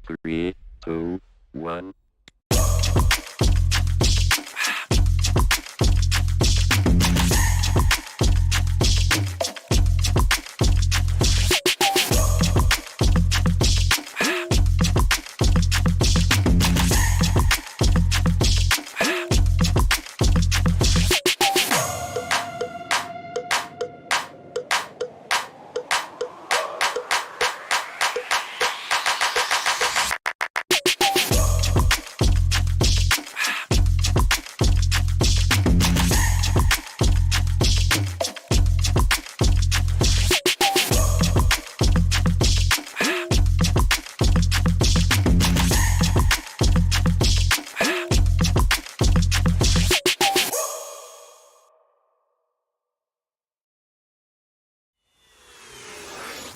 3, 2, 1.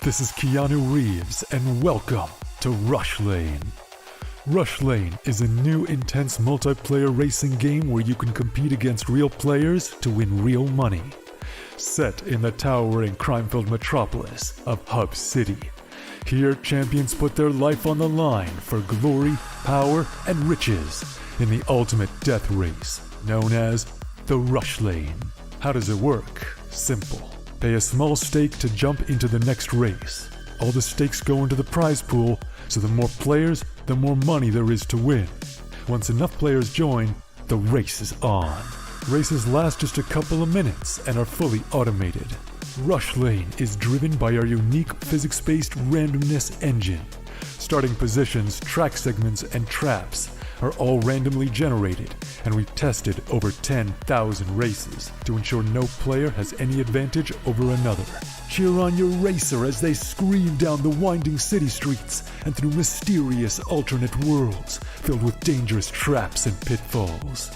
This is Keanu Reeves, and welcome to Rush Lane. Rush Lane is a new intense multiplayer racing game where you can compete against real players to win real money. Set in the towering crime-filled metropolis of Hub City. Here, champions put their life on the line for glory, power, and riches in the ultimate death race, known as the Rush Lane. How does it work? Simple. Pay a small stake to jump into the next race. All the stakes go into the prize pool, so the more players, the more money there is to win. Once enough players join, the race is on. Races last just a couple of minutes and are fully automated. Rush Lane is driven by our unique physics-based randomness engine. Starting positions, track segments, and traps are all randomly generated, and we've tested over 10,000 races to ensure no player has any advantage over another. Cheer on your racer as they scream down the winding city streets and through mysterious alternate worlds filled with dangerous traps and pitfalls.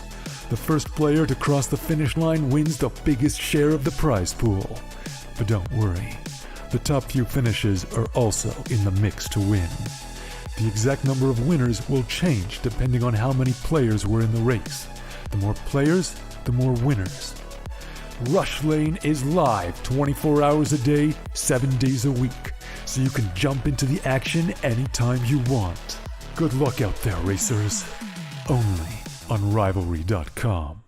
The first player to cross the finish line wins the biggest share of the prize pool. But don't worry, the top few finishes are also in the mix to win. The exact number of winners will change depending on how many players were in the race. The more players, the more winners. Rush Lane is live 24 hours a day, 7 days a week, so you can jump into the action anytime you want. Good luck out there, racers. Only on Rivalry.com.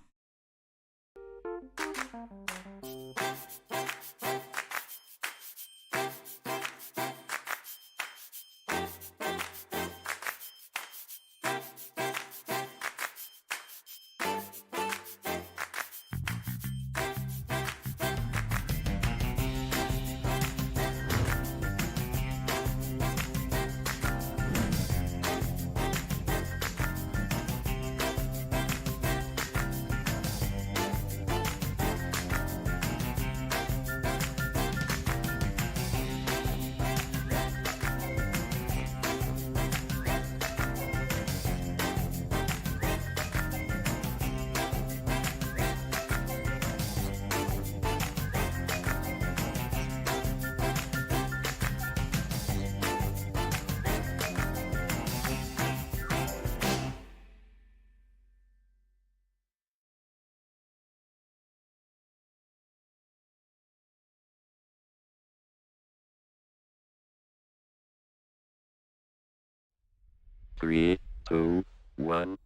Three, two, one.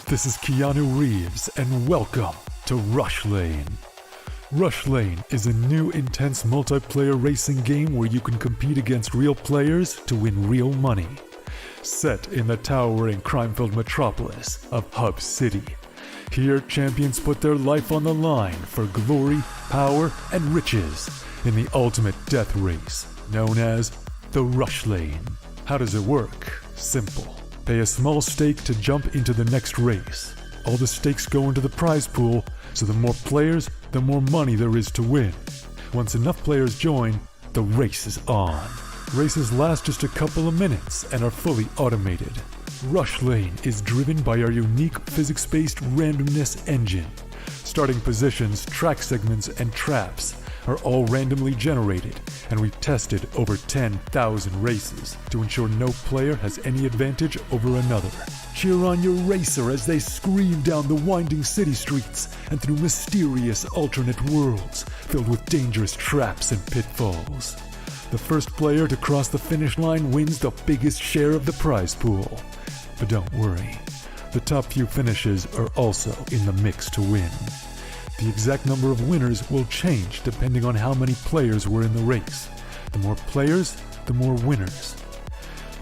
This is Keanu Reeves, and welcome to Rush Lane. Rush Lane is a new intense multiplayer racing game where you can compete against real players to win real money. Set in the towering crime-filled metropolis of Hub City. Here, champions put their life on the line for glory, power, and riches in the ultimate death race, known as the Rush Lane. How does it work? Simple. Pay a small stake to jump into the next race. All the stakes go into the prize pool, so the more players, the more money there is to win. Once enough players join, the race is on. Races last just a couple of minutes and are fully automated. Rush Lane is driven by our unique physics-based randomness engine. Starting positions, track segments, and traps are all randomly generated, and we've tested over 10,000 races to ensure no player has any advantage over another. Cheer on your racer as they scream down the winding city streets and through mysterious alternate worlds filled with dangerous traps and pitfalls. The first player to cross the finish line wins the biggest share of the prize pool. But don't worry, the top few finishes are also in the mix to win. The exact number of winners will change depending on how many players were in the race. The more players, the more winners.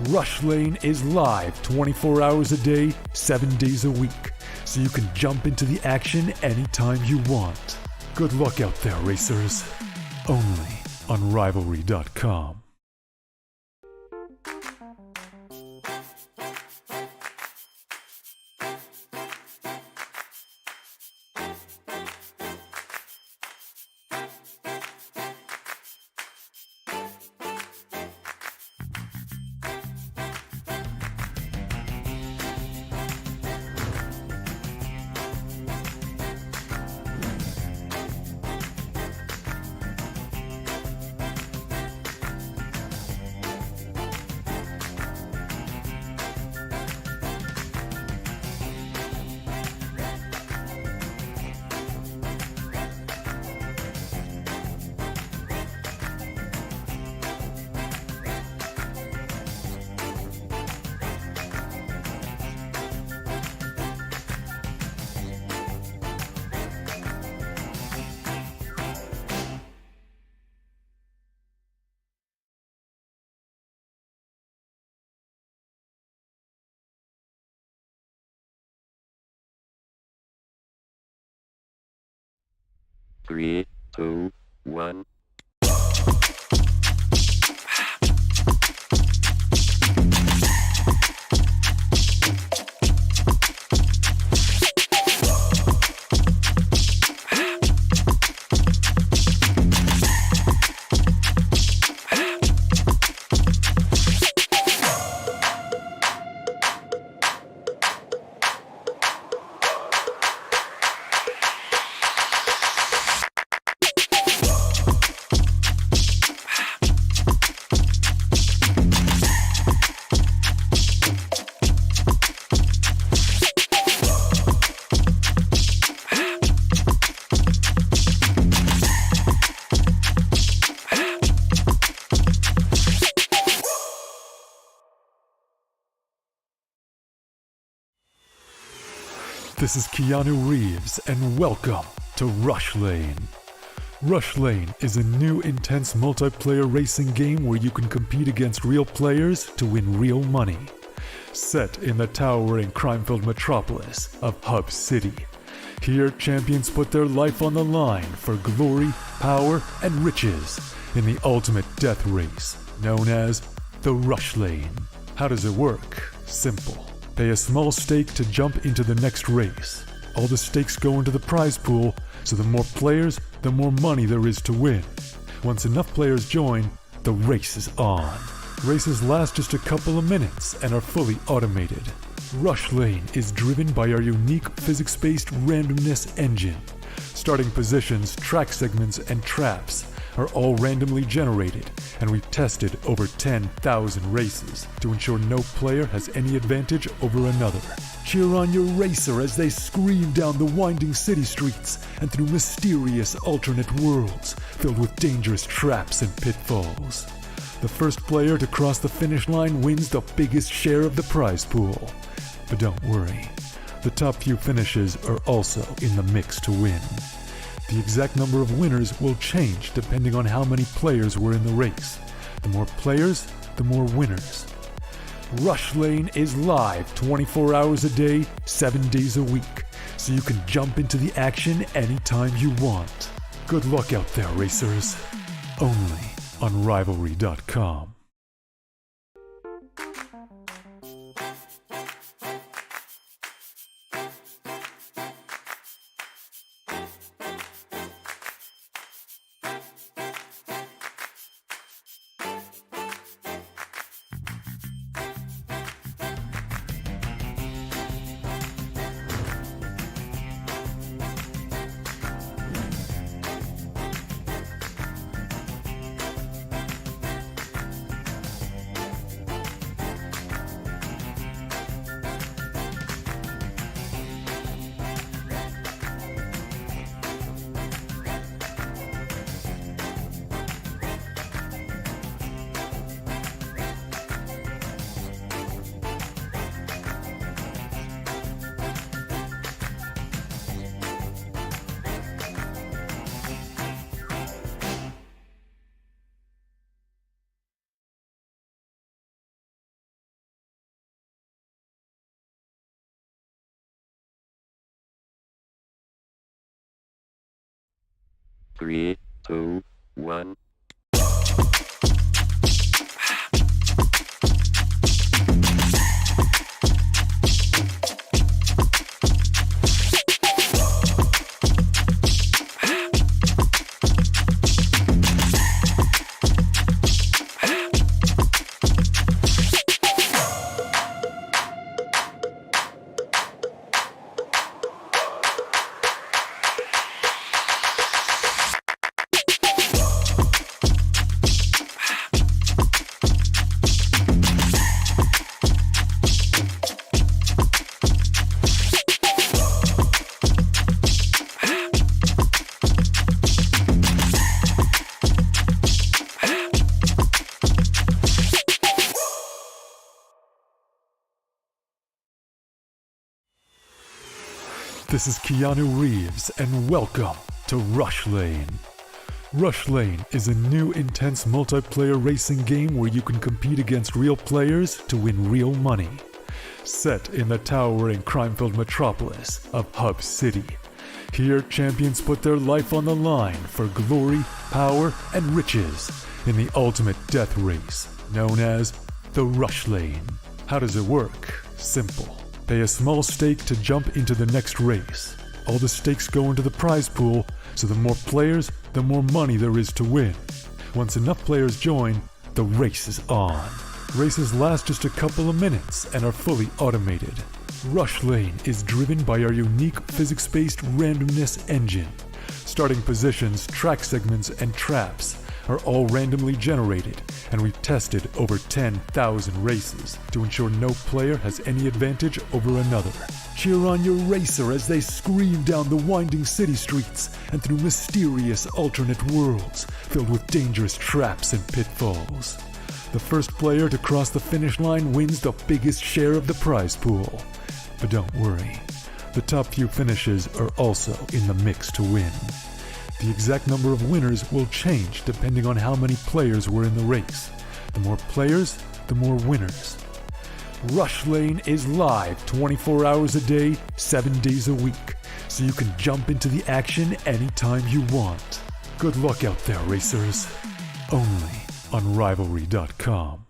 Rush Lane is live 24 hours a day, 7 days a week, so you can jump into the action anytime you want. Good luck out there, racers. Only on Rivalry.com. Three, two, one. This is Keanu Reeves, and welcome to Rush Lane. Rush Lane is a new intense multiplayer racing game where you can compete against real players to win real money. Set in the towering crime-filled metropolis of Hub City. Here, champions put their life on the line for glory, power, and riches in the ultimate death race, known as the Rush Lane. How does it work? Simple. Pay a small stake to jump into the next race. All the stakes go into the prize pool, so the more players, the more money there is to win. Once enough players join, the race is on. Races last just a couple of minutes and are fully automated. Rush Lane is driven by our unique physics-based randomness engine. Starting positions, track segments, and traps are all randomly generated, and we've tested over 10,000 races to ensure no player has any advantage over another. Cheer on your racer as they scream down the winding city streets and through mysterious alternate worlds filled with dangerous traps and pitfalls. The first player to cross the finish line wins the biggest share of the prize pool. But don't worry, the top few finishes are also in the mix to win. The exact number of winners will change depending on how many players were in the race. The more players, the more winners. Rush Lane is live 24 hours a day, 7 days a week, so you can jump into the action anytime you want. Good luck out there, racers. Only on Rivalry.com. Three, two, one. This is Keanu Reeves, and welcome to Rush Lane. Rush Lane is a new intense multiplayer racing game where you can compete against real players to win real money. Set in the towering crime-filled metropolis of Hub City. Here, champions put their life on the line for glory, power, and riches in the ultimate death race, known as the Rush Lane. How does it work? Simple. Pay a small stake to jump into the next race. All the stakes go into the prize pool, so the more players, the more money there is to win. Once enough players join, the race is on. Races last just a couple of minutes and are fully automated. Rush Lane is driven by our unique physics-based randomness engine. Starting positions, track segments, and traps are all randomly generated, and we've tested over 10,000 races to ensure no player has any advantage over another. Cheer on your racer as they scream down the winding city streets and through mysterious alternate worlds filled with dangerous traps and pitfalls. The first player to cross the finish line wins the biggest share of the prize pool. But don't worry, the top few finishes are also in the mix to win. The exact number of winners will change depending on how many players were in the race. The more players, the more winners. Rush Lane is live 24 hours a day, 7 days a week, so you can jump into the action anytime you want. Good luck out there, racers. Only on Rivalry.com.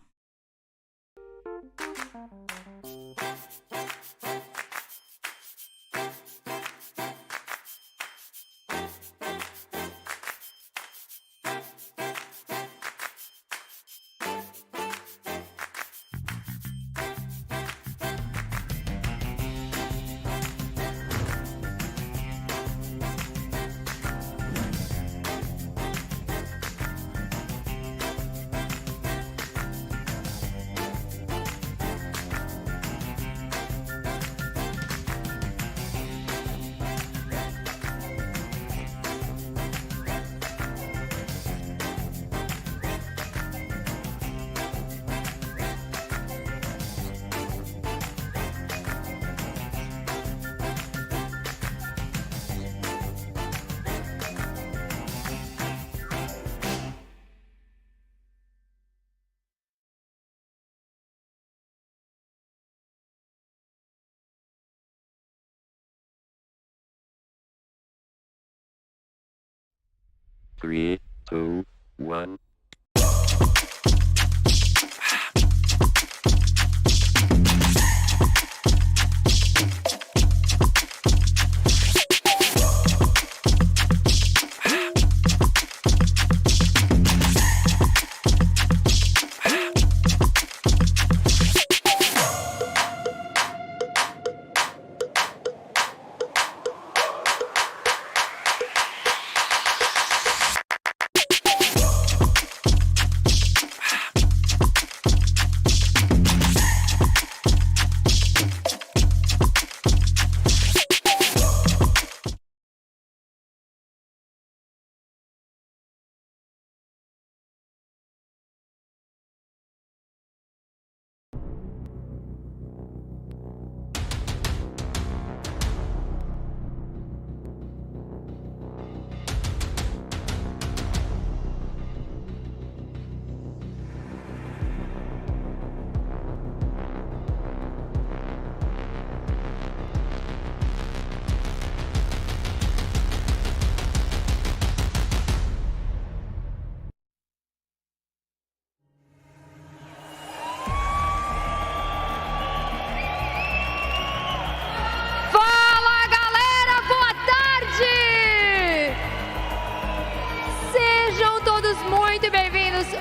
3, 2, 1.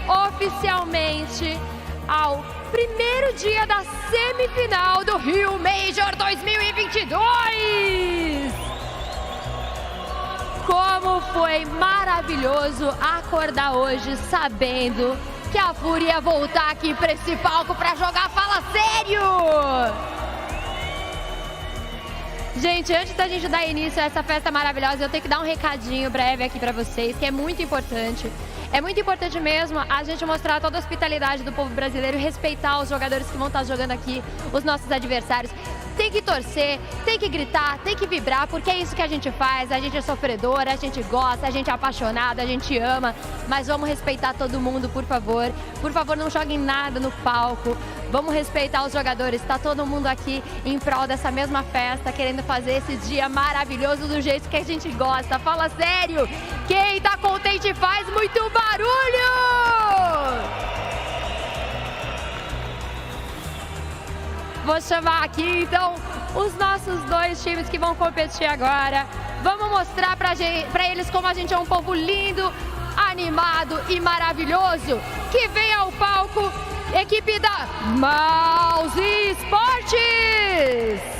Oficialmente ao primeiro dia da semifinal do Rio Major 2022. Como foi maravilhoso acordar hoje sabendo que a Furia ia voltar aqui para esse palco para jogar. Fala sério! Gente, antes da gente dar início a essa festa maravilhosa, eu tenho que dar um recadinho breve aqui para vocês, que é muito importante. É muito importante mesmo a gente mostrar toda a hospitalidade do povo brasileiro e respeitar os jogadores que vão estar jogando aqui, os nossos adversários. Tem que torcer, tem que gritar, tem que vibrar, porque é isso que a gente faz. A gente é sofredora, a gente gosta, a gente é apaixonado, a gente ama. Mas vamos respeitar todo mundo, por favor. Por favor, não joguem nada no palco. Vamos respeitar os jogadores. Está todo mundo aqui em prol dessa mesma festa, querendo fazer esse dia maravilhoso do jeito que a gente gosta. Fala sério! Quem tá contente faz muito barulho! Vou chamar aqui, então, os nossos dois times que vão competir agora. Vamos mostrar pra eles como a gente é um povo lindo, animado e maravilhoso. Que vem ao palco, equipe da Mouz Esportes!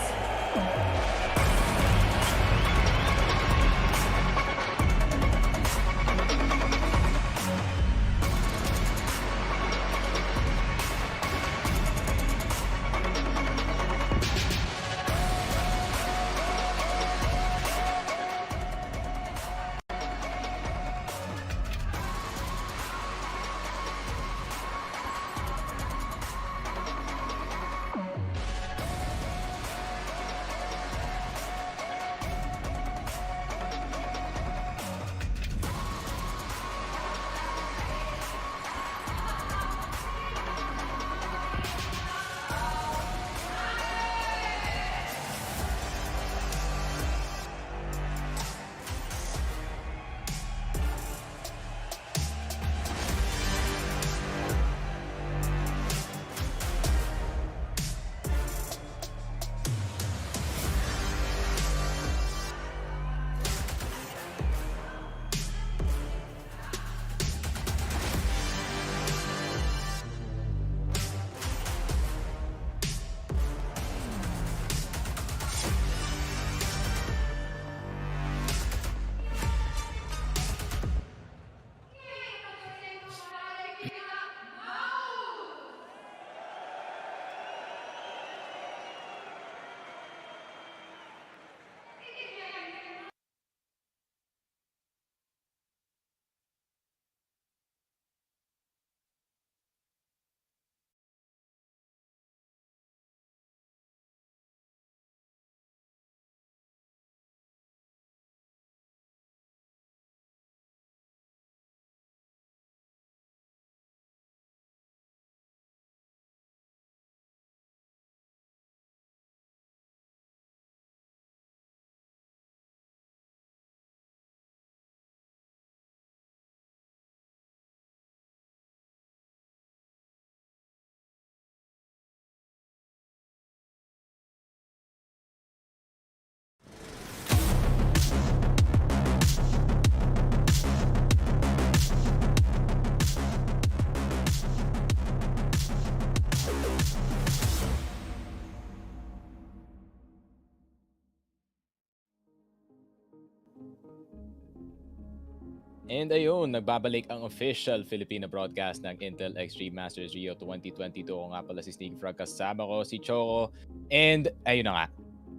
And ayun, nagbabalik ang official Filipino broadcast ng Intel Extreme Masters Rio 2022. Ako nga pala si Sneak Frog, kasama ko si Choco. And ayun na nga,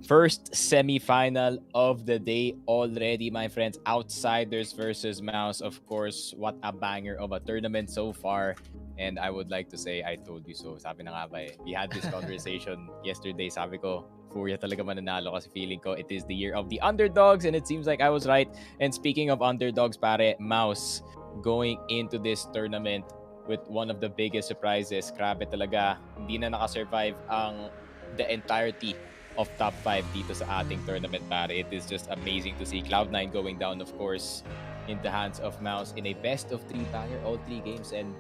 first semi-final of the day already, my friends. Outsiders versus Mouz. Of course, what a banger of a tournament so far. And I would like to say, I told you so. Sabi na nga ba eh, we had this conversation yesterday. Sabi ko, Furia talaga mananalo kasi feeling ko it is the year of the underdogs, and it seems like I was right. And speaking of underdogs, pare, Mouz going into this tournament with one of the biggest surprises. Grabe talaga, hindi na nakasurvive ang the entirety of top 5 dito sa ating tournament, pare. It is just amazing to see Cloud9 going down, of course, in the hands of Mouz in a best of 3 banger all 3 games. And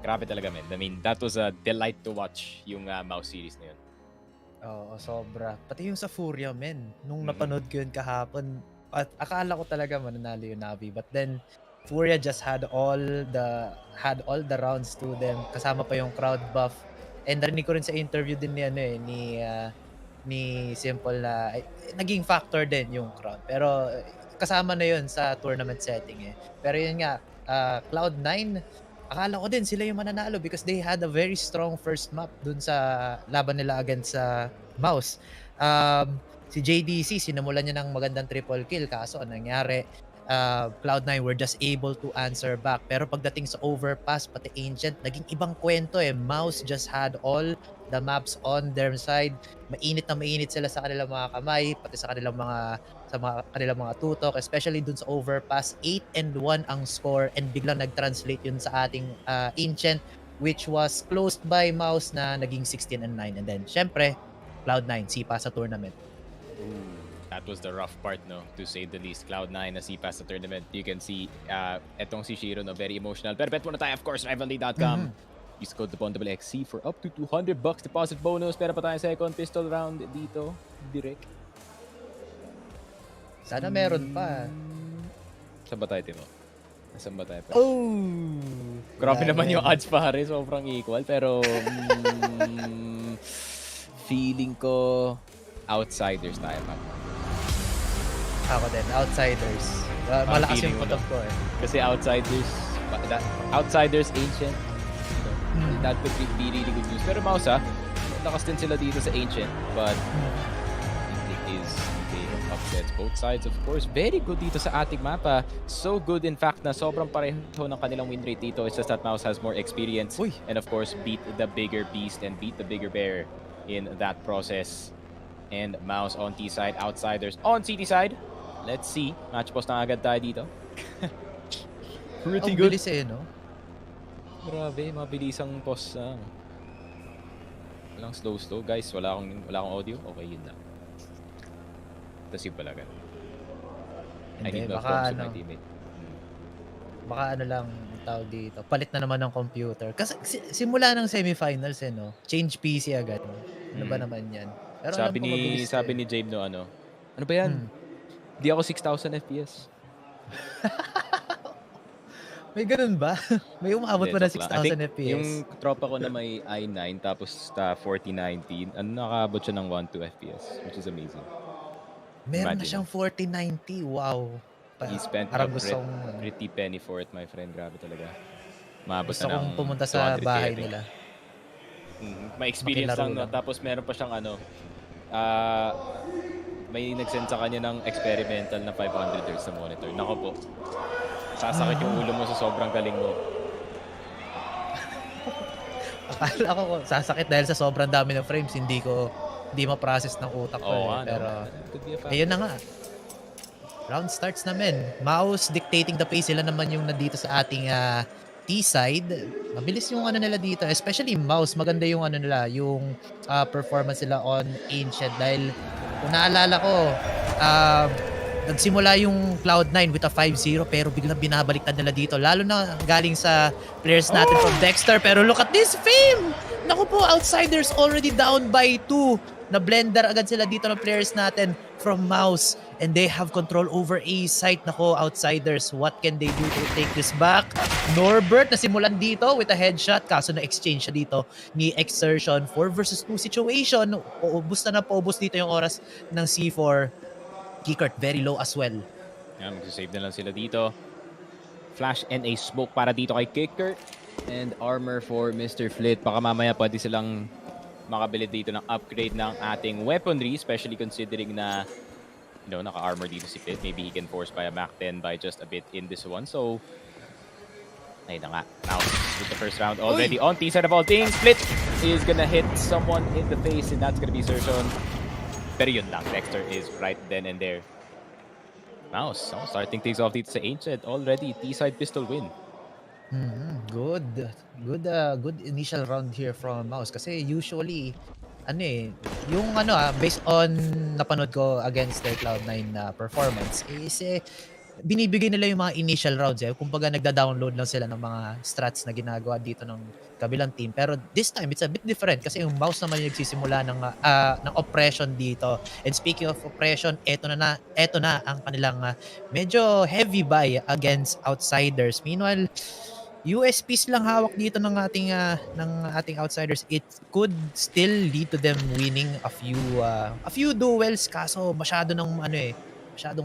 grabe talaga, man. I mean, that was a delight to watch yung Mouz series na yun. Oo, sobra. Pati yung sa Furia, men. Nung napanood ko yun kahapon, at akala ko talaga mananalo yung Navi. But then, Furia just had all the rounds to them. Kasama pa yung crowd buff. And narinig ko rin sa interview din ni Simple na naging factor din yung crowd. Pero kasama na yun sa tournament setting eh. Pero yun nga, Cloud9, akala ko din sila yung mananalo because they had a very strong first map dun sa laban nila against sa Mouz. Si JDC, sinimulan niya ng magandang triple kill, kaso anong nangyari? Cloud9 were just able to answer back. Pero pagdating sa overpass, pati Ancient, naging ibang kwento eh. Mouz just had all the maps on their side. Mainit na mainit sila sa kanilang mga kamay, pati sa kanilang mga tutok, especially dun sa overpass. 8-1 ang score, and biglang nag-translate yun sa ating Ancient, which was closed by Mouz na naging 16-9. And then, syempre, Cloud9, sipa sa tournament. Ooh, that was the rough part, no? To say the least. Cloud9 na sipa sa tournament. You can see, etong si Shiro, no? Very emotional. Pero bet muna tayo, of course, rivalry.com. Use code TheBondXC for up to $200 deposit bonus. Pero pa tayo second pistol round dito. Direct. Sana meron pa. Saan ba tayo, Timo? Saan ba tayo pa? Oh! Grabe naman yung odds, pare. Sobrang equal. Pero feeling ko outsiders tayo pa. Ako din, outsiders. Malakas yung putok ko eh. Kasi outsiders Ancient. That could be really good news. Pero Mouz, lakas din sila dito sa Ancient. But it is game of upsets. Both sides, of course, very good dito sa ating mapa. So good, in fact, na sobrang pareho ng kanilang win rate dito. It's just that Mouz has more experience. And of course, beat the bigger beast and beat the bigger bear in that process. And Mouz on T side, outsiders on CT side. Let's see. Match post na agad tayo dito. Pretty good. Bilis eh, no? Grabe, mabilisang post lang. Walang slow. Guys, wala akong audio. Okay, yun lang. Tapos yun pala ganun. I need no prompts to my teammate. Baka ano lang tawag dito. Palit na naman ng computer. Kasi simula ng semifinals eh, no? Change PC agad. Ano ba naman yan? Pero sabi ni Jabe no, ano ba yan? Di ako 6,000 FPS. May ganun ba? May umabot pa na 6,000 FPS? Yung tropa ko na may i9 tapos 4090, nakaabot siya ng 1-2 FPS, which is amazing. Meron na siyang 4090. Wow. He spent a pretty penny for it, my friend. Grabe talaga. Maabot gusto na ng kong pumunta sa bahay nila. May experience lang, tapos meron pa siyang may nag-send sa kanya ng experimental na 500 Hz na monitor. Nako po. Sasakit yung ulo mo sa sobrang galing mo. Akala ko sasakit dahil sa sobrang dami ng frames. Hindi ma-process ng utak ko. Pero, ayun na nga. Round starts namin. Mouz dictating the pace. Sila naman yung nandito sa ating T-side. Mabilis yung nila dito. Especially Mouz. Maganda yung yung performance nila on Ancient. Dahil kung naalala ko, nagsimula yung Cloud9 with a 5-0 pero biglang binabaliktad nila dito. Lalo na galing sa players natin from Dexter. Pero look at this fame! Naku po, outsiders already down by 2. Na-blender agad sila dito ng players natin from Mouz. And they have control over A site. Naku, outsiders, what can they do to take this back? Norbert na simulan dito with a headshot. Kaso na-exchange siya dito ni Exertion. 4 versus 2 situation. Paubos dito yung oras ng C4. Kickert, very low as well. Magsasave na lang sila dito. Flash and a smoke para dito kay Kicker. And armor for Mr. Flit. Baka mamaya pwede silang makabili dito ng upgrade ng ating weaponry, especially considering na naka-armor dito si Flit. Maybe he can force by a Mach 10 by just a bit in this one. So, ayun na nga. Mouz with the first round already on. T-side of all things. Flit is gonna hit someone in the face and that's gonna be Surgeon. Pero yun lang. Dexter is right then and there. Mouz starting things off dito sa Ancient. Already, T-side pistol win. Good initial round here from Mouz kasi usually yung based on napanood ko against their Cloud9 performance is binibigay nila yung mga initial rounds kumbaga nagda-download lang sila ng mga strats na ginagawa dito ng kabilang team, pero this time it's a bit different kasi yung Mouz naman yung nagsisimula ng oppression dito. And speaking of oppression, eto na ang kanilang medyo heavy buy against Outsiders. Meanwhile, USPs lang hawak dito ng ating Outsiders. It could still lead to them winning a few duels, kaso masyadong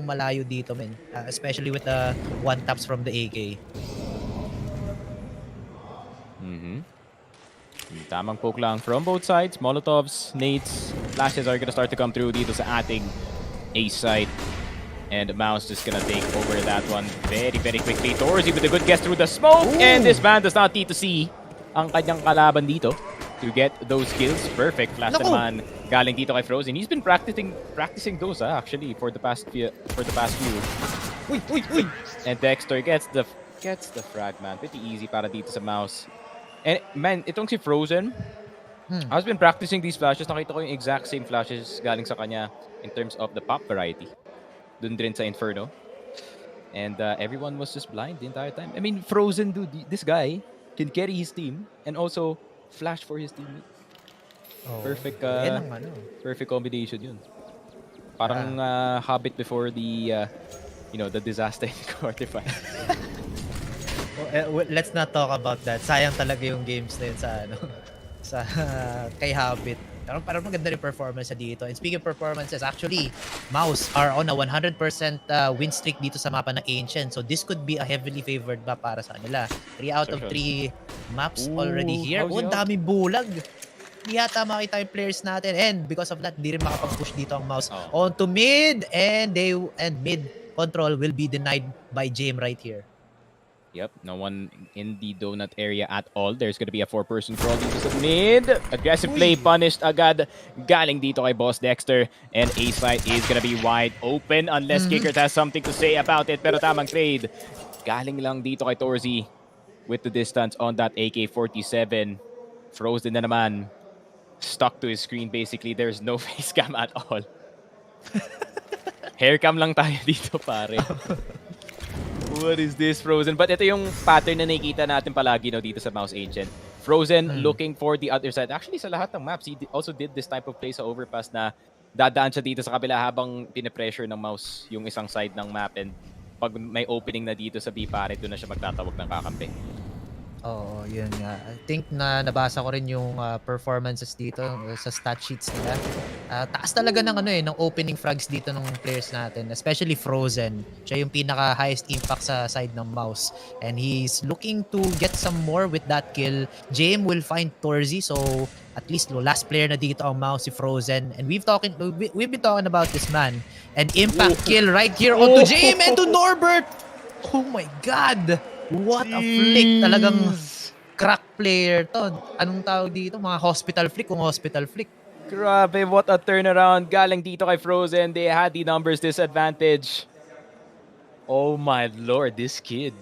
malayo dito, men. Especially with the one taps from the AK. Tamang poke lang from both sides. Molotovs, nades, flashes are gonna start to come through dito sa ating A side. And Mouz just gonna take over that one very, very quickly. Torzy with a good guess through the smoke. Ooh. And this man does not need to see ang kanyang kalaban dito to get those kills. Perfect flash naman galing dito kay Frozen. He's been practicing those actually for the past few. Uy. And Dexter gets the frag, man. Pretty easy para dito sa Mouz. And man, itong si Frozen, I've been practicing these flashes. Nakita ko yung exact same flashes galing sa kanya in terms of the pop variety. Dun din sa Inferno. And everyone was just blind the entire time. I mean, Frozen, dude, this guy can carry his team and also flash for his teammate. Perfect combination yun. Parang Hobbit before the the disaster in quarterfinal. Let's not talk about that. Sayang talaga yung games na yun sa kay Hobbit. Parang maganda rin performance dito. And speaking of performances, actually, Mouz are on a 100% win streak dito sa mapa ng Ancient. So this could be a heavily favored map para sa kanila. 3 out of 3 maps already here. Daming bulag. Hindi yata makita yung players natin. And because of that, di rin makapag-push dito ang Mouz onto mid. And mid control will be denied by Jame right here. Yep, no one in the donut area at all. There's gonna be a 4-person crawl dito sa mid. Aggressive play punished agad. Galing dito kay Boss Dexter. And A-side is gonna be wide open unless Kickers has something to say about it. Pero tamang trade. Galing lang dito kay Torzy with the distance on that AK-47. Frozen na naman. Stuck to his screen basically. There's no face cam at all. Hair cam lang tayo dito, pare. What is this, Frozen? But ito yung pattern na nakikita natin palagi dito sa Mouz Ancient. Frozen looking for the other side. Actually, sa lahat ng maps, he also did this type of play sa overpass na dadaan siya dito sa kabila habang pinipressure ng Mouz yung isang side ng map. And pag may opening na dito sa B, pare, doon na siya magtatawag ng kakampi. Oo, yun nga. I think na nabasa ko rin yung performances dito sa stat sheets nila. Taas talaga ng opening frags dito ng players natin, especially Frozen. Siya yung pinaka highest impact sa side ng Mouz. And he's looking to get some more with that kill. Jame will find Torzy, so at least last player na dito ang Mouz, si Frozen. And we've been talking about this man. And impact kill right here onto Jame and to Norbert. Oh my God! What a flick! Talagang crack player to. Anong tawag dito? Mga hospital flick kung hospital flick. Grabe, what a turnaround. Galing dito kay Frozen. They had the numbers disadvantage. Oh my lord, this kid.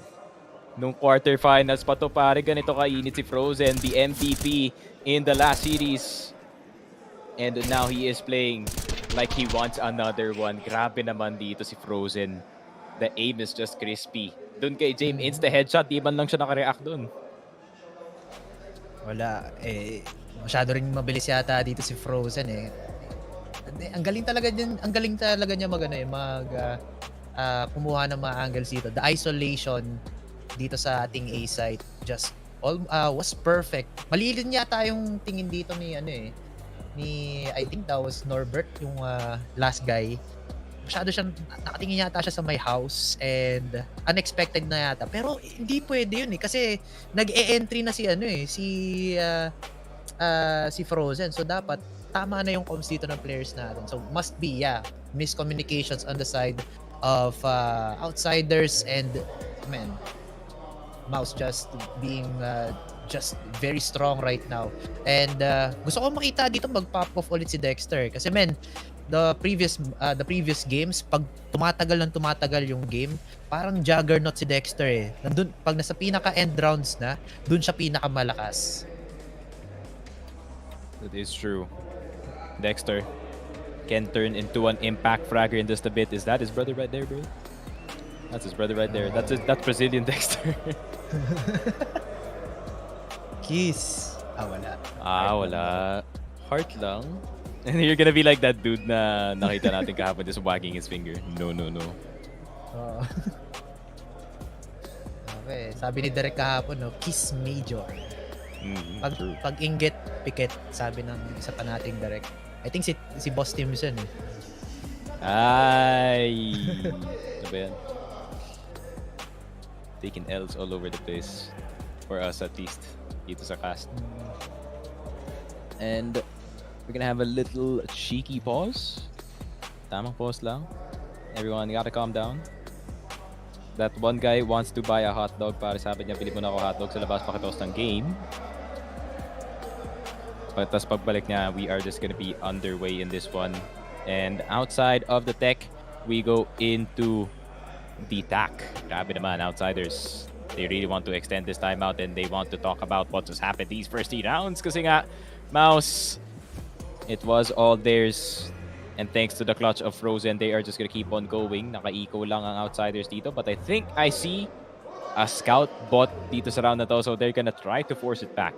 Nung quarterfinals pa to, pare, ganito kainit si Frozen. The MVP in the last series. And now he is playing like he wants another one. Grabe naman dito si Frozen. The aim is just crispy. Doon kay Jame, insta-headshot, di man lang siya nakareact doon. Wala, masyado rin mabilis yata dito si Frozen Ang galing talaga niya kumuha ng mga angles dito. The isolation dito sa ating A site just was perfect. Malilin yata yung tingin dito ni I think that was Norbert, yung last guy. masyado siyang nakatingin yata siya sa my house and unexpected na yata. Pero hindi pwede yun eh kasi nag-e-entry na si si Frozen. So dapat tama na yung comms dito ng players natin. So must be miscommunications on the side of Outsiders and man, Mouz just being just very strong right now. And gusto ko makita dito mag-pop off ulit si Dexter kasi the previous games pag tumatagal yung game, parang juggernaut si Dexter eh. Nandun pag nasa pinaka end rounds na, dun siya pinakamalakas. That is true. Dexter can turn into an impact fragger in just a bit. Is that his brother right there, bro? That's his brother right there. That's Brazilian Dexter. Kiss. Wala. Wala. Heart lang. And you're gonna be like that dude na nakita natin kahapon just wagging his finger. No. Okay, sabi ni Derek kahapon, no, kiss major. Pag inggit, pikit, sabi ng isa pa nating Derek. I think si Boss Timson eh. Ay. Ano ba yan? Taking L's all over the place. For us at least. Dito sa cast. And we're gonna have a little cheeky pause. Tamang pause lang. Everyone gotta calm down. That one guy wants to buy a hotdog para sabi niya, pili mo na ako hotdog sa labas pakitos ng game. But tas pagbalik niya, we are just gonna be underway in this one. And outside of the tech, we go into the TAC. Grabe naman, Outsiders. They really want to extend this timeout and they want to talk about what just happened these first 3 rounds. Kasi nga, Mouz, it was all theirs. And thanks to the clutch of Frozen, they are just gonna keep on going. Naka-eco lang ang Outsiders dito. But I think I see a scout bot dito sa round na to. So they're gonna try to force it back.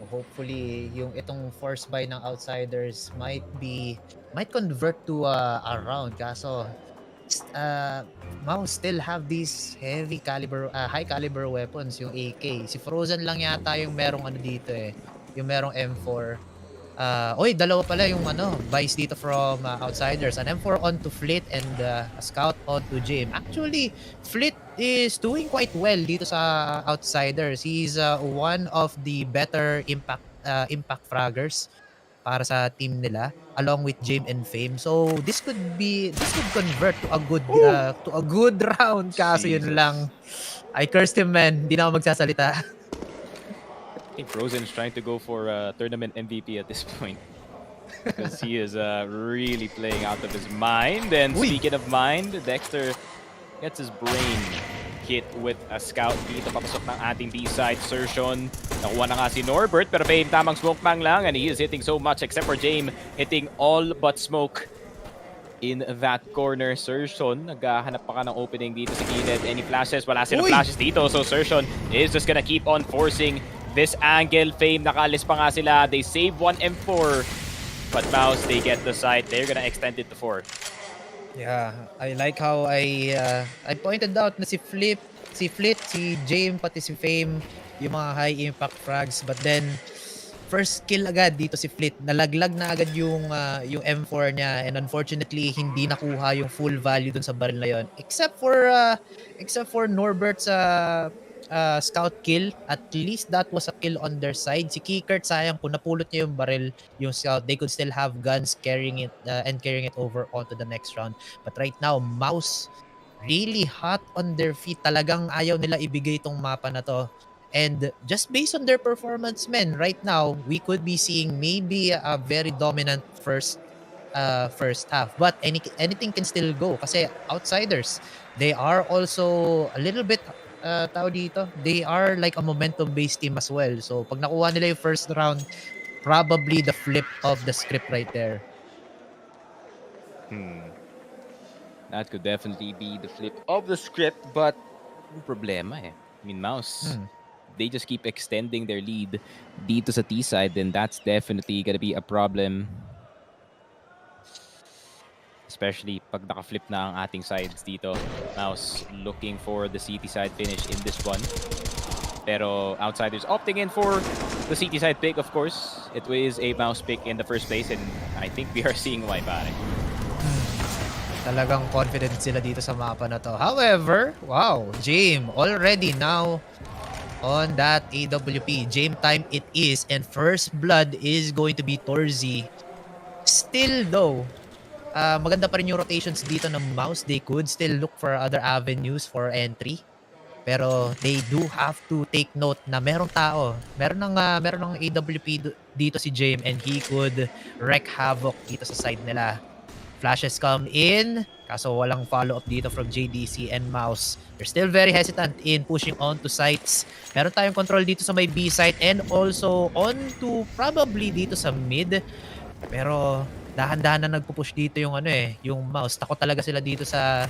Hopefully, yung itong force buy ng Outsiders might convert to a round. Kaso, Mouz still have these high caliber weapons, yung AK. Si Frozen lang yata yung merong dito eh. Yung merong M4. Dalawa pala yung buys dito from Outsiders. An M4 onto Flit and a Scout onto Jim. Actually, Flit is doing quite well dito sa Outsiders. He's one of the better impact fraggers para sa team nila along with Jim and Fame. So this could convert to a good round. Kaso yun lang. I cursed him, man. Hindi na ako magsasalita. I think Frozen is trying to go for tournament MVP at this point. Because he is really playing out of his mind. And speaking of mind, Dexter gets his brain hit with a scout dito. Papasok ng ating B-side. Sertion. Nakuha na nga si Norbert. Pero Fame tamang smoke bang lang. And he is hitting so much except for James hitting all but smoke in that corner. Sertion, naghahanap pa ka ng opening dito sa gilid. Any flashes? Wala silang flashes dito. So Sertion is just gonna keep on forcing this angle. Fame, nakaalis pa nga sila. They save one M4. But Mouz, they get the side. They're gonna extend it to 4. Yeah, I like how I pointed out na si Flit, si James, pati si Fame, yung mga high impact frags. But then, first kill agad dito si Flit. Nalaglag na agad yung M4 niya. And unfortunately, hindi nakuha yung full value dun sa baril na yon. Except for Norbert's scout kill. At least that was a kill on their side. Si Kikert, sayang kung napulot niya yung baril, yung scout, they could still have guns carrying it over onto the next round. But right now, Mouz really hot on their feet. Talagang ayaw nila ibigay itong mapa na to. And just based on their performance, men, right now, we could be seeing maybe a very dominant first half. But anything can still go. Kasi Outsiders, they are also a little bit they are like a momentum-based team as well. So, pag nakuha nila yung first round, probably the flip of the script right there. That could definitely be the flip of the script, but problema eh. I mean, Mouz, they just keep extending their lead dito sa T-side, then that's definitely gonna be a problem. Especially pag naka-flip na ang ating sides dito. Mouz looking for the CT side finish in this one. Pero Outsiders opting in for the CT side pick, of course. It was a Mouz pick in the first place, and I think we are seeing why, pare. Talagang confident sila dito sa mapa na to. However, wow, Jame already now on that AWP. Jame time it is, and first blood is going to be Torzi. Still though, maganda pa rin yung rotations dito ng Mouse. They could still look for other avenues for entry. Pero they do have to take note na merong tao. Meron ng AWP dito si Jame, and he could wreak havoc dito sa side nila. Flashes come in, kaso walang follow-up dito from JDC and Mouse. They're still very hesitant in pushing on to sites. Meron tayong control dito sa may B site and also on to probably dito sa mid. Pero dahan-dahan na nagpo-push dito yung yung Mouse. Takot talaga sila dito sa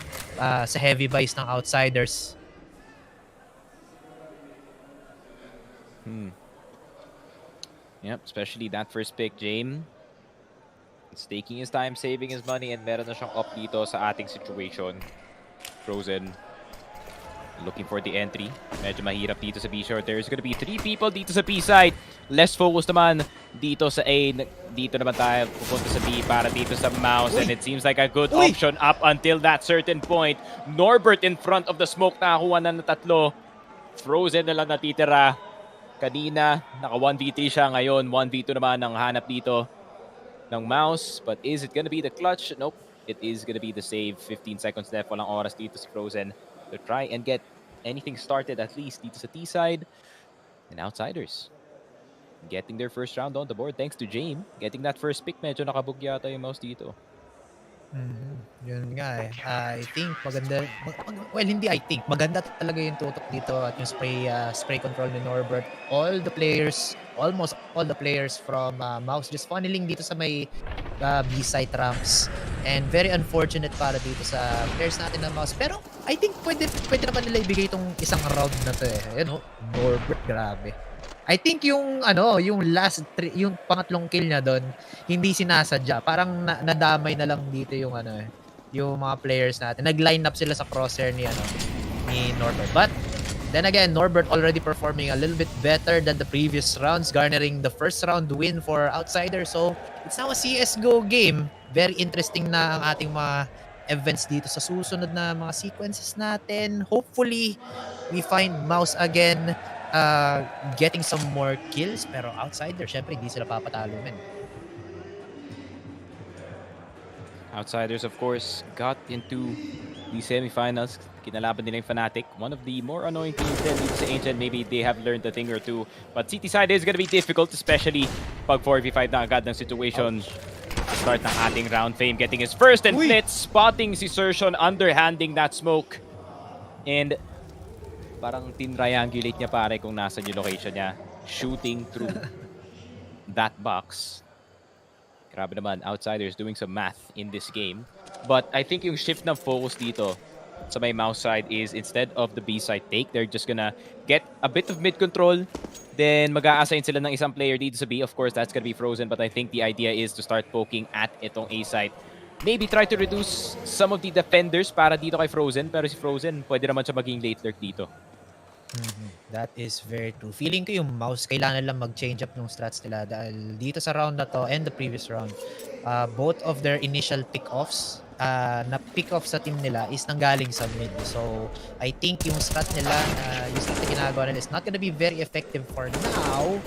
heavy buys ng Outsiders. Yep, especially that first pick, Jame. He's taking his time, saving his money, and meron na siyang up dito sa ating situation. Frozen. Looking for the entry. Medyo mahirap dito sa B short. There's gonna be 3 people dito sa B side. Less focus naman dito sa A. Dito naman tayo pupunta sa B para dito sa Mouse. And it seems like a good option up until that certain point. Norbert in front of the smoke. Nakakuha na ng 3. Frozen na lang natitira. Kanina, naka 1v3 siya. Ngayon, 1v2 naman ang hanap dito ng Mouse. But is it gonna be the clutch? Nope. It is gonna be the save. 15 seconds left. Walang oras dito si Frozen to try and get anything started at least dito sa T side. And Outsiders getting their first round on the board thanks to Jame. Getting that first pick, medyo nakabug yata yung Mouse dito. Yun nga I think maganda, well hindi I think, maganda talaga yung tutok dito at yung spray control ni Norbert. All the players, almost all the players from Mouse just funneling dito sa may B-site ramps. And very unfortunate para dito sa players natin ng Mouse. Pero I think pwede naman nila ibigay itong isang round na to Ayan Norbert, grabe. I think yung yung pangatlong kill niya doon, hindi sinasadya. Parang nadamay na lang dito yung yung mga players natin. Nag-line up sila sa crosshair ni Norbert. But then again, Norbert already performing a little bit better than the previous rounds, garnering the first round win for Outsiders. So, it's now a CSGO game. Very interesting na ang ating mga events dito sa susunod na mga sequences natin. Hopefully, we find Mouse again getting some more kills, pero Outsiders, syempre hindi sila papatalo men. Outsiders of course got into the semifinals. Kinalaban nila yung Fnatic, one of the more annoying teams din dito sa Ancient. Maybe they have learned a thing or two, but CT side is gonna be difficult, especially pag 4v5 na agad ng situation. Start ng ating round. Fame getting his first and Blitz, spotting si Sersion, underhanding that smoke, and parang tin-triangulate niya pare kung nasa yung location niya. Shooting through that box. Grabe naman, Outsiders doing some math in this game. But I think yung shift ng focus dito sa may Mouse side is instead of the B side take, they're just gonna get a bit of mid control. Then mag-a-assign sila ng isang player dito sa B. Of course, that's gonna be Frozen. But I think the idea is to start poking at itong A side. Maybe try to reduce some of the defenders para dito kay Frozen. Pero si Frozen, pwede naman siya maging late lurk dito. That is very true. Feeling ko yung Mouse, kailangan lang mag-change up ng strats nila. Dahil dito sa round na to and the previous round, both of their initial pick-offs, na pick-off sa team nila is nanggaling sa mid. So, I think yung strat nila, yung strat na ginagawa nila is not gonna be very effective for now.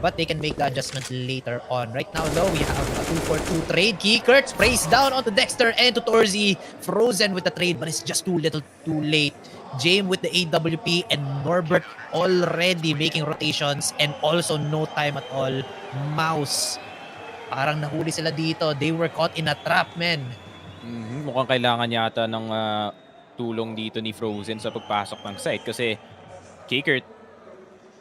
But they can make the adjustment later on. Right now though, we have a 2-for-2 trade. Kiekert sprays down onto Dexter and to Torzi. Frozen with the trade, but it's just too little too late. Jame with the AWP and Norbert already making rotations and also no time at all. Mouse, parang nahuli sila dito. They were caught in a trap, man. Mukhang kailangan yata ng tulong dito ni Frozen sa pagpasok ng site kasi Kiekert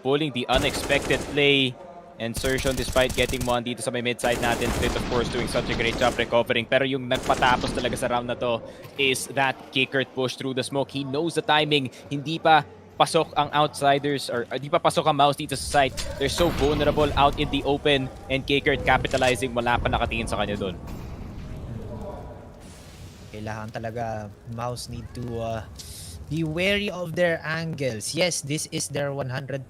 pulling the unexpected play. Insertion despite getting one dito sa may mid-side natin. Split of course doing such a great job recovering. Pero yung nagpatapos talaga sa round na to is that Kiekert push through the smoke. He knows the timing. Hindi pa pasok ang Outsiders or hindi pa pasok ang Mouse dito sa site. They're so vulnerable out in the open and Kiekert capitalizing. Wala pa nakatingin sa kanya doon. Kailangan talaga Mouse need to Be wary of their angles. Yes, this is their 100%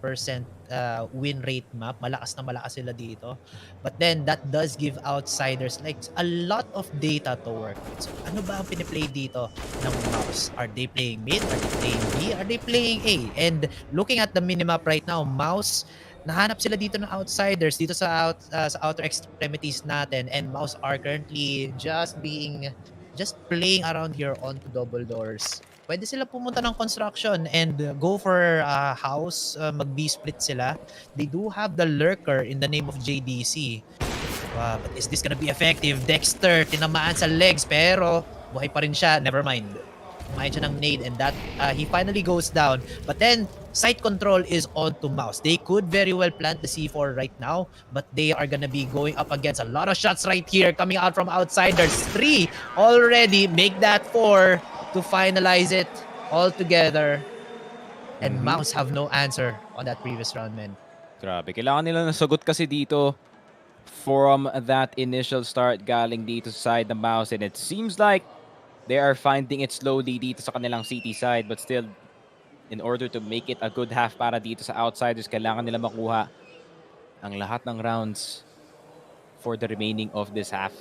win rate map. Malakas na malakas sila dito. But then, that does give outsiders like a lot of data to work with. So, ano ba ang piniplay dito ng Mouse? Are they playing mid? Are they playing B? Are they playing A? And looking at the minimap right now, Mouse, nahanap sila dito ng outsiders dito sa outer extremities natin, and Mouse are currently just playing around here onto double doors. Pwede sila pumunta ng construction and go for house, mag-B split sila. They do have the lurker in the name of JDC. But is this gonna be effective? Dexter, tinamaan sa legs, pero buhay pa rin siya. Never mind. Kumain siya ng nade, and that he finally goes down. But then, site control is on to Mouse. They could very well plant the C4 right now, but they are gonna be going up against a lot of shots right here coming out from outsiders. 3 already, make that 4 to finalize it all together. And Mouse have no answer on that previous round, man. Grabe, kailangan nila ng sagot kasi dito from that initial start galing dito sa side ng Mouse, and it seems like they are finding it slowly dito sa kanilang CT side, but still, in order to make it a good half para dito sa outsiders, kailangan nila makuha ang lahat ng rounds for the remaining of this half.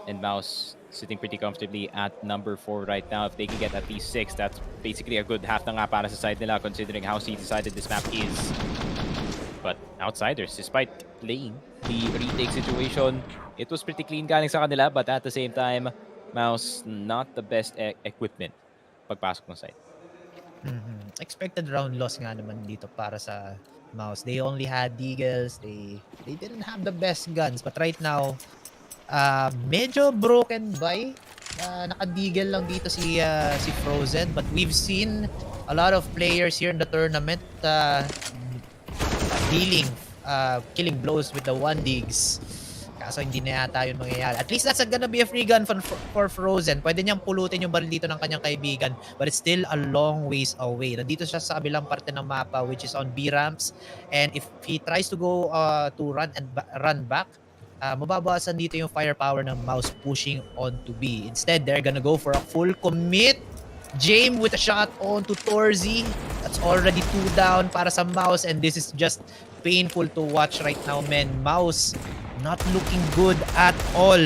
And Mouse sitting pretty comfortably at number 4 right now. If they can get at least 6, that's basically a good half na nga para sa side nila, considering how C-decided this map is. But outsiders, despite playing the retake situation, it was pretty clean galing sa kanila, but at the same time, Mouse, not the best equipment pagpasok ng side. Expected round loss nga naman dito para sa Mouse. They only had deagles. They didn't have the best guns. But right now, medyo broken by. Naka-deagle lang dito si Frozen. But we've seen a lot of players here in the tournament killing blows with the 1 digs. Kaso hindi na yata yun mangyayari. At least that's gonna be a free gun for Frozen. Pwede niyang pulutin yung baril dito ng kanyang kaibigan. But it's still a long ways away. Nandito siya sa kabilang parte ng mapa, which is on B ramps. And if he tries to go to run back, mababawasan dito yung firepower ng Mouse pushing on to B. Instead, they're gonna go for a full commit. James with a shot on to Torzi. That's already 2 down para sa Mouse, and this is just painful to watch right now, man. Mouse not looking good at all.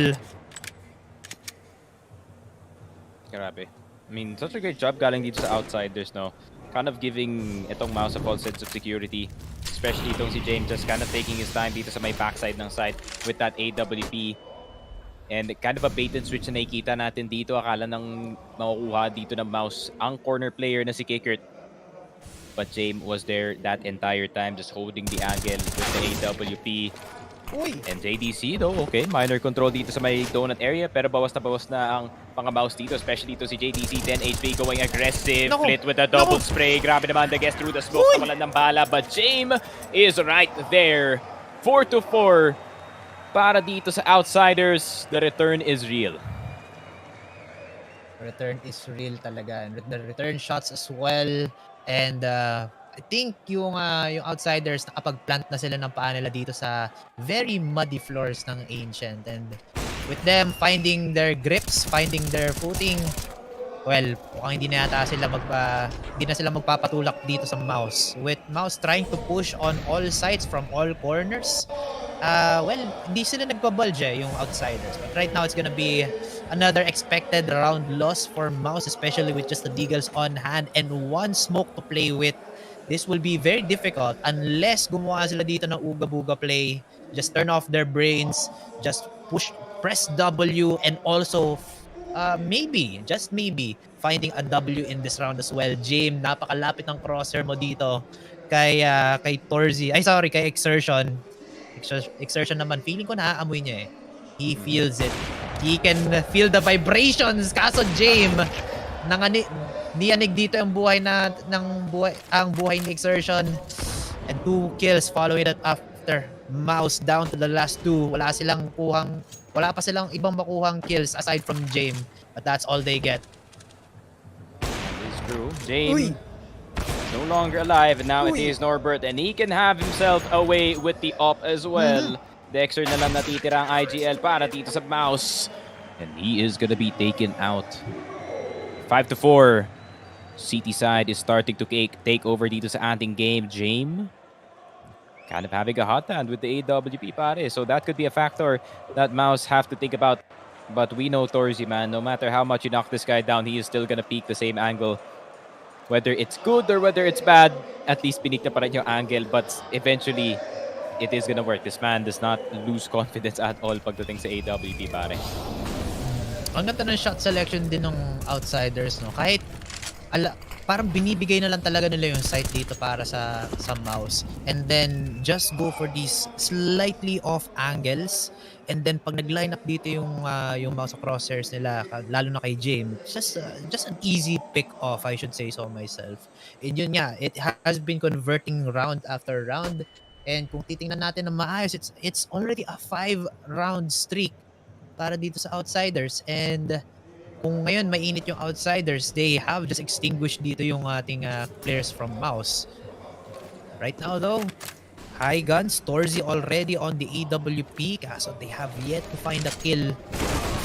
Grabe. I mean, such a great job galing dito sa outsiders, no? Kind of giving itong Mouse a false sense of security. Especially itong si James just kind of taking his time dito sa may backside ng site with that AWP. And kind of a bait and switch na nakikita natin dito. Akala nang makukuha dito ng Mouse ang corner player na si Kickert. But James was there that entire time, just holding the angle with the AWP. Uy. And JDC though, okay, minor control dito sa may donut area, pero bawas na ang mga Mouse dito, especially dito si JDC, 10 HP going aggressive, Flit with a double spray, grabe naman the guess through the smoke, kawalan ng bala, but James is right there. 4-4 para dito sa outsiders. The return is real. Return is real talaga. And the return shots as well. And I think yung outsiders nakapag-plant na sila ng paa nila dito sa very muddy floors ng Ancient. And with them finding their grips, finding their footing, well, mukhang hindi na sila magpapatulak dito sa Mouse. With Mouse trying to push on all sides from all corners, well, hindi sila nagpabulge yung outsiders. But right now, it's gonna be another expected round loss for Mouse, especially with just the deagles on hand and 1 smoke to play with. This will be very difficult unless gumawa sila dito ng uga-buga play. Just turn off their brains, just press W, and also maybe, just maybe, finding a W in this round as well. James, napakalapit ng crosshair mo dito kay Torzi. Kay Exertion. Exertion naman, feeling ko naaamoy niya eh. He feels it. He can feel the vibrations. Kaso James, niyanig dito ang buhay ni Exertion. And 2 kills following that after. Mouse down to the last 2. Wala pa silang ibang makuhang kills aside from James. But that's all they get. It's true. James no longer alive, and now it is Norbert, and he can have himself away with the op as well. Dexter na lang natitira ang IGL para dito sa Mouse, and he is gonna be taken out. 5-4. CT side is starting to take over dito sa ating game. Jame kind of having a hot hand with the AWP pare. So that could be a factor that Mouz have to think about. But we know Torzy, man, no matter how much you knock this guy down, he is still gonna peek the same angle. Whether it's good or whether it's bad, at least pinik na pa rin yung angle. But eventually, it is gonna work. This man does not lose confidence at all pagdating sa AWP pare. Ang ganda ng shot selection din ng Outsiders, no? Kahit parang binibigay na lang talaga nila yung sight dito para sa Mouz. And then just go for these slightly off angles. And then pag nag-line up dito yung mouse crosshairs nila, lalo na kay James, just an easy pick off, I should say so myself. And yun nga, it has been converting round after round. And kung titingnan natin ng maayos, it's already a 5-round streak para dito sa Outsiders. And kung ngayon mainit yung Outsiders, they have just extinguished dito yung ating players from Mouz. Right now though, high guns, Torzy already on the AWP, kaso they have yet to find a kill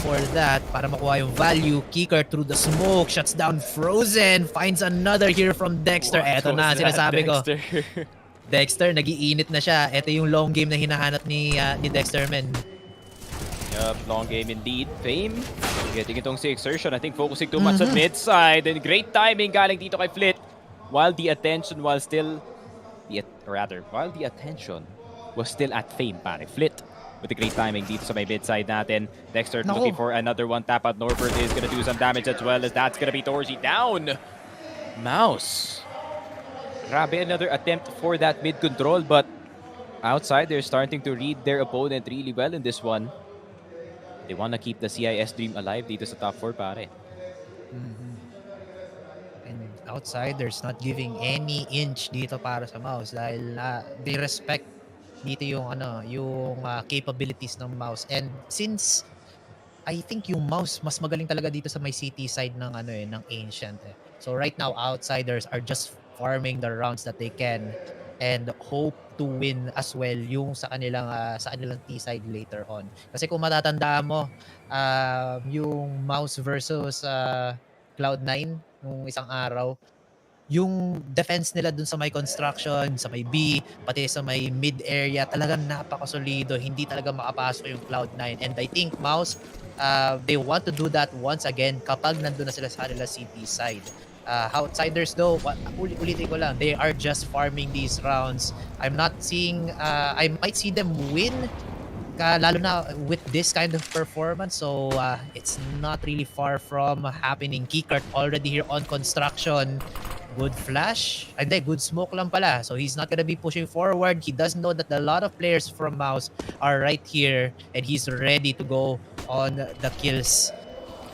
for that para makuha yung value. Kicker through the smoke, shuts down Frozen, finds another here from Dexter. Eto na sinasabi ko. Dexter, nagiinit na siya. Ito yung long game na hinahanap ni Dexter, men. Yup, long game indeed. Fame getting itong si Exertion. I think focusing too much on mid side. And great timing galing dito kay Flit. While the attention was still at Fame pare. Flit with the great timing dito sa may mid side natin. Dexter looking for another one tap out. Norbert is gonna do some damage as well, as that's gonna be Torzy down. Mouz. Grabe, another attempt for that mid control, but Outsiders starting to read their opponent really well in this one. They want to keep the CIS dream alive dito sa top 4 pare. And Outsiders not giving any inch dito para sa Mouz dahil they respect dito yung capabilities ng Mouz. And since I think yung Mouz mas magaling talaga dito sa may CT side ng ng Ancient. So right now Outsiders are just farming the rounds that they can and hope to win as well yung sa kanilang T side later on. Kasi kung matatandaan mo yung Mouz versus Cloud9 nung isang araw, yung defense nila dun sa may construction, sa may B, pati sa may mid area, talagang napakasolido. Hindi talaga makapasok yung Cloud9. And I think Mouz, they want to do that once again kapag nandun na sila sa kanila CT side. Outsiders though, ulitin ko lang, they are just farming these rounds. I'm not seeing, I might see them win, lalo na with this kind of performance. So it's not really far from happening. Kikert already here on construction. Good flash. Hindi, good smoke lang pala. So he's not gonna be pushing forward. He does know that a lot of players from Mouz are right here and he's ready to go on the kills.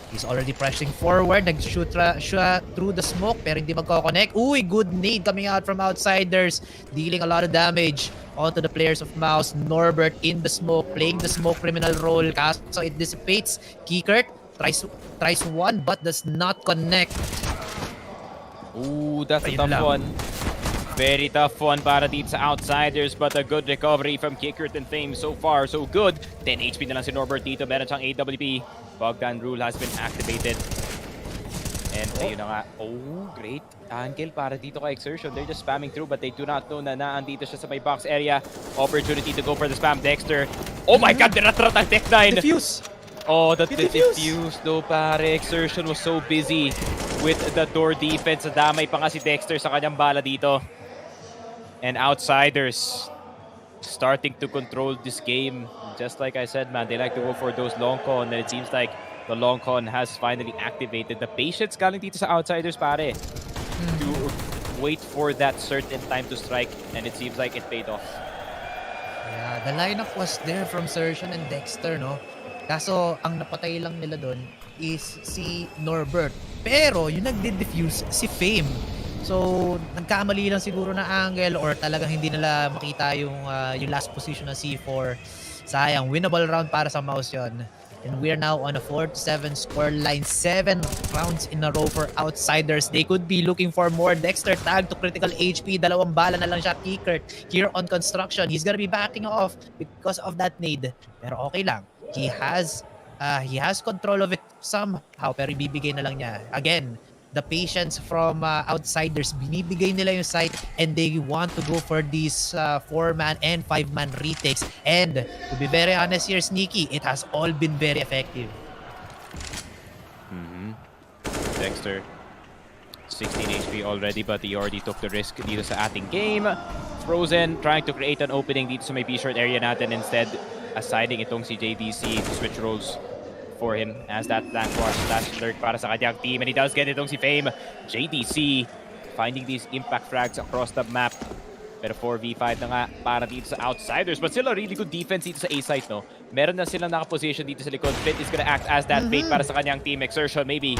He's already pressing forward. Nag-shoot through the smoke pero hindi magkoconnect. Uy, good nade coming out from Outsiders. Dealing a lot of damage onto the players of Mouz. Norbert in the smoke, playing the smoke criminal role. So it dissipates. Kikert tries one but does not connect. Ooh, that's a tough one. Very tough one para dito sa Outsiders, but a good recovery from Kickert and Fame. So far, so good. 10 HP na lang si Norbert dito. Meron siyang AWP. Bogdan rule has been activated. And ayun na nga. Oh, great angle para dito kay Exertion. They're just spamming through, but they do not know na naandito siya sa may box area. Opportunity to go for the spam. Dexter. Oh my God! Niratrat ang Tech9! Diffuse! Oh, the diffuse though pare. Exertion was so busy with the door defense. Damay pa nga si Dexter sa kanyang bala dito. And Outsiders starting to control this game. Just like I said, man, they like to go for those long con, and it seems like the long con has finally activated. The patience galing dito sa Outsiders, pare, to wait for that certain time to strike, and it seems like it paid off. Yeah, the lineup was there from Sersion and Dexter, no? Kaso, ang napatay lang nila doon is si Norbert. Pero, yung nagde-diffuse, si Fame. So, nagkamali lang siguro na angle or talagang hindi nila makita yung last position ng C4. Sayang, winnable round para sa Mouz yun. And we are now on a 4-7 scoreline. 7 rounds in a row for Outsiders. They could be looking for more. Dexter tag to critical HP. 2 bala na lang siya. Kickert here on construction. He's gonna be backing off because of that nade. Pero okay lang. He has control of it somehow. Pero ibibigay na lang niya. Again, the patience from Outsiders. Binibigay nila yung site and they want to go for these 4-man and 5-man retakes. And to be very honest here, Sneaky, it has all been very effective. Dexter, 16 HP already, but he already took the risk dito sa ating game. Frozen trying to create an opening dito sa may B-short area natin, instead assigning itong si JDC to switch roles for him as that flank wash / lurk para sa kanyang team, and he does get itong si Fame. JDC finding these impact frags across the map, pero 4v5 na nga para dito sa Outsiders, but still a really good defense dito sa A site, no? Meron na silang nakaposition dito sa likod. Fit is gonna act as that bait para sa kanyang team. Exertion maybe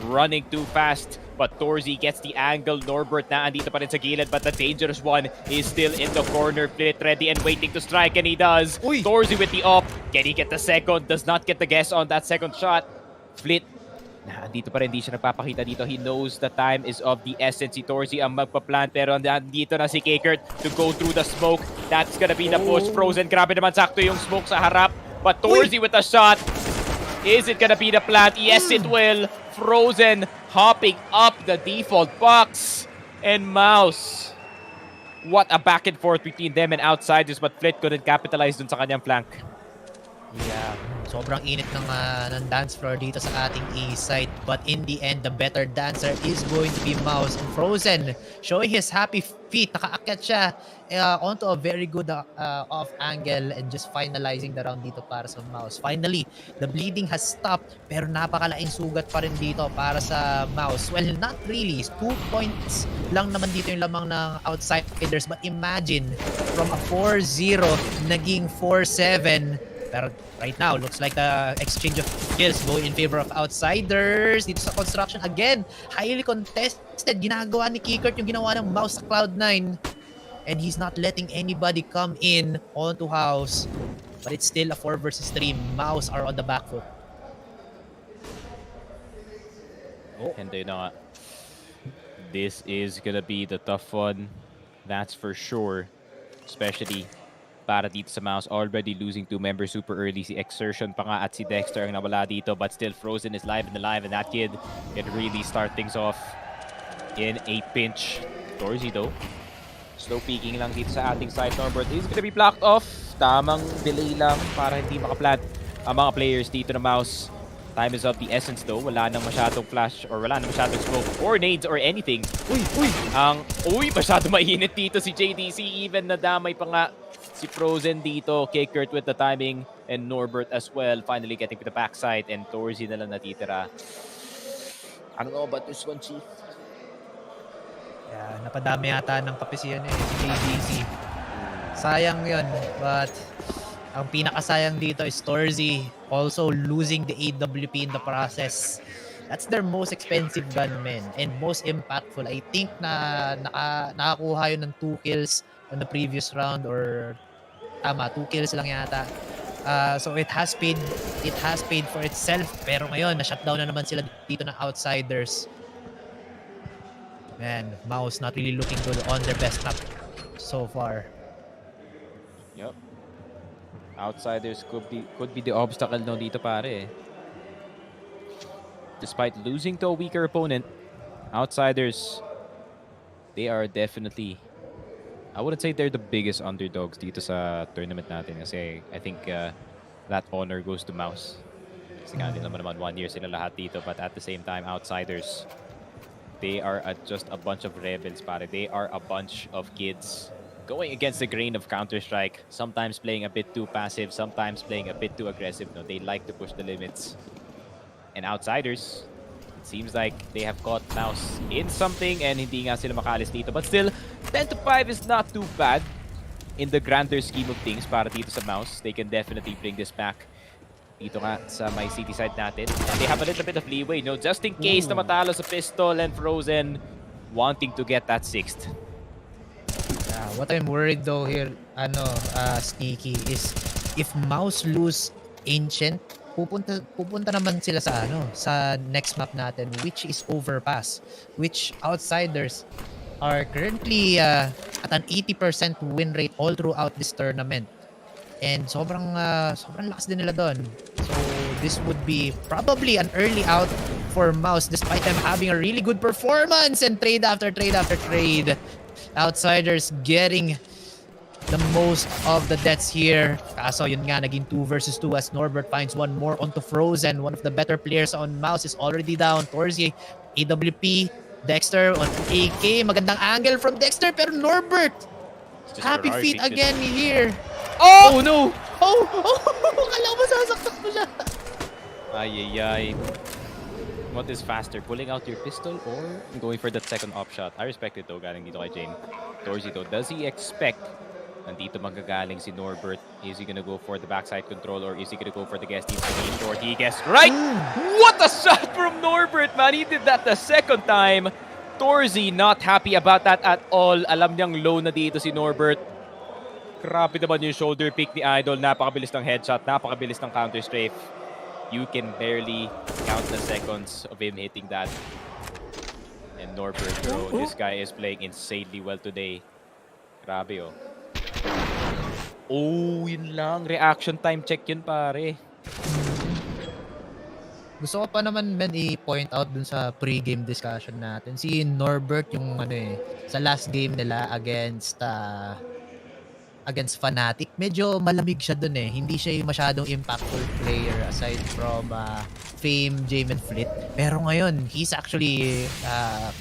running too fast, but Torzy gets the angle. Norbert na andito pa rin sa gilid, but the dangerous one is still in the corner. Flit ready and waiting to strike, and he does. Uy. Torzy with the op. Can he get the second? Does not get the guess on that second shot. Flit andito pa rin, hindi siya nagpapakita dito. He knows the time is of the essence. Si Torzy ang magpa-plant, pero andito na si Kakert to go through the smoke. That's gonna be the push. Frozen, grabe naman sakto yung smoke sa harap. But Torzy with a shot. Is it gonna be the plant? Yes, it will. Frozen hopping up the default box. And Mouz. What a back and forth between them and Outsiders, but Flit couldn't capitalize dun sa kanyang flank. Yeah, sobrang init ng dance floor dito sa ating A site. But in the end, the better dancer is going to be Mouz. And Frozen showing his happy feet. Nakaakyat siya onto a very good off angle and just finalizing the round dito para sa Mouz. Finally, the bleeding has stopped, pero napakalaking sugat pa rin dito para sa Mouz. Well, not really. 2 points lang naman dito yung lamang ng Outsiders. But imagine, from a 4-0, naging 4-7. Pero right now, looks like the exchange of kills go in favor of Outsiders. Dito sa construction, again, highly contested. Ginagawa ni Kikert yung ginawa ng Mouz sa Cloud9. And he's not letting anybody come in onto house. But it's still a 4 versus 3. Mouz are on the back foot. And yun na nga. This is gonna be the tough one. That's for sure. Especially para dito sa Mouz, already losing 2 members super early. Si Exertion pa nga at si Dexter ang nawala dito, but still Frozen is live and alive, and that kid can really start things off in a pinch. Torzy though, slow peeking lang dito sa ating side. Norbert is gonna be blocked off. Tamang delay lang para hindi makaplant ang mga players dito na Mouz. Time is of the essence though. Wala nang masyadong flash or wala nang masyadong smoke or nades or anything. Masyado mainit dito si JDC. Even nadamay pa nga si Frozen dito. Kakert with the timing, and Norbert as well, finally getting to the backside, and Torzy na lang natitira. I don't know about this one, Chief. Yeah, napadami yata ng kapisiyan si JDC. Sayang yun, but ang pinakasayang dito is Torzy also losing the AWP in the process. That's their most expensive gunman and most impactful. I think na nakakuha yun ng 2 kills on the previous round, or tama, 2 kills lang yata. So it has paid for itself, pero ngayon na-shutdown na naman sila dito ng Outsiders. Man, Mouz not really looking good on their best map so far. Yep. Outsiders could be the obstacle no dito pare. Despite losing to a weaker opponent, Outsiders, they are definitely, I wouldn't say they're the biggest underdogs dito sa tournament natin, kasi I think that honor goes to Mouz. Kasi nga din naman 1 year sila lahat dito, but at the same time, Outsiders, they are just a bunch of rebels pare. They are a bunch of kids going against the grain of Counter-Strike, sometimes playing a bit too passive, sometimes playing a bit too aggressive. No, they like to push the limits. And Outsiders, it seems like they have caught Mouz in something, and hindi nga sila makaalis dito. But still, 10-5 is not too bad in the grander scheme of things para dito sa Mouz. They can definitely bring this back dito nga sa my city side natin. And they have a little bit of leeway, no? Just in case na matalo sa Pistol, and Frozen wanting to get that 6th. What I'm worried though here, Sneaky, is if Mouz lose Ancient, pupunta naman sila sa next map natin, which is Overpass, which Outsiders are currently at an 80% win rate all throughout this tournament. And sobrang lakas din nila doon. So this would be probably an early out for Mouz despite them having a really good performance and trade after trade after trade. Outsiders getting the most of the deaths here. Kaso yun nga, naging 2 versus 2 as Norbert finds one more onto Frozen. One of the better players on Mouz is already down. Torzi, AWP, Dexter on AK. Magandang angle from Dexter pero Norbert, happy feet again here. Oh no! Oh! Kala mo sasaksak mo siya. Ay. What is faster, pulling out your pistol or going for that second op shot? I respect it though, galing dito kay Jane. Torzi though, does he expect nandito magagaling si Norbert? Is he gonna go for the backside control or is he gonna go for the guest team to be short? He guessed right! What a shot from Norbert, man! He did that the second time. Torzi not happy about that at all. Alam niyang low na dito si Norbert. Grabe naman yung shoulder pick ni Idol. Napakabilis ng headshot, napakabilis ng counter strafe. You can barely count the seconds of him hitting that. And Norbert, bro, this guy is playing insanely well today. Grabe, oh. Oh, yun lang. Reaction time check yun, pare. Gusto ko pa naman i-point out dun sa pre-game discussion natin. Si Norbert yung sa last game nila against Fnatic, medyo malamig siya dun eh. Hindi siya yung masyadong impactful player aside from Fame, Jame, and Flit. Pero ngayon, he's actually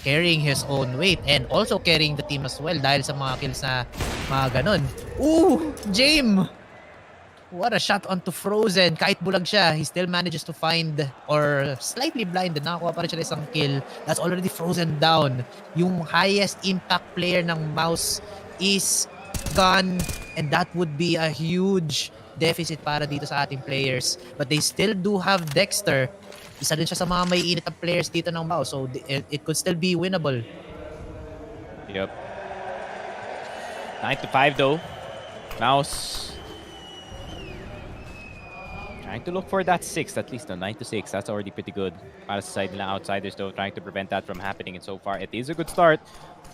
carrying his own weight and also carrying the team as well dahil sa mga kills na mga ganon. Ooh! Jame! What a shot onto Frozen. Kahit bulag siya, he still manages to find or slightly blinded. Nakakuha pa rin siya ng isang kill. That's already Frozen down. Yung highest impact player ng Mouz is gone, and that would be a huge deficit para dito sa ating players. But they still do have Dexter. Isa din siya sa mga may init na players dito ng Mouz, so it could still be winnable. Yep. 9-5 though. Mouz trying to look for that 6 at least. 9-6, that's already pretty good. Para sa side nila Outsiders though, trying to prevent that from happening, and so far it is a good start.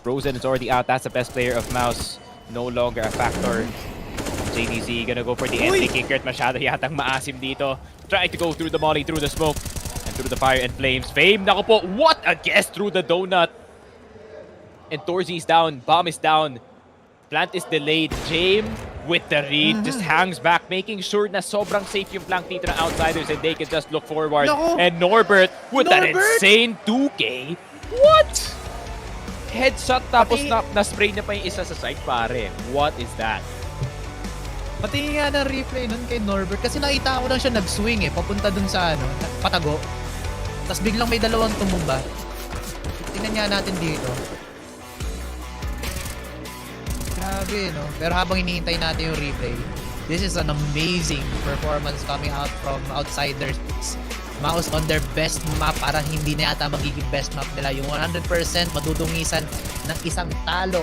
Frozen is already out. That's the best player of Mouz. No longer a factor. JDZ gonna go for the entry kicker. Masyado yatang maasim dito. Try to go through the molly, through the smoke, and through the fire and flames. Fame, naku po, what a guess through the donut. And Torzi is down, bomb is down. Plant is delayed. Jame with the read just hangs back, making sure na sobrang safe yung flank dito ng Outsiders and they can just look forward. No. And Norbert with that insane 2K. What? Headshot tapos na-spray na pa yung isa sa side, pare. What is that? Pati nga ng replay nun kay Norbert kasi nakita ko lang siya nag-swing papunta dun sa patago. Tapos biglang may dalawang tumumba. Tingnan nga natin dito. Grabe, no? Pero habang hinihintay natin yung replay, this is an amazing performance coming out from Outsiders. Mouz on their best map, parang hindi na yata magiging best map nila. Yung 100% madudungisan ng isang talo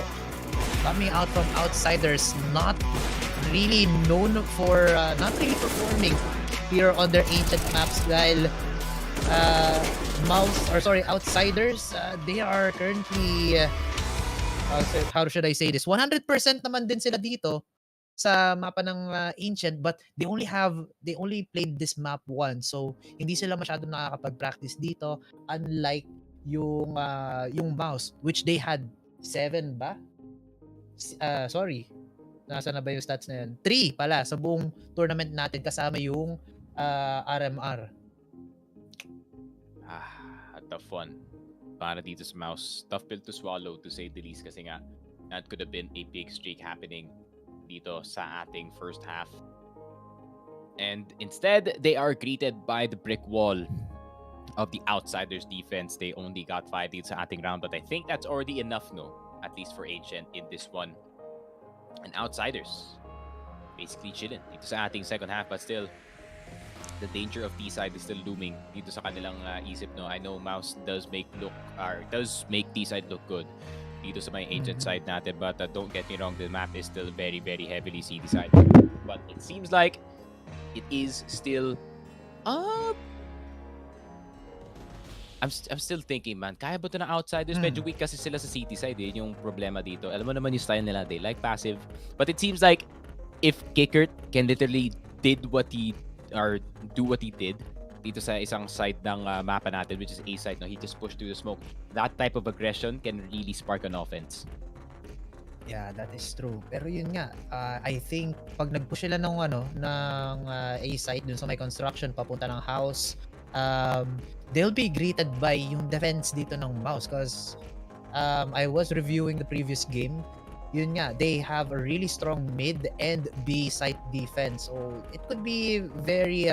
coming out from Outsiders, not really known for not really performing here on their ancient maps dahil Outsiders, they are currently how should I say this, 100% naman din sila dito sa mapa ng ancient, but they only played this map once, so hindi sila masyadong nakakapag-practice dito, unlike yung Mouz, which they had 7 ba? Sorry, nasa na ba yung stats na yun? 3 pala sa buong tournament natin kasama yung RMR. A tough one para dito sa Mouz. Tough pill to swallow to say the least kasi nga that could have been a big streak happening dito sa ating first half. And instead, they are greeted by the brick wall of the Outsiders defense. They only got 5 dito sa ating round, but I think that's already enough, no? At least for Ancient in this one. And Outsiders basically chilling dito sa ating second half, but still, the danger of T-side is still looming dito sa kanilang isip, no? I know Mouz does make T-side look good dito sa may Ancient side natin, but don't get me wrong, the map is still very, very heavily CD side. But it seems like it is still I'm still thinking, man, kaya ba ito ng Outsiders? Medyo weak kasi sila sa city side, yung problema dito. Alam mo naman yung style nila, they like passive. But it seems like if Kickert can literally do what he did dito sa isang side ng mapa natin, which is A side, no? He just pushed through the smoke. That type of aggression can really spark an offense. Yeah, that is true. Pero yun nga, I think pag nag-push sila ng A site dun sa may construction papunta ng house, they'll be greeted by yung defense dito ng Mouz because I was reviewing the previous game. Yun nga, they have a really strong mid and B site defense. So it could be very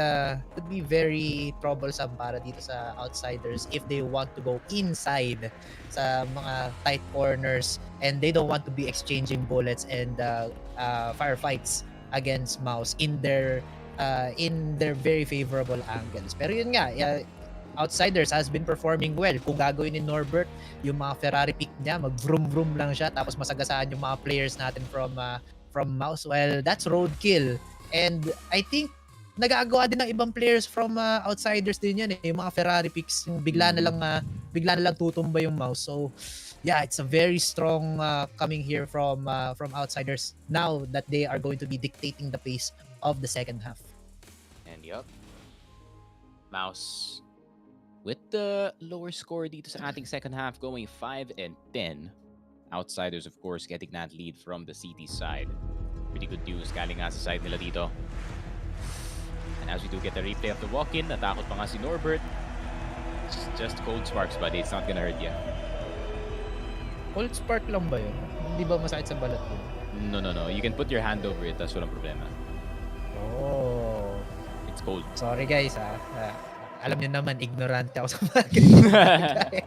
troublesome para dito sa Outsiders if they want to go inside sa mga tight corners and they don't want to be exchanging bullets and firefights against Mouz in their very favorable angles. Pero yun nga, Outsiders has been performing well. Kung gagawin ni Norbert, yung mga Ferrari pick niya, mag-vroom-vroom lang siya tapos masagasaan yung mga players natin from Mouz. Well, that's roadkill. And I think nagagawa din ng ibang players from Outsiders din yan eh. Yung mga Ferrari picks, yung bigla na lang tutumba yung Mouz. So, yeah, it's a very strong coming here from Outsiders now that they are going to be dictating the pace of the second half. And yup, Mouz with the lower score dito sa ating second half, going 5-10. Outsiders, of course, getting that lead from the CT side. Pretty good news galing nga sa side nila dito. And as we do get the replay of the walk-in, natakot pa nga si Norbert. It's just cold sparks, buddy. It's not gonna hurt you. Cold spark lang ba yun? Hindi ba masakit sa balat mo? No. You can put your hand over it. That's walang problema. Oh. It's cold. Sorry guys alam niyo naman, ignorante ako sa mga ganyan.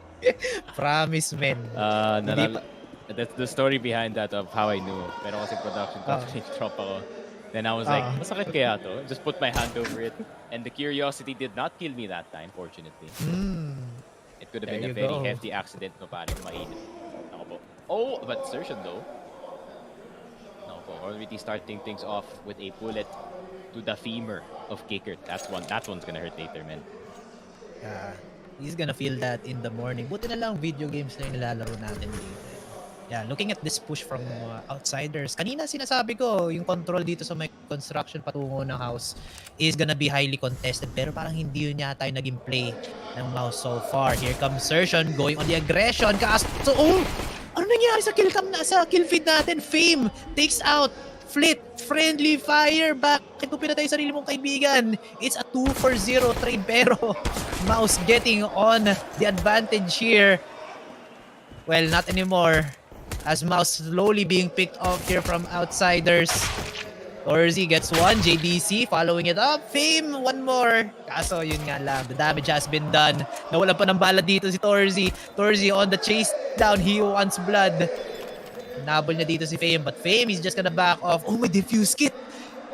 Promise, men. That's the story behind that of how I knew. Pero kasi production company drop ako. Then I was like, masakit kaya to? Just put my hand over it. And the curiosity did not kill me that time, fortunately. It could have been a very hefty accident no parang mainit. Ako po. Oh, but Sertion though. Ako po, already starting things off with a bullet to the femur of Kickert. That one's gonna hurt later, man. He's gonna feel that in the morning. Buti na lang video games na yung nilalaro natin dito. Yeah, looking at this push from Outsiders. Kanina sinasabi ko, yung control dito sa may construction patungo ng house is gonna be highly contested. Pero parang hindi yun yata yung naging play ng Mouz so far. Here comes Sertion going on the aggression. So, ano nangyari sa kill feed natin? Fame takes out Flit, friendly fire. Bakit mo pinatay sarili mong kaibigan? It's a 2-for-0 trade pero Mouz getting on the advantage here. Well, not anymore. As Mouz slowly being picked off here from Outsiders. Torzy gets one. JDC following it up. Fame, one more. Kaso yun nga lang. The damage has been done. Nawalan pa ng bala dito si Torzy. Torzy on the chase down. He wants blood. Nabol niya dito si Fame, but Fame is just gonna back off. Oh, may defuse kit.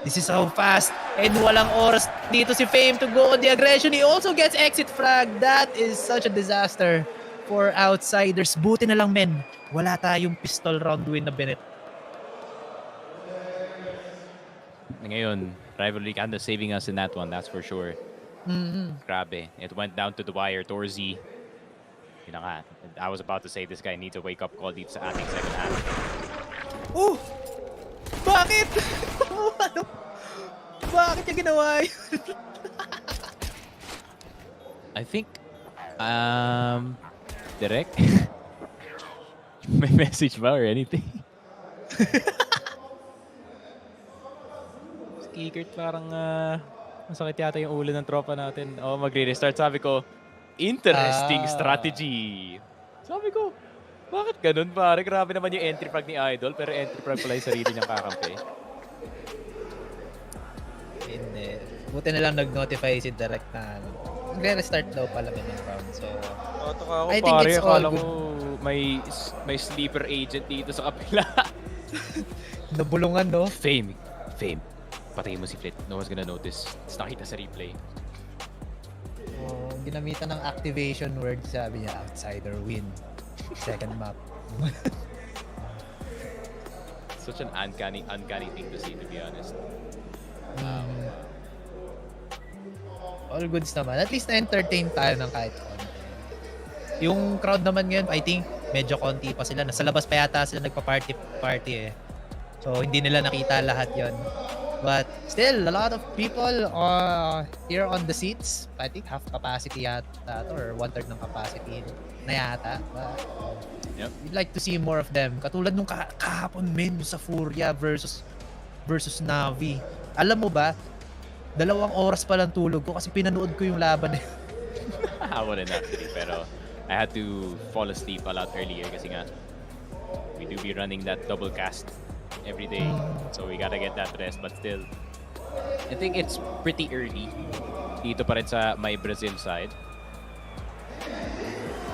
This is so fast. And walang oras dito si Fame to go on the aggression. He also gets exit frag. That is such a disaster for Outsiders. Buti na lang, men. Wala tayong pistol round win na Bennett. Ngayon, rivalry kind of saving us in that one, that's for sure. Grabe. It went down to the wire. Torzy. Yun na nga. I was about to say this guy needs a wake-up call dito sa ating second half. Oh! Bakit? Ano? Bakit niya ginawa yun? I think, direct? May message ba or anything? Kickert parang masakit yata yung ulo ng tropa natin. Oh, magre-restart. Sabi ko, interesting strategy. Sabi ko, bakit ganun pare? Grabe naman yung entry frag ni Idol, pero entry frag pala yung sarili niyang kakampi. Hindi. Buti na lang nag-notify si Direct na magre-restart daw pala yung round. So, I think pare, it's all good. May sleeper agent dito sa kapila. Nabulungan, no? Fame. Patayin mo si Flit. No one's gonna notice. Tapos nakita sa replay. Ginamitan ng activation word, sabi niya, Outsider win. Second map. Such an uncanny thing to see, to be honest. All goods naman. At least na-entertain tayo ng kahit konti. Yung crowd naman ngayon, I think, medyo konti pa sila. Nasa labas pa yata sila nagpa-party eh. So, hindi nila nakita lahat yon. But still, a lot of people here on the seats. I think half capacity yata or 1/3 ng capacity na yata. But Yep. we'd like to see more of them. Katulad nung kahapon men sa Furia versus Navi. Alam mo ba, 2 oras pa lang tulog ko kasi pinanood ko yung laban. I wouldn't actually, pero I had to fall asleep a lot earlier kasi nga we do be running that double cast every day, so we gotta get that rest. But still, I think it's pretty early dito pa rin sa my Brazil side.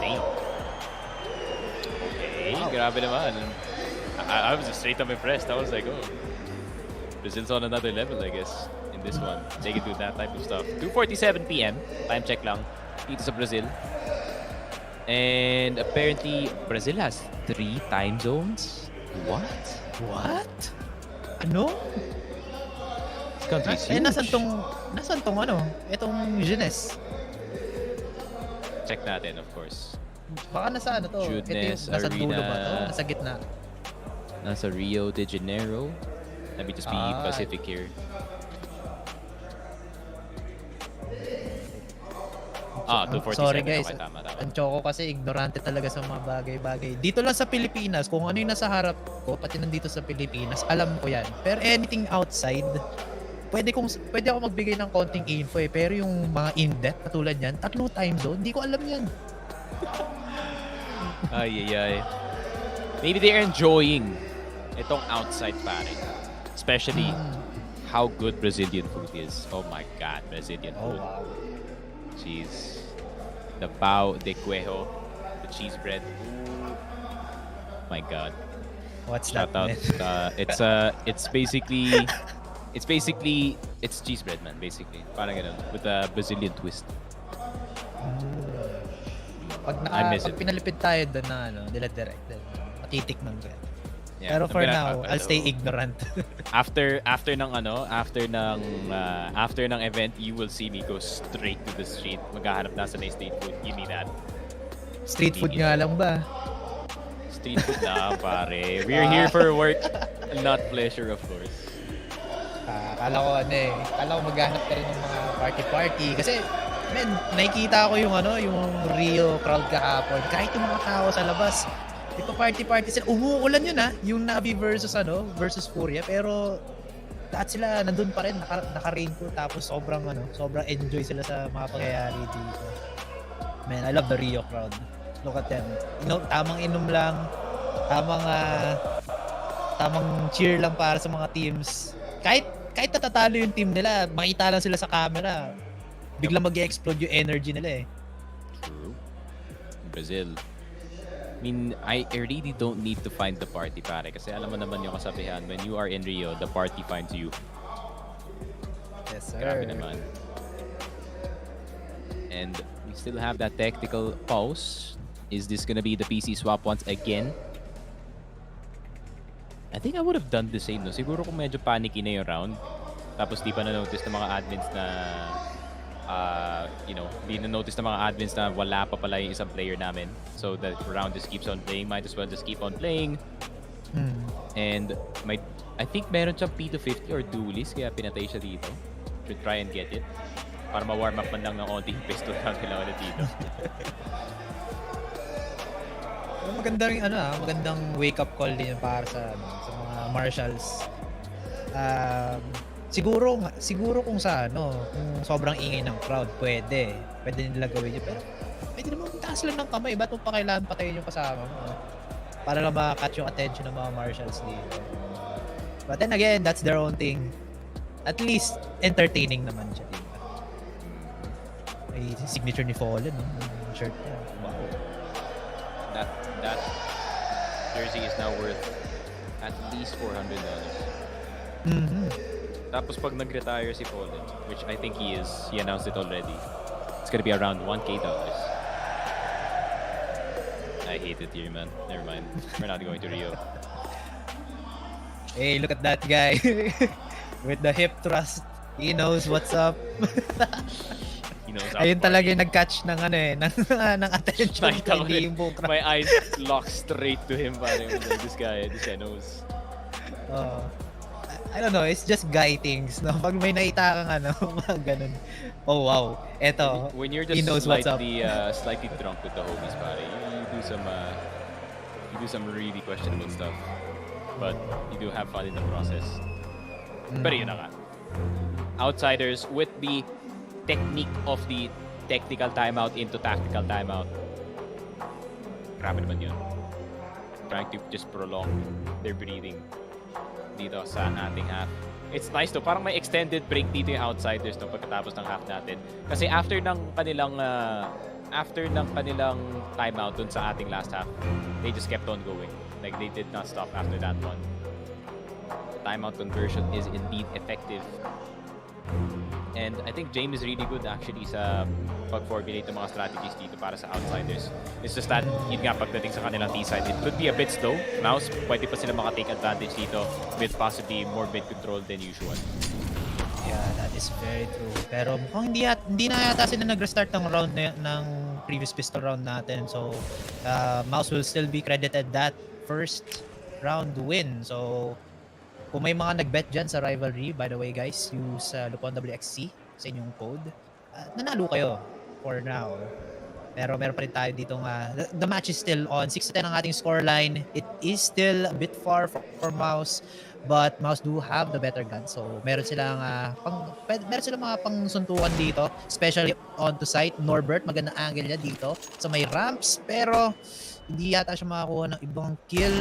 Damn. Okay, grabe naman. I was just straight up impressed. I was like, oh, Brazil's on another level, I guess, in this one. They can do that type of stuff. 2:47 p.m. Time check lang dito sa Brazil. And apparently, Brazil has 3 time zones. What? Ano? This country's huge. Nasan tong itong Jeunesse? Check natin, of course. Baka nasa to? Jeunesse Nasa dulo ba to? Arena. Nasa gitna. Nasa Rio de Janeiro. Let me just be Pacific here. Ah, 247. Sorry guys. Okay, tama. Ang Choco kasi ignorante talaga sa mga bagay-bagay. Dito lang sa Pilipinas, kung ano yung nasa harap ko, pati nandito sa Pilipinas, alam ko yan. Pero anything outside, pwede ako magbigay ng konting info eh. Pero yung mga in-depth, katulad yan, 3 time zone, hindi ko alam yan. Ay. Maybe they're enjoying itong outside pare. Especially how good Brazilian food is. Oh my God, Brazilian food. wow. Jeez. The pão de queijo, the cheese bread. Ooh. My God. What's Shout that, out. man? It's cheese bread, man. Basically, parang ganun, with a Brazilian twist. I miss Pag it. pinalipid tayo doon na direct, matitikman ko yan. Yeah, Pero for I'm now, gonna- I'll stay ignorant. After ng event, you will see me go straight to the street. Maghahanap na sa street food. Give me that. Street food nga lang ba? Street food na, pare. We're here for work, not pleasure, of course. Akala ko maghanap ka rin ng mga party-party. Kasi, men, nakikita ko yung Rio crowd kahapon. Kahit yung mga tao sa labas, party-party sila. Umuulan yun yung Navi versus Furia. Pero, lahat sila nandun pa rin, naka-raincoat. Tapos sobrang enjoy sila sa mga pangyayari dito. Man, I love the Rio crowd. Look at them. Tamang inom lang. Tamang cheer lang para sa mga teams. Kahit natatalo yung team nila, makita lang sila sa camera, biglang mag-explode yung energy nila eh. True. Brazil. I mean, I really don't need to find the party, pare. Kasi alam mo naman yung kasabihan, when you are in Rio, the party finds you. Yes, sir. Grabe naman. And we still have that tactical pause. Is this gonna be the PC swap once again? I think I would have done the same, no? Siguro kung medyo panicky na yung round, tapos di pa na-notice ng mga admins na, di na-notice ng mga admins na wala pa pala yung isang player namin. So the round just keeps on playing. Might as well just keep on playing. And I think meron siyang P250 or duelist, kaya pinatay siya dito. Should try and get it. Para ma-warm up man lang ng onting pistol lang nila ulit dito. Magandang wake-up call din para sa mga marshals. Siguro kung kung sobrang ingay ng crowd, pwede nila gawin yun. Pero pwede naman taas lang ng kamay. Ba't mo pa kailangan patayin yung kasama mo? Para lang ma-catch yung attention ng mga marshals dito. But then again, that's their own thing. At least, entertaining naman siya. Diba? May signature ni Fallen, no? Yung shirt niya. Wow. That jersey is now worth at least $400. Tapos pag nag-retire si Fallen, which I think he announced it already, it's gonna be around $1,000. I hate it here, man. Never mind. We're not going to Rio. Hey, look at that guy. With the hip thrust. He knows what's up. He knows Ayun how talaga yung nag-catch ng ng attention Nakita ko kay rin. Limbo. My eyes locked straight to him. Parang, this guy knows. I don't know, it's just guy things, no? Pag may nakita kang ano, mga ganun. Oh, wow. Eto, When you're he just knows what's up. slightly drunk with the homies, pare, you do some really questionable stuff, but you do have fun in the process. Pero yun na nga. Outsiders with the technique of the technical timeout into tactical timeout. Grabe naman yun. Trying to just prolong their breathing dito sa ating half. It's nice to parang may extended break dito yung Outsiders no pagkatapos ng half natin. Kasi after ng kanilang timeout dun sa ating last half, they just kept on going. Like they did not stop after that one. The timeout conversion is indeed effective. And I think James is really good actually sa pag-formulate ng mga strategies dito para sa Outsiders. It's just that, yun nga, pagdating sa kanilang T-side, it could be a bit slow. Mouz, pwede pa sila maka-take advantage dito with possibly more mid-control than usual. Yeah, that is very true. Pero mukhang hindi na yata sila nag-restart ng round ng previous pistol round natin. So, Mouz will still be credited that first round win. So, kung may mga nag-bet dyan sa rivalry, by the way guys, use Lupon WXC sa inyong code. Nanalo kayo for now. Pero meron pa rin tayo dito nga. The match is still on. 6-10 ang ating scoreline. It is still a bit far for Mouz. But Mouz do have the better gun. So meron silang mga pangsuntukan dito. Especially on to site. Norbert, magandang angle niya dito sa may ramps. Pero hindi yata siya makakuha ng ibang kill.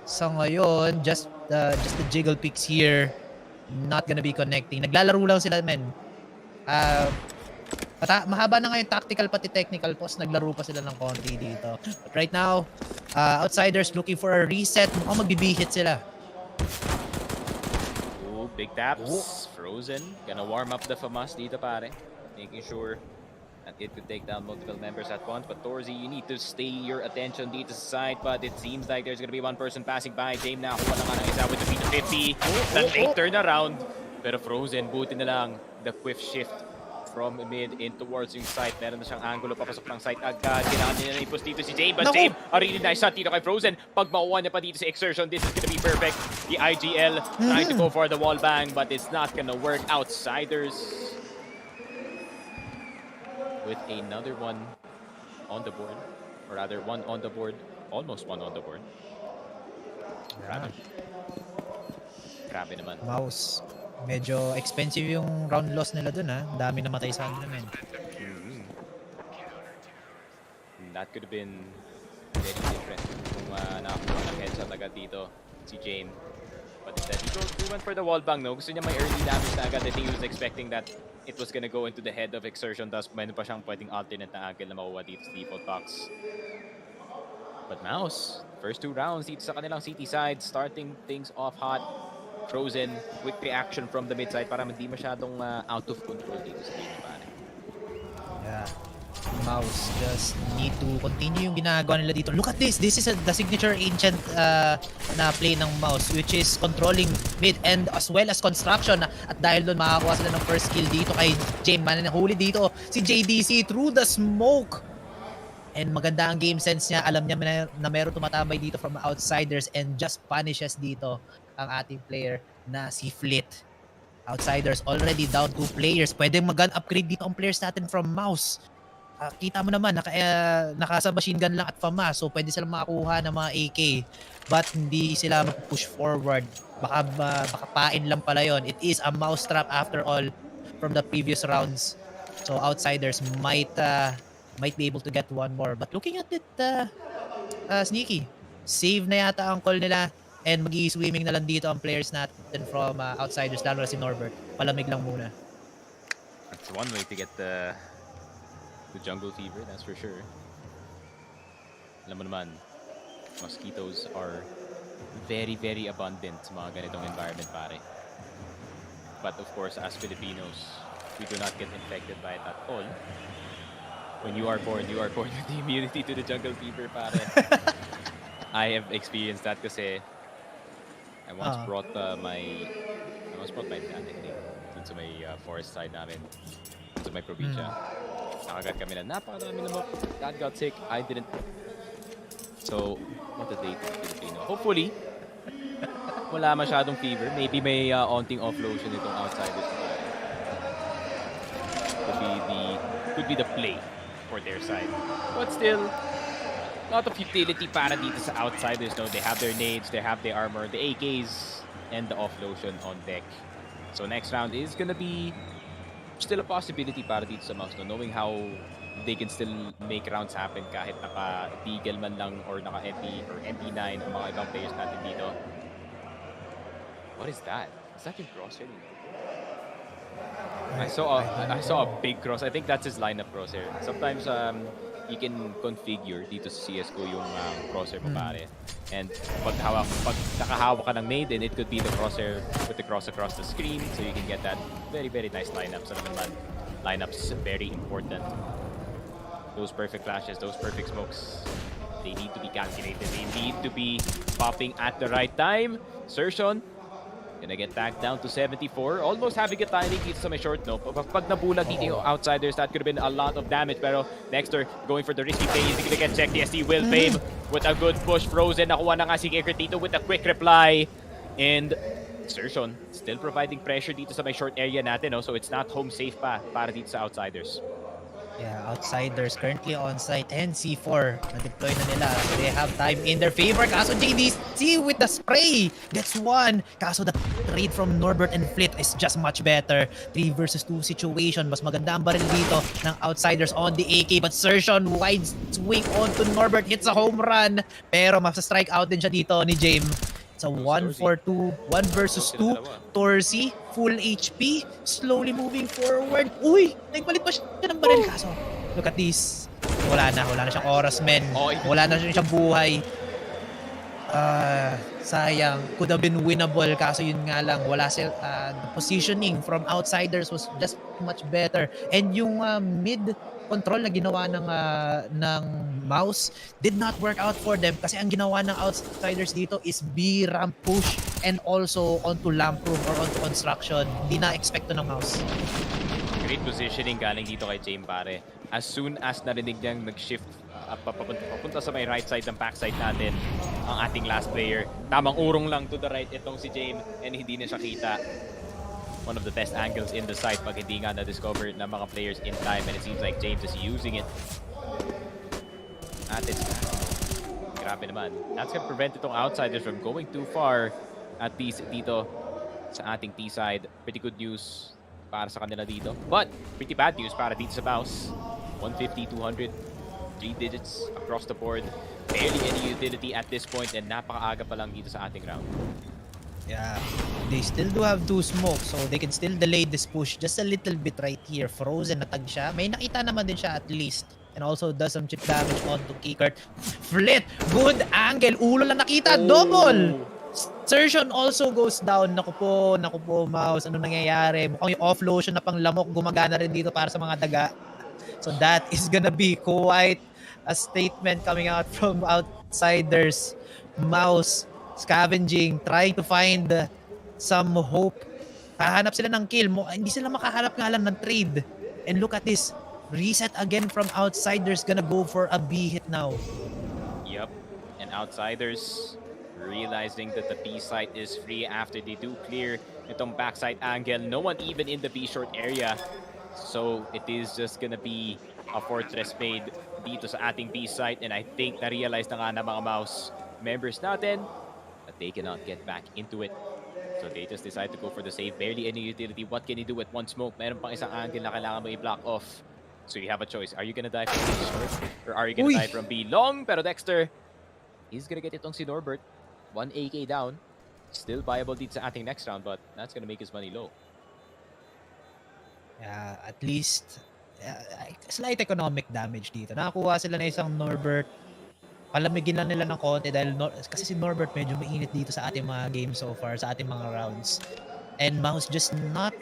So ngayon, just the jiggle picks here, not gonna be connecting. Naglalaro lang sila, men. Mahaba na ngayon tactical pati technical post. Naglaro pa sila ng konti dito. But right now, Outsiders looking for a reset. Mukhang magbibihit sila. Oh, big taps. Frozen. Gonna warm up the FAMAS dito, pare. Making sure that it could take down multiple members at once. But Torzy, you need to stay your attention dito sa side. But it seems like there's gonna be one person passing by. James na kuha na nga ng isa with the P250. The late turnaround. Pero Frozen, buti na lang. The quick shift from mid in towards yung site. Meron na siyang angulo papasok ng site agad. Kailangan niya na ipos dito si James. But James, a really nice shot dito kay Frozen. Pag makuha niya pa dito sa Exertion, this is gonna be perfect. The IGL trying to go for the wall bang, but it's not gonna work. Outsiders with another one on the board, or rather one on the board, almost one on the board. Grabe naman. Mouz, medyo expensive yung round loss nila dun ha. Dami namatay sa kanila, men. That could have been very different kung nakakuha ng headshot agad dito si Jane. But instead, he went for the wall bang, no? Gusto niya may early damage na agad. I think he was expecting that it was gonna go into the head of Exertion. Tapos mayroon pa siyang pwedeng alternate na angle na makuha dito sa default box. But Mouz, first 2 rounds dito sa kanilang city side, starting things off hot. Frozen, quick reaction from the mid side para hindi masyadong out of control dito sa game na pare. Yeah. Mouz just need to continue yung ginagawa nila dito. Look at this. This is the signature ancient na play ng Mouz, which is controlling mid and as well as construction. At dahil doon makakuha sila ng first kill dito kay James. Manahuli dito si JDC through the smoke. And maganda ang game sense niya. Alam niya na meron tumatambay dito from Outsiders and just punishes dito ang ating player na si Flit. Outsiders already down 2 players. Pwedeng mag-gun upgrade dito ang players natin from Mouz. Kita mo naman, naka machine gun lang at FAMAS. So pwede silang makakuha ng mga AK. But hindi sila mag-push forward. Baka pain lang pala yon. It is a mouse trap after all from the previous rounds. So Outsiders might be able to get one more. But looking at it, sneaky. Save na yata ang call nila. And mag-i-swimming na lang dito ang players natin from Outsiders, lalo na si Norbert. Palamig lang muna. That's one way to get the jungle fever, that's for sure. Alam mo naman, mosquitoes are very, very abundant sa mga ganitong environment, pare. But of course, as Filipinos, we do not get infected by it at all. When you are born with the immunity to the jungle fever, pare. I have experienced that kasi I once brought my dad, I think, dun sa may forest side namin, dun sa may probinsya. Nakagat kami na napakarami lamok. Dad got sick, I didn't. So, what a day to Filipino. Hopefully, wala masyadong fever. Maybe may onting offlosion itong Outsiders. Could be the play for their side. But still, a lot of utility para dito sa Outsiders. No? They have their nades, they have their armor, the AKs, and the offlosion on deck. So next round is gonna be still a possibility para dito sa Mouz, no? Knowing how they can still make rounds happen kahit naka-deagle man lang or naka-MP or MP9 ang mga ibang players natin dito. What is that? Is that yung crosshair? I saw a big cross. I think that's his lineup crosshair. Sometimes you can configure dito sa CSGO yung crosshair mo pare. And pag nakahawak ka ng nade, then it could be the crosshair with the cross across the screen, so you can get that very, very nice lineup. So naman, lineups very important. Those perfect flashes, those perfect smokes, they need to be calculated. They need to be popping at the right time. Sertion gonna get back down to 74. Almost having a timing dito sa may short, no? Pag nabulag dito yung Outsiders, that could have been a lot of damage. Pero Dexter going for the risky play. He's gonna get checked. Yes, he will fame with a good push. Frozen, nakuha na nga si Kicker dito with a quick reply. And Sertion still providing pressure dito sa may short area natin, no? So it's not home safe pa para dito sa Outsiders. Yeah, Outsiders currently on site and C4 na-deploy na nila. So they have time in their favor. Kaso JDC with the spray gets one. Kaso the trade from Norbert and Flit is just much better. 3 versus 2 situation. Mas maganda ang baril dito ng Outsiders on the AK. But Sertion wide swing on to Norbert. Hits a home run. Pero masa-strike out din siya dito ni James. It's a 1-4-2, 1 versus 2. Torsi, full HP, slowly moving forward. Uy, nagpalit pa siya ng baril. Kaso, look at this. Wala na siyang oras, men. Wala na siyang buhay. Sayang. Could have been winnable. Kaso yun nga lang, wala sila. The positioning from Outsiders was just much better. And yung mid control na ginawa ng Mouz did not work out for them kasi ang ginawa ng Outsiders dito is B ramp push and also onto lamp room or onto construction. Hindi na expecto ng Mouz. Great positioning galing dito kay James pare. As soon as narinig niyang nag-shift papunta sa may right side ng backside natin ang ating last player, tamang urong lang to the right itong si James and hindi na siya kita. One of the best angles in the site pag hindi nga na-discover ng mga players in time, and it seems like James is using it. At it's grabe naman. That's gonna prevent itong Outsiders from going too far at least dito sa ating T-side. Pretty good news para sa kanila dito. But pretty bad news para dito sa Mouz. 150, 200, 3 digits across the board. Barely any utility at this point and napakaaga pa lang dito sa ating round. Yeah, they still do have 2 smokes, so they can still delay this push just a little bit right here. Frozen na tag siya. May nakita naman din siya at least. And also does some chip damage onto Kickert. Flit! Good angle! Ulo lang nakita! Double! Sertion also goes down. Naku po, Mouz. Ano nangyayari? Mukhang yung offlosion na pang lamok gumagana rin dito para sa mga daga. So that is gonna be quite a statement coming out from Outsiders. Mouz scavenging, trying to find some hope. Kahanap sila ng kill mo. Hindi sila makahanap nga lang ng trade. And look at this. Reset again from Outsiders. Gonna go for a B hit now. Yep. And Outsiders realizing that the B site is free after they do clear itong backside angle. No one even in the B short area. So it is just gonna be a fortress made dito sa ating B site. And I think na-realize na nga na mga Mouz members natin that they cannot get back into it. So they just decide to go for the save. Barely any utility. What can you do with one smoke? Meron pang isang angle na kailangan mo i-block off. So you have a choice. Are you gonna die from B short? Or are you gonna die from B long? Pero Dexter, he's gonna get itong si Norbert. 1 AK down. Still viable dito sa ating next round, but that's gonna make his money low. Yeah, at least slight economic damage dito. Nakakuha sila na isang Norbert. Palamigin lang nila ng konti dahil kasi si Norbert medyo mainit dito sa ating mga games so far, sa ating mga rounds. And Mouz just not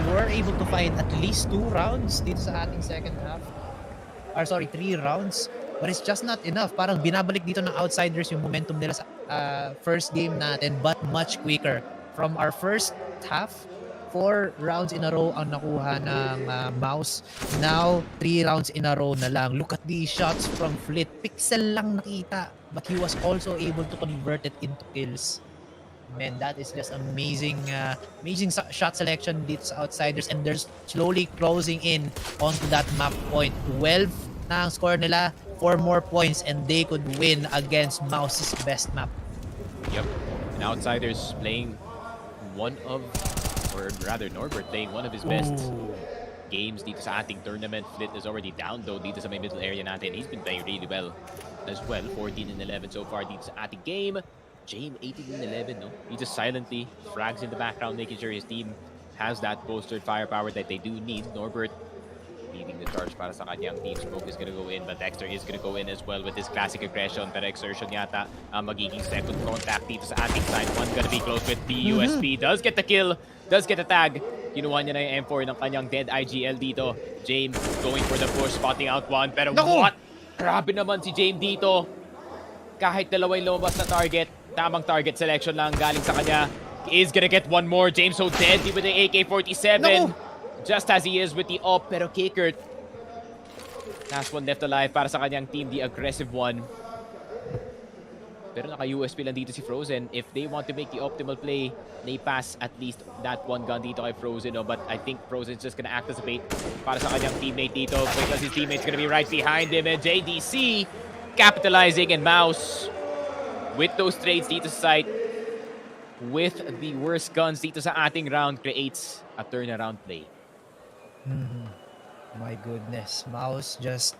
were able to find at least 2 rounds dito sa ating second half. Or sorry, 3 rounds. But it's just not enough. Parang binabalik dito ng Outsiders yung momentum nila sa first game natin, but much quicker. From our first half, 4 rounds in a row ang nakuha ng Mouz. Now, 3 rounds in a row na lang. Look at these shots from Flit. Pixel lang nakita. But he was also able to convert it into kills. man, that is just amazing shot selection dito sa Outsiders, and they're slowly closing in onto that map point. 12 na ang score nila, 4 more points and they could win against Mouse's best map. Yep. And Outsiders playing one of, or rather Norbert playing one of his best games dito sa ating tournament. Flit is already down though dito sa may middle area natin. He's been playing really well as well. 14 and 11 so far dito sa ating game. Jame 18 and 11, no? He just silently frags in the background, making sure his team has that bolstered firepower that they do need. Norbert leading the charge para sa kanyang team. Smoke is gonna go in, but Dexter is gonna go in as well with his classic aggression. Pero exertion yata ang magiging second contact dito sa ating side. One gonna be close with the USP. Does get the kill, does get the tag. Kinuha niya na yung M4 ng kanyang dead IGL dito. James going for the push, spotting out one. Pero what? Grabe naman si James dito. Kahit dalawang lumabas na target, tamang target selection lang galing sa kanya. He is gonna get one more. James so deadly with the AK-47. Just as he is with the op. Pero Kikert, last one left alive para sa kanyang team, the aggressive one. Pero naka-USP lang dito si Frozen. If they want to make the optimal play, they pass at least that one gun dito kay Frozen. No? But I think Frozen's just gonna act as a bait para sa kanyang teammate dito because his teammate's gonna be right behind him. And JDC capitalizing, and Mouz with those trades dito sa site with the worst guns dito sa ating round creates a turnaround play. My goodness, Mouz just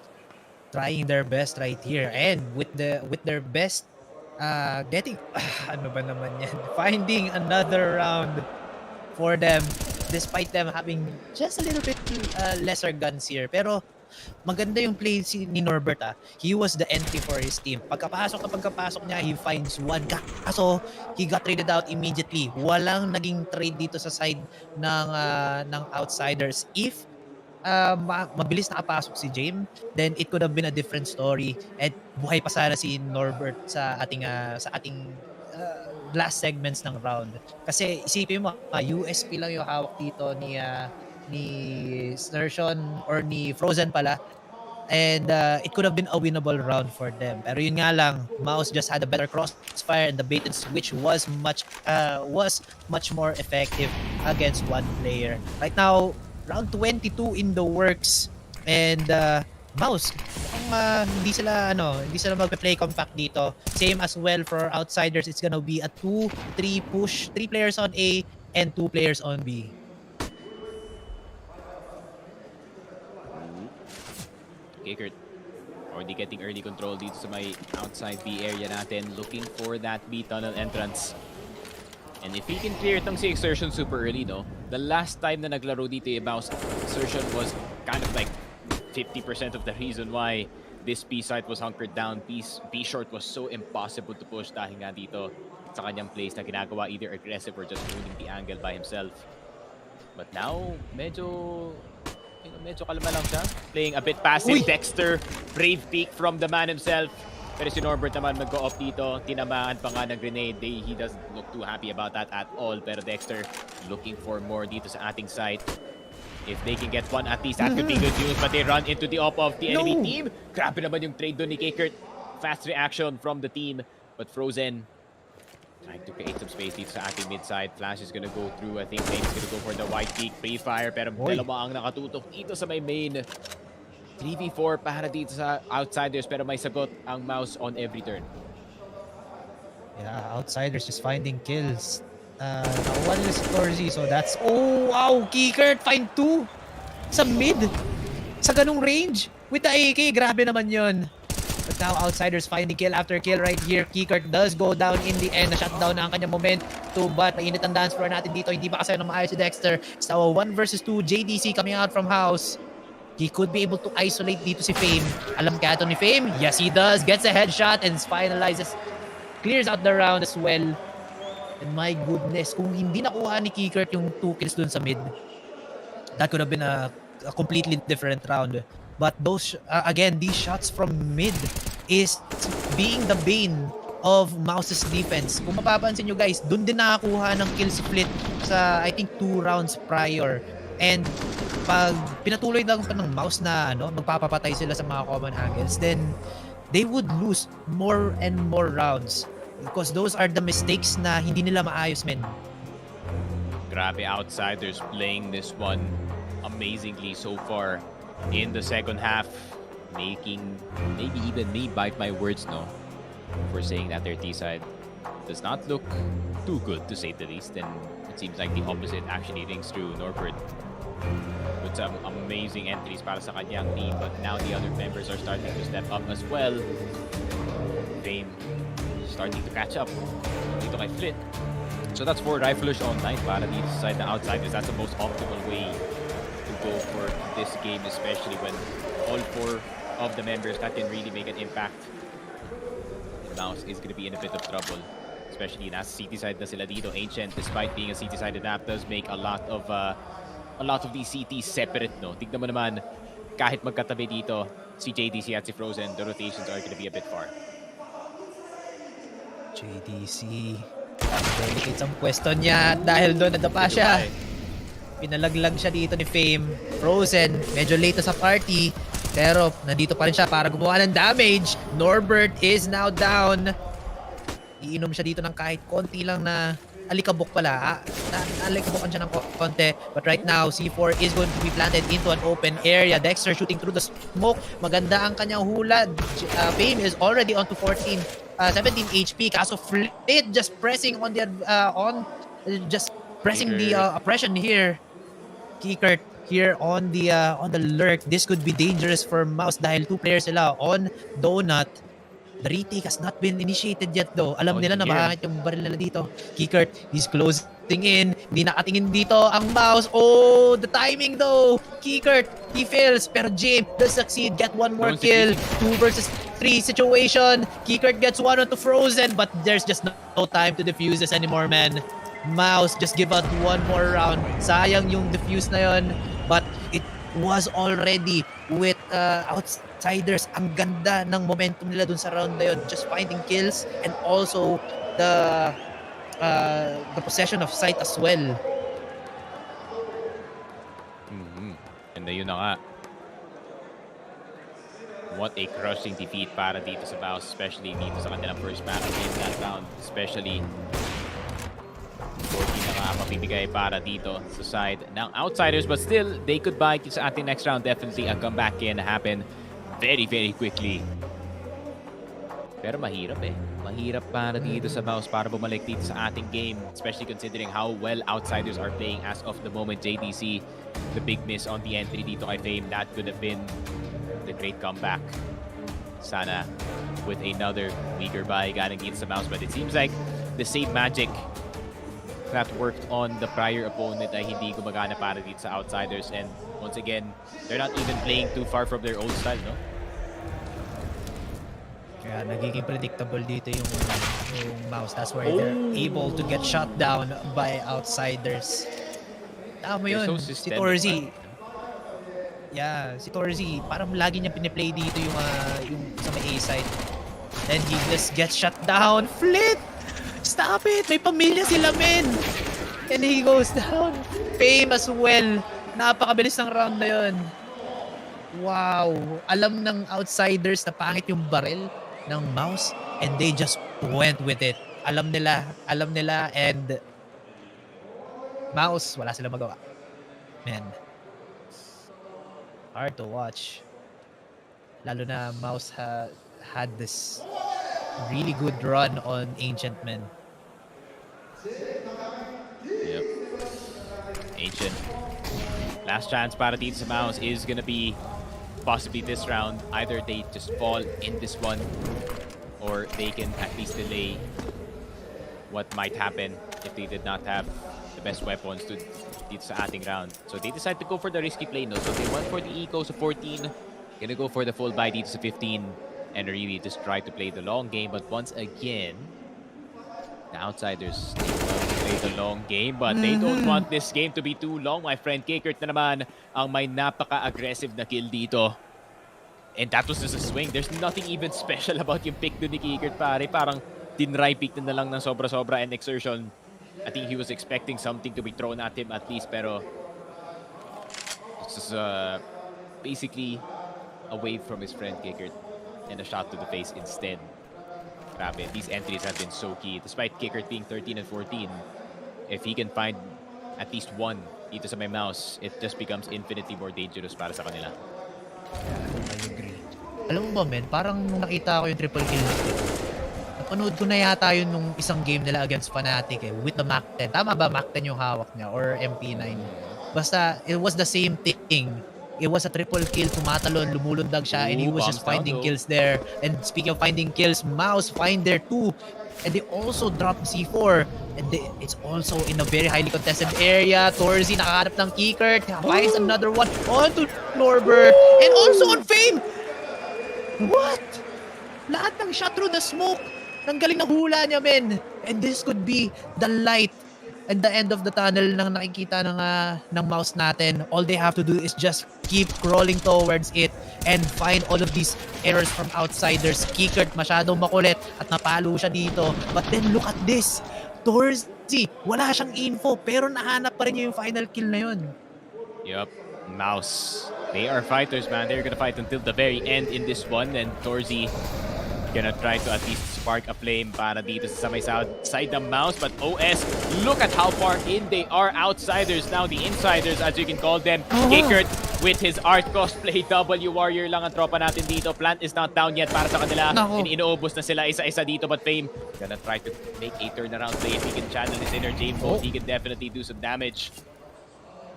trying their best right here, and with their best getting ano ba naman yan, finding another round for them despite them having just a little bit lesser guns here. Pero maganda yung play ni Norbert. He was the entry for his team. Pagkapasok niya, he finds one. Kaso he got traded out immediately. Walang naging trade dito sa side ng Outsiders. If mabilis nakapasok si James, then it could have been a different story at buhay pa sana si Norbert sa ating last segments ng round. Kasi isipin mo, USP lang yung hawak dito ni Sertion or ni Frozen pala, and it could have been a winnable round for them. Pero yun nga lang, Mouz just had a better crossfire, and the bait and switch was much more effective against one player. Right now, round 22 in the works, and Mouz, hindi sila magpe-play compact dito. Same as well for Outsiders. It's gonna be a 2-3 push, 3 players on A and 2 players on B. Kikert already getting early control dito sa may outside B area natin, looking for that B tunnel entrance. And if he can clear itong si Exertion super early, no? The last time na naglaro dito about Exertion was kind of like 50% of the reason why this B site was hunkered down. B short was so impossible to push dahil nga dito sa kanyang plays na ginagawa, either aggressive or just holding the angle by himself. But now, medyo kalma lang siya. Playing a bit passive. Dexter, brave peek from the man himself. Pero si Norbert naman mag-go-off dito. Tinamaan pa nga ng grenade. He doesn't look too happy about that at all. Pero Dexter looking for more dito sa ating side. If they can get one at least, that could be good news. But they run into the op of the enemy team. Grabe naman yung trade doon ni Kikert. Fast reaction from the team. But Frozen trying to create some space dito sa ating mid-side. Flash is gonna go through. I think Flame's gonna go for the white peak. Pre-fire. Pero dalawa ang nakatutok dito sa may main. 3v4 para dito sa Outsiders. Pero may sagot ang Mouz on every turn. Yeah, Outsiders just finding kills. One is Torzi, so that's... Oh, wow! Kikert, find 2! Sa mid! Sa ganung range! With the AK, grabe naman yun. But now, Outsiders finding kill after kill right here. Kikert does go down in the end. Na-shutdown na ang kanyang momentum. But mainit ang dance floor natin dito. Hindi ba kasi na maayos si Dexter? It's now a 1 versus 2. JDC coming out from house. He could be able to isolate dito si Fame. Alam kaya ito ni Fame? Yes, he does. Gets a headshot and finalizes. Clears out the round as well. And my goodness, kung hindi nakuha ni Kikert yung 2 kills dun sa mid, that could have been a completely different round. But those, again, these shots from mid is being the bane of Mouz's defense. Kung mapapansin nyo guys, dun din nakakuha ng kill split sa, I think, 2 rounds prior. And pag pinatuloy lang pa ng Mouz na magpapapatay sila sa mga common angles, then they would lose more and more rounds. Because those are the mistakes na hindi nila maayos, men. Grabe, Outsiders playing this one amazingly so far in the second half, making maybe even me bite my words, no, for saying that their T side does not look too good, to say the least, and it seems like the opposite actually rings true. Norbert with some amazing entries para sa kanyang team, but now the other members are starting to step up as well. Fame starting to catch up dito kay Flit. So that's for Riflers Online para dito sa side na Outsiders. That's the most optimal way to go for this game, especially when all 4 of the members that can really make an impact. Mouz is going to be in a bit of trouble, especially nasa city side na sila dito. Ancient, despite being a city side map, does make a lot of these CTs separate, no? Tignan mo naman, kahit magkatabi dito, si JDC at si Frozen, the rotations are going to be a bit far. JDC. Delicates ang pwesto niya dahil doon nadapa siya. Pinalaglag siya dito ni Fame. Frozen, medyo late sa party. Pero nandito pa rin siya para gumawa ng damage. Norbert is now down. Iinom siya dito ng kahit konti lang na alikabok pala. Alikabokan siya ng konti. But right now, C4 is going to be planted into an open area. Dexter shooting through the smoke. Maganda ang kanyang hula. Fame is already on to 17 HP. Kaso Flit just pressing on the pressing the oppression here. Kikert here on the lurk. This could be dangerous for Mouz dahil 2 players sila on Donut. The retake has not been initiated yet though. Alam nila na makakit yung baril nila dito. Kikert, he's closing in. Hindi nakatingin dito ang Mouz. Oh, the timing though. Kikert, he fails. Pero Jim does succeed. Get one more kill. 2 versus 3 situation. Kikert gets one onto Frozen, but there's just no time to defuse this anymore, man. Mouz just give out one more round. Sayang yung defuse na yon, but it was already with Outsiders. Ang ganda ng momentum nila dun sa round na yun. Just finding kills and also the possession of site as well. And yun na nga. What a crushing defeat para dito sa Mouz, especially dito sa kanilang first map in that round. Especially 14 na nga mapibigay para dito sa side ng Outsiders, but still, they could buy sa ating next round. Definitely a comeback can happen very, very quickly. Pero mahirap eh. Mahirap para dito sa Mouz para bumalik dito sa ating game, especially considering how well Outsiders are playing as of the moment. JDC, the big miss on the entry dito kay Fame, that could have been the great comeback. Sana with another weaker buy galing dito sa Mouz, but it seems like the same magic that worked on the prior opponent ay hindi gumagana para dito sa Outsiders, and once again, they're not even playing too far from their old style, no? Kaya nagiging predictable dito yung Mouz. That's why they're able to get shot down by Outsiders. Tama yun, So si Torzi. Yeah, si Torzi, parang lagi niya piniplay dito yung sa may A side. Then he just gets shut down. Flit! Stop it! May pamilya sila, men! And he goes down. Fame as well. Napakabilis ng round na yun. Wow! Alam ng Outsiders na pangit yung baril ng Mouz, and they just went with it. Alam nila, and Mouz, wala silang magawa. Man. Hard to watch. Lalo na Mouz had this really good run on Ancient, men. Yep. Ancient. Last chance para dito sa Mouz is gonna be possibly this round. Either they just fall in this one, or they can at least delay what might happen if they did not have the best weapons to dito sa ating round. So they decide to go for the risky play, no? So they went for the eco sa 14, gonna go for the full buy dito sa 15, and really just try to play the long game. But once again, the Outsiders, they want to play the long game, but they don't want this game to be too long. My friend Kikert na naman ang may napaka-aggressive na kill dito. And that was just a swing. There's nothing even special about yung pick doon ni Kikert, pare. Parang tinry pick na lang ng sobra-sobra and exertion. I think he was expecting something to be thrown at him at least, pero it's just basically away from his friend Kikert and a shot to the face instead. grabe, these entries have been so key. Despite Kickert being 13 and 14, if he can find at least one dito sa may Mouse, it just becomes infinitely more dangerous para sa kanila. I agree. Alam mo ba, men, parang nung nakita ko yung triple kill natin, napanood ko na yata yun nung isang game nila against Fnatic with the Mac 10. Tama ba Mac 10 yung hawak niya or MP9? Basta, it was the same thing. It was a triple kill, tumatalon, lumulundag siya, and he was just finding kills there. And speaking of finding kills, Mouse find there too. And they also dropped C4. And it's also in a very highly contested area. Torzi nakahanap ng Kickert, finds another one onto Norbert. And also on Fame! What? Lahat ng shot through the smoke. Ang galing ng hula niya, men. And this could be the light at the end of the tunnel ng nakikita ng Mouse natin. All they have to do is just keep crawling towards it and find all of these errors from outsiders. Kickert masyadong makulit at napalo siya dito. But then look at this. Torzi, wala siyang info pero nahanap pa rin niya yung final kill na yun. Yup, Mouse. They are fighters, man. They're gonna fight until the very end in this one. And Torzi gonna try to at least spark a flame para dito sa may side ng Mouse. But OS, look at how far in they are. Outsiders now, the insiders as you can call them. Kickert with his art cosplay. W Warrior lang ang tropa natin dito. Plant is not down yet para sa kanila. And inuubos na sila isa-isa dito. But Fame gonna try to make a turnaround play. If he can channel his inner Jame mode, he can definitely do some damage.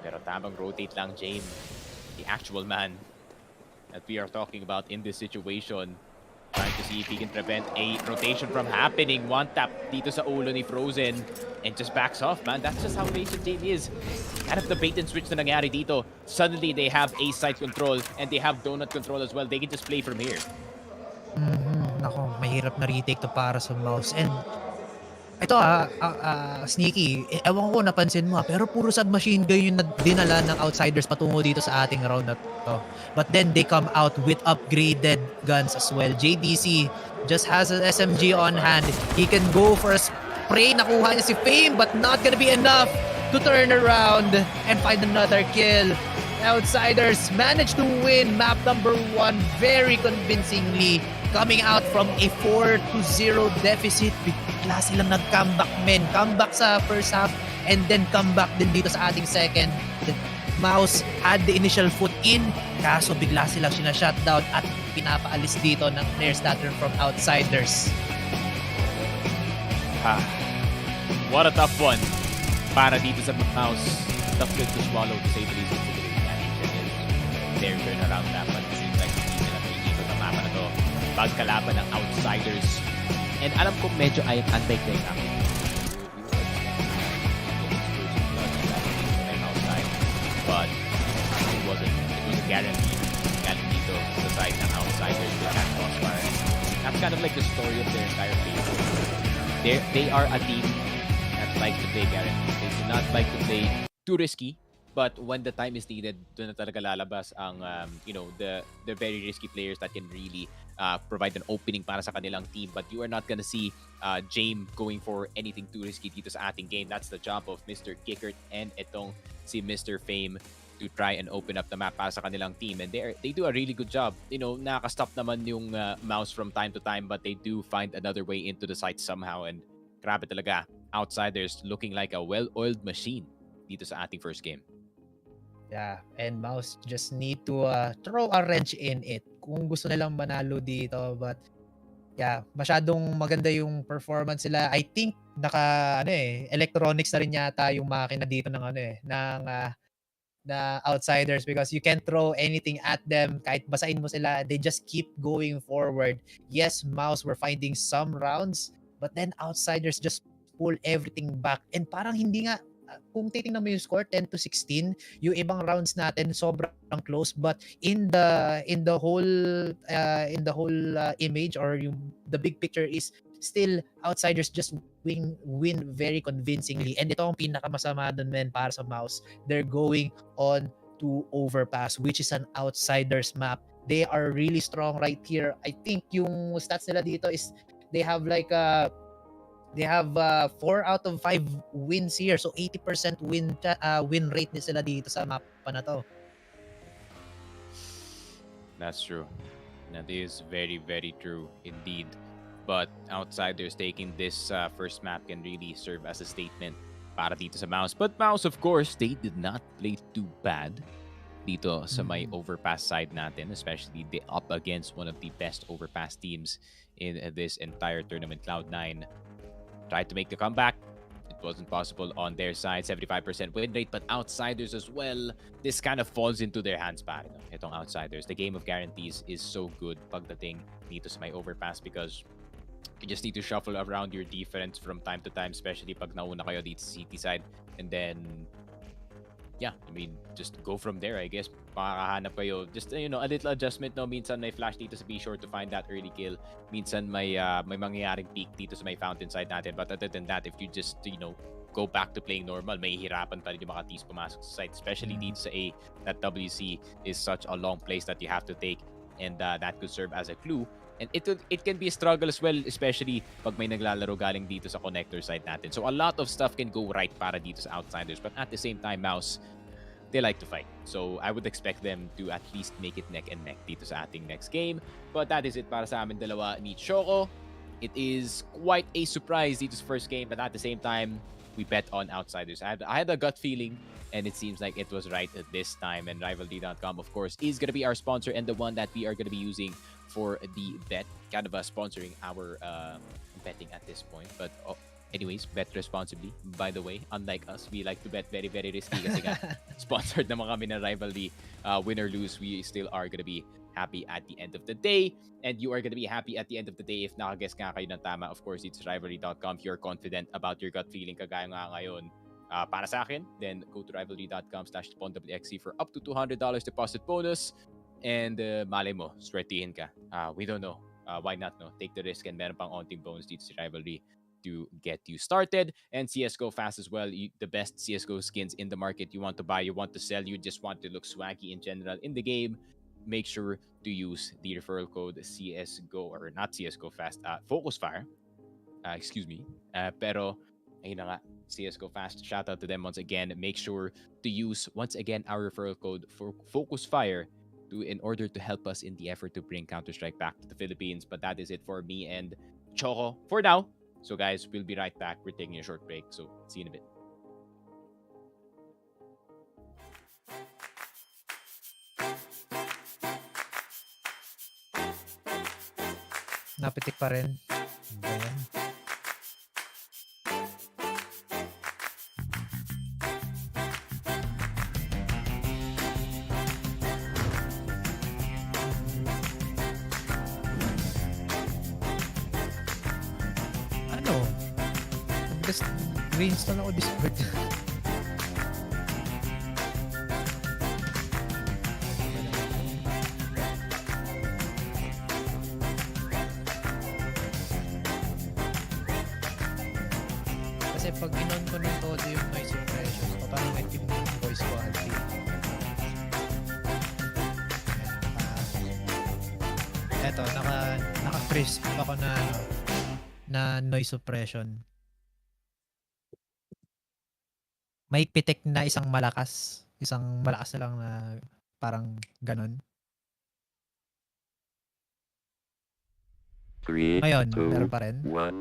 Pero tamang rotate lang Jame, the actual man that we are talking about in this situation. Trying to see if he can prevent a rotation from happening. One tap dito sa ulo ni Frozen and just backs off, man. That's just how Rachel Jane is. Kind of the bait and switch na nangyari dito. Suddenly, they have ace side control and they have donut control as well. They can just play from here. Nako, mahirap na retake to para sa Mouse. And ito Sneaky, ewan ko napansin mo pero puro submachine gun yung dinala ng outsiders patungo dito sa ating round na to. But then they come out with upgraded guns as well. JDC just has an SMG on hand. He can go for a spray. Nakuha niya si Fame but not gonna be enough to turn around and find another kill. Outsiders managed to win map number 1 very convincingly, coming out from a 4-0 deficit. Bigla silang nag-comeback, men. Comeback sa first half and then comeback din dito sa ating second. The Mouse had the initial foot in, kaso bigla silang sina-shutdown at pinapaalis dito ng players natin from outsiders. What a tough one para dito sa Mouse. Tough pill to swallow to say the least. Their turnaround lap, but it seems like hindi nila pinigil sa mapa na to. Pagkalaban ng outsiders. And alam ko medyo ay anti-claim ako. But it wasn't guaranteed. Galing dito sa side ng outsiders with that crossfire. That's kind of like the story of their entire phase. They are a team that likes to play guaranteed. They do not like to play too risky. But when the time is needed, doon na talaga lalabas ang, the very risky players that can really provide an opening para sa kanilang team. But you are not gonna see Jame going for anything too risky dito sa ating game. That's the job of Mr. Kickert and itong si Mr. Fame to try and open up the map para sa kanilang team. And they do a really good job. Nakaka-stop naman yung Mouse from time to time, but they do find another way into the site somehow. And grabe talaga, outsiders looking like a well-oiled machine dito sa ating first game. Yeah, and Mouse just need to throw a wrench in it kung gusto nilang manalo dito. But yeah, masyadong maganda yung performance nila. I think electronics na rin yata yung makina dito ng outsiders, because you can't throw anything at them. Kahit basahin mo sila, they just keep going forward. Yes, Mouse were finding some rounds, but then outsiders just pull everything back. And parang hindi nga, kung titingnan mo yung score 10-16, yung ibang rounds natin sobrang close, but in the whole image or the big picture is still outsiders just win very convincingly. And ito ang pinakamasama dun, men, para sa Mouse. They're going on to Overpass, which is an outsiders map. They are really strong right here. I think yung stats nila dito is they have 4 out of 5 wins here. So 80% win rate din sila dito sa mapa na to. That's true. That is very, very true indeed. but Outsiders taking this first map can really serve as a statement para dito sa Mouz. But Mouz, of course, they did not play too bad dito sa may overpass side natin, especially they up against one of the best overpass teams in this entire tournament. Cloud9 tried to make the comeback. It wasn't possible on their side. 75% win rate, but Outsiders as well. This kind of falls into their hands pa. Itong Outsiders. The game of guarantees is so good pagdating dito sa may overpass because you just need to shuffle around your defense from time to time, especially pag nauna kayo dito sa city side. And then, yeah, I mean, just go from there, I guess. Makakahanap kayo. Just, a little adjustment, no? Minsan may flash dito sa be sure to find that early kill. Minsan may mangyayaring peak dito sa may fountain side natin. But other than that, if you just, go back to playing normal, may hirapan pa rin yung mga teams pumasok sa site. Especially dito sa A, that WC is such a long place that you have to take. And that could serve as a clue. And it can be a struggle as well, especially pag may naglalaro galing dito sa connector side natin. So a lot of stuff can go right para dito sa Outsiders. But at the same time, Mouz, they like to fight. So I would expect them to at least make it neck and neck dito sa ating next game. But that is it para sa amin dalawa ni Choco. It is quite a surprise dito sa first game. But at the same time, we bet on Outsiders. I had a gut feeling, and it seems like it was right at this time. And Rivalry.com, of course, is going to be our sponsor and the one that we are going to be using for the bet, kind of sponsoring our betting at this point. But anyways, bet responsibly. By the way, unlike us, we like to bet very, very risky kasi nga sponsored naman kami ng Rivalry. Win or lose, we still are going to be happy at the end of the day. And you are going to be happy at the end of the day if nakaguess nga kayo ng tama. Of course, it's Rivalry.com. If you're confident about your gut feeling kagaya nga ngayon, para sa akin, then go to rivalry.com/SponWXC for up to $200 deposit bonus. And malay mo, sweatihin ka. We don't know. Why not, no? Take the risk and meron pang onting bonus dito sa Rivalry to get you started. And CSGO Fast as well. The best CSGO skins in the market. You want to buy, you want to sell, you just want to look swaggy in general in the game. Make sure to use the referral code CSGO, or not CSGO Fast, Focus Fire. Excuse me. Pero, ayun na nga, CSGO Fast. Shout out to them once again. Make sure to use, once again, our referral code for Focus Fire in order to help us in the effort to bring Counter-Strike back to the Philippines. But that is it for me and Choco for now. So guys, we'll be right back. We're taking a short break. So see you in a bit. Napitik pa rin. Ayan. Reinstall ako Discord. Kasi pag inon ko ng todo yung noise suppression, papangit yung voice quality. Eto, naka-crisp ako na noise suppression. May pitik na isang malakas na lang na parang ganon. Ngayon, meron pa rin. 1.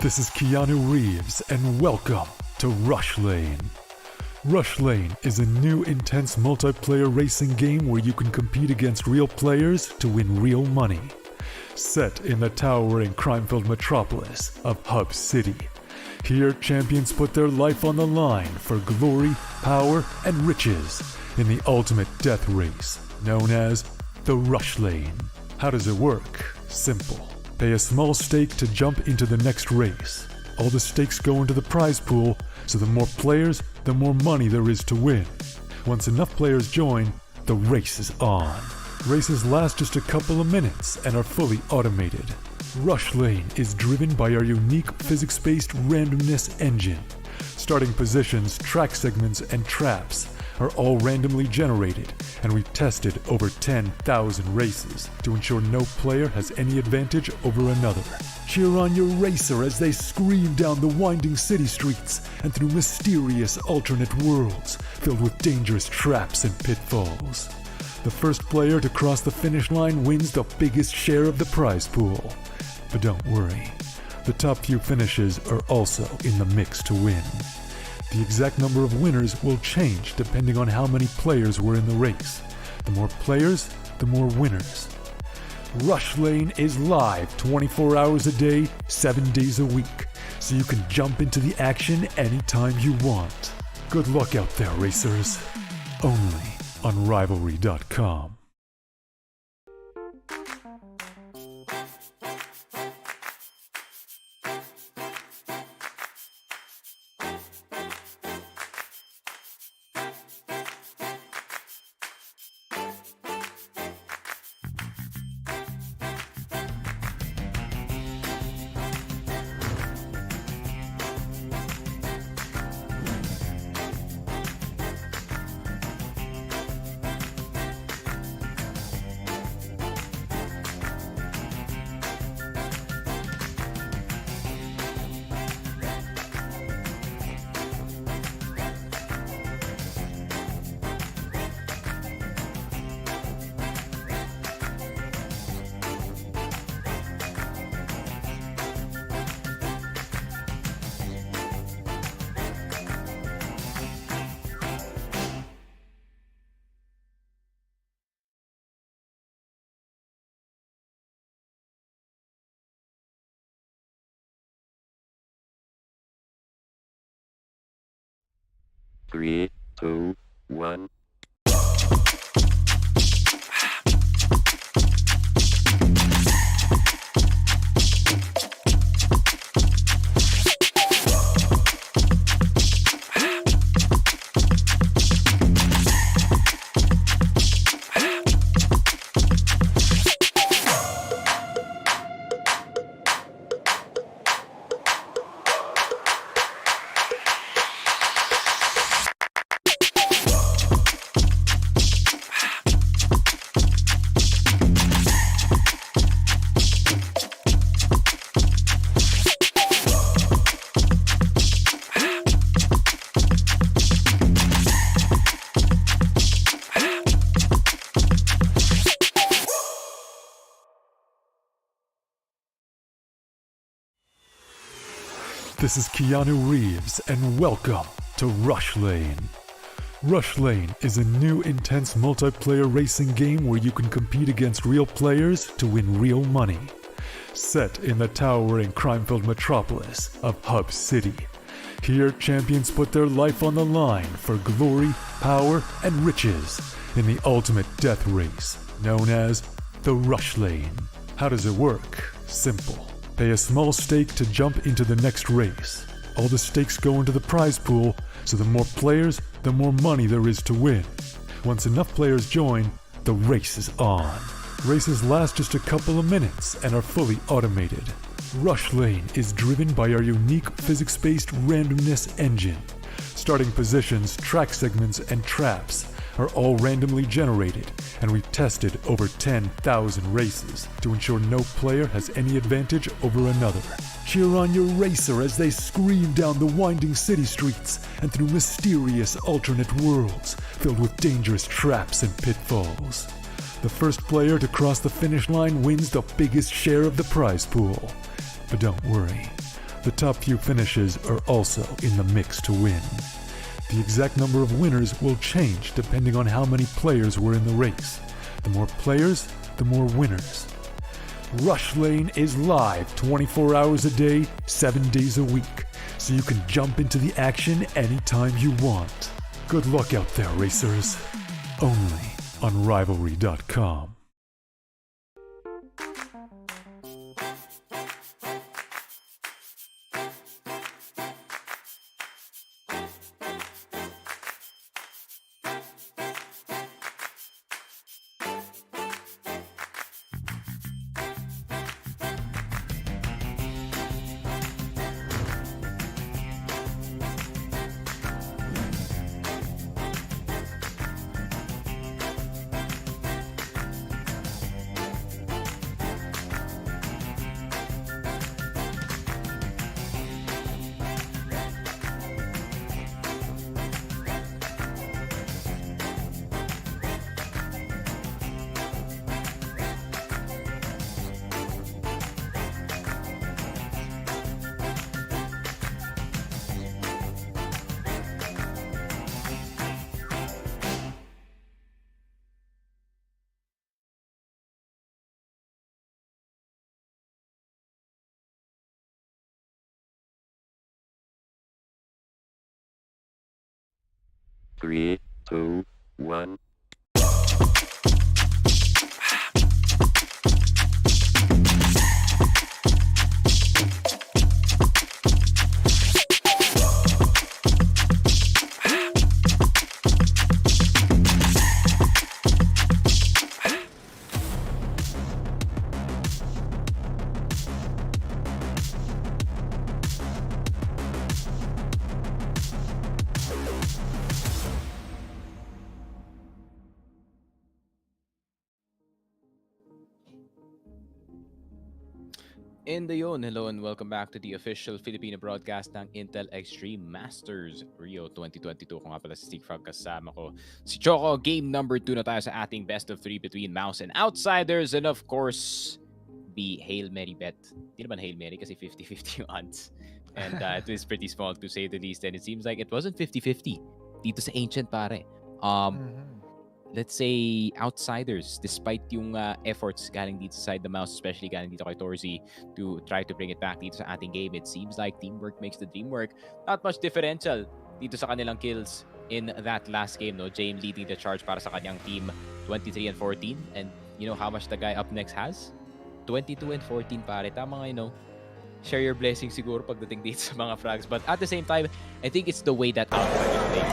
This is Keanu Reeves, and welcome to Rush Lane. Rush Lane is a new intense multiplayer racing game where you can compete against real players to win real money. Set in the towering crime-filled metropolis of Hub City, Here, champions put their life on the line for glory, power, and riches in the ultimate death race, known as the Rush Lane. How does it work? Simple. Pay a small stake to jump into the next race. All the stakes go into the prize pool, so the more players, the more money there is to win. Once enough players join, the race is on. Races last just a couple of minutes and are fully automated. Rush Lane is driven by our unique physics-based randomness engine. Starting positions, track segments, and traps are all randomly generated, and we've tested over 10,000 races to ensure no player has any advantage over another. Cheer on your racer as they scream down the winding city streets and through mysterious alternate worlds filled with dangerous traps and pitfalls. The first player to cross the finish line wins the biggest share of the prize pool. But don't worry, the top few finishes are also in the mix to win. The exact number of winners will change depending on how many players were in the race. The more players, the more winners. Rush Lane is live 24 hours a day, 7 days a week, so you can jump into the action anytime you want. Good luck out there, racers. Only on Rivalry.com. Three, two, one. This is Keanu Reeves, and welcome to Rush Lane. Rush Lane is a new intense multiplayer racing game where you can compete against real players to win real money. Set in the towering crime-filled metropolis of Hub City, here champions put their life on the line for glory, power, and riches in the ultimate death race, known as the Rush Lane. How does it work? Simple. Pay a small stake to jump into the next race. All the stakes go into the prize pool, so the more players, the more money there is to win. Once enough players join, the race is on. Races last just a couple of minutes and are fully automated. Rush Lane is driven by our unique physics-based randomness engine. Starting positions, track segments, and traps are all randomly generated, and we've tested over 10,000 races to ensure no player has any advantage over another. Cheer on your racer as they scream down the winding city streets and through mysterious alternate worlds filled with dangerous traps and pitfalls. The first player to cross the finish line wins the biggest share of the prize pool. But don't worry, the top few finishes are also in the mix to win. The exact number of winners will change depending on how many players were in the race. The more players, the more winners. Rush Lane is live 24 hours a day, 7 days a week, so you can jump into the action anytime you want. Good luck out there, racers. Only on Rivalry.com. Three, two, one. And yun, hello and welcome back to the official Filipino broadcast ng Intel Extreme Masters Rio 2022. Kung nga pala si Steve Frog, kasama ko si Choco. Game number 2 na tayo sa ating best of 3 between Mouz and Outsiders. And of course, the Hail Mary bet. Hindi naman Hail Mary kasi 50-50 yung odds. And it was pretty small to say the least. And it seems like it wasn't 50-50 dito sa Ancient, pare. Let's say Outsiders, despite yung efforts galing dito sa side the Mouse, especially galing dito kay Torzi to try to bring it back dito sa ating game, it seems like teamwork makes the dream work. Not much differential dito sa kanilang kills in that last game, no? James leading the charge para sa kanyang team 23 and 14. And you know how much the guy up next has? 22 and 14, pare. Tama nga, share your blessings siguro pagdating dito sa mga frags. But at the same time, I think it's the way that Outsiders play.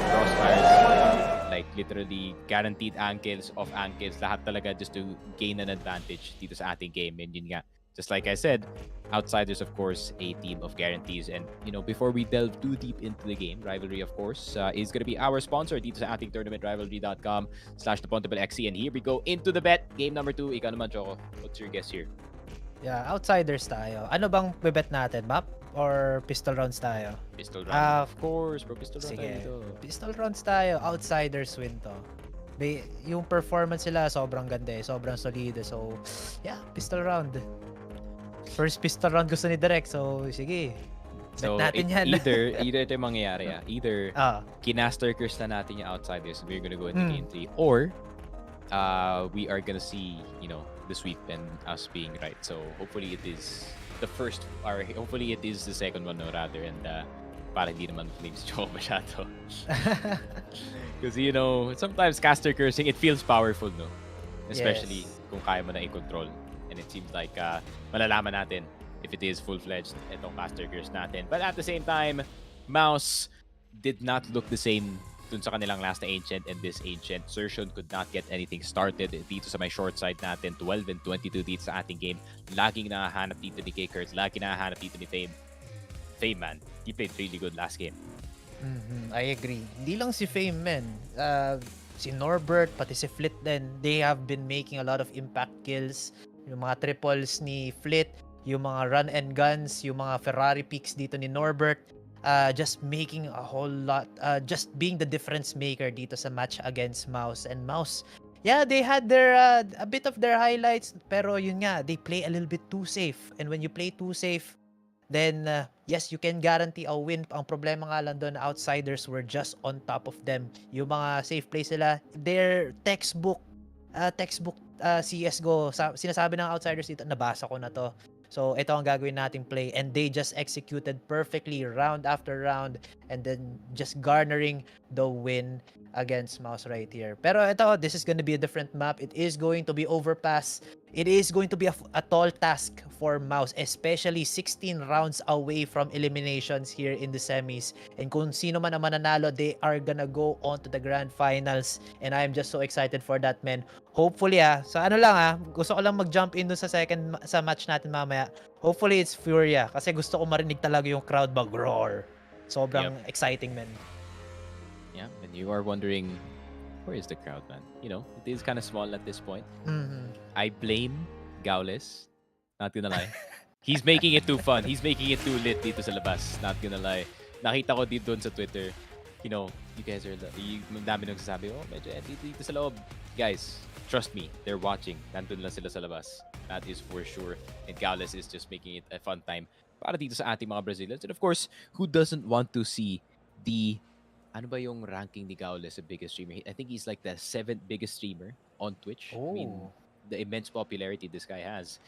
Crossfires, like literally guaranteed ankles, off ankles, lahat talaga just to gain an advantage dito sa ating game. And yun nga, just like I said, Outsiders, of course, a team of guarantees. And before we delve too deep into the game, Rivalry, of course, is gonna be our sponsor dito sa ating tournament, rivalry.com/thepontable.xc. And here we go into the bet. Game number 2. Ikaw naman, Choco. What's your guess here? Yeah, Outsiders tayo. Ano bang bebet natin? Map or pistol rounds tayo? Pistol round. Of course, bro. Pistol round Sige, tayo dito. pistol rounds tayo. Outsiders win to. Yung performance sila sobrang ganda sobrang solid. So, yeah, pistol round. First pistol round gusto ni Direk. So, sige. Bet natin yan. Either ito yung mangyayari. Either kinaster curse na natin yung Outsiders, we're gonna go into game 3. Or, we are gonna see, the sweep and us being right. So, hopefully it is the first, or hopefully it is the second one, no, rather. And, para hindi naman flames Choco masyado. Because, sometimes caster cursing, it feels powerful, no? Especially kung kaya mo na i-control. And it seems like malalaman natin if it is full-fledged itong caster curse natin. But at the same time, Mouz did not look the same dun sa kanilang last na Ancient and this Ancient. Sursion could not get anything started dito sa my short side natin. 12 and 22 dito sa ating game. Laging nahahanap dito ni K-Kurtz. Laging nahahanap dito ni Fame. Fame, man. He played really good last game. I agree. Hindi lang si Fame, man. Si Norbert, pati si Flit din. They have been making a lot of impact kills. Yung mga triples ni Flit, yung mga run and guns, yung mga Ferrari picks dito ni Norbert. Just making a whole lot, just being the difference maker dito sa match against Mouz. And Mouz, yeah, they had their a bit of their highlights, pero yun nga, they play a little bit too safe. And when you play too safe, then yes, you can guarantee a win. Ang problema nga lang doon, Outsiders were just on top of them. Yung mga safe plays sila, their textbook CSGO, sinasabi ng Outsiders dito, nabasa ko na to. So ito ang gagawin nating play, and they just executed perfectly round after round, and then just garnering the win against Mouse right here. Pero ito, this is going to be a different map. It is going to be overpass. It is going to be a tall task for Mouse, especially 16 rounds away from eliminations here in the semis. And kung sino man ang mananalo, they are gonna go on to the grand finals. And I am just so excited for that, man. Hopefully sa ano lang gusto ko lang mag-jump in dun sa match natin mamaya. Hopefully it's Furia, kasi gusto ko marinig talaga yung crowd mag-roar. Sobrang exciting, man. Yeah, and you are wondering, where is the crowd, man? You know, it is kind of small at this point. I blame Gaules, not gonna lie. He's making it too fun. He's making it too lit dito sa labas, not gonna lie. Nakita ko dito sa Twitter, you know, you guys are, dami nagsasabi, oh, medyo dito sa loob. Guys, trust me, they're watching. Nandun lang sila sa labas. That is for sure. And Gaules is just making it a fun time para dito sa ating mga Brazilians. And of course, who doesn't want to see the, ano ba yung ranking ni Gaules, the biggest streamer? I think he's like the 7th biggest streamer on Twitch. I mean, the immense popularity this guy has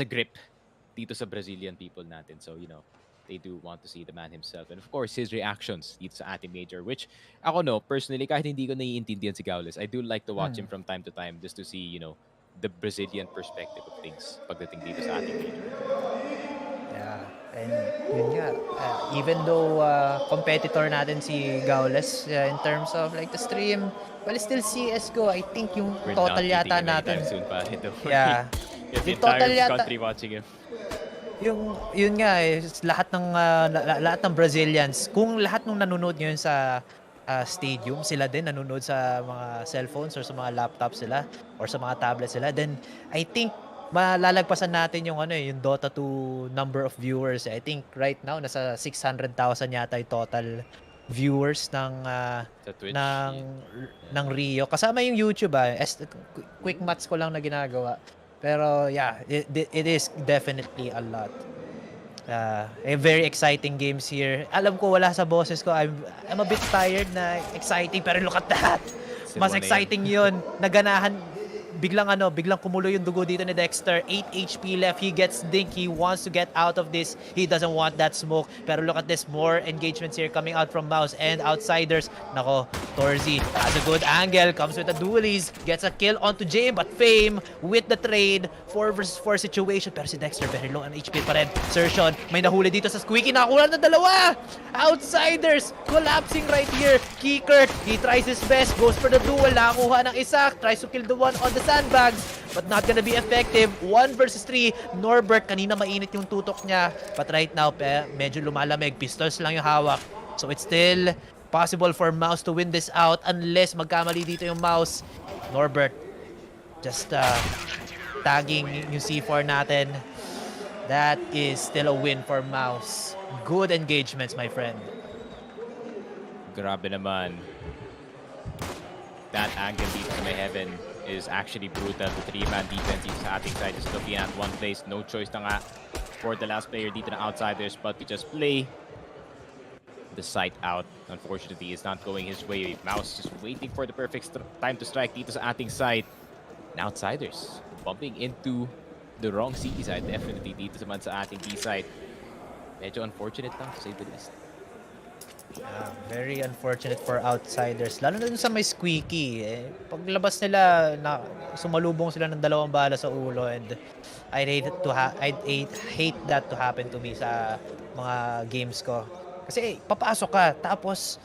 a grip dito sa Brazilian people natin. So, you know, they do want to see the man himself. And of course, his reactions dito sa ating major, which ako personally, kahit hindi ko naiintindihan si Gaules, I do like to watch him from time to time just to see, you know, the Brazilian perspective of things pagdating dito sa ating major. Yeah, and yun nga, even though competitor natin si Gaules in terms of like the stream, well, still CSGO, I think yung We're total not yata beating him natin. anytime soon, pare. Don't worry. Yeah. Yung Yung total entire yata, country watching him. yun nga lahat ng Brazilians, kung lahat ng nanonood ngayon sa stadium, sila din nanonood sa mga cellphones or sa mga laptops sila or sa mga tablets sila, then I think malalagpasan natin yung yung Dota 2 number of viewers. I think right now nasa 600,000 yata yung total viewers ng Sa Twitch, ng Rio. Kasama yung YouTube quick maths ko lang na ginagawa. Pero yeah, it is definitely a lot. Very exciting games here. Alam ko wala sa boses ko. I'm a bit tired na exciting, pero look at that. Mas exciting 'yun. Naganahan biglang kumulo yung dugo dito ni Dexter. 8 HP left. He gets dink. He wants to get out of this. He doesn't want that smoke. Pero look at this. More engagements here coming out from Mouse and Outsiders. Nako, Torzy has a good angle. Comes with the dualies. Gets a kill onto Jame. But Fame with the trade. 4 versus 4 situation. Pero si Dexter very low on HP pa rin. Sertion. May nahuli dito sa Squeaky. Nakakuha na dalawa. Outsiders collapsing right here. Kikert. He tries his best. Goes for the duel. Nakakuha ng isa. Tries to kill the one on the sandbags, but not gonna be effective. 1 versus 3. Norbert, kanina mainit yung tutok niya, but right now medyo lumalamig. Pistols lang yung hawak, so it's still possible for Mouse to win this out unless magkamali dito yung Mouse. Norbert just tagging yung C4 natin. That is still a win for Mouse. Good engagements, my friend. Grabe naman. That angle dito sa may heaven is actually brutal. The 3-man defense dito sa ating side is looking at one place. No choice na nga for the last player dito na Outsiders, but to just play the sight out. Unfortunately, it's not going his way. Mouse just waiting for the perfect time to strike dito sa ating side. And Outsiders bumping into the wrong C side. Definitely dito naman sa ating B side. Medyo unfortunate lang to say the least. Very unfortunate for Outsiders. Lalo na dun sa may Squeaky. Paglabas nila, sumalubong sila ng 2 bala sa ulo, and I'd hate that to happen to me sa mga games ko. Kasi papasok ka, tapos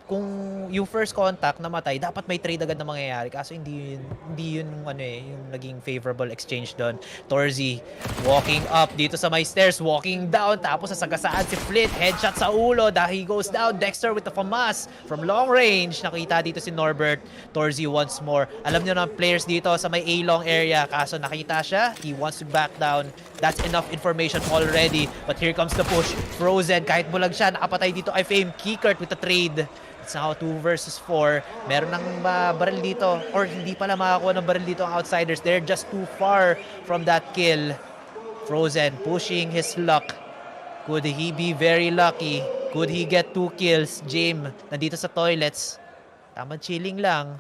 kung yung first contact namatay, dapat may trade agad na mangyayari. Kaso hindi yun yung naging favorable exchange doon. Torzy walking up dito sa my stairs, walking down, tapos sasagasaan si Flit, headshot sa ulo, dahil he goes down. Dexter with the FAMAS from long range. Nakita dito si Norbert. Torzy once more. Alam niyo na players dito sa may A-long area, kaso nakita siya, he wants to back down. That's enough information already. But here comes the push. Frozen, kahit bulag siya, nakapatay dito kay Fame. Kikert with the trade. It's now 2 versus 4. Meron ng baril dito, or hindi pala makakuha ng baril dito ang Outsiders. They're just too far from that kill. Frozen pushing his luck. Could he be very lucky? Could he get 2 kills? Jame nandito sa toilets. Tamang chilling lang.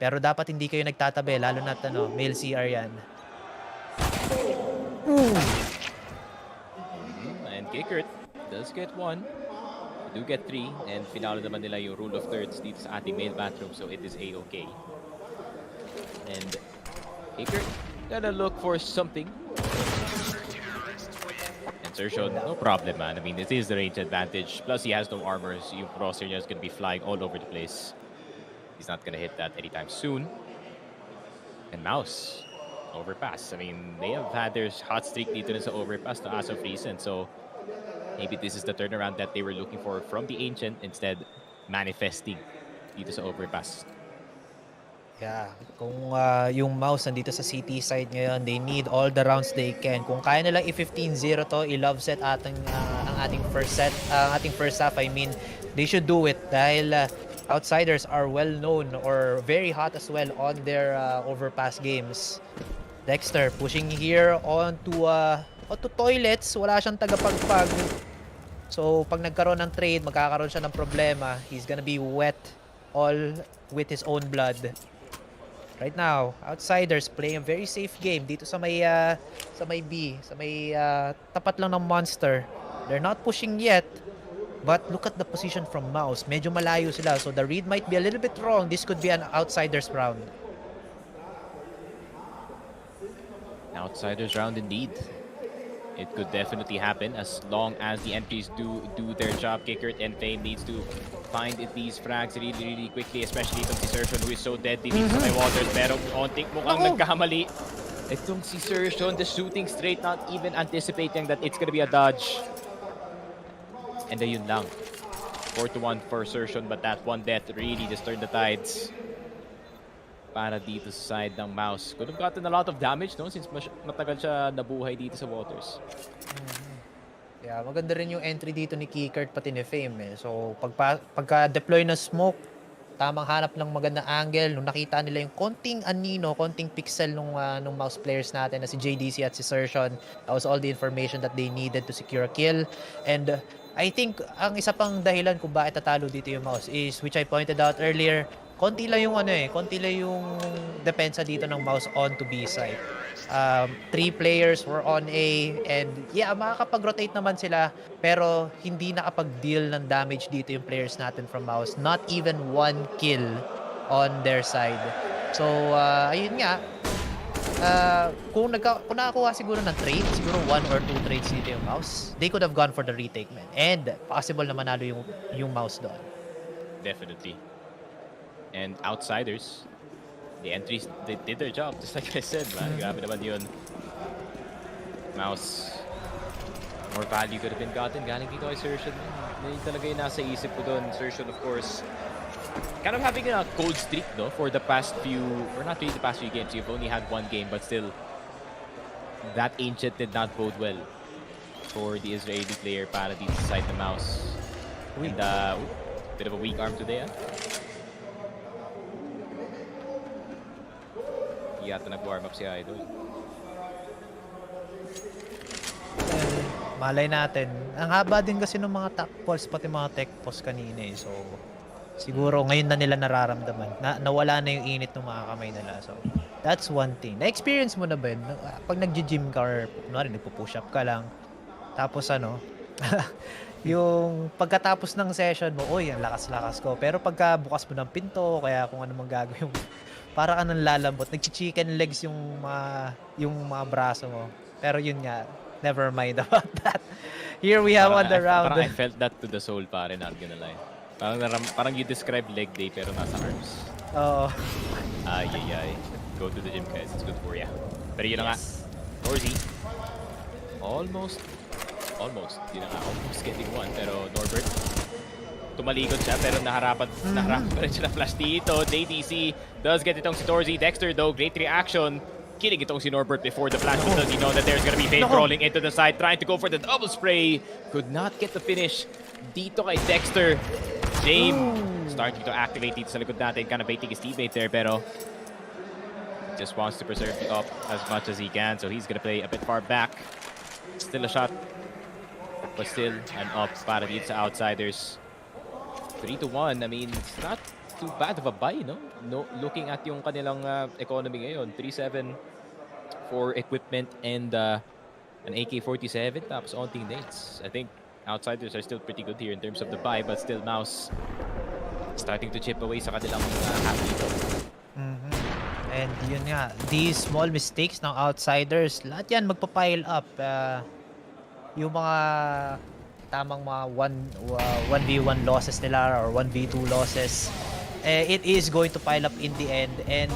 Pero dapat hindi kayo nagtatabi, lalo na male CR yan. Kickert does get 1. Do get 3. And finalo naman nila yung rule of thirds dito sa ating male bathroom. So it is A-okay. And Kickert gonna look for something. Insertion, no problem, man. I mean, it is the range advantage. Plus, he has no armor. So yung crosshair niya is gonna be flying all over the place. He's not gonna hit that anytime soon. And Mouz, overpass. I mean, they have had their hot streak dito na sa overpass na as of recent. So maybe this is the turnaround that they were looking for from the Ancient, instead manifesting dito sa overpass. Yeah, kung yung Mouz nandito sa CT side ngayon, they need all the rounds they can. Kung kaya nilang i-15-0 to, i-love set ang ating first set, ang ating first half, I mean, they should do it dahil Outsiders are well known or very hot as well on their overpass games. Dexter pushing here onto toilets, wala siyang tagapagpag. So pag nagkaroon ng trade, magkakaroon siya ng problema. He's gonna be wet all with his own blood. Right now, Outsiders playing a very safe game dito sa may B, sa may tapat lang ng Monster. They're not pushing yet, but look at the position from Mouz. Medyo malayo sila, so the read might be a little bit wrong. This could be an Outsiders round. Outsiders round indeed. It could definitely happen as long as the entries do their job. Kickert and Fame needs to find these frags really quickly, especially itong si Sertion who is so deadly dito sa may waters. Pero ontik mukhang nagkamali. Itong si Sertion, the shooting straight, not even anticipating that it's gonna be a dodge. And ayun lang. 4-1 for Sertion, but that one death really just turned the tides para dito sa side ng Mouz. Could have gotten a lot of damage, no? Since matagal siya nabuhay dito sa waters. Yeah, maganda rin yung entry dito ni Kickert pati ni Fame eh. So pagka-deploy na smoke, tamang hanap ng magandang angle. Nung nakita nila yung konting anino, konting pixel nung Mouz players natin na si JDC at si Sertion, that was all the information that they needed to secure a kill. And I think ang isa pang dahilan kung bakit tatalo dito yung Mouz is, which I pointed out earlier, konti lang yung depensa dito ng Mouz on to B side. 3 players were on A, and yeah, makakapag-rotate naman sila, pero hindi nakapag-deal ng damage dito yung players natin from Mouz. Not even 1 kill on their side. So, ayun nga, kung nakakuha siguro ng trade, siguro 1 or 2 trades dito yung Mouz, they could have gone for the retake, man. And possible na manalo yung Mouz doon. Definitely. And Outsiders, the entries, they did their job, just like I said, man. Grabe naman yun. Mouz, more value could have been gotten. Galing dito kay Sertion. Yun talaga yung nasa isip ko doon. Sertion, of course, kind of having a cold streak, no? For the past few, or not really the past few games. You've only had 1 game, but still, that Ancient did not bode well for the Israeli player para dito sa side ng Mouz. And bit of a weak arm today, ah. Yata nag-warm up si Idol. Malay natin. Ang haba din kasi ng mga top pulse, pati mga tech pulse kanina eh. So, siguro ngayon na nila nararamdaman. Nawala na yung init ng mga kamay nila. So, that's one thing. Na-experience mo na ba yun? Pag nag-gym ka or nagpo-push up ka lang, tapos yung pagkatapos ng session mo, oy, ang lakas-lakas ko. Pero pagka bukas mo ng pinto, kaya kung ano mang gagawin mo, para ka nang lalambot. Nag-chicken legs yung mga braso mo. Pero yun nga, never mind about that. Here we have on the round. Parang I felt that to the soul, pare, not gonna lie. Parang you describe leg day pero nasa arms. Oo. Ay. Go to the gym, guys. It's good for ya. Pero yun na nga. Norzy. Almost getting 1. Pero Norbert, tumalikod siya pero naharapan pa rin siya na flash dito. JDC does get itong si Torzy. Dexter though, great reaction. Killing itong si Norbert before the flash. But does he know that there's gonna be Fade crawling into the side, trying to go for the double spray. Could not get the finish dito kay Dexter. James starting to activate dito sa likod natin. Kind of baiting his teammate there pero just wants to preserve the up as much as he can. So he's gonna play a bit far back. Still a shot, but still an up para dito sa Outsiders. 3-1, I mean, it's not too bad of a buy, no? Looking at yung kanilang economy ngayon, 3-7 for equipment and an AK-47 tapos onting nades. I think Outsiders are still pretty good here in terms of the buy, but still Mouz starting to chip away sa kanilang half dito. And yun nga, these small mistakes ng Outsiders, lahat yan magpa-pile up. Yung mga tamang mga 1v1 losses nila or 1v2 losses, it is going to pile up in the end. And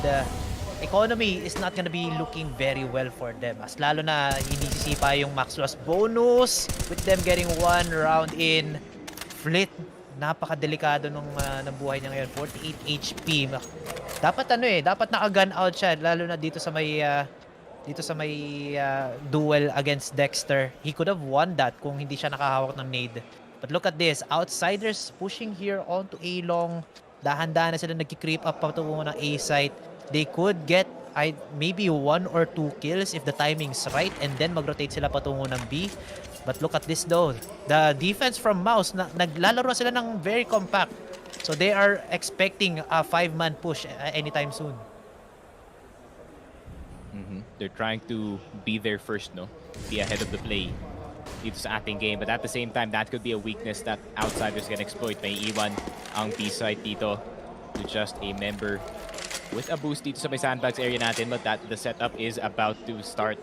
economy is not gonna be looking very well for them. As lalo na hindi sisipa yung max loss bonus with them getting 1 round in. Flit, napakadelikado ng buhay niya ngayon. 48 HP. Dapat dapat naka-gun out siya lalo na dito sa may duel against Dexter. He could have won that kung hindi siya nakahawak ng nade. But look at this, Outsiders pushing here onto A long. Dahan-dahan na sila nagki-creep up patungo ng A site. They could get maybe 1 or 2 kills if the timing's right, and then mag-rotate sila patungo ng B. But look at this though. The defense from Mouz, naglalaro sila ng very compact. So they are expecting a 5-man push anytime soon. They're trying to be there first, no? Be ahead of the play dito sa ating game. But at the same time, that could be a weakness that Outsiders can exploit. May iwan ang B-side dito to just a member with a boost dito sa may sandbags area natin. But that the setup is about to start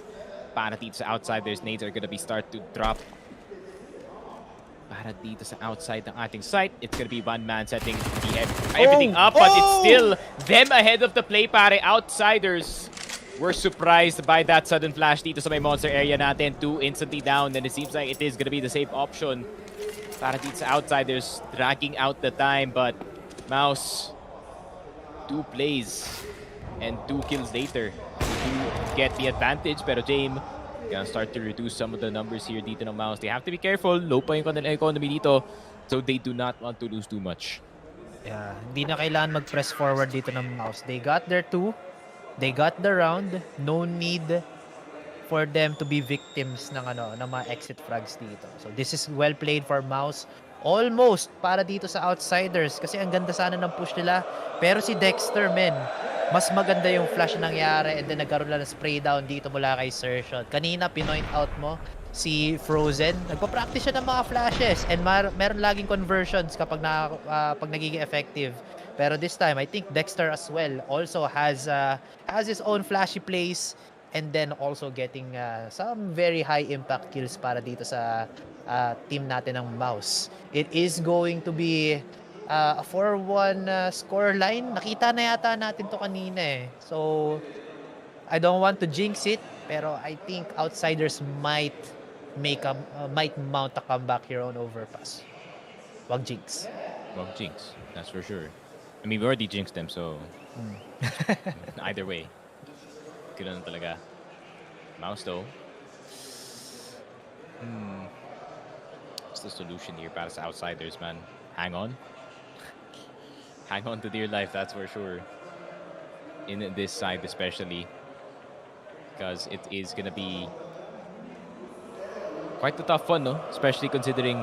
para dito sa Outsiders. Nades are gonna be start to drop para dito sa outside ng ating site. It's gonna be one man setting everything up, but it's still them ahead of the play, pare. Outsiders were surprised by that sudden flash dito sa may monster area natin. 2 instantly down, and it seems like it is gonna be the safe option para dito sa Outsiders, dragging out the time. But Mouz, 2 plays and 2 kills later to get the advantage. Pero James gonna start to reduce some of the numbers here dito ng Mouz. They have to be careful. Low pa yung economy dito, so they do not want to lose too much. Yeah, hindi na kailangan mag-press forward dito ng Mouz. They got their 2. They got the round. No need for them to be victims ng mga exit frags dito. So this is well played for Mouz. Almost para dito sa Outsiders kasi ang ganda sana ng push nila. Pero si Dexter, mas maganda yung flash na nangyari, and then nagkaroon lang ng spray down dito mula kay Sershot. Kanina, pinoint out mo si Frozen. Nagpa-practice siya ng mga flashes and meron laging conversions kapag pag nagiging effective. Pero this time, I think Dexter as well also has his own flashy plays, and then also getting some very high impact kills para dito sa team natin ng Mouz. It is going to be a 4-1 score line. Nakita na yata natin to kanina eh. So, I don't want to jinx it, pero I think Outsiders might mount a comeback here on Overpass. Wag jinx. Wag jinx, that's for sure. I mean, we already jinxed them, so either way, ganoon talaga. Mouz though, what's the solution here para sa Outsiders, man? Hang on to dear life, that's for sure. In this side especially, because it is gonna be quite a tough one, no? Especially considering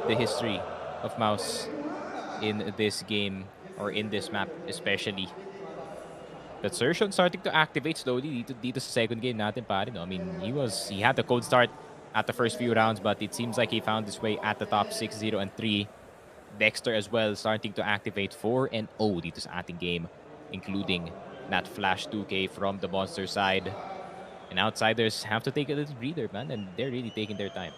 the history of Mouz in this game, or in this map especially. But Sershon starting to activate slowly dito sa second game natin, pare, no? I mean, he had the cold start at the first few rounds, but it seems like he found his way at the top 6-0 and 3. Dexter as well starting to activate 4-0 dito sa ating game, including that flash 2K from the monster side. And Outsiders have to take a little breather, man, and they're really taking their time.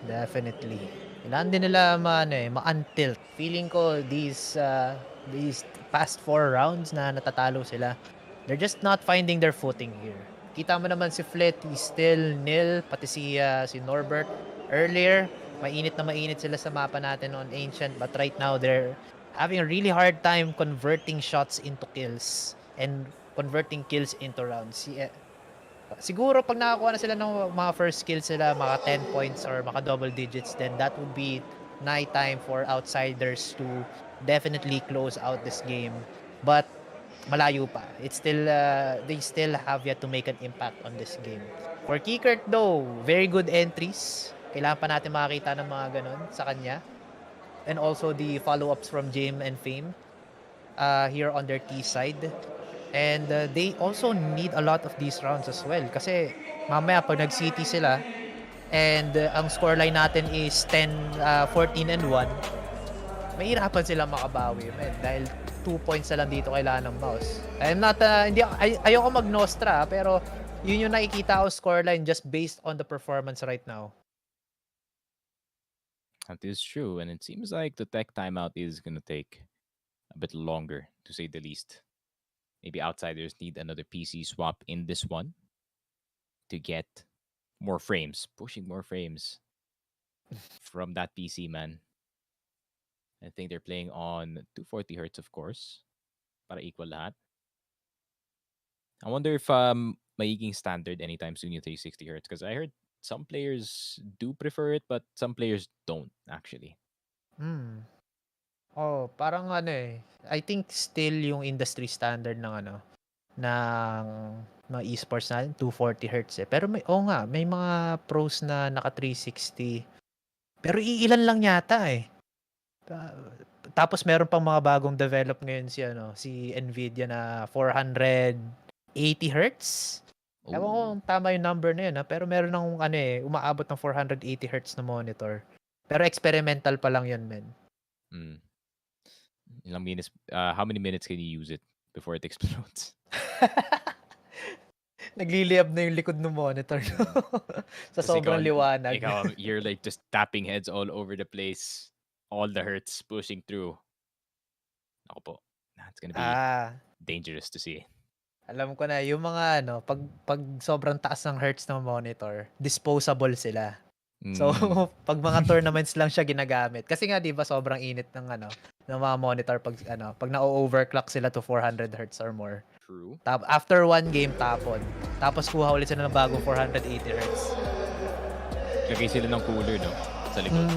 Definitely. Kailangan din nila ma-untilt. Feeling ko these past 4 rounds na natatalo sila, they're just not finding their footing here. Kita mo naman si Flit, he's still nil, pati si Norbert. Earlier, mainit sila sa mapa natin on Ancient, but right now they're having a really hard time converting shots into kills and converting kills into rounds. Siguro pag nakakuha na sila ng mga first kills sila, mga 10 points or mga double digits, then that would be night time for Outsiders to definitely close out this game. But malayo pa. It's still they still have yet to make an impact on this game. For Kikert though, very good entries. Kailangan pa natin makakita ng mga ganun sa kanya. And also the follow-ups from Jim and Fame here on their T side. And they also need a lot of these rounds as well. Kasi mamaya pag nag-CT sila, and ang scoreline natin is 14 and 1, mahirapan sila makabawi, man. Dahil 2 points na lang dito kailangan ng Mouse. I'm not, ayoko mag-nostra, pero yun yung nakikita ko scoreline just based on the performance right now. That is true, and it seems like the tech timeout is going to take a bit longer, to say the least. Maybe Outsiders need another PC swap in this one to get more frames, pushing more frames from that PC, man. I think they're playing on 240 hertz, of course, para equal lahat. I wonder if magiging standard anytime soon yung 360 hertz, because I heard some players do prefer it, but some players don't actually. Oh, parang I think still yung industry standard ng ng mga esports na 240 hertz eh. Pero may mga pros na naka 360. Pero iilan lang yata eh. Tapos meron pang mga bagong develop ngayon si Nvidia na 480 hertz. Ewan ko kung tama yung number na yun pero meron ng umaabot ng 480 hertz na monitor. Pero experimental pa lang yun, men. Ilang minutes, how many minutes can you use it before it explodes? Nagliliyab na yung likod ng monitor sa sobrang liwanag. You're like just tapping heads all over the place. All the hertz pushing through. Ako po. That's gonna be dangerous to see. Alam ko na, yung mga pag sobrang taas ng hertz ng monitor, disposable sila. So, pag mga tournaments lang siya ginagamit. Kasi nga, di ba, sobrang init ng ng mga monitor pag na-overclock sila to 400 hertz or more. True. After one game, tapon. Tapos kuha ulit sila ng bagong 480 hertz. Lagay sila ng cooler, no? Sa likod.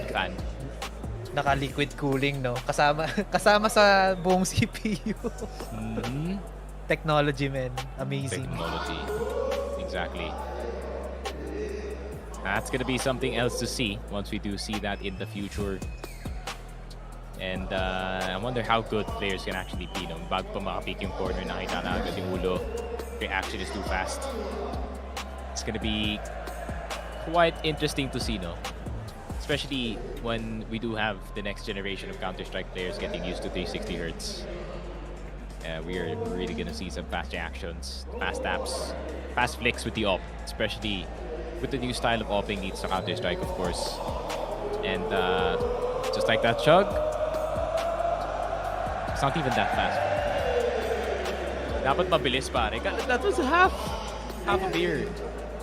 Fan. Naka-liquid cooling, no? Kasama sa buong CPU. Technology, man. Amazing. Technology. Exactly. That's gonna be something else to see once we do see that in the future. And I wonder how good players can actually be. No? Bago pa makapick yung corner, nakita na agad yung ulo. Reaction is too fast. It's gonna be quite interesting to see, no? Especially when we do have the next generation of Counter-Strike players getting used to 360 hertz. We are really gonna see some fast reactions, fast taps, fast flicks with the op, especially with the new style of opping needs to Counter-Strike, of course. And just like that chug, it's not even that fast. Dapat mabilis, pare. That was half a beer.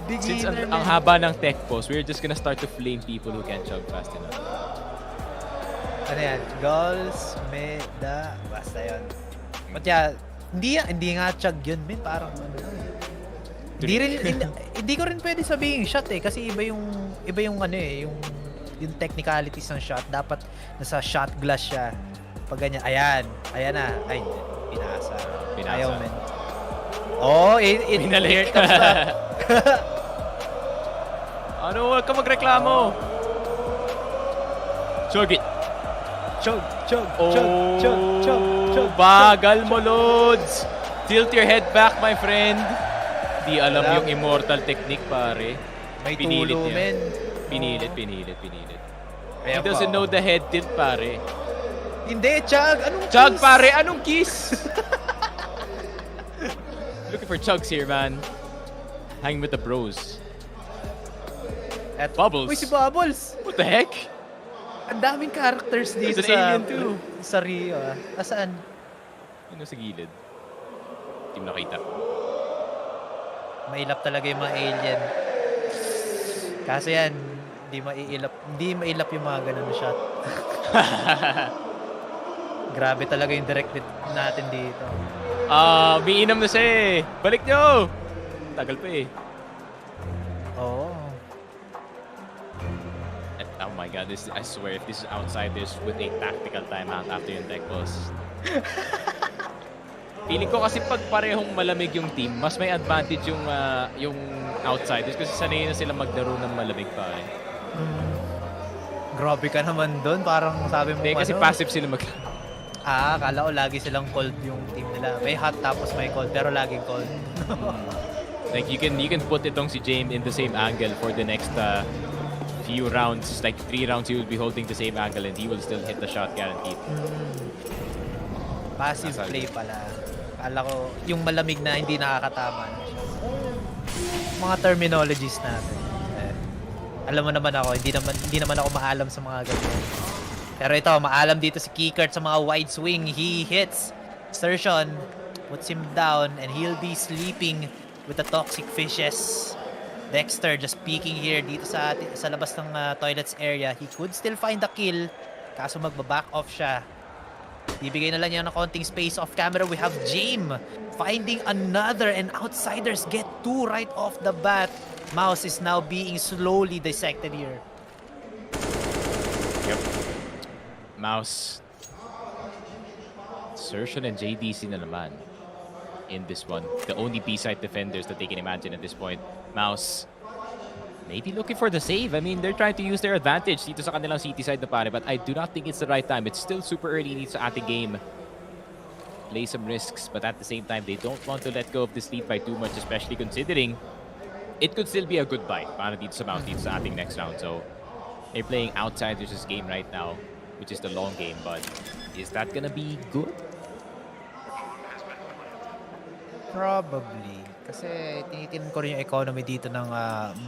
Since ang haba ng tech post, we're just gonna start to flame people who can't chug fast enough. Ano yan? Goals, meda, basta yun. But yeah, hindi nga chug yun, man. Parang hindi ko rin pwede sabihin shot eh. Kasi iba yung yung technicalities ng shot. Dapat nasa shot glass siya. Pag ganyan, ayan na. Ay, pinasa. Ayaw, man. Oh, here comes that. Ano, huwag ka magreklamo. Chug it. Chug. Bagal mo, Lods. Tilt your head back, my friend. Di alam yung immortal technique, pare. May tulo, men. Pinilit. He doesn't know the head tilt, pare. Hindi, Chug. Anong Chug, kiss? pare. Anong kiss? Looking for chugs here, man. Hanging with the bros. At Bubbles. Uy, si Bubbles. What the heck? Ang daming characters dito There's an alien too. Sa Rio. Nasaan? Ano sa gilid? Hindi mo nakita. Mailap talaga yung mga alien. Kaso yan, hindi mailap yung mga ganun na shot. Grabe talaga yung directed natin dito. Umiinom na siya eh. Balik nyo! Tagal pa eh. Oo. Oh my god, I swear, if this is Outsiders with a tactical timeout after yung tech boss. Feeling ko kasi pag parehong malamig yung team, mas may advantage yung Outsiders kasi sanay na sila maglaro ng malamig pa eh. Grabe ka naman doon, parang sabi mo kasi passive sila maglaro. Akala ko lagi silang cold yung team nila. May hot tapos may cold, pero laging cold. Like you can put itong si James in the same angle for the next few rounds. Like 3 rounds he will be holding the same angle and he will still hit the shot guaranteed. Passive play pala. Akala ko yung malamig na hindi nakakatama na siya. Mga terminologies natin. Alam mo naman ako, hindi naman ako maalam sa mga ganyan. Pero ito, maalam dito si Kikert sa mga wide swing. He hits. Sertion puts him down and he'll be sleeping with the toxic fishes. Dexter just peeking here dito sa labas ng toilets area. He could still find the kill. Kaso magbaback off siya. Ibigay na lang niya ng konting space off camera. We have James finding another and Outsiders get 2 right off the bat. Mouz is now being slowly dissected here. Yep. Mouz. Sertion and JDC na naman in this one. The only B-side defenders that they can imagine at this point. Mouz maybe looking for the save. I mean, they're trying to use their advantage dito sa kanilang city side na pare, but I do not think it's the right time. It's still super early dito sa ating game. Play some risks, but at the same time, they don't want to let go of this lead by too much, especially considering it could still be a good buy para dito sa Mouz dito sa ating next round. So, they're playing Outsiders' game right now, which is the long game, but is that gonna be good? Probably. Kasi tinitingnan ko rin yung economy dito ng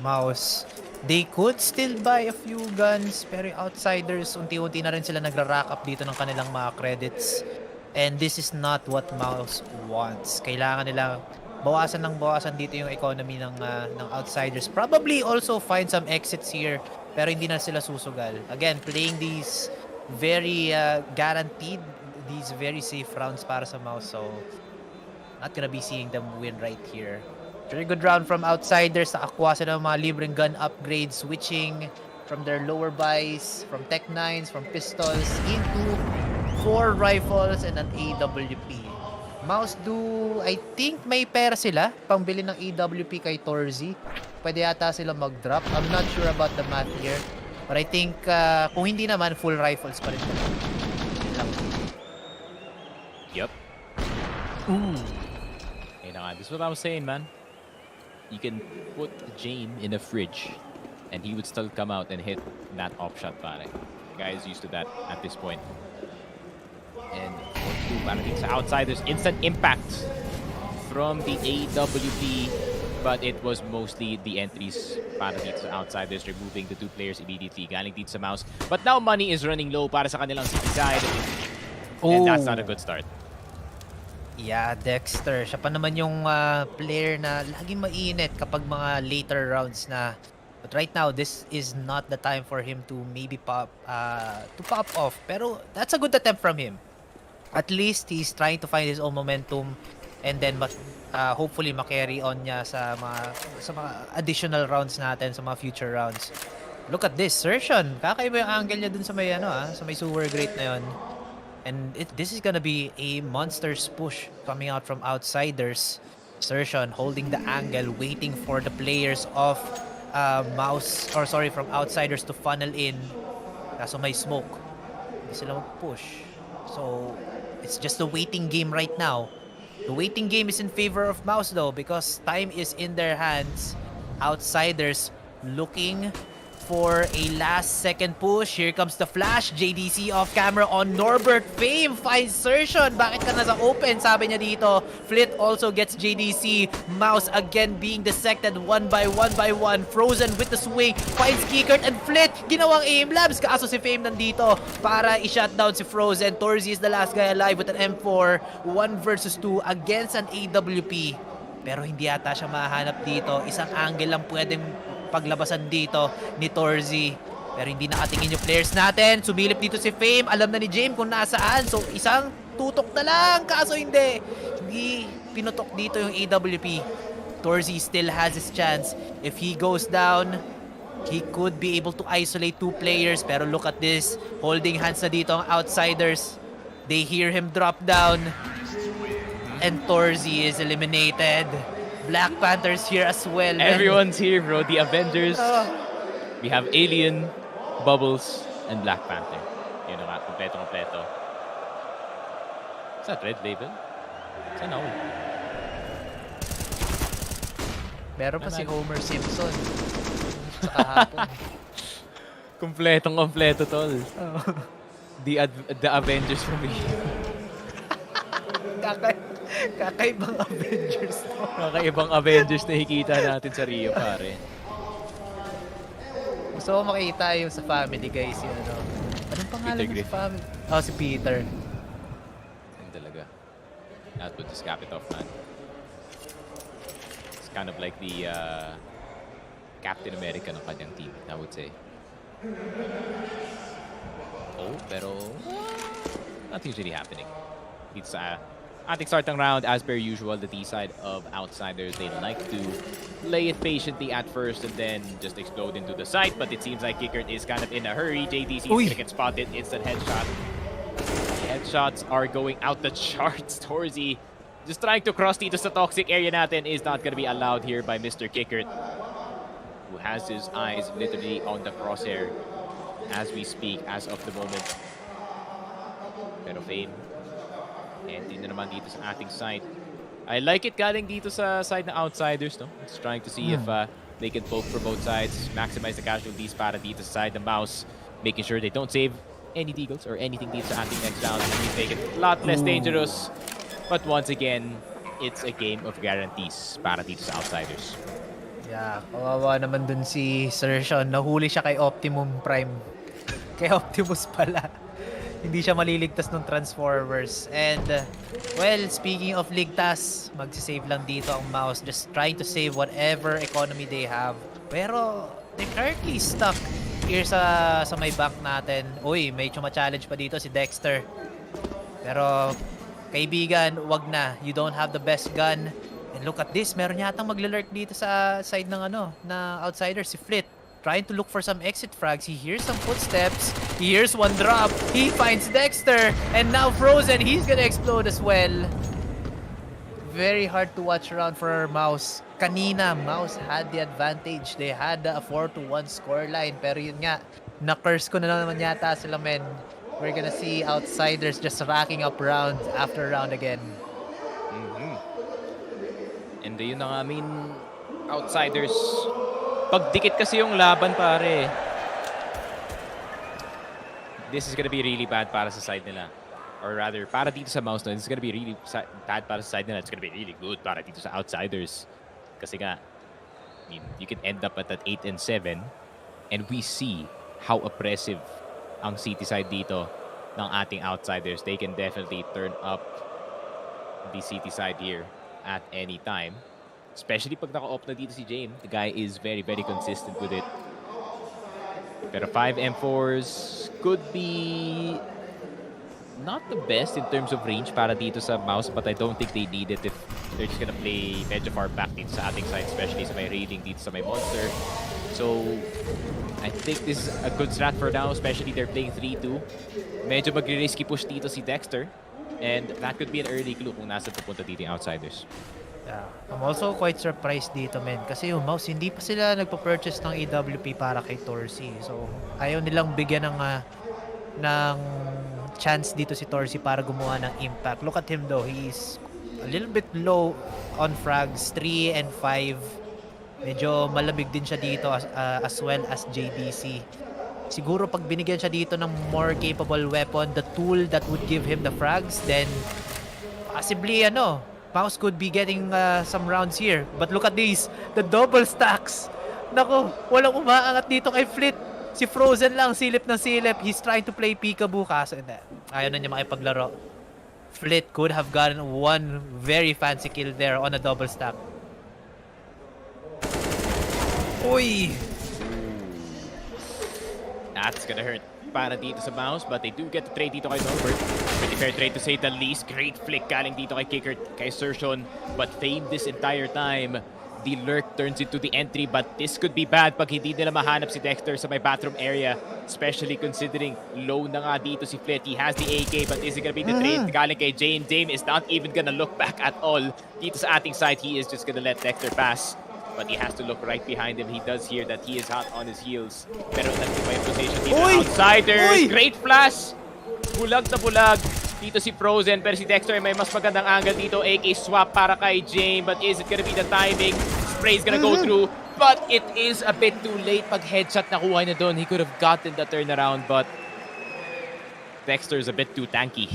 Mouz. They could still buy a few guns, pero yung Outsiders, unti-unti na rin sila nagra-rack up dito ng kanilang mga credits. And this is not what Mouz wants. Kailangan nila bawasan dito yung economy ng Outsiders. Probably also find some exits here, pero hindi na sila susugal. Again, playing these very guaranteed, these very safe rounds para sa Mouz. So, not gonna be seeing them win right here. Very good round from Outsiders. Nakakuha sila ng mga libreng gun upgrades, switching from their lower buys, from Tech 9s, from pistols, into 4 rifles and an AWP. Mouz I think may pera sila pangbili ng AWP kay Torzi. Pwede yata sila mag-drop. I'm not sure about the math here. But I think kung hindi naman, full rifles pa rin. Yep. Ooh. This is what I was saying, man. You can put James in a fridge and he would still come out and hit that op shot, pare. The guy is used to that at this point. And sa Outsiders, instant impact from the AWP, but it was mostly the entries para dito sa Outsiders, removing the 2 players immediately. Galing dito sa Mouz. But now money is running low para sa kanilang city side. And that's not a good start. Yeah, Dexter. Siya pa naman yung player na laging mainit kapag mga later rounds na. But right now, this is not the time for him to maybe pop off. Pero that's a good attempt from him. At least he's trying to find his own momentum and then hopefully ma-carry on niya sa mga additional rounds natin, sa mga future rounds. Look at this, Sertion. Kakaiba yung angle niya dun sa may sa may sewer grate na yon. And this is gonna be a monster's push coming out from Outsiders. Sertion holding the angle, waiting for the players of from Outsiders to funnel in. Kaso may smoke. Hindi sila mag-push. So, it's just a waiting game right now. The waiting game is in favor of Mouz though, because time is in their hands. Outsiders looking for a last second push. Here comes the flash. JDC off camera on Norbert. Fame finds Sertion. Bakit ka nasa open? Sabi niya dito. Flit also gets JDC. Mouz again being dissected one by one. Frozen with the swing. Finds Kikert and Flit. Ginawang aim labs. Kaso si Fame nandito para i-shutdown si Frozen. Torzi is the last guy alive with an M4. 1 versus 2 against an AWP. Pero hindi ata siya mahanap dito. Isang angle lang pwedeng paglabasan dito ni Torzi. Pero hindi nakatingin yung players natin. Sumilip dito si Fame. Alam na ni James kung nasaan. So, isang tutok na lang. Kaso hindi. Hindi pinutok dito yung AWP. Torzi still has his chance. If he goes down, he could be able to isolate 2 players. Pero look at this. Holding hands na dito ang Outsiders. They hear him drop down. And Torzi is eliminated. Black Panthers here as well. Everyone's here, bro. The Avengers. We have Alien, Bubbles, and Black Panther. Yun nga, kompleto. Is that Red Label? Sana all. Meron pa si Nanalo. Homer Simpson. Sa kahapon. Kompletong-kompleto, tol. Oo. The Avengers for me. Kakaibang Avengers to. Kakaibang Avengers na hikita natin sa Rio, pare. Gusto ko makita yung sa family guys, yung ano. Anong pangalan Peter mo Griffin. sa family? Oh, si Peter. Yan talaga. That would just cap it off, man. It's kind of like the Captain America ng kanyang team, I would say. Oh, pero nothing's really happening. It's ating start ng round, as per usual, the D side of Outsiders, they like to play it patiently at first and then just explode into the site, but it seems like Kickert is kind of in a hurry. JDC is gonna get spotted, instant headshot. The headshots are going out the charts. Torzy just trying to cross dito sa toxic area natin is not gonna be allowed here by Mr. Kickert, who has his eyes literally on the crosshair as we speak, as of the moment. Pero Fame, entry na naman dito sa ating side. I like it galing dito sa side na Outsiders, no? It's trying to see if they can poke for both sides, maximize the casualties para dito sa side ng Mouz, making sure they don't save any deagles or anything dito sa ating next round. We make it a lot less dangerous. But once again, it's a game of guarantees para dito sa Outsiders. Yeah, kawawa naman dun si Sir Sean. Nahuli siya kay Optimum Prime. Kay Optimus pala. Hindi siya maliligtas ng Transformers. And, well, speaking of ligtas, magsisave lang dito ang Mouz. Just trying to save whatever economy they have. Pero, they're currently stuck here sa may bank natin. Uy, may challenge pa dito si Dexter. Pero, kaibigan, wag na. You don't have the best gun. And look at this, meron yatang maglalurk dito sa side ng na Outsider, si Flit. Trying to look for some exit frags. He hears some footsteps. He hears one drop. He finds Dexter. And now Frozen, he's gonna explode as well. Very hard to watch around for Mouz. Kanina, Mouz had the advantage. They had a 4-1 scoreline. Pero yun nga, na-curse ko na naman yata sila, men. We're gonna see Outsiders just racking up round after round again. And yun na nga, I mean, Outsiders, pagdikit kasi yung laban, pare. This is gonna be really bad para sa side nila. Or rather, para dito sa Mouz, no, this is gonna be really bad para sa side nila. It's gonna be really good para dito sa Outsiders. Kasi nga, I mean, you can end up at that 8-7, and we see how oppressive ang city side dito ng ating Outsiders. They can definitely turn up the city side here at any time. Especially pag naka-off na dito si James. The guy is very, very consistent with it. Pero 5 M4s could be not the best in terms of range para dito sa Mouz, but I don't think they need it if they're just gonna play medyo far back dito sa ating side, especially sa may raiding dito sa may monster. So, I think this is a good strat for now, especially they're playing 3-2. Medyo magre-risky push dito si Dexter, and that could be an early clue kung nasa pupunta dito yung Outsiders. Yeah. I'm also quite surprised dito, men. Kasi yung Mouz, hindi pa sila nagpa-purchase ng EWP para kay Torzy. So, ayaw nilang bigyan ng chance dito si Torzy para gumawa ng impact. Look at him though. He's a little bit low on frags. 3 and 5. Medyo malamig din siya dito as well as JDC. Siguro pag binigyan siya dito ng more capable weapon, the tool that would give him the frags, then possibly Mouz could be getting some rounds here. But look at these, the double stacks. Nako, walang umaangat dito kay Flit. Si Frozen lang, silip ng silip. He's trying to play peekaboo, kaso ayaw na niya makipaglaro. Flit could have gotten one very fancy kill there on a double stack. Uy! That's gonna hurt para dito sa Mouz, but they do get the trade dito kay Norbert. Pretty fair trade to say the least. Great flick galing dito kay Kickert, kay Sertion, but Fame this entire time. The lurk turns into the entry, but this could be bad pag hindi nila mahanap si Dexter sa may bathroom area, especially considering low na nga dito si Flit. He has the AK, but is it gonna be the trade galing kay Jane? Dame is not even gonna look back at all. Dito sa ating side, he is just gonna let Dexter pass. But he has to look right behind him. He does hear that he is hot on his heels. Pero nandito pa yung position dito. Outsiders! Great flash! Bulag na bulag. Dito si Frozen, pero si Dexter may mas magandang angle dito. AK swap para kay Jane. But is it gonna be the timing? spray is gonna go through, but it is a bit too late. Pag headshot nakuha na doon, he could have gotten the turnaround, but Dexter is a bit too tanky.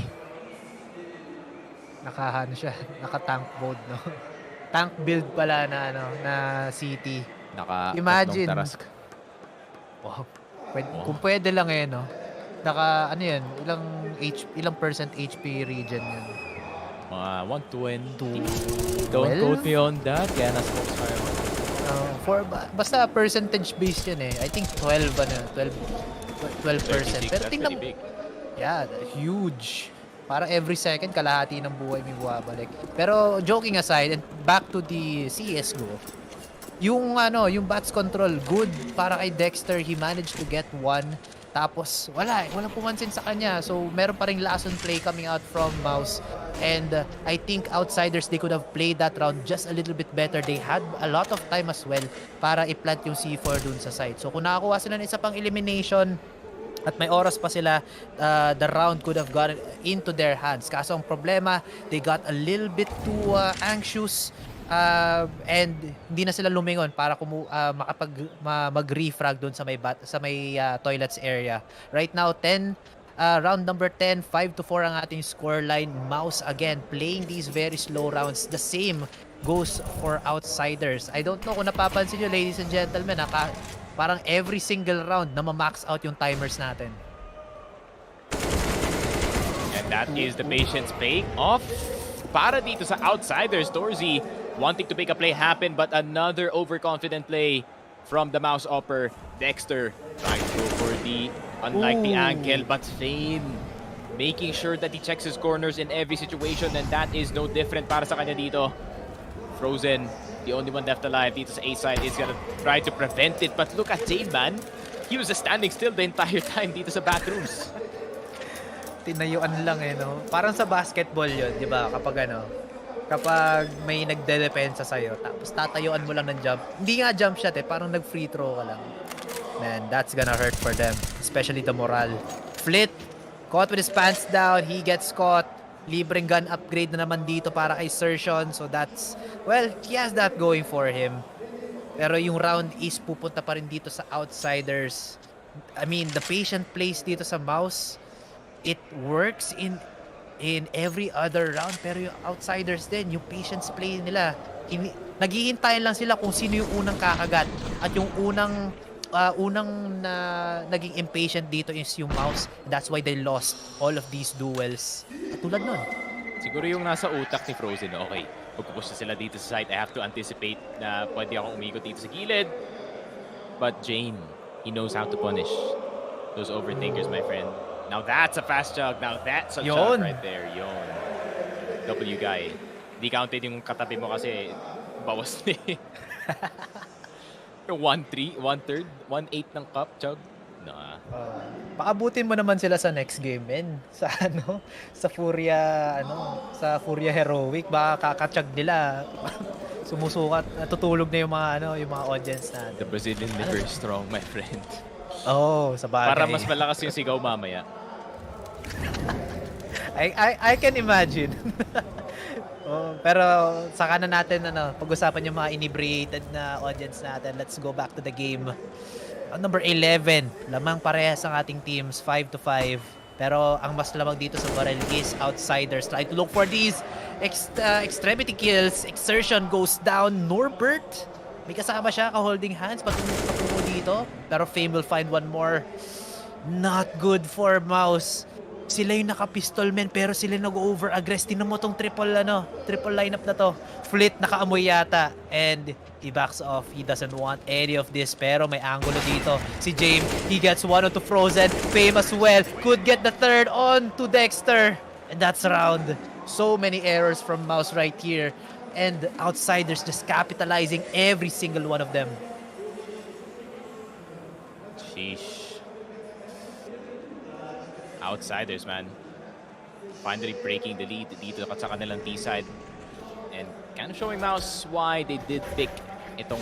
Siya, naka-tank mode, no? Tank build pala na, na CT. Imagine. Tarask. Wow. Kung pwede lang no? Yan, ilang percent HP region yun? 120. Don't quote me on that. Kaya nasa Basta percentage based yun I think 12%. Pero tingnan mo. Yeah, huge. Para every second, kalahati ng buhay may buwabalik. Pero joking aside, and back to the CSGO, yung bats control, good para kay Dexter. He managed to get one. Tapos, walang pumansin sa kanya. So, meron pa ring lesson play coming out from Mouz. And I think Outsiders, they could have played that round just a little bit better. They had a lot of time as well para i-plant yung C4 dun sa site. So, kung nakakuha sila ng isa pang elimination, at may oras pa sila, the round could have gotten into their hands. Kaso ang problema, they got a little bit too anxious and hindi na sila lumingon para mag-refrag doon sa may toilets area. Right now, round number 10, 5-4 ang ating scoreline. Mouz again playing these very slow rounds. The same goes for Outsiders. I don't know kung napapansin nyo, ladies and gentlemen, parang every single round na ma-max out yung timers natin. And that is the patience paying off para dito sa Outsiders. Torzy wanting to make a play happen, but another overconfident play from the Mouse Upper. Dexter trying to go for the unlikely angle, but Fane making sure that he checks his corners in every situation, and that is no different para sa kanya dito. Frozen, the only one left alive dito sa A side, is gonna try to prevent it, but look at Jane, man. He was standing still the entire time dito sa bathrooms. Tinayuan lang no? Parang sa basketball yun, di ba? Kapag may nagde-depensa sa'yo, tapos tatayuan mo lang ng jump. Hindi nga jump shot parang nag-free throw ka lang. Man, that's gonna hurt for them, especially the morale. Flit, caught with his pants down, he gets caught. Libreng gun upgrade na naman dito para kay Sertion. So that's, well, he has that going for him. Pero yung round is pupunta pa rin dito sa Outsiders. I mean, the patient plays dito sa Mouz, it works in every other round. Pero yung Outsiders din, yung patience play nila, naghihintayin lang sila kung sino yung unang kakagat. At yung unang naging impatient dito is yung Mouz. That's why they lost all of these duels. At tulad nun. Siguro yung nasa utak ni Frozen, okay, magpupush na sila dito sa side. I have to anticipate na pwede akong umikot dito sa gilid. But Jane, he knows how to punish those overthinkers, my friend. Now that's a fast chug. Now that's a chug right there. Yon. W guy. Di counted yung katabi mo kasi bawas ni 1-3, 1/3, 1/8 ng cup, chug. Nah. Pakabutin mo naman sila sa next game, men. Sa sa Furia, sa Furia Heroic, baka kakachag nila. Sumusukat, natutulog na yung mga audience natin. The Brazilian liquor is strong, my friend. Oh, sa bagay. Para mas malakas yung sigaw mamaya. I can imagine. Pero saka na natin pag-usapan yung mga inebriated na audience natin. Let's go back to the game. Number 11, lamang parehas ang ating teams, 5-5. Pero ang mas lamang dito sa barrel is Outsiders. Try to look for these extremity kills. Exertion goes down. Norbert, may kasama siya ka-holding hands patungo dito. Pero Fame will find one more. Not good for Mouz. Sila yung naka-pistol men, pero sila nag-over-aggress. Tingnan mo tong triple lineup na to. Flit nakaamoy yata. And he backs off. He doesn't want any of this. Pero may angulo dito. Si James, he gets one onto Frozen. Fame as well. Could get the third on to Dexter. And that's round. So many errors from Mouz right here. And Outsiders just capitalizing every single one of them. Sheesh. Outsiders, man. Finally breaking the lead dito sa kanilang T-side. And kind of showing Mouz why they did pick itong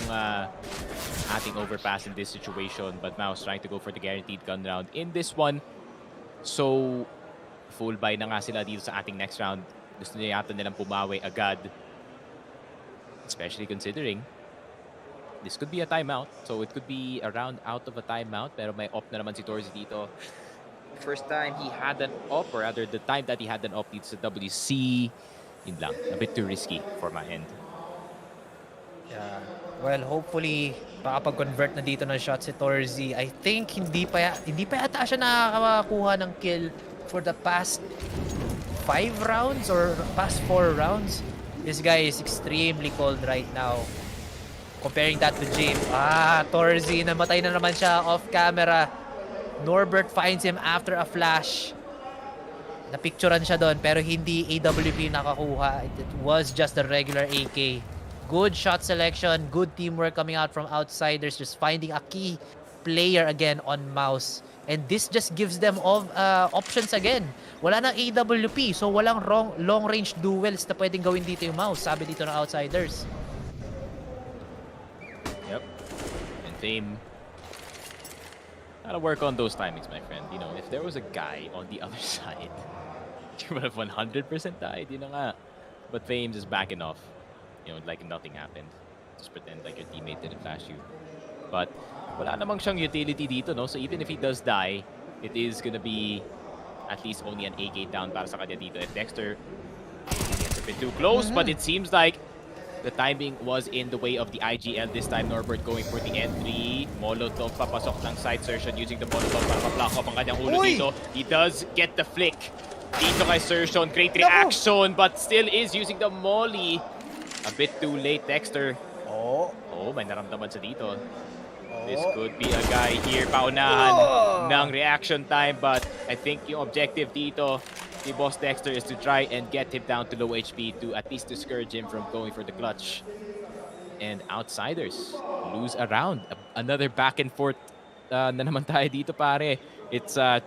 ating overpass in this situation. But Mouz trying to go for the guaranteed gun round in this one. So, full buy na nga sila dito sa ating next round. Gusto niya yata nilang pumawi agad. Especially considering this could be a timeout. So it could be a round out of a timeout. Pero may op na naman si Torzy dito. First time he had an op, or rather the time that he had an op dito sa WC, yun lang. A bit too risky for my end. Yeah. Well, hopefully makapag-convert na dito ng shot si Torzy. I think hindi pa yata siya nakakakuha ng kill for the past 5 rounds or past 4 rounds. This guy is extremely cold right now. Comparing that to James. Torzy, namatay na naman siya off camera. Norbert finds him after a flash. Napicturean siya doon pero hindi AWP nakakuha. It was just a regular AK. Good shot selection, good teamwork coming out from Outsiders, just finding a key player again on Mouz. And this just gives them options again. Wala nang AWP, so walang long-range duels na pwedeng gawin dito yung Mouz, sabi dito ng Outsiders. Yep. And Fame, gotta work on those timings, my friend. You know, if there was a guy on the other side, you would have 100% died, you know nga. But Fame's is backing off. You know, like nothing happened. Just pretend like your teammate didn't flash you. But wala namang siyang utility dito, no? So even if he does die, it is gonna be at least only an AK down para sa kanya dito. If Dexter gets a bit too close, but it seems like the timing was in the way of the IGL this time. Norbert going for the entry. Molotov papasok ng side Sertion using the Molotov para ma-block up ang kanyang ulo dito. He does get the flick. Dito kay Sertion, great reaction, but still is using the molly. A bit too late, Dexter. Oh, may naramdaman sa dito. This could be a guy here, paunahan ng reaction time, but I think yung objective dito ni Boss Dexter is to try and get him down to low HP to at least discourage him from going for the clutch. And Outsiders lose a round. Another back and forth na naman tayo dito, pare. It's 2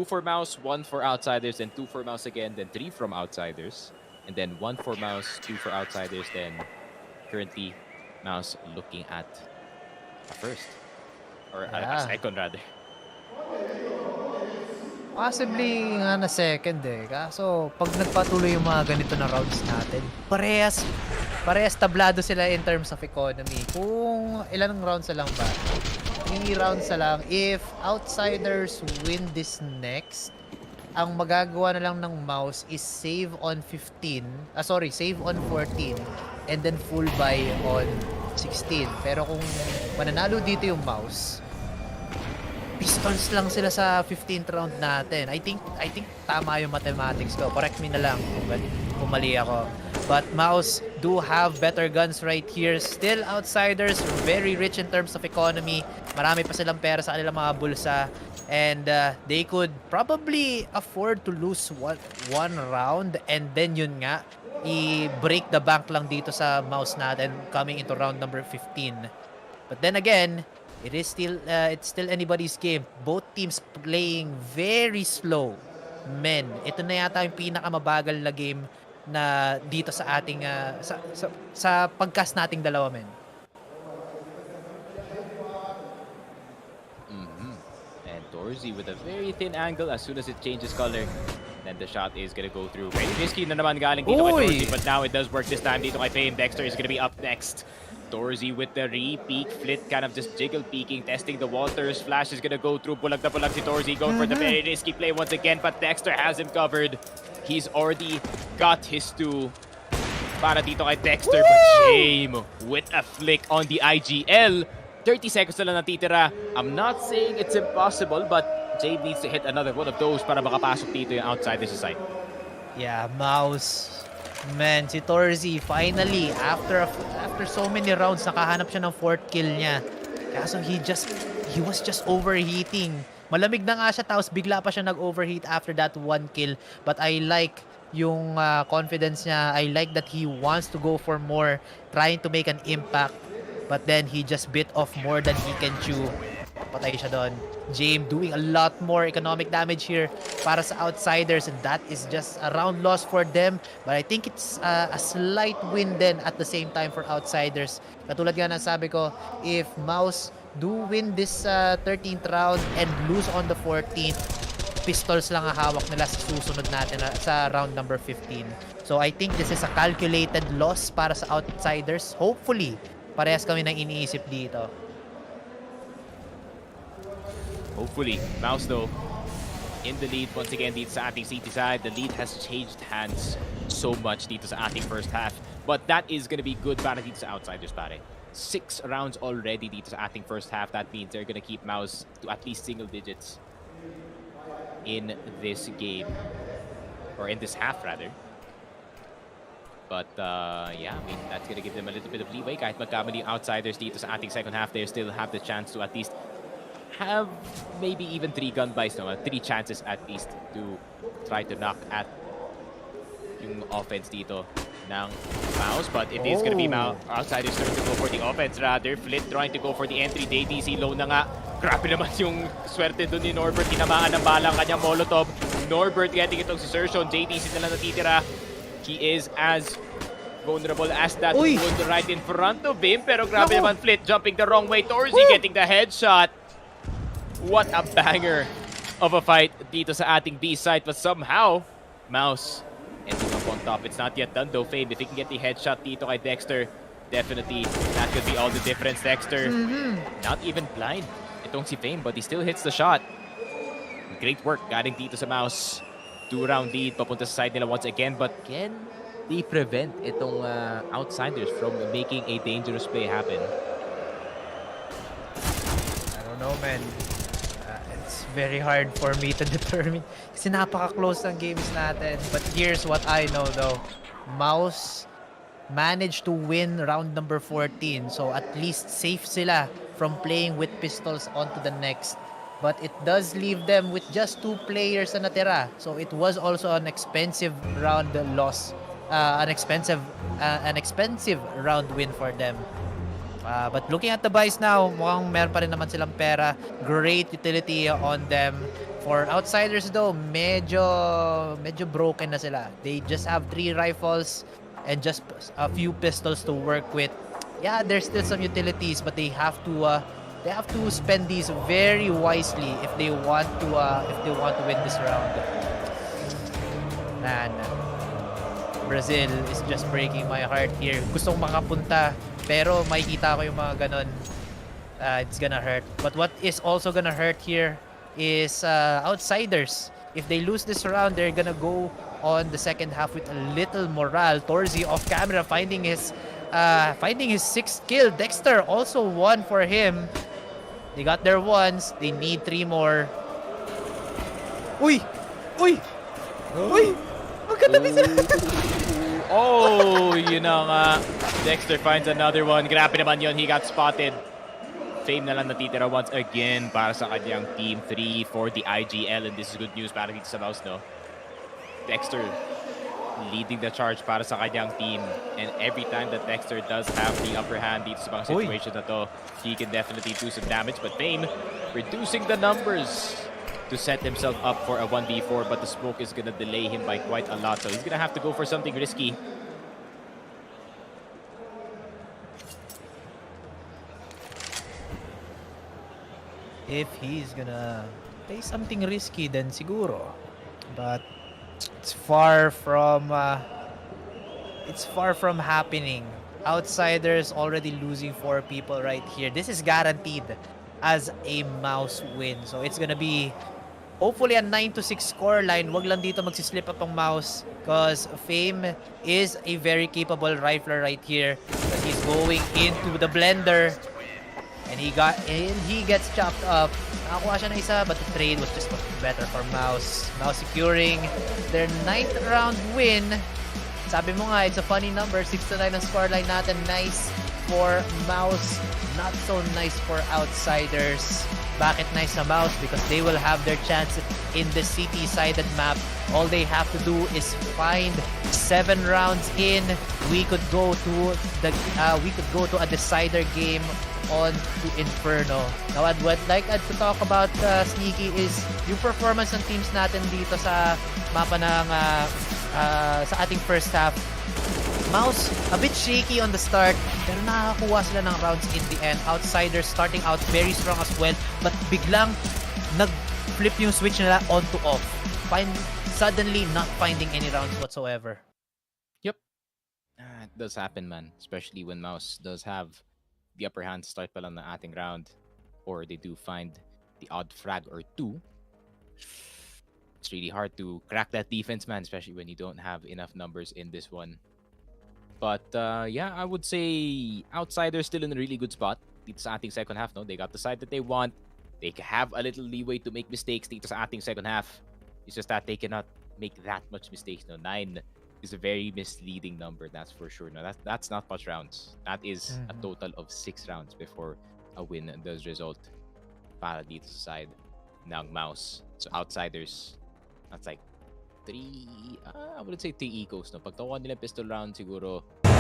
for Mouz, 1 for Outsiders, and 2 for Mouz again, then 3 from Outsiders. And then 1 for Mouz, 2 for Outsiders, then currently Mouz looking at a first. Or a second rather. Possibly nga na second eh. Kaso pag nagpatuloy yung mga ganito na rounds natin, parehas tablado sila in terms of economy. Kung ilang rounds na lang ba? 3 rounds na lang. If Outsiders win this next, ang magagawa na lang ng Mouz is save on 14 and then full buy on 16. Pero kung mananalo dito yung Mouz, pistols lang sila sa 15th round natin. I think tama yung mathematics ko. Correct me na lang kung mali ako. But Mouz do have better guns right here. Still Outsiders, very rich in terms of economy. Marami pa silang pera sa kanilang mga bulsa. And they could probably afford to lose one round. And then yun nga, i-break the bank lang dito sa Mouz natin coming into round number 15. But then again, it's still anybody's game. Both teams playing very slow. Men, ito na yata yung pinakamabagal na game na dito sa ating sa pagcast nating dalawa, men. And Torzy with a very thin angle as soon as it changes color. Then the shot is gonna go through. Very risky na naman galing dito kay Torzy, but now it does work this time dito kay Fame. Dexter is gonna be up next. Torzy with the re-peek, Flit kind of just jiggle peeking, testing the waters. Flash is gonna go through, bulag na bulag si Torzy, going for the very risky play once again, but Dexter has him covered. He's already got his 2 para dito kay Dexter, but shame with a flick on the IGL. 30 seconds na lang natitira. I'm not saying it's impossible, but Jade needs to hit another one of those para makapasok dito yung Outsiders side. Yeah, Mouz. Man, si Torzy finally after so many rounds nakahanap siya ng 4th kill niya. Kaso he was just overheating. Malamig na nga siya tapos bigla pa siya nag-overheat after that 1 kill. But I like yung confidence niya. I like that he wants to go for more, trying to make an impact. But then he just bit off more than he can chew. Patay siya doon. James doing a lot more economic damage here para sa Outsiders, and that is just a round loss for them. But I think it's a slight win then at the same time for Outsiders. Katulad nga ng sabi ko, if Mouz do win this 13th round and lose on the 14th, pistols lang ang hawak nila sa susunod natin sa round number 15. So I think this is a calculated loss para sa Outsiders. Hopefully, parehas kami ng iniisip dito. Hopefully, Mouz though, in the lead once again dito sa ating CT side. The lead has changed hands so much dito sa ating first half. But that is gonna be good para dito sa Outsiders, pare. 6 rounds already dito sa ating first half. That means they're gonna keep Mouz to at least single digits in this game. Or in this half, rather. But yeah, I mean, that's gonna give them a little bit of leeway. Kahit magkamali yung Outsiders dito sa ating second half, they still have the chance to at least have maybe even 3 gun buys, no? 3 chances at least to try to knock at yung offense dito ng Mouz. But it is gonna be Outsiders trying to go for the offense rather. Flit trying to go for the entry. JTC low na nga. Grabe naman yung swerte doon ni Norbert. Tinamaan ng balang kanyang Molotov. Norbert getting itong si Sersion. JTC na lang natitira. He is as vulnerable as that wood right in front of him. Pero grabe naman Flit jumping the wrong way. Torzy getting the headshot. What a banger of a fight dito sa ating B site. But somehow, Mouz ending up on top. It's not yet done though, Fame. If he can get the headshot dito kay Dexter, definitely that could be all the difference. Dexter, not even blind itong si Fame, but he still hits the shot. Great work galing dito sa Mouz. 2-round lead, papunta sa side nila once again. But can they prevent itong Outsiders from making a dangerous play happen? I don't know, man. It's very hard for me to determine kasi napaka-close ng games natin. But here's what I know though. Mouz managed to win round number 14. So at least safe sila from playing with pistols onto the next. But it does leave them with just 2 players na natira. So it was also an expensive round loss. An expensive round win for them. But looking at the buys now, mukhang meron pa rin naman silang pera. Great utility on them. For Outsiders though, medyo broken na sila. They just have 3 rifles and just a few pistols to work with. Yeah, there's still some utilities, but they have to spend these very wisely if they want to win this round. Man, Brazil is just breaking my heart here. Gustong makapunta, pero makikita ko yung mga ganon. It's gonna hurt. But what is also gonna hurt here is Outsiders. If they lose this round, they're gonna go on the second half with a little morale. Torzy off camera finding his 6th kill. Dexter also 1 for him. They got their 1s. They need 3 more. Uy! Magkatabi sila. Oh, yun na nga. Dexter finds another one. Grabe naman yun. He got spotted. Fame na lang natitira once again para sa kanyang team. 3 for the IGL. And this is good news para dito sa Mouz, no? Dexter leading the charge para sa kanyang team. And every time that Dexter does have the upper hand dito sa mga situation na to, he can definitely do some damage. But Fame reducing the numbers to set himself up for a 1v4, but the smoke is gonna delay him by quite a lot. So he's gonna have to go for something risky. If he's gonna play something risky, then siguro. But it's far from happening. Outsiders already losing 4 people right here. This is guaranteed as a Mouz win. So it's gonna be hopefully a 9-6 score line. Wag lang dito magsislip up ang Mouz because Fame is a very capable rifler right here. But he's going into the blender. And he gets chopped up. Nakakuha siya ng isa, but the trade was just better for Mouz. Mouz securing their 9th round win. Sabi mo nga, it's a funny number. 6-9 ang scoreline natin. Nice for Mouz. Not so nice for Outsiders. Bakit nice sa Mouz? Because they will have their chance in the city-sided map. All they have to do is find 7 rounds in. We could go to a decider game on to Inferno. Now, what I'd like to talk about, Sneaky, is yung performance ng teams natin dito sa mapa ng sa ating first half. Mouz, a bit shaky on the start, pero nakakuha sila ng rounds in the end. Outsiders starting out very strong as well, but biglang nag-flip yung switch nila on to off. Suddenly not finding any rounds whatsoever. Yep. It does happen, man. Especially when Mouz does have the upper hand start pa lang ng ating round, or they do find the odd frag or two, it's really hard to crack that defense, man, especially when you don't have enough numbers in this one. But yeah, I would say Outsiders still in a really good spot dito sa ating second half. No, they got the side that they want. They have a little leeway to make mistakes dito sa ating second half. It's just that they cannot make that much mistakes. No, 9 is a very misleading number, that's for sure. No, that's not much rounds. That is a total of 6 rounds before a win does result para dito sa side ng Mouse. So Outsiders, that's like 3, I wouldn't say 3 ecos. No? Pag tawa nila pistol round, siguro 1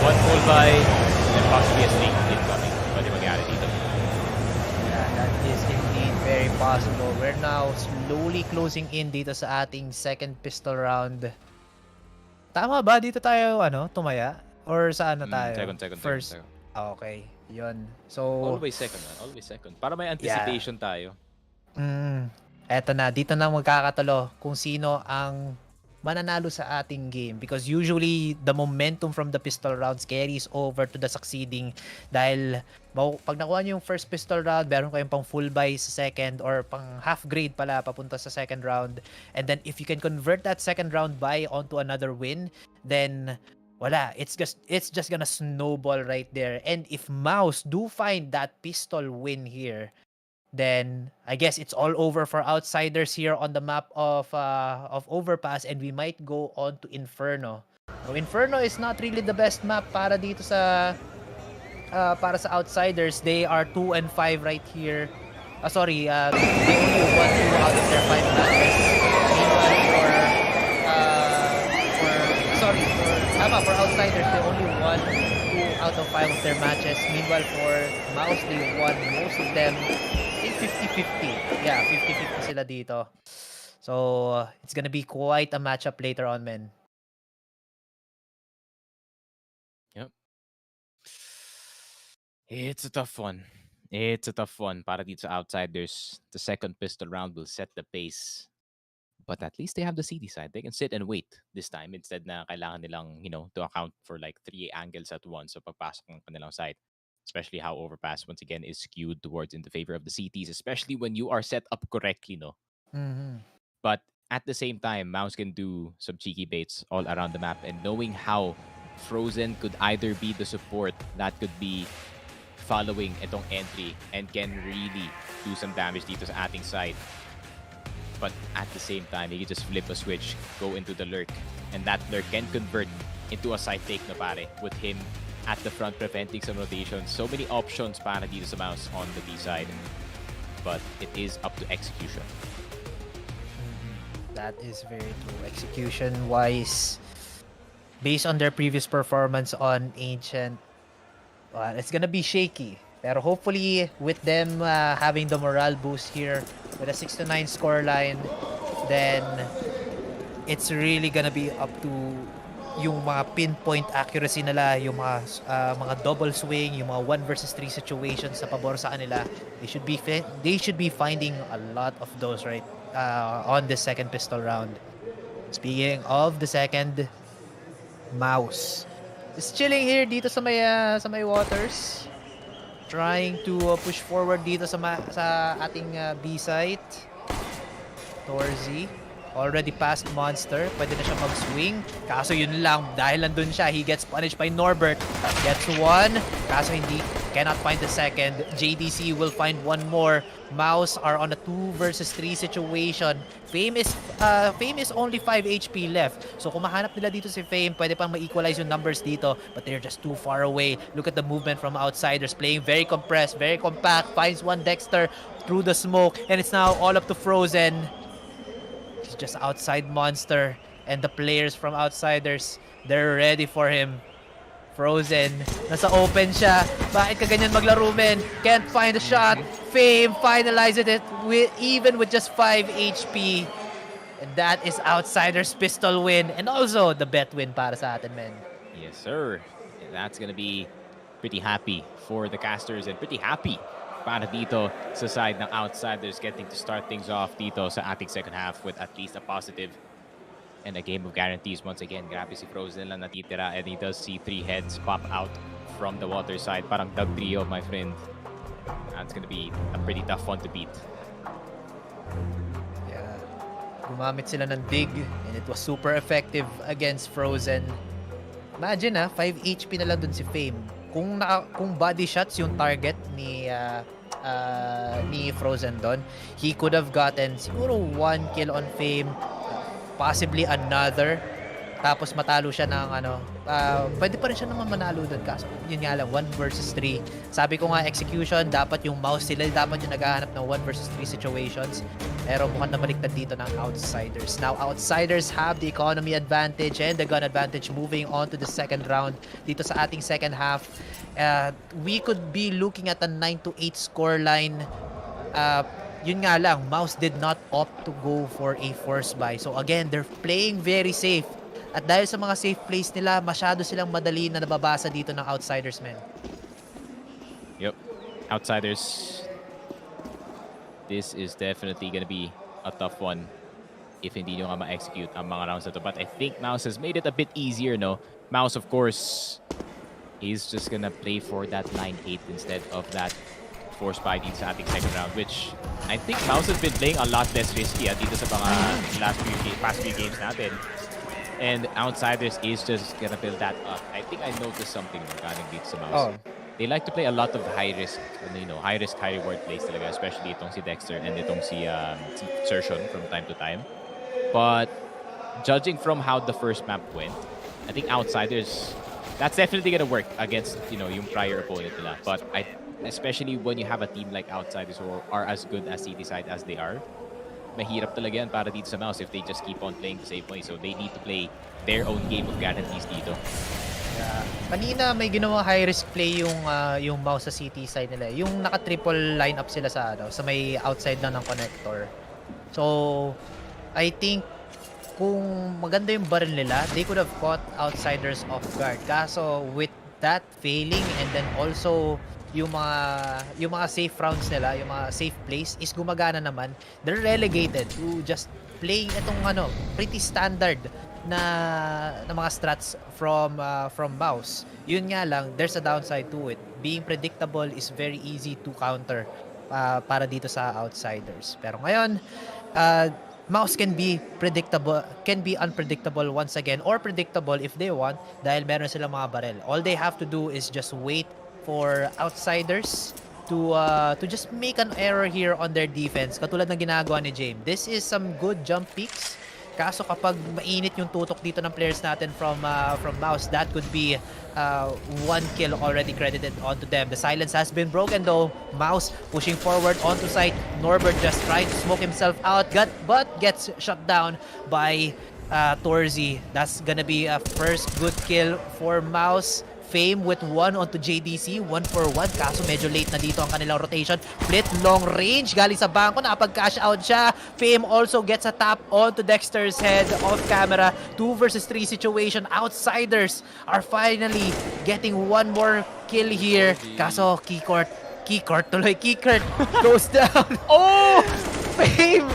full buy and possibly a snake incoming. Pwede mangyari dito. Yeah, that is indeed very possible. We're now slowly closing in dito sa ating second pistol round. Tama ba? Dito tayo, tumaya? Or saan na tayo? Second. First. Okay, yun. So, Always second, man. Always second. Para may anticipation tayo. Eto na, dito na magkakatalo kung sino ang mananalo sa ating game, because usually the momentum from the pistol rounds carries over to the succeeding, dahil pag nakuha nyo yung first pistol round, meron kayong pang full buy sa second, or pang half grade pala papunta sa second round, and then if you can convert that second round buy onto another win, then wala, it's just gonna snowball right there. And if Mouse do find that pistol win here, then I guess it's all over for Outsiders here on the map of Overpass, and we might go on to Inferno. So Inferno is not really the best map para dito sa Outsiders. They are 2 and 5 right here. They only won 2 out of their 5 matches. Meanwhile, for Outsiders, they only won 2 out of 5 of their matches. Meanwhile, for Mouse, they won most of them. I think 50-50. Yeah, 50-50 sila dito. So, it's gonna be quite a matchup later on, men. Yep. It's a tough one. It's a tough one para dito sa Outsiders. The second pistol round will set the pace. But at least they have the CD side. They can sit and wait this time instead na kailangan nilang, to account for like 3 angles at once sa pagpasok ng kanilang side. Especially how Overpass, once again, is skewed towards in the favor of the CTs, especially when you are set up correctly, no? But at the same time, Mouse can do some cheeky baits all around the map, and knowing how Frozen could either be the support that could be following itong entry and can really do some damage dito sa ating side. But at the same time, he can just flip a switch, go into the lurk, and that lurk can convert into a side take na pare, with him at the front preventing some rotations. So many options para dito sa Mouse on the B side. But it is up to execution. That is very true. Execution-wise, based on their previous performance on Ancient, it's gonna be shaky. Pero hopefully, with them having the morale boost here with a 6-9 scoreline, then it's really gonna be up to yung mga pinpoint accuracy nila, yung mga double swing, yung mga 1 versus 3 situations sa pabor sa kanila. They should be finding a lot of those right on the second pistol round. Speaking of the second, Mouse is chilling here dito sa may waters, trying to push forward dito sa ating B site. Torzy already past Monster. Pwede na siya mag-swing. Kaso yun lang, dahil nandun siya, he gets punished by Norbert. Gets 1. Kaso hindi, cannot find the second. JDC will find 1 more. Mouse are on a 2 versus 3 situation. Fame is only 5 HP left. So kung mahanap nila dito si Fame, pwede pang ma-equalize yung numbers dito. But they're just too far away. Look at the movement from Outsiders. Playing very compressed, very compact. Finds one Dexter through the smoke. And it's now all up to Frozen. Just outside Monster, and the players from Outsiders, they're ready for him. Frozen, nasa open siya. Bakit ka ganyan maglaro, men? Can't find a shot. Fame finalizes it even with just 5 HP. And that is Outsiders pistol win, and also the bet win para sa atin, men. Yes, sir. And that's gonna be pretty happy for the casters, and pretty happy para dito sa side ng Outsiders, getting to start things off dito sa ating second half with at least a positive and a game of guarantees. Once again, grabe si Frozen lang natitira, and he does see 3 heads pop out from the water side. Parang Doug Trio, my friend. That's gonna be a pretty tough one to beat. Yeah. Gumamit sila ng dig and it was super effective against Frozen. Imagine 5 HP na lang dun si Fame. Kung body shots yung target ni Frozen doon, he could have gotten siguro 1 kill on Fame, possibly another. Tapos matalo siya ng pwede pa rin siya naman manalo doon, kaso yun nga lang 1 versus 3. Sabi ko nga, execution dapat yung Mouse, sila dapat yung naghahanap ng 1 versus 3 situations, pero mukhang nabaliktad dito ng Outsiders. Now Outsiders have the economy advantage and the gun advantage moving on to the second round dito sa ating second half. We could be looking at a 9-8 scoreline. Yun nga lang, Mouse did not opt to go for a force buy, so again, they're playing very safe. At dahil sa mga safe plays nila, masyado silang madali na nababasa dito ng Outsiders, men. Yep. Outsiders. This is definitely gonna be a tough one if hindi nyo nga ma-execute ang mga rounds na to. But I think Mouse has made it a bit easier, no? Mouse, of course, he's just gonna play for that 9-8 instead of that force buy dito sa ating second round, which I think Mouse has been playing a lot less risky dito sa mga past few games natin. And Outsiders is just gonna build that up. I think I noticed something regarding dito sa Mouse. They like to play a lot of high risk, high risk, high reward plays talaga, especially itong si Dexter and itong si Sertion from time to time. But judging from how the first map went, I think Outsiders, that's definitely gonna work against yung prior opponent nila. But especially when you have a team like Outsiders who are as good as City side as they are, mahirap talaga yan para dito sa Mouse if they just keep on playing the same way. So they need to play their own game of guarantees dito. Yeah. Kanina may ginawa high risk play yung Mouse sa City side nila. Yung naka-triple lineup sila sa may outside lang ng connector. So I think kung maganda yung barrel nila, they could have caught Outsiders off guard. Kaso with that failing and then also yung mga safe rounds nila, yung mga safe plays is gumagana naman, they're relegated to just playing itong pretty standard na mga strats from Mouse. Yun nga lang, there's a downside to it. Being predictable is very easy to counter para dito sa Outsiders. Pero ngayon, Mouse can be unpredictable once again, or predictable if they want, dahil meron silang mga barrel. All they have to do is just wait for Outsiders to just make an error here on their defense, katulad ng ginagawa ni James. This is some good jump peaks. Kaso kapag mainit yung tutok dito ng players natin from Mouse, that could be 1 kill already credited onto them. The silence has been broken though. Mouse pushing forward onto site. Norbert just trying to smoke himself out, but gets shut down by Torzi. That's gonna be a first good kill for Mouse. Fame with 1 onto JDC, 1 for 1. Kaso medyo late na dito ang kanilang rotation. Split long range, galing sa bangko, nakapag-cash out siya. Fame also gets a tap onto Dexter's head off camera. 2 versus 3 situation. Outsiders are finally getting 1 more kill here. Kaso Keycourt goes down. Oh! Fame!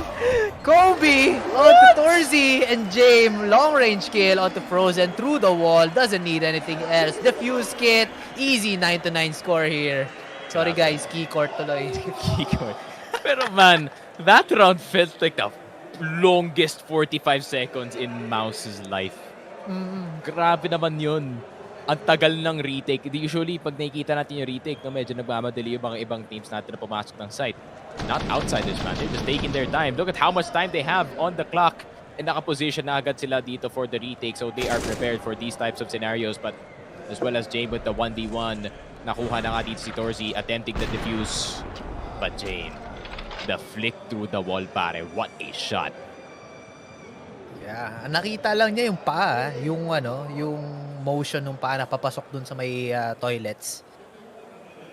Kobe onto Torzi and James. Long range kill onto Frozen through the wall. Doesn't need anything else. Defuse kit. Easy 9-9 score here. Sorry guys, Keycourt tuloy. Keycourt. Pero man, that round felt like the longest 45 seconds in Mouse's life. Grabe naman yun. Ang tagal ng retake. Usually, pag nakikita natin yung retake, medyo nagmamadali yung mga ibang teams natin na pumasok ng site. Not Outsiders, man. They're just taking their time. Look at how much time they have on the clock. And nakaposition na agad sila dito for the retake. So they are prepared for these types of scenarios. But as well as Jane with the 1v1, nakuha na nga dito si Torzi attempting the defuse. But Jane, the flick through the wall, pare. What a shot. Yeah, nakita lang niya yung paa, yung motion ng paa na papasok dun sa may toilets.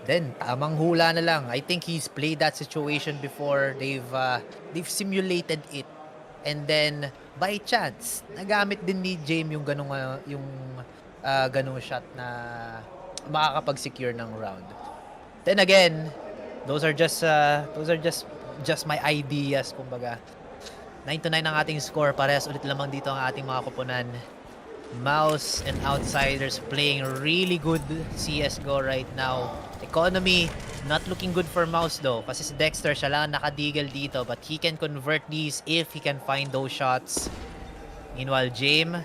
Then tamang hula na lang. I think he's played that situation before. They've simulated it. And then by chance, nagamit din ni James yung ganung shot na makakapag-secure ng round. Then again, those are just my ideas, kumbaga. 9-9 ang ating score. Parehas ulit lamang dito ang ating mga koponan. Mouz and Outsiders playing really good CSGO right now. Economy, not looking good for Mouz though. Kasi si Dexter, siya lang nakadigil dito. But he can convert these if he can find those shots. Meanwhile, James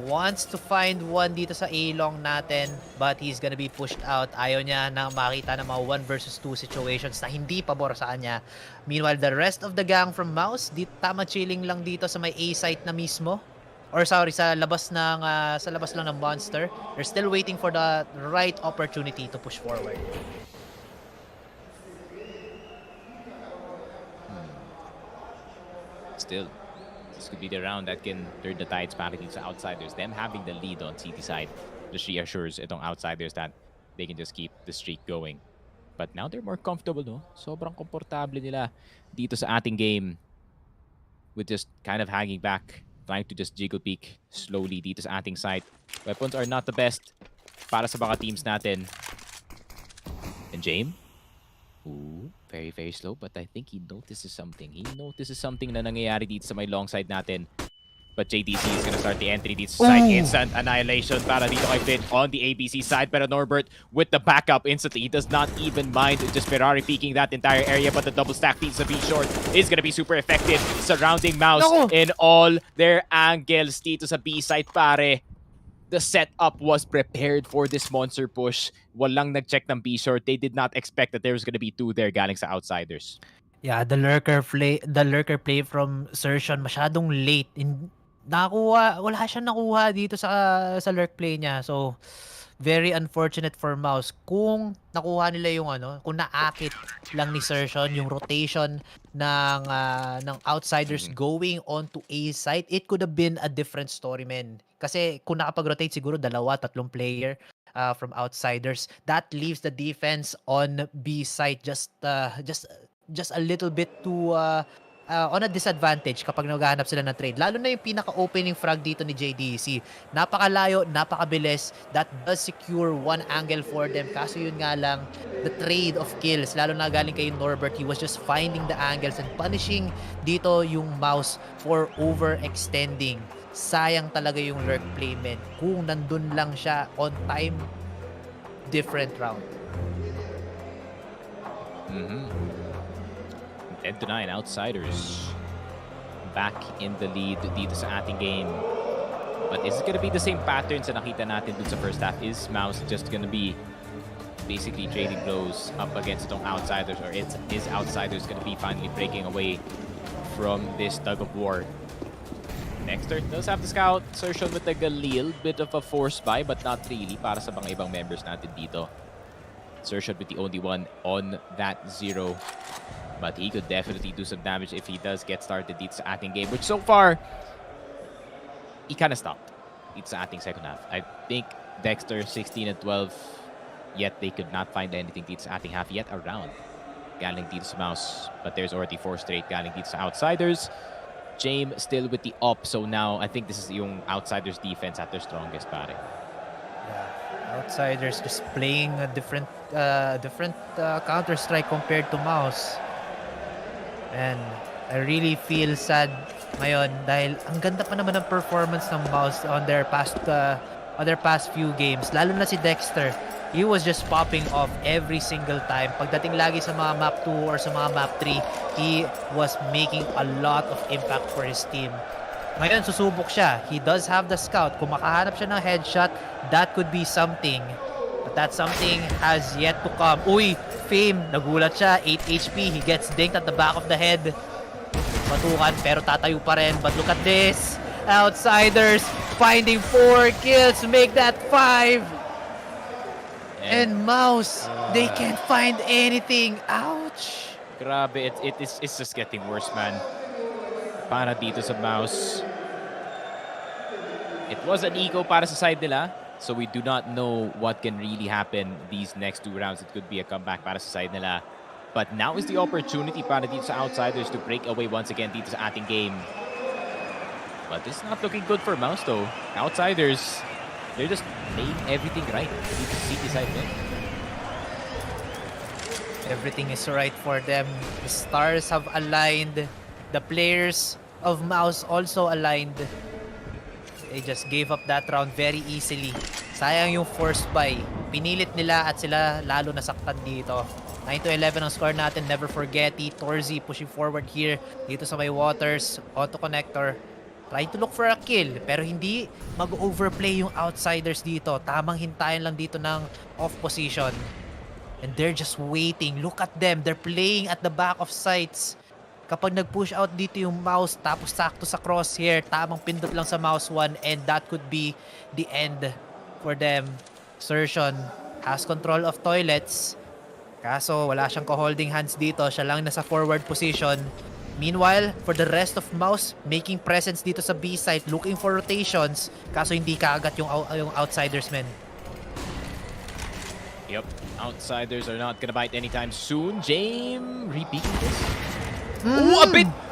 wants to find one dito sa A-long natin. But he's gonna be pushed out. Ayaw niya na makita ng mga 1 versus 2 situations na hindi pabor sa kanya. Meanwhile, the rest of the gang from Mouz, tama chilling lang dito sa may A site na mismo. Or sorry, sa labas lang ng monster. They're still waiting for the right opportunity to push forward. Still, this could be the round that can turn the tides para dito sa Outsiders. Them having the lead on CT side just reassures itong Outsiders that they can just keep the streak going. But now they're more comfortable, no? Sobrang komportable nila dito sa ating game with just kind of hanging back, trying to just jiggle peek slowly dito sa ating side. Weapons are not the best para sa mga teams natin. And James? Ooh, very, very slow, but I think he notices something. He notices something na nangyayari dito sa may long side natin. But JDC is gonna start the entry dito sa side. Instant annihilation para dito kay Finn on the ABC side. Pero Norbert with the backup instantly. He does not even mind just Ferrari peeking that entire area. But the double stack feeds of B-Short is gonna be super effective. Surrounding Mouz in all their angles dito sa B side, pare. The setup was prepared for this monster push. Walang nag-check ng B-Short. They did not expect that there was gonna be 2 there galing sa Outsiders. Yeah, the lurker play from Sertion masyadong late. Wala siyang nakuha dito sa lurk play niya. So, very unfortunate for Mouz. Kung nakuha nila yung kung naakit lang ni Sertion yung rotation ng Outsiders going on to A site, it could have been a different story, man. Kasi kung nakapag-rotate siguro 2-3 player from Outsiders, that leaves the defense on B site just a little bit too on a disadvantage kapag naghahanap sila ng trade. Lalo na yung pinaka-opening frag dito ni JDC. Napakalayo, napakabilis. That does secure one angle for them. Kaso yun nga lang, the trade of kills, lalo na galing kay Norbert, he was just finding the angles and punishing dito yung Mouz for overextending. Sayang talaga yung lurk playment. Kung nandun lang siya on time, different round. 10-9 Outsiders back in the lead dito sa ating game. But is it gonna be the same pattern sa nakita natin dun sa first half? Is Mouz just gonna be basically trading blows up against itong Outsiders, or is Outsiders gonna be finally breaking away from this tug of war? Dexter does have the scout. Sertion with the Galil, bit of a force buy but not really para sa mga ibang members natin dito. Sertion with the only one on that 0. But he could definitely do some damage if he does get started dito sa ating game, which so far, he kind of stopped dito sa ating second half. I think Dexter 16 and 12, yet they could not find anything dito sa ating half yet around. Galing dito sa Mouz, but there's already 4 straight galing dito sa Outsiders. James still with the op, so now I think this is yung Outsiders defense at their strongest, pare. Yeah, Outsiders just playing a different Counter-Strike compared to Mouz. And I really feel sad ngayon dahil ang ganda pa naman ng performance ng Mouz on their past few games. Lalo na si Dexter. He was just popping off every single time. Pagdating lagi sa mga map 2 or sa mga map 3, he was making a lot of impact for his team. Ngayon, susubok siya. He does have the scout. Kung makahanap siya ng headshot, that could be something. But that something has yet to come. Uy, Fame, nagulat siya. 8 HP. He gets dinked at the back of the head. Batukan, pero tatayo pa rin. But look at this. Outsiders finding 4 kills to make that 5. And Mouz, they can't find anything. Ouch. Grabe, it's just getting worse, man. Para dito sa Mouz. It was an eco para sa side nila. So we do not know what can really happen these next 2 rounds. It could be a comeback para sa side nila. But now is the opportunity para dito sa Outsiders to break away once again dito sa ating game. But it's not looking good for Mouz though. Outsiders, they're just playing everything right. Dito sa CT side din. Everything is right for them. The stars have aligned. The players of Mouz also aligned. They just gave up that round very easily. Sayang yung forced buy. Pinilit nila at sila lalo nasaktan dito. 9-11 ang score natin. Never forget it. Torzi pushing forward here. Dito sa may waters. Auto connector. Trying to look for a kill. Pero hindi mag-overplay yung outsiders dito. Tamang hintayan lang dito ng off position. And they're just waiting. Look at them. They're playing at the back of sights. Kapag nag-push out dito yung mouse, tapos sakto sa crosshair, tamang pindot lang sa mouse 1, and that could be the end for them. Sertion has control of toilets. Kaso wala siyang holding hands dito. Siya lang nasa forward position. Meanwhile, for the rest of mouse, making presence dito sa B site, looking for rotations. Kaso hindi kaagad yung outsiders, men. Yep, outsiders are not gonna bite anytime soon. Jame repeating this. Ooh,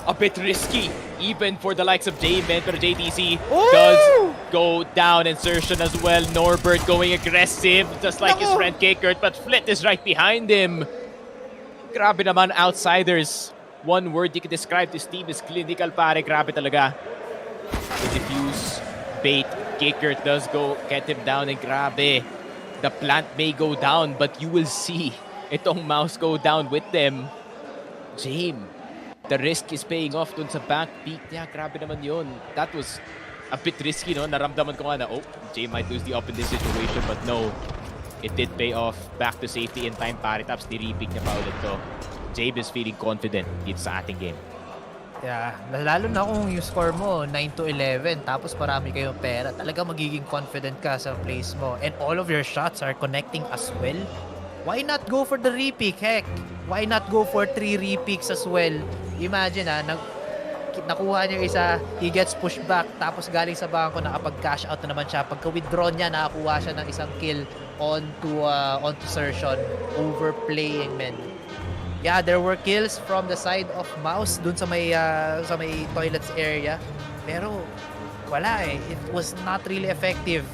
a bit risky, even for the likes of Jame, pero JDC does go down. Insertion as well. Norbert going aggressive, just like his friend Kekert, but Flit is right behind him. Grabe naman, outsiders. One word you can describe this team is clinical, pare. Grabe talaga. The diffuse bait. Kekert does go get him down, and grabe. The plant may go down, but you will see itong mouse go down with them. Jame, the risk is paying off dun sa back peak niya. Grabe naman yun. That was a bit risky, no? Naramdaman ko nga na, Jame might lose the up in this situation, but no. It did pay off. Back to safety in time, pare. Tapos ni-repick niya pa ulit to. Jame is feeling confident dito sa ating game. Yeah, lalo na kung yung score mo 9-11 tapos marami kayong pera, talaga magiging confident ka sa plays mo and all of your shots are connecting as well. Why not go for the repick? Heck, why not go for 3 repicks as well? Imagine nakuha niya isa, he gets pushed back tapos galing sa bangko nakapag-cash out na naman siya. Pagka-withdraw niya, nakakuha siya ng isang kill onto Sertion. Overplaying, men. Yeah, there were kills from the side of Mouse dun sa may toilets area. Pero wala eh. It was not really effective.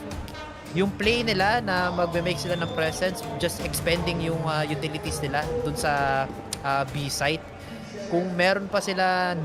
Yung play nila na magme-make sila ng presence, just expending yung utilities nila dun sa B site. Kung meron pa sila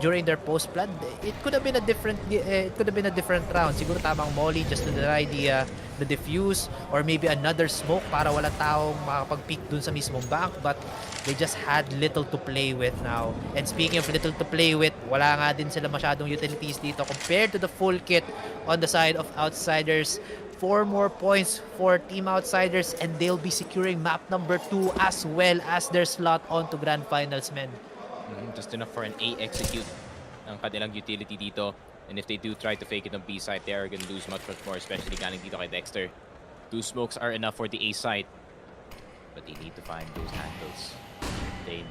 during their post plant, it could have been a different round. Siguro tamang molly just to deny the diffuse or maybe another smoke para wala taong makapag-peek dun sa mismong bank, but they just had little to play with now. And speaking of little to play with, wala nga din sila masyadong utilities dito compared to the full kit on the side of outsiders. 4 more points for Team Outsiders and they'll be securing map number 2 as well as their slot onto Grand Finals, men. Just enough for an A execute ng kanilang utility dito. And if they do try to fake it on B side, they are gonna lose much more, especially galing dito kay Dexter. 2 smokes are enough for the A side. But they need to find those angles. Dane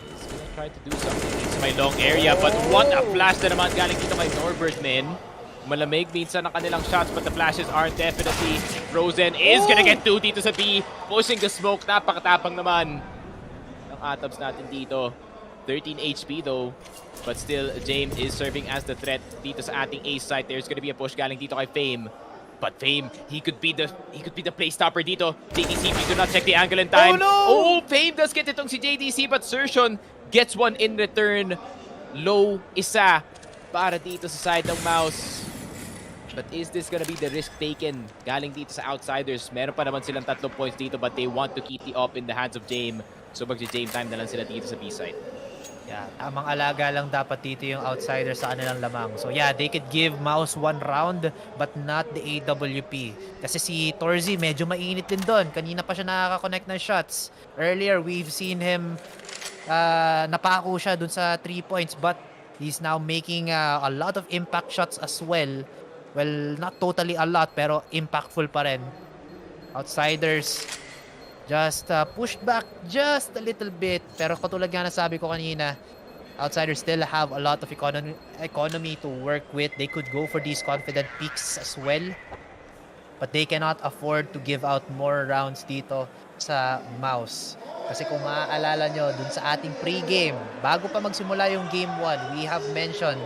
is gonna try to do something. It's my long area, but what a flash na naman galing dito kay Norbert, men. Malamig minsan ng kanilang shots, but the flashes aren't definitely. Frozen is gonna get 2 dito sa B. Pushing the smoke, napakatapang naman ng Atabs natin dito. 13 HP though, but still Jame is serving as the threat dito sa ating A site. There's gonna be a push galing dito kay Fame. But Fame, he could be the play stopper dito. JDC, we do not check the angle in time. Oh, Fame does get itong si JDC, but Sertion gets one in return. Low isa para dito sa side ng Mouse. But is this gonna be the risk taken galing dito sa Outsiders? Meron pa naman silang 3 points dito, but they want to keep the up in the hands of Jame. So magja-Jame time na lang sila dito sa B side. Yeah, tamang alaga lang dapat dito yung Outsiders sa kanilang lamang. So yeah, they could give Mouse 1 round but not the AWP. Kasi si Torzi medyo mainit din doon. Kanina pa siya nakaka-connect ng shots. Earlier, we've seen him napako siya dun sa 3 points, but he's now making a lot of impact shots as well. Well, not totally a lot, pero impactful pa rin. Outsiders just pushed back just a little bit. Pero katulad nga nasabi ko kanina, Outsiders still have a lot of economy to work with. They could go for these confident peaks as well. But they cannot afford to give out more rounds dito sa Mouse. Kasi kung maaalala nyo, dun sa ating pre-game, bago pa magsimula yung Game 1, we have mentioned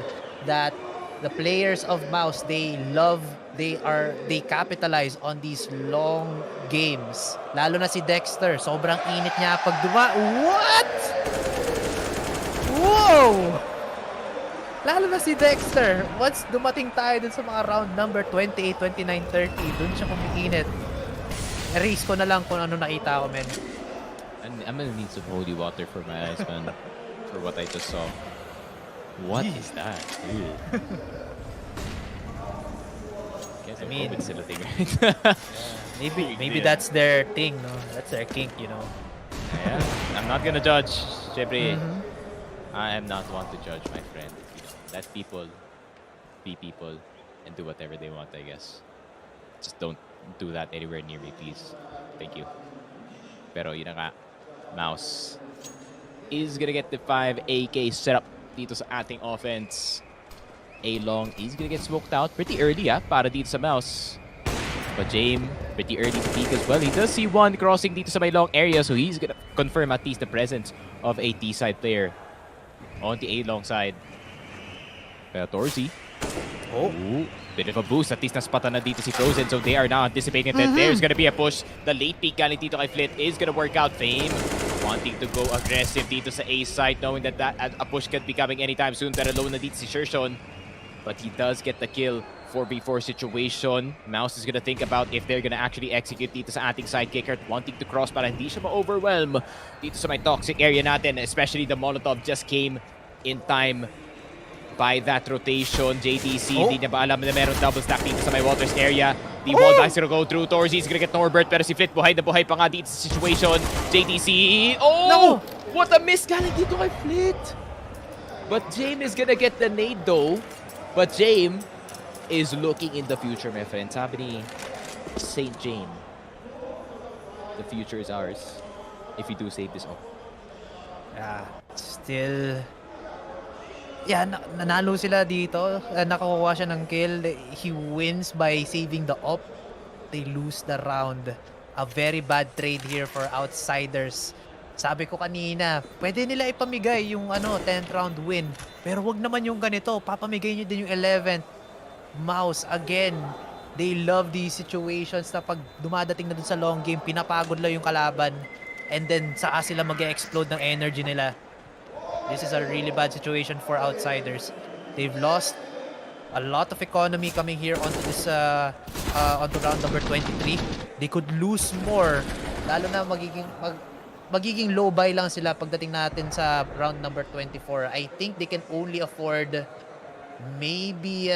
that the players of Mouse, they capitalize on these long games. Lalo na si Dexter, sobrang init niya pag What? Whoa! Lalo na si Dexter. Once dumating tayo dun sa mga round number 28, 29, 30, dun siya kumikinit. Erase ko na lang kung ano nakita ko, men. I'm gonna need some holy water for my eyes, man. For what I just saw. What is that? I mean, sila thing, right? maybe that's their thing, no? That's their kink, you know. Yeah, I'm not gonna judge. Syempre, I am not one to judge, my friend. You know, let people be people and do whatever they want, I guess. Just don't do that anywhere near me, please. Thank you. Pero yun na nga, Mouz is gonna get the 5 AK setup dito sa ating offense. A-Long is gonna get smoked out pretty early para dito sa Mouz. But James, pretty early to peek as well. He does see one crossing dito sa may long area, so he's gonna confirm at least the presence of a T-side player on the A-Long side. Pero Torzy, bit of a boost. At least naspatan na dito si Frozen, so they are now anticipating that there's gonna be a push. The late peek galing dito kay Flit is gonna work out. Fame wanting to go aggressive dito sa A side, knowing that a push could be coming anytime soon. Pero low na dito si Shershon, but he does get the kill. 4v4 situation. Mouz is gonna think about if they're gonna actually execute dito sa ating sidekicker, wanting to cross para hindi siya ma-overwhelm dito sa may toxic area natin, especially the Molotov just came in time by that rotation. JDC, hindi niya ba alam na meron double stack dito sa may waters area. The wall is gonna go through. Torzy is gonna get Norbert, pero si Flit buhay na buhay pa nga dito sa situation. JDC, no! What a miss galing dito kay Flit! But James is gonna get the nade though. But James is looking in the future, my friend. Sabi ni St. James, the future is ours if we do save this up. Yeah, still... Yeah, nanalo sila dito. Nakakuha siya ng kill. He wins by saving the op. They lose the round. A very bad trade here for Outsiders. Sabi ko kanina, pwede nila ipamigay yung 10th round win. Pero wag naman yung ganito. Papamigay nyo din yung 11th. Mouz, again, they love these situations na pag dumadating na dun sa long game, pinapagod lang yung kalaban. And then, saka sila mag-explode ng energy nila. This is a really bad situation for Outsiders. They've lost a lot of economy coming here onto this onto round number 23. They could lose more. Lalo na magiging low buy lang sila pagdating natin sa round number 24. I think they can only afford maybe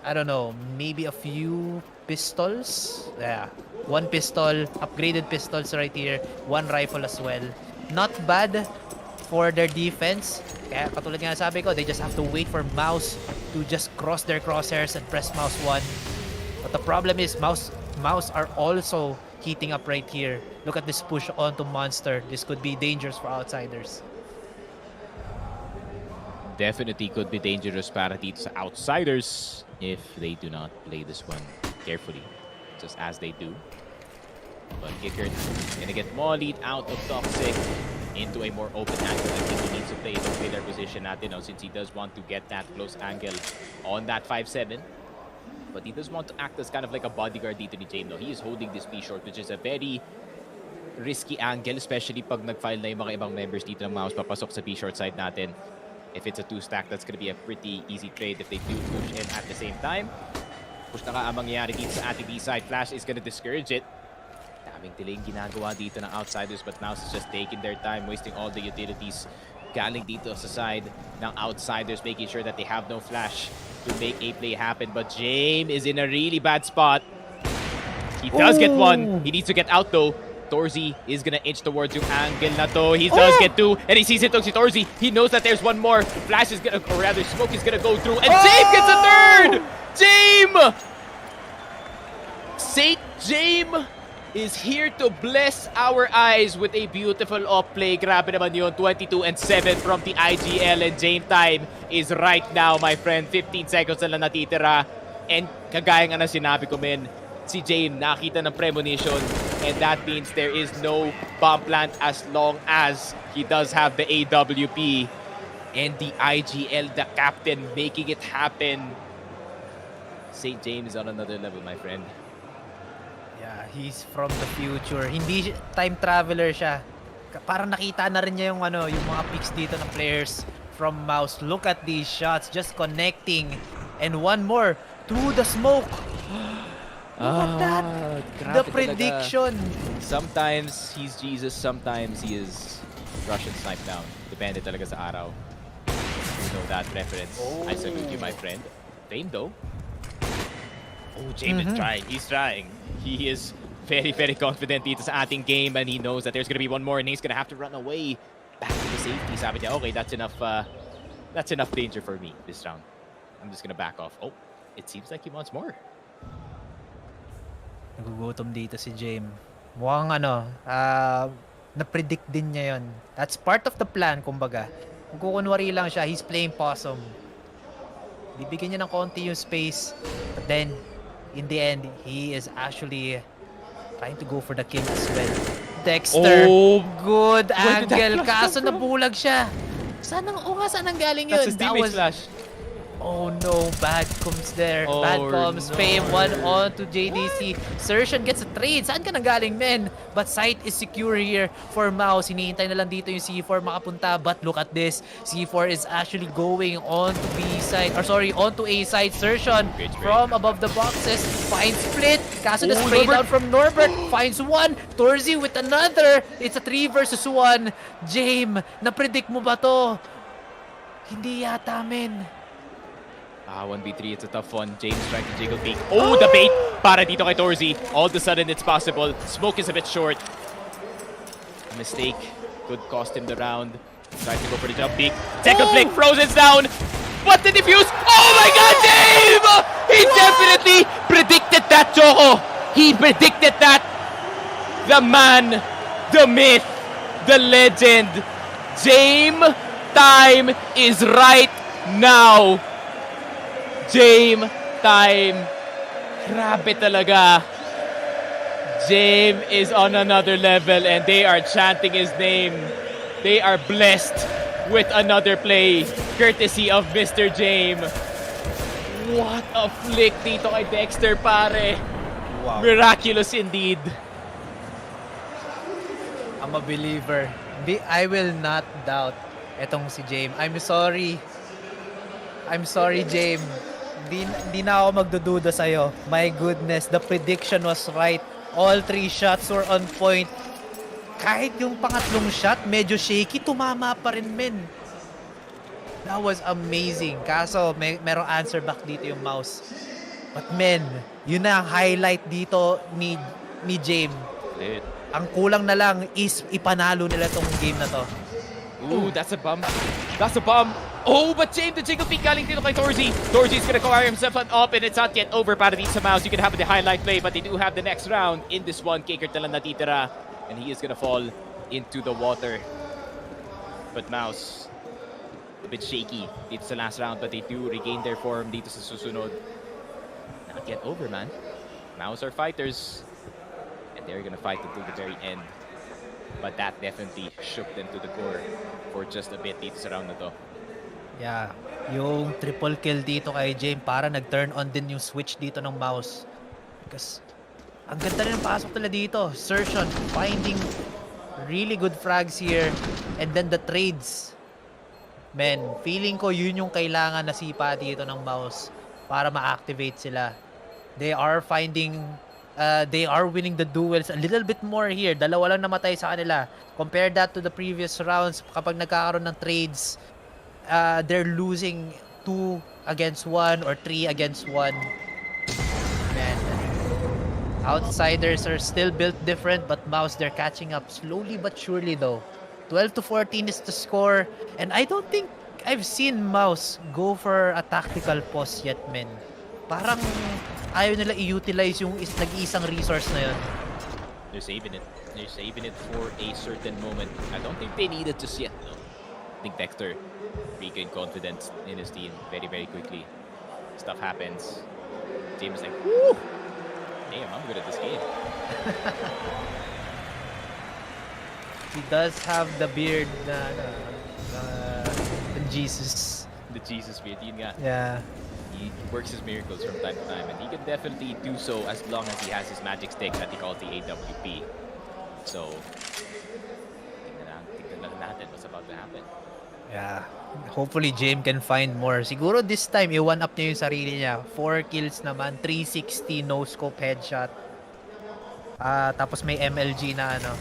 I don't know, maybe a few pistols. Yeah, one pistol, upgraded pistols right here, one rifle as well. Not bad for their defense. Kaya katulad nga sabi ko, they just have to wait for Mouz to just cross their crosshairs and press mouse 1. But the problem is Mouz are also heating up right here. Look at this push onto Monster. This could be dangerous for Outsiders. Definitely could be dangerous para dito sa Outsiders if they do not play this one carefully, just as they do. But Kicker gonna get mollied out of Toxic into a more open angle. I think he needs to play the killer position natin now, since he does want to get that close angle on that 5-7. But he does want to act as kind of like a bodyguard dito ni James. He is holding this B short, which is a very risky angle, especially pag nag-file na yung mga ibang members dito ng Mouz papasok sa B short side natin. If it's a 2-stack, that's going to be a pretty easy trade if they do push in at the same time. Push na nga ang mangyayari dito sa ating B-side. Flash is going to discourage it. Daming delaying ginagawa dito ng Outsiders, but Mouz is just taking their time, wasting all the utilities galing dito sa side ng Outsiders, making sure that they have no flash to make a play happen. But James is in a really bad spot. He does get one. He needs to get out though. Torzy is gonna inch towards yung angle na to. He does get two, and he sees it si Torzy. He knows that there's one more. Flash is gonna, or rather, Smoke is gonna go through, and James gets a third! James! St. James is here to bless our eyes with a beautiful off play. Grabe naman yun. 22 and 7 from the IGL, and James time is right now, my friend. 15 seconds na lang natitira. And kagaya nga na sinabi ko, men, si James nakita ng premonition, and that means there is no bomb plant as long as he does have the AWP. And the IGL, the captain, making it happen. St. James is on another level, my friend. Yeah, he's from the future. Hindi time traveler siya. Parang nakita na rin niya yung yung mga picks dito ng players from Mouz. Look at these shots, just connecting. And one more through the smoke. Look at that. The grabe prediction. talaga. Sometimes he's Jesus, sometimes he is Russian snipe down. Depende talaga sa araw. You know that reference. I salute you, my friend. Fame though. Oh, James is trying. He's trying. He is very, very confident dito sa ating game, and he knows that there's gonna be one more and he's gonna have to run away back to the safety. Sabi niya, okay, that's enough danger for me this round. I'm just gonna back off. Oh, it seems like he wants more. Nagugutom dito si James. Mukhang na-predict din niya yun. That's part of the plan, kumbaga. Kung kukunwari lang siya, he's playing possum. Bibigyan niya ng konti yung space, but then, in the end, he is actually trying to go for the kill as well. Dexter, good angle, kaso nabulag siya. Saan ang galing yun? That's his teammate flash. Oh no, bad comes there. Bad comes. No. Fame, one on to JDC. Sertion gets a trade. Saan ka nanggaling, men? But site is secure here for Mouz. Hinihintay na lang dito yung C4 makapunta. But look at this. C4 is actually going on to B side. Or sorry, on to A side. Sertion from above the boxes. Finds split. Kaso the spray down from Norbert. Finds one. Torzi with another. It's a 3 versus 1. James, na-predict mo ba to? Hindi yata, men. 1v3, it's a tough one. James trying to jiggle peek. Oh, the bait para dito kay Torzi. All of a sudden, it's possible. Smoke is a bit short. A mistake could cost him the round. Tries to go for the jump peek. Second flick, Frozen's down. What the defuse? Oh my God, James! He definitely predicted that, Choco. He predicted that. The man, the myth, the legend. James, time is right now. James, time. Grabe talaga. James is on another level and they are chanting his name. They are blessed with another play courtesy of Mr. James. What a flick dito kay Dexter, pare. Wow. Miraculous indeed. I'm a believer. I will not doubt etong si James. I'm sorry, James. Di na ako magdududa sa'yo. My goodness, the prediction was right. All 3 shots were on point. Kahit yung pangatlong shot, medyo shaky, tumama pa rin, men. That was amazing. Kaso, merong answer back dito yung Mouz. But men, yun na ang highlight dito ni James. Ang kulang na lang is ipanalo nila tong game na to. Ooh, that's a bum. That's a bum. Oh, but James, the jiggle peek galing dito kay Torzi. Torzi's gonna acquire himself an up and it's not yet over para dito sa Mouz. You can have the highlight play, but they do have the next round in this one. Kicker na lang natitira. And he is gonna fall into the water. But Mouz, a bit shaky dito sa last round, but they do regain their form dito sa susunod. Not yet over, man. Mouz are fighters. And they're gonna fight until the very end. But that definitely shook them to the core for just a bit dito sa round na to. Yeah, yung triple kill dito kay James, para nag-turn on din yung switch dito ng Mouz. Because ang ganda rin ang pasok nila dito. Sertion finding really good frags here. And then the trades. Men, feeling ko yun yung kailangan na sipa dito ng Mouz para ma-activate sila. They are winning the duels a little bit more here. Dalawa lang namatay sa kanila. Compare that to the previous rounds. Kapag nagkakaroon ng trades, they're losing 2 against 1 or 3 against 1. Man, Outsiders are still built different, but Mouz, they're catching up slowly but surely though. 12-14 is the score, and I don't think I've seen Mouz go for a tactical pause yet, men. Parang ayaw nila i-utilize yung nag-iisang resource na yun. They're saving it. They're saving it for a certain moment. I don't think they need it just yet, though. I think Dexter regained confidence in his team very, very quickly. Stuff happens. James is like, woo! Damn, I'm good at this game. He does have the beard na Jesus. The Jesus beard, yun nga. Yeah. He works his miracles from time to time, and he can definitely do so as long as he has his magic stick that he calls the AWP. So, tingnan lang natin what's about to happen. Yeah. Hopefully, James can find more. Siguro this time, i-one up niya yung sarili niya. 4 kills naman, 360 no-scope headshot. Tapos may MLG na ano,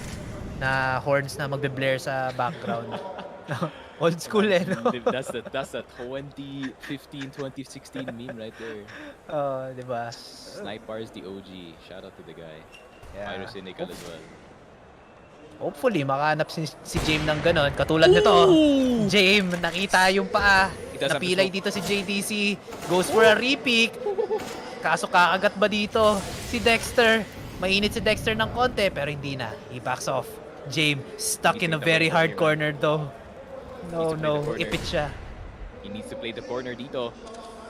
na horns na magbe-blare sa background. Old school no? That's the 2015, 2016 meme right there. Di ba? Sniper's the OG. Shout out to the guy. Yeah. Pyrocynical as well. Hopefully, makahanap si James ng ganon. Katulad nito. James, nakita yung paa. Napilay dito si JDC. Goes for a repick. Kaso kakagat ba dito si Dexter? Mainit si Dexter ng konti, pero hindi na. He backs off. James, stuck in a very hard corner though. No. Ipit siya. He needs to play the corner dito.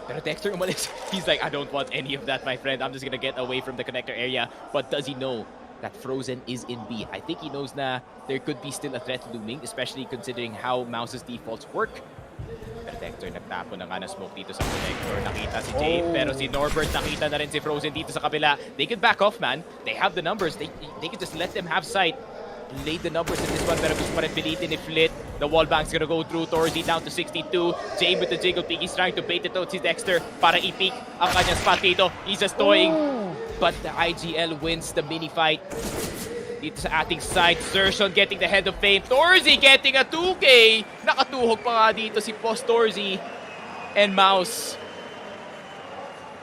Pero Dexter umalis. He's like, I don't want any of that, my friend. I'm just gonna get away from the connector area. But does he know that Frozen is in B? I think he knows na there could be still a threat looming, especially considering how Mouse's defaults work. Pero Dexter nagtapo na nga na smoke dito sa connector. Nakita si Jay, pero si Norbert nakita na rin si Frozen dito sa kabila. They can back off, man. They have the numbers. They can just let them have sight. Laid the numbers in this one, pero gusto pa rin pilitin ni Flit. The wallbang's gonna go through. Torzy down to 62. Jay with the jiggle peek. He's trying to bait it out si Dexter para i-peek ang kanyang spot dito. He's just toying. But the IGL wins the mini fight. Dito sa ating side, Zershon getting the head of fame. Torzy getting a 2K. Nakatuhog pa nga dito si Post Torzy. And Mouz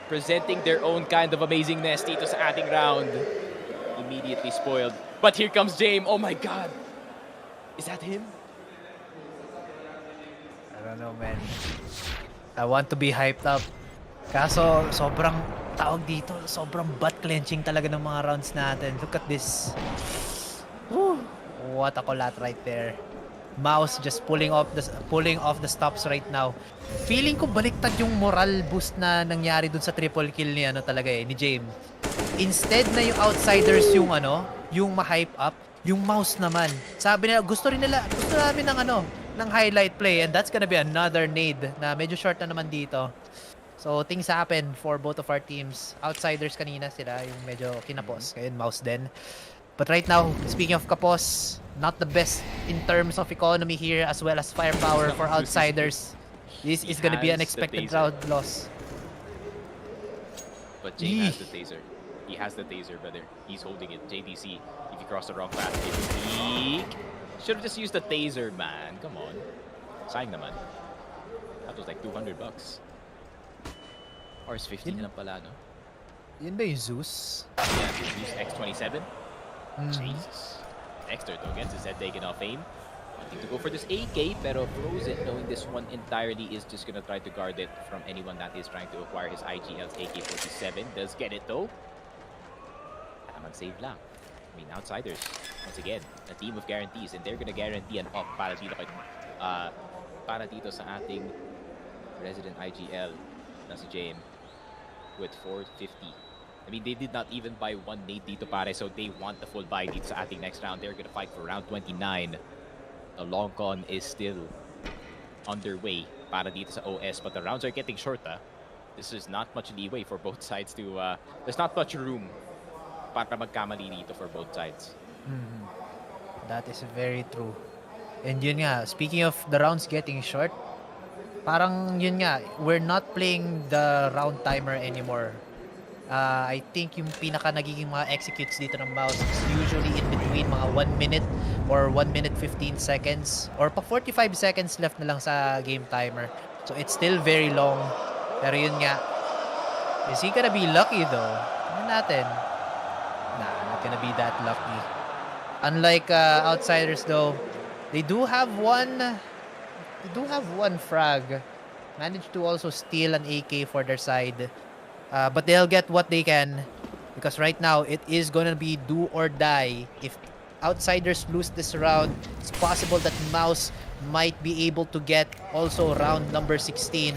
presenting their own kind of amazingness dito sa ating round. Immediately spoiled. But here comes James. Oh my god. Is that him? I don't know, man. I want to be hyped up. Kaso, sobrang tawag dito. Sobrang butt-clenching talaga ng mga rounds natin. Look at this. Woo. What a collat right there. Mouz just pulling off the stops right now. Feeling ko baliktad yung moral boost na nangyari dun sa triple kill ni ni James. Instead na yung Outsiders yung yung ma-hype up, yung Mouz naman. Sabi nila, gusto namin ng highlight play, and that's gonna be another nade na medyo short na naman dito. So things happen for both of our teams. Outsiders kanina sila yung medyo kinapos, ngayon Mouz din. But right now, speaking of kapos, not the best in terms of economy here as well as firepower for Outsiders. This is gonna be an expected round loss. But Jay has the taser. He has the taser, brother. He's holding it. JDC, if you cross the wrong path, it will peek. Should have just used the taser, man. Come on. Sayang naman. That was like $200. Or is 15 na lang pala, no? Yun ba yung Zeus? Yeah, Zeus X27. Jesus. Dexter, though, gets his head taken off aim. Wanting to go for this AK, pero Frozen, knowing this one entirely, is just gonna try to guard it from anyone that is trying to acquire his IGL's AK-47. Does get it, though. Mag-save lang. I mean, Outsiders, once again, a team of guarantees, and they're gonna guarantee an up para dito sa ating resident IGL na si James with 450. I mean, they did not even buy one nade dito pare, so they want the full buy dito sa ating next round. They're gonna fight for round 29. The long con is still underway para dito sa OS, but the rounds are getting shorter. This is not much leeway for both sides to, there's not much room para magkamali dito for both sides. That is very true. And yun nga, speaking of the rounds getting short, parang yun nga, we're not playing the round timer anymore. I think yung pinaka nagiging mga executes dito ng Mouz is usually in between mga 1 minute or 1 minute 15 seconds or pa 45 seconds left na lang sa game timer. So it's still very long. Pero yun nga, is he gonna be lucky though? Ano natin? Nah, not gonna be that lucky. Unlike Outsiders though, they do have one frag. Managed to also steal an AK for their side. But they'll get what they can because right now it is gonna be do or die. If Outsiders lose this round, it's possible that Mouz might be able to get also round number 16.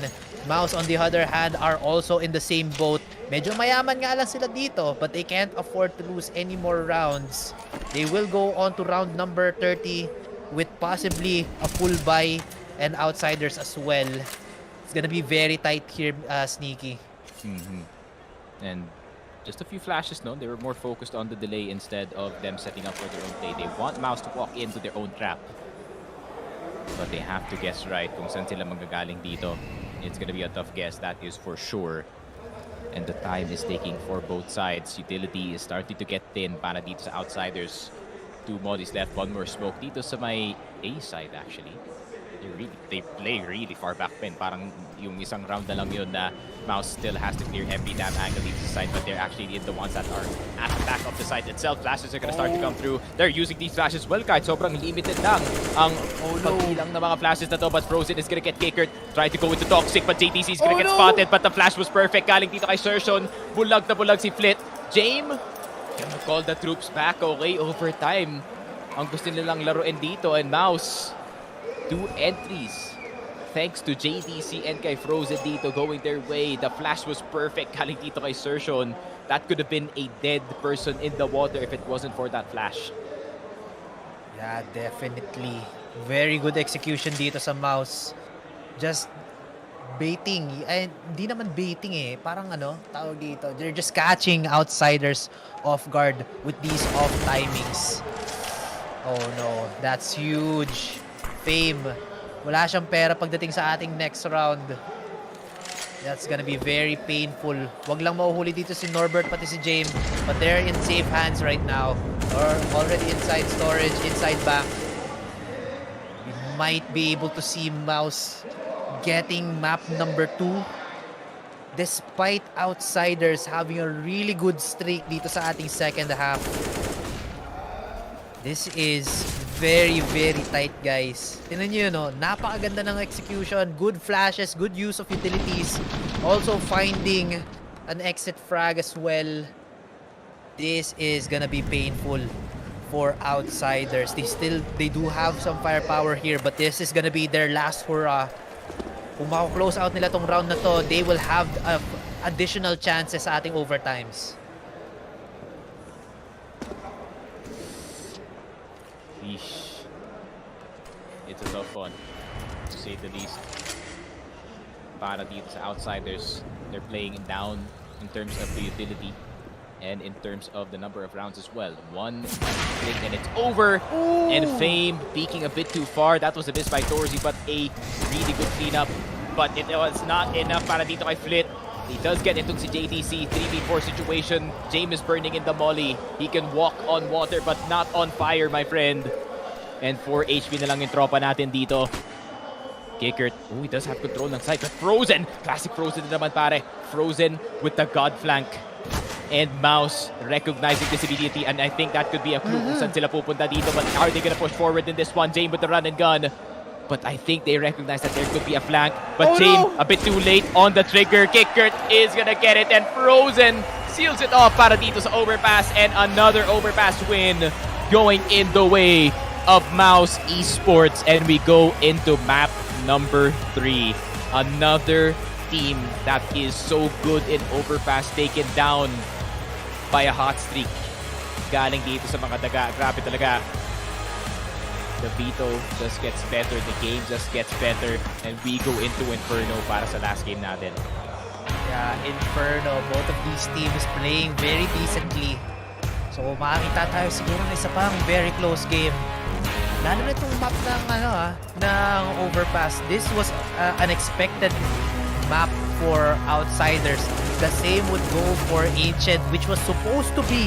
Mouz on the other hand are also in the same boat. Medyo mayaman nga lang sila dito, but they can't afford to lose any more rounds. They will go on to round number 30 with possibly a full buy and Outsiders as well. It's gonna be very tight here, Sneaky. And just a few flashes, no? They were more focused on the delay instead of them setting up for their own play. They want Mouz to walk into their own trap. But they have to guess right kung saan sila manggagaling dito. It's gonna be a tough guess, that is for sure. And the time is taking for both sides. Utility is starting to get thin para dito sa Outsiders. 2 mollies left, 1 more smoke dito sa may A side actually. They play really far back pin. Parang yung isang round na lang yun na Mouz still has to clear every damn angle dito sa side, but they're actually the ones that are at the back of the side itself. Flashes are gonna start to come through. They're using these flashes well, kahit sobrang limited lang ang pagbilang ng mga flashes na to, but Frozen is gonna get kickered. Try to go into Toxic, but JTC is gonna get spotted, but the flash was perfect. Galing dito kay Sersion. Bulag na bulag si Flit. Jame gonna call the troops back. Okay, overtime ang gusto nilang laruin dito, and Mouz 2 entries thanks to JDC and kay Frozen dito going their way. The flash was perfect galing dito kay Sersion. That could have been a dead person in the water if it wasn't for that flash. Yeah, definitely. Very good execution dito sa Mouz. Just baiting. Eh, hindi naman baiting eh. Parang ano, tawag dito. They're just catching Outsiders off guard with these off timings. Oh no, that's huge. Fame. Wala siyang pera pagdating sa ating next round. That's gonna be very painful. Wag lang mauhuli dito si Norbert pati si James. But they're in safe hands right now. Or already inside storage, inside bank. We might be able to see Mouz getting map number 2. Despite Outsiders having a really good streak dito sa ating second half. This is very, very tight, guys. Tingnan nyo yun, no? Napakaganda ng execution. Good flashes, good use of utilities. Also finding an exit frag as well. This is gonna be painful for Outsiders. They do have some firepower here, but this is gonna be their last hurrah. Kung mako-close out nila tong round na to, they will have additional chances sa ating overtimes. Yeesh. It's a tough one, to say the least. Para dito sa Outsiders, they're playing down in terms of the utility and in terms of the number of rounds as well. 1 click and it's over. Ooh. And Fame peeking a bit too far. That was a miss by Torzy, but a really good cleanup. But it was not enough para dito kay Flit. He does get into si JDC, 3v4 situation. James is burning in the molly. He can walk on water but not on fire, my friend. And 4 HP na lang yung tropa natin dito. Kickert, he does have control ng side, but Frozen! Classic Frozen na naman, pare. Frozen with the God flank. And Mouz recognizing this immediately, and I think that could be a clue kung saan sila pupunta dito. But are they gonna push forward in this one? James with the run and gun. But I think they recognize that there could be a flank. But James, a bit too late on the trigger. Kickert is gonna get it, and Frozen seals it off para dito sa overpass. And another overpass win going in the way of Mouz Esports. And we go into map number 3. Another team that is so good in overpass, taken down by a hot streak. Galing dito sa mga daga. Grabe talaga. The veto just gets better, the game just gets better, and we go into Inferno para sa last game natin. Yeah, Inferno, both of these teams playing very decently. So makakita tayo siguro ng isa pang very close game. Lalo na itong map ng, ng overpass. This was an expected map for Outsiders. The same would go for Ancient, which was supposed to be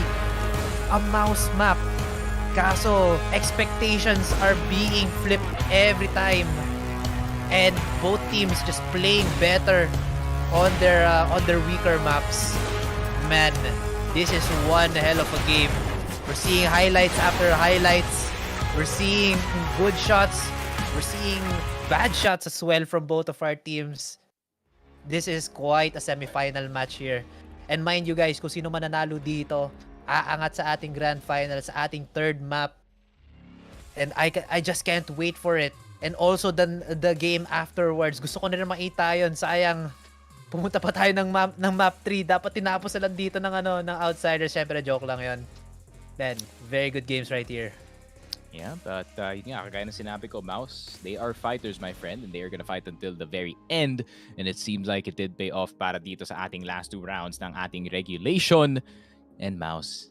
a Mouz map. Kaso, expectations are being flipped every time. And both teams just playing better on their weaker maps. Man, this is one hell of a game. We're seeing highlights after highlights. We're seeing good shots. We're seeing bad shots as well from both of our teams. This is quite a semifinal match here. And mind you guys, kung sino mananalo dito, aangat sa ating grand final, sa ating third map. And I just can't wait for it. And also the game afterwards. Gusto ko na rin makita yun. Sayang, pumunta pa tayo ng map 3. Dapat tinapos na lang dito ng Outsiders. Syempre, joke lang yun. Then, very good games right here. Yeah, but yun nga, kagaya ng sinabi ko, Mouz, they are fighters, my friend, and they are gonna fight until the very end. And it seems like it did pay off para dito sa ating last 2 rounds ng ating regulation. And Mouz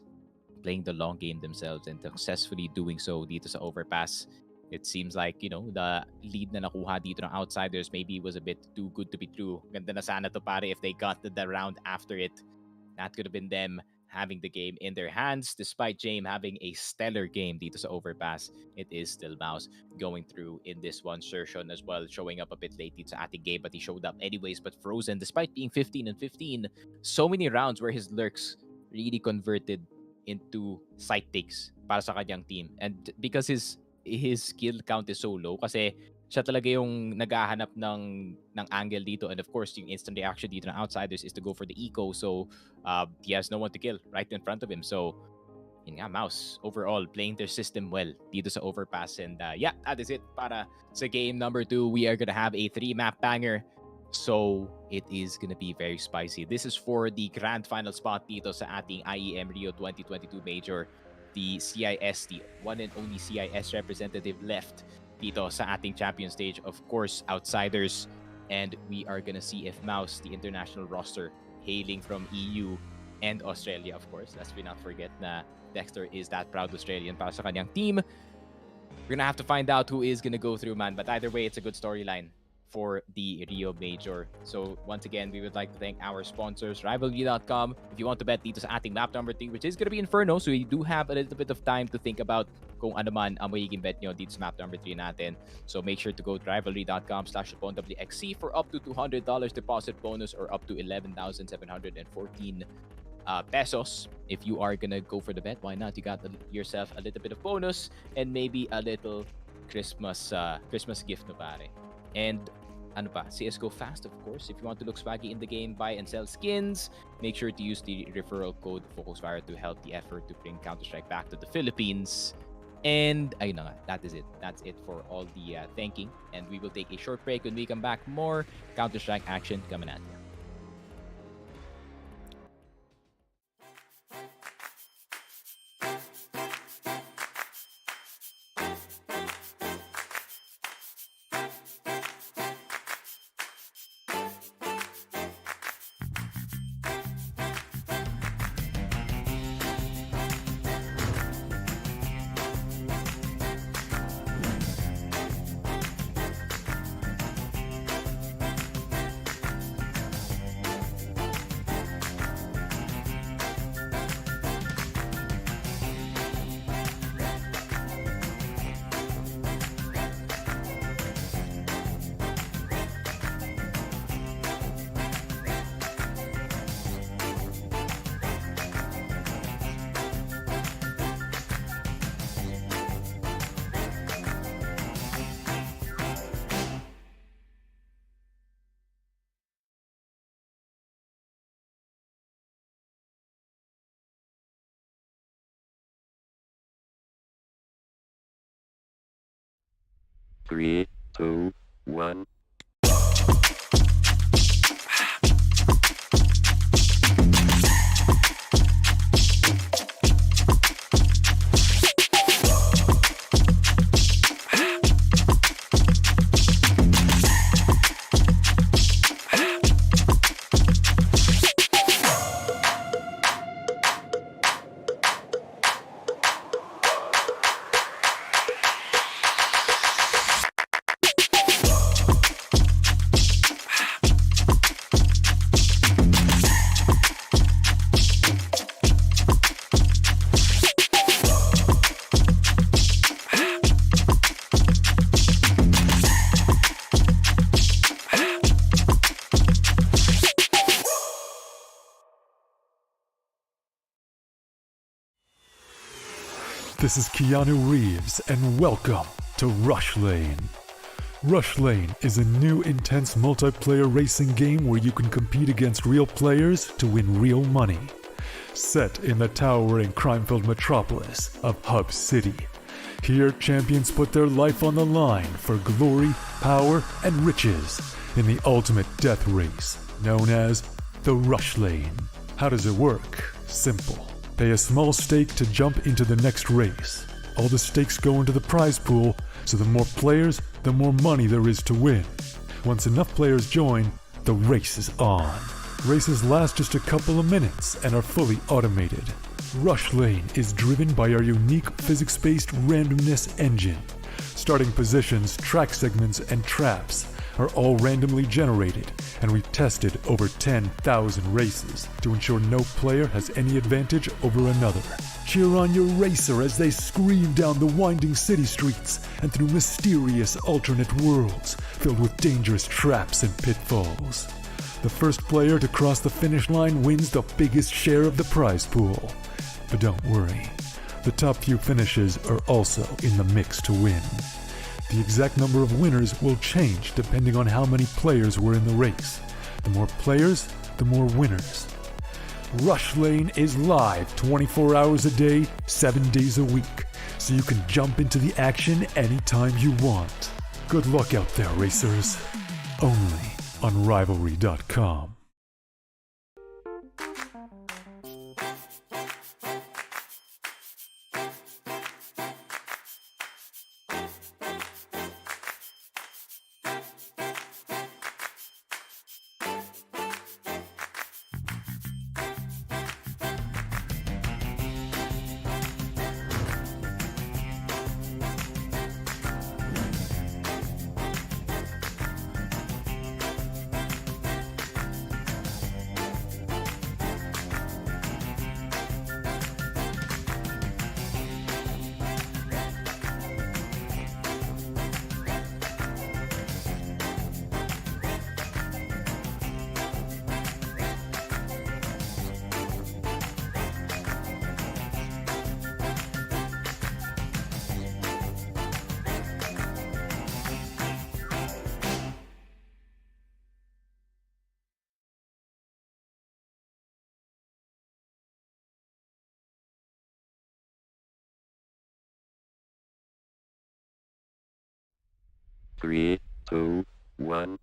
playing the long game themselves and successfully doing so dito sa overpass. It seems like, the lead na nakuha dito ng Outsiders maybe was a bit too good to be true. Ganda na sana to pare if they got the round after it. That could have been them having the game in their hands. Despite James having a stellar game dito sa Overpass, it is still Mouz going through in this one. Shershon as well, showing up a bit late dito sa ating game, but he showed up anyways. But Frozen, despite being 15-15, so many rounds where his lurks really converted into side takes para sa kanyang team. And because his skill count is so low, kasi siya talaga yung naghahanap ng angle dito. And of course, yung instant reaction dito ng Outsiders is to go for the eco. So, he has no one to kill right in front of him. So, yun nga, Mouz, overall, playing their system well dito sa Overpass. And yeah, that is it para sa game number 2. We are gonna have a 3-map banger. So, it is gonna be very spicy. This is for the grand final spot dito sa ating IEM Rio 2022 Major. The CIS, the one and only CIS representative left dito sa ating champion stage. Of course, Outsiders. And we are gonna see if Mouz, the international roster, hailing from EU and Australia, of course. Let's not forget na Dexter is that proud Australian para sa kanyang team. We're gonna have to find out who is gonna go through, man. But either way, it's a good storyline for the Rio Major. So once again, we would like to thank our sponsors, Rivalry.com. If you want to bet dito sa ating map number 3, which is gonna be Inferno, so you do have a little bit of time to think about kung ano man ang magiging bet nyo dito sa map number 3 natin. So make sure to go to Rivalry.com/WXC for up to $200 deposit bonus or up to 11,714 pesos. If you are gonna go for the bet, why not? You got yourself a little bit of bonus and maybe a little Christmas gift na pare. And ano pa, CSGO Fast, of course. If you want to look swaggy in the game, buy and sell skins, make sure to use the referral code FocusFire to help the effort to bring Counter-Strike back to the Philippines. And ayun na nga, that is it. That's it for all the thanking. And we will take a short break. When we come back, more Counter-Strike action coming at you. Three, two, one. This is Keanu Reeves, and welcome to Rush Lane. Rush Lane is a new intense multiplayer racing game where you can compete against real players to win real money. Set in the towering crime-filled metropolis of Hub City. Here, champions put their life on the line for glory, power, and riches in the ultimate death race, known as the Rush Lane. How does it work? Simple. Pay a small stake to jump into the next race. All the stakes go into the prize pool, so the more players, the more money there is to win. Once enough players join, the race is on. Races last just a couple of minutes and are fully automated. Rush Lane is driven by our unique physics-based randomness engine. Starting positions, track segments, and traps are all randomly generated, and we've tested over 10,000 races to ensure no player has any advantage over another. Cheer on your racer as they scream down the winding city streets and through mysterious alternate worlds filled with dangerous traps and pitfalls. The first player to cross the finish line wins the biggest share of the prize pool. But don't worry, the top few finishes are also in the mix to win. The exact number of winners will change depending on how many players were in the race. The more players, the more winners. Rush Lane is live 24 hours a day, 7 days a week, so you can jump into the action anytime you want. Good luck out there, racers. Only on Rivalry.com. Three, two, one.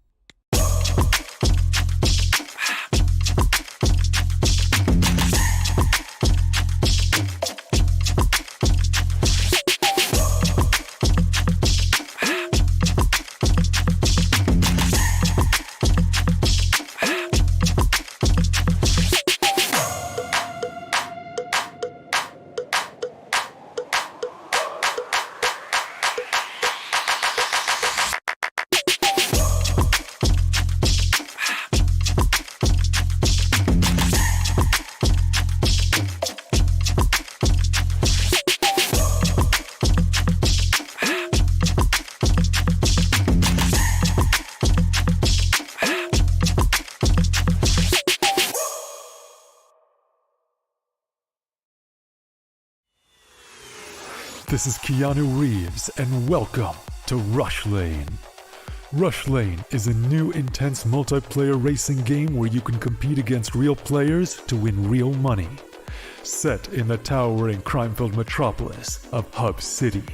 This is Keanu Reeves, and welcome to Rush Lane. Rush Lane is a new intense multiplayer racing game where you can compete against real players to win real money. Set in the towering crime-filled metropolis of Hub City.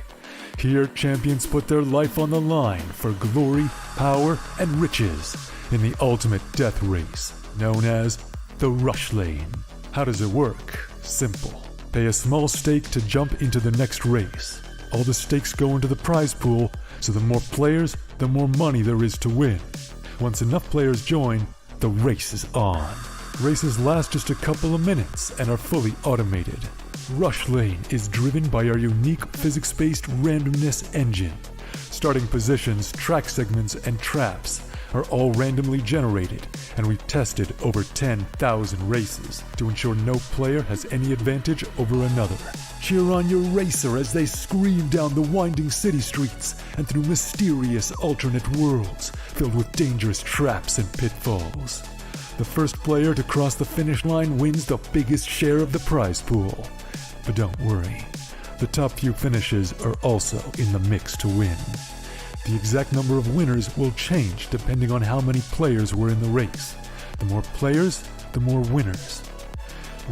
Here, champions put their life on the line for glory, power, and riches in the ultimate death race, known as the Rush Lane. How does it work? Simple. Pay a small stake to jump into the next race. All the stakes go into the prize pool, so the more players, the more money there is to win. Once enough players join, the race is on. Races last just a couple of minutes and are fully automated. Rush Lane is driven by our unique physics-based randomness engine. Starting positions, track segments, and traps are all randomly generated, and we've tested over 10,000 races to ensure no player has any advantage over another. Cheer on your racer as they scream down the winding city streets and through mysterious alternate worlds filled with dangerous traps and pitfalls. The first player to cross the finish line wins the biggest share of the prize pool. But don't worry, the top few finishes are also in the mix to win. The exact number of winners will change depending on how many players were in the race. The more players, the more winners.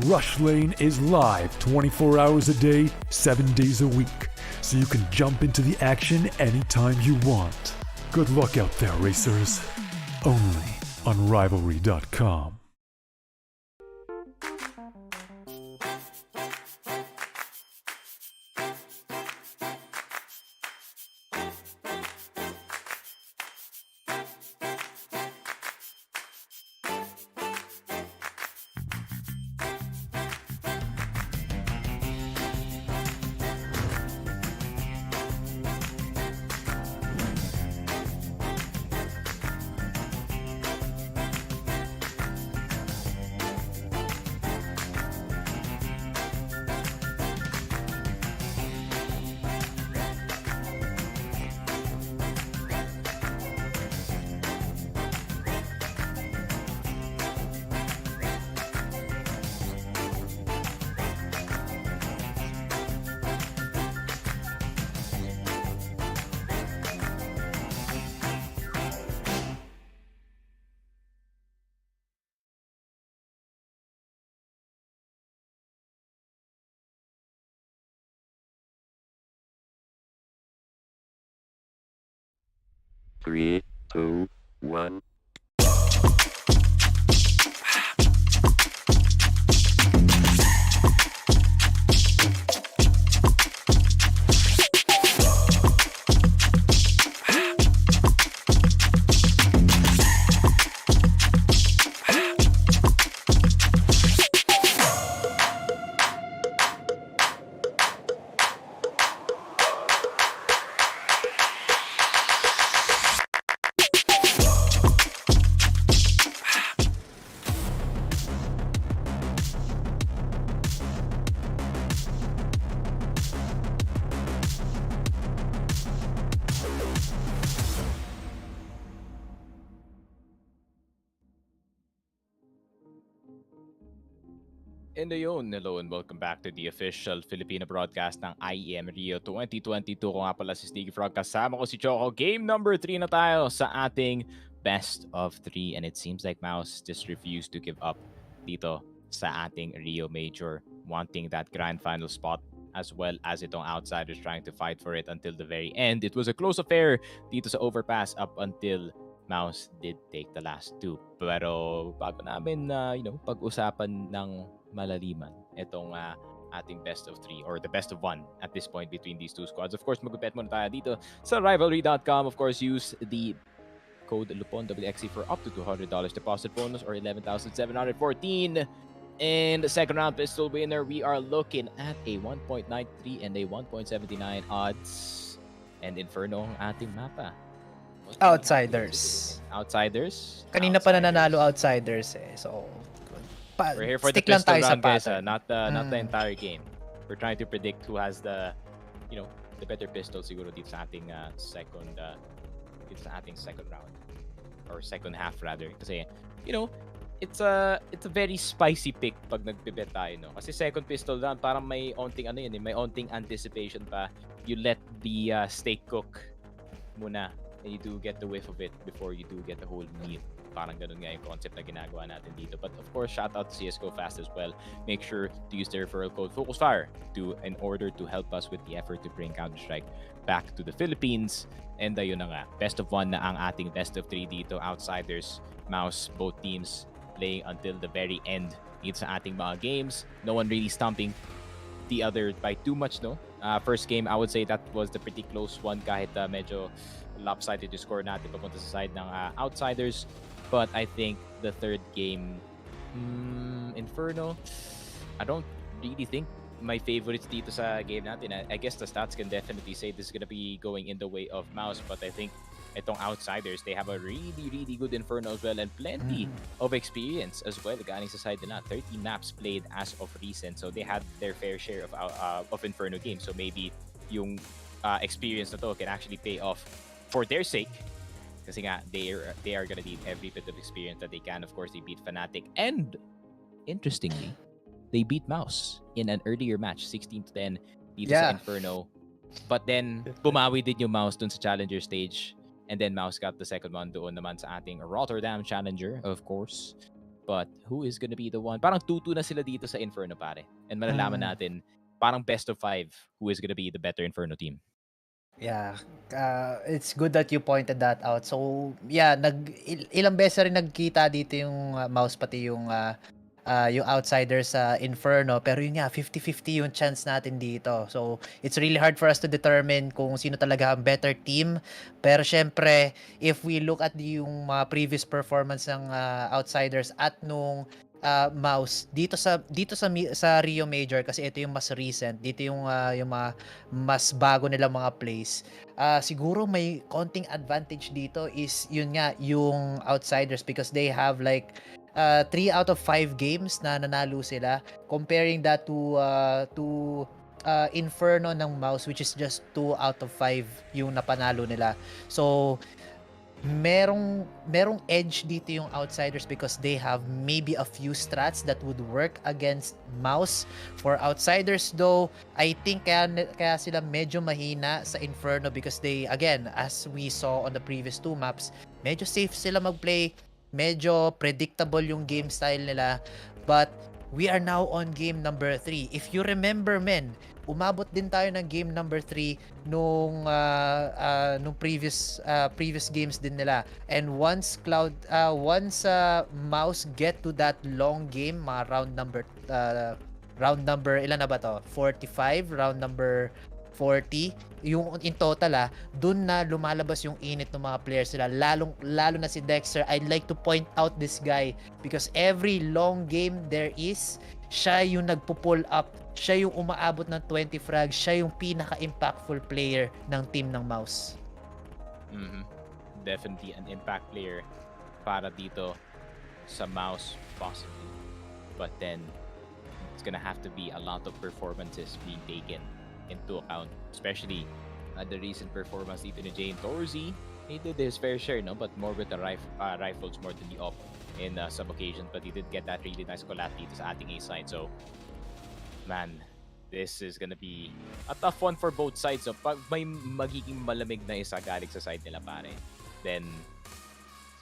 Rush Lane is live 24 hours a day, 7 days a week, so you can jump into the action anytime you want. Good luck out there, racers. Only on Rivalry.com. 3, 2, 1. And ayun, hello and welcome back to the official Filipino broadcast ng IEM Rio 2022. Ko nga pala si Sneaky Frog, kasama ko si Choco. Game number 3 na tayo sa ating best of 3. And it seems like Mouz just refused to give up dito sa ating Rio Major, wanting that grand final spot as well as itong Outsiders trying to fight for it until the very end. It was a close affair dito sa overpass up until Mouz did take the last 2. Pero bago namin pag-usapan ng malaliman itong ating best of 3 or the best of 1 at this point between these two squads. Of course, mag-bet muna tayo dito sa rivalry.com. Of course, use the code Lupon WXC for up to $200 deposit bonus or 11,714. And the second round pistol winner, we are looking at a 1.93 and a 1.79 odds. And Inferno ang ating mapa. Outsiders. Outsiders? Kanina pa nananalo Outsiders eh. So, we're here for the stick lang pistol tayo sa round, guys. pattern. Not the entire game. We're trying to predict who has the better pistol siguro dito sa ating second round or second half rather. Kasi it's a very spicy pick pag nagbe-bet tayo, no? Kasi second pistol round parang may onting may onting anticipation pa. You let the steak cook muna and you do get the whiff of it before you do get the whole meal. Parang ganun nga yung concept na ginagawa natin dito. But of course, shout out to CSGO Fast as well. Make sure to use the referral code FocusFire in order to help us with the effort to bring Counter-Strike back to the Philippines. And ayun na nga, best of 1 na ang ating best of 3 dito. Outsiders, Mouz, both teams playing until the very end dito sa ating mga games. No one really stomping the other by too much, no? First game, I would say that was the pretty close one kahit medyo lopsided yung score natin papunta sa side ng Outsiders. But I think the third game, Inferno, I don't really think my favorites dito sa game natin. I guess the stats can definitely say this is gonna be going in the way of Mouz, but I think itong Outsiders, they have a really, really good Inferno as well and plenty of experience as well. Galing sa side nila, 30 maps played as of recent, so they had their fair share of Inferno games. So maybe yung experience na to can actually pay off for their sake. Kasi nga, they are gonna need every bit of experience that they can. Of course, they beat Fnatic. And, interestingly, they beat Mouz in an earlier match, 16-10 dito sa Inferno. But then, bumawi din yung Mouz dun sa Challenger stage. And then, Mouz got the second one doon naman sa ating Rotterdam Challenger, of course. But, who is gonna be the one? Parang 2-2 na sila dito sa Inferno, pare. And malalaman natin, parang best of 5, who is gonna be the better Inferno team. Yeah, it's good that you pointed that out. So, yeah, ilang beses rin nagkita dito yung Mouz pati yung Outsiders sa Inferno, pero yun nga 50-50 yung chance natin dito. So, it's really hard for us to determine kung sino talaga ang better team. Pero syempre, if we look at yung mga previous performance ng Outsiders at nung Mouz dito sa Rio Major, kasi ito yung mas recent, dito yung mga mas bago nilang mga plays, siguro may konting advantage dito is yun nga yung Outsiders because they have like 3 out of 5 games na nanalo sila, comparing that to Inferno ng Mouz, which is just 2 out of 5 yung napanalo nila. So merong edge dito yung Outsiders because they have maybe a few strats that would work against Mouz. For Outsiders though, I think kaya sila medyo mahina sa Inferno because they, again, as we saw on the previous 2 maps, medyo safe sila magplay, medyo predictable yung game style nila. But we are now on game number 3. If you remember, men, umabot din tayo ng game number 3 nung previous games din nila. And once Mouse get to that long game, mga round number ilan na ba to? 45, round number 40, yung in total dun na lumalabas yung init ng mga players sila, lalo na si Dexter. I'd like to point out this guy because every long game there is, siya yung nagpo-pull up, siya yung umaabot ng 20 frags, siya yung pinaka-impactful player ng team ng Mouse. Definitely an impact player para dito sa Mouse, possibly. But then, it's gonna have to be a lot of performances being taken into account, especially the recent performance dito ni Jane Torzy. He did his fair share, no, but more with the rifles more than the op in some occasions, but he did get that really nice collab dito sa ating A side. So man, this is gonna be a tough one for both sides. So pag may magiging malamig na isa galing sa side nila, pare, then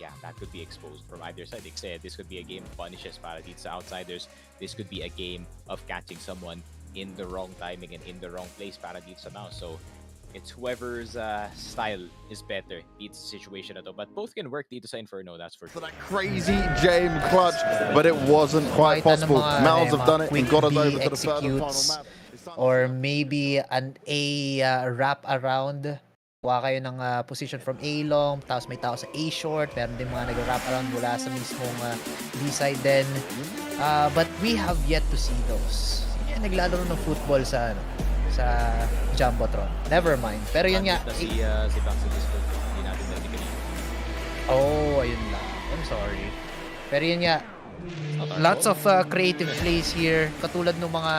yeah, that could be exposed from either side. Like I said, this could be a game of punishes para dito sa Outsiders. This could be a game of catching someone in the wrong timing and in the wrong place para dito sa Mouse. So it's whoever's style is better dito sa situation na to. But both can work dito sa Inferno, that's for sure. For that crazy James clutch, but it wasn't quite possible. Mouse have done it and got us over to the third and final map. Or maybe an A wrap around. Kuha kayo ng position from A long, tapos may tao sa A short, meron din mga nag-wrap around mula sa mismong B side din. But we have yet to see those. Naglalaro ng football sa Jumbotron. Never mind. Pero yun nga. Si Bang sa Discord, hindi natin narinig kanina. Oh, ayun lang. I'm sorry. Pero yun nga. Lots of creative plays here. Katulad ng mga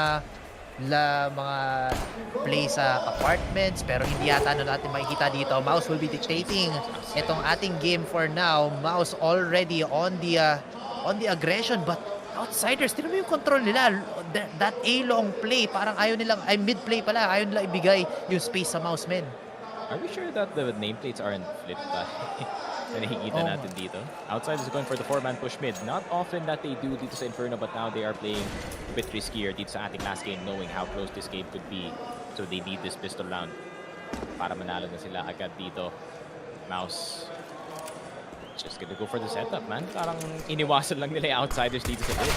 plays sa apartments. Pero hindi yata natin makikita dito. Mouse will be dictating itong ating game for now. Mouse already on the aggression, but Outsiders, tinan mo yung control nila. That A-long play, parang mid-play pala, ayaw nila ibigay yung space sa Mouse, men. Are we sure that the nameplates aren't flipped na nakikita natin dito? Outsiders going for the 4-man push mid. Not often that they do dito sa Inferno, but now they are playing a bit riskier dito sa ating last game, knowing how close this game could be. So they need this pistol round para manalo na sila agad dito. Mouse just gonna go for the setup, man. Parang iniwasan lang nila yung Outsiders dito sa mid.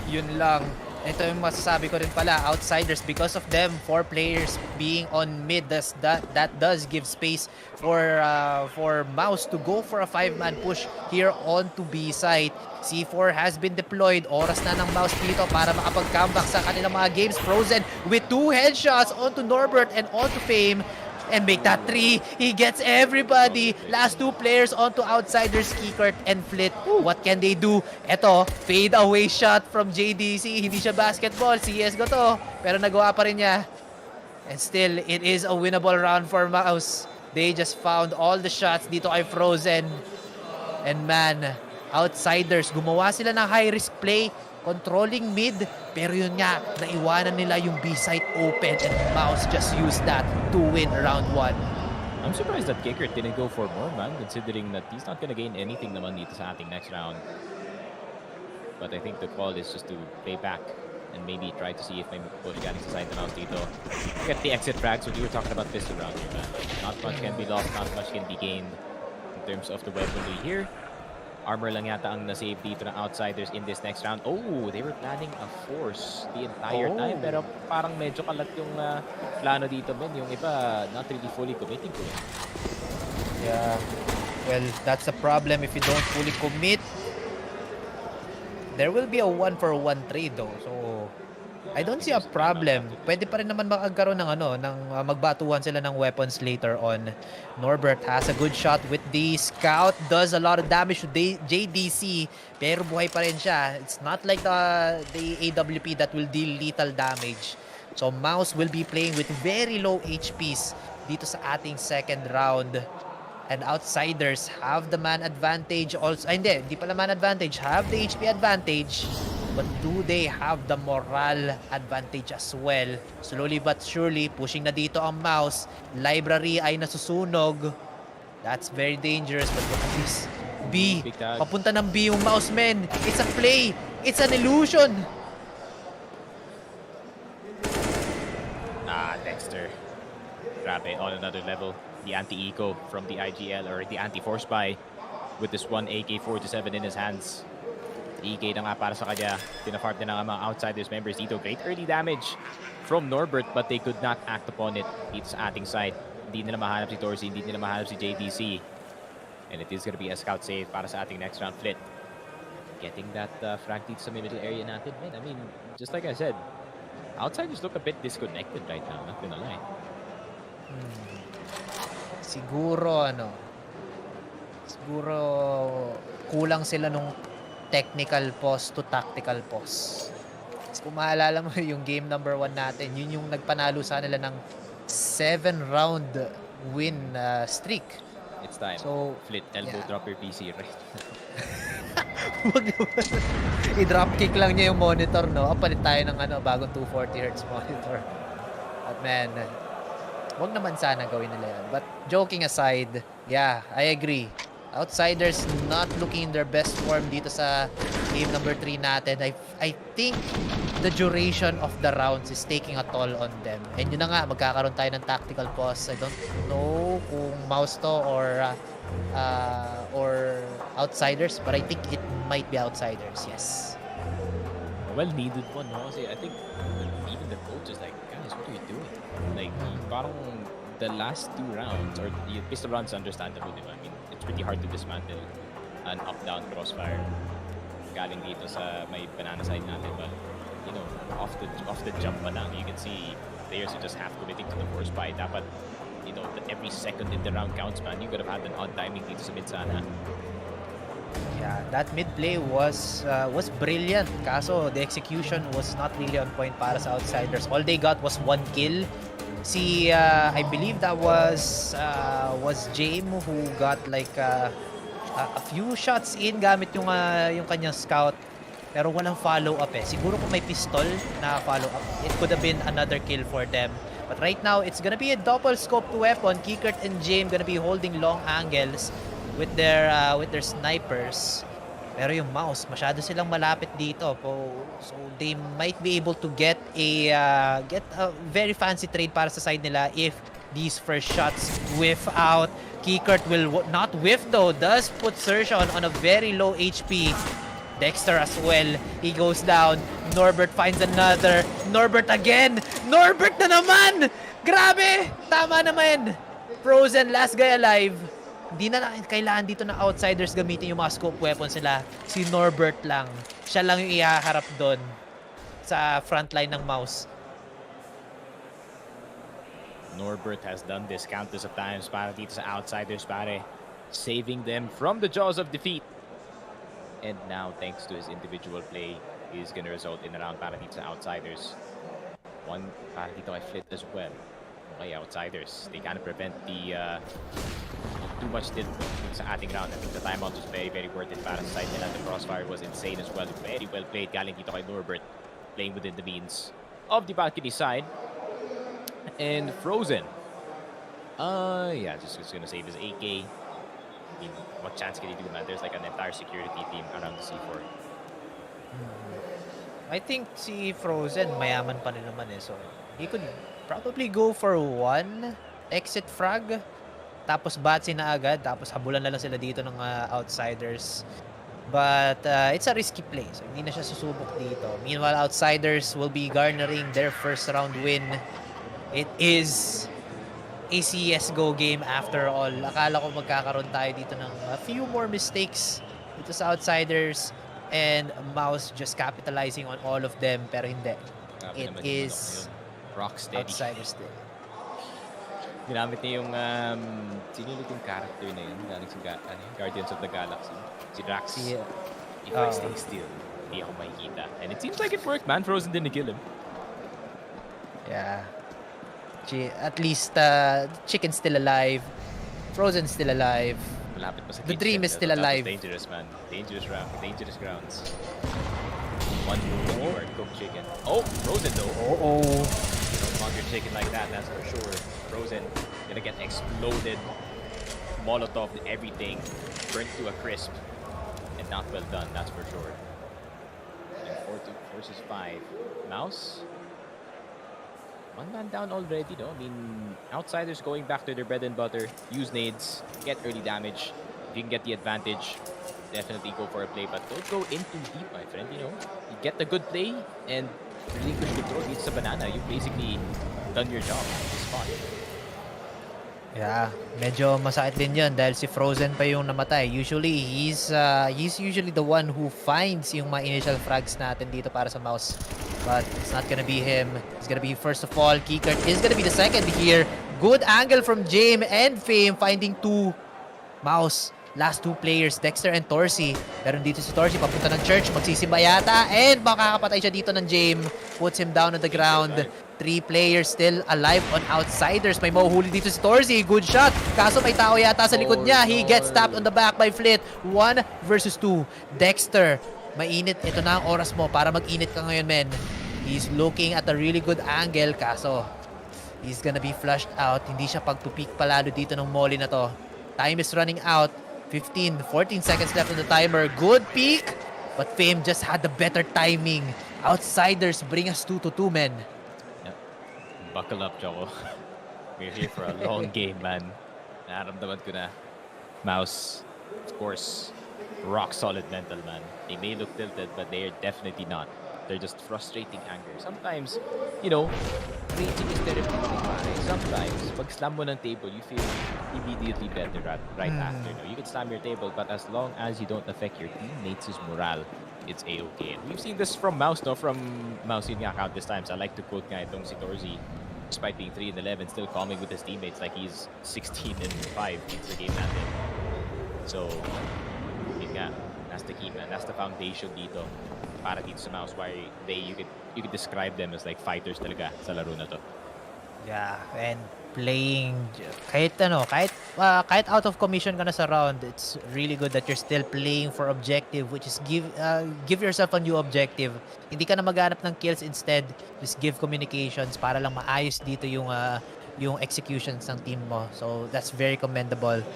Yun lang. Ito yung masasabi ko rin pala, Outsiders, because of them, 4 players being on mid, that does give space for Mouse to go for a 5-man push here onto B side. C4 has been deployed. Oras na ng Mouse dito para makapag-comeback sa kanilang mga games. Frozen with 2 headshots onto Norbert and onto Fame. And make that 3. He gets everybody. Last 2 players onto Outsiders, Kikert and Flit. What can they do? Eto, fade away shot from JDC. Hindi siya basketball. CSGO to. Pero nagawa pa rin niya. And still, it is a winnable round for Mouse. They just found all the shots dito kay Frozen. And man, Outsiders, gumawa sila ng high-risk play. Controlling mid, pero yun nga, naiwanan nila yung B-side open and Mouse just used that to win round 1. I'm surprised that Kicker didn't go for more, man, considering that he's not gonna gain anything naman dito sa ating next round. But I think the call is just to play back and maybe try to see if may push galing sa side round dito. Get the exit frags, so you were talking about pistol round here, man. Not much can be lost, not much can be gained in terms of the weaponry here. Armor lang yata ang na-save dito ng Outsiders in this next round. Oh, they were planning a force the entire time. Pero parang medyo kalat yung plano dito, men. Yung iba, not really fully committing to it. Yeah. Well, that's the problem if you don't fully commit. There will be a 1-for-1 trade though. So, I don't see a problem. Pwede pa rin naman magkaroon ng magbatuhan sila ng weapons later on. Norbert has a good shot with the scout. Does a lot of damage to JDC. Pero buhay pa rin siya. It's not like the AWP that will deal lethal damage. So Mouse will be playing with very low HPs dito sa ating second round. And Outsiders have the man advantage also. Hindi pala man advantage. Have the HP advantage. But do they have the moral advantage as well? Slowly but surely, pushing na dito ang Mouse. Library ay nasusunog. That's very dangerous. But look at this. B. Big tag. Papunta ng B yung mouse, men. It's a play. It's an illusion. Dexter. Grabe, on another level. The anti-eco from the IGL or the anti-force buy with this one AK-47 in his hands. EK na nga para sa kanya. Pinafarm na nga mga Outsiders members dito. Great early damage from Norbert but they could not act upon it dito sa ating side. Hindi nila mahanap si Torsi, hindi nila mahanap si JDC. And it is gonna be a scout save para sa ating next round Flit. Getting that frag dito sa middle area natin. Man, I mean, just like I said, Outsiders look a bit disconnected right now, not gonna lie. Siguro kulang sila nung technical pause to tactical pause. Kung maalala mo yung game number 1 natin, yun yung nagpanalo sa nila ng 7-round win streak. It's time. So, Flit, elbow drop your PC right. Wag naman. I-drop kick lang niya yung monitor, no? Palit tayo ng bagong 240Hz monitor. But man, wag naman sana gawin nila yan. But joking aside, yeah, I agree. Outsiders not looking in their best form dito sa game number 3 natin. I think the duration of the rounds is taking a toll on them. And yun na nga, magkakaroon tayo ng tactical pause. I don't know kung Mouz to or Outsiders, but I think it might be Outsiders, yes. Well needed one, no? Kasi I think even the coach is like, guys, what are you doing? Like, parang the last 2 rounds, or the pistol rounds understandable, diba? I mean, it's pretty hard to dismantle an up-down crossfire galing dito sa may banana side natin, but you know, off the jump pa lang, you can see players are just half committing to the force buy. Dapat, you know, that every second in the round counts, man. You could have had an odd timing dito sa mid sana. Yeah, that mid play was brilliant. Kaso the execution was not really on point para sa Outsiders. All they got was 1 kill. I believe that was James who got like a few shots in gamit yung kanyang scout. Pero walang follow-up eh. Siguro kung may pistol na follow-up, it could have been another kill for them. But right now, it's gonna be a double scoped weapon. Kikert and James gonna be holding long angles with their snipers. Pero yung Mouz, masyado silang malapit dito. So they might be able to get a very fancy trade para sa side nila if these first shots whiff out. Kikert will not whiff though. Does put Sershan on a very low HP. Dexter as well. He goes down. Norbert finds another. Norbert again. Norbert na naman! Grabe! Tama naman. Frozen, last guy alive. Hindi na kailangan dito ng Outsiders gamitin yung mga scope weapons nila. Si Norbert lang. Siya lang yung ihaharap doon sa frontline ng Mouz. Norbert has done this countless of times para dito sa Outsiders, pare. Saving them from the jaws of defeat. And now, thanks to his individual play, is going to result in a round para dito sa Outsiders. One para dito kay Flit as well. Okay, Outsiders. They kind of prevent the too much tilt sa ating round. I think the timeout was very, very worth it para sa side nila. The crossfire was insane as well. Very well played. Galing dito kay Norbert. Playing within the means of the balcony side. And Frozen. Yeah, just gonna save his AK. I mean, what chance can he do, man? There's like an entire security team around the C4. I think si Frozen, mayaman pa rin naman eh. So, he could probably go for 1 exit frag. Tapos batsi na agad. Tapos habulan na lang sila dito ng Outsiders. But it's a risky play. So, hindi na siya susubok dito. Meanwhile, Outsiders will be garnering their first round win. It is a CSGO game after all. Akala ko magkakaroon tayo dito ng a few more mistakes dito sa Outsiders and Mouz just capitalizing on all of them, pero hindi. It is Rocksteady. Outsiders din. Ginamit niya yung sino yung character na yun galing sa Guardians of the Galaxy, si Drax. If I stay still, hindi ako makikita. And it seems like it worked, man. Frozen didn't kill him. Yeah. At least Chicken's still alive. Frozen's still alive. Malapit pa sa The dream is still alive. Dangerous, man. Dangerous round. Dangerous grounds. One more cooked chicken. Oh, Frozen though. Oh. You don't want your chicken like that, that's for sure. Frozen gonna get exploded. Molotov everything, burnt to a crisp, and not well done, that's for sure. And 4 versus 5. Mouse? One man down already, no? I mean, Outsiders going back to their bread and butter, use nades, get early damage. If you can get the advantage, definitely go for a play, but don't go in too deep, my friend, you know? You get the good play and relinquish control dito sa banana. You've basically done your job at this spot. Yeah, medyo masakit din yun dahil si Frozen pa yung namatay. Usually, he's usually the one who finds yung mga initial frags natin dito para sa Mouse. But it's not gonna be him. It's gonna be, first of all, Keycard is gonna be the second here. Good angle from Jame and Fame finding two. Mouse, last two players, Dexter and Torsi. Pero dito si Torsi, papunta ng church, magsisimba yata, and makakapatay siya dito ng Jame. Puts him down on the ground. 3 players still alive on Outsiders. May mahuhuli dito si Torsi. Good shot. Kaso may tao yata sa likod niya. He gets tapped on the back by Flit. 1 versus 2. Dexter, mainit. Ito na ang oras mo para mag-init ka ngayon, men. He's looking at a really good angle. Kaso, he's gonna be flushed out. Hindi siya pagtupik palalo dito ng molly na to. Time is running out. 14 seconds left on the timer. Good peek. But Fame just had the better timing. Outsiders bring us 2-2, men. Buckle up, Choco. We're here for a long game, man. Naramdaman ko na. Mouse, of course, rock solid mental, man. They may look tilted, but they are definitely not. They're just frustrating anger. Sometimes, you know, raging is therapeutic. Sometimes, pag slam mo ng table, you feel immediately better right after. No? You can slam your table, but as long as you don't affect your teammates' morale, it's a-okay. And we've seen this from Mouse, no? From Mouse yun nga countless times. I like to quote nga itong si Torzi, despite being 3-11, still calming with his teammates like he's 16-5 in the game natin. So, yun nga, that's the key, man. That's the foundation dito para dito sa Mouse, why you could describe them as like fighters talaga sa laro na to. Yeah, and playing kahit out of commission ka na sa round, it's really good that you're still playing for objective, which is give yourself a new objective. Hindi ka na maghanap ng kills, instead just give communications para lang maayos dito yung executions ng team mo. So that's very commendable.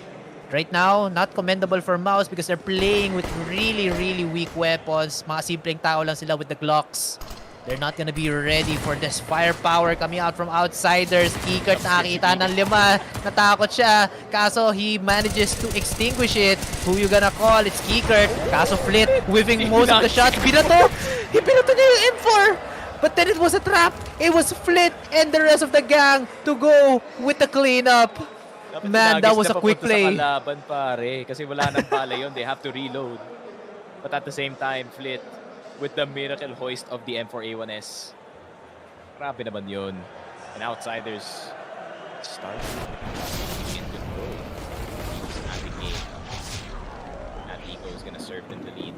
Right now, not commendable for Mouse because they're playing with really, really weak weapons. Mga simpleng tao lang sila with the Glocks. They're not gonna be ready for this firepower coming out from Outsiders. Keycard nakakita ng 5. Natakot siya. Kaso he manages to extinguish it. Who you gonna call? It's Keycard. Kaso Flit whiffing most of the shots. Binato! He binato niya yung M4! But then it was a trap. It was Flit and the rest of the gang to go with the cleanup. Man, that was a quick play. Sa kalaban, pare. Kasi wala nang bala yun. They have to reload. But at the same time, Flit with the miracle hoist of the M4A1S. Grabe naman yun. And Outsiders start in control. At the game. Atico is gonna serve them the lead.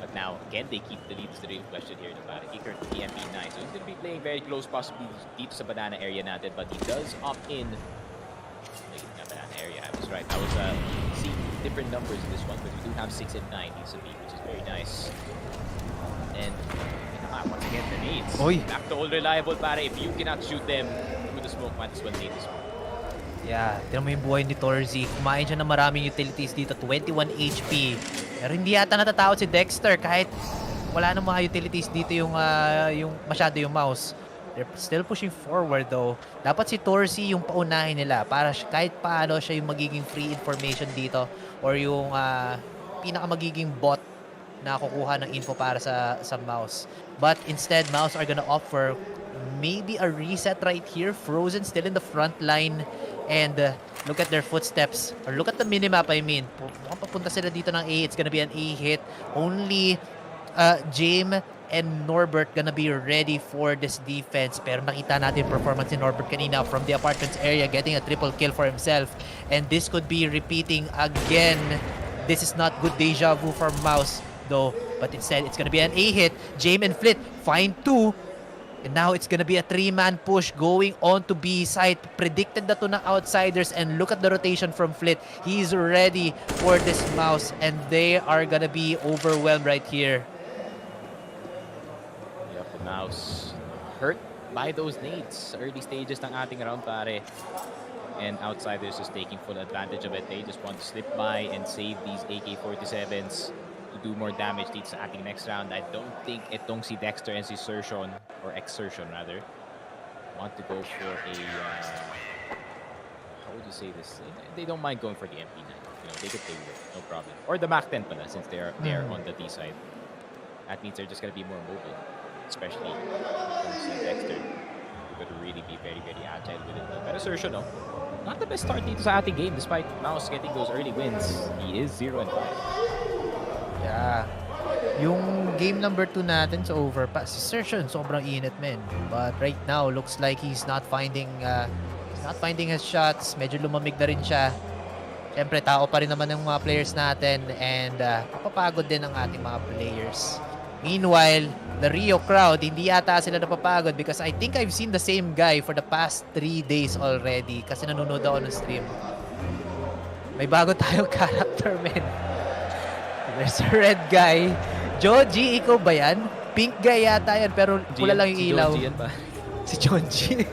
But now, can they keep the lead is the real question here. Para Keycard to TMP9. So he's gonna be playing very close, possibly dito sa banana area natin. But he does opt in. Banana area, I was right. I was seeing different numbers in this one, but we do have 6 and 9 easily, which is very nice. And once again, the nades. Back to all reliable, pare. If you cannot shoot them through the smoke, might as well nade the smoke. Yeah, tinan mo yung buhay ni Torzi. Kumain siya ng maraming utilities dito, 21 HP. Pero hindi yata natatakot si Dexter kahit wala nang mga utilities dito yung masyado yung Mouse. They're still pushing forward though. Dapat si Torsi yung paunahin nila para kahit paano siya yung magiging free information dito or yung pinaka magiging bot na kukuha ng info para sa Mouse. But instead, Mouse are gonna offer maybe a reset right here. Frozen still in the front line. And look at their footsteps. Or look at the minimap, I mean. Mukhang papunta sila dito ng A. It's gonna be an A hit. Only Jame and Norbert gonna be ready for this defense. Pero nakita natin performance ni Norbert kanina from the apartments area, getting a triple kill for himself. And this could be repeating again. This is not good deja vu for Mouse though. But instead, it's gonna be an A hit. Jame and Flit find 2. And now it's gonna be a 3-man push going on to B side. Predicted na to ng Outsiders. And look at the rotation from Flit. He's ready for this Mouse. And they are gonna be overwhelmed right here. Mouse hurt by those nades. Early stages ng ating round, pare. and Outsiders is taking full advantage of it. They just want to slip by and save these AK-47s to do more damage dito sa ating next round. I don't think itong si Dexter and si Sertion, or Exertion rather, want to go for a, how would you say this? They don't mind going for the MP9. You know, they could play with it, no problem. Or the Mac-10 pala, since they are on the D side. That means they're just gonna be more mobile, especially itong si Dexter. You're gonna really be very, very agile with it. Pero Sertion, no? Not the best start dito sa ating game, despite Mouz getting those early wins. He is 0-5. Yeah. Yung game number 2 natin sa overpass, si Sertion sobrang init, men. But right now, looks like he's not finding his shots. Medyo lumamig na rin siya. Siyempre, tao pa rin naman ng mga players natin and napapagod din ang ating mga players. Meanwhile, the Rio crowd, hindi yata sila napapagod because I think I've seen the same guy for the past 3 days already kasi nanonood ako ng stream. May bago tayong character, men. There's a red guy. Joji, ikaw ba yan? Pink guy yata yan, pero pula lang yung ilaw. Si Joji.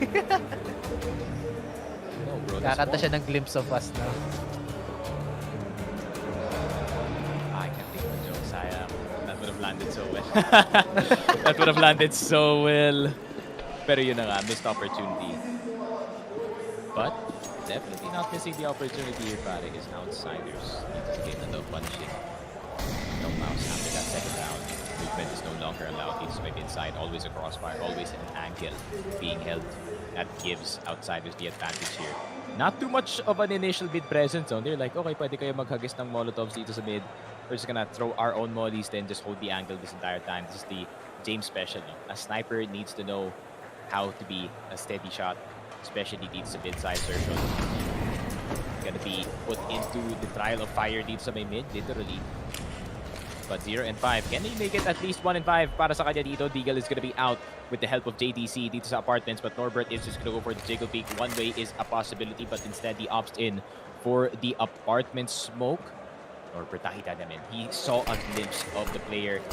Kakanta siya ng Glimpse of Us na. I can't think of a joke. Sayang. That would have landed so well. That would have landed so well. Pero yun na nga, missed opportunity. But definitely not missing the opportunity here, pare, is Outsiders. Dito sa game na daw punishing. No Mouse after that second round. Movement is no longer allowed. He just went inside, always a crossfire, always an angle being held. That gives Outsiders the advantage here. Not too much of an initial mid presence. So they're like, okay, pwede kayo maghagis ng molotovs dito sa mid. We're just gonna throw our own mollies, then just hold the angle this entire time. This is the James special. A sniper needs to know how to be a steady shot, especially dito sa mid side circle. Gonna be put into the trial of fire dito sa may mid, literally. But 0-5. Can he make it at least 1-5 para sa kanya dito? Deagle is gonna be out with the help of JDC dito sa apartments, but Norbert is just gonna go for the jiggle peek. One way is a possibility, but instead he opts in for the apartment smoke. Norbert, nakita namin. He saw a glimpse of the player.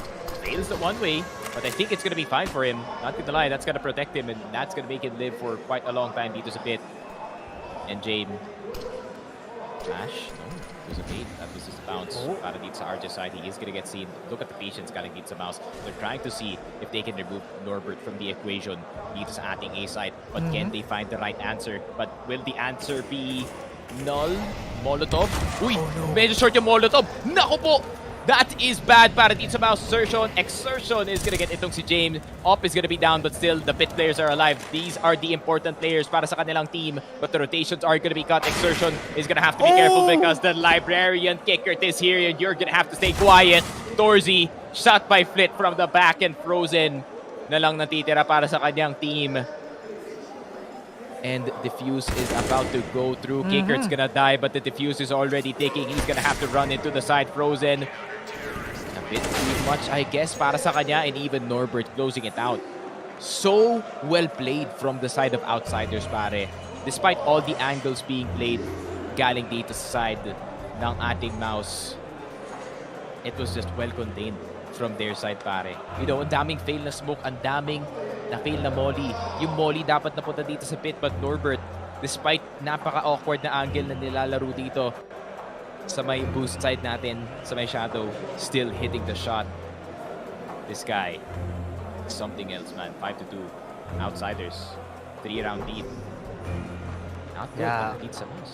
Fails the one way, but I think it's gonna be fine for him. Not gonna lie, that's gonna protect him, and that's gonna make him live for quite a long time dito sa pit. And Jane. Flash? No. There's a bait. That was just a bounce. Para dito sa RJ side, he is gonna get seen. Look at the patience galing dito sa Mouse. They're trying to see if they can remove Norbert from the equation dito sa ating A side. But can they find the right answer? But will the answer be null? Molotov? Uy! Medyo short yung Molotov. Naku po! That is bad para dito sa Mouse. Exertion is gonna get itong si James. Op is gonna be down, but still, the pit players are alive. These are the important players para sa kanilang team, but the rotations are gonna be cut. Exertion is gonna have to be careful because the Librarian kicker is here, and you're gonna have to stay quiet. Torzy, shot by Flit from the back, and Frozen na lang natitira para sa kanyang team. And Diffuse is about to go through. Kicker's gonna die, but the Diffuse is already ticking. He's gonna have to run into the side. Frozen. A bit too much, I guess, para sa kanya, and even Norbert closing it out. So well played from the side of Outsiders, pare. Despite all the angles being played galing dito sa side ng ating Mouse, it was just well contained from their side, pare. You know, ang daming fail na smoke, ang daming na-fail na molly. Yung molly dapat napunta dito sa pit, but Norbert, despite napaka-awkward na angle na nilalaro dito sa may boost side natin, sa may shadow, still hitting the shot. This guy, something else, man. 5-2. Outsiders. 3-round lead. Not good para dito sa Mouse.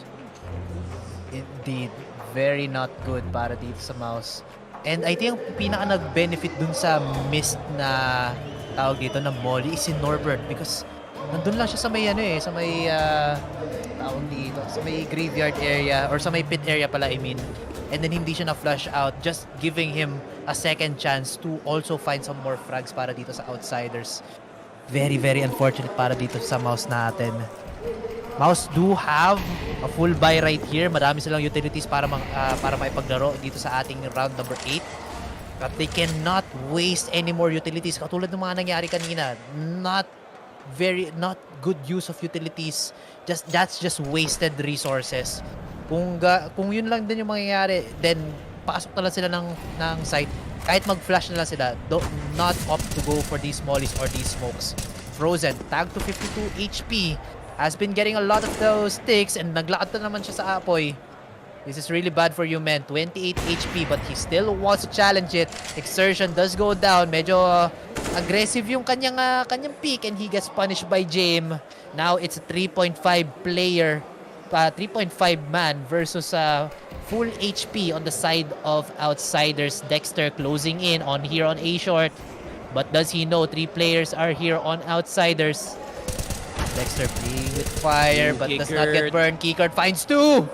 Indeed. Very not good para dito sa Mouse. And I think pinaka nag-benefit dun sa missed na tawag dito na molly is si Norbert because nandun lang siya sa may sa may tawag dito, sa may graveyard area or sa may pit area pala, I mean. And then hindi siya na-flush out, just giving him a second chance to also find some more frags para dito sa Outsiders. Very, very unfortunate para dito sa Mouse natin. Mouse do have a full buy right here. Marami silang utilities para maipaglaro dito sa ating round number 8. But they cannot waste any more utilities. Katulad ng mga nangyari kanina. Not good use of utilities. That's just wasted resources. Kung yun lang din yung mangyayari, then pasok na lang sila ng site. Kahit mag-flash na lang sila, not opt to go for these mollies or these smokes. Frozen, tag to 52 HP. has been getting a lot of those sticks and naglakad na naman siya sa apoy. This is really bad for you, men. 28 HP, but he still wants to challenge it. Exertion does go down. Medyo aggressive yung kanyang pick, and he gets punished by James. Now it's a 3.5 player, 3.5 man versus full HP on the side of Outsiders. Dexter closing in on here on A short, but does he know 3 players are here on Outsiders? Dexter playing with fire, but does not get burned. Keycard finds 2.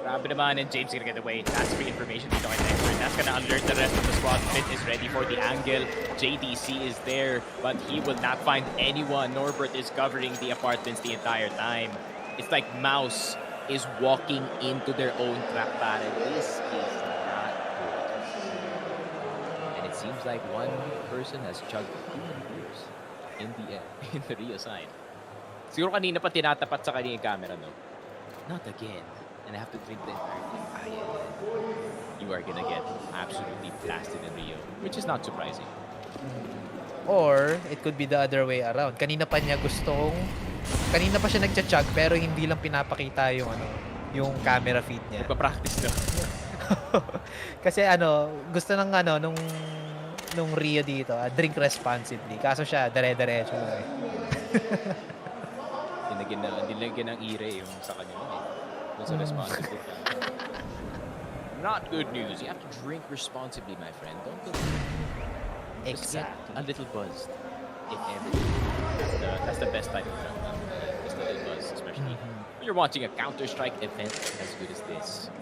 Grabe naman, and James gonna get away. That's free information dito kay Dexter. That's gonna alert the rest of the squad. Fit is ready for the angle. JDC is there, but he will not find anyone. Norbert is covering the apartments the entire time. It's like Mouz is walking into their own trap pattern. This is not good. And it seems like one person has chugged 2 beers in the Rio side. Siguro kanina pa tinatapat sa kanya yung camera, no? Not again. And I have to drink the entire thing. You are gonna get absolutely blasted in Rio, which is not surprising. Or it could be the other way around. Kanina pa siya nagcha-chug pero hindi lang pinapakita yung camera feed niya. Nagpa-practice na. Kasi gusto ng nung Rio dito, drink responsibly. Kaso siya dire-diretso lang eh. Dinagyan ng ire yung sa kanya eh. Sa responsibility. Not good news. You have to drink responsibly, my friend. Don't go. Just get a little buzzed, if ever. That's the best type of drunk. Just a little buzz, especially when you're watching a Counter-Strike event as good as this.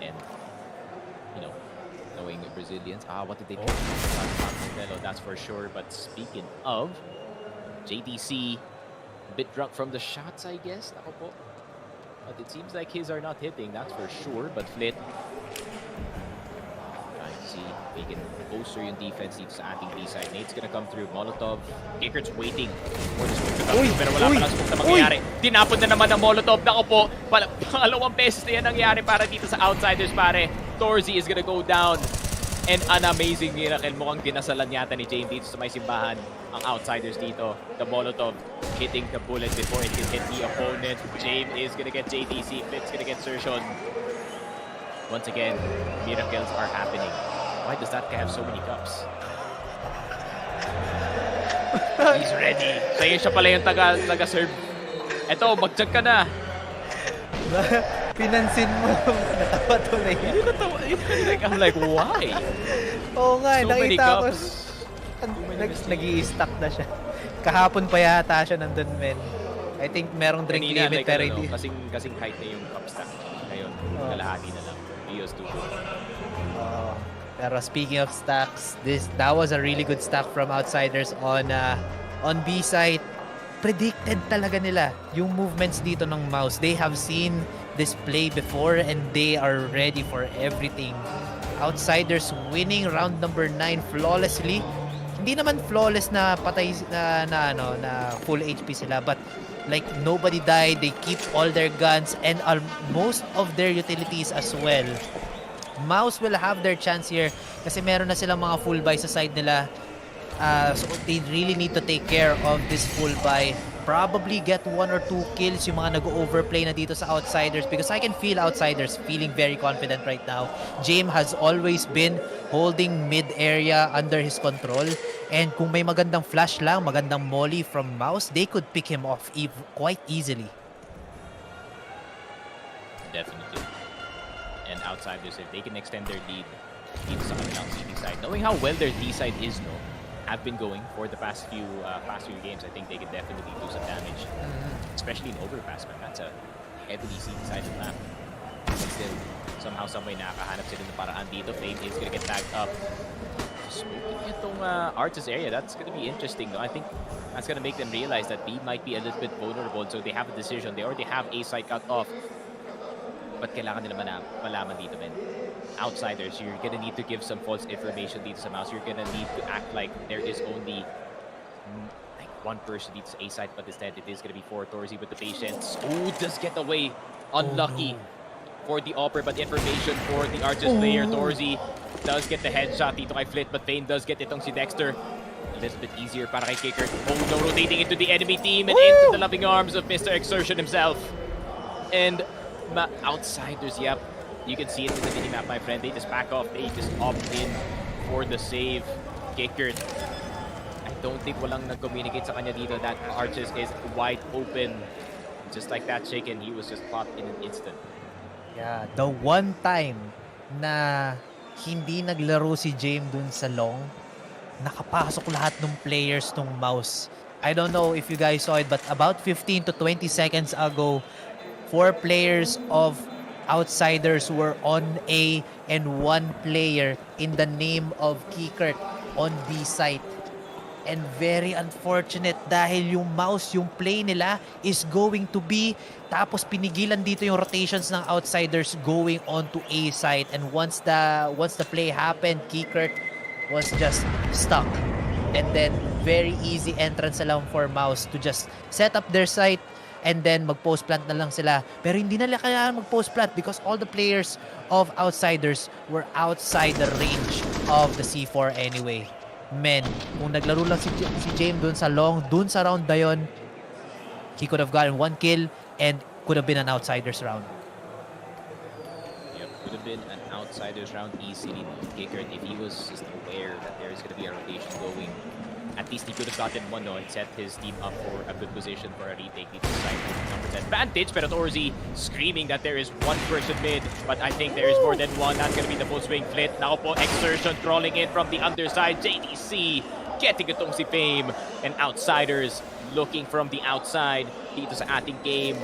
And knowing the Brazilians. What did they do? That's for sure. But speaking of JDC, a bit drunk from the shots, I guess. Ako po. But it seems like his are not hitting, that's for sure. But Flit trying to see if he can bolster yung defense dito sa ating B-side. Nate's gonna come through. Molotov. Kickard's waiting for the smoke to come through. Pero wala pa lang smoke na mangyayari. Tinapon na naman ng Molotov. Nako po, pangalawang beses na yan nangyari para dito sa Outsiders, pare. Torzy is gonna go down. And an amazing miracle. Mukhang dinasalan yata ni Jane dito sa may simbahan ang Outsiders dito. The Molotov hitting the bullet before it can hit the opponent. Jane is gonna get JDC. Flit's gonna get Sershon. Once again, miracles are happening. Why does that guy have so many cups? He's ready. Siya pala yung taga-serve. Eto, mag-chug ka na. Pinansin mo. Natawa tuloy. I'm like, why? Oo nga, So many nakita ko. cups. Nag-i-stack na siya. Kahapon pa yata siya nandun, men. I think merong drink Kanina, limit like, pero hindi. kasing height na yung cup stack. Ngayon, kalahati na lang. Rio's too good. Pero speaking of stacks, that was a really good stack from Outsiders on B side. Predicted talaga nila yung movements dito ng Mouz. They have seen this play before and they are ready for everything. Outsiders winning round number 9 flawlessly. Hindi naman flawless na patay na full HP sila, but like nobody died. They keep all their guns and most of their utilities as well. Mouz will have their chance here kasi meron na silang mga full buy sa side nila. So they really need to take care of this full buy. Probably get 1 or 2 kills yung mga nag-overplay na dito sa Outsiders because I can feel Outsiders feeling very confident right now. James has always been holding mid area under his control, and kung may magandang flash lang, magandang molly from Mouz, they could pick him off quite easily. Definitely. And Outsiders, if they can extend their lead dito sa kanilang CD side, knowing how well their D side is, have been going for the past few games, I think they can definitely do some damage, especially in overpass. Man, that's a heavily CD-sided map. But still, somehow, someway nakakahanap sila ng paraan dito. Flame is gonna get tagged up. Smoking itong Artis area, that's gonna be interesting, though. I think that's gonna make them realize that B might be a little bit vulnerable, so they have a decision. They already have A side cut off. But kailangan nila malaman dito, man. Outsiders, you're gonna need to give some false information dito sa Mouz. You're gonna need to act like there is only like one person dito sa A side, but instead it is gonna be 4 Torzy with the patience. Oh, does get away. Unlucky for the upper, but information for the Artis player. Torzy does get the headshot dito kay Flit, but Vayne does get itong si Dexter. a little bit easier para kay Kicker. Oh no, rotating into the enemy team and into the loving arms of Mr. Exertion himself. And Outsiders, yep. You can see it in the minimap, my friend. They just back off. They just opt in for the save. Kicker, I don't think walang nag-communicate sa kanya dito that Arches is wide open. Just like that chicken, he was just popped in an instant. Yeah, the one time na hindi naglaro si James dun sa long, nakapasok lahat ng players ng Mouz. I don't know if you guys saw it, but about 15 to 20 seconds ago, 4 players of Outsiders were on A and 1 player in the name of Kikert on B site. And very unfortunate dahil yung Mouz, yung play nila is going to be, tapos pinigilan dito yung rotations ng Outsiders going on to A site. And once the play happened, Kikert was just stuck. And then very easy entrance na lang for Mouz to just set up their site and then mag-post plant na lang sila. Pero hindi nila kailangan mag-post plant because all the players of Outsiders were outside the range of the C4 anyway. Men, kung naglaro lang si James dun sa long, dun sa round na yun, he could have gotten 1 kill and could have been an Outsiders round. Yep, could have been an Outsiders round easily. Kicker, if he was just aware that there is going to be a rotation going, at least he could have gotten one and set his team up for a good position for a retake. Dito sa side number 10 advantage, pero Torzi screaming that there is one person mid, but I think there is more than one. That's gonna be the full swing Flit. Now po, Exertion crawling in from the underside. JDC getting itong si Fame, and Outsiders looking from the outside dito sa ating game.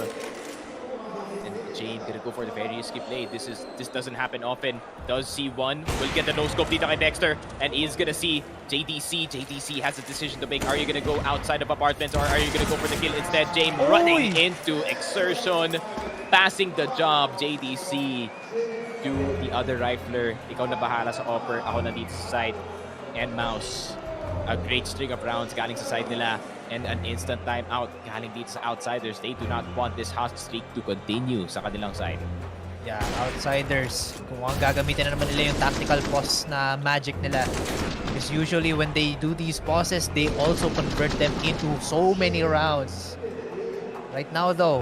And Jane gonna go for the very risky play. This doesn't happen often. Does see one, will get the no scope dito kay Dexter, and is gonna see JDC. JDC has a decision to make. Are you gonna go outside of apartments or are you gonna go for the kill instead? Jane running into Exertion, passing the job. JDC to the other rifler. Ikaw na bahala sa offer. Ako na dito sa side. And Mouz, a great string of rounds galing sa side nila and an instant timeout galing dito sa Outsiders. They do not want this hot streak to continue sa kanilang side. Yeah, Outsiders, kung ang gagamitin na naman nila yung tactical pause na magic nila. Because usually when they do these pauses, they also convert them into so many rounds. Right now though,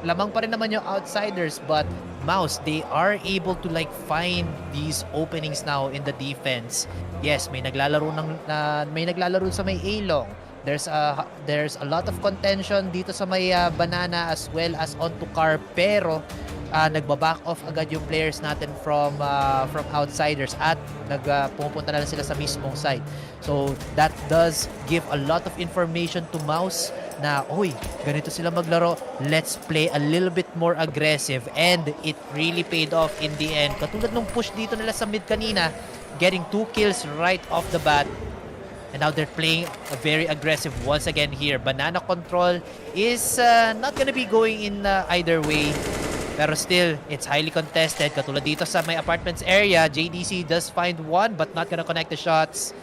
lamang pa rin naman yung Outsiders, but Mouz, they are able to like find these openings now in the defense. Yes, may naglalaro sa may A-long. There's a lot of contention dito sa may banana as well as onto car, pero nagba-back off agad yung players natin from Outsiders at pumunta na lang sila sa mismong side. So that does give a lot of information to Mouz na, oy, ganito sila maglaro, let's play a little bit more aggressive, and it really paid off in the end. Katulad nung push dito nila sa mid kanina, getting 2 kills right off the bat. And now they're playing very aggressive once again here. Banana control is not gonna be going in either way. Pero still, it's highly contested. Katulad dito sa may apartments area, JDC does find one but not gonna connect the shots.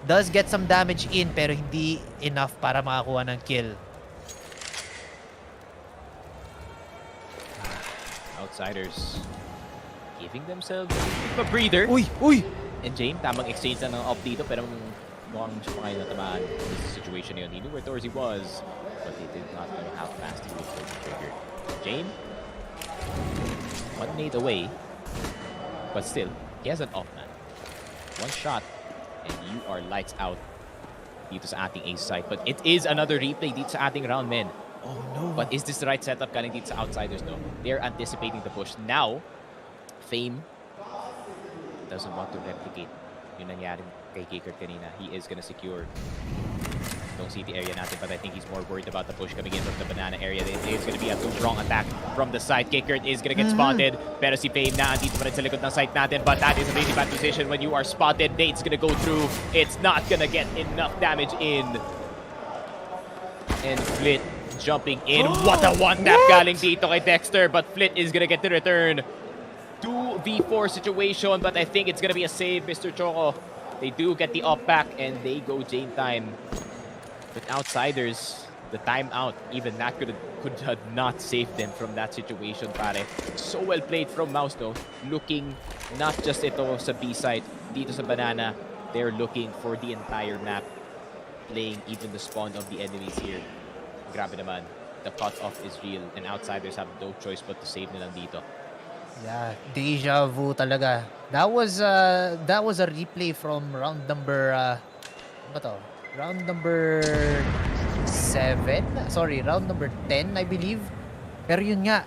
Does get some damage in pero hindi enough para makakuha ng kill. Outsiders giving themselves a breather. Uy! And Jane, tamang exchange na ng up dito pero mukhang siya pa kayo natamaan in this situation yun. He knew where Torzi was, but he did not know how fast he would pull the trigger. Jane, one nade away, but still, he has an off man. One shot, and you are lights out dito sa ating ace side. But it is another replay dito sa ating round, men. Oh no. But is this the right setup galing dito sa Outsiders? No. They're anticipating the push. Now, Fame doesn't want to replicate yung nangyari kay Kicker kanina. He is gonna secure don't see the area natin, but I think he's more worried about the push coming in from the banana area. It's gonna be a two-prong attack from the side. Kicker is gonna get spotted, pero si Fame na andito pa rin sa likod ng site natin, but that is a really bad position when you are spotted. Nate's gonna go through. It's not gonna get enough damage in. And Flit jumping in. What a one-tap galing dito kay Dexter, but Flit is gonna get the return. 2v4 situation, but I think it's gonna be a save, Mr. Choco. They do get the up back, and they go Jane time. But Outsiders, the timeout, even that could have not saved them from that situation, pare. So well played from Mouz, though. Looking not just ito sa B side, dito sa banana, they're looking for the entire map. playing even the spawn of the enemies here. Grabe naman. The cut-off is real and Outsiders have no choice but to save nilang dito. Yeah, deja vu talaga. That was a replay from round number ano ba to? Round number 7? Sorry, round number 10, I believe. Pero yun nga,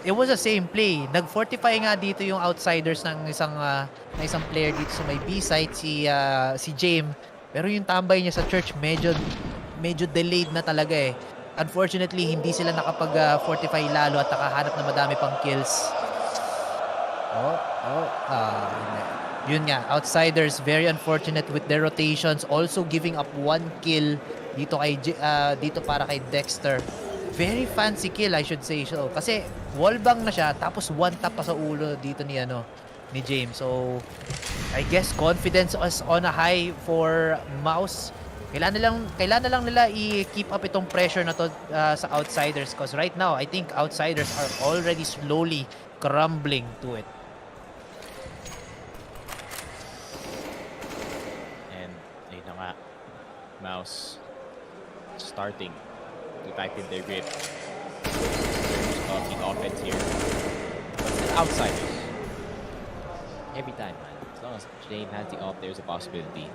it was the same play. Nag-fortify nga dito yung Outsiders ng isang player dito sa may B site, si James. Pero yung tambay niya sa church medyo delayed na talaga eh. Unfortunately, hindi sila nakapag-fortify lalo at nakahanap na madami pang kills. Yun nga, Outsiders very unfortunate with their rotations, also giving up 1 kill dito para kay Dexter. Very fancy kill, I should say so. Kasi wallbang na siya tapos 1 tap pa sa ulo dito ni James. So I guess confidence is on a high for Mouz. Kailangan na lang nila i-keep up itong pressure na to sa Outsiders because right now I think Outsiders are already slowly crumbling to it. Mouz starting to tighten their grip of the offense here. But still Outsiders. Every time, man. As long as Jane has the off, there's a possibility.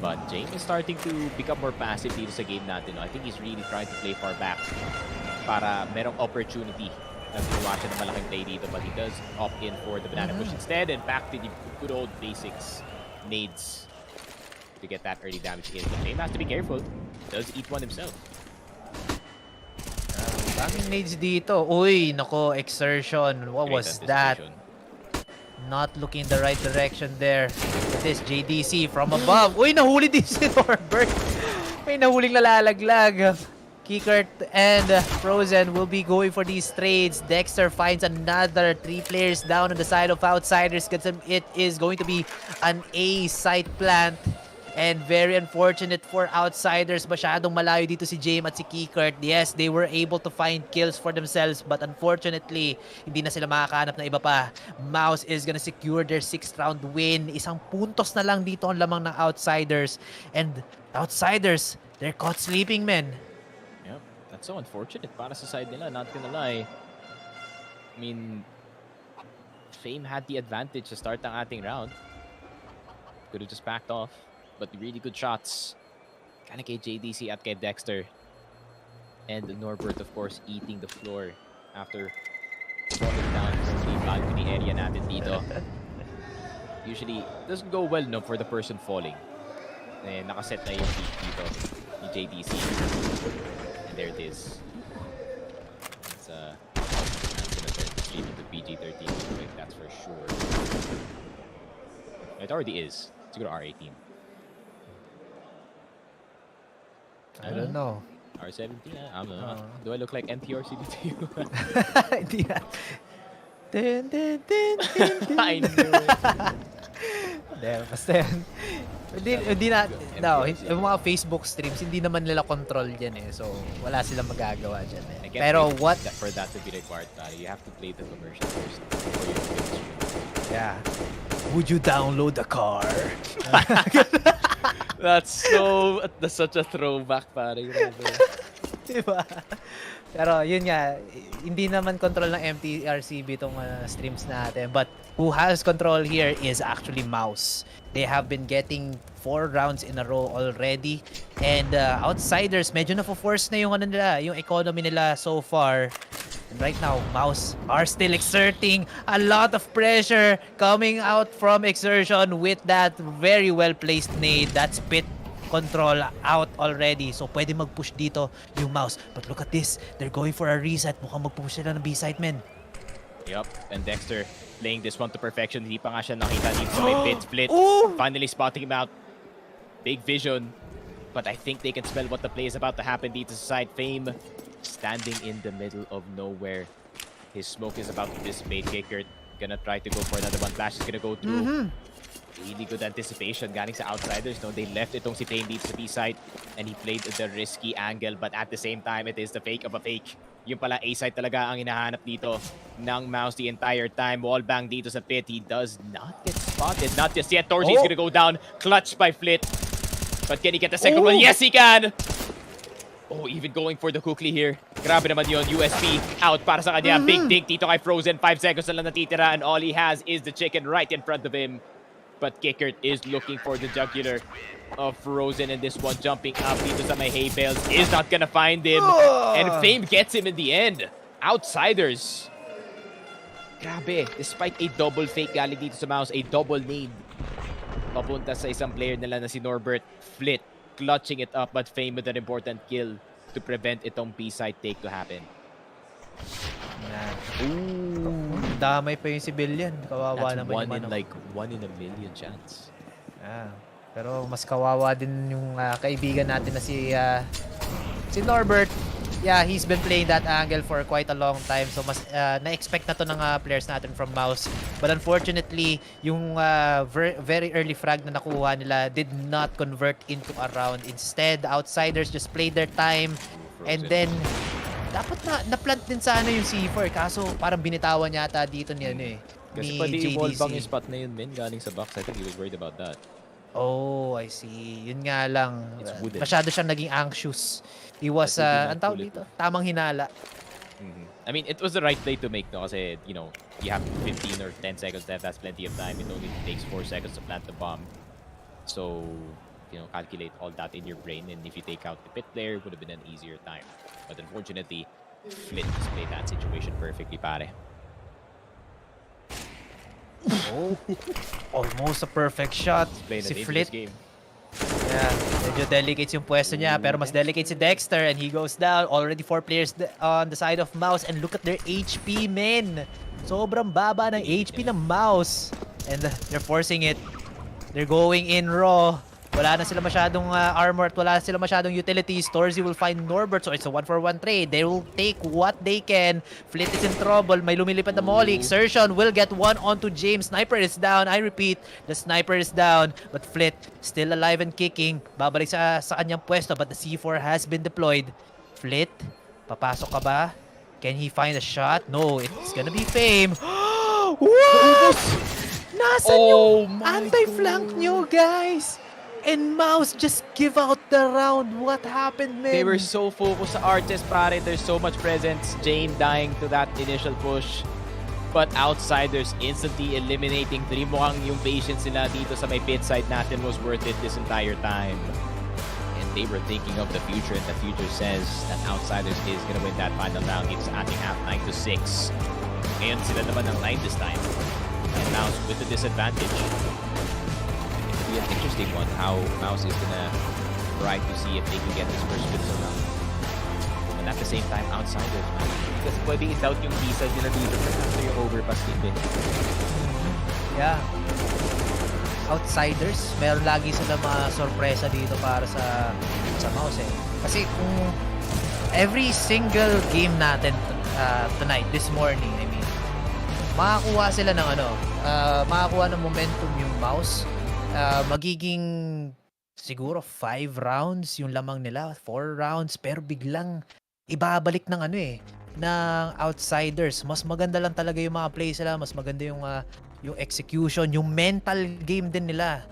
But Jane is starting to become more passive dito sa game natin. I think he's really trying to play far back para merong opportunity na ginawa siya ng malaking play dito. But he does opt in for the banana push instead and back to the good old basics. Nades to get that early damage in. But James has to be careful. Does eat one himself. Daming nades dito. Uy, nako, exertion. What was that? Not looking the right direction there. This JDC from above. Uy, nahuli din si Norbert. May nahuling nalalaglag. Kikert and Frozen will be going for these trades. Dexter finds another 3 players down on the side of Outsiders. It is going to be an A site plant. And very unfortunate for Outsiders. Masyadong malayo dito si James at si Kikert. Yes, they were able to find kills for themselves. But unfortunately, hindi na sila makakahanap na iba pa. Mouz is gonna secure their 6th round win. Isang puntos na lang dito ang lamang ng Outsiders. And Outsiders, they're caught sleeping, men. Yep, that's so unfortunate para sa side nila. Not gonna lie. I mean, Fame had the advantage to start ang ating round. Could have just backed off. But really good shots. Kinda kay JDC at kay Dexter. And Norbert, of course, eating the floor after falling down from the balcony area natin dito. Usually, doesn't go well no for the person falling. Eh, nakaset na yung feet dito ni JDC. And there it is. It's gonna turn leading to PG-13. That's for sure. It already is. Let's go to R18. I don't know. R17? I don't know. Do I look like NTRCB to you? Hindi na. I knew it. Basta yan. Hindi na, no, yung mga Facebook streams, hindi naman nila control yan eh. So, wala silang magagawa dyan eh. Pero what? For that to be required, you have to play the commercial first before you can stream. Yeah. Would you download the car? That's such a throwback, pare. Diba? Pero yun nga, hindi naman control ng MTRCB itong streams natin. But who has control here is actually Mouz. They have been getting 4 rounds in a row already. And Outsiders, medyo na-force na yung yung economy nila so far. And right now, Mouz are still exerting a lot of pressure coming out from exertion with that very well-placed nade. That's pit control out already. So, pwede mag-push dito yung Mouz. But look at this. They're going for a reset. Mukhang mag-push sila ng B-side, men. Yup. And Dexter playing this one to perfection. Hindi pa nga siya nakita dito sa may pit split. Finally spotting him out. Big vision. But I think they can smell what the play is about to happen dito sa side. Fame standing in the middle of nowhere. His smoke is about to dissipate. Kikert gonna try to go for another one. Flash is gonna go through. Really good anticipation galing sa Outsiders. No, they left itong si Fame dito sa B-side and he played the risky angle, but at the same time, it is the fake of a fake. Yung pala A-side talaga ang hinahanap dito ng Mouz the entire time. Wallbang dito sa pit. He does not get spotted. Not just yet. Torsi is gonna go down. Clutch by Flit. But can he get the second one? Yes, he can! Oh, even going for the Kukli here. Grabe naman yun. USP out para sa kanya. Big dig dito kay Frozen. 5 seconds na lang natitira and all he has is the chicken right in front of him. But Kickert is looking for the jugular of Frozen, and this one jumping up dito sa may hay bales is not gonna find him. And Fame gets him in the end. Outsiders. Grabe. Despite a double fake galing dito sa Mouse, a double nade papunta sa isang player nila na si Norbert. Flit clutching it up, but Fame with an important kill to prevent itong B-side take to happen. Damay pa yung civilian. Kawawa That's naman one yung in like 1 in a million chance. Pero mas kawawa din yung kaibigan natin na si Norbert. Yeah, he's been playing that angle for quite a long time. So mas na-expect na to ng players natin from Mouz. But unfortunately, yung very early frag na nakuha nila did not convert into a round. Instead, Outsiders just played their time. And then, dapat na-plant din sana yung C4. Kaso parang binitawan yata dito ni Kasi ni pwede JDC. i-wall bang yung spot na yun, Min, galing sa box. I think he was worried about that. Oh, I see. Yun nga lang. It's wooden. Masyado siyang naging anxious. He was, ang tawag dito, tamang hinala. I mean, it was the right play to make, no? Kasi, you know, you have 15 or 10 seconds left. That's plenty of time. It only takes 4 seconds to plant the bomb. So, you know, calculate all that in your brain. And if you take out the pit player, it would have been an easier time. But unfortunately, Flit just played that situation perfectly, pare. Oh, almost a perfect shot. Si Flit. Yeah, medyo delicate yung pwesto niya, pero mas delicate si Dexter and he goes down. Already 4 players on the side of Mouz and look at their HP, men. Sobrang baba ng HP ng Mouz. And they're forcing it. They're going in raw. Wala na sila masyadong armor at wala na sila masyadong utilities. Torzy will find Norbert, so it's a 1-for-1 trade. They will take what they can. Flit is in trouble. May lumilipad na molly. Exertion will get one onto James. Sniper is down. I repeat, the sniper is down. But Flit still alive and kicking. Babalik sa kanyang pwesto, but the C4 has been deployed. Flit, papasok ka ba? Can he find a shot? No, it's gonna be Fame. What? Nasaan yung anti-flank nyo, guys? And Mouz just give out the round. What happened, man? They were so focused sa Artist, pare. There's so much presence. Jane dying to that initial push. But Outsiders instantly eliminating 3. Mukhang yung patience nila dito sa may pit side natin was worth it this entire time. And they were thinking of the future, and the future says that Outsiders is gonna win that final round. It's adding half 9-6. Ngayon sila naman ng 9 this time. And Mouz with the disadvantage. Be an interesting one how Mouz is gonna try to see if they can get this first win around. And at the same time, Outsiders, man. Kasi pwede i-doubt yung visa nila dito after yung overpass din. Yeah. Outsiders, meron lagi sila mga sorpresa dito para sa Mouz eh. Kasi kung every single game natin tonight, this morning, I mean, makakuha sila ng makakuha ng momentum yung Mouz. Magiging siguro 5 rounds yung lamang nila, 4 rounds, pero biglang ibabalik ng ng Outsiders. Mas maganda lang talaga yung mga plays nila, mas maganda yung execution, yung mental game din nila.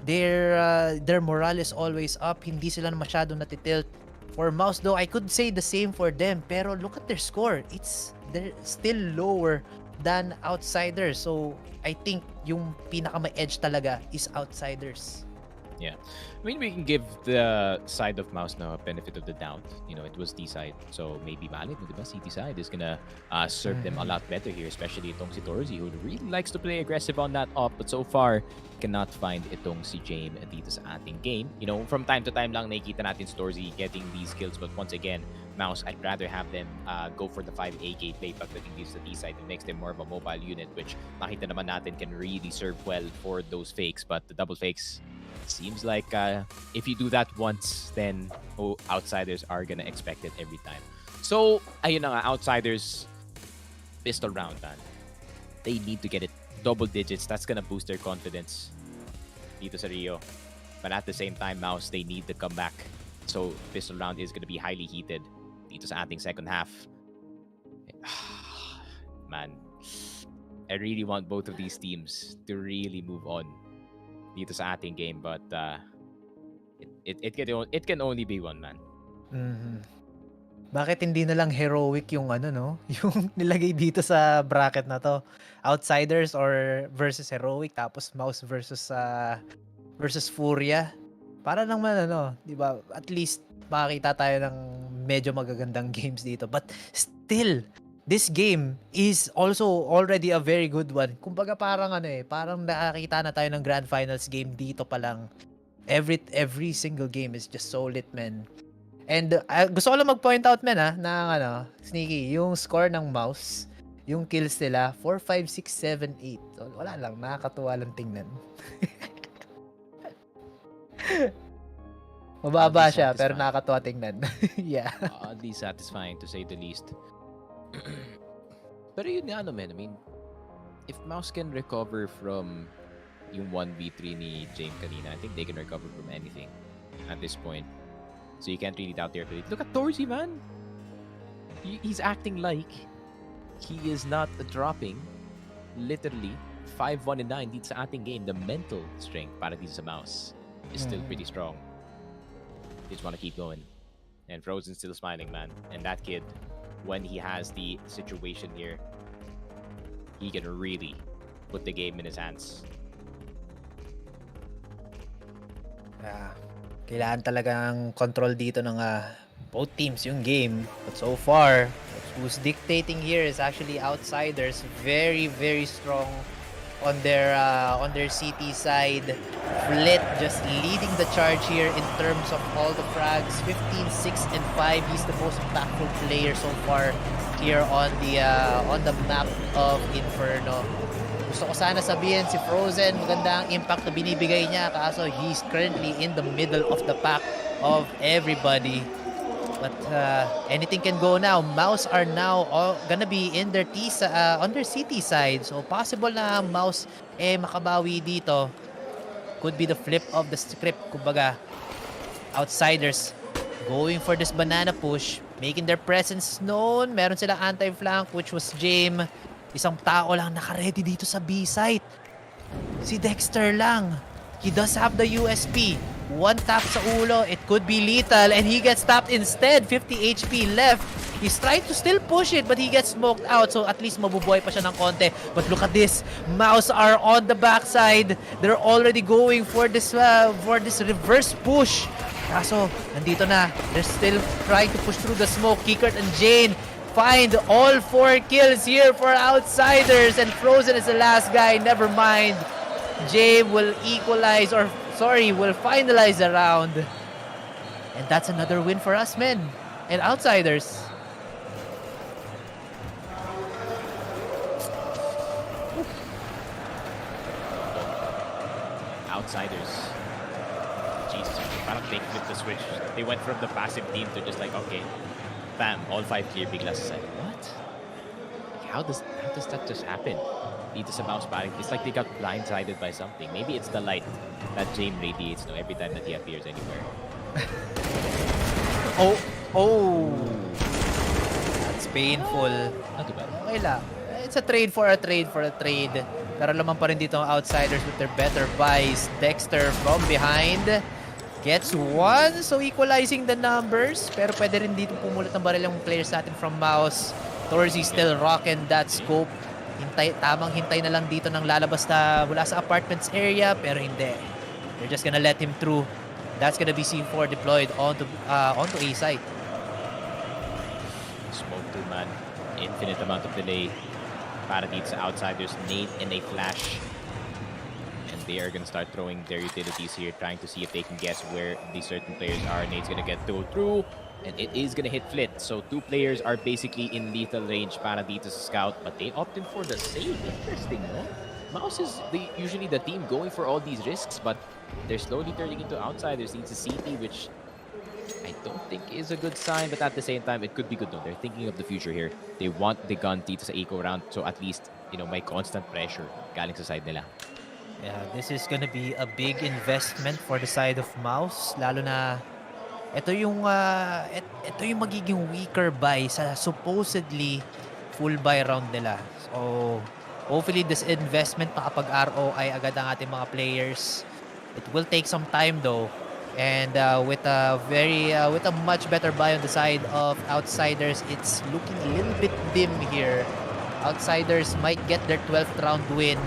Their morale is always up, hindi sila masyadong natitilt. For Mouz though, I could say the same for them, pero look at their score. They're still lower than Outsiders. So, I think yung pinaka may edge talaga is Outsiders. Yeah. I mean, we can give the side of Mouz now a benefit of the doubt. You know, it was D side. So maybe valid, diba? CT side is gonna serve them a lot better here, especially itong si Torzy, who really likes to play aggressive on that off, but so far cannot find itong si James dito sa ating game. You know, from time to time lang nakikita natin si Torzy getting these kills, but once again, Mouz, I'd rather have them go for the 5AK play pagdating dito sa D side. It makes them more of a mobile unit, which nakita naman natin can really serve well for those fakes, but the double fakes, seems like if you do that once, then Outsiders are gonna expect it every time. So, ayun na nga, Outsiders, pistol round, man. They need to get it double digits. That's gonna boost their confidence dito sa Rio. But at the same time, Mouz, they need the comeback. So, pistol round is gonna be highly heated dito sa ating second half. Man, I really want both of these teams to really move on dito sa ating game, but it can only be one man. Mhm. Bakit hindi na lang heroic yung ano, no? Yung nilagay dito sa bracket na to. Outsiders or versus heroic, tapos Mouse versus Furia. Para naman ano, 'di ba? At least makakita tayo ng medyo magagandang games dito. But still, this game is also already a very good one. Kumbaga parang ano parang nakakita na tayo ng Grand Finals game dito pa lang. Every single game is just so lit, man. And gusto ko lang mag-point out, men, na ano, Sneaky, yung score ng Mouse, yung kills nila, 4, 5, 6, 7, 8. So, wala lang, nakakatuwa lang tingnan. Mababa siya, pero nakakatuwa tingnan. Yeah. Oddly satisfying to say the least. Pero yun nga, man, I mean, if Mouse can recover from yung 1v3 ni James kanina, I think they can recover from anything at this point. So you can't really doubt their ability. Look at Torzy, man! He's acting like he is not dropping literally 5-1 and 9 dito sa ating game. The mental strength para dito sa Mouse is still pretty strong. They just want to keep going. And Frozen's still smiling, man. And that kid, when he has the situation here, he can really put the game in his hands. Kailangan talagang control dito ng both teams yung game. But so far, who's dictating here is actually Outsiders. Very, very strong on their CT side. Flit just leading the charge here in terms of all the frags. 15, 6, and 5. He's the most impactful player so far here on the map of Inferno. Gusto ko sana sabihin si Frozen, maganda ang impact na binibigay niya, kaso he's currently in the middle of the pack of everybody. But anything can go now. Mouse are now gonna be in their on their CT side. So possible na Mouse makabawi dito. Could be the flip of the script. Kumbaga, Outsiders going for this banana push, making their presence known. Meron silang anti-flank, which was James. Isang tao lang naka-ready dito sa B-site. Si Dexter lang. He does have the USP. One tap sa ulo, it could be lethal, and he gets tapped instead. 50 HP left. He's trying to still push it, but he gets smoked out, so at least mabubuhay pa siya ng konti. But look at this. Mouse are on the backside. They're already going for this reverse push. Kaso, nandito na. They're still trying to push through the smoke. Kickert and Jane find all 4 kills here for Outsiders, and Frozen is the last guy. Never mind. Jay will will finalize the round. And that's another win for us, men. And Outsiders. Outsiders. Jesus, parang they flipped the switch. They went from the passive team to just like, okay, bam, all 5 clear, bigla sa side. What? How does that just happen? Dito sa Mouse parang, it's like they got blindsided by something. Maybe it's the light that James radiates every time that he appears anywhere. Oh! That's painful. Not too bad. Okay lang. It's a trade for a trade. Pero laman pa rin dito ang Outsiders with their better buys. Dexter from behind gets 1, so equalizing the numbers. Pero pwede rin dito pumulit ng baril yung players natin from Mouse. Torzy still rocking that scope. Tamang hintay na lang dito ng lalabas na mula sa apartments area, pero hindi. They're just gonna let him through. That's gonna be C4 deployed onto A site. Smoke 2, man. Infinite amount of delay para dito sa Outsiders. Nade and a flash. And they are gonna start throwing their utilities here, trying to see if they can guess where these certain players are. Nade's gonna get through. And it is gonna hit Flit. So 2 players are basically in lethal range para dito sa Scout, but they opted for the save. Interesting, no? Mouse is usually the team going for all these risks, but they're slowly turning into Outsiders. Needs a CT, which I don't think is a good sign, but at the same time, it could be good though. They're thinking of the future here. They want the gun dito sa eco round, so at least, may constant pressure galing sa side nila. Yeah, this is gonna be a big investment for the side of Mouse, lalo na ito yung magiging weaker buy sa supposedly full buy round nila. So hopefully this investment makapag-ROI agad ang ating mga players. It will take some time though. And with a much better buy on the side of Outsiders, it's looking a little bit dim here. Outsiders might get their 12th round win,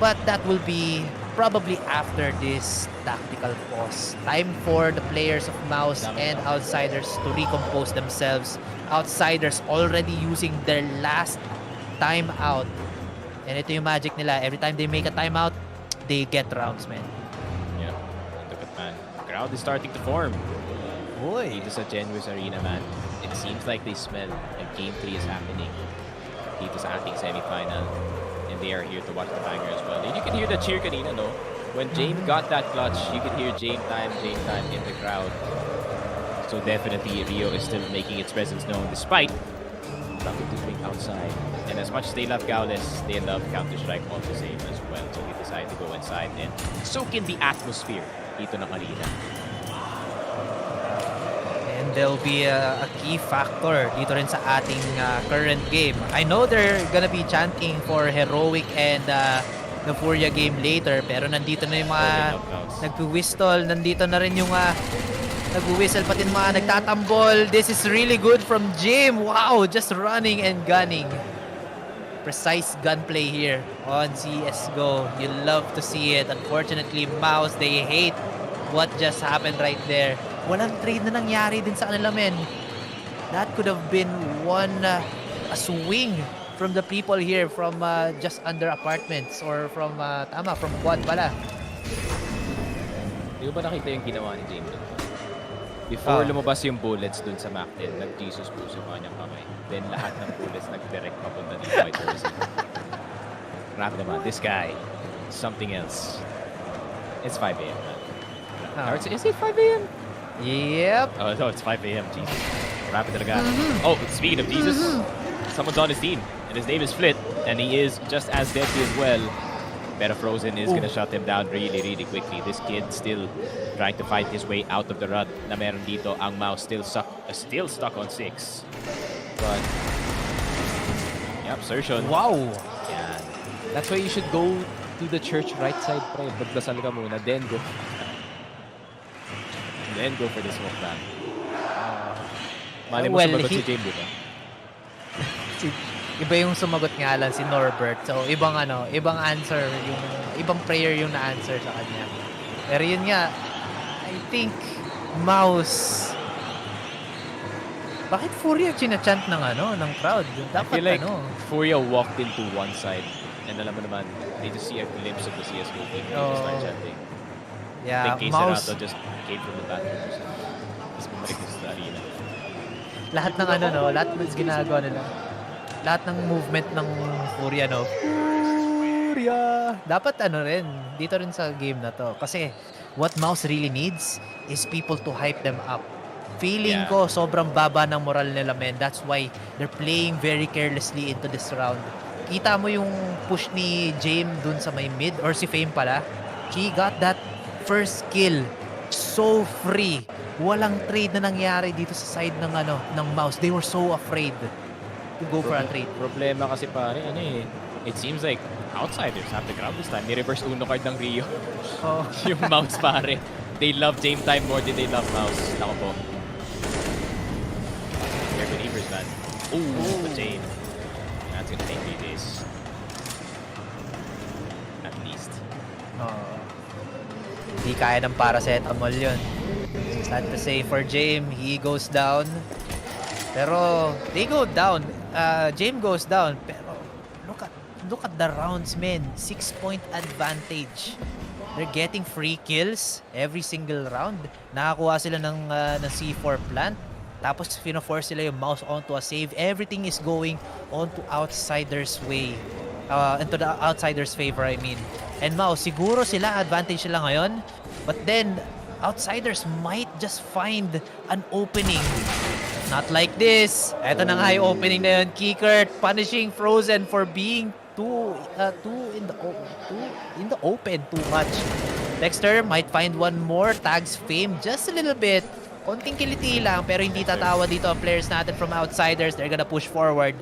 but that will be probably after this tactical pause. Time for the players of Mouz and Outsiders to recompose themselves. Outsiders already using their last timeout. And ito yung magic nila. Every time they make a timeout, they get rounds, man. Yeah, look at man. Crowd is starting to form. Boy. Dito sa Genwis Arena, man. It seems like they smell like Game 3 is happening. Dito sa ating semifinal. And they are here to watch the banger as well. And you can hear the cheer kanina, no? When James got that clutch, you could hear James time in the crowd. So definitely Rio is still making its presence known despite nothing to drink outside. And as much as they love Gaules, they love Counter-Strike all the same as well. So they decide to go inside and soak in the atmosphere dito ng arena. And there'll be a key factor dito rin sa ating current game. I know they're gonna be chanting for Heroic and the Furia game later, pero nandito na yung mga nagwi-whistle, nandito na rin yung nagwi-whistle, pati yung mga nagtatambol. This is really good from Jim. Wow, just running and gunning. Precise gunplay here on CSGO. You love to see it. Unfortunately, Mouz, they hate what just happened right there. Walang trade na nangyari din sa kanila, men. That could have been a swing from the people here from just under apartments or from quad pala. Di ba nakita yung ginawa ni James? Before lumabas yung bullets dun sa Mac 10, nag-Jesus po sa kanyang kamay. Then lahat ng bullets nag-direct papunta dito kay Thursday. Grabe naman. This guy, something else. It's 5 a.m. Is it 5 a.m.? Yep. Oh, no, it's 5 a.m. Jesus. Grabe talaga. Oh, speaking of Jesus, someone's on his team. And his name is Flit. And he is just as deadly as well. Pero Frozen is gonna shut him down really, really quickly. This kid still trying to fight his way out of the rut na meron dito. Ang Mouse still stuck on 6. But, yep, Sertion. Wow. Yan. That's why you should go to the church right side, pre. Magdasal ka muna, then go. Then go for the smoke ban. Mali mo sumagot si James, di ba? Iba yung sumagot nga lang si Norbert. So, ibang answer, ibang prayer yung na-answer sa kanya. Pero yun nga, I think, Mouse. Bakit Furia chinachant ng crowd? Dapat I feel like Furia walked into one side and alam mo naman, they just see a glimpse of the CSGO team and they just start chanting. Yeah, I think Mouse just came from the bathroom. Tapos bumalik sa arena. lahat ng lahat ng ginagawa nila. Lahat ng movement ng Furia, Furia! Dapat rin, dito rin sa game na to. Kasi, what Mouse really needs is people to hype them up. Feeling ko, sobrang baba ng moral nila, men. That's why they're playing very carelessly into this round. Kita mo yung push ni James dun sa may mid, or si Fame pala. He got that first kill so free. Walang trade na nangyari dito sa side ng Mouse. They were so afraid to go for a trade. Problema kasi pare, it seems like Outsiders have the crowd this time. Ni-reverse uno card ng Rio. Yung Mouse pare. They love James time more than they love Mouse. Nako po. They're believers, man. Ooh, but James. That's gonna take 3 days. At least. Hindi kaya ng paracetamol yun. Sad to say for James, he goes down. Pero they go down. James goes down. Pero look at the rounds, men. 6-point advantage. They're getting free kills every single round. Nakakuha sila ng C4 plant. Tapos fino-force sila yung Mouse onto a save. Everything is going onto Outsiders' way. Into the Outsiders' favor, I mean. And Mouse, siguro sila advantage sila ngayon. But then, Outsiders might just find an opening. Not like this. Ito na nga yung opening na yun. Kickert punishing Frozen for being too in the open too much. Dexter might find one more. Tags Fame just a little bit. Konting kiliti lang, pero hindi tatawa dito ang players natin from Outsiders. They're gonna push forward.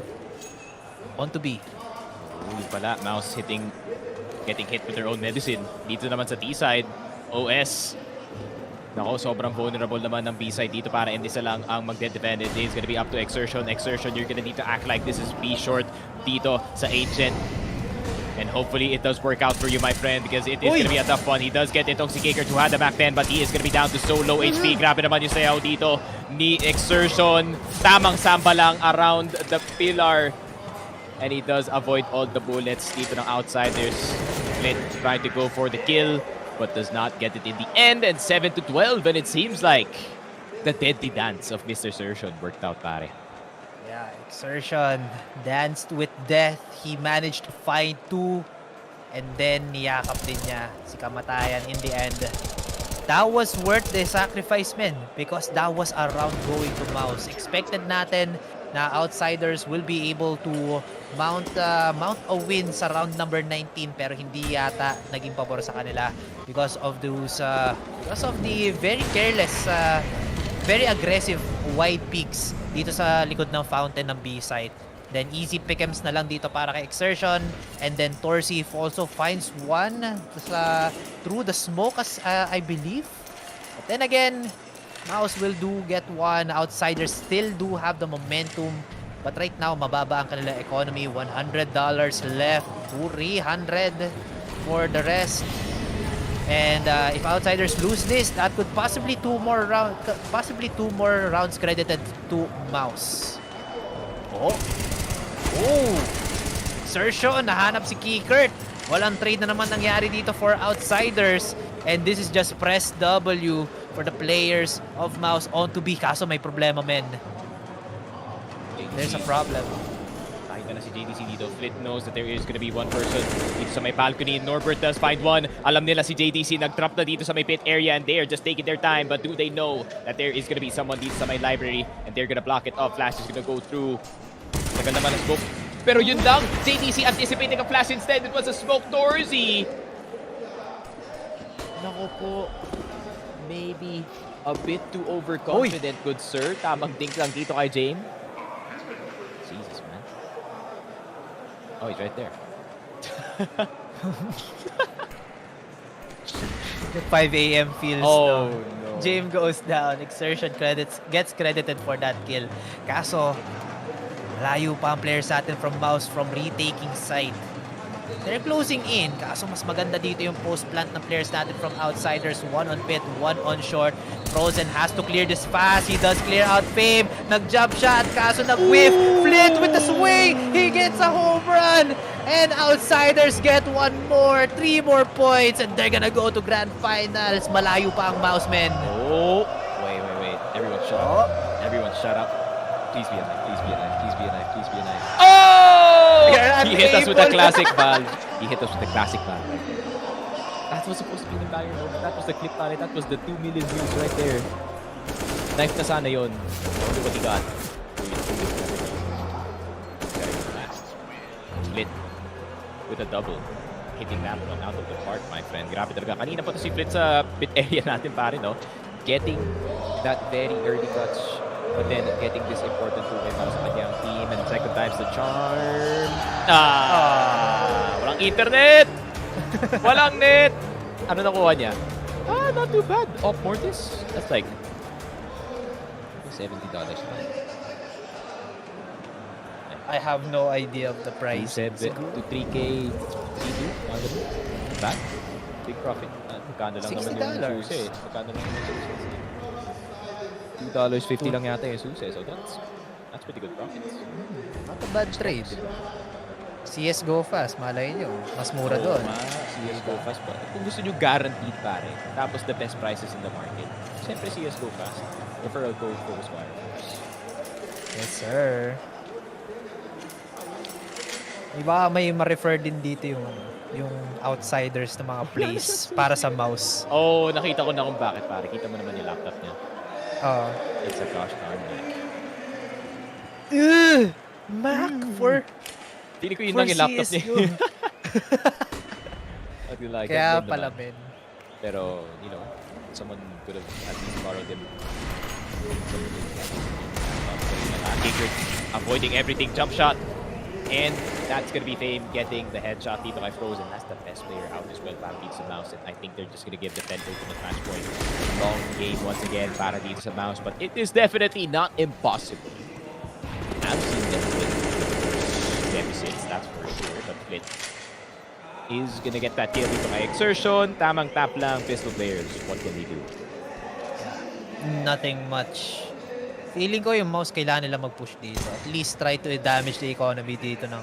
On to B. Yung pala, Mouse getting hit with their own medicine. Dito naman sa T-side, OS Nako, sobrang vulnerable naman ng B-side dito para hindi isa lang ang magde-defend. It is gonna be up to Exertion. Exertion, you're gonna need to act like this is B-short dito sa Agent. And hopefully it does work out for you, my friend, because it is gonna be a tough one. He does get Intoxicator to had the back 10, but he is gonna be down to so low HP. Grabe naman yung sayaw dito ni Exertion. Tamang samba lang around the pillar. And he does avoid all the bullets dito ng Outsiders. Split trying to go for the kill, but does not get it in the end. And 7-12, and it seems like the deadly dance of Mr. Exertion worked out, pare. Yeah, Exertion danced with death. He managed to find 2 and then niyakap din niya si kamatayan in the end. That was worth the sacrifice, men, because that was a round going to Mouz. Expected natin na Outsiders will be able to mount a win sa round number 19, pero hindi yata naging pabor sa kanila because of the very careless, very aggressive wide peaks dito sa likod ng fountain ng B-site. Then easy pickems na lang dito para kay Exertion, and then Torsif also finds one through the smoke, as I believe. But then again, Mouz will do get one. Outsiders still do have the momentum, but right now mababa ang kanilang economy. $100 left, 300 for the rest. And if Outsiders lose this, that could possibly two more rounds credited to Mouz. Oh, Exertion, nahanap si Kikert. Walang trade na naman nangyari dito for Outsiders. And this is just press W for the players of Mouz on to B. Kaso may problema, men. There's a problem. Nakita na si JDC dito. Flit knows that there is gonna be one person dito sa may balcony. Norbert does find one. Alam nila si JDC nag-drop na dito sa may pit area, and they are just taking their time. But do they know that there is gonna be someone dito sa may library and they're gonna block it off? Flash is gonna go through. Tagal naman ang smoke. Pero yun lang, JDC anticipating a flash instead. It was a smoke. Torzy. Nako po. Maybe a bit too overconfident, good sir. Tamang dink lang dito kay Jane. Jesus, man. Oh, he's right there. The 5 a.m. feels Oh, no. James goes down. Exertion gets credited for that kill. Kaso, layo pa ang players natin from Mouz from retaking site. They're closing in. Kaso mas maganda dito yung post-plant ng players natin from Outsiders. One on pit, one on short. Frozen has to clear this fast. He does clear out Fame. Nag-jump shot. Kaso nag-whiff. Flit with the swing. He gets a home run. And Outsiders get one more. 3 more points. And they're gonna go to Grand Finals. Malayo pa ang Mouz, men. Oh, wait. Everyone shut up. Everyone shut up. Please be a knife. Please be a knife. Please be a knife. Please be a knife. Oh! He hit us with a classic valve. He hit us with a classic valve right there. That was supposed to be the value moment. That was the clip pare. That was the 2 million views right there. Knife na sana yun. Look what he got. Split with a double. Hitting that one out of the park, my friend. Grabe talaga. Kanina pa to si Flit sa pit area natin pare, no? Getting that very early touch. But then getting this important two-way para sa kanyang team, and second time's the charm. Walang internet! Walang net! Ano nakuha niya? Not too bad. Off Mortis? That's like $70 na. I have no idea of the price. 7 to 3K, 3-2. Bad. Big profit. Magkano lang naman yung susi. Magkano lang naman yung susi. $2.50 lang yata yung susi. So that's pretty good profits. Not a bad trade. CSGO fast, malay nyo. Mas mura doon. CSGO fast pa. Kung gusto nyo guaranteed pare, tapos the best prices in the market, siyempre CSGO fast. Referral code Focus Wire. Yes, sir. Iba may ma-refer din dito yung Outsiders ng mga plays para sa Mouz. Oh, nakita ko na kung bakit pare. Kita mo naman yung laptop niya. It's a gosh darn Mac. Mac for Pili ko yun lang yung laptop niya. Like kaya pala, men. Pero, you know, someone could have at least borrowed them. Kicker avoiding everything. Jump shot. And that's going to be Fame getting the headshot dito kay Frozen. That's the best player out as well para dito sa Mouz. And I think they're just going to give the 10 ultimate match point. Long game once again para dito sa Mouz. But it is definitely not impossible. I've seen them win deficits, that's for sure. But Flit is going to get that kill dito kay Exertion. Tamang tap lang, pistol players. What can they do? Nothing much. Feeling ko yung Mouz kailangan nila mag-push dito. At least try to damage the economy dito ng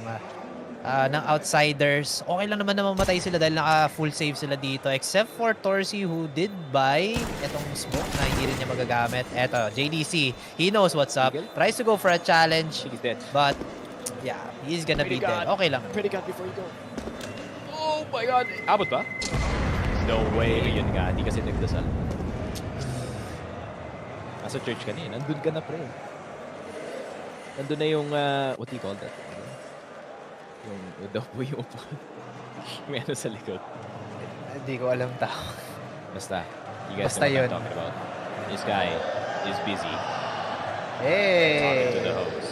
Outsiders. Okay lang naman na mamatay sila dahil naka-full save sila dito. Except for Torsi who did buy etong smoke na hindi rin niya magagamit. Eto, JDC. He knows what's up. Tries to go for a challenge. He's dead. But, yeah, he's gonna be dead. Okay lang. Pretty god before you go. Oh my god. Abot ba? No way. Yun nga. Di kasi nagdasal. Nasa church ka na eh. Nandun ka na, pre. Nandun na yung, what do you call that? Yung daw po yung upuan. May ano sa likod. Hindi ko alam tao. Basta. You guys Basta know what yun. I'm talking about. This guy is busy. Hey! Talking to the host.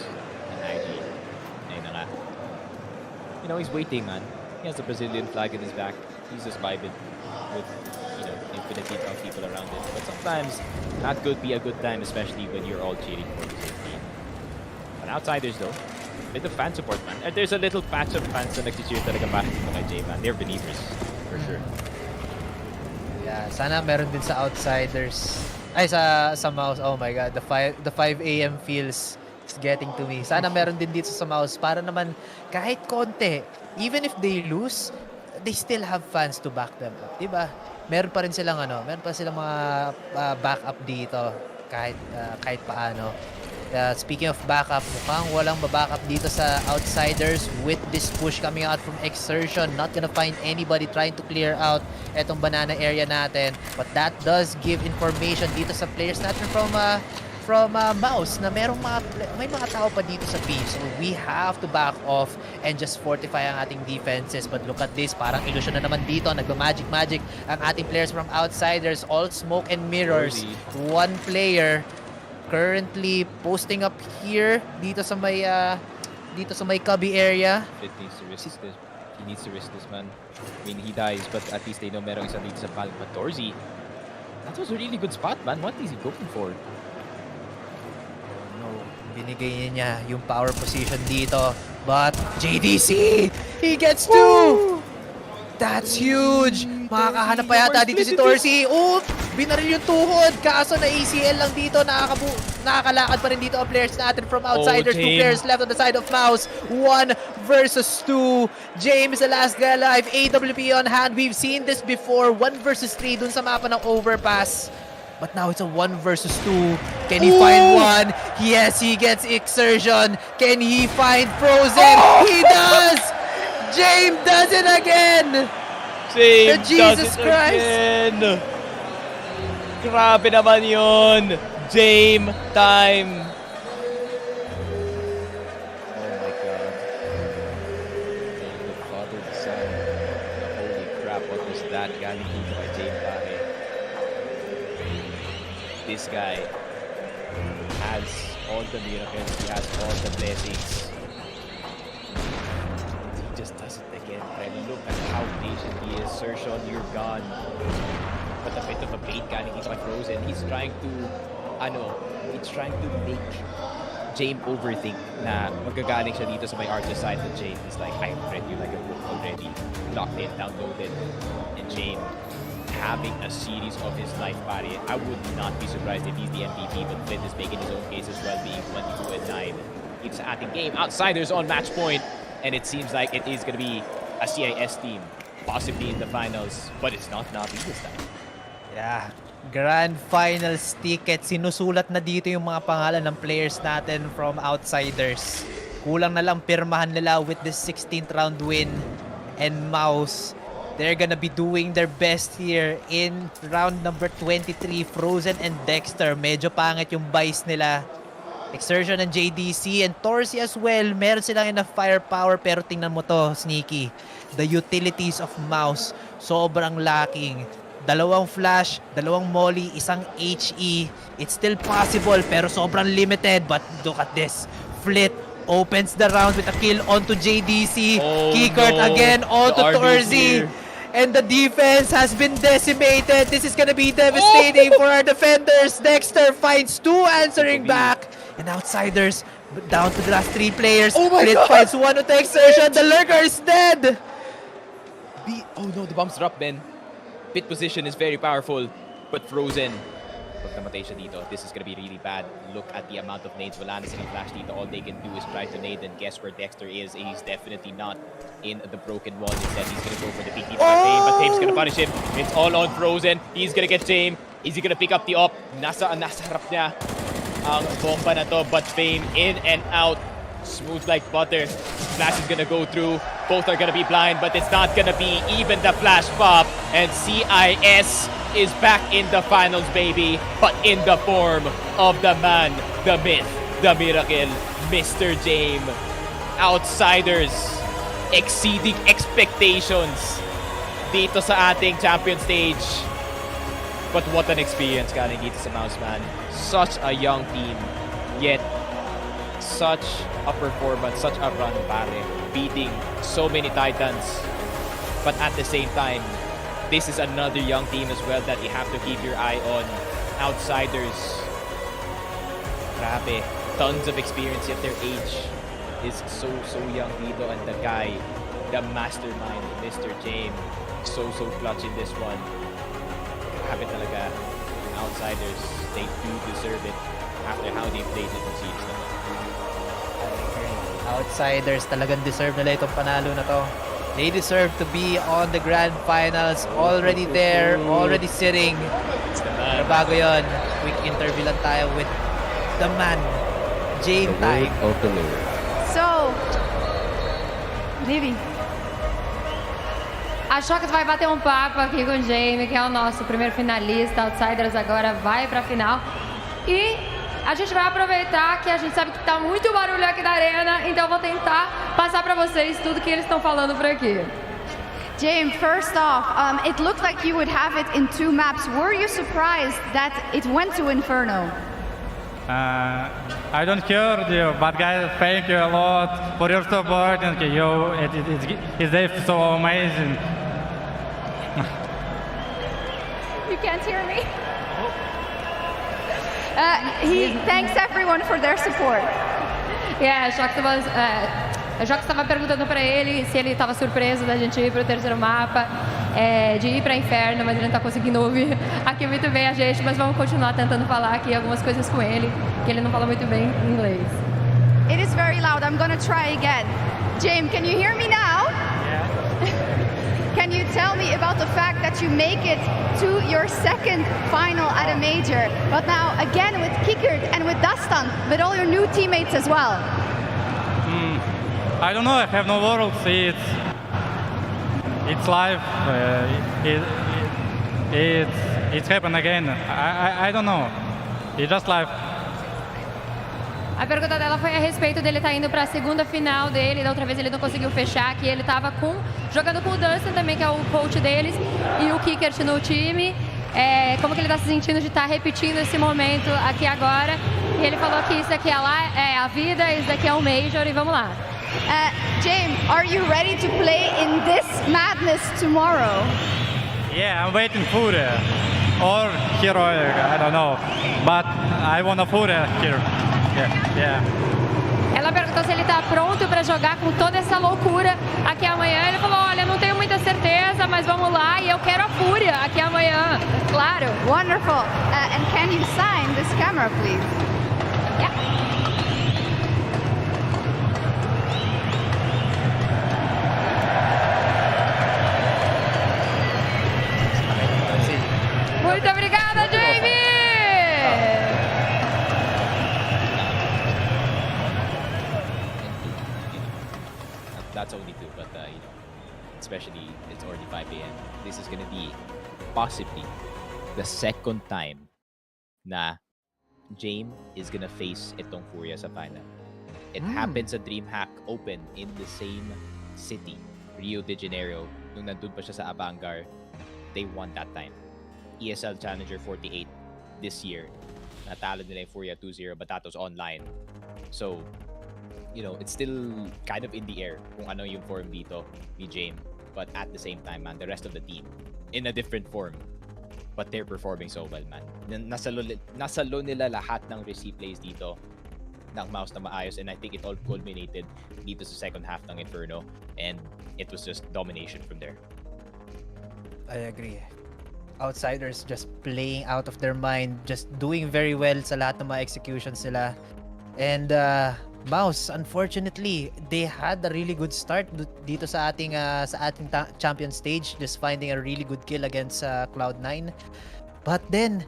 And IG. Ayun na nga. You know, he's waiting, man. He has the Brazilian flag in his back. He's just vibing with, you know, infinity of people around him. But sometimes, that could be a good time, especially when you're all cheering for the same team. But Outsiders, though, bit of fan support, man. And there's a little patch of fans na nag-cheer talaga para dito kay J, man. They're believers, for sure. Yeah, sana meron din sa Outsiders. Ay, sa Mouz. Oh my God, the 5 AM feels is getting to me. Sana meron din dito sa Mouz para naman kahit konti, even if they lose, they still have fans to back them up, diba? Meron pa rin silang meron pa silang mga backup dito kahit paano. Speaking of backup, mukhang walang mabackup dito sa Outsiders with this push coming out from Exertion. Not gonna find anybody trying to clear out etong banana area natin. But that does give information dito sa players natin from Mouz na may mga tao pa dito sa B. So we have to back off and just fortify ang ating defenses. But look at this, parang illusion na naman dito. Nagma-magic ang ating players from Outsiders. All smoke and mirrors. One player currently posting up here dito sa may cubby area. It needs to risk this. He needs to risk this, man. I mean, he dies, but at least they know merong isa dito sa palm. But Dorsey, that was a really good spot, man. What is he going for? Binigay niya yung power position dito. But JDC, he gets two! That's huge! Makakahanap pa yata dito si Torsi. Oh, binaril yung tuhod. Kaso na ACL lang dito. Nakakalakad pa rin dito ang players natin from Outsiders. Two players left on the side of Mouz. 1 versus 2. James, the last guy alive. AWP on hand. We've seen this before. 1 versus 3 dun sa mapa ng overpass. But now it's a 1 versus 2. Can he find one? Yes, he gets Exertion. Can he find Frozen? He does! James does it again! James Jesus does it Christ! again! Grabe naman yun! James time! Oh my God. The father, the son. Holy crap, what was that? Galing dito kay James pare. This guy has all the miracles, he has all the blessings. He just does it again. But look at how patient he is. Sershon, you're gone. But a bit of a bait galing dito kay Frozen. He's trying to make James overthink na magagaling siya dito sa may archer side of James. He's like, I've read you like a book already. Locked in, downloaded. And James having a series of his life, pare. I would not be surprised if he's the MVP, but Flint is making his own case as well, being 22-9. Keeps at the game. Outsiders on match point, and it seems like it is going to be a CIS team, possibly in the finals, but it's not Navi this time. Yeah. Grand Finals ticket. Sinusulat na dito yung mga pangalan ng players natin from Outsiders. Kulang na lang pirmahan nila with this 16th round win. And Mouz, they're gonna be doing their best here in round number 23. Frozen and Dexter, medyo pangit yung buys nila. Exertion and JDC and Torsi as well. Meron silang enough firepower pero tingnan mo to, Sneaky. The utilities of Mouz, sobrang lacking. Dalawang flash, dalawang molly, isang HE. It's still possible pero sobrang limited. But look at this. Flit opens the round with a kill onto JDC. Oh, Kikert no. again onto The RB Torzi. here. And the defense has been decimated. This is gonna be devastating for our defenders. Dexter finds 2 answering back. And Outsiders down to the last 3 players. Oh my Flit God! finds 1 with the exertion. The lurker is dead. Oh no, the bomb's dropped, Ben. Pit position is very powerful, but frozen. Pag namatay siya dito, this is gonna be really bad. Look at the amount of nades. Wala na silang flash dito. All they can do is try to nade and guess where Dexter is. And he's definitely not in the broken wall. Instead, he's gonna go for the big hit by Fame, but Fame's gonna punish him. It's all on Frozen. He's gonna get Jame. Is he gonna pick up the op? Nasa harap niya ang bomba na to, but Fame in and out. Smooth like butter. Flash is gonna go through. Both are gonna be blind, but it's not gonna be even the flash pop. And CIS is back in the finals, baby. But in the form of the man, the myth, the miracle, Mr. Jame. Outsiders exceeding expectations dito sa ating champion stage. But what an experience galing dito sa Mouz, man. Such a young team, yet such a performance, such a run, pare. Beating so many titans. But at the same time, this is another young team as well that you have to keep your eye on. Outsiders. Grabe. Tons of experience, yet their age is so young dito. And the guy, the mastermind, Mr. James, so clutch in this one. Grabe talaga. Outsiders, they do deserve it after how they played it in Siege naman. Outsiders talagang deserve nila itong panalo na to. They deserve to be on the grand finals. Already there, already sitting. Pero bago yun, quick interview lang tayo with the man, Jame time. So, Vivi, a Shox vai bater um papo aqui com o Jame, que é o nosso primeiro finalista. Outsiders agora vai pra final. E a gente vai aproveitar que a gente sabe que tá muito barulho aqui da arena, então eu vou tentar passar pra vocês tudo que eles estão falando por aqui. Jame, first off, it looked like you would have it in 2 maps. Were you surprised that it went to Inferno? I don't care, but guys, thank you a lot for your support and it's so amazing. You can't hear me? He thanks everyone for their support. Yeah, a Shox estava perguntando pra ele se ele estava surpreso da gente ir pro terceiro mapa, de ir pra Inferno, mas ele não tá conseguindo ouvir aqui muito bem a gente, mas vamos continuar tentando falar aqui algumas coisas com ele, que ele não fala muito bem inglês. It is very loud. I'm gonna try again. Jame, can you hear me now? Can you tell me about the fact that you make it to your 2nd final at a major, but now again with Kikert and with Dastan, with all your new teammates as well? I don't know, I have no words. It's live. It's happened again. I don't know. It's just live. A pergunta dela foi a respeito dele estar indo para a segunda final dele. Da outra vez ele não conseguiu fechar, que ele estava jogando com o Dustin também, que é o coach deles, e o Kikert no time. Como que ele está se sentindo de estar repetindo esse momento aqui agora. E ele falou que isso aqui é a vida, isso daqui é o Major, e vamos lá. Jame, are you ready to play in this madness tomorrow? Yeah, I'm waiting for Furia or Heroic, I don't know, but I want a Furia here. Yeah. Ela perguntou se ele está pronto para jogar com toda essa loucura aqui amanhã. Ele falou, olha, não tenho muita certeza, mas vamos lá, e eu quero a Fúria aqui amanhã, claro. Wonderful. And can you sign this camera, please? Yeah. Muito obrigada, Jamie! That's only 2, but especially it's already 5 a.m. This is gonna be possibly the 2nd time na Jame is gonna face itong Furia sa final. It happens sa DreamHack Open in the same city, Rio de Janeiro. Nung nandun pa siya sa Abangar, they won that time. ESL Challenger 48 this year. Natalo nila yung Furia 2-0, but that was online. So, it's still kind of in the air kung ano yung form dito ni James. But at the same time, man, the rest of the team in a different form. But they're performing so well, man. Nasalo nila lahat ng receive plays dito ng Mouz na maayos, and I think it all culminated dito sa second half ng Inferno, and it was just domination from there. I agree. Outsiders just playing out of their mind, just doing very well sa lahat ng mga executions nila. And Mouz, unfortunately, they had a really good start dito sa ating champion stage, just finding a really good kill against Cloud9. But then,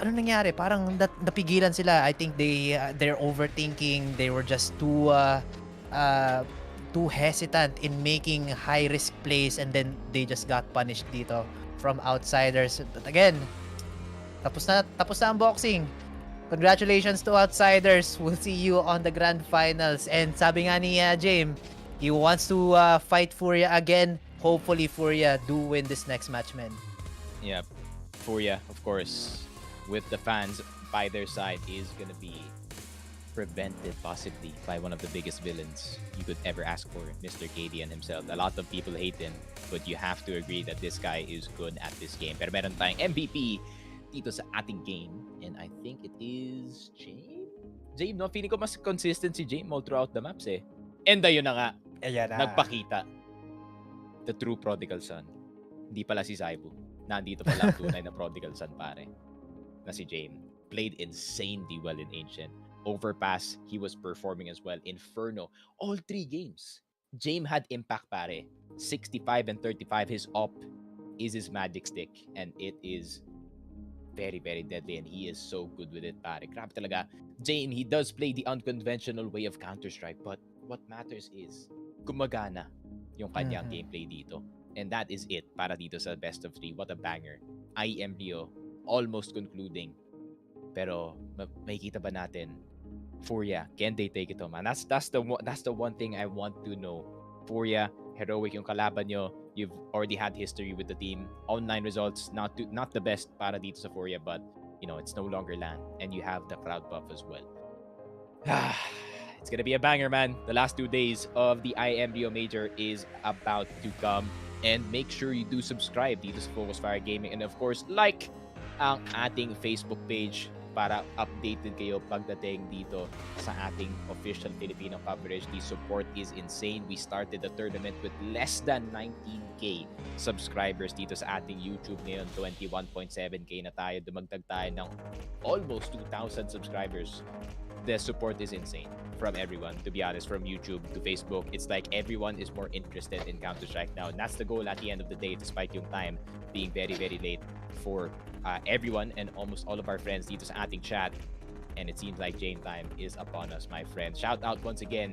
ano nangyari? Parang napigilan sila. I think they're overthinking. They were just too hesitant in making high risk plays, and then they just got punished dito from Outsiders. But again, tapos na unboxing. Congratulations to Outsiders. We'll see you on the grand finals. And sabi nga ni James, he wants to fight Furia again. Hopefully Furia do win this next match, man. Yeah, Furia, of course, with the fans by their side, is gonna be prevented possibly by one of the biggest villains you could ever ask for, Mr. Cadian himself. A lot of people hate him, but you have to agree that this guy is good at this game. Pero meron tayong MVP dito sa ating game, and I think it is James, no? Feeling ko mas consistent si James all throughout the maps eh. And ayun na nga, Ayan na. nagpakita. The true prodigal son. Hindi pala si Zaibu. Nandito pala ang tunay na prodigal son, pare. Na si James. Played insanely well in Ancient. Overpass, he was performing as well. Inferno, all 3 games. James had impact, pare. 65 and 35. His op is his magic stick, and it is very, very deadly, and he is so good with it, pare. Grabe talaga. James, he does play the unconventional way of Counter-Strike, but what matters is gumagana yung kanyang gameplay dito. And that is it para dito sa best of 3. What a banger. IEM Rio, almost concluding. Pero makikita ba natin Furia, can they take it home? And that's the one thing I want to know. Furia, heroic yung kalaban nyo. You've already had history with the team. Online results, not the best para dito sa Furia, but it's no longer LAN, and you have the crowd buff as well. It's gonna be a banger, man. The last 2 days of the IEM Rio Major is about to come, and make sure you do subscribe dito sa Focus Fire Gaming, and of course, like ang ating Facebook page para updated kayo pagdating dito sa ating official Filipino coverage. The support is insane. We started the tournament with less than 19k subscribers dito sa ating YouTube ngayon. 21.7k na tayo. Dumagdag tayo ng almost 2,000 subscribers. The support is insane from everyone, to be honest, from YouTube to Facebook. It's like everyone is more interested in Counter-Strike now. And that's the goal at the end of the day, despite yung time being very, very late for everyone and almost all of our friends dito sa ating chat. And it seems like Jane time is upon us, my friends. Shout out once again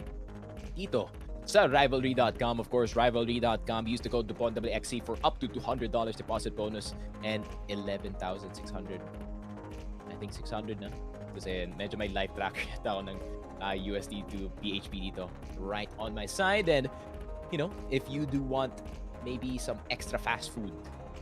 dito sa Rivalry.com. Of course, Rivalry.com. Use the code DUPONWXC for up to $200 deposit bonus and 11,600. I think 600 na. Kasi medyo may live tracker yata ako ng USD to PHP dito right on my side. And, if you do want maybe some extra fast food,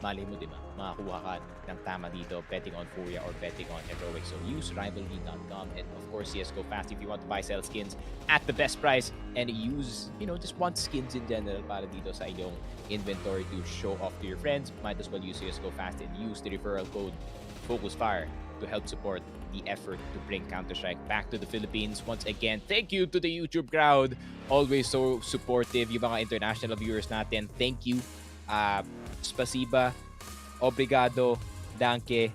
mali mo, diba? Makakuha ka ng tama dito betting on Furia or betting on Heroic. So use Rivalry.com, and of course CSGO Fast if you want to buy, sell skins at the best price, and use, just want skins in general para dito sa iyong inventory to show off to your friends. Might as well use CSGO Fast and use the referral code FocusFire to help support the effort to bring Counter-Strike back to the Philippines. Once again, thank you to the YouTube crowd. Always so supportive. Yung mga international viewers natin, thank you. Spasiba, obrigado, danke,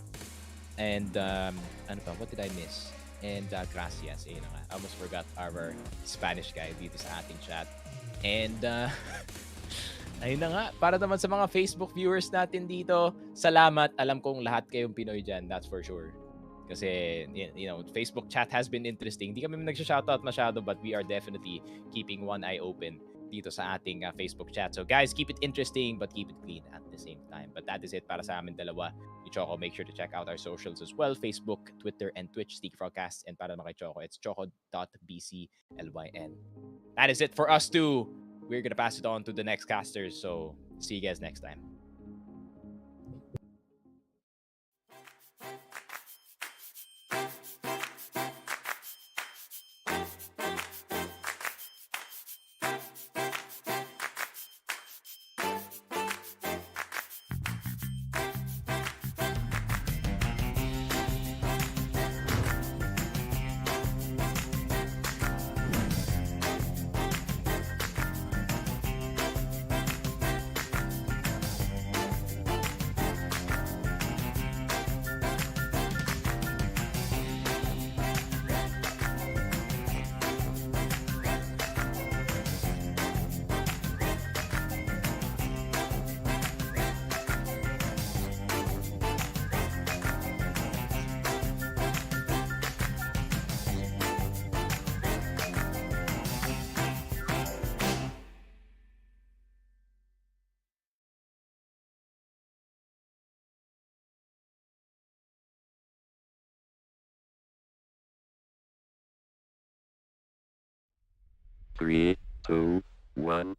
and what did I miss? And gracias. Ayun na nga. I almost forgot our Spanish guy dito sa ating chat. And ayun na nga, para naman sa mga Facebook viewers natin dito, salamat. Alam kong lahat kayong Pinoy dyan, that's for sure. Kasi, Facebook chat has been interesting. Hindi kami nagsha-shoutout masyado, but we are definitely keeping one eye open dito sa ating Facebook chat. So guys, keep it interesting but keep it clean at the same time. But that is it para sa amin dalawa. Ni Choco, make sure to check out our socials as well. Facebook, Twitter, and Twitch, Sneak Frogcast. And para naman kay Choco, it's choco.bclyn. That is it for us too. We're gonna pass it on to the next casters. So see you guys next time. 3, 2, 1.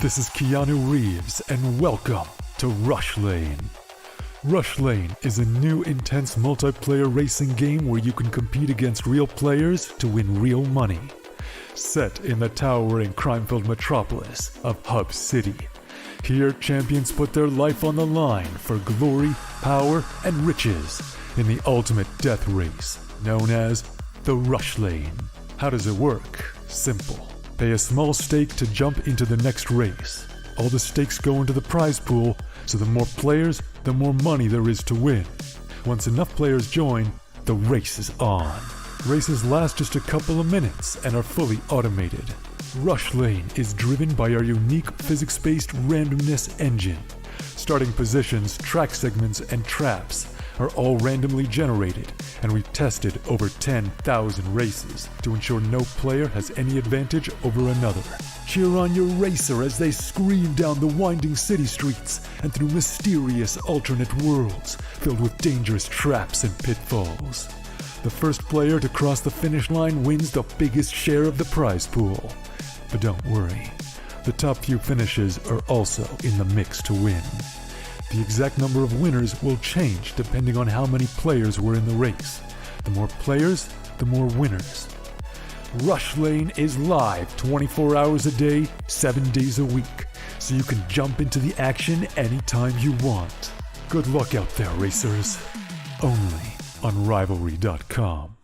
This is Keanu Reeves, and welcome to Rush Lane. Rush Lane is a new intense multiplayer racing game where you can compete against real players to win real money. Set in the towering crime-filled metropolis of Hub City. Here, champions put their life on the line for glory, power, and riches in the ultimate death race, known as the Rush Lane. How does it work? Simple. Pay a small stake to jump into the next race. All the stakes go into the prize pool, so the more players, the more money there is to win. Once enough players join, the race is on. Races last just a couple of minutes and are fully automated. Rush Lane is driven by our unique physics-based randomness engine. Starting positions, track segments, and traps are all randomly generated, and we've tested over 10,000 races to ensure no player has any advantage over another. Cheer on your racer as they scream down the winding city streets and through mysterious alternate worlds filled with dangerous traps and pitfalls. The first player to cross the finish line wins the biggest share of the prize pool. But don't worry, the top few finishes are also in the mix to win. The exact number of winners will change depending on how many players were in the race. The more players, the more winners. Rush Lane is live 24 hours a day, 7 days a week, so you can jump into the action anytime you want. Good luck out there, racers. Only on Rivalry.com.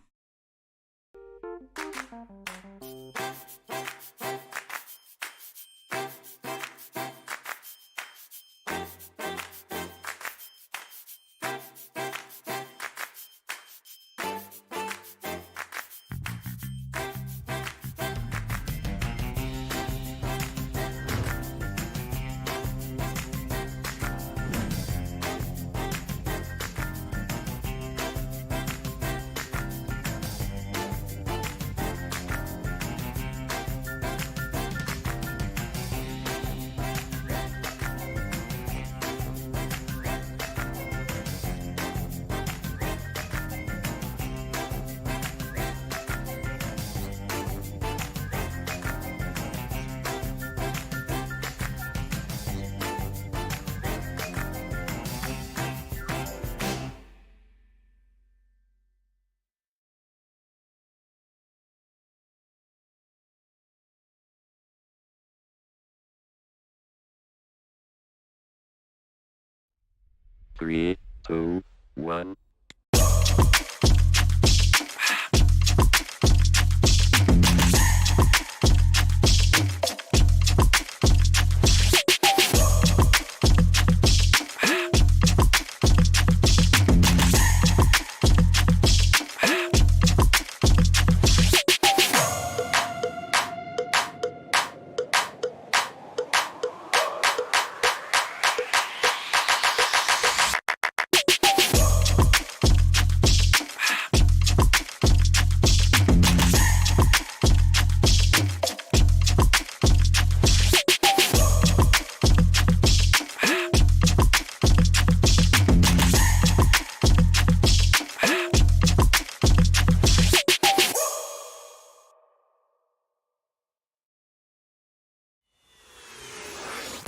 Three, two, one.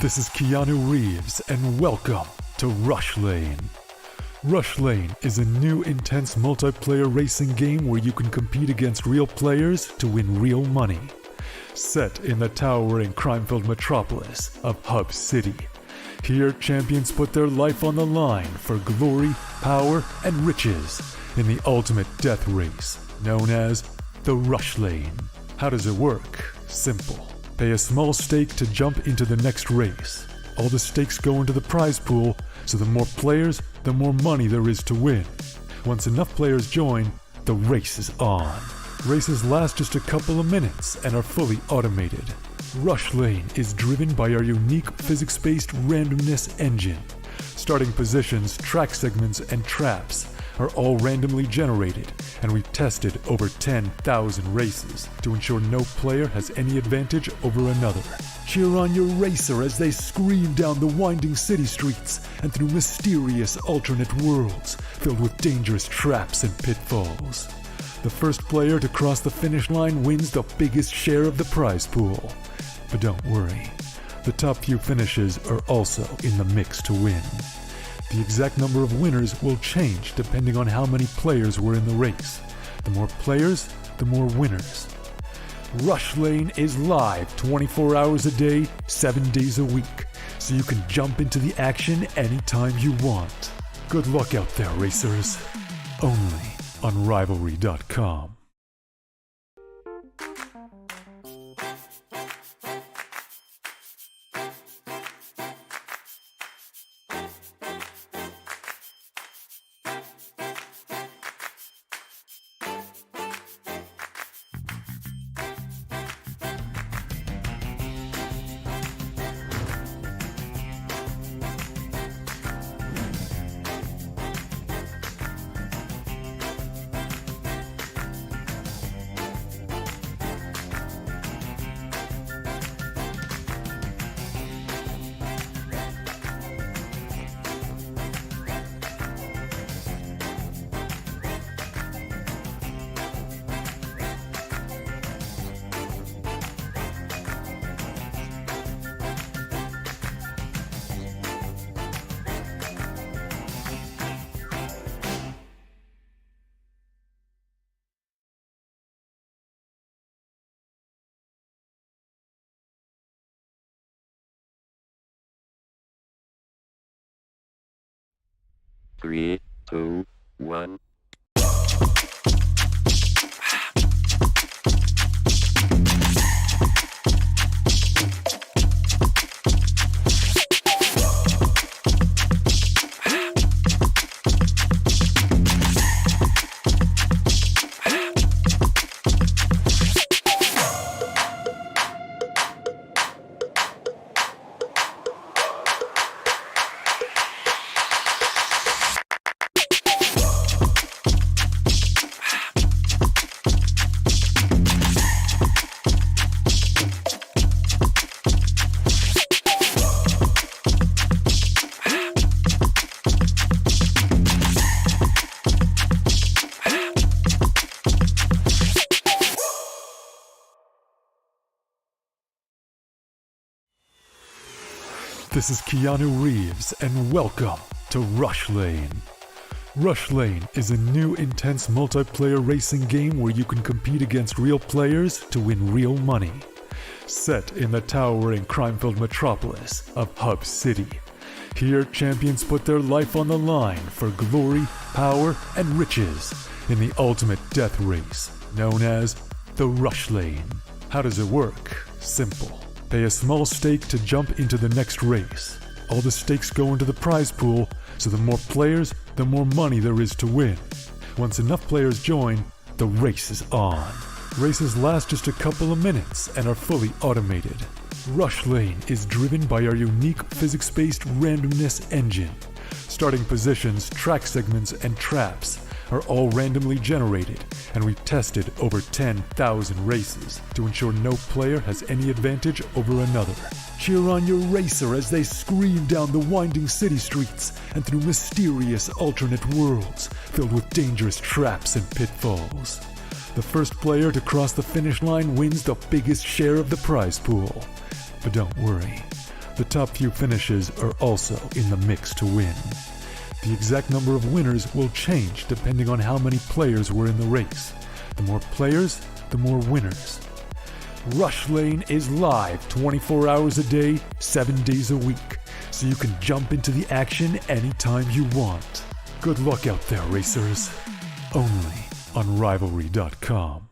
This is Keanu Reeves, and welcome to Rush Lane. Rush Lane is a new intense multiplayer racing game where you can compete against real players to win real money. Set in the towering crime-filled metropolis of Hub City. Here, champions put their life on the line for glory, power, and riches in the ultimate death race, known as the Rush Lane. How does it work? Simple. Pay a small stake to jump into the next race. All the stakes go into the prize pool, so the more players, the more money there is to win. Once enough players join, the race is on. Races last just a couple of minutes and are fully automated. Rush Lane is driven by our unique physics-based randomness engine. Starting positions, track segments, and traps are all randomly generated, and we've tested over 10,000 races to ensure no player has any advantage over another. Cheer on your racer as they scream down the winding city streets and through mysterious alternate worlds filled with dangerous traps and pitfalls. The first player to cross the finish line wins the biggest share of the prize pool. But don't worry, the top few finishes are also in the mix to win. The exact number of winners will change depending on how many players were in the race. The more players, the more winners. Rush Lane is live 24 hours a day, 7 days a week, so you can jump into the action anytime you want. Good luck out there, racers. Only on Rivalry.com. Three, two, one. This is Keanu Reeves, and welcome to Rush Lane. Rush Lane is a new intense multiplayer racing game where you can compete against real players to win real money. Set in the towering crime-filled metropolis of Hub City. Here, champions put their life on the line for glory, power, and riches in the ultimate death race, known as the Rush Lane. How does it work? Simple. Pay a small stake to jump into the next race. All the stakes go into the prize pool, so the more players, the more money there is to win. Once enough players join, the race is on. Races last just a couple of minutes and are fully automated. Rush Lane is driven by our unique physics-based randomness engine. Starting positions, track segments, and traps are all randomly generated, and we've tested over 10,000 races to ensure no player has any advantage over another. Cheer on your racer as they scream down the winding city streets and through mysterious alternate worlds filled with dangerous traps and pitfalls. The first player to cross the finish line wins the biggest share of the prize pool. But don't worry, the top few finishes are also in the mix to win. The exact number of winners will change depending on how many players were in the race. The more players, the more winners. Rush Lane is live 24 hours a day, 7 days a week, so you can jump into the action anytime you want. Good luck out there, racers. Only on Rivalry.com.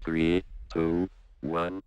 Three, two, one.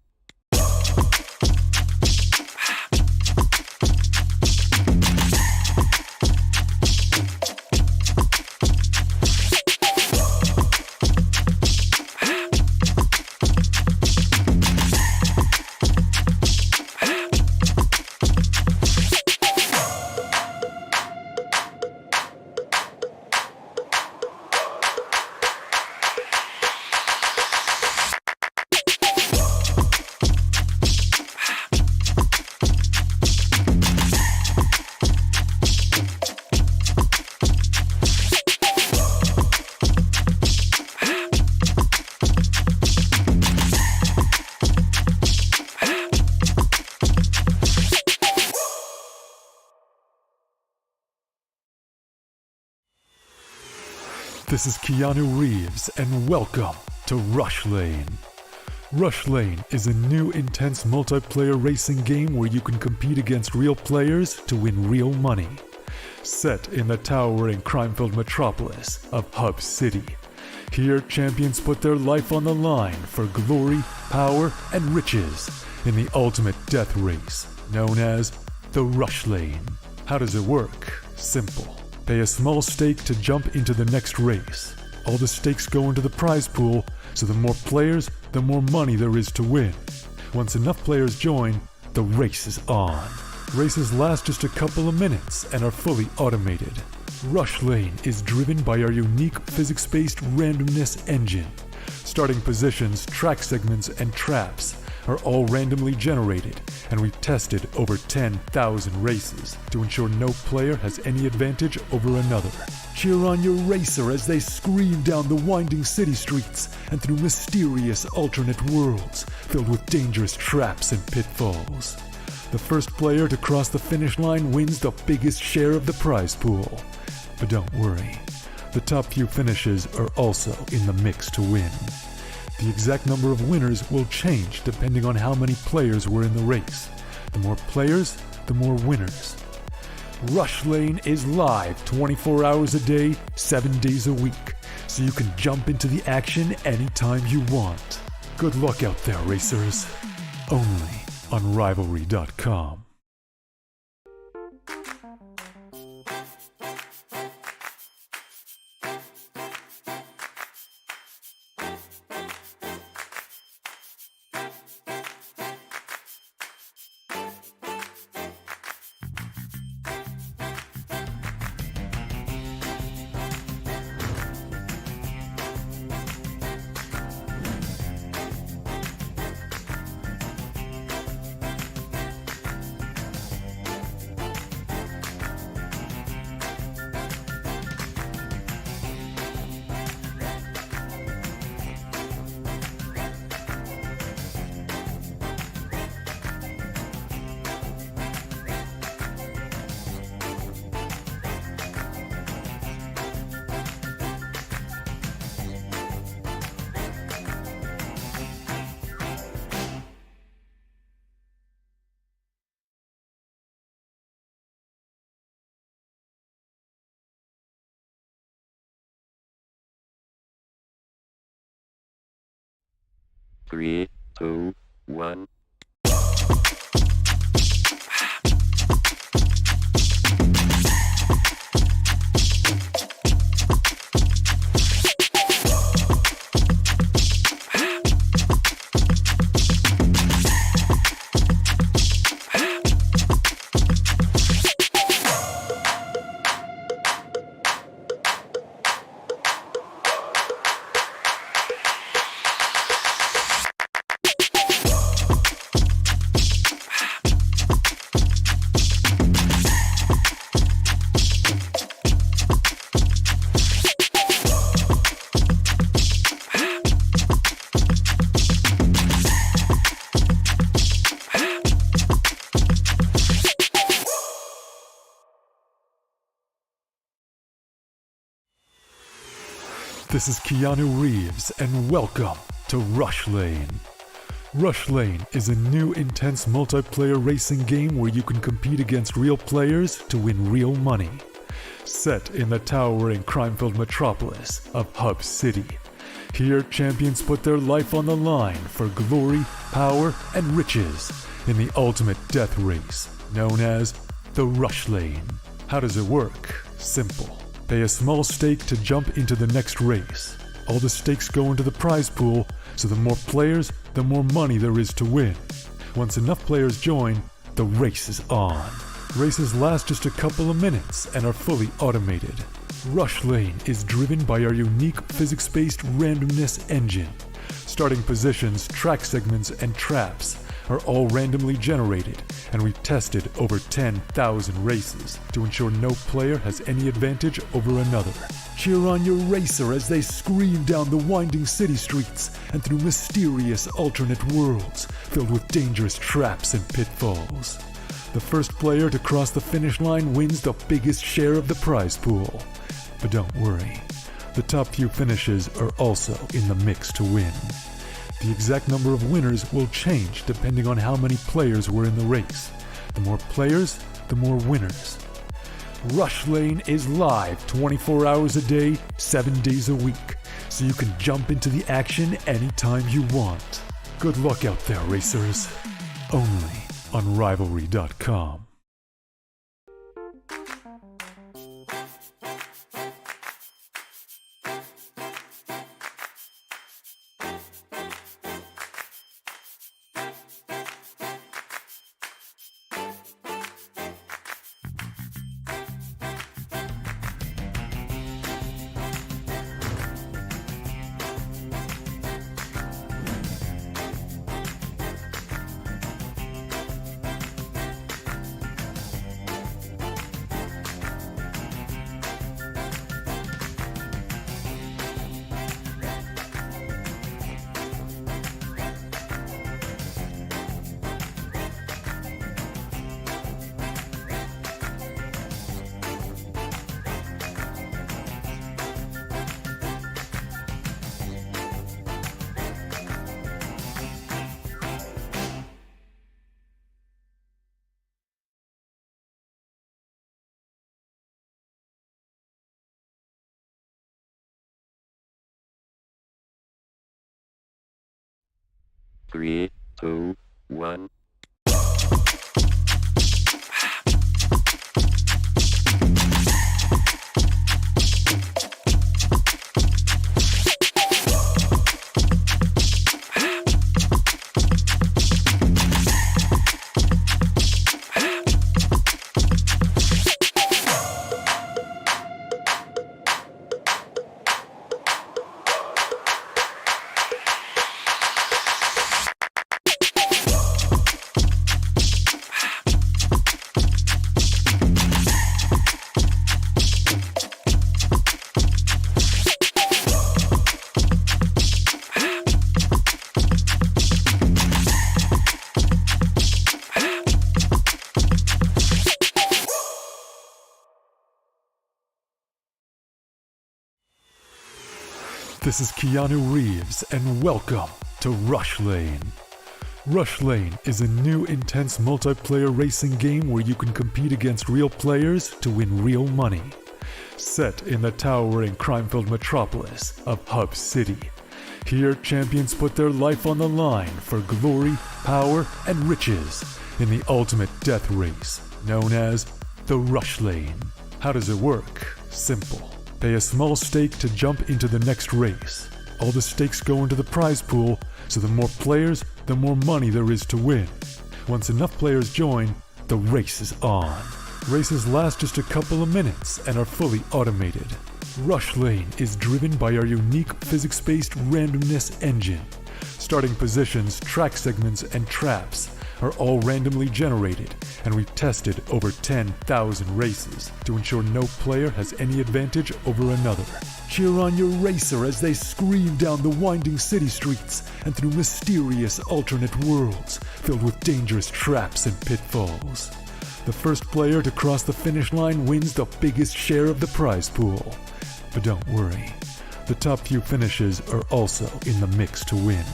This is Keanu Reeves, and welcome to Rush Lane. Rush Lane is a new intense multiplayer racing game where you can compete against real players to win real money. Set in the towering crime-filled metropolis of Hub City. Here, champions put their life on the line for glory, power, and riches in the ultimate death race, known as the Rush Lane. How does it work? Simple. Pay a small stake to jump into the next race. All the stakes go into the prize pool, so the more players, the more money there is to win. Once enough players join, the race is on. Races last just a couple of minutes and are fully automated. Rush Lane is driven by our unique physics-based randomness engine. Starting positions, track segments, and traps are all randomly generated, and we've tested over 10,000 races to ensure no player has any advantage over another. Cheer on your racer as they scream down the winding city streets and through mysterious alternate worlds filled with dangerous traps and pitfalls. The first player to cross the finish line wins the biggest share of the prize pool. But don't worry, the top few finishes are also in the mix to win. The exact number of winners will change depending on how many players were in the race. The more players, the more winners. Rush Lane is live 24 hours a day, 7 days a week, so you can jump into the action anytime you want. Good luck out there, racers. Only on Rivalry.com. 3, 2, 1. This is Keanu Reeves, and welcome to Rush Lane. Rush Lane is a new intense multiplayer racing game where you can compete against real players to win real money. Set in the towering crime-filled metropolis of Hub City. Here, champions put their life on the line for glory, power, and riches in the ultimate death race, known as the Rush Lane. How does it work? Simple. Pay a small stake to jump into the next race. All the stakes go into the prize pool, so the more players, the more money there is to win. Once enough players join, the race is on. Races last just a couple of minutes and are fully automated. Rush Lane is driven by our unique physics-based randomness engine. Starting positions, track segments, and traps are all randomly generated, and we've tested over 10,000 races to ensure no player has any advantage over another. Cheer on your racer as they scream down the winding city streets and through mysterious alternate worlds filled with dangerous traps and pitfalls. The first player to cross the finish line wins the biggest share of the prize pool. But don't worry, the top few finishes are also in the mix to win. The exact number of winners will change depending on how many players were in the race. The more players, the more winners. Rush Lane is live 24 hours a day, 7 days a week, so you can jump into the action anytime you want. Good luck out there, racers. Only on Rivalry.com. Three, two, one. This is Keanu Reeves, and welcome to Rush Lane. Rush Lane is a new intense multiplayer racing game where you can compete against real players to win real money. Set in the towering crime-filled metropolis of Hub City. Here, champions put their life on the line for glory, power, and riches in the ultimate death race, known as the Rush Lane. How does it work? Simple. Pay a small stake to jump into the next race. All the stakes go into the prize pool, so the more players, the more money there is to win. Once enough players join, the race is on. Races last just a couple of minutes and are fully automated. Rush Lane is driven by our unique physics-based randomness engine. Starting positions, track segments, and traps are all randomly generated, and we've tested over 10,000 races to ensure no player has any advantage over another. Cheer on your racer as they scream down the winding city streets and through mysterious alternate worlds filled with dangerous traps and pitfalls. The first player to cross the finish line wins the biggest share of the prize pool. But don't worry, the top few finishes are also in the mix to win.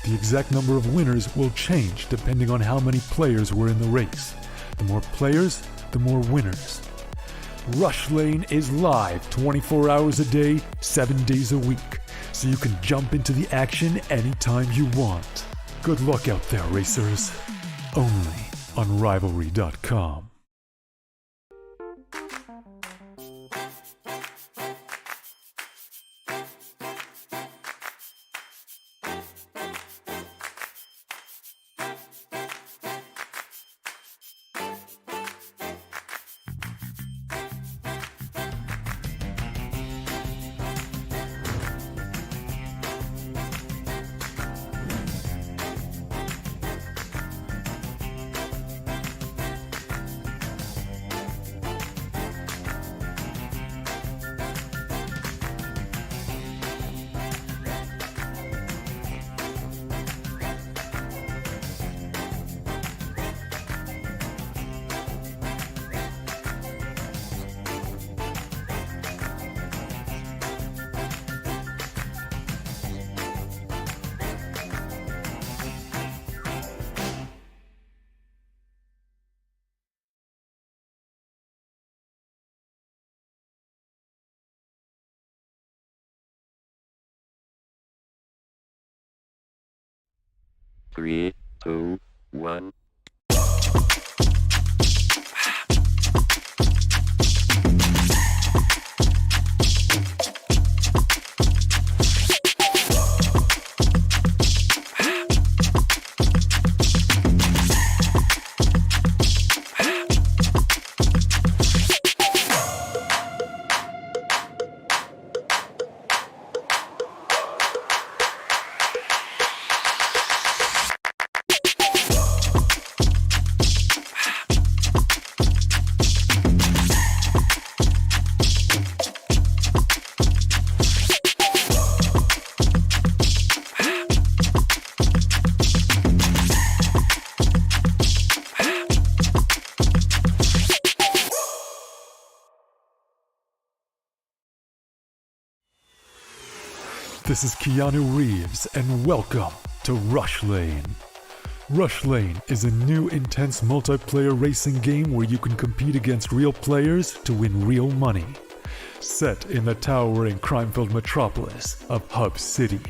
The exact number of winners will change depending on how many players were in the race. The more players, the more winners. Rush Lane is live 24 hours a day, 7 days a week, so you can jump into the action anytime you want. Good luck out there, racers. Only on Rivalry.com. Three, two, one. This is Keanu Reeves, and welcome to Rush Lane. Rush Lane is a new intense multiplayer racing game where you can compete against real players to win real money. Set in the towering crime-filled metropolis of Hub City,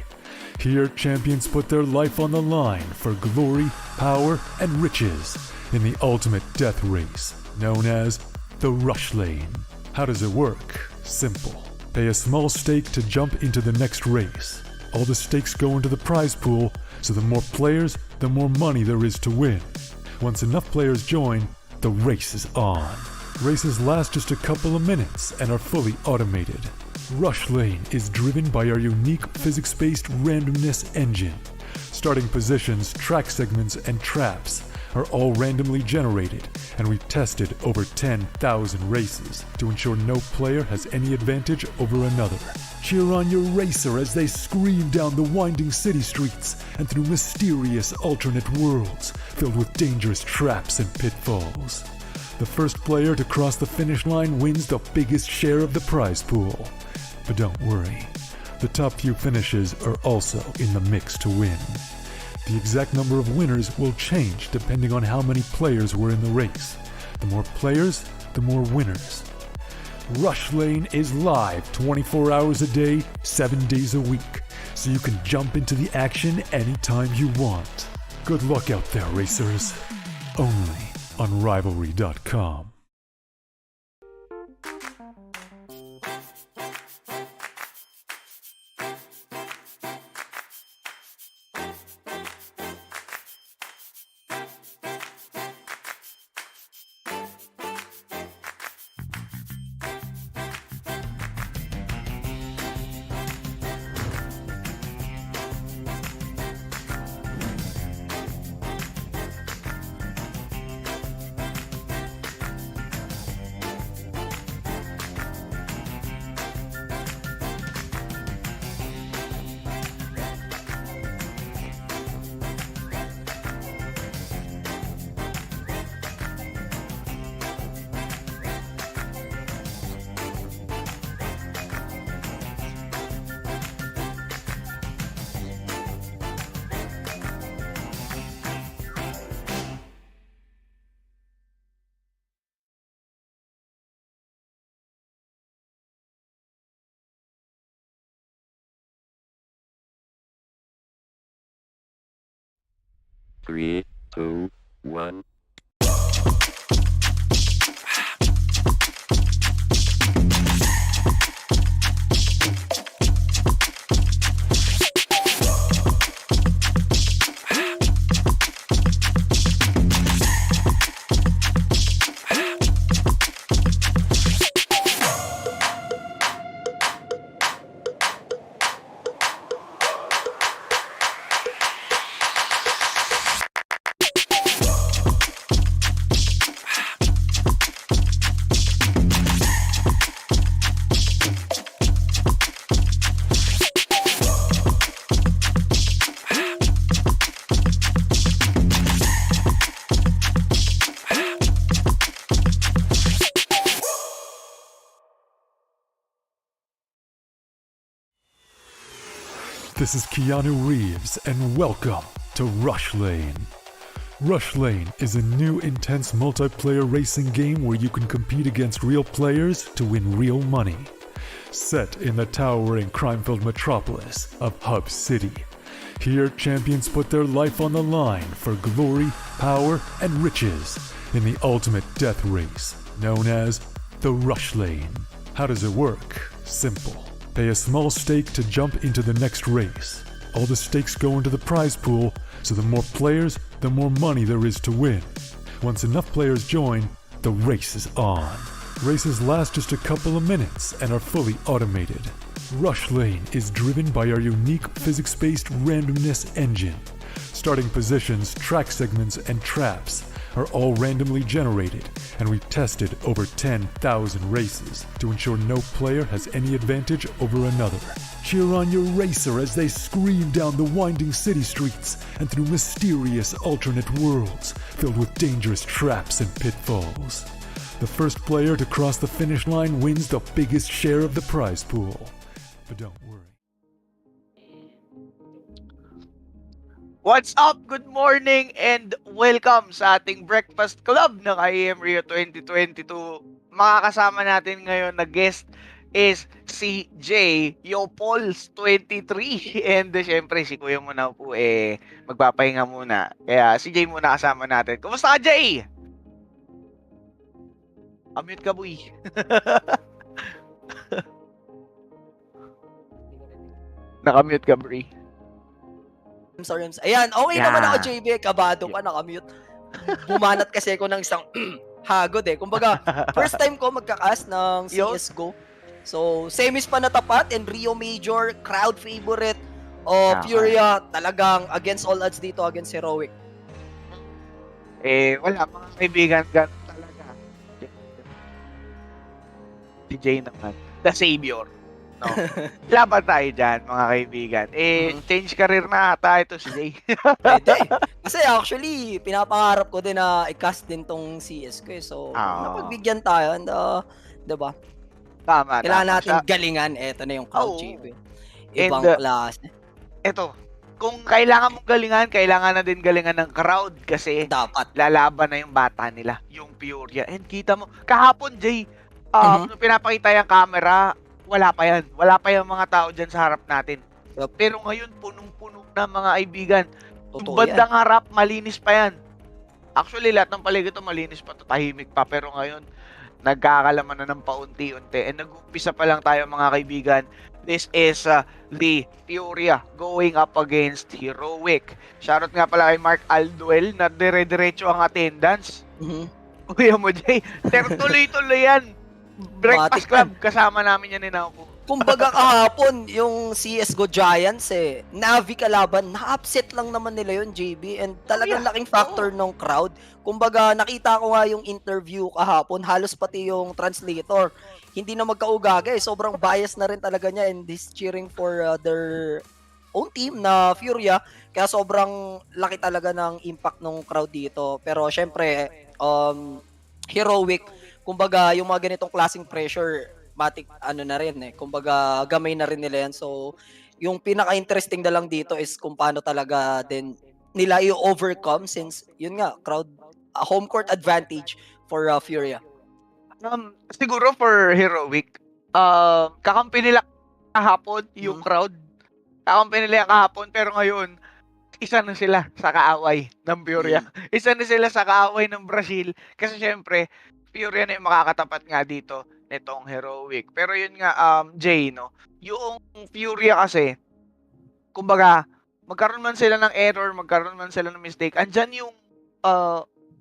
here champions put their life on the line for glory, power, and riches in the ultimate death race, known as the Rush Lane. How does it work? Simple. Pay a small stake to jump into the next race. All the stakes go into the prize pool, so the more players, the more money there is to win. Once enough players join, the race is on. Races last just a couple of minutes and are fully automated. Rush Lane is driven by our unique physics-based randomness engine. Starting positions, track segments, and traps are all randomly generated, and we've tested over 10,000 races to ensure no player has any advantage over another. Cheer on your racer as they scream down the winding city streets and through mysterious alternate worlds filled with dangerous traps and pitfalls. The first player to cross the finish line wins the biggest share of the prize pool. But don't worry, the top few finishes are also in the mix to win. The exact number of winners will change depending on how many players were in the race. The more players, the more winners. Rush Lane is live 24 hours a day, 7 days a week, so you can jump into the action anytime you want. Good luck out there, racers. Only on Rivalry.com. Three, two, one. This is Keanu Reeves, and welcome to Rush Lane. Rush Lane is a new intense multiplayer racing game where you can compete against real players to win real money. Set in the towering crime-filled metropolis of Hub City, here champions put their life on the line for glory, power, and riches in the ultimate death race known as the Rush Lane. How does it work? Simple. Pay a small stake to jump into the next race. All the stakes go into the prize pool, so the more players, the more money there is to win. Once enough players join, the race is on. Races last just a couple of minutes and are fully automated. Rush Lane is driven by our unique physics-based randomness engine. Starting positions, track segments, and traps are all randomly generated, and we've tested over 10,000 races to ensure no player has any advantage over another. Cheer on your racer as they scream down the winding city streets and through mysterious alternate worlds filled with dangerous traps and pitfalls. The first player to cross the finish line wins the biggest share of the prize pool. But don't worry. What's up? Good morning and welcome sa ating Breakfast Club ng IEM Rio 2022. Makakasama natin ngayon na guest is si J. Yopols 23. And syempre si Kuya muna po magpapahinga muna. Kaya si J muna kasama natin. Kumusta ka, J? Unmute ka, boy. Nakamute ka, Bri. Sorry. Ayan, okay naman ako, JB. Kabado pa, nakamute. Bumanat kasi ako ng isang hagod eh. Kumbaga, first time ko magkakas ng CSGO. So, semis pa natapat and Rio Major, crowd favorite of Furia. Talagang against all odds dito, against Heroic. Wala, mga kaibigan, ganun talaga. Si Jay naman, the savior. No. Laban tayo dyan, mga kaibigan. Change career na ata ito si Jay. Pwede. Kasi actually, pinapangarap ko din na i-cast din tong CS ko eh. So, napagbigyan tayo. And, diba? Tama. Kailangan natin galingan. Eto na yung crowd, JB. Ibang klase. Eto, kung kailangan mong galingan, kailangan na din galingan ng crowd kasi dapat lalaban na yung bata nila, yung Furia. And kita mo, kahapon, Jay, nung pinapakita yung camera, wala pa yan. Wala pa yung mga tao dyan sa harap natin. Pero ngayon, punong-puno na mga kaibigan. Yung Totoo yan. bandang harap, malinis pa yan. Actually, lahat ng paligid ito malinis pa, tahimik pa. Pero ngayon, nagkakalaman na ng paunti-unti. And nag-umpisa pa lang tayo mga kaibigan. This is the Furia going up against Heroic. Shoutout nga pala kay Mark Alduel na dire-diretso ang attendance. Kuya mo, Jay. Pero tuloy-tuloy yan. Breakfast Club, kasama namin yan Naupo. Kumbaga kahapon, yung CSGO Giants Navi kalaban, na-upset lang naman nila yun, JB. And talagang laking factor ng crowd. Kumbaga, nakita ko nga yung interview kahapon, halos pati yung translator. Hindi na magkaugaga sobrang bias na rin talaga niya and he's cheering for their own team na Furia. Kaya sobrang laki talaga ng impact ng crowd dito. Pero syempre, Heroic, kumbaga yung mga ganitong klaseng pressure, matik na rin kumbaga gamay na rin nila yan. So yung pinaka-interesting na lang dito is kung paano talaga din nila i-overcome since yun nga crowd home court advantage for Furia. Siguro for Heroic, kakampi nila kahapon yung crowd. Kakampi nila kahapon pero ngayon isa na sila sa kaaway ng Furia. Isa na sila sa kaaway ng Brazil kasi syempre Furia na yung makakatapat nga dito nitong Heroic. Pero yun nga, Jay, no? Yung Furia kasi, kumbaga, magkaroon man sila ng error, magkaroon man sila ng mistake, andyan yung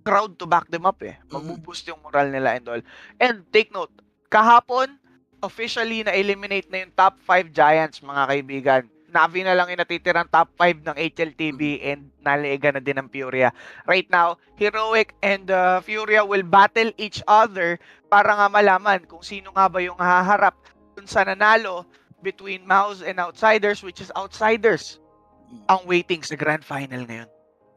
crowd to back them up Magbuboost yung moral nila and all. And take note, kahapon, officially na-eliminate na yung top 5 Giants, mga kaibigan. Navi na lang yung natitirang top 5 ng HLTV and naliiga na din ng Furia. Right now, Heroic and Furia will battle each other para nga malaman kung sino nga ba yung haharap dun sa nanalo between Mouz and Oustiders, which is Oustiders ang waiting sa grand final ngayon.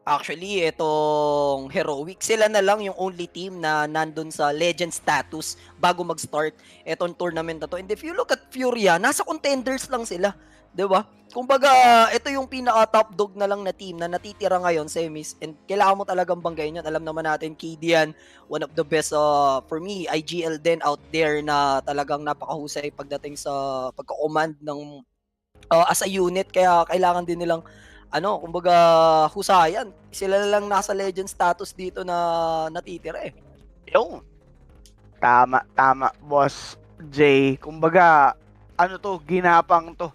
Actually, itong Heroic, sila na lang yung only team na nandun sa legend status bago mag-start itong tournament na to. And if you look at Furia, nasa contenders lang sila. Diba? Kumbaga, ito yung pinaka-top dog na lang na team na natitira ngayon semis and kailangan mo talagang banggayin yan. Alam naman natin, KD yan, one of the best for me, IGL din out there na talagang napakahusay pagdating sa pagka-command ng as a unit. Kaya kailangan din nilang kumbaga husayan. Sila na lang nasa legend status dito na natitira Yo. Tama, boss Jay. Kumbaga, ginapang to.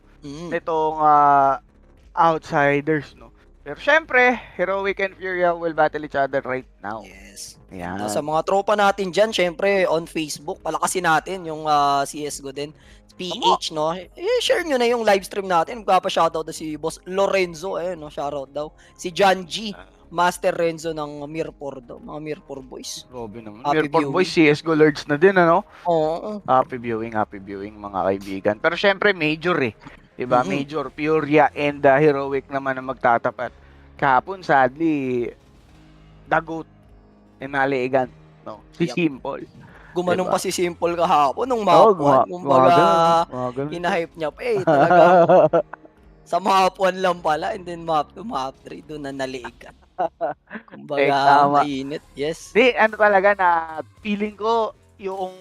Itong Outsiders, no? Pero syempre, Heroic and Furia will battle each other right now. Yes. Yan. Sa mga tropa natin dyan, syempre, on Facebook, palakasin natin yung CSGO din. PH, no? Share nyo na yung live stream natin. Magpapa-shoutout na si Boss Lorenzo, shoutout daw. Si John G, Master Renzo ng Mirpor daw. Mga Mirpor boys. Robin naman. Mirpor boys, CSGO Lords na din, Oo. Happy viewing, mga kaibigan. Pero syempre, major Diba? Major, Furia, and Heroic naman ang magtatapat. Kahapon, sadly, dagot, inaliigan, no? Si Simple. Gumanong pa si Simple kahapon nung map 1. Kumbaga, hinahype niya pa talaga. Sa map 1 lang pala, and then map 2, map 3, doon na naliigan. Kumbaga, mainit. Yes. Di, talaga na feeling ko, yung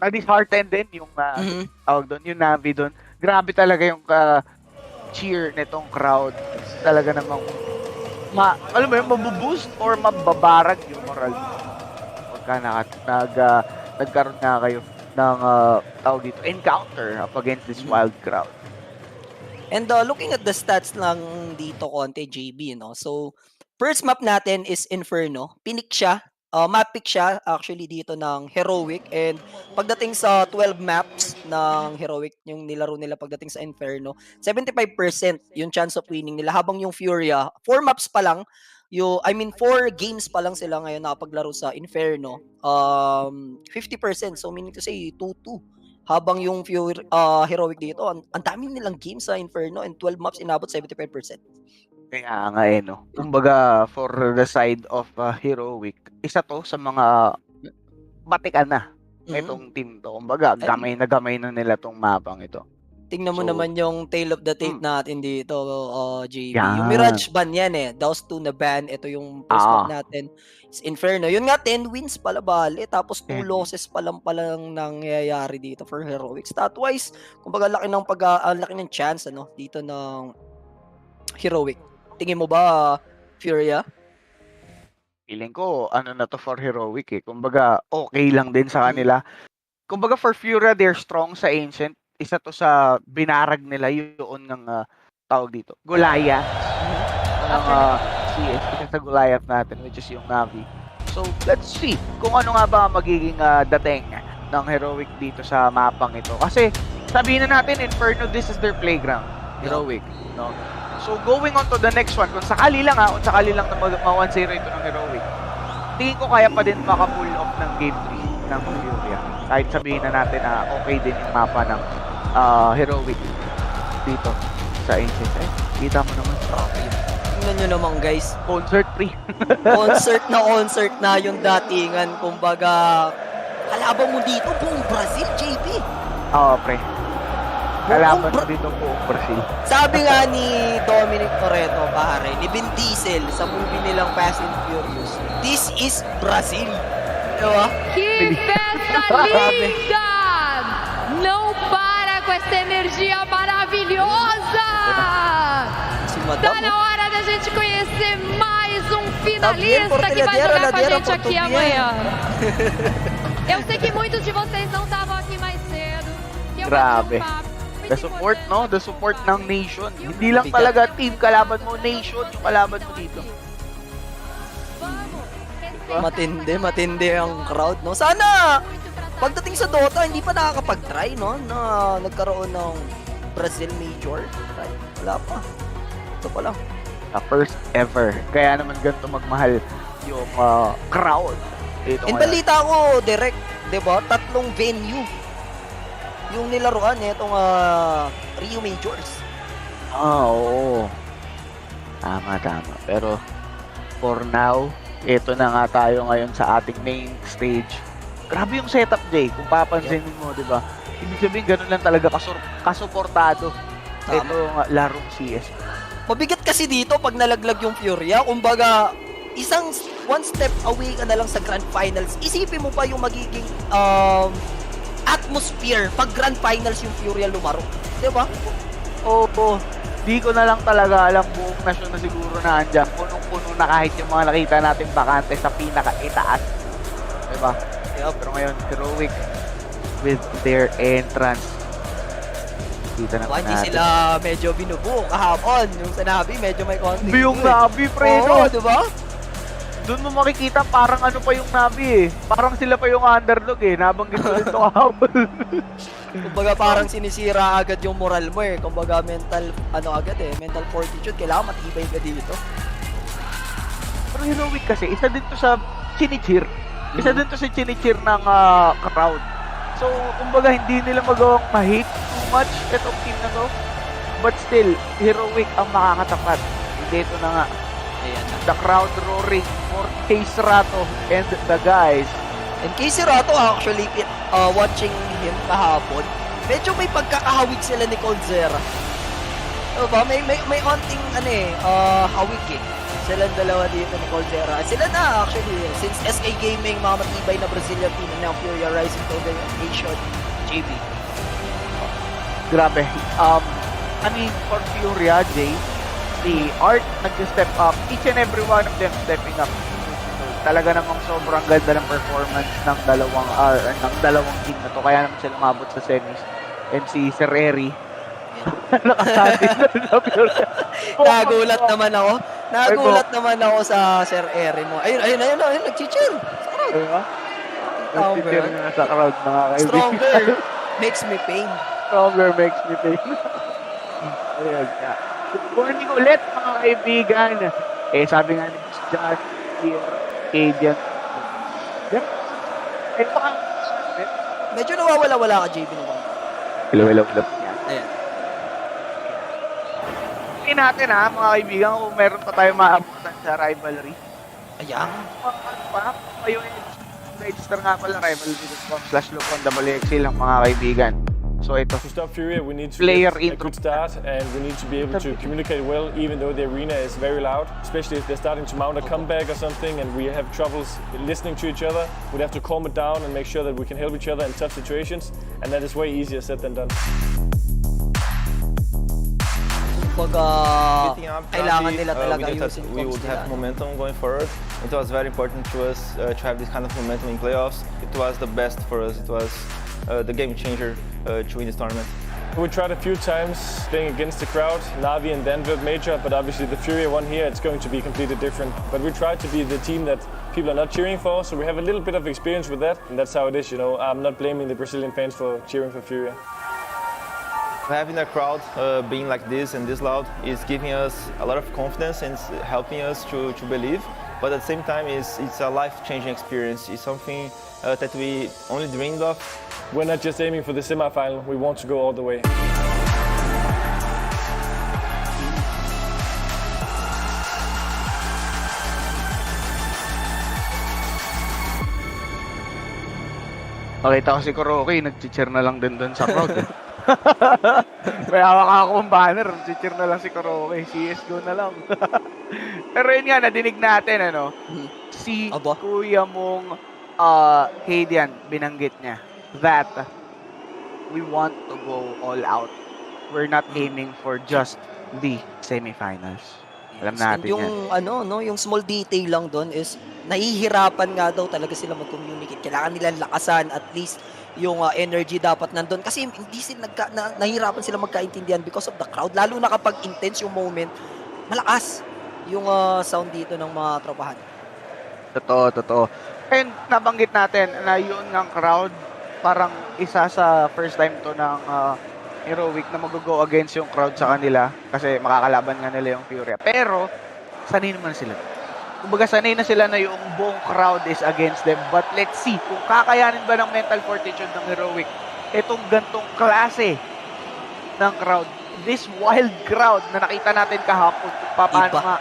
na-disheartened din yung tawag doon, yung Navi doon. Grabe talaga yung cheer nitong crowd. Talaga namang alam mo yun, mabuboost or mababarag yung moral. Pagka nagkaroon nga kayo ng tawag dito, encounter up against this wild crowd. And looking at the stats lang dito konti, JB, no? So, first map natin is Inferno. Pinik siya. Map pick siya actually dito ng Heroic and pagdating sa 12 maps ng Heroic yung nilaro nila pagdating sa Inferno 75% yung chance of winning nila habang yung Furia 4 maps pa lang 4 games pa lang sila ngayon nakapaglaro sa Inferno 50% so meaning to say 2-2 habang yung Heroic dito ang daming nilang games sa Inferno and 12 maps inabot 75%. Kaya nga no. Kumbaga, for the side of Heroic, isa to sa mga batikan na itong team to. Kumbaga, gamay na nila tong mapang ito. Tingnan mo So, naman yung tail of the tape natin dito, JB. Yung Yan. Mirage ban yan eh. Daos 2 na ban. Ito yung first ban natin. It's Inferno. Yun nga, 10 wins pala bali. Tapos 2 losses pa lang palang nangyayari dito for Heroic. Stat-wise, kumbaga laki ng chance dito ng Heroic. Tingin mo ba, Furia? Feeling ko, ano na to for Heroic eh. Kumbaga, okay lang din sa kanila. Kumbaga for Furia, they're strong sa Ancient. Isa to sa binarag nila yun ng tawag dito. Goliath. CS. Isa sa Goliath natin, which is yung Navi. So, let's see kung ano nga ba magiging dating ng Heroic dito sa mapang ito. Kasi, sabihin na natin, Inferno, this is their playground. Heroic. No? So, going on to the next one, kung sakali lang na ma-1-0 ito ng Heroic, tingin ko kaya pa din maka-pull off ng Game 3 ng Furia. Kahit sabihin na natin na okay din yung mapa ng Heroic dito sa Ancient. Kita mo naman. Tingnan nyo naman guys. Concert free. concert na yung datingan. Kumbaga, kalaban mo dito buong Brazil, JP. Oo, pre. Kalaban mo dito buong Brazil. Sabi nga ni Dominic Toretto, pare, ni Vin Diesel sa movie nilang Fast and Furious, this is Brazil. Diba? Que festa linda! Não para com essa energia maravilhosa! Tá na hora da gente conhecer mais um finalista que vai jogar com a gente aqui amanhã. Eu sei que muitos de vocês não estavam aqui mais cedo. Grabe. The support, no? The support ng nation. Hindi lang talaga team kalaban mo, nation yung kalaban mo dito. Matindi ang crowd, no? Sana pagdating sa Dota, hindi pa nakakapag-try, no? Na nagkaroon ng Brazil Major. Wala pa. Ito pa lang. First ever. Kaya naman ganito magmahal yung crowd. And balita ko, direct, diba? 3 venue yung nilaruan itong Rio Majors. Oo. Tama. Pero for now, ito na nga tayo ngayon sa ating main stage. Grabe yung setup, Jay. Kung papansinin mo, di ba? Ibig sabihin, ganun lang talaga kasuportado itong larong CS. Mabigat kasi dito pag nalaglag yung Furia. Kumbaga, one step away ka na lang sa Grand Finals. Isipin mo pa yung magiging atmosphere pag Grand Finals yung Furia lumaro. Di ba? Oo. Di ko na lang talaga alam, buong nasyon na siguro na andyan. Punong-puno na kahit yung mga nakita natin bakante sa pinaka-itaas. Diba? Yeah, pero ngayon, Heroic with their entrance. Kita na hindi sila medyo binubuo kahapon. Yung sa Navi, medyo may konting. Yung Navi, pre, no? Diba? Doon mo makikita parang ano pa yung Navi eh. Parang sila pa yung underdog eh. Nabanggit ko rin ito kahapon. Kumbaga parang sinisira agad yung moral mo eh. Kumbaga mental fortitude. Kailangan matibay ka dito. Pero Heroic kasi, isa din to sa chinichir. Isa din to sa chinichir ng crowd. So, kumbaga hindi nila magawang ma-hate too much itong team na to. But still, Heroic ang makakatapat. Dito na nga. Ayan na. The crowd roaring for Case Rato and the guys. And Casey Rato, actually, watching him kahapon, medyo may pagkakahawig sila ni Coldzera. Diba? May onting, hawig eh. Silang dalawa dito ni Coldzera. Sila na, actually, since SK Gaming, mga matibay na Brazilian team na Furia rising to the nation, JB. Grabe. For Furia, Jay, the Art nag-step up. Each and every one of them stepping up. Talaga namang sobrang ganda ng performance ng dalawang team na to. Kaya naman sila umabot sa semis. And si Sir Eri, nakasabi Nagulat naman ako sa Sir Eri mo. Ayun, nag-cheer. Nag-cheer na sa crowd, mga kaibigan. Stronger makes me pain. Ayun nga. Good morning ulit, mga kaibigan. Sabi nga ni Miss John here, Cadian. Medyo nawawala-wala ka, JB naman. Hello. Ayan. Tingnan natin mga kaibigan, kung meron pa tayo maabutan sa rivalry. Ayan. Register nga pala rivalry.com/loconwxl lang mga kaibigan. So ito, To stop Furia, we need to player get a intro. good start, and we need to be able to communicate well, even though the arena is very loud. Especially if they're starting to mount a comeback or something, and we have troubles listening to each other. We'd have to calm it down and make sure that we can help each other in tough situations, and that is way easier said than done. Kailangan nila talaga ayusin we would have momentum going forward. It was very important to us to have this kind of momentum in playoffs. It was the best for us. It was the game changer to win this tournament. We tried a few times playing against the crowd, Navi and Denver Major, but obviously the Furia one here, it's going to be completely different. But we tried to be the team that people are not cheering for, so we have a little bit of experience with that, and that's how it is, you know. I'm not blaming the Brazilian fans for cheering for Furia. Having a crowd being like this and this loud is giving us a lot of confidence and it's helping us to believe. But at the same time, it's a life-changing experience. It's something that we only dreamed of. We're not just aiming for the semi-final, we want to go all the way. Nakita ko si Kuroki, nag-cheer na lang din doon sa crowd. May hawak akong banner, nag-cheer na lang si Kuroki. CSGO na lang. Pero yun nga, nadinig natin, ano, si kuya mong Hadian, binanggit niya, that we want to go all out. We're not aiming for just the semifinals. Alam natin yung yan. Yung small detail lang doon is nahihirapan nga daw talaga sila mag-communicate. Kailangan nila lakasan at least yung energy dapat nandun. Kasi hindi sila nahihirapan sila magkaintindihan because of the crowd. Lalo na kapag intense yung moment, malakas yung sound dito ng mga tropahan. Totoo. And nabanggit natin na yun ng crowd, parang isa sa first time to ng Heroic na mag-go against yung crowd sa kanila kasi makakalaban nga nila yung Furia. Pero, sanay naman sila. Kumbaga, sanay na sila na yung buong crowd is against them. But let's see kung kakayanin ba ng mental fortitude ng Heroic itong gantong klase ng crowd. This wild crowd na nakita natin kahapon kung paano nga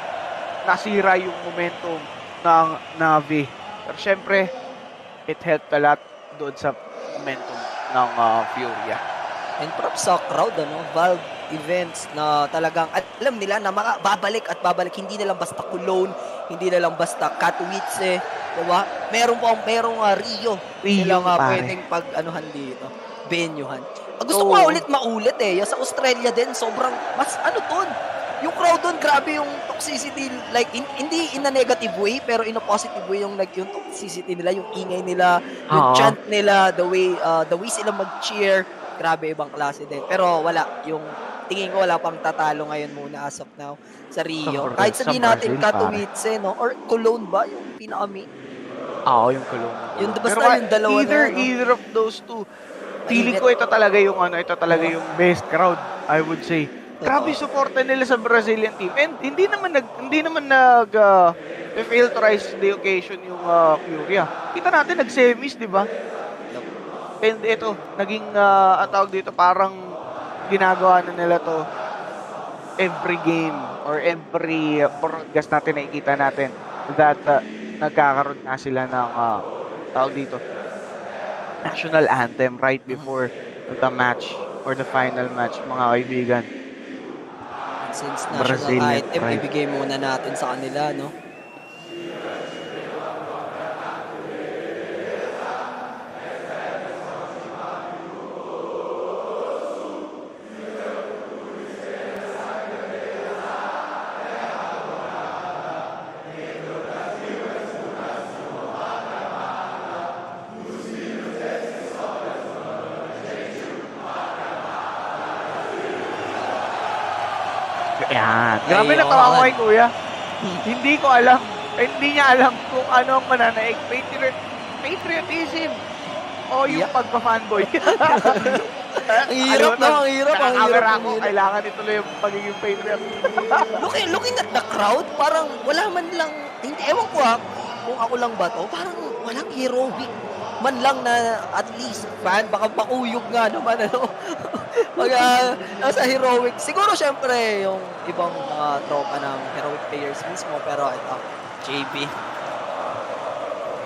nasira yung momentum ng Navi. Pero syempre, it helped a lot doon sa momentum ng Furia. And props sa crowd, Valve events na talagang alam nila na babalik at babalik. Hindi na lang basta Cologne, hindi na lang basta Katowice, diba? Merong Rio nilang pwedeng pag-anuhan dito, venuehan. Gusto ko maulit eh. Yung sa Australia din, sobrang, mas doon. Yung crowd doon, grabe yung toxicity. Like, hindi in a negative way, pero in a positive way yung toxicity nila, yung ingay nila, yung chant nila, the way sila mag-cheer. Grabe, ibang klase din. Pero tingin ko wala pang tatalo ngayon muna as of now sa Rio. Kahit sabihin natin Katowice, or Cologne ba? Yung pinaka-main? Oo, yung Cologne. Yung basta yung dalawa either of those two. Feeling ko ito talaga yung yung best crowd, I would say. Grabe suporta nila sa Brazilian team. And hindi naman filterize the occasion yung Furia. Kita natin nag-semis, di ba? And ito, naging tawag dito, parang ginagawa na nila to every game or every broadcast natin nakikita natin that nagkakaroon na sila ng tawag dito, national anthem right before the match or the final match, mga kaibigan. Since national item, ibigay muna natin sa kanila, no? Yan. Grabe natawa ko kay Kuya. Hindi ko alam. Hindi niya alam kung ano ang mananaig. Patriotism. O yung pagpa-fanboy. Ang hirap, no? Ang hirap. Ako, kailangan ituloy yung pagiging patriot. Looking at the crowd, parang wala man lang, hindi, ewan ko kung ako lang ba to, parang walang heroic man lang na at least fan, baka pakuyog nga naman, pag nasa heroic. Siguro syempre yung ibang mga tropa ng heroic players mismo, pero ito, JB.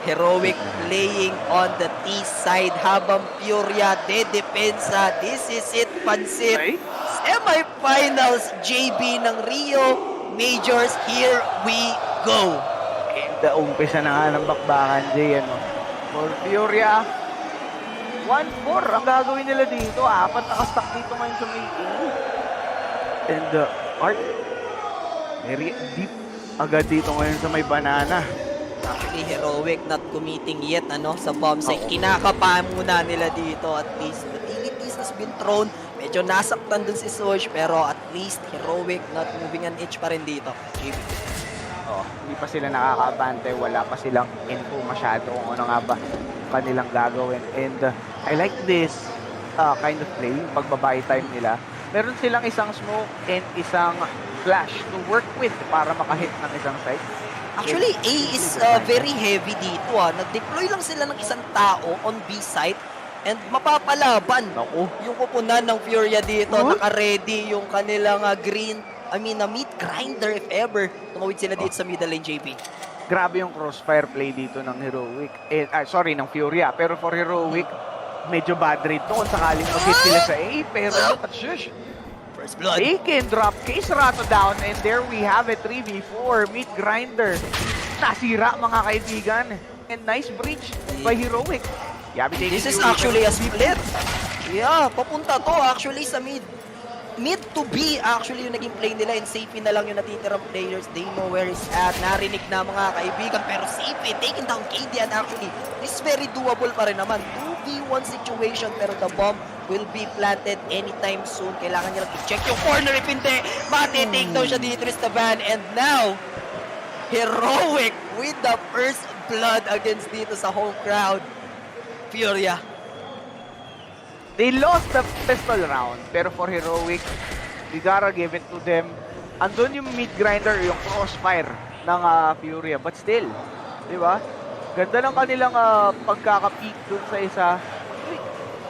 Heroic playing on the T-side habang Furia dedepensa. This is it, Pansit. Semi-finals, JB ng Rio Majors. Here we go. And umpisa na nga ng bakbakan, Jay, ano. For Furia, 1-4 ang gagawin nila dito. 4 nakastack dito ngayon sa may A. And Art, very deep agad dito ngayon sa may banana. Actually, Heroic not committing yet sa bomb site. Kinakapa muna nila dito. At least, utilities has been thrown. Medyo nasaktan dun si Soch, pero at least Heroic not moving an inch pa rin dito. JB. Hindi pa sila nakakabante, wala pa silang info masyado kung ano nga ba kanilang gagawin. And I like this kind of play, yung pagbabay time nila. Meron silang isang smoke and isang flash to work with para makahit ng isang side. Actually, A is very heavy dito. Nag-deploy lang sila ng isang tao on B site and mapapalaban yung kupunan ng Furia dito. Naka-ready yung kanilang meat grinder if ever. Tumawid sila dito sa middle lane, JP. Grabe yung crossfire play dito ng Heroic. Ng Furia. Pero for Heroic, medyo bad rate to kung sakaling mag-hit sila sa A. Pero shush. First blood. Aiken drop, Case Rato down, and there we have it, 3v4, meat grinder. Nasira mga kaibigan. And nice breach by Heroic. This is actually a split. Yeah, papunta to actually sa mid. Mid to B actually yung naging play nila, and Safety na lang yung natitirang players. They know where he's at. Narinig na mga kaibigan, pero Safety taking down KD, and actually this is very doable pa rin naman. 2v1 situation, pero the bomb will be planted anytime soon. Kailangan niya lang i-check yung corner. If hindi, mati-take down siya dito, Esteban. And now, Heroic with the first blood against dito sa home crowd. Furia. They lost the pistol round, pero for Heroic, we gotta give it to them. Andun yung meat grinder, yung crossfire ng Furia, but still, di ba? Ganda ng kanilang pagkaka-peak dun sa isa.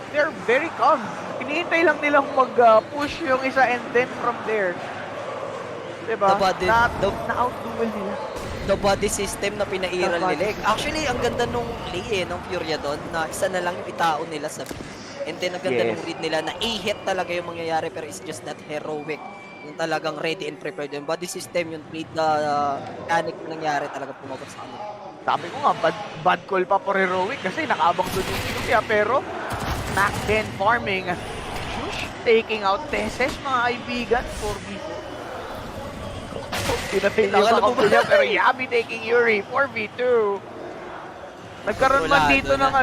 They're very calm. Hinihintay lang nilang mag-push yung isa, and then from there, di ba? Na-outduel nila. The body system na pinairal nila. Actually, ang ganda nung play ng Furia doon, na isa na lang yung itao nila sa and then ang ganda ng read nila na A-hit talaga yung mangyayari, pero it's just that Heroic yung talagang ready and prepared. Yung body system, yung read na mechanic na nangyari talaga pumabot sa kanila. Sabi ko nga, bad call pa for Heroic kasi nakaabang doon yung Furia, pero Mac 10 farming. Shush, taking out Teses mga kaibigan, 4v4. Pinatay lang sa couple niya, pero Yabi taking Yuri, 4v2. Nagkaroon man dito ng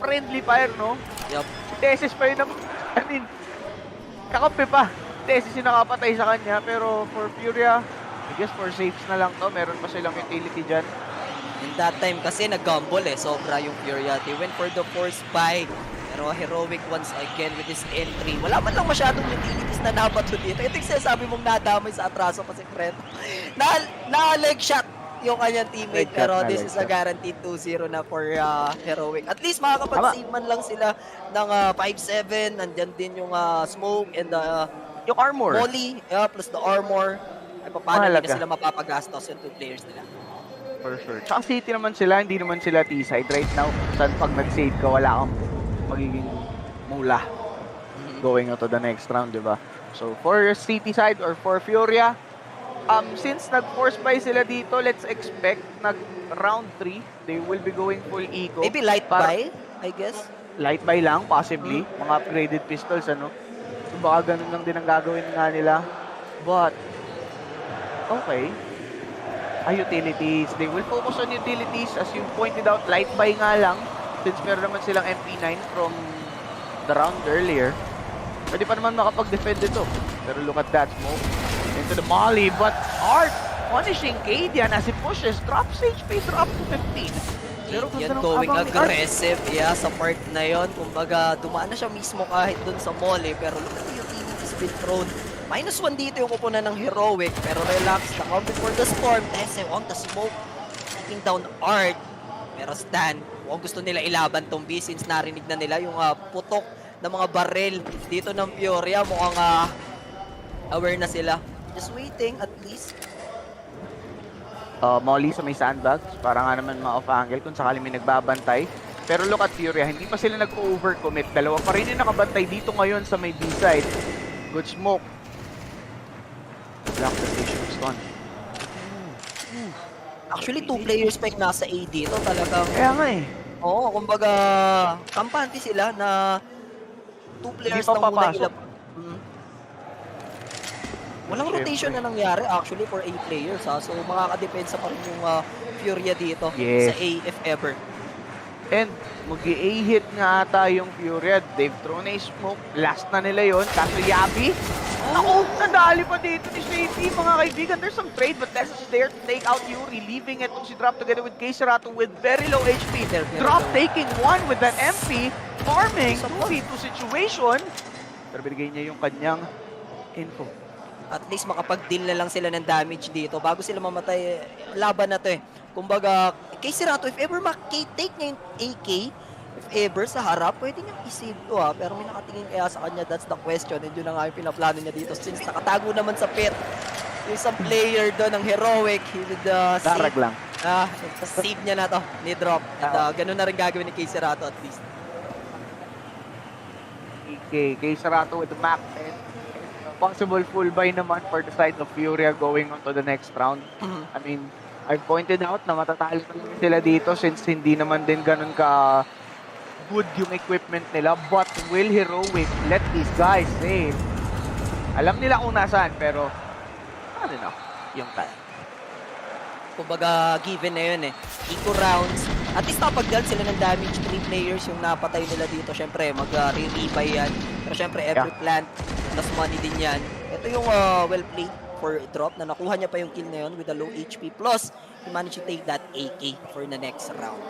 friendly fire, no? Yup. Si Tesis pa yun, kakampi pa. Tesis yung nakapatay sa kanya, pero for Furia, I guess for safes na lang to, meron pa silang utility dyan. In that time kasi nag-gamble sobra yung Furia. They went for the force buy. Pero Heroic once again with this entry. Wala man lang masyadong utilities na nabato dito. Ito yung sinasabi mong nadamay sa atraso kasi friend. Na-leg shot yung kanyang teammate, pero this is a guaranteed 2-0 na for Heroic. At least makakapag-save man lang sila ng 5-7. Nandyan din yung smoke and yung armor. Molly, plus the armor. Ay paano hindi na sila mapapagastos yung 2 players nila. For sure. Tsaka City naman sila, hindi naman sila T-side right now. Saan pag nag-save ka, wala kang magiging mula going on to the next round, di ba? So for City side or for Furia, since nag-force buy sila dito, let's expect round 3, they will be going full eco. Maybe light buy, I guess. Light buy lang, possibly. Mga upgraded pistols, So baka ganun lang din ang gagawin nga nila. But, okay. Utilities. They will focus on utilities. As you pointed out, light buy nga lang. Since meron naman silang MP9 from the round earlier. Pwede pa naman makapag-defend ito. Pero look at that smoke. Into the molly, but Art punishing Kadian as he pushes. Drops HP, drop to 15. Pero Yan going aggressive, sa part na yon. Kumbaga, dumaan na siya mismo kahit dun sa molly. Pero look at the utilities been thrown. -1 dito yung kupunan ng Heroic. Pero relax, na before the storm. Tese on the smoke. Taking down Art. Pero Stan, kung gusto nila ilaban tong B since narinig na nila yung putok ng mga barrel dito ng Furia, mukhang aware na sila. Just waiting at least. Molly sa may sandbags para nga naman ma-off angle kung sakali may nagbabantay. Pero look at Furia, hindi pa sila nag-overcommit. Dalawa pa rin yung nakabantay dito ngayon sa may B-side. Good smoke. Block the station stun. Actually, 2 players pa yung nasa A dito. Talagang... Kaya nga eh. Oo, kumbaga, kampante sila na 2 players pa lang muna papasok. ilap. Walang rotation na nangyari actually for A players ha. So makakadepensa pa rin yung Furia dito sa A if ever. And mag-A hit nga ata yung Furia. They've thrown a smoke. Last na nila yon. Kaso Yabi, ako, nadali pa dito ni Shady, mga kaibigan. There's some trade, but Tess is there to take out Yuri, leaving it to si Drop together with Keiserato with very low HP. Drop taking one with that MP, farming, 2v2 situation. Pero binigay niya yung kanyang info. At least makapag-deal na lang sila ng damage dito bago sila mamatay. Laban na to eh. Kumbaga, Keiserato, if ever take niya yung AK, if ever sa harap, pwede niyang i-save to ha. Pero may nakatingin kaya sa kanya, that's the question. And yun na nga yung pinaplano niya dito. Since nakatago naman sa pit, yung isang player doon ng Heroic, he would Darag lang. save niya na to ni Drop. At ganun na rin gagawin ni Keiserato at least. Keiserato with the map and possible full buy naman for the side of Furia going on to the next round. I mean, I've pointed out na matatalo talaga sila dito since hindi naman din ganun ka good yung equipment nila. But will Heroic let these guys save? Alam nila kung nasaan pero I don't know, yung time. Kumbaga, given na yun eh. Eco rounds. At least napag-dealt sila ng damage. 3 players yung napatay nila dito. Syempre, mag-re-rebuy yan. Pero syempre, every plant, plus money din yan. Ito yung well played for Drop na nakuha niya pa yung kill na yun with a low HP. Plus, he managed to take that AK for the next round.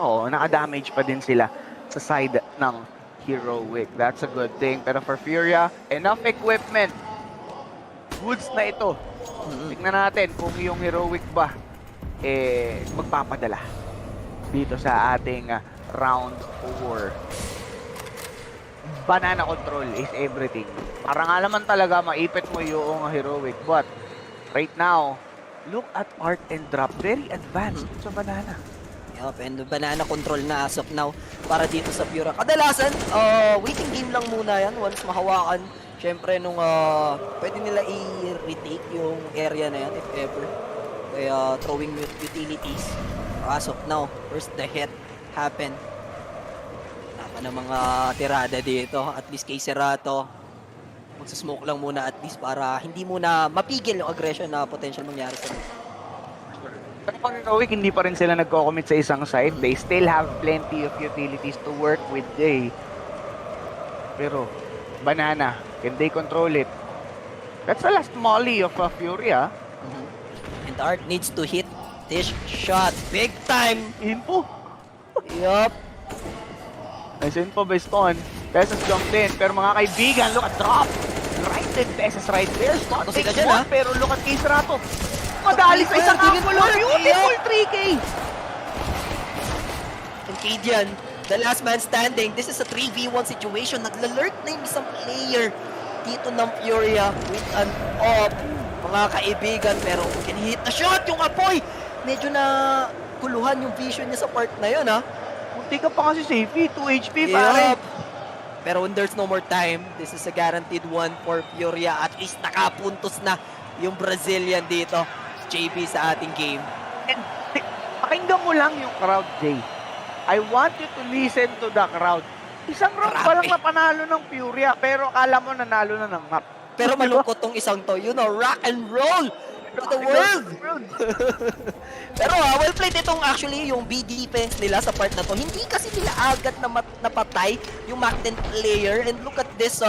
Oo, naka-damage pa din sila sa side ng Heroic. That's a good thing. Pero for Furia, enough equipment. Goods na ito. Tignan natin kung yung Heroic ba magpapadala dito sa ating round 4. Banana control is everything. Para nga naman talaga maipit mo yung Heroic. But right now, look at Art and Drop. Very advanced sa Banana. Yup, and banana control na as of now para dito sa Furia. Kadalasan, waiting game lang muna yan once mahawakan. Siyempre, nung pwede nila i-retake yung area na yan if ever. Kaya throwing utilities. As of now, first the hit happen. Wala ng mga tirada dito. At least Keiserato, magsasmoke lang muna at least para hindi muna mapigil yung aggression na potential mangyari sa mga. Pero pag Heroic, hindi pa rin sila nagko-commit sa isang side. They still have plenty of utilities to work with Jay. Pero, Banana, can they control it? That's the last molly of Furia. And Art needs to hit this shot. Big time! Info. Yup. Nice info by Stone. Pesos jumped in. Pero mga kaibigan, look at Drop. Right in Pesos right there. Stone takes one. Pero look at Keiserato. Madali sa isang ampulo. Beautiful 3K. And Cadian, the last man standing. This is a 3v1 situation. Naglalurk na yung isang player dito ng Furia with an off. Mga kaibigan, pero can hit the shot. Yung apoy, medyo na kuluhan yung vision niya sa part na yun, ha? Munti ka pa kasi safety. 2 HP, pare. Pero when there's no more time, this is a guaranteed one for Furia. At least nakapuntos na yung Brazilian dito, JB, sa ating game. And pakinggan mo lang yung crowd, Jay. I want you to listen to the crowd. Isang round pa lang na panalo ng Furia, pero akala mo nanalo na ng map. Pero malungkot tong isang to, you know, rock and roll to the world. Pero well played itong actually yung B defense nila sa part na to. Hindi kasi nila agad na napatay yung Macten player. And look at this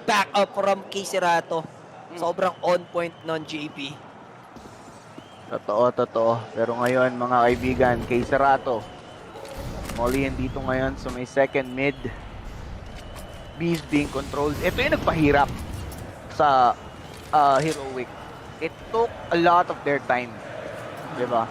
backup from Keiserato. Sobrang on point non JP. Totoo. Pero ngayon, mga kaibigan, Keiserato. Molly dito ngayon so may second mid. B's being controlled. Ito yung nagpahirap sa Heroic. It took a lot of their time. Diba?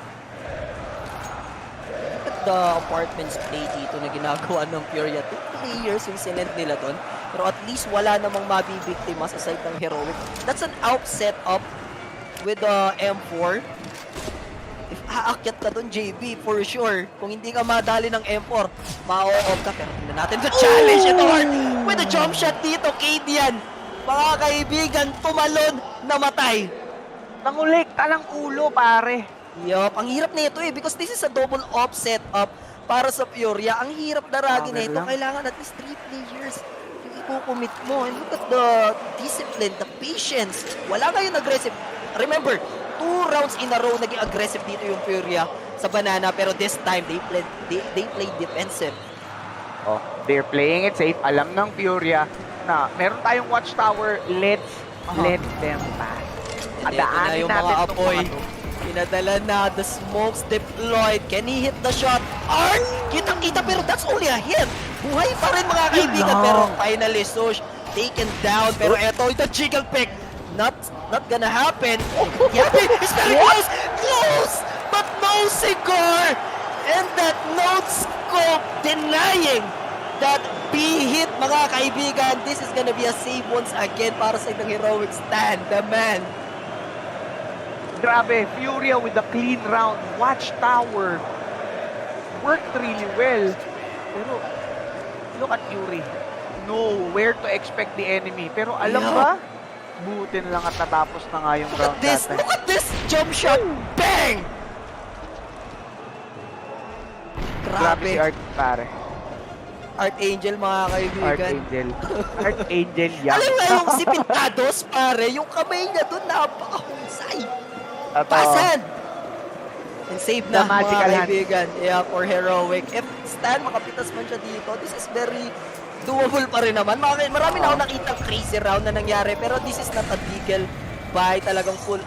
Look at the apartments play dito na ginagawa ng Furia. 2 players yung silent nila doon. Pero at least wala namang mabibiktima sa side ng Heroic. That's an out setup with the M4. If aakyat ka doon, JB, for sure. Kung hindi ka madali ng M4, ma-o-off ka. Pero tingnan natin the challenge ito, Art. With a jump shot dito, KD yan. Mga kaibigan, tumalon, namatay. Nangulekta ng ulo, pare. Yup, ang hirap nito because this is a double off setup para sa Furia. Ang hirap daragi nito. Kailangan at least 3 players yung ikukumit mo. And look at the discipline, the patience. Wala ngayon aggressive. Remember, 2 rounds in a row naging aggressive dito yung Furia sa banana, pero this time they played defensive. Oh, they're playing it safe. Alam ng Furia na meron tayong watchtower. Let them pass. Adaanin natin mga apoy. Pinadala na, the smokes deployed. Can he hit the shot? Art! Kitang-kita pero that's only a hit. Buhay pa rin mga kaibigan, pero finally Sosh taken down. Pero eto, the jiggle pick. Not gonna happen. Yabi is very close! Close! But no cigar! And that note scope denying that B hit, mga kaibigan. This is gonna be a save once again para sa itong heroic stand. The man. Grabe, Furia with a clean round. Watchtower worked really well. Pero, look at Fury. Know where to expect the enemy. Pero alam ba? Buti na lang at natapos na nga yung round natin. Look at this! Jump shot! Bang! Grabe si Art, pare. Archangel, mga kaibigan. Archangel, yan. Alam nga yung si Pintados, pare, yung kamay niya doon napakahusay. Pasan! And save na, mga kaibigan. Yeah, for heroic. If Stan makapitas man siya dito, this is very doable pa rin naman. Marami na ako nakita crazy round na nangyari, pero this is not a deagle by talagang full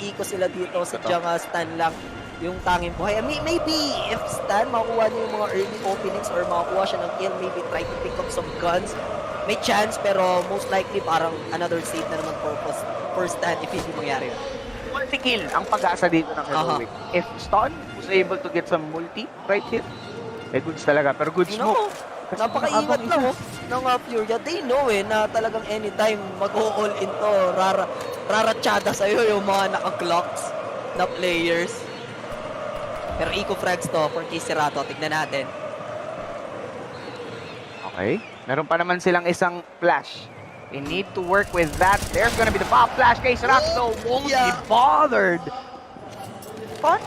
eco sila dito. Sadyang Stan lang yung tanging buhay. Maybe if Stan makuha niya yung mga early openings or makuha siya ng kill, maybe try to pick up some guns. May chance, pero most likely parang another save na naman for Stan if hindi mangyari yun. Multi-kill ang pag-asa dito ng heroic. If Stan was able to get some multi right here, goods talaga. Pero good smoke. Napakaingat lang ng Furia. They know na talagang anytime mag-all in to, raratsada sa'yo yung mga naka-clocks na players. Pero eco frags to for Kisirato. Tignan natin. Okay. Meron pa naman silang isang flash. They need to work with that. There's gonna be the pop flash. Kisirato won't be bothered. Fun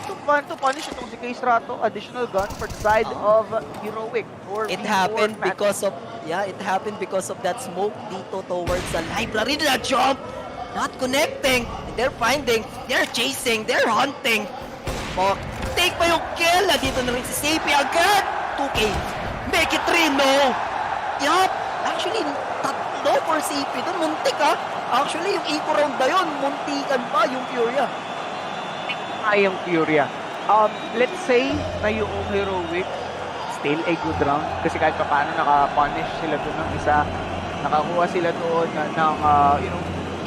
to punish itong si Kisirato. Additional gun for the side of heroic. It happened because of that smoke dito towards the library. The jump! Not connecting. They're finding. They're chasing. They're hunting. Take pa yung kill. Dito na rin si CP agad. 2K. Make it 3. No. Yup. Actually, tatlo for CP doon. Muntik Actually, yung eco round na yun, muntikan pa yung Furia. Yung Furia. Let's say na yung heroic still a good round. Kasi kahit pa paano naka-punish sila doon ng isa. Nakakuha sila doon ng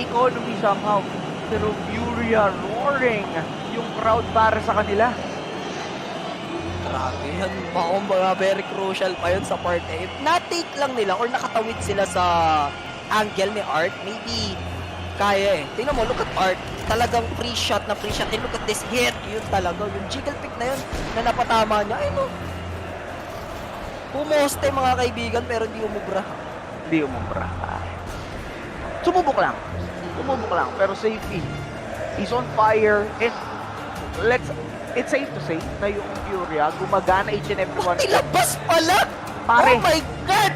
economy somehow. Pero Furia roaring yung crowd para sa kanila. Grabe yan. Mga very crucial pa yun sa part A. If na-take lang nila or nakatawid sila sa angle ni Art, maybe kaya Tingnan mo, look at Art. Talagang free shot. And look at this hit. Yun talaga. Yung jiggle pick na yun na napatama niya. Ay no. Pumoste mga kaibigan pero hindi umubra. Sumubok lang. Pero safety. He's on fire. And it's safe to say na yung Furia gumagana each and every one. Ilabas pala! Pare. Oh my God!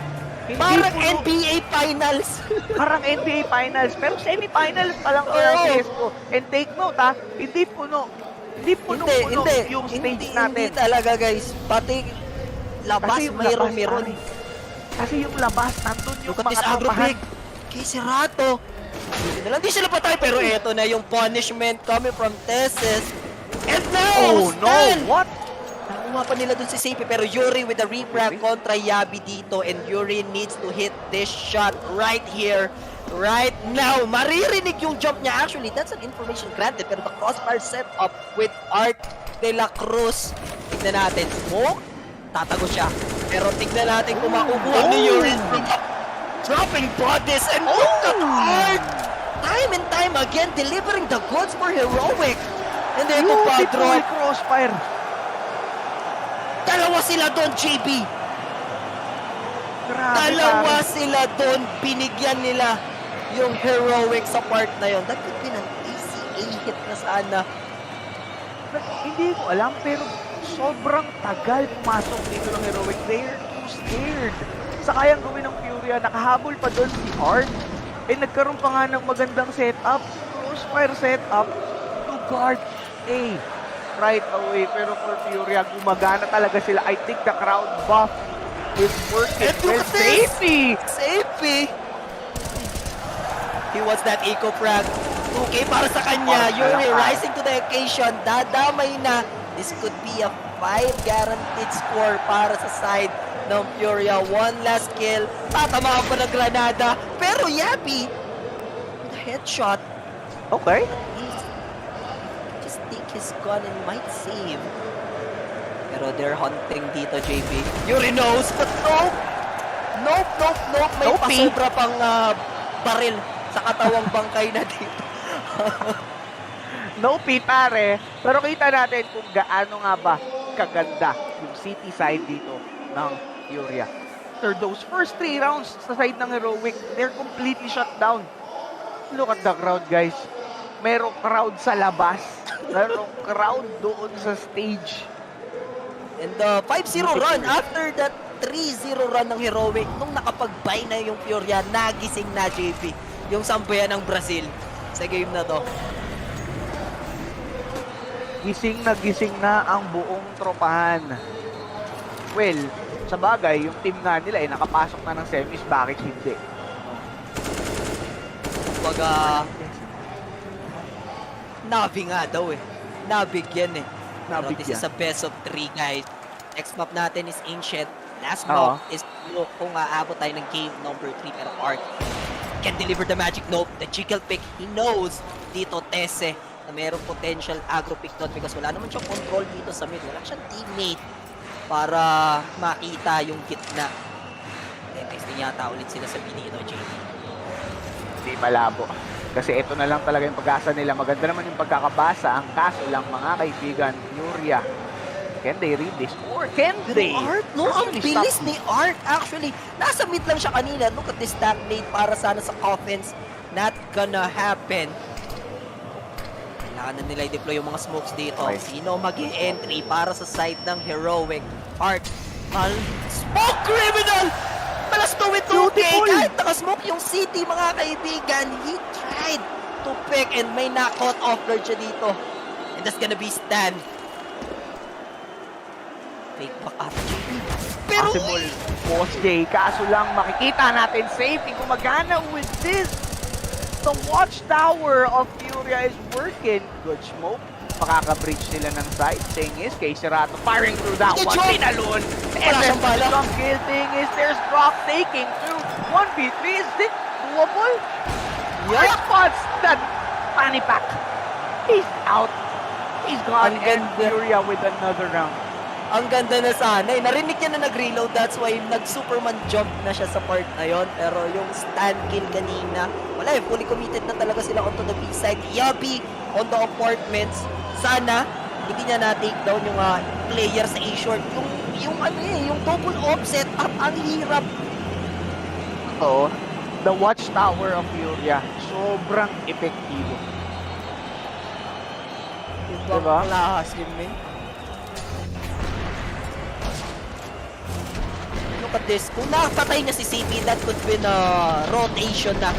Parang NBA Finals. Parang NBA Finals. Pero semi-finals pa lang ng CSGO. And take note hindi puno yung stage natin. Hindi talaga guys. Pati labas mayroon. Kasi yung labas, nandun yung mga tropahan. Kisirato. Hindi sila patay pero eto na yung punishment coming from Tesses. And now, What? Nakuha pa nila dun si CP pero Yuri with the refrag kontra Yabi dito and Yuri needs to hit this shot right here, right now. Maririnig yung jump niya. Actually, that's an information granted pero the crossfire set up with Art de la Cruz. Tignan natin. Smoke. Tatago siya. Pero tignan natin kung makukuha ni Yuri from dropping bodies and look at Art! Time and time again delivering the goods for heroic. And then ito pa, drop. Crossfire. Dalawa sila doon, JB. Grabe, Dalawa sila doon. Binigyan nila yung heroic sa part na yon. That could be an easy hit na sana. Hindi ko alam, pero sobrang tagal pumasok dito ng heroic. They're too scared. Sa kayang gawin ng Furia, nakahabol pa doon si Art. Nagkaroon pa nga ng magandang setup. Crossfire setup to guard A right away. Pero for Furia, gumagana talaga sila. I think the crowd buff is working. Well, Safety! He wants that eco frag. 2K para sa kanya. Yuri rising to the occasion. Dadamay na. This could be a 5 guaranteed score para sa side ng Furia. One last kill. Tatamaan pa ng granada. Pero Yappy, with a headshot. Okay. Just take his gun and might save. Pero they're hunting dito, JB. Yuri knows, but nope. Nope. May pasobra pang baril sa katawang bangkay na dito. No P, pare. Pero kita natin kung gaano nga ba kaganda yung city side dito ng Furia. After those first 3 rounds sa side ng Heroic, they're completely shut down. Look at the crowd, guys. Merong crowd sa labas. Merong crowd doon sa stage. And the 5-0 run, after that 3-0 run ng Heroic, nung nakapag-buy na yung Furia, nagising na JP. Yung sambayan ng Brazil sa game na to. Gising na ang buong tropahan. Well, sa bagay, yung team nga nila nakapasok na ng semis, bakit hindi? Kumbaga, Navi nga daw Nabigyan Pero this is a best of 3, guys. Next map natin is Ancient. Last map is kung aabot tayo ng game number 3. Pero Art can deliver the magic note. The jiggle pick, he knows dito Tese na mayroong potential aggro pick doon because wala naman siyang control dito sa mid. Wala siyang teammate para makita yung gitna. Testing yata ulit sila sa B dito, JP. Hindi malabo. Kasi ito na lang talaga yung pag-asa nila. Maganda naman yung pagkakabasa. Ang kaso lang, mga kaibigan, Furia. Can they read this? Or can they? Art, no? Ang bilis ni Art, actually. Nasa mid lang siya kanina. Look at this stagnate para sana sa offense. Not gonna happen. Kailangan na nila i-deploy yung mga smokes dito. Okay. Sino mag-i-entry para sa side ng Heroic? Art, smoke criminal! Malas to with 2K. Kahit nakasmoke yung city, mga kaibigan, he tried to pick and may knock-out offer siya dito. And that's gonna be Stan. Fake back up. Pero possible, Boss J. Kaso lang, makikita natin safety gumagana with this. The watchtower of Furia is working. Good smoke. Makaka-breach sila ng side. Thing is, kay Serato firing through that one. Pinalun. And then some kill. Thing is, there's Brock taking through 1v3. Is this doable? Yeah. Spots that fanny pack. He's out. He's gone. And Furia with another round. Ang ganda na sana. Narinig niya na nag-reload. That's why nag-Superman jump na siya sa part na yon. Pero yung stand kill kanina, wala fully committed na talaga sila onto the B side. Yabi on the apartments. Sana, hindi niya na-take down yung player sa A-short. Yung double offset up, ang hirap. Oo. The watchtower of Furia, sobrang epektibo. Diba? Lahas yun, man. Look at this. Kung nakapatay na si CP, that could be na rotation na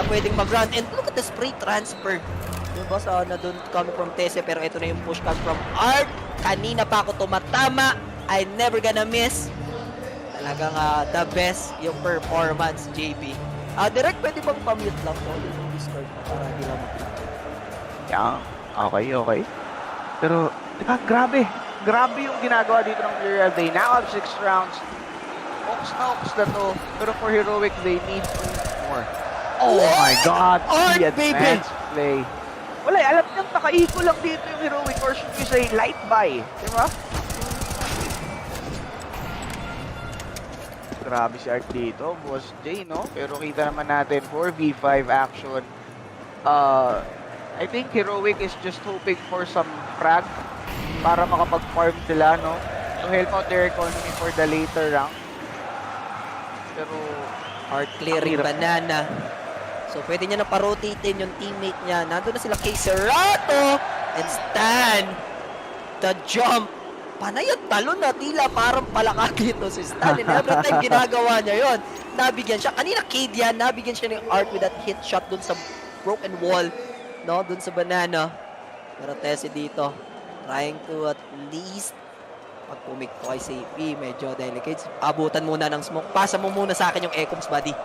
pwedeng mag-run. And look at the spray transfer. Diba? Sana dun coming from Tese, pero ito na yung push come from Art. Kanina pa ako tumatama. I never gonna miss. Talagang the best yung performance, JB. Direct, pwede bang pa-mute lang po yung Discord para hindi lang makita? Yeah, okay. Pero, diba, grabe. Grabe yung ginagawa dito ng Furia. They now have 6 rounds. Oaks na to. Pero for Heroic, they need 2 more. Oh my God! Art, the advanced play. Wala, alam niyang naka-eco lang dito yung Heroic, or should we say light buy. Diba? Grabe si Art dito, Boss J, no? Pero kita naman natin 4v5 action. I think Heroic is just hoping for some frag para makapag-farm sila, no? To help out their economy for the later round. Pero Hard clearing banana. So pwede niya na pa-rotatein yung teammate niya. Nandun na sila kay Serato. And Stan. The jump. Panay ang talon na tila parang palakag dito si Stan. And every time ginagawa niya yon, nabigyan siya. Kanina Cade yan, nabigyan siya ng art with that hit shot dun sa broken wall. No, dun sa banana. Pero Tessie dito, trying to at least pag pumikto kay CP, medyo delicate. Abutan muna ng smoke. Pasa mo muna sa akin yung Ecoms, buddy.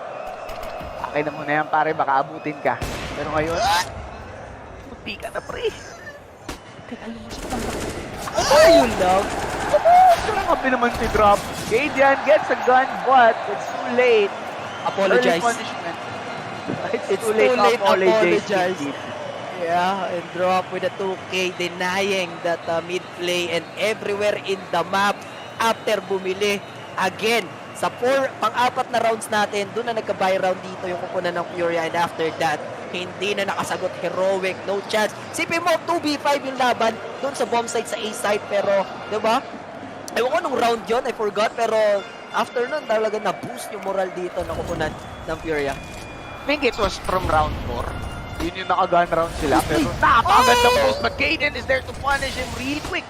okay na muna yan, pare. Baka abutin ka. Pero ngayon, puti ka na, pre. Teka, lumusot lang. Ayun lang. Grabe naman si Drop. Cadian gets a gun, but it's too late. Apologize. Early punishment. It's too late to apologize. Yeah, and Drop with a 2K denying that mid play and everywhere in the map after bumili again sa pang-apat na rounds natin. Doon na nagka-buy round dito yung kukunan ng Furia, and after that hindi na nakasagot. Heroic, no chance. Sipin mo 2v5 yung laban doon sa bomb site sa A site, pero 'di ba? Ewan ko nung round yon, I forgot, pero after nun talaga na-boost yung moral dito na kukunan ng Furia. I think it was from round 4. Yun yung naka-gun round sila, pero napakagandang post. But Caden is there to punish him real quick.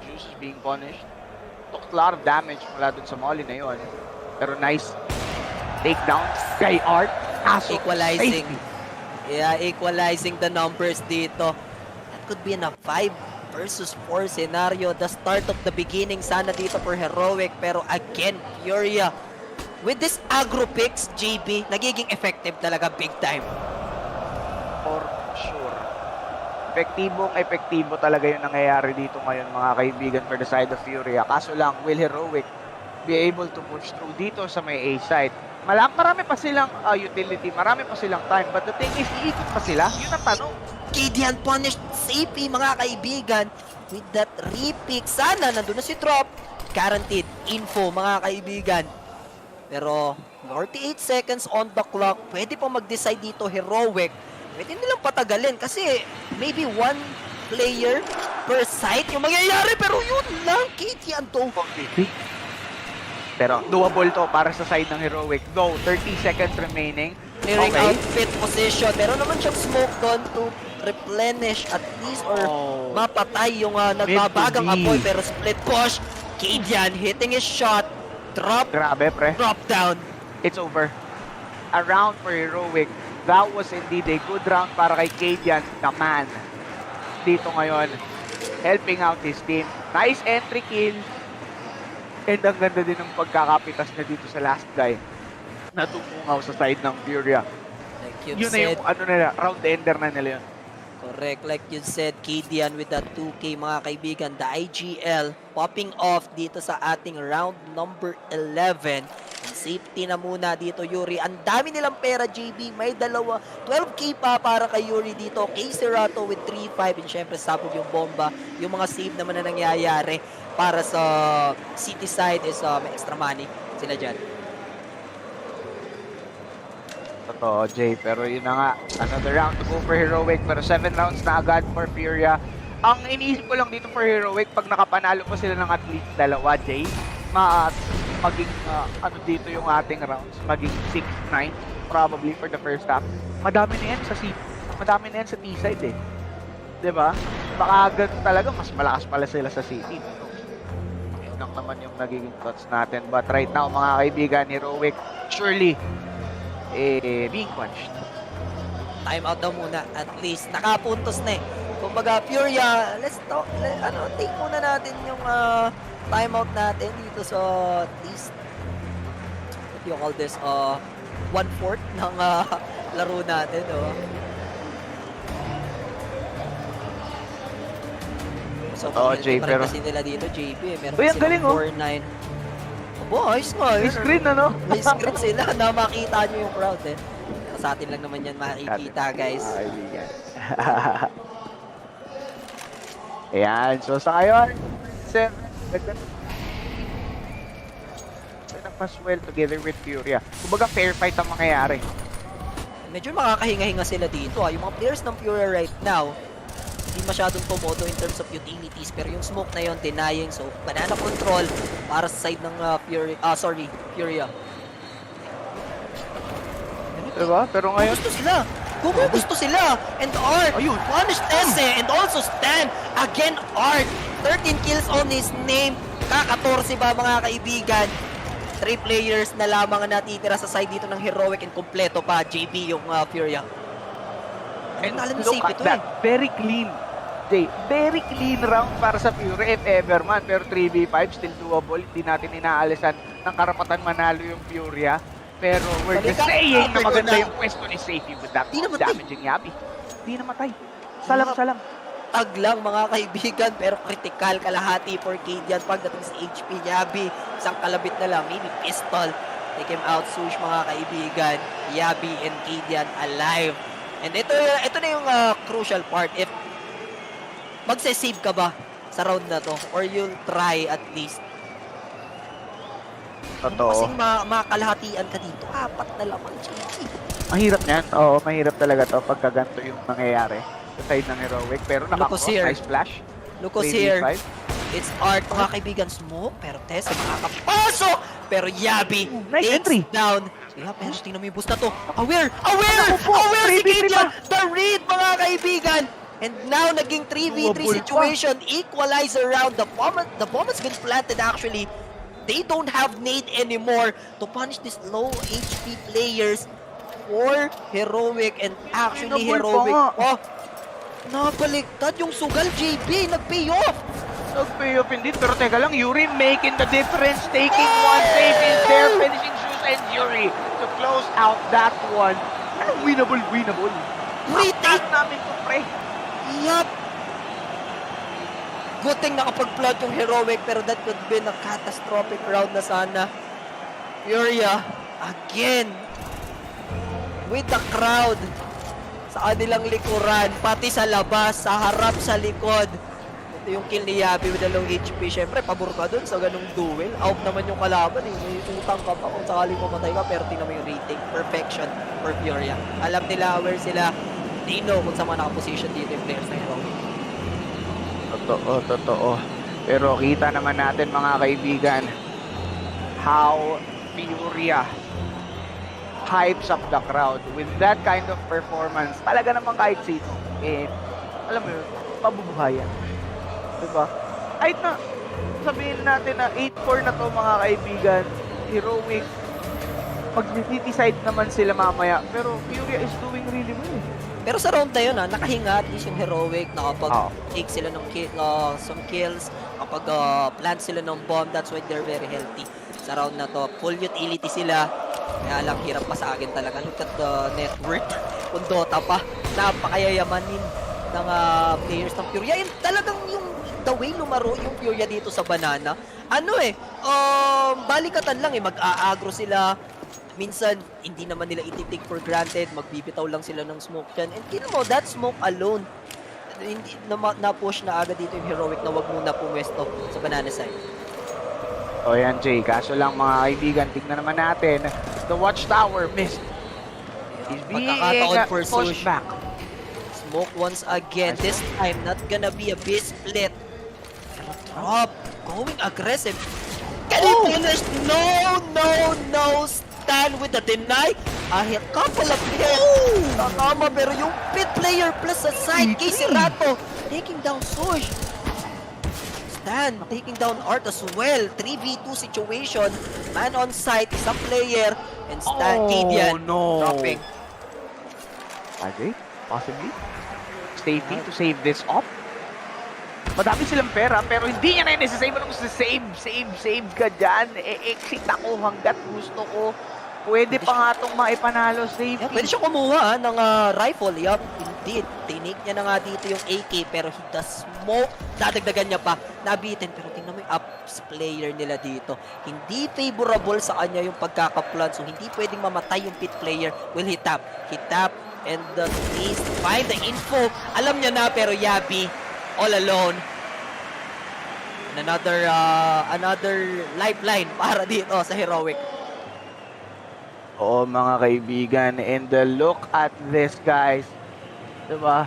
Juice is being punished. Took a lot of damage mula dun sa molly na yun. Pero nice takedown kay Art. Equalizing. Yeah, equalizing the numbers dito. That could be a 5 versus 4 scenario. The start of the beginning sana dito for Heroic. Pero again, Furia, with this aggro picks, JB, nagiging effective talaga big time. For sure. Epektibo talaga yung nangyayari dito ngayon, mga kaibigan, for the side of Furia. Kaso lang, will Heroic be able to push through dito sa may A side? Marami pa silang utility, marami pa silang time, but the thing is, iikot pa sila? Yun ang tanong. Cadian punished CP, mga kaibigan, with that repick. Sana nandun na si Drop. Guaranteed info, mga kaibigan. Pero 48 seconds on the clock. Pwede pang mag-decide dito Heroic. Pwede nilang patagalin kasi maybe one player per site yung mangyayari, pero yun lang, Cadian to. Pero doable to para sa side ng Heroic. Though 30 seconds remaining. Clearing outfit position. Meron naman siyang smoke doon to replenish at least or mapatay yung nagbabagang apoy, pero split push. Cadian hitting his shot. Drop. Grabe, pre. Drop down. It's over. A round for Heroic. That was indeed a good round para kay Cadian, the man. Dito ngayon, helping out his team. Nice entry kill. And ang ganda din ng pagkakapitas na dito sa last guy na tumungaw sa side ng Furia. Like Yun na yung round ender na nila yun. Correct. Like you said, Cadian with that 2K, mga kaibigan. The IGL popping off dito sa ating round number 11. And safety na muna dito, Yuri. Ang dami nilang pera, JB. May 12K pa para kay Yuri dito. Kay Serato with 3-5. And syempre, sabog yung bomba. Yung mga save naman na nangyayari para sa city side is may extra money sila dyan. Totoo, Jay. Pero yun na nga, another round to go for Heroic. Pero 7 rounds na agad for Furia. Ang iniisip ko lang dito for Heroic, pag nakapanalo pa sila ng at least 2, Jay, maging dito yung ating rounds, maging 6-9 probably for the first half. Madami na yan sa T-side eh. 'Di ba? Baka ganun talaga, mas malakas pala sila sa city. Yun lang naman yung nagiging thoughts natin. But right now, mga kaibigan, Heroic surely being punched. Time out daw muna. At least, nakapuntos na eh. Kumbaga, Furia, take muna natin yung time out natin dito sa at least, what do you call this, 1/4 ng laro natin, diba? So, Jay, pero kasi nila dito, JP, meron ang galing, 4-9. Abo, ayos nga. May screen, ano? May screen sila na makita nyo yung crowd, eh. Pero sa atin lang naman yan makikita, guys. Ayan, so sa ngayon, pas well together with Furia. Kumbaga fair fight ang mangyayari. medyo makakahinga-hinga sila dito. Yung mga players ng Furia right now, hindi masyadong pumoto in terms of utilities. Pero yung smoke na yon denying. So, banana control para sa side ng Furia. Diba? Pero ngayon... Gusto sila. And Art, punish Tese, and also Stan. Again, Art, 13 kills on his name. Ka-14 ba mga kaibigan? 3 players na lamang ang natitira sa side dito ng Heroic and kompleto pa, JB yung Furia. And look at that, very clean. Jay, very clean round para sa Furia if ever man. Pero 3v5 still doable. Hindi natin inaalisan ng karapatan manalo yung Furia. Pero we're just saying na maganda yung pwesto ni Safety with that damaging Yabi. Di namatay. Salam-salam. Tag lang mga kaibigan, pero critical kalahati for Cadian pagdating sa HP Yabi. Isang kalabit na lang, maybe pistol. Take him out, Sush mga kaibigan. Yabi and Cadian alive. And ito na yung crucial part. If magse-save ka ba sa round na to, or you'll try at least. Totoo. Kasing makakalahatian ka dito, 4 na lamang JP. Mahirap yan. Oo, mahirap talaga to pagka ganito yung nangyayari sa side ng Heroic. Pero nakakross, nice flash. Lucas here. It's Art, mga kaibigan. Smoke, pero Tessa makakapasok. Pero Yabi takes down. Yeah, pero tingnan mo yung boost na to. Aware si Cadian. The read, mga kaibigan. And now, naging 3v3 situation. Equalizer round. The bomb has been planted actually. They don't have nade anymore to punish these low HP players for Heroic and actually Heroic. Oh, napaliktad yung sugal, JB. Nag-pay off. Nag-pay off indeed. Pero teka lang, Yuri making the difference. Taking one save is there. Finishing shoes and Yuri to close out that one. Ano, winnable. Retake namin to, pre. Yup. Good thing nakapag-flood yung Heroic, pero that could be a catastrophic round na sana. Furia, again, with the crowd sa kanilang likuran, pati sa labas, sa harap, sa likod. Ito yung kill ni Yabi with a low HP. Siyempre, pabor ka dun sa ganung duel. Out naman yung kalaban. May utang ka pa kung sakaling mamatay ka, pero tingnan mo yung retake. Perfection for Furia. Alam nila where sila. They know kung saan mga nakaposition dito yung players na Heroic. Totoo. Pero kita naman natin mga kaibigan how Furia hypes up the crowd with that kind of performance. Talaga naman kahit sino, alam mo yun, mabubuhayan. Diba? Kahit na sabihin natin na 8-4 na to mga kaibigan, Heroic, mag-decide naman sila mamaya. Pero Furia is doing really well. Pero sa round na yun, nakahinga at least yung Heroic, nakapag-take sila ng some kills, kapag plant sila ng bomb, that's why they're very healthy. Sa round na to, full utility sila, kaya lang hirap pa sa akin talaga. Look at the net worth, kung Dota pa, napakayayamanin ng players ng Furia. And talagang yung the way lumaro yung Furia dito sa Banana, balikatan lang mag-aagro sila. Minsan, hindi naman nila iti-take for granted. Magbibitaw lang sila ng smoke dyan. And you know, that smoke alone, hindi na-push na agad dito yung Heroic na wag muna pumwesto sa Banana side. O yan, Jay. Kaso lang mga kaibigan, tignan naman natin. The Watchtower missed. He's being pushed back. Smoke once again. This time, not gonna be a big split. Drop. Going aggressive. Can he finish? No. Stand with the deny. A couple of hits. Nakama, pero yung pit player plus sa side, Casey Rato taking down Sush. Stan taking down Art as well. 3v2 situation. Man on site, isang player. And Stan, Cadian dropping. Okay, possibly. Stafey to save this up. Madami silang pera, pero hindi niya na yun nasa-save. Anong save ka dyan? Exit ako hanggat gusto ko. Pwede pa nga itong maipanalo, Stafey. Pwede siya kumuha ng rifle. Yup, indeed. Tinake niya na nga dito yung AK, pero he does smoke. Dadagdagan niya pa. Nabitin, pero tingnan mo yung ups player nila dito. Hindi favorable sa kanya yung pagkakaplan. So, hindi pwedeng mamatay yung pit player. Will he tap? He tap, and at least find the info. Alam niya na, pero Yabi, all alone. And another lifeline para dito sa Heroic. Oo, mga kaibigan. And look at this, guys. Diba?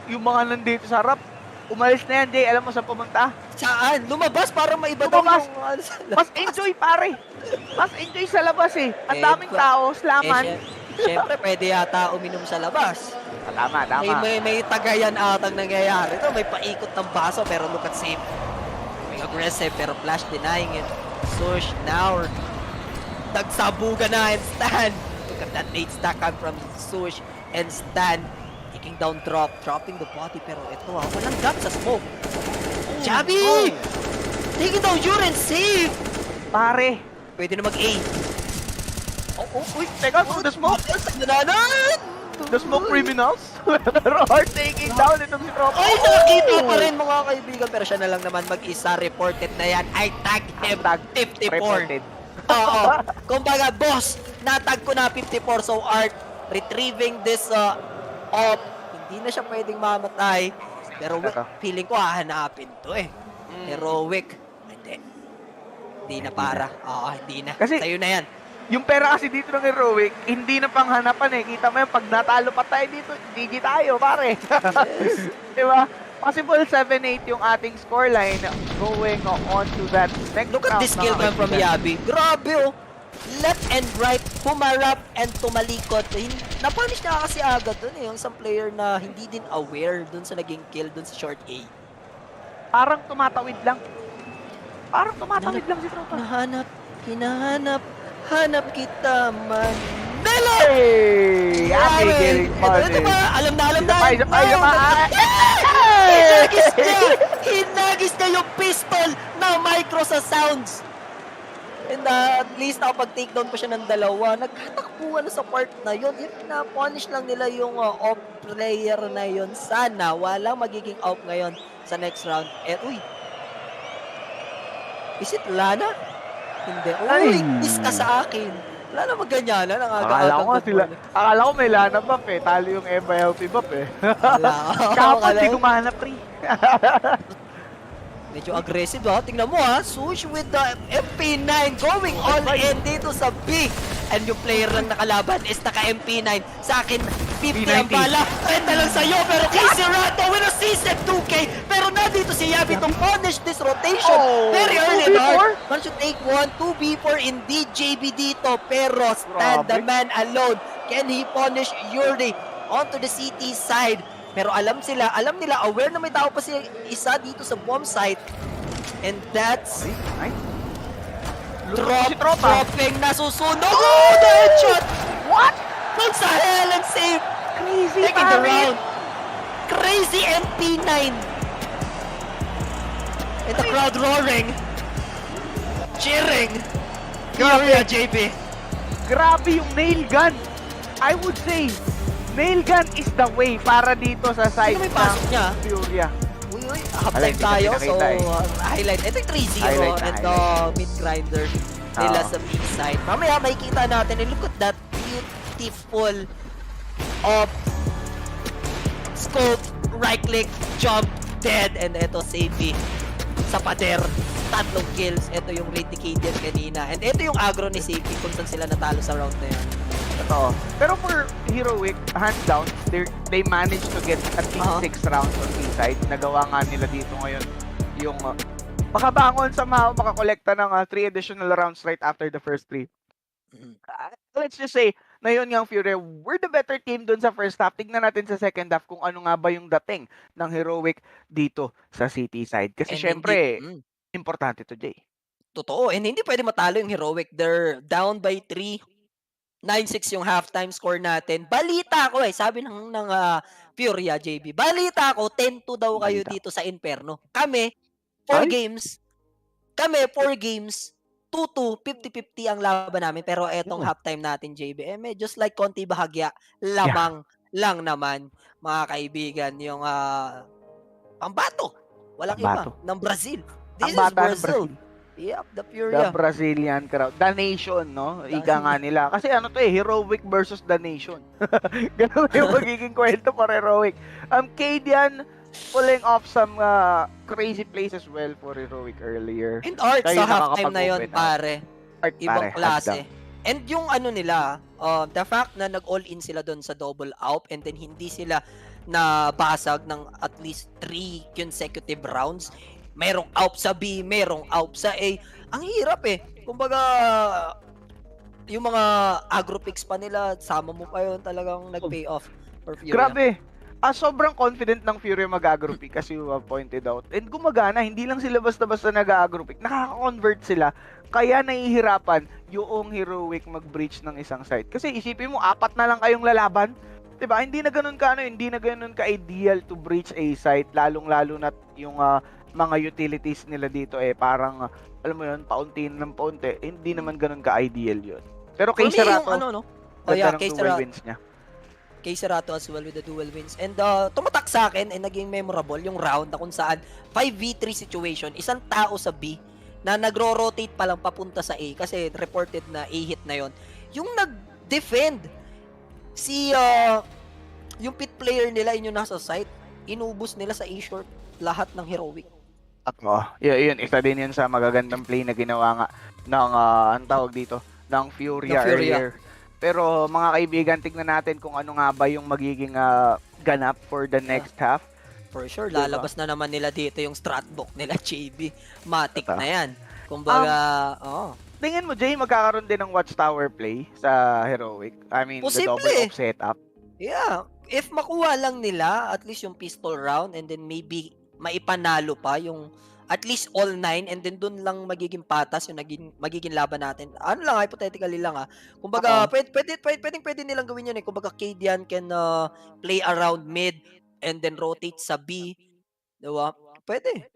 Yung mga nandito sa harap, umalis na yan, Jay. Alam mo saan pumunta? Saan? Lumabas para maiba daw Lumabas! yung Mas enjoy, pare! Mas enjoy sa labas eh. Ang daming tao, slaman. Siyempre, pwede yata uminom sa labas. Tama. May tagayan atang nangyayari. Ito, may paikot ng baso, pero look at Save. May aggressive, pero flash denying it. Sush, now, nagsabuga na and Stan. Look at that nade stack up from Sush and Stan. Taking down dropping the body, pero ito walang gap sa smoke. Javi! Taking down Yuren, save! Pare! Pwede na mag-A. Uy, teka, the smoke! The smoke criminals? Pero hard taking down itong si Tropa. Ay, nakakita pa rin mga kaibigan, pero siya na lang naman mag-isa. Reported na yan. I tag him. Tag 54. Reported. Oo. Kumbaga, boss, natag ko na 54. So, Art, retrieving this op. Hindi na siya pwedeng mamatay. Pero feeling ko hahanapin to eh. Heroic. Hindi na para. Oo, hindi na. Kasi, sa'yo na yan. Yung pera kasi dito ng Heroic, hindi na panghanapan eh. Kita mo yan, pag natalo pa tayo dito, GG tayo, pare. Yes. Diba? Possible 7-8 yung ating scoreline going on to that next Look at this skill cam from Yabi. Grabe oh. Left and right, humarap and tumalikot. Napunish na kasi agad dun eh. Yung isang player na hindi din aware dun sa naging kill dun sa short A. Parang tumatawid lang. Si Tropa. Hinahanap. Hanap kita man. Melo! Hey! Ito ba? Alam na. Hinagis niya yung pistol na micro sa sounds. And at least nakapag-take down pa siya ng dalawa. Nagkatakbuhan na sa part na yun. If na-punish lang nila yung off player na yun, sana walang magiging off ngayon sa next round. Uy! Is it Lana? Hindi. Uy, miss ka sa akin. Wala na magganyanan. Akala ko may Lana buff eh. Talo yung Eva healthy buff eh. Kapag di gumanap rin. Medyo aggressive ha. Tingnan mo ha. Sush with the MP9 going all in dito sa B. And yung player lang nakalaban is naka MP9. Sa akin, 50 ang bala. Renta lang sa'yo. Pero Casey Rato with a C-set 2K. Pero na dito si Yabi to punish this rotation. Very early dark. Man should take 1-2B4 indeed JB dito. Pero stand the man alone. Can he punish Yuri onto the CT side? Pero alam nila, aware na may tao pa si isa dito sa bomb site. And that's dropping nasusunog. Oh, the headshot! What? Kung sa hell and save. Crazy, taking the round. Crazy MP9. And the crowd roaring. Cheering. Furia, JB. Grabe yung nail gun. I would say, nail gun is the way para dito sa side ng Furia. Uy, half-time tayo. So, highlight. Ito yung 3-0 and the mid-grinder nila sa mid-side. Mamaya makikita natin. And look at that beautiful scope, right-click, jump, dead. And ito, safety sa pader. 3 kills. Ito yung rate ni Cadian kanina. And ito yung aggro ni safety kung saan sila natalo sa round na yan. Totoo. Pero for Heroic, hands down, they managed to get at least 6 rounds on B-side. Nagawa nga nila dito ngayon yung makabangon somehow, makakolekta ng 3 additional rounds right after the first 3. Let's just say, na yun nga ang Fury, we're the better team dun sa first half. Tignan natin sa second half kung ano nga ba yung dating ng Heroic dito sa City side. Kasi syempre, importante to, Jay. Totoo. And hindi pwede matalo yung Heroic. They're down by 3. 9-6 yung halftime score natin. Balita ko sabi ng Furia, JB. Balita ko, 10-2 daw kayo dito sa Inferno. Kami, 4 games. 2-2, 50-50 ang laban namin. Pero etong halftime natin, JB, medyo like konti bahagya. Lamang lang naman, mga kaibigan, yung pambato. Walang iba. Ng Brazil. This is Brazil. Yep, the Furia. The Brazilian crowd. The Nation, no? Ika nga nila. Kasi ano to Heroic versus The Nation. Ganun yung magiging kwento for Heroic. Cadian pulling off some crazy plays as well for Heroic earlier. And Art sa halftime na yun, pare. Ibang klase. And yung ano nila, the fact na nag-all-in sila doon sa double AWP and then hindi sila nabasag ng at least 3 consecutive rounds. Merong AWP sa B, merong AWP sa A. Ang hirap eh. Kumbaga, yung mga agro picks pa nila, sama mo pa yun, talagang nag-pay off for Furia. Grabe. Sobrang confident ng Furia mag-agro pick as you have pointed out. And gumagana, hindi lang sila basta-basta nag-agro pick. Nakaka-convert sila. Kaya nahihirapan yung Heroic mag-breach ng isang site. Kasi isipin mo, 4 na lang kayong lalaban. 'Di ba? Hindi na ganoon ka ideal to breach a site, lalong-lalo na yung mga utilities nila dito parang alam mo 'yun, paunti ng paunti. Hindi naman ganoon ka-ideal 'yun. Pero kay Serato, kay Serato wins niya. Kay Serato as well with the dual wins. And tumatak sa akin ay naging memorable yung round na kung saan 5v3 situation, isang tao sa B na nagro-rotate pa lang papunta sa A kasi reported na A-hit na yon. Yung nag-defend yung pit player nila yung nasa site, inubos nila sa A-short lahat ng Heroic. Yun, isa din yun sa magagandang play na ginawa nga ng ang tawag dito, ng Furia earlier. Pero mga kaibigan, tignan natin kung ano nga ba yung magiging ganap for the next half. For sure, lalabas na naman nila dito yung strat book nila, JB. Matik na yan. Kumbaga, tingin mo, Jay, magkakaroon din ng watchtower play sa Heroic? I mean, the double off setup? Yeah. If makuha lang nila, at least yung pistol round, and then maybe maipanalo pa yung at least all 9, and then dun lang magiging patas yung magiging laban natin. Ano lang, hypothetically lang kumbaga, pwede nilang gawin yun Kumbaga, Cadian can play around mid, and then rotate sa B. Diba? Pwede.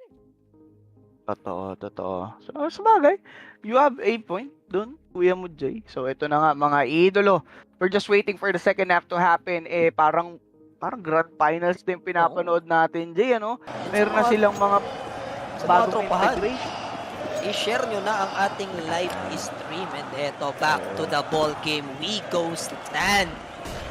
Totoo. So, sabagay, you have a point dun, Kuya mo, Jay. So, ito na nga, mga idolo. We're just waiting for the second half to happen. Parang grand finals din pinapanood natin, Jay, ano? Meron na silang mga bagong integration. I-share nyo na ang ating live stream. And eto, back to the ball game. We go stand.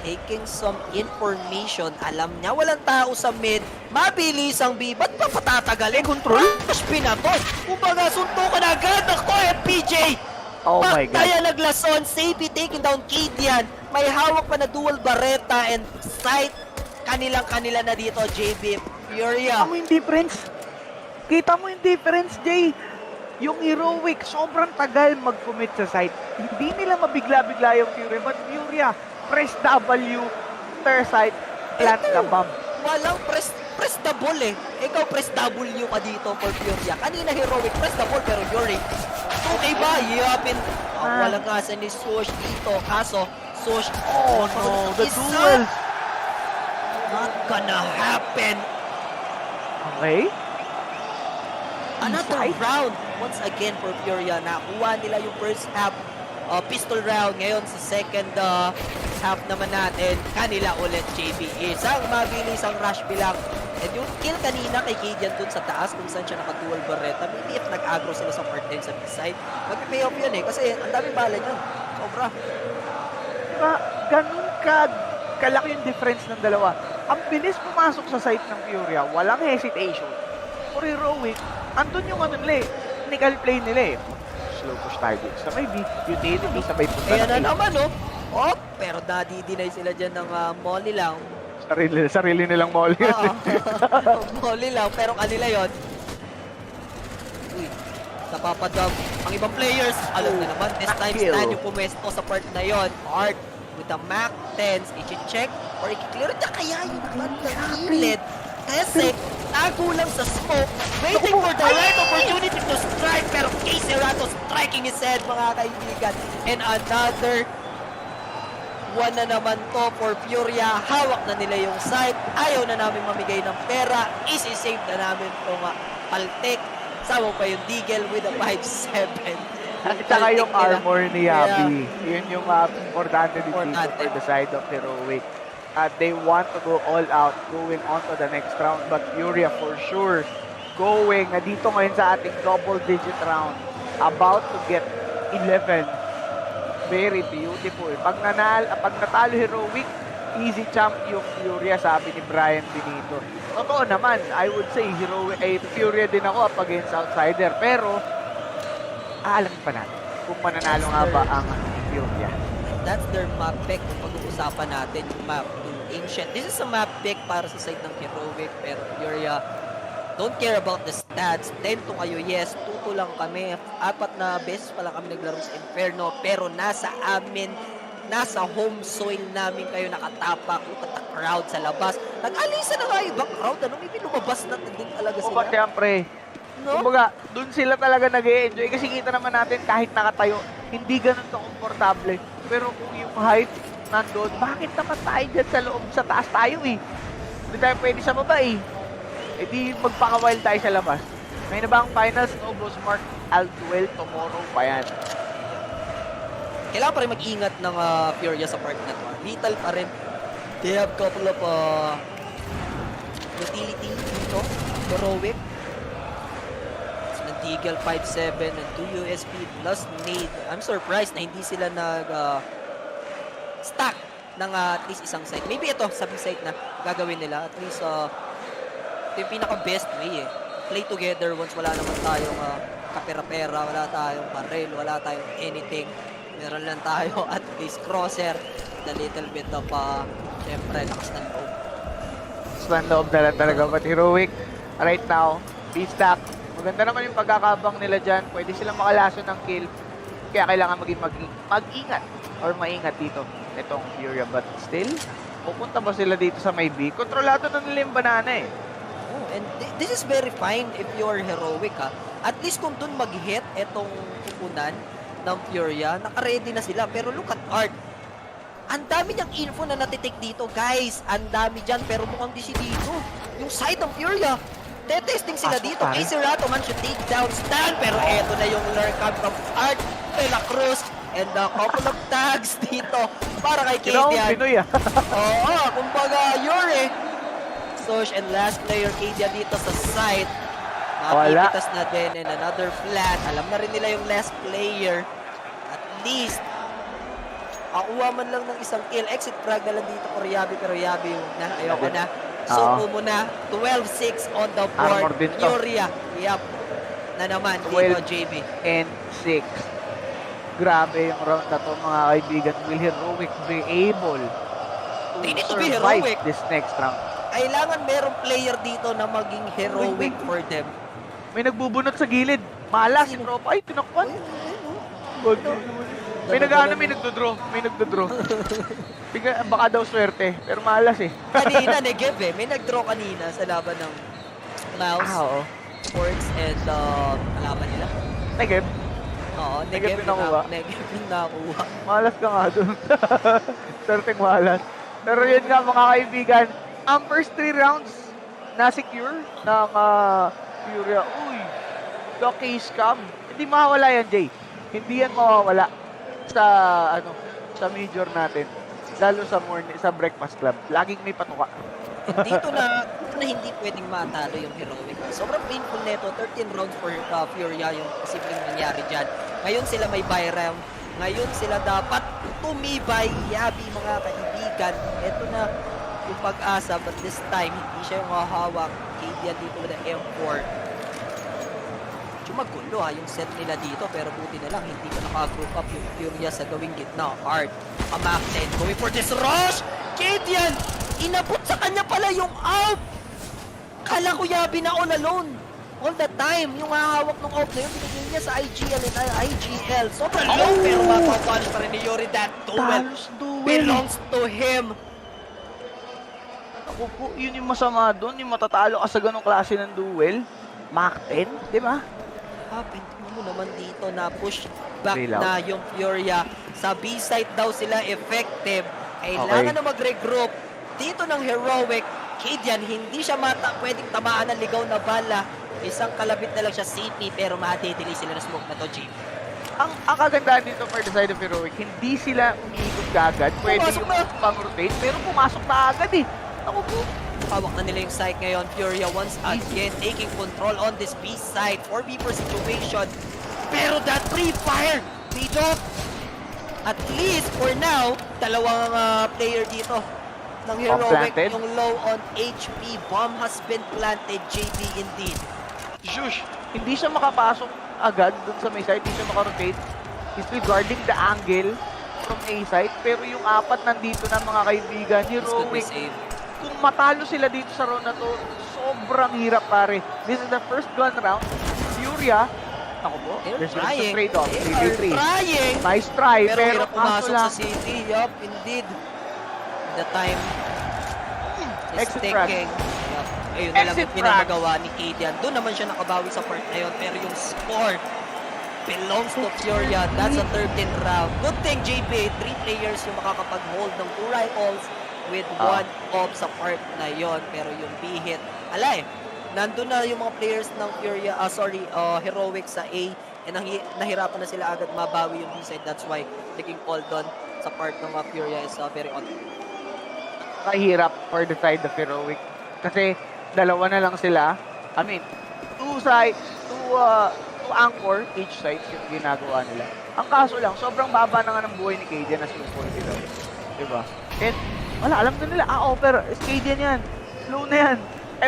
Taking some information. Alam niya, walang tao sa mid. Mabilis ang B. Ba't pa patatagal? Control? Mas pinagot. Kumbaga, suntukan agad. Ako, FPJ. Oh my God. Kaya naglason. Safety taking down Cadian. May hawak pa na dual barreta and sight. Kanilang-kanila na dito, JB. Furia. Kita mo yung difference, Jay. Yung Heroic, sobrang tagal mag-commit sa site. Hindi nila mabigla-bigla yung Furia. But Furia, press W, ter site, plant the bomb. Walang press the ball Ikaw press W ka dito for Furia. Kanina Heroic, press the ball pero Yuri. Okay ba? Yapin. Walang kasa ni Sush dito. Kaso, Sush. Oh no, the duel. Not gonna happen. Okay. Another round once again for Furia. Nakuha nila yung first half pistol round. Ngayon sa second half naman natin, kanila ulit JB. Isang mabilis ang rush bilang. And yung kill kanina kay Cadian dun sa taas kung saan siya naka-dual barreta. Maybe if nag-agro sila sa part 10 sa B-side, mag-pay off yun kasi ang daming bala niyan. Sobra. Ganun kalaki yung difference ng dalawa. Ang bilis pumasok sa site ng Furia. Walang hesitation. For Heroic, andun yung technical play nila slow push target sa may B, utility, sabay punta na naman pero nadi-deny sila dyan ng molly lang. Sarili nilang molly yun. Molly lang, pero kanila yun. Uy, napapadab ang ibang players. Alam na naman, this time stand yung pumesto sa part na yon. Art with the Mac 10s, i-check or i-clear niya kaya yung naman ng gilid. Kasi tago lang sa smoke, waiting for the right opportunity to strike, pero K. Serato striking his head, mga kaibigan. And another one na naman to for Furia. Hawak na nila yung site. Ayaw na namin mamigay ng pera. Isi-save na namin itong paltek. Sama pa yung Deagle with a 5-7. At saka yung armor ni Yabi. Yun yung importante dito for the side of Heroic. They want to go all out going on to the next round, but Furia for sure going dito ngayon sa ating double-digit round, about to get 11. Very beautiful. Pag natalo Heroic, easy champ yung Furia, sabi ni Brian Benito. Totoo naman, I would say Furia din ako against Outsider, pero alam pa natin kung mananalo nga ba ang Furia. That's their map pick kung pag-uusapan natin yung map to Ancient. This is a map pick para sa side ng Heroic, pero Furia don't care about the stats. 10-2 kayo, yes, 2-2 lang kami. 4 na beses pa lang kami naglaro sa Inferno, pero nasa home soil namin kayo nakatapak. Look at the crowd sa labas. Nag-alisa na nga yung ibang crowd. Ano, may lumabas na din talaga sila. O, siyempre. No? Kumbaga, dun sila talaga nag-e-enjoy. Kasi kita naman natin kahit nakatayo, hindi ganun ka-komportable. Pero kung yung height nandun, bakit naman tayo dyan sa loob, sa taas tayo eh? Hindi tayo pwede sa baba eh. E di magpaka-wild tayo sa labas. Ngayon na ba ang finals? No, Boss Mark, I'll duel tomorrow pa yan. Kailangan pa rin mag-ingat ng Furia sa part na to. Lethal pa rin. They have couple of utility dito. Heroic. Eagle 5-7 and 2 USP plus nade. I'm surprised na hindi sila stack ng at least isang side. Maybe ito, sa side na gagawin nila. At least ito yung pinaka-best way eh. Play together once wala naman tayong kapera-pera, wala tayong barrel, wala tayong anything. Meron lang tayo at least crosser. A little bit of, syempre, lakas ng loob. Lakas ng loob na lang talaga. But Heroic, right now, B-stack. Maganda naman yung pagkakabang nila dyan. Pwede silang makalaso ng kill. Kaya kailangan maging mag-ingat or maingat dito. Itong Furia. But still, pupunta ba sila dito sa may B? Kontrolado na nila yung banana eh. Oh, and this is very fine if you're Heroic ha. At least kung dun mag-hit itong pupunan ng Furia, naka-ready na sila. Pero look at Art. Ang dami niyang info na natitik dito, guys. Ang dami dyan, pero mukhang dito. Yung side ng Furia. Testing sila dito. AC Rato man should take down stand. Pero eto na yung lurk from Art de la Cruz. And a couple of tags dito para kay Kadian. Oo, kumbaga Yuri. Sosh and last player Kadian dito sa side. Makikitas na din and another flat. Alam na rin nila yung last player. At least akuha man lang ng isang kill. Exit frag na lang dito ko Yabi, pero Yabi na ayoko na. So, muna, 12-6 on the board. Furia. Yep. Na naman, dito, JB. And 6. Grabe yung round na to, mga kaibigan. Will Heroic be able to survive this next round? Kailangan merong player dito na maging heroic for them. May nagbubunot sa gilid. Malas, si tropa. Ay, tinakpan. May nagdodraw. Baka daw swerte, pero malas eh. Kanina, Negev eh. May nag-draw kanina sa laban ng Mouz, Sports, and kalaban nila. Negev? Oo, Negev yung nakuha. Malas ka nga dun. Swerteng malas. Pero yun nga mga kaibigan, ang first 3 rounds na-secure ng Furia. Uy, the case cam. Hindi mawawala yan, Jay. Hindi yan mawawala sa major natin. Lalo sa breakfast club. Laging may patuka. Dito na hindi pwedeng matalo yung Heroic. Sobrang painful neto. 13 rounds for Furia yung posibleng nangyari dyan. Ngayon sila may buy round. Ngayon sila dapat tumibay. Yabi mga kaibigan. Ito na yung pag-asa. But this time, hindi siya yung hahawak. Kadian dito with the M4. Magulo yung set nila dito, pero buti na lang hindi ka naka-group up yung Furia sa gawing gitna. Art, Amakten, going for this rush! Kadian! Inabot sa kanya pala yung out! Kala ko Yabi na all alone. All the time, yung hahawak ng out na yun, binigyan niya sa IGL and IGL. Sobrang low, pero mapapunish pa rin ni Yuri. That duel belongs to him. Ako po, yun yung masama doon, yung matatalo ka sa ganong klase ng duel. Mach 10, di ba? Tingnan mo naman dito na push back na yung Furia. Sa B-side daw sila effective. Kailangan na mag-regroup. Dito ng Heroic, Kadian, hindi siya pwedeng tamaan ng ligaw na bala. Isang kalabit na lang siya CP, pero matitili sila na smoke na to, Jim. Ang kagandahan dito for the side of Heroic, hindi sila umiikot kagad. Pwede yung pang-rotate, pero pumasok na agad eh. Ako po. Hawak na nila yung site ngayon. Furia once again taking control on this B side. 4v4 situation. Pero that pre-fire paid off. At least for now, dalawang player dito ng Heroic yung low on HP. Bomb has been planted, JB indeed. Shush! Hindi siya makapasok agad dun sa may side. Hindi siya makarotate. He's still guarding the angle. from A side, pero yung 4 nandito na mga kaibigan. Heroic. Kung matalo sila dito sa round na to, sobrang hirap pare. This is the first gun round. Furia, ako po, there's some trade-off. 3v3. Nice try, pero kaso lang. Sa city, yup, indeed. The time is Exit ticking. Yup. Ayun na lang yung pinamagawa ni Kadian. Doon naman siya nakabawi sa part na yun, pero yung score belongs to Furia. That's a 13th round. Good thing, JP, 3 players yung makakapag-hold ng 2 rifles with 1 off sa part na yon. Pero yung B-hit, alay, nandun na yung mga players ng Furia, Heroic sa A, and nahirapan na sila agad mabawi yung B-side. That's why naging call doon sa part ng Furia is very on. Kahirap for the side of Heroic. Kasi dalawa na lang sila. I mean, 2 anchor each side yung ginagawa nila. Ang kaso lang, sobrang baba na nga ng buhay ni Kadian as yung point dito. Diba? And wala, alam na nila, pero Kadian yan. Slow na yan.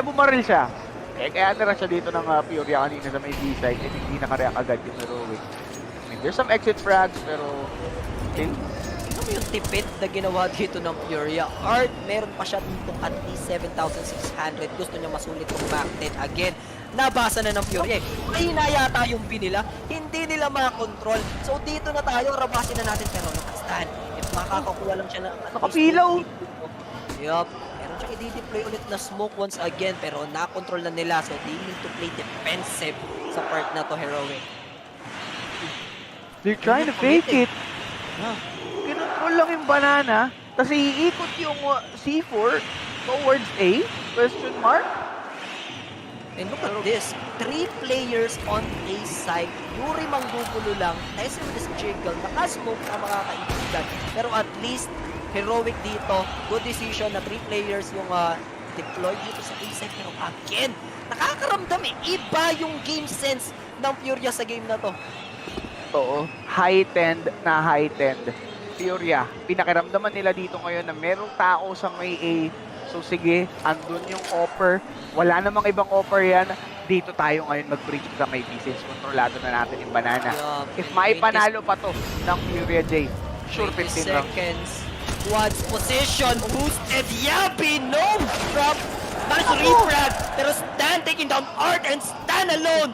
Bumaril siya. Kaya natira siya dito ng Furia kanina sa may B-side and hindi nakareact agad yung Heroic. I mean, there's some exit frags pero still. Yung tipid na ginawa dito ng Furia. Art, meron pa siya dito at least 7,600. Gusto niya masulit yung back 10 again. Nabasa na ng Furia. Mahina yata yung B nila. Hindi nila makakontrol. So dito na tayo, rabasin na natin pero nakastan. If makakakuha lang siya na nakapilaw. Yup. Meron siya i-deploy ulit na smoke once again pero nakontrol na nila. So they need to play defensive sa part na to, Heroic. They're trying to fake it. Kinontrol lang yung banana, tapos iikot yung C4 towards A? Question mark? And look at this, 3 players on A side, Yuri manggugulo lang, Tyson with this jiggle, nakasmoke na mga kaibigan, pero at least, Heroic dito, good decision na 3 players yung deploy dito sa A side, pero again, nakakaramdam iba yung game sense ng Furia sa game na to. Oo, heightened na heightened. Furia, pinakiramdaman nila dito ngayon na merong tao sa may A. So sige, andun yung offer. Wala namang ibang offer yan. Dito tayo ngayon mag-breach sa may B since kontrolado na natin yung banana. If maipanalo pa to ng Furia J, sure 15 rounds. Seconds. Quad's position. Boosted Yabi. No drop. Nice refrag. Pero Stan taking down Art and Stan alone.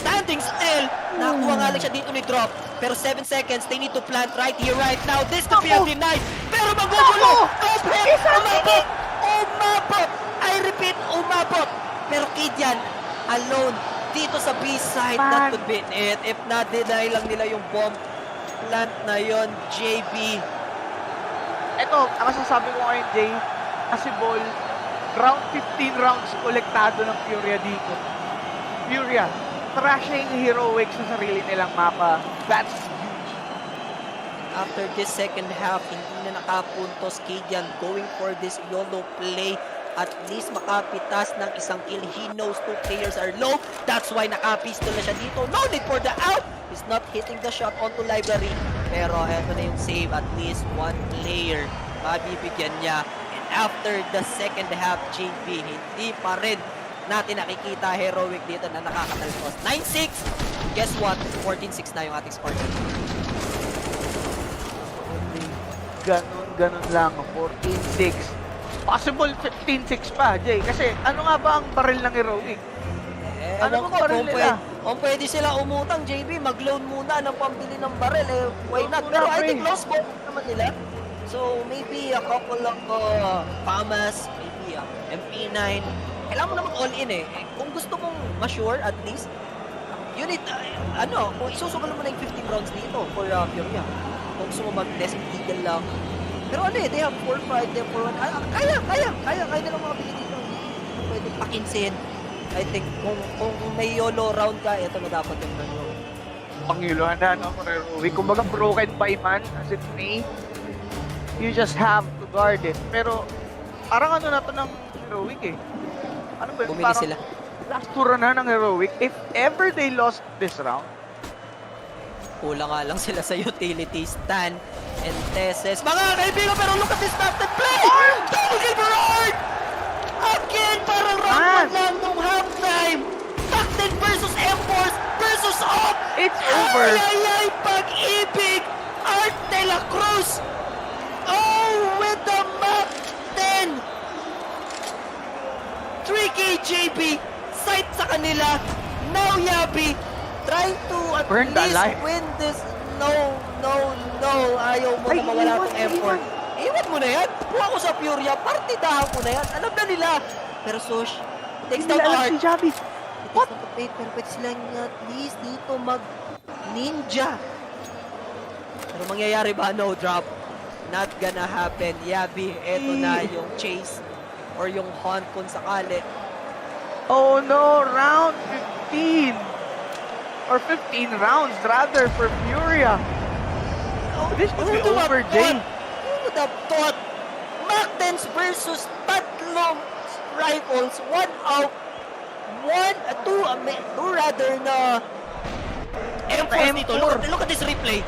Standing still. Nakuha nga lang siya dito ni drop. Pero 7 seconds. They need to plant right here, right now. This could be a denied. Pero magugulo. Umabot. Umabot. I repeat, umabot. Pero Kadian alone dito sa B side. That could be it. If not, deny lang nila yung bomb plant na yon, JB. Eto, ang masasabi ko ngayon, Jay, kasi ball, round 15 rounds kolektado ng Furia dito. Furia, trashing Heroic sa sarili nilang mapa. That's huge. After this second half, hindi na nakapuntos Kadian going for this YOLO play. At least makapitas ng isang kill. He knows 2 players are low. That's why nakapistol na siya dito. No need for the out. He's not hitting the shot onto library. Pero eto na yung save. At least 1 player mabibigyan niya. And after the second half, JB, hindi pa rin natin nakikita Heroic dito na nakakatalpos. 9-6. Guess what? 14-6 na yung ating score. Ganun lang. 14-6. Possible 15-6 pa, Jay. Kasi ano nga ba ang baril ng Heroic? Ano ang baril nila? Kung pwede sila umutang, JB, mag-loan muna ng pambili ng baril. Why not? Pero I think lost both naman nila. So, maybe a couple of PAMAS, maybe MP9. Kailangan mo naman all in . Kung gusto mong ma-sure at least, you need, kung isusugal mo na yung 15 rounds dito for Furia. Kung gusto mo mag-test eagle lang. Pero they have 4-5, they have 4-1. Kaya nilang mga pili dito. Pwede pakinsin. I think, kung may YOLO round ka, ito na dapat yung round. Pangiluhan na, Heroic. Kumbaga broken by man, as it may. You just have to guard it. Pero, parang na to ng Heroic . Ano ba yun? Bumili sila. Last tour na ng Heroic. If ever they lost this round, kulang nga lang sila sa utility stand and Teses. Mga kaibigan, pero look at this started play! Double kill for Art! Again, parang round 1 lang nung halftime! Back 10 versus M-Force versus Op! It's over! Ay, pag-ibig! Art de la Cruz! JB, sight sa kanila. Now Yabi, trying to at Burned least alive. win this. No. Ayaw mo na mawala ng effort. Iwan mo na yan. Kuha ko sa Furia. Partidahan mo na yan. Alam na nila. Pero Sush, takes down Art. Si Javi. What? Pero pwede silang at least dito mag-ninja. Pero mangyayari ba? No drop. Not gonna happen. Yabi, eto na yung chase or yung hunt kung sakali. Oh no, round 15. Or 15 rounds rather for Furia. Oh, this could be over, Jay. Who would have thought? Mactens versus tatlong rifles. Two rather na M4 dito. Look at this replay.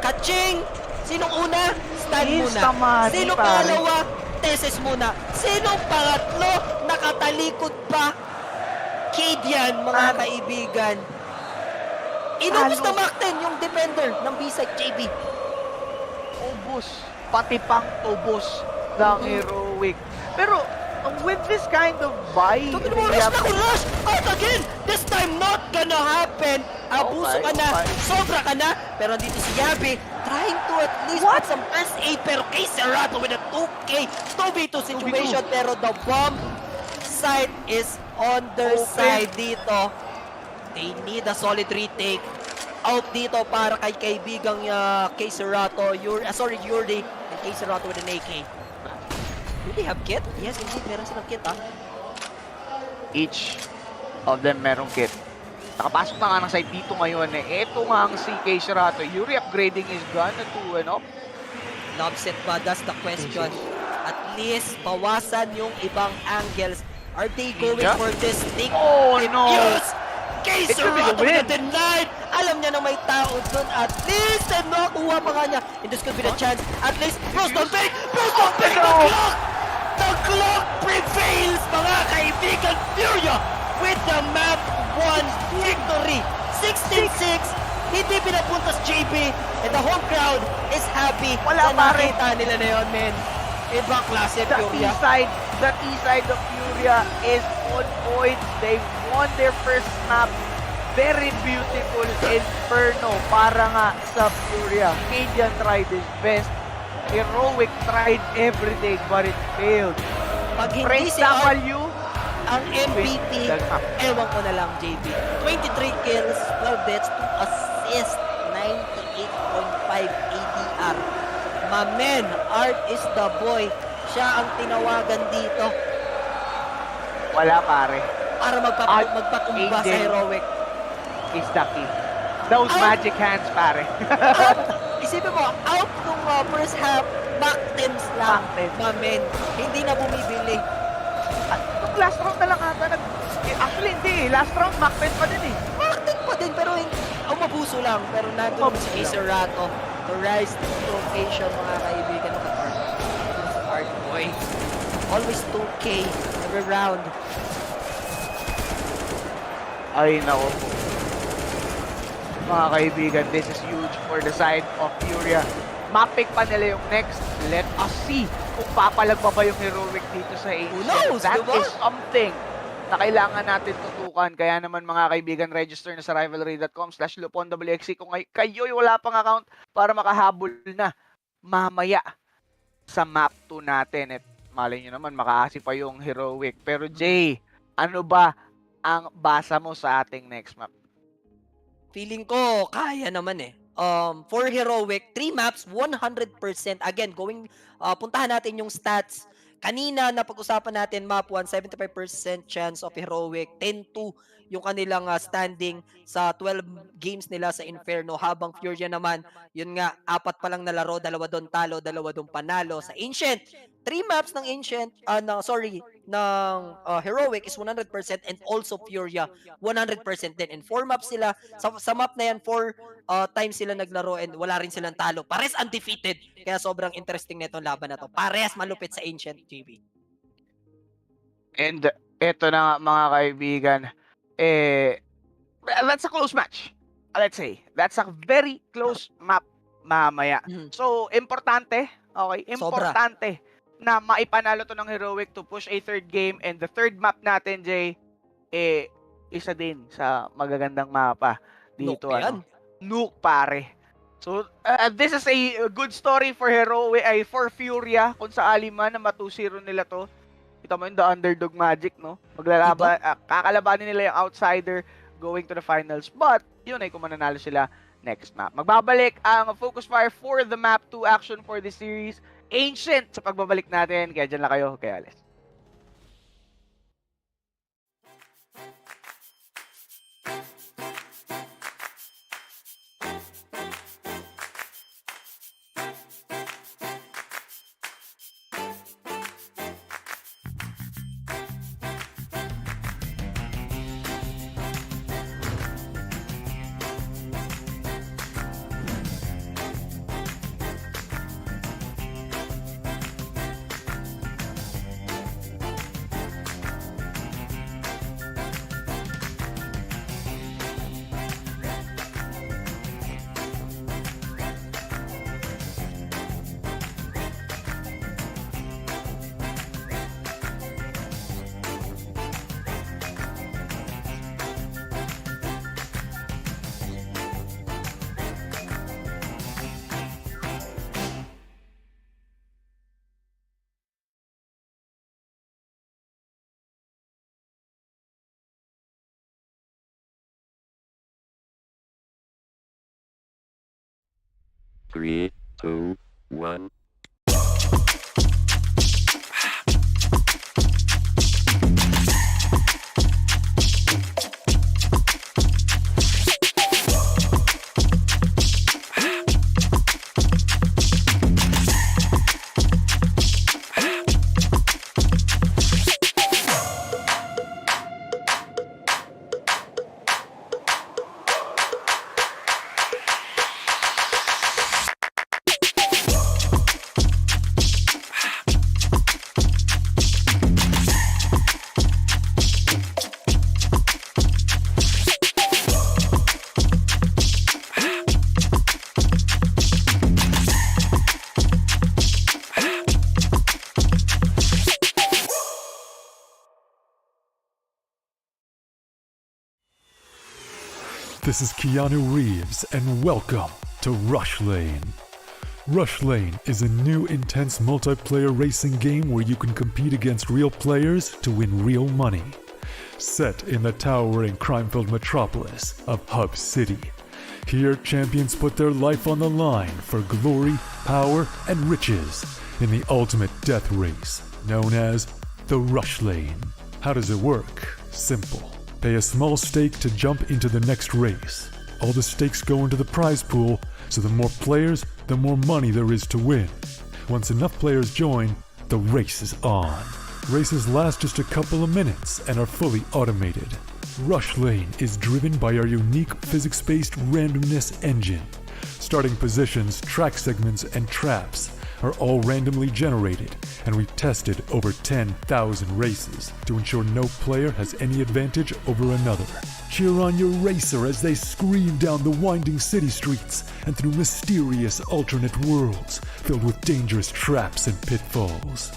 Kaching! Sinong una? Stand muna. Sinong pangalawa? Teses muna. Sinong pangatlo? Nakatalikod pa. Cade yan, mga kaibigan. Inubos na Macten yung defender ng B-side, JB. Ubos. Pati pang ubos ng Heroic. Pero, with this kind of buy, Rush! Out again! This time not gonna happen! Abuso ka na, sobra ka na, pero dito si Yabi trying to at least put some first aid, pero kay Serato with a 2v2 situation, pero the bomb site is on their side dito. They need a solid retake out dito para kay kaibigang kay Serato, Yuri, and kay Serato with an AK. Do they have kit? Yes, indeed, meron silang kit, Each of them merong kit. Nakapasok na nga ng side dito ngayon eh. Ito nga ang CK Serato. Yuri upgrading is gonna to, Lobset ba? That's the question. At least, bawasan yung ibang angles. Are they going for this thing? Oh, no! Yes! Kay It could be the Serato win. denied! Alam niya na may tao dun. At least, and nakuha pa nga niya. And this could be the chance. At least, Roston Fake! Roston Fake! The clock prevails, mga kaibigan. Furia with the map 1 victory. 16-6. Hindi pinapuntas JB. And the home crowd is happy. Wala pa rin. Nakita nila na yun, men. Ibang klase, The Furia. T-side of Furia is on point. They won their first map. Very beautiful Inferno para nga sa Furia. Cadian tried his best. Heroic tried everything but it failed. Pag hindi Praise si Art W, ang MVP, ewan ko na lang, JB. 23 kills, 12 deaths, 2 assists, 98.5 ADR. My man, Art is the boy. Siya ang tinawagan dito wala pare. para magpatumba sa Heroic. Is the key. Those magic hands pare. Isipin mo, out nung first half, back tens lang. My man, hindi na bumibili. At last round na lang ata. Actually hindi, last round Macbeth pa din eh. Macbeth pa din, pero umabuso lang. Pero nandun si Serato to rise to the occasion, mga kaibigan. Look at Art. Art boy. Always 2K every round. Ay nako po. Mga kaibigan, this is huge for the side of Furia. Mapick pa nila yung next. Let us see kung papalag pa ba yung Heroic dito sa Ancient. That is something na kailangan natin tutukan. Kaya naman mga kaibigan, register na sa rivalry.com/LuponWXC kung kayo'y wala pang account para makahabol na mamaya sa map 2 natin. At malay nyo naman, makaasi pa yung Heroic. Pero Jay, ano ba ang basa mo sa ating next map? Feeling ko, kaya naman eh. For Heroic, 3 maps, 100%. Again, puntahan natin yung stats. Kanina, napag-usapan natin, map 1, 75% chance of Heroic. 10-2 yung kanilang standing sa 12 games nila sa Inferno. Habang Furia naman, yun nga, 4 pa lang na laro, 2 doon talo, 2 doon panalo. Sa Ancient, 3 maps ng Ancient, ng Heroic is 100% and also Furia 100% din. And 4 maps sila. Sa map na yan, 4 times sila naglaro and wala rin silang talo. Pares undefeated. Kaya sobrang interesting na itong laban na to. Pares malupit sa Ancient, JB. And eto na mga kaibigan, that's a close match. Let's say, that's a very close map mamaya. So, importante, okay? Importante na maipanalo to ng Heroic to push a third game. And the third map natin, Jay, isa din sa magagandang mapa dito. Nuke, pare. So, this is a good story for Heroic, for Furia, kung sakali man na 2-0 nila to. Kita mo yung the underdog magic, no? Maglalaban, kakalabanin nila yung outsider going to the finals. But, yun ay kung mananalo sila next map. Magbabalik ang focus fire for the map 2 action for this series. Ancient sa pagbabalik natin. Kaya dyan lang kayo, kaya alis. Three, two, one. This is Keanu Reeves, and welcome to Rush Lane. Rush Lane is a new intense multiplayer racing game where you can compete against real players to win real money. Set in the towering crime-filled metropolis of Hub City, here champions put their life on the line for glory, power, and riches in the ultimate death race known as the Rush Lane. How does it work? Simple. Pay a small stake to jump into the next race. All the stakes go into the prize pool, so the more players, the more money there is to win. Once enough players join, the race is on. Races last just a couple of minutes and are fully automated. Rush Lane is driven by our unique physics-based randomness engine. Starting positions, track segments, and traps are all randomly generated, and we've tested over 10,000 races to ensure no player has any advantage over another. Cheer on your racer as they scream down the winding city streets and through mysterious alternate worlds filled with dangerous traps and pitfalls.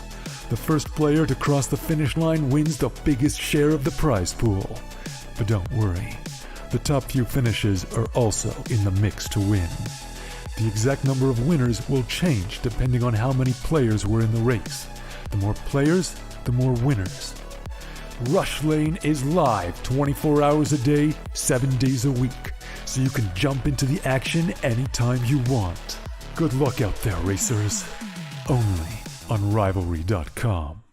The first player to cross the finish line wins the biggest share of the prize pool. But don't worry, the top few finishes are also in the mix to win. The exact number of winners will change depending on how many players were in the race. The more players, the more winners. Rush Lane is live 24 hours a day, 7 days a week, so you can jump into the action anytime you want. Good luck out there, racers. Only on Rivalry.com.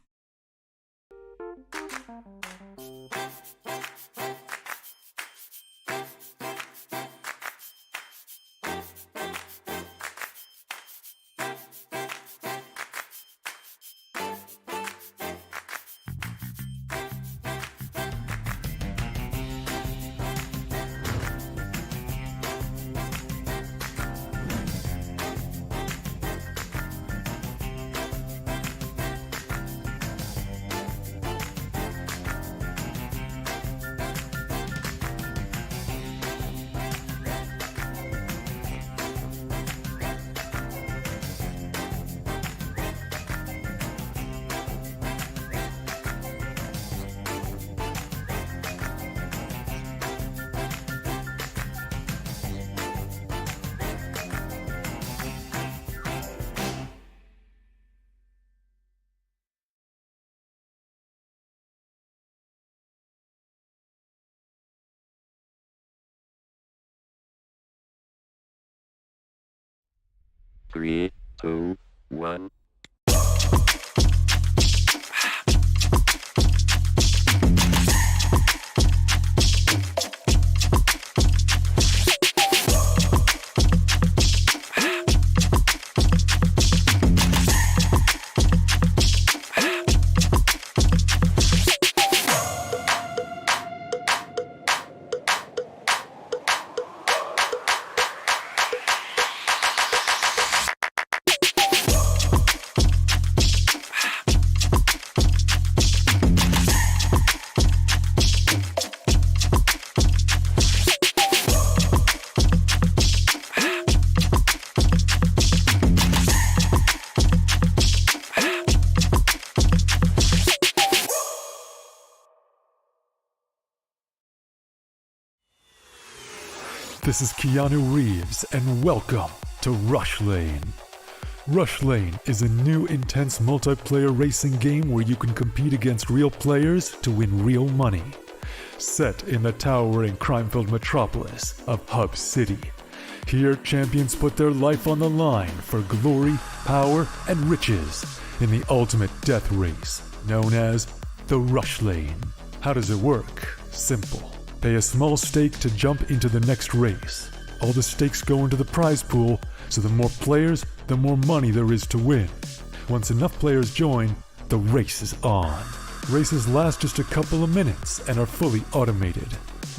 3, 2, 1. This is Keanu Reeves, and welcome to Rush Lane. Rush Lane is a new intense multiplayer racing game where you can compete against real players to win real money. Set in the towering crime-filled metropolis of Hub City. Here, champions put their life on the line for glory, power, and riches in the ultimate death race, known as the Rush Lane. How does it work? Simple. Pay a small stake to jump into the next race. All the stakes go into the prize pool, so the more players, the more money there is to win. Once enough players join, the race is on. Races last just a couple of minutes and are fully automated.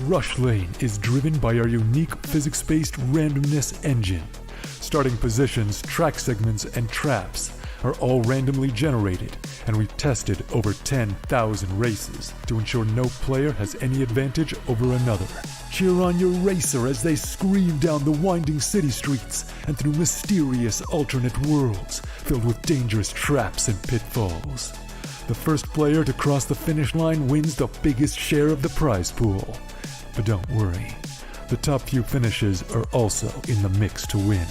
Rush Lane is driven by our unique physics-based randomness engine. Starting positions, track segments, and traps are all randomly generated, and we've tested over 10,000 races to ensure no player has any advantage over another. Cheer on your racer as they scream down the winding city streets and through mysterious alternate worlds filled with dangerous traps and pitfalls. The first player to cross the finish line wins the biggest share of the prize pool. But don't worry, the top few finishes are also in the mix to win.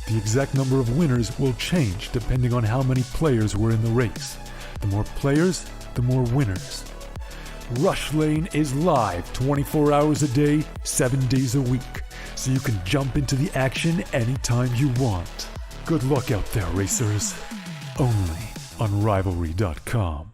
The exact number of winners will change depending on how many players were in the race. The more players, the more winners. Rush Lane is live 24 hours a day, 7 days a week, so you can jump into the action anytime you want. Good luck out there, racers. Only on Rivalry.com.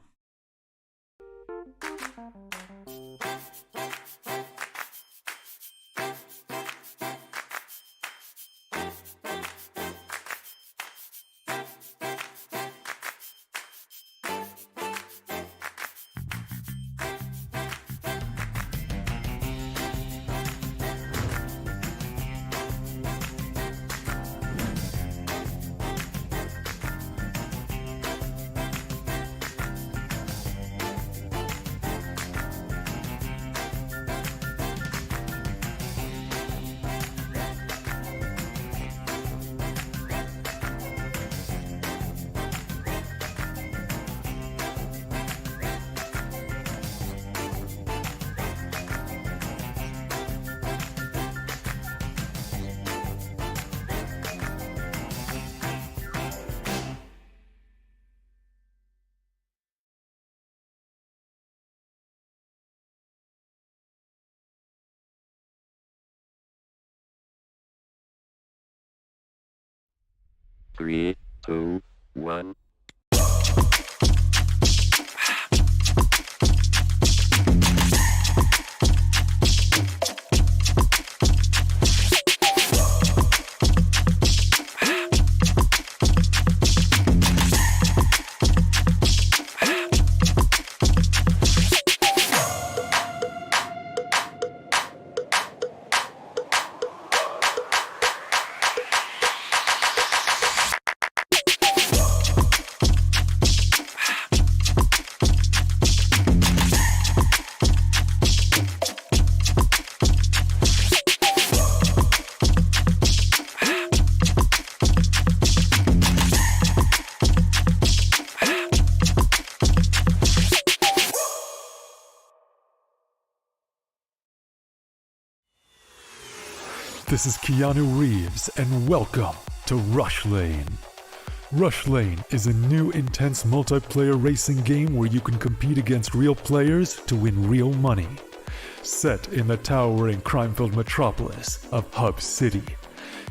Three, two, one. This is Keanu Reeves, and welcome to Rush Lane. Rush Lane is a new intense multiplayer racing game where you can compete against real players to win real money. Set in the towering crime-filled metropolis of Hub City.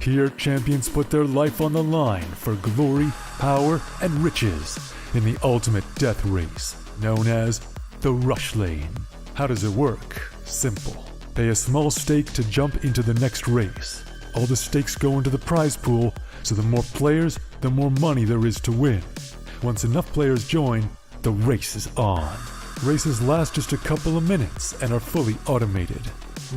Here, champions put their life on the line for glory, power, and riches in the ultimate death race, known as the Rush Lane. How does it work? Simple. Pay a small stake to jump into the next race. All the stakes go into the prize pool, so the more players, the more money there is to win. Once enough players join, the race is on. Races last just a couple of minutes and are fully automated.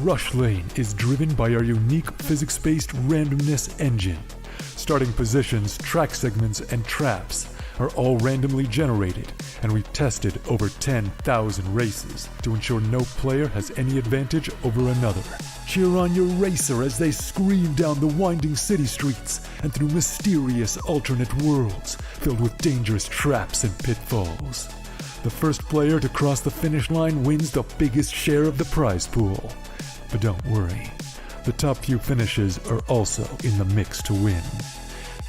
Rush Lane is driven by our unique physics-based randomness engine. Starting positions, track segments, and traps are all randomly generated, and we've tested over 10,000 races to ensure no player has any advantage over another. Cheer on your racer as they scream down the winding city streets and through mysterious alternate worlds filled with dangerous traps and pitfalls. The first player to cross the finish line wins the biggest share of the prize pool. But don't worry, the top few finishes are also in the mix to win.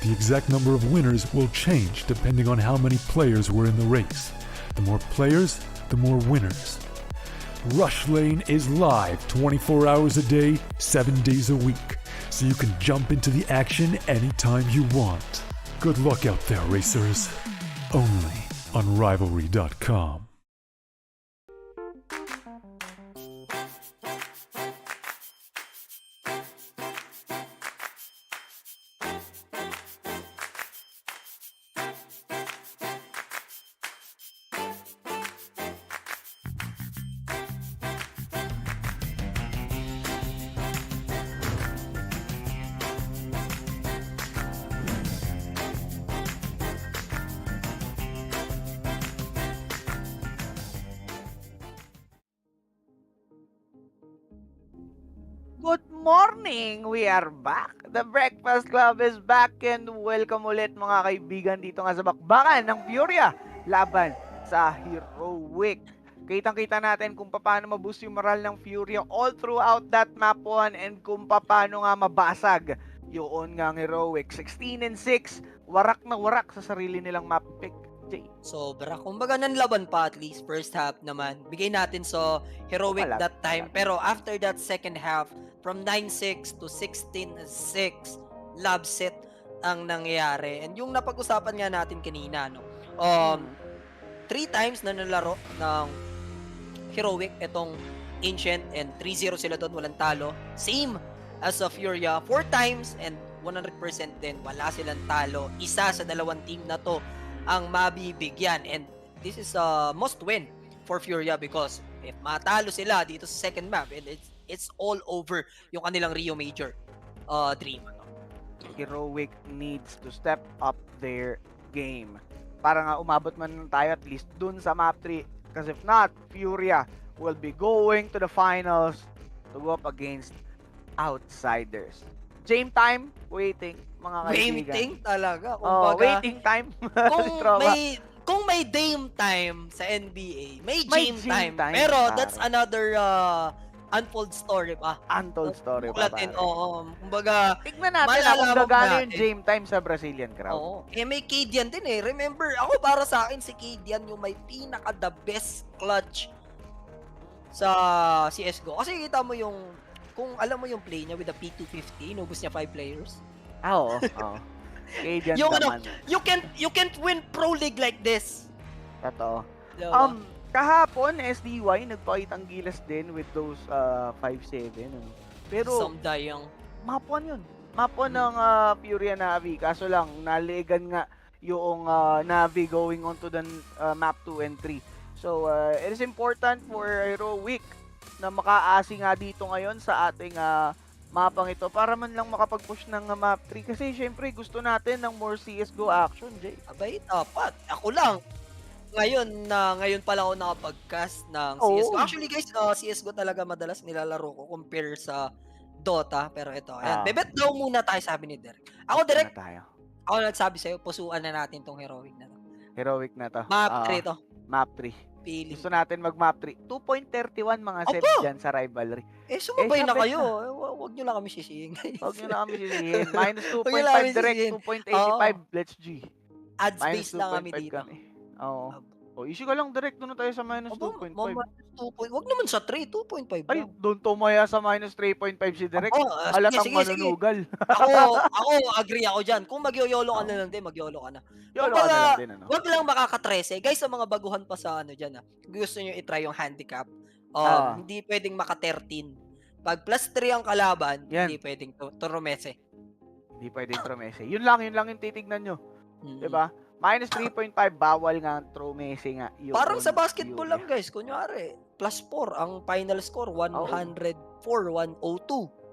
The exact number of winners will change depending on how many players were in the race. The more players, the more winners. Rush Lane is live 24 hours a day, 7 days a week, so you can jump into the action anytime you want. Good luck out there, racers. Only on Rivalry.com. Good morning! We are back! The Breakfast Club is back and welcome ulit mga kaibigan dito nga sa bakbakan ng Furia laban sa Heroic. Kitang-kita natin kung paano maboost yung moral ng Furia all throughout that map 1 and kung paano nga mabasag yun nga ang Heroic. 16-6, warak na warak sa sarili nilang map pick. Sobra. Kumbaga nanlaban pa at least first half naman. Bigay natin sa Heroic that time. Pero after that second half, from 9-6 to 16-6, love set ang nangyayari. And yung napag-usapan nga natin kanina, no? 3 times na nalaro ng Heroic itong Ancient and 3-0 sila doon, walang talo. Same as of Furia, 4 times and 100% din wala silang talo. Isa sa dalawang team na to ang mabibigyan, and this is a must win for Furia because if matalo sila dito sa second map, and it's all over yung kanilang Rio Major dream. Heroic needs to step up their game para nga umabot man tayo at least dun sa map 3, because if not, Furia will be going to the finals to go up against Outsiders. Game time, waiting mga kaibigan. Waiting talaga. Waiting time. kung may Dame time sa NBA, may game time. Pero that's another untold story pa. Untold story pa. Kumbaga, tignan natin kung gagana yung game time sa Brazilian crowd. Oo. May Cadian din eh. Remember, ako para sa akin si Cadian yung may pinaka the best clutch sa CSGO. Kasi kita mo yung kung alam mo yung play niya with the P250, inubos niya 5 players. Oo. Yung naman. You can't win pro league like this. Totoo. Kahapon SDY nagpakitang gilas din with those 5-7. Pero Samdayang map 1 yun. Map 1 ng Furia Navi. Kaso lang naligan nga yung Navi going on to the map 2 and 3. So it is important for Heroic na makaasi nga dito ngayon sa ating mapang ito para man lang makapag-push ng map 3 kasi syempre gusto natin ng more CSGO action, Jay. Abay, dapat. Ako lang. Ngayon pala ako nakapag-cast ng CSGO. Actually guys, CSGO talaga madalas nilalaro ko compare sa Dota. Pero ito, ayan. Bebet daw muna tayo, sabi ni Derek. Ako direct, ako nagsabi sa'yo, pusuan na natin tong Heroic na to. Heroic na to. Map 3 to. Map 3. Pili. Gusto natin mag-map 3. 2.31 mga sets dyan sa rivalry. Sumabay na kayo. Huwag nyo lang kami sisihin. Huwag nyo lang kami sisihin. Minus 2.5 direct, 2.85. Let's G. Ads base lang kami dito. Oo. O, issue ka lang direct doon na tayo sa minus Aba, 2.5. minus 2 point. Wag naman sa 3, 2.5 Ay, lang. doon tumaya sa minus 3.5 si direct. Aba, Halatang sige. manunugal. Ako agree ako dyan. Kung mag-yolo ka na lang din, mag-yolo ka na. Yolo ka na lang din, ano? Wag lang makaka-13. Guys, sa mga baguhan pa sa ano dyan, gusto nyo i-try yung handicap, hindi pwedeng maka-13. Pag plus 3 ang kalaban, hindi pwedeng turumese. Hindi pwedeng tromese. Yun lang yung titignan nyo. Diba? Minus 3.5, bawal nga ang tromese nga. Parang sa basketball lang, guys. Kunyari, plus 4 ang final score, 104, 102.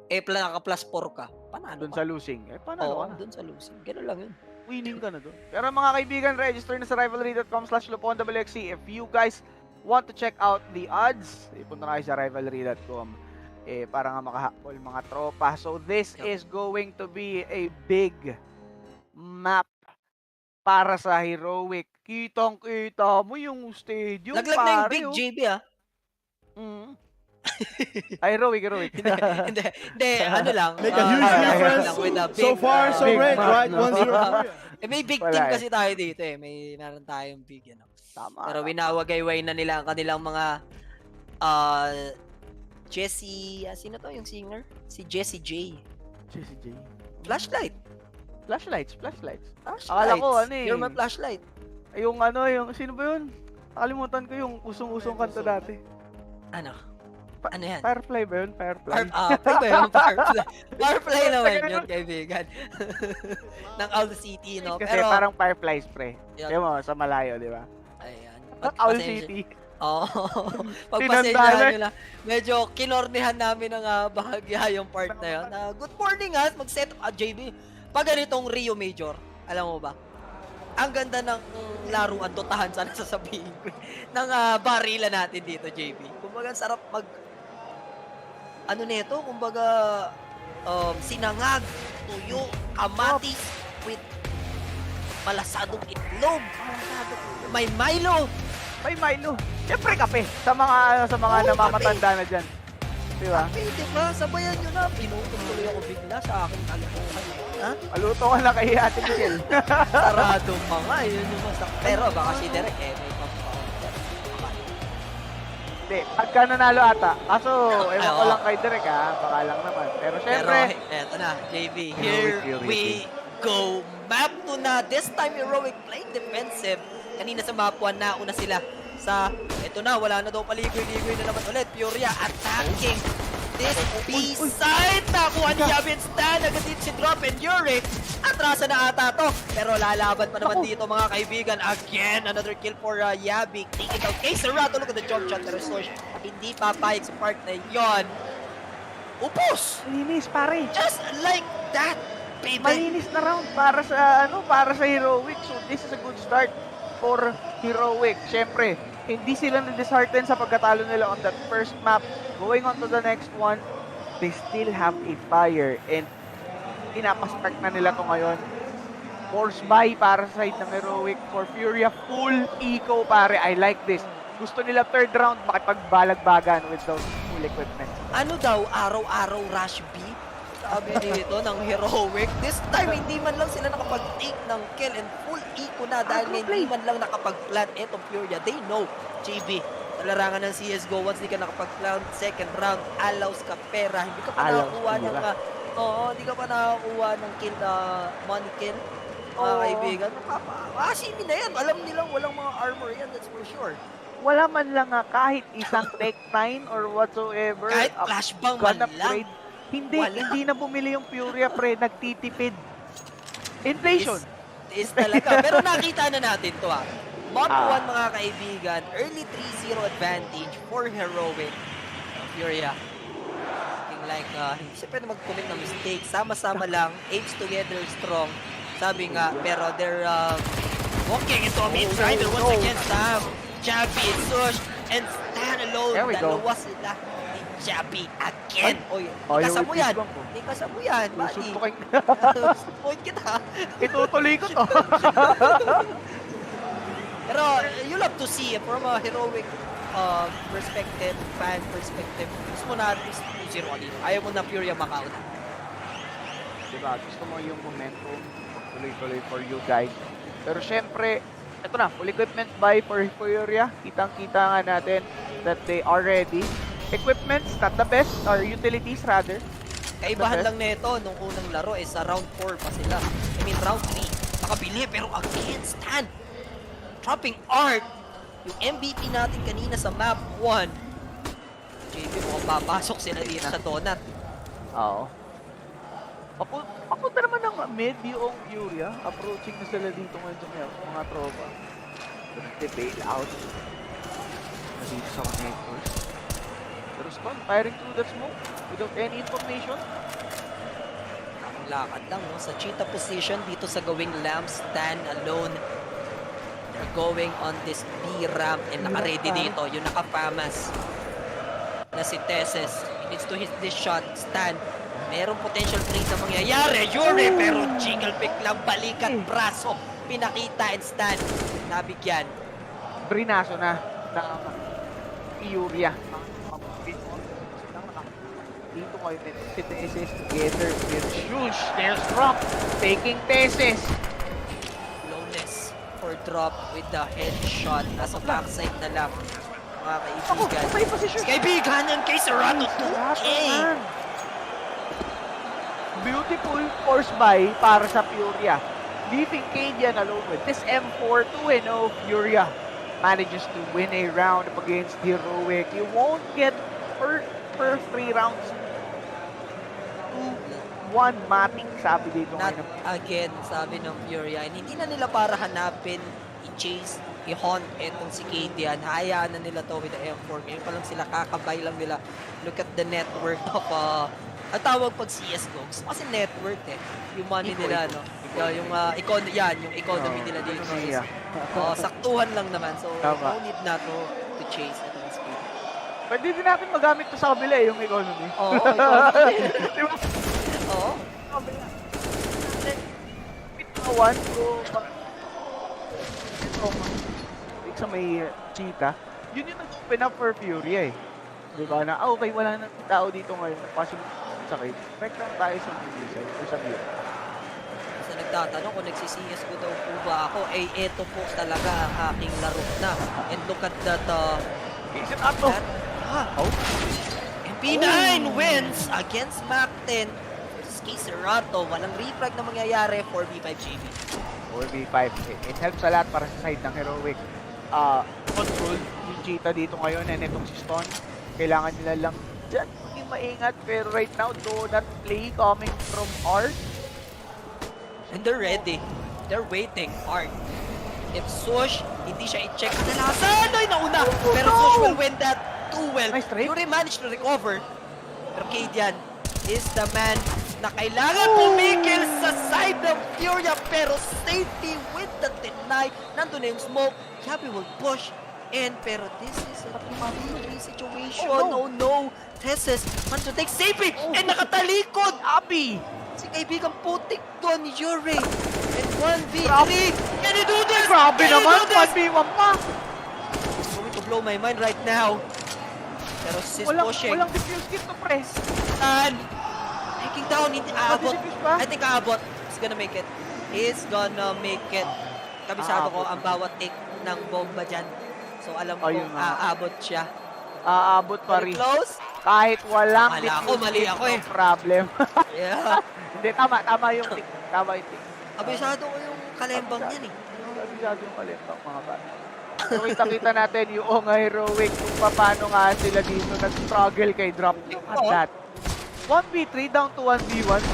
Naka-plus 4 ka. Panalo Doon ka. sa losing. Panalo ka na. Doon sa losing. Ganun lang yun. Winning ka na doon. Pero mga kaibigan, register na sa rivalry.com/LuponWXC. If you guys want to check out the odds, ipunta na kayo sa rivalry.com. Para nga makahakol mga tropa. So this is going to be a big map para sa Heroic. Kitang-kita mo yung stadium, Laglag na yung big JB, Heroic. Hindi, ano lang. Make a huge difference. So far, so great, right? 1-0. May big team kasi tayo dito meron tayong big, Tama. Pero winawagayway na nila ang kanilang mga Jesse, sino to yung singer? Si Jessie J. Flashlights. Akala ko, You're my flashlight. Yung sino ba yun? Nakalimutan ko yung usong-usong kanta dati. Ano yan? Firefly ba yun? Firefly. Firefly naman yun, kaibigan. Ng Owl City, no? Kasi pero parang Fireflies, pre. Di mo, sa malayo, di ba? Ayan. Owl City. Pagpasensyahan nyo lang. Medyo kinornihan namin ng bahagya yung part na yun. Good morning, mag-set up JB. Pag ganitong Rio Major, alam mo ba? Ang ganda ng laruan, dotahan sana sasabihin ko. ng barila natin dito, JB. Kumbaga, sarap kumbaga, sinangag, tuyo, kamatis, with malasadong itlog. May Milo. Siyempre kape. Sa mga namamatanda na dyan. Di ba? Kape, di ba? Sabayan nyo na. Pinutong tuloy ako bigla sa aking kalimutan. Paluto ka na kay Ate Michelle. Sarado pa nga. Yun yung masak. Pero baka si Derek may pang-counter. Hindi, pagka nanalo ata. Kaso, ewan ko lang kay Derek baka lang naman. Pero syempre. Eto na, JB. Here we go. Map to na. This time, Heroic playing defensive. Kanina sa map 1, nauna sila sa, eto na, wala na daw paligoy-ligoy na naman ulit. Furia attacking this B-side. Nakuha ni Yabin Stan. Agad dito si Drop and Yuri. Atrasa na ata to. Pero lalaban pa naman dito mga kaibigan. Again, another kill for Yabi. Take it out kay Serrato. Look at the jump shot. Pero Sosh, hindi papayag sa part na yon. Upos! Malinis, pare. Just like that, baby. Malinis na round para sa Heroic. So this is a good start for Heroic. Siyempre, hindi sila na-dishearten sa pagkatalo nila on that first map. Going on to the next one, they still have a fire and pinapaspect na nila to ngayon. Force buy para sa side ng Heroic for Furia. Full eco, pare. I like this. Gusto nila third round makipagbalagbagan with those full equipment. Ano daw, araw-araw rush B? Sabi dito ng Heroic. This time, hindi man lang sila nakapag-take ng kill and full eco na dahil hindi man lang nakapag-plant etong Furia. They know, JB, sa larangan ng CSGO, once di ka nakapag-plant second round, allows ka pera. Hindi ka pa nakakuha ng hindi ka pa nakakuha ng kill na money kill. Mga kaibigan, makasimi na yan. Alam nilang walang mga armor yan, that's for sure. Wala man lang kahit isang Tech 9 or whatsoever. Kahit flashbang man lang. Hindi na bumili yung Furia, pre. Nagtitipid. Inflation. Is talaga. Pero nakita na natin to Mod 1 mga kaibigan. Early 3-0 advantage for Heroic. Furia. Looking like hindi siya pwede mag-commit ng mistake. Sama-sama lang. Aims together strong. Sabi nga. Pero they're walking into a mid-rider once again. Sam, Javi, Sush, and Stan alone. Dalawa sila. Jabi again. Ikasan mo yan. Ikasan mo yan, buddy. Point kita. Itutuloy ko to. Pero you'll have to see from a Heroic perspective, fan perspective. Gusto mo na 2-0 ka dito. Ayaw mo na Furia makauna. Diba? Gusto mo yung momentum tuloy-tuloy for you guys. Pero syempre, ito na, full equipment by for Furia. Kitang-kita nga natin that they are ready. Equipments, not the best, or utilities rather. Kaibahan lang nito nung unang laro is round 4 pa sila. I mean, round 3. Nakabili, pero again, stand. Dropping art. Yung MVP natin kanina sa map 1. JB, mukhang papasok sila dito sa donut. Oo. Papunta naman ng mid yung Furia. Approaching na sila dito ngayon sa mga tropa. Nag-bail out. Dito sa connectors. Pero Stone firing through that smoke without any information. Ang lakad lang, no? Sa cheetah position dito sa going lamp, stand alone. They're going on this B ramp and naka-ready dito. Yung naka-famas na si Tesses. He needs to hit this shot. Stand. Merong potential trade na mangyayari. Yuri, pero jiggle pick lang. Balikan, braso. Pinakita and stand. Nabigyan. Brinaso na ng Furia. Dito kayo si Tesses together with Shush. There's Drop taking Tesses. Flawless for Drop with the headshot. Nasa backside na lang. Mga kaibigan. Kaibigan ng kay Serrano 2K. Beautiful force buy para sa Furia. Leaving Cadian alone with this M4 2-0 Furia manages to win a round up against Heroic. You won't get per 3 rounds. 2-1 mating, sabi dito. Not again, sabi ng Furia. And hindi na nila para hanapin, i-chase, i-hunt etong si Cadian. Hayaan na nila to with the M4. Ngayon pa lang sila, kakabay lang nila. Look at the network of ang tawag pag CSGO. Kasi network yung money nila, no? Yung economy nila dito. Saktuhan lang naman. So, no need na to chase itong speed. Pwede din natin magamit to sa kabila yung economy. Oo, economy. Diba? Oo. Kabila. Pit na 1 sa may cheetah. Yun yung nag-open up for Furia eh. Diba na, okay, wala nang tao dito ngayon. Possible sakit. Back lang tayo sa side or sa view. Kasi nagtatanong kung nagsi-CSGO daw po ba ako, eto po talaga ang aking laro na. And look at that, is it up to? MP9 wins against Map 10 versus Serato. Walang refrag na mangyayari, 4v5 JB. 4v5. It helps a lot para sa side ng Heroic. Control yung cheetah dito ngayon and itong si Stone. Kailangan nila lang dyan maging maingat. Pero right now, do not play coming from Art. And they're ready. They're waiting. Art. If Sush, hindi siya i-check kadalasan. Ay, nauna! Pero Sush will win that too well. Nice trade. Yuri managed to recover. Pero Cadian is the man na kailangan pumikil sa side ng Furia. Pero safety with the deny. Nandun na yung smoke. Yabi will push in. Pero this is a 3v3 situation. Oh no. Tesses wants to take safety. And nakatalikod. Abi. Si kaibigan putik doon ni Yuri. And 1v3. Can you do this? Grabe naman. 1v1 pa. It's going to blow my mind right now. Pero sis pushing. Walang diffuse kit to press. And taking down. Hindi aabot. I think aabot. He's gonna make it. He's gonna make it. Kabisado ko ang bawat take ng bomba dyan. So alam ko aabot siya. Aabot pa rin. Close. Kahit walang mali ako eh. Problem. Yeah. Hindi, tama yung tick. Tama yung tick. Kabisado ko yung kalembang niyan eh. Kabisado yung kalembang mga bata. So kita natin yung Heroic kung paano nga sila dito nag-struggle kay Drop. At that. 1v3 down to 1v1.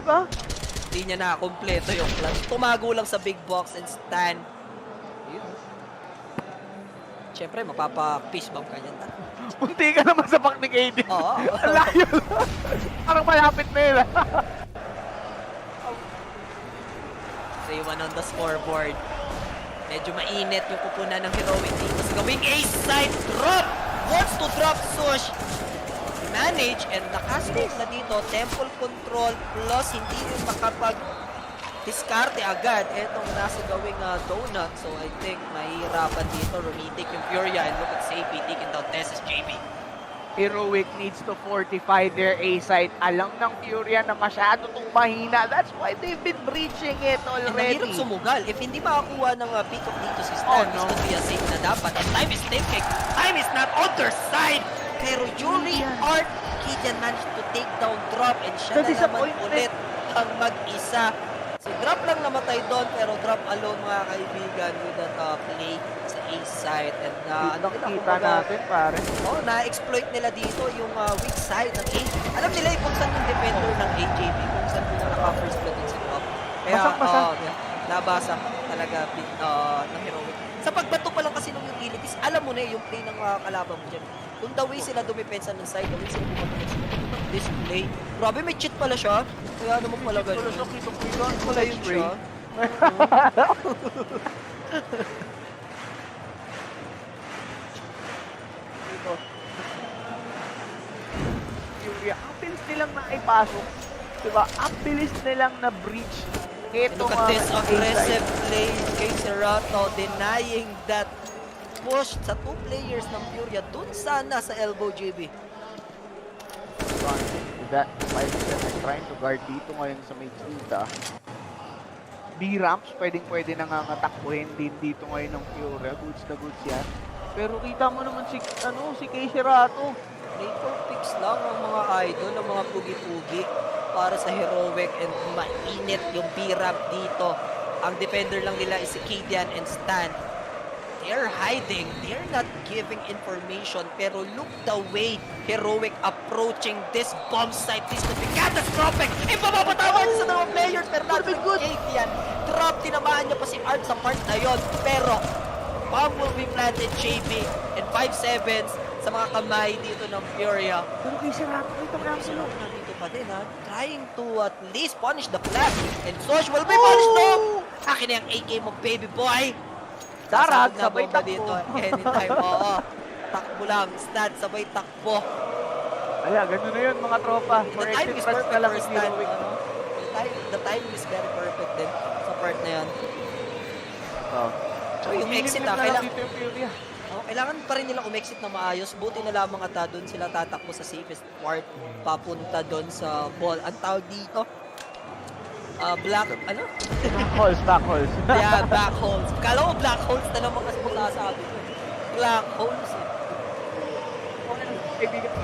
Diba? Hindi niya na-kompleto yung clutch. Tumago lang sa big box and stand. Siyempre, mapapa-fish bomb ka niyan. Punti ka naman sa back ni KD. Oo. Layo lang. Parang malapit na yun. 3-1 on the scoreboard. Medyo mainit yung kupunan ng Heroic dito sa gawing ace side drop. Wants to drop Sush. Manage and nakastage na dito. Temple control plus hindi rin makapag-discarte agad. Etong nasa gawing donut. So I think mahirapan dito. Rumitik yung Furia and look at Safety taking down Tesses JB. Heroic needs to fortify their A side. Alam ng Furia na masyado itong mahina. That's why they've been breaching it And already. mahirap sumugal. If hindi makakuha ng pick-up dito si Stan, this could be a safe na dapat. And time is ticking. Time is not on their side. Pero Yuri, Art, Kijan managed to take down Drop and siya na naman ulit ang mag-isa. Si Drop lang namatay doon, pero Drop alone mga kaibigan with that play sa A side. And kita natin pare. na-exploit nila dito yung weak side ng A. Alam nila kung saan yung defender ng AJB, kung saan yung naka-first blood din si Drop. Kaya nabasa talaga ng Heroic. Sa pagbato pa lang kasi ng utilities, alam mo na yung play ng kalaban mo dyan. Kung the way sila dumipensa ng side, the way sila bumato ng display. Grabe, may cheat pala siya. Kaya naman pala ganun. Wala yun siya. Furia, ang bilis nilang naipasok. Diba? Ang bilis nilang na-breach. Look at this aggressive play kay Serato, denying that push sa 2 players ng Furia dun sana sa elbow, JB. That 5-7 trying to guard dito ngayon sa may Tsuda. B-ramps, pwedeng-pwede nangangatakbuhin din dito ngayon ng Furia. Goods na goods yan. Pero kita mo naman si Kay Serato. Play for picks lang ang mga idol, ang mga pugi-pugi para sa Heroic and mainit yung B-ramp dito. Ang defender lang nila is si Kadian and Stan. They're hiding, they're not giving information, pero look the way Heroic approaching this bomb site. This could be catastrophic! Ipapapatawad sa dalawang players, pero not with Kadian. Drop, tinamaan niya pa si Art sa part na yon, pero bomb will be planted, JB, and 5-7s sa mga kamay dito ng Furia. Pero kay Serato, ito na ang sulok. Nandito pa din, ha? Trying to at least punish the flash. And Sosh will be punished, no! Akin na yung AK mo, baby boy! Darag, sabay takbo. Dito, anytime, oo. Takbo lang, Stan, sabay takbo. Kaya, ganun na yun mga tropa. The time is perfect for Stan, ano? The time is very perfect din sa part na yan. So, yung exit kailangan pa rin nila umexit na maayos. Buti na lamang ata doon sila tatakbo sa safest part papunta doon sa ball. Ang tawag dito, black holes. Yeah, black holes. Kala ko black holes na naman kasi masasabi ko. Black holes.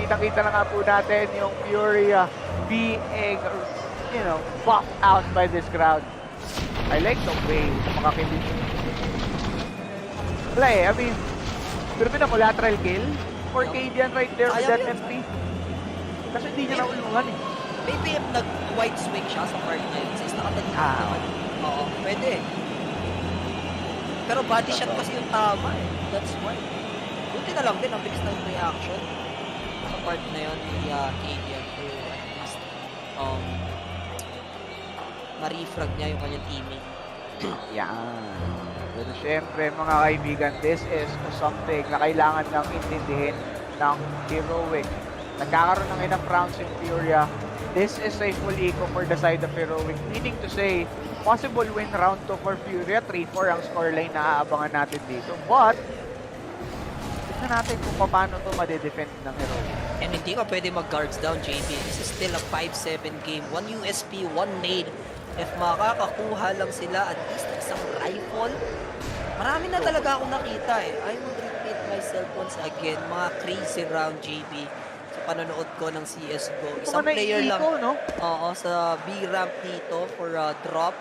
Kita-kita na nga po natin yung Furia being, buffed out by this crowd. I like the way makakilig. Wala I mean, pero pinakulateral kill for Kadian right there with that MP. Kasi hindi niya naulungan eh. Maybe nag-wide swing siya sa part na yun since nakatalikod naman. Oo, pwede. Pero body shot kasi yung tama eh. That's why. Buti na lang din, ang bilis ng reaction sa part na yun ni Kadian to at least ma-refrag niya yung kanyang teammate. Yan. Pero syempre mga kaibigan, this is something na kailangan nang intindihin ng Heroic. Nagkakaroon ng enough rounds in Furia. This is a full eco for the side of Heroic. Meaning to say, possible win round 2 for Furia. 3-4 ang scoreline na aabangan natin dito. But, tignan natin kung paano ito madedefend ng Heroic. And hindi ka pwede mag-guards down, JB. This is still a 5-7 game. 1 USP, 1 nade. If makakakuha lang sila at least isang rifle, marami na talaga akong nakita eh. I would repeat myself once again, mga crazy round, JB, sa panonood ko ng CSGO. Isang player lang, oo, sa B-ramp dito for drop.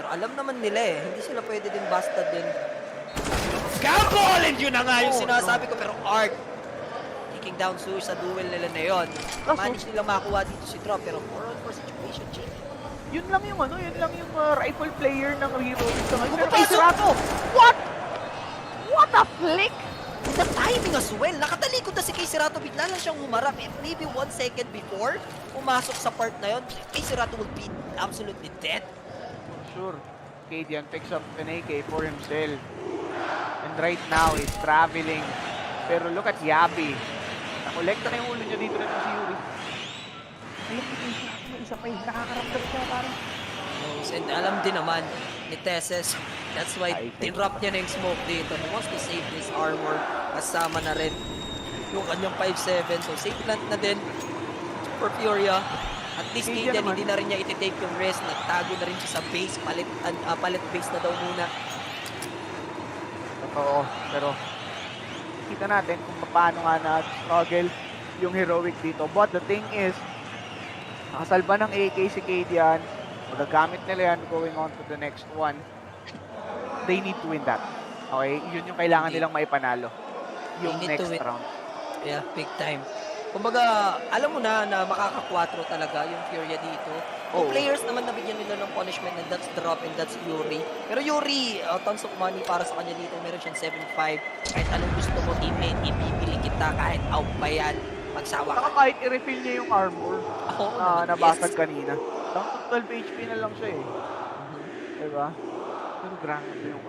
Pero alam naman nila eh, hindi sila pwede din basta din. Gamble! And yun na nga yung sinasabi ko, pero Art, taking down Sush sa duel nila na yun. Manage nila makuha dito si drop, pero 4-on-4 situation, JB. Yun lang yung rifle player ng Heroic sa ngayon. Pero kay Serato, what? What a flick! The timing as well. Nakatalikod na si Kay Serato, bigla lang siyang humarap. Maybe 1 second before pumasok sa part na yun, Kay Serato will be absolutely dead. Sure. Kadian picks up an AK for himself. And right now, he's traveling. Pero look at Yabi. Nakolekta na yung ulo niya dito na si Yuri. Alam mo, isa pa yung nakakaramdam siya parang. And alam din naman ni Tesses, that's why tinrap niya na yung smoke dito. He wants to save this armor. Kasama na rin yung kanyang 5-7. So, safe plant na din for Furia. At least Kadian, hindi na rin niya iti-take yung risk. Nagtago na rin siya sa base. Palit base na daw muna. Totoo. Pero, kita natin kung paano nga na-struggle yung heroic dito. But the thing is, nakasalba ng AK si Kadian. Magagamit nila yan going on to the next one. They need to win that. Okay? Yun yung kailangan nilang maipanalo. Yung next round. Yeah, big time. Kumbaga, alam mo na makaka-4 talaga yung Furia dito. Yung players naman nabigyan nila ng punishment na that's drop and that's Yuri. Pero Yuri, tons of money para sa kanya dito. Meron siyang 7.5. Kahit anong gusto mo, teammate, ibibili kita kahit out pa yan. Magsawa ka. Saka kahit i-refill niya yung armor na nabasag kanina. Lang 12 HP na lang siya eh. Diba? Pero grabe yung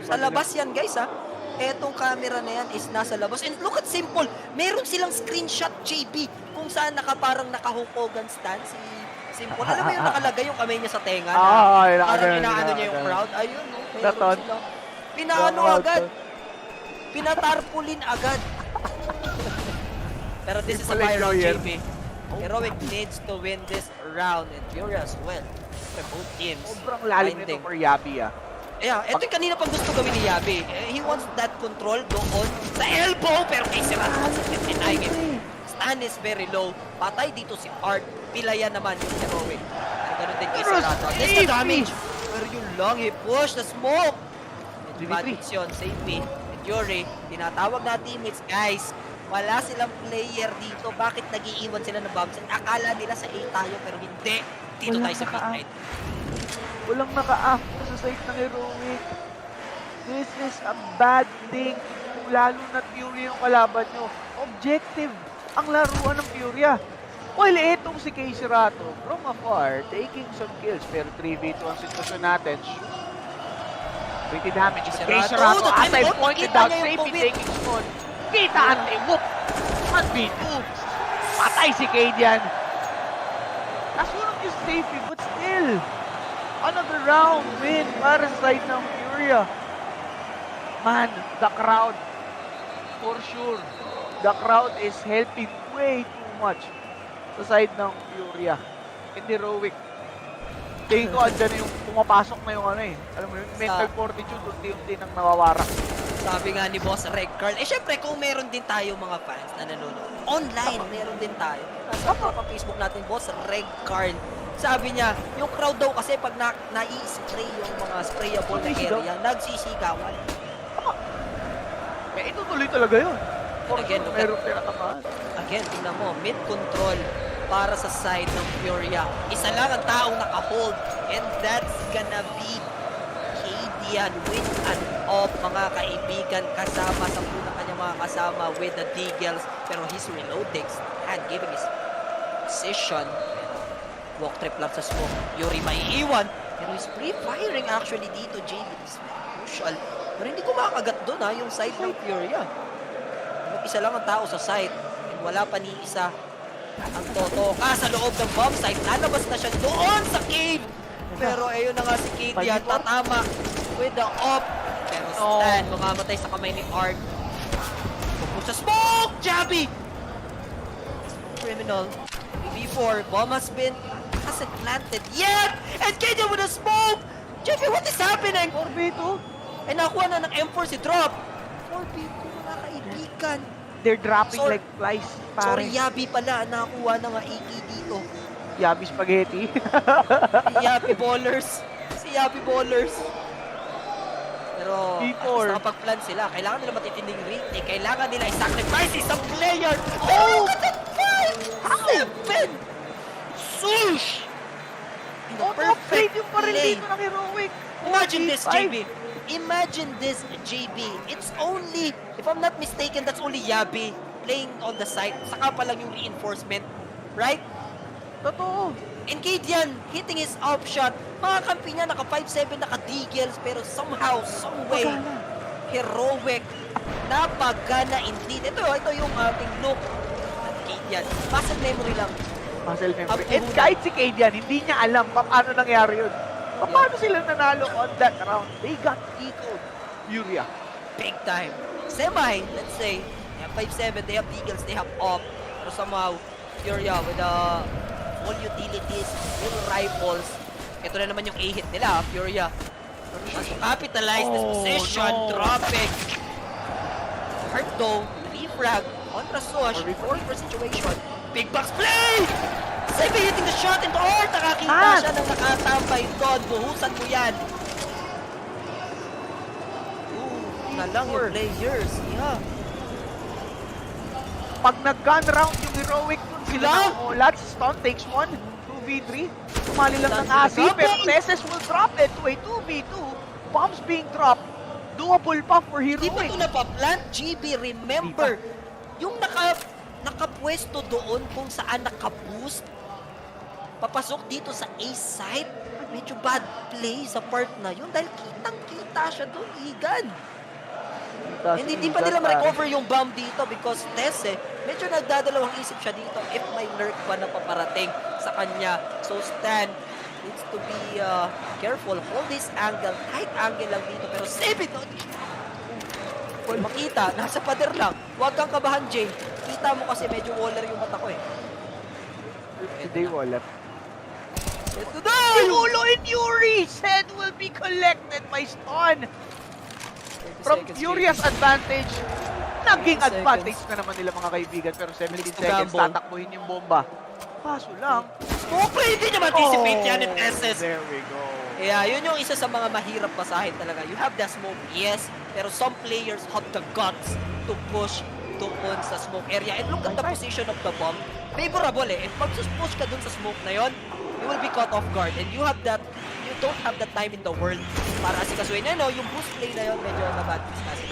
sa labas yan guys ha. Etong camera na yan is nasa labas. And look at Simple. Meron silang screenshot JB kung saan parang nakahukogan stand si Simple. Alam mo yung nakalagay yung kamay niya sa tenga na parang inaano niya yung crowd. Ayun no. Meron silang pinaano agad. Pinatarpulin agad. Pero this is a viral JB. Heroic needs to win this round and Furia as well. Both teams. Sobrang lalim nito for Yabi Yeah, ito yung kanina pang gusto gawin ni Yabi. He wants that control doon sa elbow, pero kay Sirata sa 59 it. Stan is very low. Patay dito si Art. Pilaya naman yung heroic. Pero ganun din kay Sirata. This the damage. Pero yung long, he pushed the smoke. Medyo bad yun, save me. And Yuri, tinatawag na teammates. Guys, wala silang player dito. Bakit nag-iiwan sila ng bombs? Akala nila sa A tayo, pero hindi. Dito tayo sa midnight. Walang naka-after sa side ng heroic. This is a bad thing. Lalo na Furia yung kalaban nyo. Objective ang laruan ng Furia. While itong si Casey Rato, from afar, taking some kills. Pero 3v2 ang sitwasyon natin. Pretty damage. Casey Rato, as I pointed out, safety taking spawn. Kita ante, whoop! 1v2. Patay si Kadian. Nasunod yung safety, but still. Another round win para sa side ng Furia. Man, the crowd, for sure, the crowd is helping way too much sa side ng Furia. And heroic. Tingin ko, andyan na yung pumapasok na yung ano eh. Alam mo yung mental fortitude, unti-unti nang nawawarak. Sabi nga ni Boss Red Carl, syempre kung meron din tayo mga fans na nanonood, online meron din tayo. Nasa Facebook natin, Boss Red Carl. Sabi niya, yung crowd daw kasi pag nai-spray yung mga sprayable na area, nagsisigawan. Eh, itutuloy talaga yun. Again, meron pinatamaan. Again, tingnan mo, mid-control para sa side ng Furia. Isa lang ang taong naka-hold, and that's gonna be Kadian with an off, mga kaibigan, kasama sa unang kanyang mga kasama with the Deagles, pero he's reloading and giving his position. Walk trip lang sa smoke. Yuri may iwan. Pero he's pre-firing actually dito, JB. It's crucial. Pero hindi ko makakagat doon ha, yung side ng Furia. Isa lang ang tao sa side. And wala pa ni isa. Ang Totoka sa loob ng bomb site. Lalabas na siya doon sa cave. Pero ayun na nga si Kadian. Tatama with the op. Pero Stan, mamamatay sa kamay ni Art. Pupus sa smoke! Jabby! Criminal. Before, bomb hasn't planted yet! And Kadian with a smoke! Jeffy, what is happening? 4v2? Eh, nakuha na ng M4 si Drop. 4v2 mga kaibigan. They're dropping like flies. Sorry, Yabi pala. Nakuha na nga AK dito. Yabi Spaghetti. Yabi Ballers. Si Yabi Ballers. Pero, nakapag-plan sila. Kailangan nila matitinding retake. Kailangan nila i-sacrifice isang player. Oh! Look at that 5! 7! Swoosh! Perfect yung pa rin dito ng heroic. Imagine this, JB. Imagine this, JB. It's only, if I'm not mistaken, that's only Yabi playing on the side. Saka pa lang yung reinforcement. Right? Totoo. And Kadian hitting his off shot. Mga kampi niya, naka 5-7, naka Deagles, pero somehow, some way, heroic, napagana indeed. Ito yung ating look. Kadian, muscle memory lang. Muscle memory. And kahit si Kadian, hindi niya alam paano nangyari yun. Paano sila nanalo on that round? They got equal. Furia. Big time. Semi, let's say. 5-7, they have Deagles, they have Op. Pero somehow, Furia with all utilities, full rifles. Ito na naman yung A-hit nila, Furia. Has to capitalize this position, dropping. Hard though, refrag, Contra Sosh, 4-4 situation. Big box play! Sebe hitting the shot into Ort! Nakakita siya ng nakatambay doon. Buhusan mo yan. Na lang yung players. Yeah. Pag nag-gun round yung heroic nun sila, Lats, Stun takes 1, 2v3. Sumali lang ng Asi, pero Teses will drop it to a 2v2. Bombs being dropped. Doable pa for heroic. Di ba ito napaplant? GB, remember, yung nakapwesto doon kung saan nakaboost, papasok dito sa A side, medyo bad play sa part na yun dahil kitang-kita siya doon, Igan. Hindi pa nila ma-recover yung bomb dito because Tess medyo nagdadalawang isip siya dito if may lurk ba na paparating sa kanya. So Stan needs to be careful, hold this angle, tight angle lang dito pero save it! Makita, nasa pader lang. Huwag kang kabahan, Jane. Kita mo kasi medyo waller yung mata ko eh. Today waller. Ulo in Yuri's head will be collected by Stun. From Furia's advantage, naging advantage na naman nila mga kaibigan. Pero 17 seconds, tatakbuhin yung bomba. Kaso lang, hindi naman anticipate yan in SS. There we go. Yeah, yun yung isa sa mga mahirap pasahin talaga. You have the smoke, yes, pero some players have the guts to push doon sa smoke area. And look at the position of the bomb. Favorable eh. If mag-push ka dun sa smoke na yon, you will be caught off guard. And you don't have the time in the world para asikasuhin. Ano, yung boost play na yun, medyo na-advantage kasi.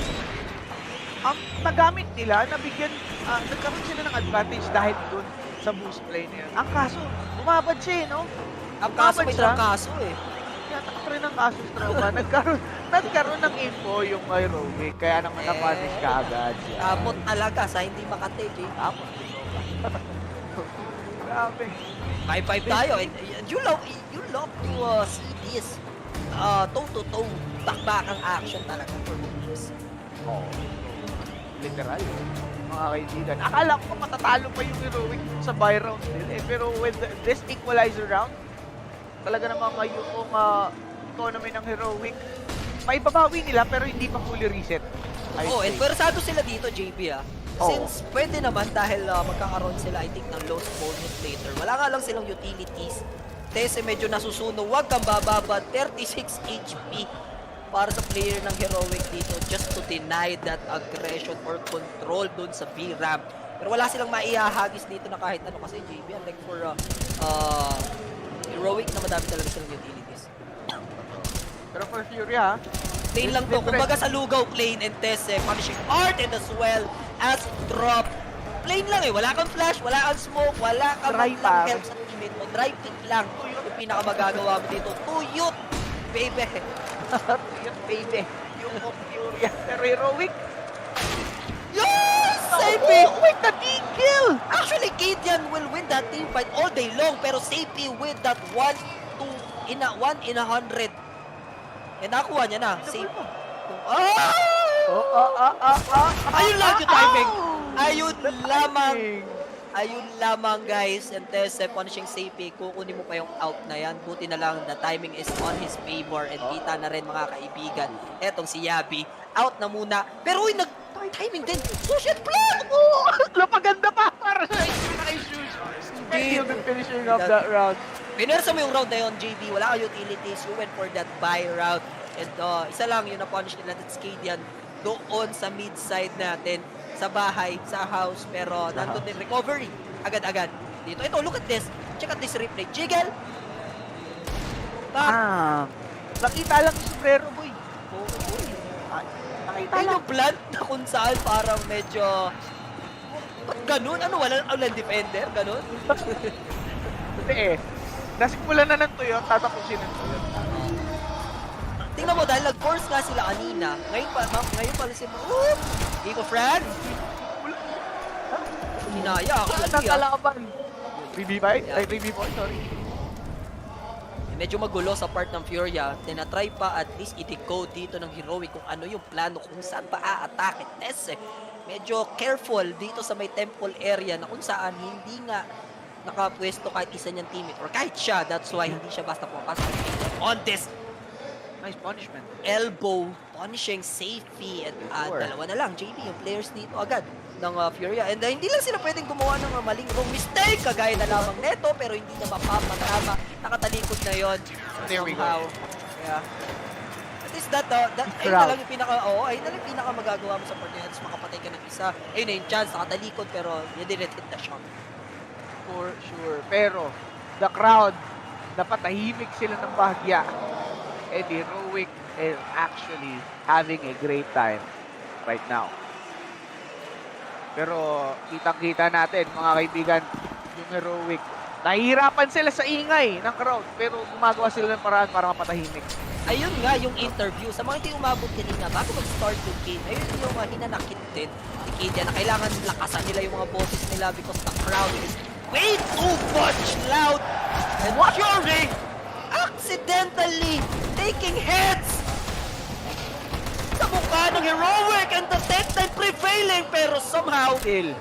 Ang nagamit nila, nagkaroon sila ng advantage dahil dun sa boost play na yun. Ang kaso, bumabad siya no? Ang kaso may trangkaso eh. Yatak rin ang kaso Stroma. nagkaroon ng info yung heroic, kaya naman na-punish ka agad siya. Amot talaga sa hindi makatake eh. Amot. Grabe. 5-5 tayo. And you love to see this toe-to-toe, back-back ang action talaga for moves. Oo. Literal. Mga kaibigan. Akala ko matatalo pa yung heroic sa buy round nila eh. Pero with this equalizer round, talaga namang yung economy ng heroic, may babawi nila pero hindi pa fully reset. And pwersado sila dito, JB Since pwede naman dahil magkakaroon sila, I think, ng low bonus later. Wala nga lang silang utilities. Tese medyo nasusuno, wag kang bababa, 36 HP para sa player ng heroic dito just to deny that aggression or control dun sa B-ramp. Pero wala silang maihahagis dito na kahit ano kasi JB. Like for heroic na madami talaga silang utilities. Pero for Furia, plane lang to. Kumbaga sa lugaw, plane and Tese, punishing Art and as well as drop. Plane lang eh. Wala kang flash, wala kang smoke, wala kang help sa teammate mo. Dry pick lang. Yung pinakamagagawa mo dito. Tuyot, baby. Tuyot, baby. Yung Furia. Pero heroic, yes! Sapi! With the kill! Actually, Kadian will win that team fight all day long. Pero Sapi with that 1 in 100. And nakuha niya na. Sapi. Ayun lang yung timing. Ayun lamang guys. And Tese punishing Sapi. Kukunin mo pa yung out na yan. Buti na lang the timing is on his favor. And kita na rin mga kaibigan. Etong si Yabi. Out na muna. Pero uy, timing din. Social plan! Napaganda pa para sa shoes. Finishing up that round. Pinersa mo yung round na yun, JB. Wala ka utilities. You went for that buy route. And isa lang yung na-punish nila. That's Kadian doon sa mid-side natin. Sa bahay, sa house. Pero nandun din recovery. Agad-agad. Dito. Ito, look at this. Check out this replay. Jiggle! Nakita lang yung sombrero, boy. Nakita lang yung plant na kung saan parang medyo... Ganun? Ano? Walang defender? Ganun? Hindi eh. Nasimula na ng Tuyot, tatapusin ng Tuyot. Tingnan mo, dahil nag-force nga sila kanina, ngayon pala si Mouz. Iko Frag. Hinaya ako. Nakalaban. 3v5? Ay, 3v4, sorry. Medyo magulo sa part ng Furia. Tinatry pa at least i-decode dito ng heroic kung ano yung plano, kung saan pa a-atake. Tese. medyo careful dito sa may temple area na kung saan hindi nga nakapwesto kahit isa niyang teammate or kahit siya. That's why hindi siya basta pumapasok on this Nice punishment. elbow, punishing safety, at dalawa na lang, JB, yung players dito agad ng Furia. And hindi lang sila pwedeng gumawa ng maling wrong mistake, kagaya na lamang neto, pero hindi na mapapatama. Nakatalikod na yon. There we go. Yeah. At least ayun na lang yung ayun na lang yung pinaka magagawa mo sa part niya. Tapos makapatay ka ng isa. Ayun na yung chance, nakatalikod, pero you didn't hit the shot. For sure. Pero, the crowd, napatahimik sila ng bahagya. And Heroic is actually having a great time right now. Pero kitang-kita natin, mga kaibigan, yung Heroic, nahihirapan sila sa ingay ng crowd, pero gumagawa sila ng paraan para mapatahimik. Ayun nga yung interview. Sa mga hindi umabot kanina, bago mag-start yung game, ayun yung hinanakit din ni Kidia na kailangan lakasan nila yung mga boses nila because the crowd is way too much loud. And Fury accidentally taking heads sa mukha ng Heroic and the tech time prevailing, pero somehow still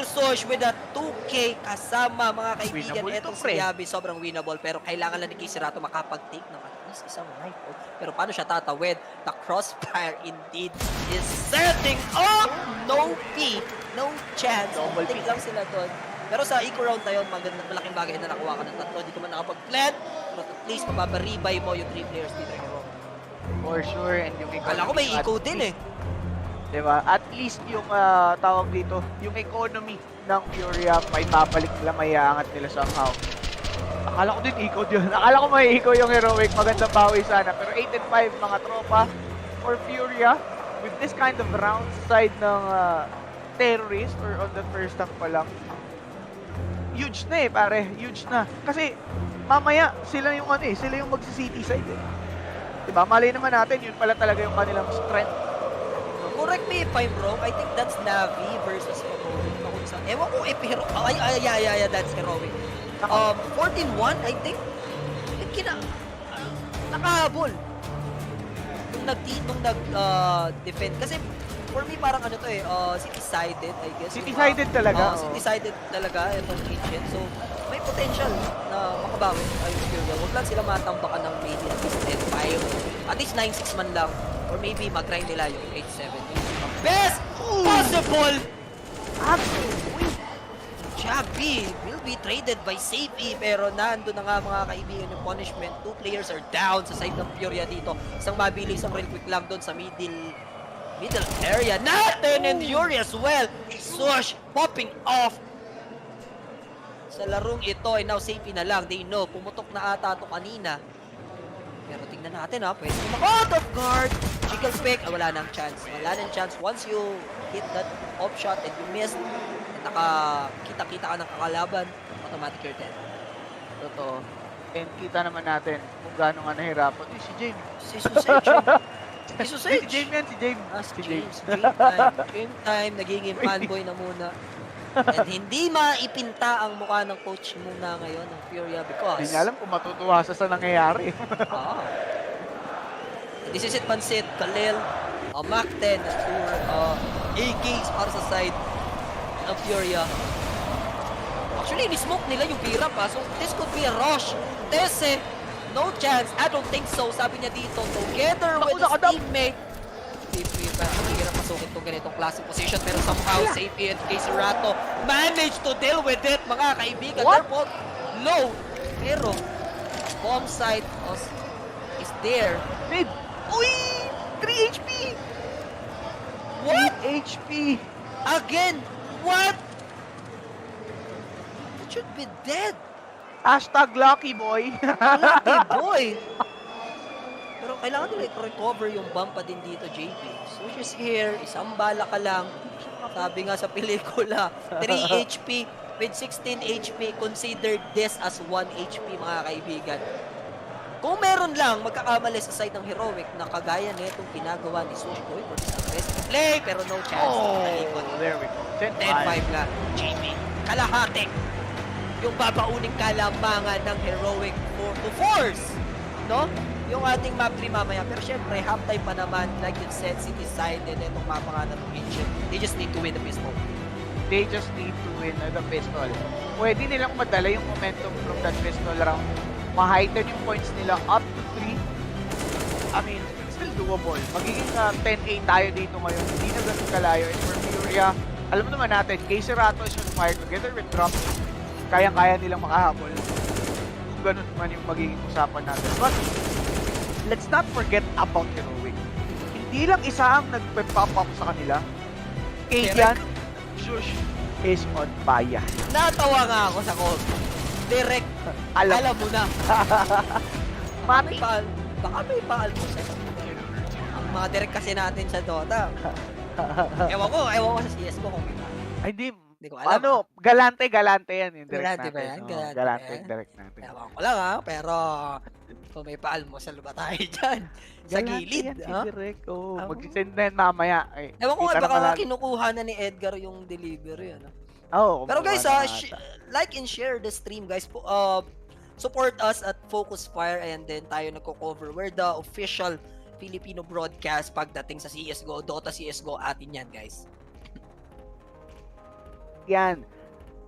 Sosh with a 2K kasama, mga kaibigan. Etong si Yabi sobrang winnable, pero kailangan lang ni Kisirato makapag-take ng at least isang rifle. Pero paano siya tatawid? The crossfire indeed is setting up! No P, no chance. Take lang sila doon. Pero sa eco round na yun, malaking bagay na nakuha ka ng tatlo. Hindi ko man nakapag-plant, pero at least mababaribay mo yung 3 players dito. For sure. And yung kala ko may eco din eh. Diba? At least yung tawag dito, yung economy ng Furia, may babalik nila, may aangat nila somehow. Akala ko din eco yun. Akala ko may eco yung Heroic. Magandang bawi sana. Pero 8 and 5 mga tropa for Furia. With this kind of round side ng terrorist or on the first half pa lang. Huge na eh, pare. Huge na. Kasi mamaya sila yung sila yung magsi-city side eh. Diba? Malay naman natin, yun pala talaga yung kanilang strength. Correct me if I'm wrong. I think that's Navi versus Heroic. Ewan ko if Heroic. Yeah, that's Heroic. 14-1, I think. Nakahabol. Nung nag-defend. Kasi for me parang ano to eh, city-sided, I guess. City-sided talaga. City-sided talaga itong Ancient. So, may potential na makabawi ay Furia. Huwag lang sila matambakan ng maybe at least 10-5. At least 9-6 man lang. Or maybe mag-grind nila yung 8-7. Best possible! Absolutely! Jabi will be traded by Safety, pero nando na nga mga kaibigan yung punishment. 2 players are down sa side ng Furia dito. Isang mabilis, isang real quick lang doon sa middle area. Natin and Fury as well. Swoosh popping off. Sa larong ito ay now Safety na lang. They know, pumutok na ata ito kanina. Pero tingnan natin pwede out of guard. Jiggle pick, wala nang chance. Wala nang chance. Once you hit that off shot and you miss, nakakita-kita ka ng kakalaban, automatic you're dead. Totoo. And kita naman natin kung gaano nga nahirapan. Si James. Si Susage. Si Susage. Si James yan, si James. Si James. Game time. Nagiging fanboy na muna. And hindi maipinta ang mukha ng coach muna ngayon ng Furia because hindi niya alam kung matutuwa sa nangyayari. This is it, Pansit, Khalil, Mac 10, AKs para sa side ng Furia. Actually, ni-smoke nila yung Virap so this could be a rush. Tese, no chance. I don't think so. Sabi niya dito, together with his teammate. Hirap masukin itong ganitong klaseng position, pero somehow Safety and Kisirato managed to deal with it, mga kaibigan. Therefore, low. Pero, bomb site is there. Mid! Uy! 3 HP! What? 8 HP! Again! What? That should be dead. Hashtag lucky boy. Lucky boy! Pero kailangan nila i-recover yung bump pa din dito, JP. So just here, isang bala ka lang. Sabi nga sa pelikula, 3 HP with 16 HP. Consider this as 1 HP, mga kaibigan. Kung meron lang magkakamali sa side ng Heroic na kagaya na itong ginagawa ni Sush going for this aggressive play, pero no chance. There we go. 10-5 nga, JP. Kalahati yung babauning kalamangan ng Heroic to force, no? yung ating map 3 mamaya. Pero syempre, halftime pa naman, like you said, city side, and itong mapa nga na itong ancient. They just need to win the pistol. They just need to win the pistol. Pwede nilang madala yung momentum from that pistol round. Ma-heighten yung points nila up to 3. I mean, it's still doable. Magiging 10-8 tayo dito ngayon. Hindi na ganun kalayo. And for Furia, alam mo naman natin, K-Cerato is on fire together with Drop. Kayang-kaya nilang makahabol. Kung ganun man yung magiging usapan natin. But, let's not forget about Heroic. Hindi lang isa ang nagpe-pop up sa kanila. Kadian, Shush is on fire. Natawa nga ako sa call. Direct, alam mo na. Mati. Baka may paal mo sa ang mga direct kasi natin sa Dota. Ewan ko sa CSGO kung may paal. Ay, hindi ko alam. Ano, galante yan yung direct Galante natin. ba yan? Galante yung direct natin. Ewan ko lang pero kung may paal mo sa luba tayo dyan. Sa gilid. Yan, si direct. Mag-send na yan mamaya. Ewan ko nga, baka kinukuha na ni Edgar yung delivery. Pero guys, like and share the stream, guys. Support us at Focus Fire and then tayo nagko-cover. We're the official Filipino broadcast pagdating sa CSGO, Dota CSGO atin yan, guys. Yan.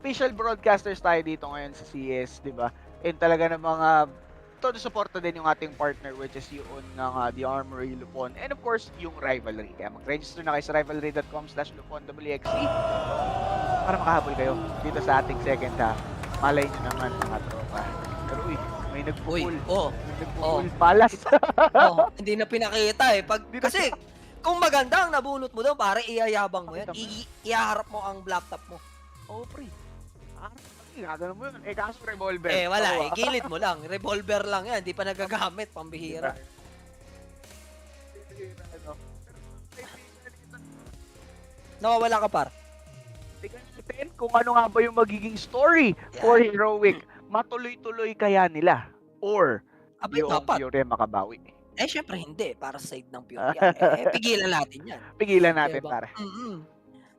Official broadcasters tayo dito ngayon sa CS, di ba? And talaga ng mga todo suporta din yung ating partner which is yung ng The Armory Lupon and of course yung Rivalry. Kaya mag-register na kayo sa rivalry.com/LuponWXC para makahabol kayo dito sa ating second half. Malay nyo naman mga tropa. Pero may nag-pull. Palas. Hindi na pinakita eh. Kasi kung maganda ang nabunot mo daw, pare iyayabang mo yan. Iyaharap mo ang laptop mo. Pre. Gagano mo yun. Kaso revolver. Wala gilid mo lang. Revolver lang yan. Hindi pa nagagamit. Pambihira. Nawawala ka, par. Tignan kung ano nga ba yung magiging story for Heroic. Matuloy-tuloy kaya nila? Or yung Furia makabawi? Syempre hindi. Para sa side ng Furia. Pigilan natin yan. Pigilan natin, pare.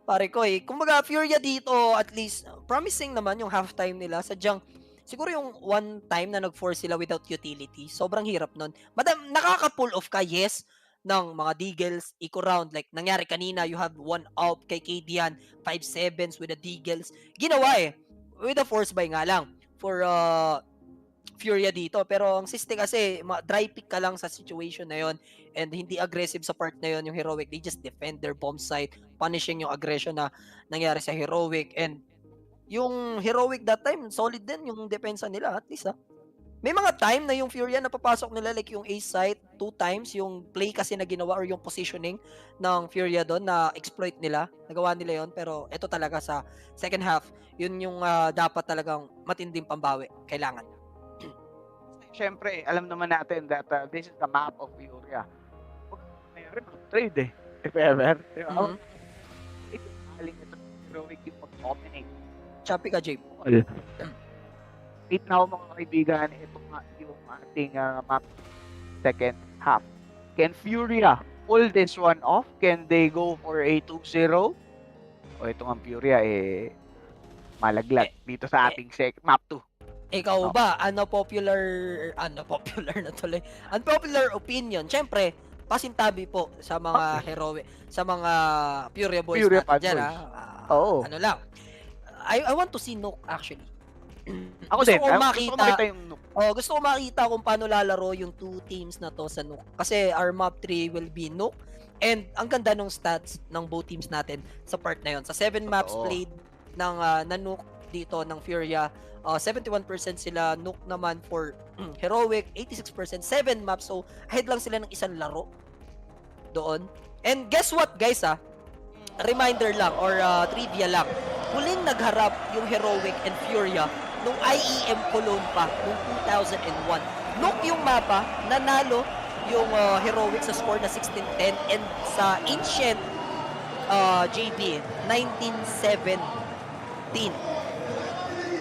Pare ko kumbaga Furia dito at least promising naman yung halftime nila. Sadyang siguro yung one time na nag-force sila without utility, sobrang hirap nun. Madam, nakaka-pull off ka, yes, ng mga Deagles, eco round. Like, nangyari kanina, you have one out kay Kadian, 5-7s with the Deagles. Ginawa with a force buy nga lang for Furia dito. Pero ang siste kasi, dry pick ka lang sa situation na yon and hindi aggressive sa part na yon yung Heroic. They just defend their bomb site, punishing yung aggression na nangyari sa Heroic. And yung Heroic that time, solid din yung depensa nila at least May mga time na yung Furia napapasok nila like yung A site 2 times, yung play kasi na ginawa or yung positioning ng Furia doon na exploit nila. Nagawa nila yon pero ito talaga sa second half, yun yung dapat talagang matinding pambawi. Kailangan. Siyempre, alam naman natin that this is the map of Furia. Mayroon trade if ever. Diba? Ito maling ito Heroic yung mag-dominate. Choppy ka, Jay. Wait na ako mga kaibigan, ito nga yung ating map second half. Can Furia pull this one off? Can they go for a 2-0? O ito nga Furia malaglag dito sa ating map 2. Ikaw ba, unpopular na tuloy. Unpopular opinion. Siyempre, pasintabi po sa mga Heroic, sa mga Furia boys natin dyan. Ano lang. I want to see Nook actually. Ako din. Gusto ko makita kung paano lalaro yung 2 teams na to sa Nook. Kasi our map 3 will be Nook. And ang ganda ng stats ng both teams natin sa part na yon. Sa 7 maps played ng Nook dito ng Furia, 71% sila. Nook naman for Heroic, 86%. 7 maps. So, ahead lang sila ng isang laro doon. And guess what, guys, reminder lang or trivia lang. Huling nagharap yung Heroic and Furia nung IEM Cologne pa, nung 2001. Nook yung mapa, nanalo yung Heroic sa score na 16-10 and sa Ancient JB, 1917.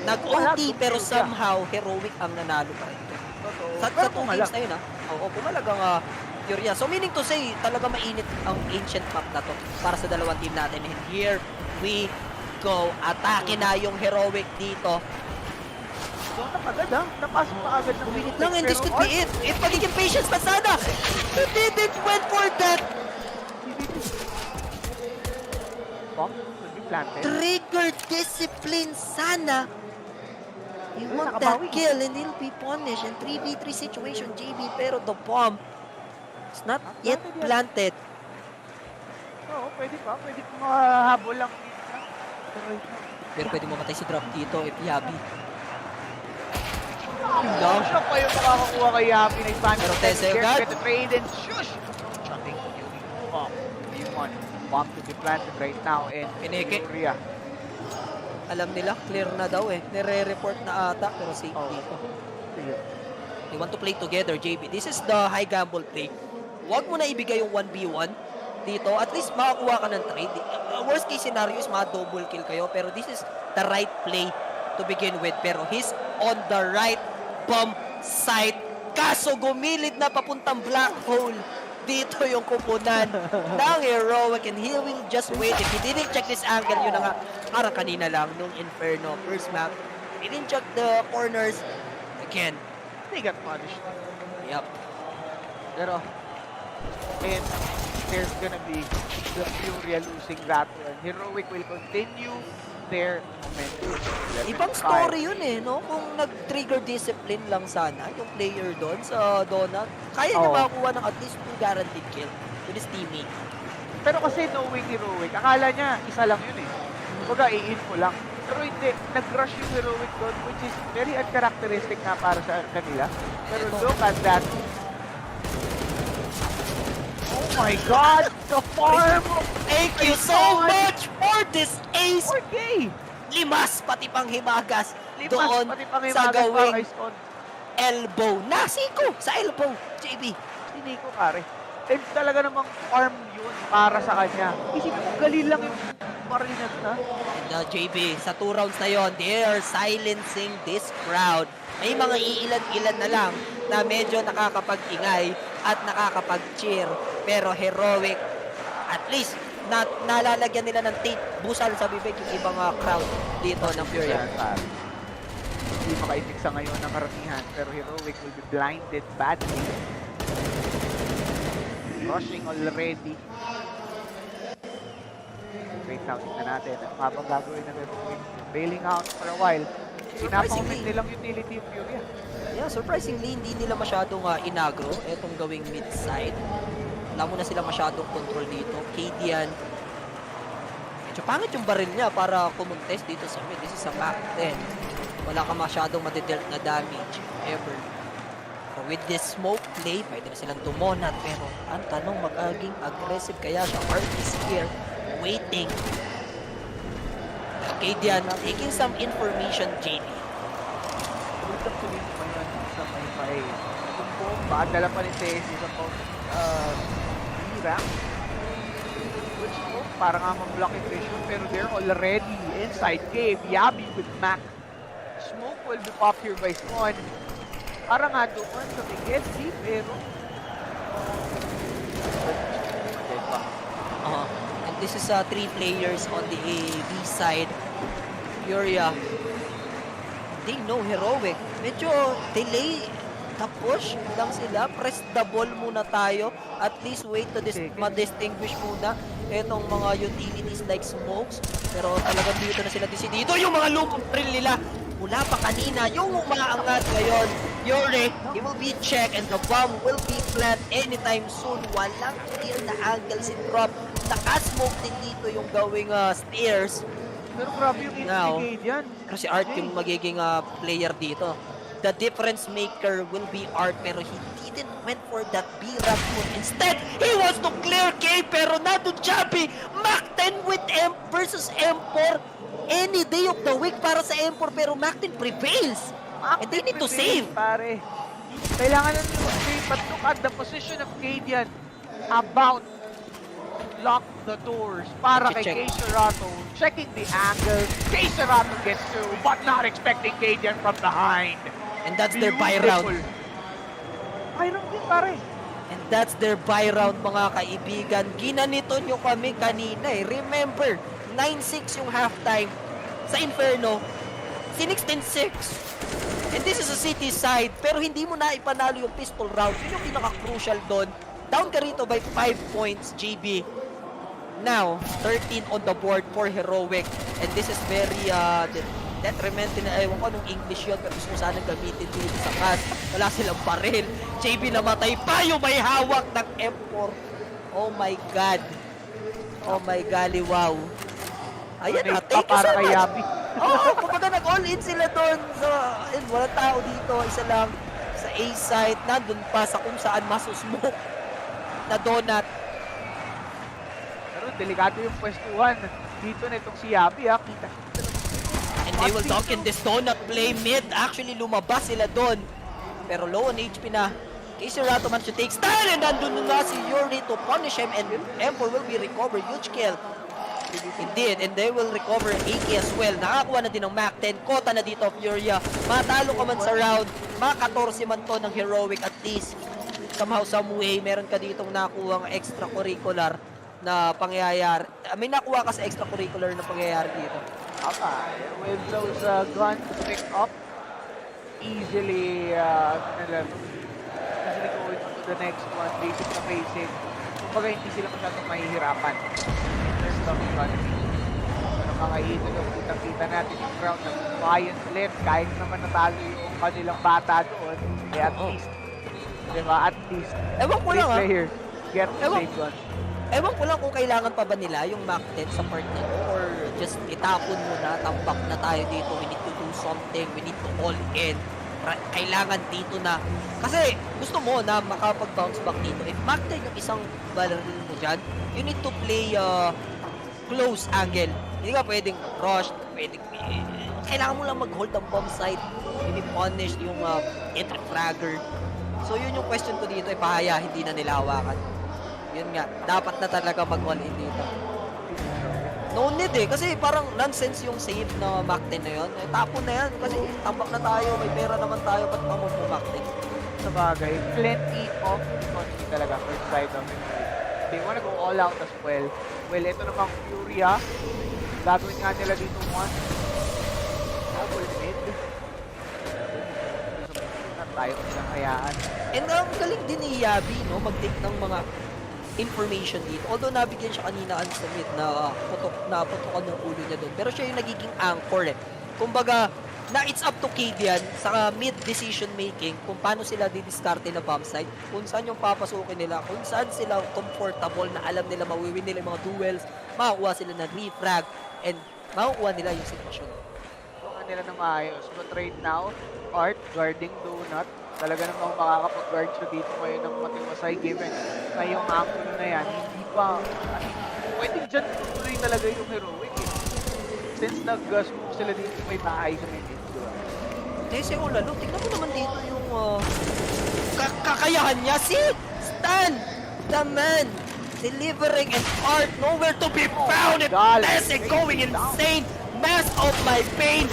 Nag-OT pero somehow Heroic ang nanalo pa rin. Sa 2 games na yun pumalagang Furia. So meaning to say, talaga mainit ang Ancient map na to para sa dalawang team natin. And here we go. Atake na yung Heroic dito. Donut agad ha. Napasok pa agad ng Minute lang and this could be it. If magiging patience pa sana. He didn't went for that. Bomb could be planted. Trigger discipline sana. You want that kill and he'll be punished in 3v3 situation, JB, pero the bomb is not yet planted. Oo, pwede pa mahabol lang. Pero pwede mamatay si Drop dito if Yabi. Siya pa yung makakakuha kay Yabi na Spanish. Pero Tese agad. Get the trade and shush! Nothing. Bomb. Bomb to be planted right now in Furia. Alam nila, clear na daw eh. Nire-report na ata, pero safe dito. They want to play together, JB. This is the high gamble play. Huwag mo na ibigay yung 1v1 dito. At least makakuha ka ng trade. Worst case scenario is double kill kayo. Pero this is the right play to begin with. Pero he's on the right bomb side. Kaso gumilid na papuntang black hole. Dito yung kupunan ng Heroic and he will just wait. If he didn't check this angle, yun na nga, parang kanina lang nung Inferno first map. He didn't check the corners. Again, they got punished. Yep. Pero, and there's gonna be the Furia losing that one. Heroic will continue their momentum. Ibang story yun eh, no? Kung nag-trigger discipline lang sana yung player doon sa Donut, kaya niya makakuha ng at least 2 guaranteed kill with his teammate. Pero kasi knowing Heroic, akala niya isa lang yun eh. Kumbaga, i-info lang. Pero hindi, nag-rush yung Heroic doon, which is very uncharacteristic nga para sa kanila. Pero look at that. Oh my God! The farm! Thank you so much for this ace! 4K! Limas, pati pang himagas. Limas, doon pati pang sa himagas gawing on elbow. Nasiko sa elbow, JB. Si Nico, pare. And talaga namang farm yun para sa kanya. Isipin mo, galil lang yung marinas na. And JB, sa 2 rounds na yon, they are silencing this crowd. May mga iilan-ilan na lang na medyo nakakapag-ingay at nakakapag-cheer. Pero Heroic, at least, nalalagyan nila ng tape, busal sa bibig yung ibang crowd dito ng Furia. Hindi makaitik sa ngayon ng karamihan, pero Heroic will be blinded badly. Rushing already. Wait now, tingnan natin. Ano nga bang gagawin ng Heroic? Bailing out for a while. Pinapakomit nilang utility yung Furia. Yeah, surprisingly, hindi nila masyadong inagro etong gawing mid-side. Wala mo na sila masyadong control dito. Kadian, medyo pangit yung baril niya para kumontes dito sa mid. This is a Mac 10. Wala ka masyadong matidelt na damage ever. So with this smoke play, pwede na silang tumonat. Pero ang tanong, magaging aggressive kaya siya. Art is here, waiting. Kadian, taking some information, JD. Build up to this ngayon sa may tumpong. Paadala pa ni Tessie sa B-rank. Good smoke, para nga mag-block yung vision. Pero they're already inside game. Yabi with Mac. Smoke will be popped here by Spawn. Para nga doon sa may deep, pero and this is 3 players on the B side. Furia, they know Heroic. Medyo delay the push lang sila. Press the ball muna tayo. At least wait to ma-distinguish muna itong mga utilities like smokes. Pero talagang dito na sila decidido. Yung mga lupong drill nila mula pa kanina, yung umaangat ngayon. Yuri, he will be checked and the bomb will be planted anytime soon. Walang clear na angle si Drop. Naka-smoke din dito yung gawing stairs. Pero grabe yung instigate yan. Pero si Art yung magiging player dito. The difference maker will be Art, pero he didn't went for that B-Rap move. Instead, he wants to clear K, pero nandun Chubby. Mac 10 with M versus M4. Any day of the week para sa M4, pero Mac 10 prevails. And they need to save. Pare. Kailangan na nyo save, but look at the position of Kadian. About lock the doors para kay K. Serato. Checking the angle. K. Serato gets through, but not expecting Kadian from behind. And that's their buy round. Buy round din, pare. And that's their buy round, mga kaibigan. Ginanito nyo kami kanina eh. Remember, 9-6 yung halftime sa Inferno. Si 16-6. And this is a city side, pero hindi mo na ipanalo yung pistol round. Yun yung pinaka-crucial doon. Down ka rito by 5 points, JB. Now, 13 on the board for Heroic. And this is very detrimental na, ewan ko anong English yun, pero gusto ko sana gamitin dito sa cast. Wala silang baril. JB namatay pa yung may hawak ng M4. Oh my God. Oh my golly, wow. Ayan na, thank you so much. Oo, kumbaga nag-all in sila doon. So, walang tao dito. Isa lang sa A site. Nandun pa sa kung saan masusmoke na donut. Pero delikado yung pwestuhan dito na itong si Yabi, ha. Kita. And they will dunk in this donut play. Mid, actually lumabas sila doon. Pero low on HP na. Casey Rato man to take style. And nandun na si Yuri to punish him. And M4 will be recovered. Huge kill. Indeed, and they will recover AK as well. Nakakuha na din ng Mac 10. Kota na dito of Furia. Matalo ka man sa round. Maka 14 man to ng Heroic at least. Somehow, some way, meron ka ditong nakuha ng extracurricular na pangyayari. May nakuha ka sa extracurricular na pangyayari dito. With those guns picked up, easily going on to the next one, basic na basic. Kumbaga hindi sila masyadong mahihirapan. There's nothing running. Pero mga ito yung kitang-kita natin yung crowd na buy-and left kahit naman natalo yung kanilang bata doon. Eh at least, diba? At least, ewan ko lang player get the same guns. Ewan ko lang kung kailangan pa ba nila yung Mac 10 sa part na to or just itapon mo na, tambak na tayo dito. We need to do something. We need to all in. Kailangan dito na. Kasi gusto mo na makapag-bounce back dito. If Mac 10 yung isang barrel mo dyan, you need to play close angle. Hindi ka pwedeng rush, pwedeng... Kailangan mo lang mag-hold ang bomb site. Hindi punish yung entry fragger. So yun yung question ko dito, ipahaya, hindi na nila hawakan. Yun nga, dapat na talaga mag-all in dito. No need kasi parang nonsense yung save na Mac 10 na yun. Tapon na yan, kasi tambak na tayo, may pera naman tayo, ba't tamon po Mac 10? Sa bagay, plenty of economy talaga for side of it. They wanna go all out as well. Well, ito namang Furia. Gagawin nga nila dito one. Double mid. Tayo silang hayaan. And ang galing din ni Yabi, no? Mag-take ng mga information dito. Although nabigyan siya kanina sa mid na putokan ng ulo niya doon. Pero siya yung nagiging anchor eh. Kumbaga, it's up to Cade yan sa mid decision making kung paano sila didiskarte na bomb site, kung saan yung papasukin nila, kung saan sila comfortable na alam nila mawiwin nila yung mga duels, makakuha sila ng refrag, and makukuha nila yung sitwasyon. Tulungan nila na maayos. But right now, Art guarding Donut. Talaga namang makakapag-guard siya dito ngayon ng matiwasay given na yung angle na yan. Hindi pa, pwedeng dyan tuloy talaga yung Heroic eh. Since nag-smoke sila dito, may bahay sa mid. Kasi lalo, tignan mo naman dito yung kakayahan niya. Si Stan, the man, delivering an Art nowhere to be found. And Tese going insane. Mass of my pain.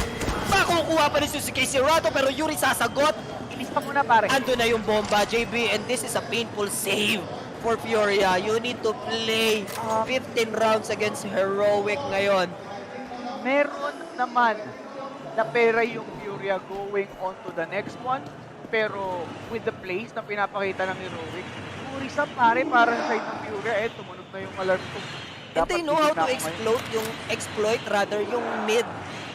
Makukuha pa rin si Casey Rato, pero Yuri sasagot. Ilista mo na pare. Ando na yung bomba, JB, and this is a painful save for Furia. You need to play 15 rounds against Heroic ngayon. Meron naman na pera yung Furia going on to the next one, pero with the plays na pinapakita ng Heroic, Purisa pare, parang side ng Furia, tumunog na yung alarm ko. And they know how to exploit yung mid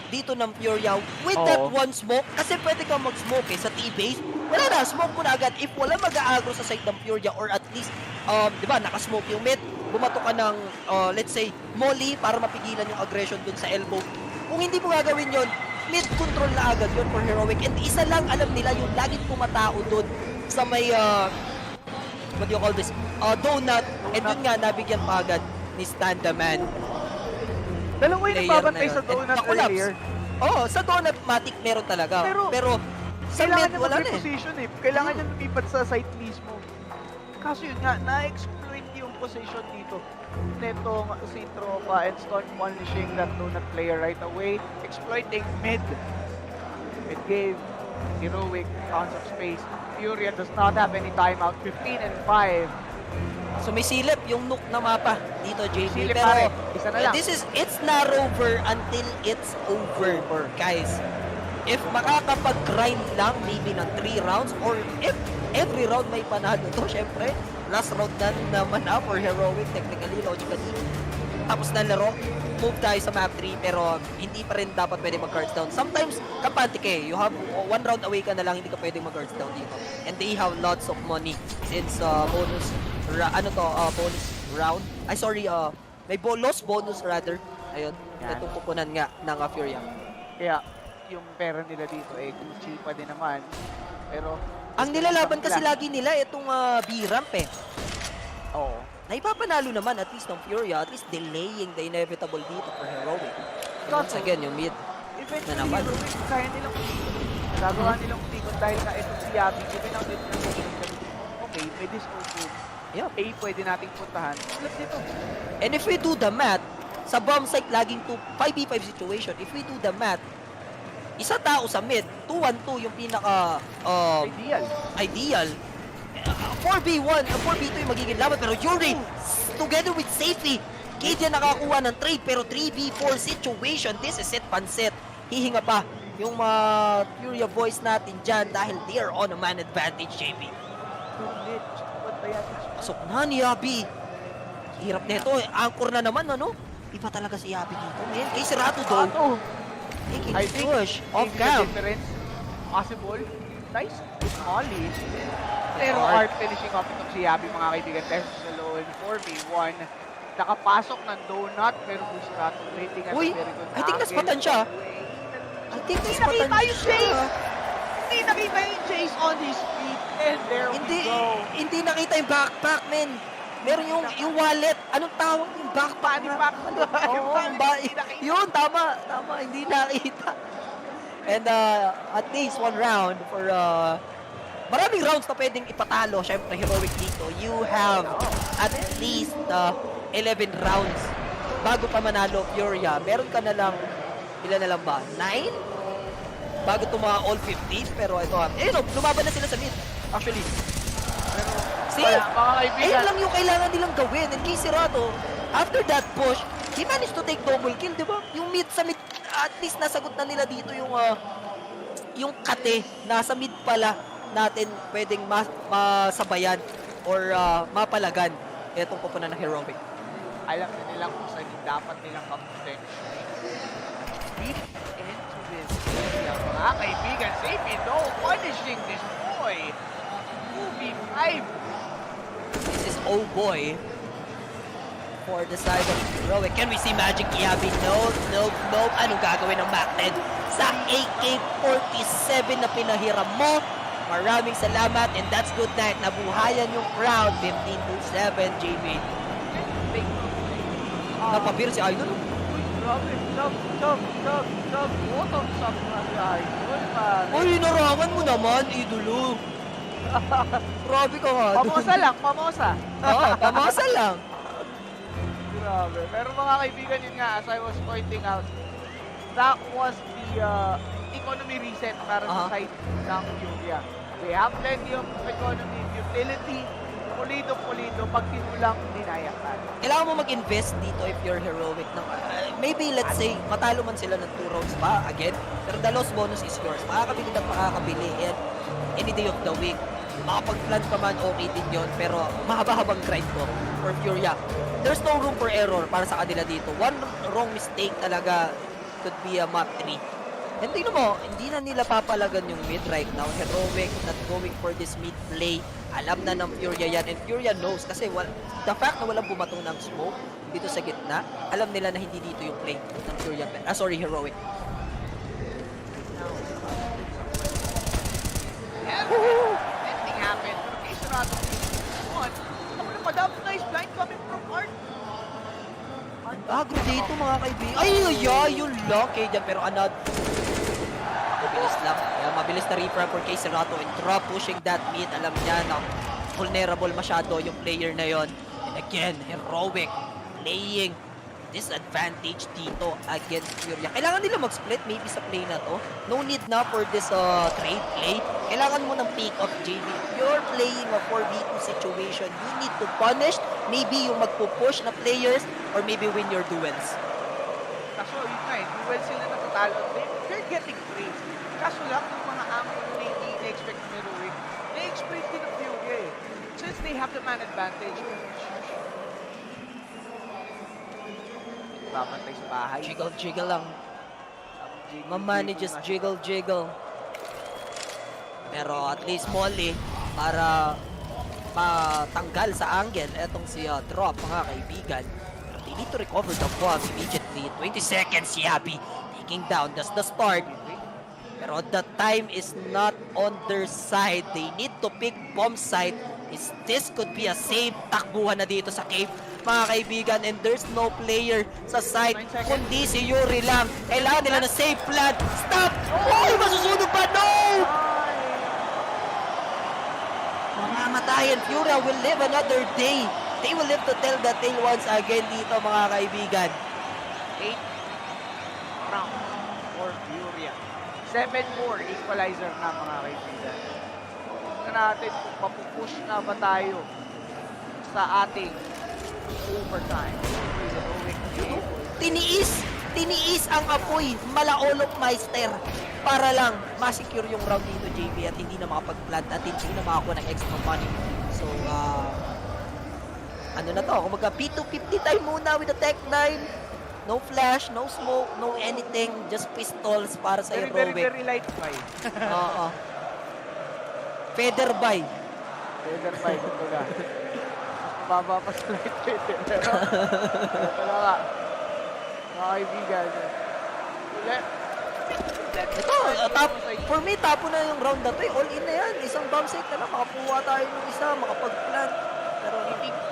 dito ng Furia with that one smoke. Kasi pwede kang mag-smoke sa T-base. Wala na, smoke mo na agad. If wala mag-aagro sa side ng Furia or at least, di ba, nakasmoke yung mid, bumato ka ng, let's say, molly para mapigilan yung aggression dun sa elbow. Kung hindi mo gagawin yon, mid-control na agad yun for Heroic. And isa lang alam nila yung laging pumatao dun sa may, what do you call this? Donut. And dun nga, nabigyan pa agad ni Stan the Man. Dalawa yung nagbabantay sa Donut earlier. Sa Donut Matic meron talaga. Pero sa mid, wala na position eh. Kailangan niya lumipat sa site mismo. Kaso yun nga, na-exploit yung position dito. Netong si Tropa and start punishing that Donut player right away. Exploiting mid. Mid game. Heroic, tons of space. Furia does not have any timeout. 15 and 5. So may silip yung nuke na mapa dito, JB. Silip pero isa na lang. It's narrower until it's over, guys. if makakapag-grind lang maybe ng 3 rounds or if every round may panalo to, syempre, last round na naman na for Heroic, technically, logically. Tapos na laro, move tayo sa map 3 pero hindi pa rin dapat pwede mag-guards down. Sometimes, kampante ka you have 1 round away ka na lang, hindi ka pwede mag-guards down dito. And they have lots of money since bonus round. May lost bonus rather. Ayun, itong pupunan nga ng Furia. Kaya, yung pera nila dito Gucci pa din naman. Pero, ang nilalaban kasi lagi nila itong B-ramp Oo. Naipapanalo naman at least ng Furia, at least delaying the inevitable dito for Heroic. Once again, yung mid na naman. Kaya nilang gagawa nilang utikot dahil na itong si Yabi, given ang mid ng okay, may disco yeah. A pwede nating puntahan. Flip dito. And if we do the math, sa bomb site laging 5v5 situation, if we do the math, isa tao sa mid, 2-1-2 yung pinaka ideal. 4v1, 4v2 yung magiging laban, pero Yuri, together with Safety, KJ nakakuha ng trade, pero 3v4 situation, this is it, pansit. Hihinga pa yung Furia boys natin dyan dahil they are on a man advantage, JB. Pasok na ni Yabi. Hirap na ito, anchor na naman, ano? Iba talaga si Yabi dito, man. Kay Serato though. I think push off cam. Possible. Nice. Ollie. Pero hard finishing off itong si Yabi, mga kaibigan. Dahil sa low and 4v1. Nakapasok ng donut, pero Serato rating at very good. I think naspatan siya. Hindi nakita yung chase on his feet. And there we go. Hindi nakita yung backpack, men. Meron yung wallet. Anong tawag yung backpack? Yun, tama. Hindi nakita. And at least 1 round for maraming rounds na pwedeng ipatalo. Syempre, Heroic dito. You have at least 11 rounds bago pa manalo Furia. Meron ka na lang, ilan na lang ba? 9? Bago mga all 15. Pero ito, lumaban na sila sa mid. Actually. Ayun lang yung kailangan nilang gawin. And kay Serato, after that push, he managed to take double kill, di ba? Yung mid sa mid, at least nasagot na nila dito yung kate. Nasa mid pala natin pwedeng masabayan or mapalagan itong pupunan ng Heroic. Alam na nila kung saan dapat nilang kaputin. Deep into this area, mga kaibigan. Safety, no punishing this boy. 2v5. This is oh boy for the side of Heroic. Can we see Magic Yabi? No. Anong gagawin ng Mac-10 sa AK-47 na pinahiram mo? Maraming salamat and that's good night. Nabuhayan yung crowd. 15-7, JB. Napapir si Idol. Grabe, chug. Bottom shot na si Idol, man. Uy, narangan mo naman, idolo. Grabe ka nga. Pamosa. Oo, pamosa lang. Grabe. Pero mga kaibigan, yun nga, as I was pointing out, that was the economy reset para sa side ng Furia. They have plenty of economy, utility, pulido, pag tinulang dinayakan. Kailangan mo mag-invest dito if you're Heroic. Maybe, let's say, matalo man sila ng 2 rounds pa, again, pero the loss bonus is yours. Makakabili na makakabili, and any day of the week, makapag-plan ka man, okay din yun, pero mahaba-habang grind ko for Furia. There's no room for error para sa kanila dito. One wrong mistake talaga could be a map 3. And tingnan mo, hindi na nila papalagan yung mid right now. Heroic not going for this mid play. Alam na ng Furia yan. And Furia knows kasi the fact na walang bumatong ng smoke dito sa gitna, alam nila na hindi dito yung play ng Furia. Heroic. Anything happened. Okay, Serato. Madam, nice blind coming from Art. Agro dito mga kaibigan. Yun lang kay dyan. Pero anad. Mabilis lang. Kaya mabilis na refrag for kay Serato and drop pushing that mid. Alam niya na vulnerable masyado yung player na yon. And again, Heroic playing disadvantage dito against Furia. Kailangan nila mag-split maybe sa play na to. No need na for this trade play. Kailangan mo ng pick of JB. You're playing a 4v2 situation. You need to punish maybe yung magpupush na players or maybe win your duels. Kaso yun nga duel sila natatalo. They're getting praised. Kaso lang yung mga ammo na hindi na-expect ni Heroic, na-expect din ng Furia eh. Since they have the man advantage. Babantay sa bahay. Jiggle lang. Ma-manage just jiggle. Pero at least Molly, para matanggal sa angle etong si Drop, mga kaibigan. Pero they need to recover the bomb immediately. 20 seconds, Yabi taking down. That's the start. Pero the time is not on their side. They need to pick bomb site. This could be a safe takbuhan na dito sa cave, mga kaibigan. And there's no player sa side, kundi si Yuri lang. Kailangan nila na safe plan. Stop! Oh, masusunog pa! No! Mamamatayan. Furia will live another day. They will live to tell the tale once again dito, mga kaibigan. 8 round for Furia. 7-4 equalizer na, mga kaibigan. Tignan natin kung mapupush na ba tayo sa ating overtime. Tiniis ang apoy, Malaolok Meister, para lang ma-secure yung round dito, JB, at hindi na makapag-plant at hindi na makakuha ng extra money. So, ano na to? Kung magka P250 tayo muna with the Tech 9. No flash, no smoke, no anything. Just pistols para sa Heroic. Very light buy. Oo. Feather buy. Kumbaga. Mababa pa sa light feather. Pero, talaga. Mga kaibigan. Ito, for me, tapo na yung round na to. All in na yan. Isang bomb site na lang. Makapuha tayo ng isa, makapag-plant.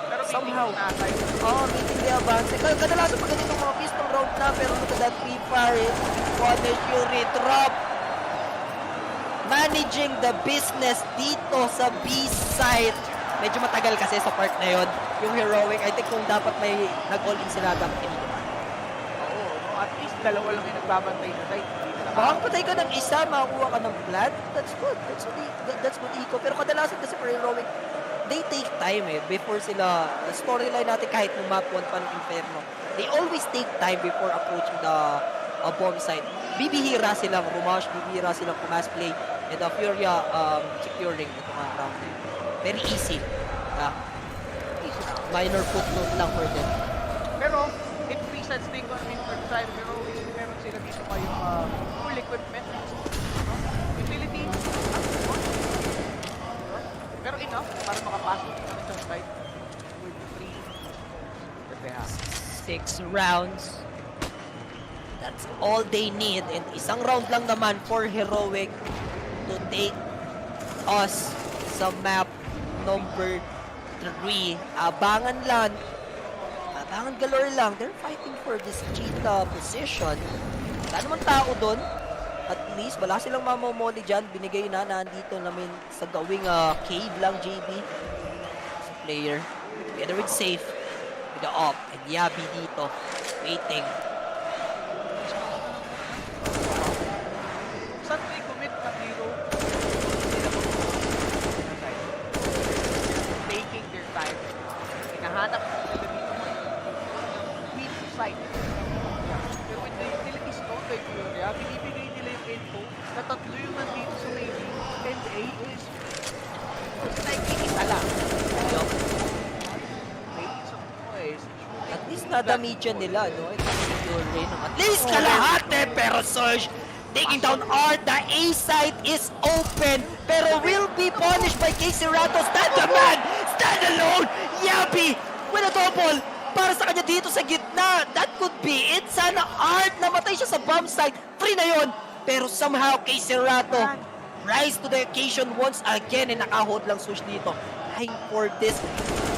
Pero somehow, meeting the advance. Kadalasan pag ganitong mga pistol round na, pero look at that pre-fire. Punish Fury, drop. Managing the business dito sa B-side. Medyo matagal kasi sa part na yon. Yung Heroic, I think kung dapat may nag-all-in sila, dapat hindi naman. Oo, at least dalawa lang yung nagbabantay na tayo. Baka patay ka ng isa, makakuha ka ng plant. That's good. That's good, Iko. Pero kadalasan kasi for Heroic, they take time before sila, storyline natin kahit nung map 1 pa ng Inferno, they always take time before approaching the bomb site. Bibihira silang rumash, bibihira silang pumas play, and the Furia securing ito mga round. Very easy. Minor footnote lang for them. Pero, if presets na yung economy for time, pero meron sila dito kayong full equipment. Utility, pero enough para makapasok ng isang site with 3 that they have. 6 rounds. That's all they need. And isang round lang naman for Heroic to take us sa map number 3. Abangan galore lang. They're fighting for this cheetah position. Wala naman tao doon. At least, wala silang mamomoli dyan. Binigay na nandito namin sa gawing cave lang, JB. Sa player. Together with Safe. With the op. And Yabi dito. Waiting. Saan may commit ng hero? Taking their time. Hinahanap nila dito ng weak side. Pero with the utilities no kay Furia, binibigay nila yung info na tatlo yung nandito sa maybe and A is nakikita lang. At least nadamage nila, no? At least kalahati, pero Surge taking down R. The A side is open, pero will be punished by Casey Rato. Stand the man! Stand alone! Yabi with a double para sa kanya dito sa gitna. That could be it. Sana Art namatay siya sa bomb site. Free na yon. Pero somehow Casey Rato rise to the occasion once again, and nakahold lang Sush dito. Trying for this.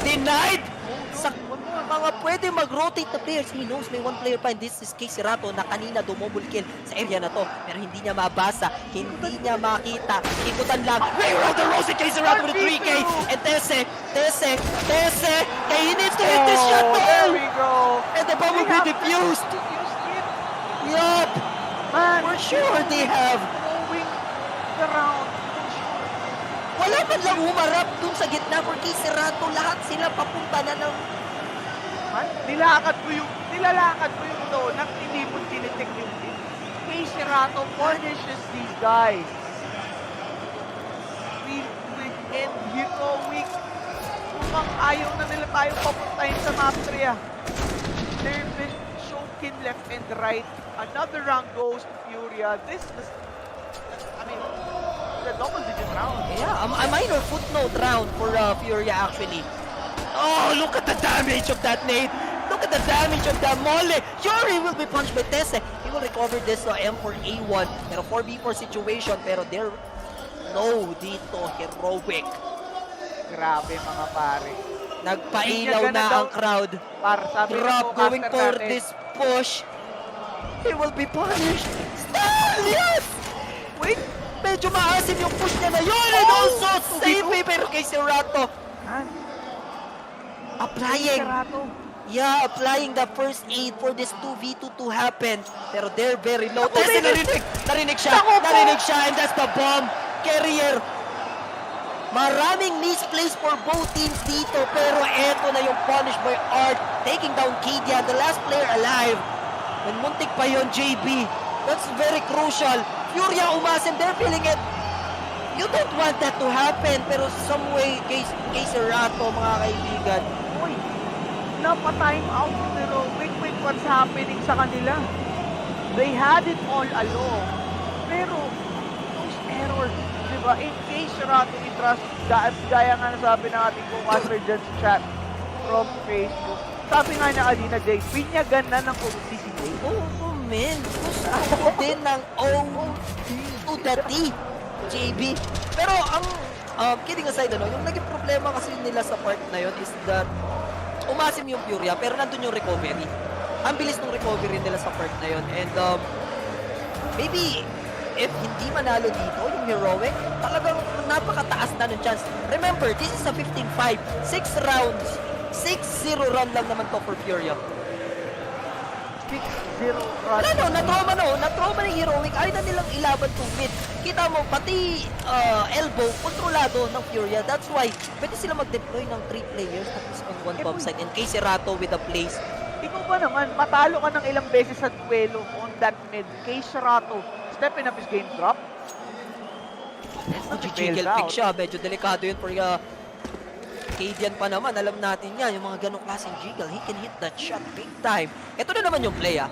Denied! Sa mga pwede mag-rotate na players, he knows may one player pa, and this is Casey Rato na kanina dumobble kill sa area na to, pero hindi niya mabasa, hindi niya makita, ikutan lang. Ray round the rose, Casey Rato with a 3K, and Tese, he needs to hit this shot. There we go. And the bomb will be defused. Yup. Man, for sure they have. Moving the round. Wala man lang humarap dun sa gitna for Casey Rato. Lahat sila papunta na ng naman. Nilalakad mo yung donut, hindi mo tinitik yung team. Serato punishes these guys. Quick and heroic. Mukhang ayaw na nila tayo papuntahin sa map 3. They've been choking left and right. Another round goes to Furia. This is, the double-digit round. Yeah, a minor footnote round for Furia actually. Oh, look at the damage of that nade. Look at the damage of that mole. Yuri will be punched by Tese. He will recover this M for A1. Pero 4v4 situation. Pero they're low dito. Heroic. Grabe mga pare. Nagpailaw na ang crowd. Drop going for this push. He will be punished. Still, yes! Wait, medyo maasim yung push niya na yun. And also save pero kay Serato. Applying. Yeah, applying the first aid for this 2v2 to happen. Pero they're very low. Tese, narinig siya, and that's the bomb carrier. Maraming misplays for both teams dito, pero eto na yung punish by Art, taking down Kidia, the last player alive. And muntik pa yun, JB. That's very crucial. Furia umasim, they're feeling it. You don't want that to happen, pero some way, kay Serato, mga kaibigan. Uy, napa-time out pero wait, what's happening sa kanila? They had it all along. Pero, those errors, diba? In case Serato we trust, gaya nga nasabi ng ating co-master dyan sa chat from Facebook. Sabi nga niya kanina, Jay, pinyagan na ng OT si Jay. Oh, man. Gusto ko din ng O to the T, JB. Pero ang, kidding aside, yung naging problema kasi nila sa part na yun is that umasim yung Furia, pero nandun yung recovery. Ang bilis ng recovery nila sa part na yun. And maybe, if hindi manalo dito, yung heroic, talagang napakataas na ng chance. Remember, this is a 15-5. 6 rounds. 6-0 round lang naman to for Furia. 6-0 round. Na-trauma ng heroic. Ayaw na nilang ilaban tong mid. Kita mo, pati elbow, kontrolado ng Furia. That's why, pwede sila mag-deploy ng 3 players tapos on one bomb site. And kay Serato with a place. Ikaw ba naman, matalo ka ng ilang beses sa duelo on that mid. Kay Serato, stepping up his game drop. Jiggle pick siya. Medyo delikado yun for Cadian pa naman. Alam natin yan. Yung mga ganong klaseng jiggle. He can hit that shot big time. Ito na naman yung play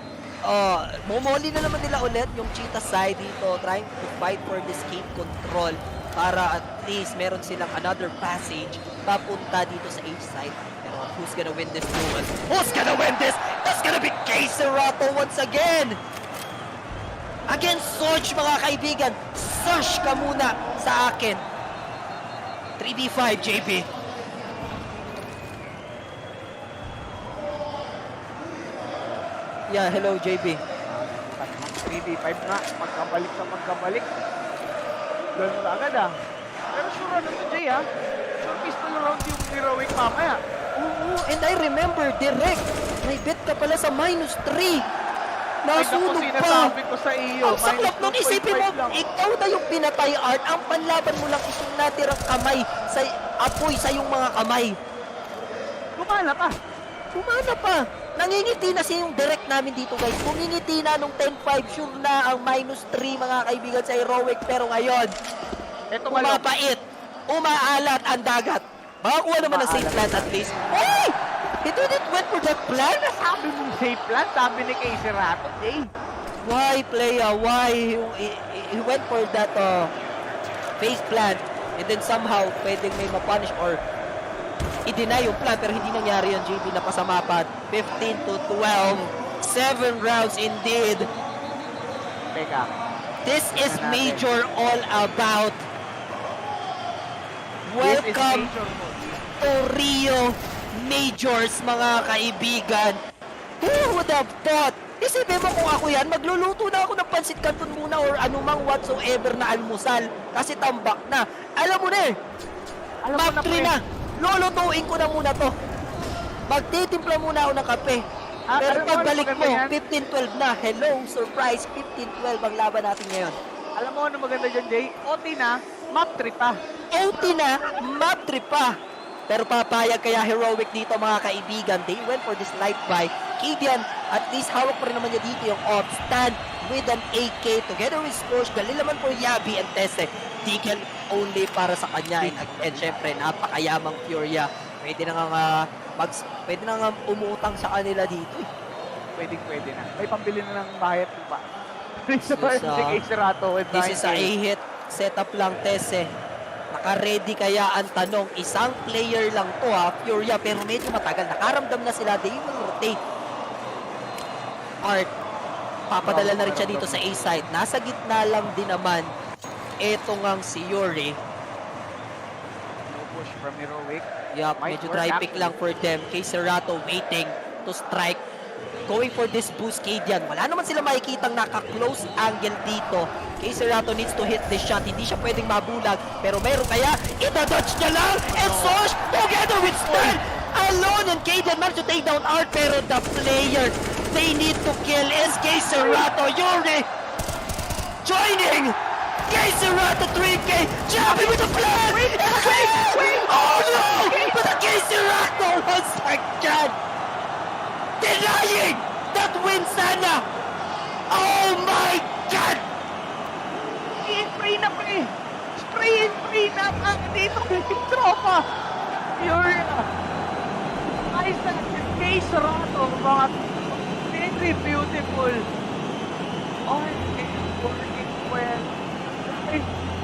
momoli na naman nila ulit yung cheetah side dito. Trying to fight for this game control. Para at least meron silang another passage papunta dito sa H side. Pero who's gonna win this duel? Who's gonna win this? That's gonna be Kay Serato once again! Again, Surge mga kaibigan. Surge ka muna sa akin. 3v5, JB. Yeah, hello, JB. 3v5 na. Magkabalik. Ganun na agad Pero sure na to, Jay Sure pistol round yung heroic mamaya. Oo, and I remember, direct. May bet ka pala sa -3. Nasunog pa. Ko sa iyo. Ang saklap nun, isipin mo, ikaw na yung pinatay Art. Ang panlaban mo lang is yung natirang kamay sa apoy sa yung mga kamay. Gumana pa. Nangingiti na siya yung direct namin dito guys. Kumingiti na nung 10-5. Sure na ang -3 mga kaibigan sa heroic. Pero ngayon, umapait. Umaalat ang dagat. Makakuha naman ng safe plan at least. Hey! He didn't went for that plan? Sabi mong safe plan, sabi ni Kay Serato, eh. Why, playa? Why? He went for that face plan and then somehow pwedeng may ma-punish or i-deny yung plan pero hindi nangyari yung JB na pasama pa. 15-12. 7 rounds indeed. Teka. This is major all about. Welcome to Rio Majors, mga kaibigan. Who would have thought? Isipin mo kung ako yan, magluluto na ako ng pansit canton muna or anumang whatsoever na almusal kasi tambak na. Alam mo na Map 3 na. Lulutuin ko na muna to. Magtitimpla muna ako ng kape. Pero pagbalik mo, 15-12 na. Hello, surprise, 15-12 ang laban natin ngayon. Alam mo ano maganda dyan, Jay? OT na, map 3 pa. OT na, map 3 pa. Pero papayag kaya Heroic dito mga kaibigan. They went for this light buy. Kidian, at least hawak pa rin naman niya dito yung off stand with an AK together with Scorch. Galil naman for Yabi and Tese. Deagle only para sa kanya. And syempre, napakayamang Furia. Pwede na nga umutang sa kanila dito. Pwede na. May pambili na ng bahay at lupa. This is a hit setup lang, Tese. Naka-ready kaya ang tanong, isang player lang to ha, Furia, pero medyo matagal. Nakaramdam na sila, they will rotate. Art, papadala na rin siya dito sa A-side. Nasa gitna lang din naman, etong ang si Yuri. No push from Heroic. Yup, medyo dry pick lang for them. Kay Serato waiting to strike. Going for this boost, Kadian. Wala naman sila makikitang naka-close angle dito. Kay Serato needs to hit this shot. Hindi siya pwedeng mabulag. Pero meron kaya, ita-dodge niya lang. And Sosh, together with Stan, alone. And Kadian managed to take down Art. Pero the player they need to kill is Kay Serato. Yuri joining. Kay Serato 3K. Jabbing with the flag. Wait. Oh no! But Kay Serato once again denying that win sana. Oh my God! Spray na pre! Spray na ang dito yung tropa! Furia! Ayos na Kay Serato, mga very beautiful. All is working well.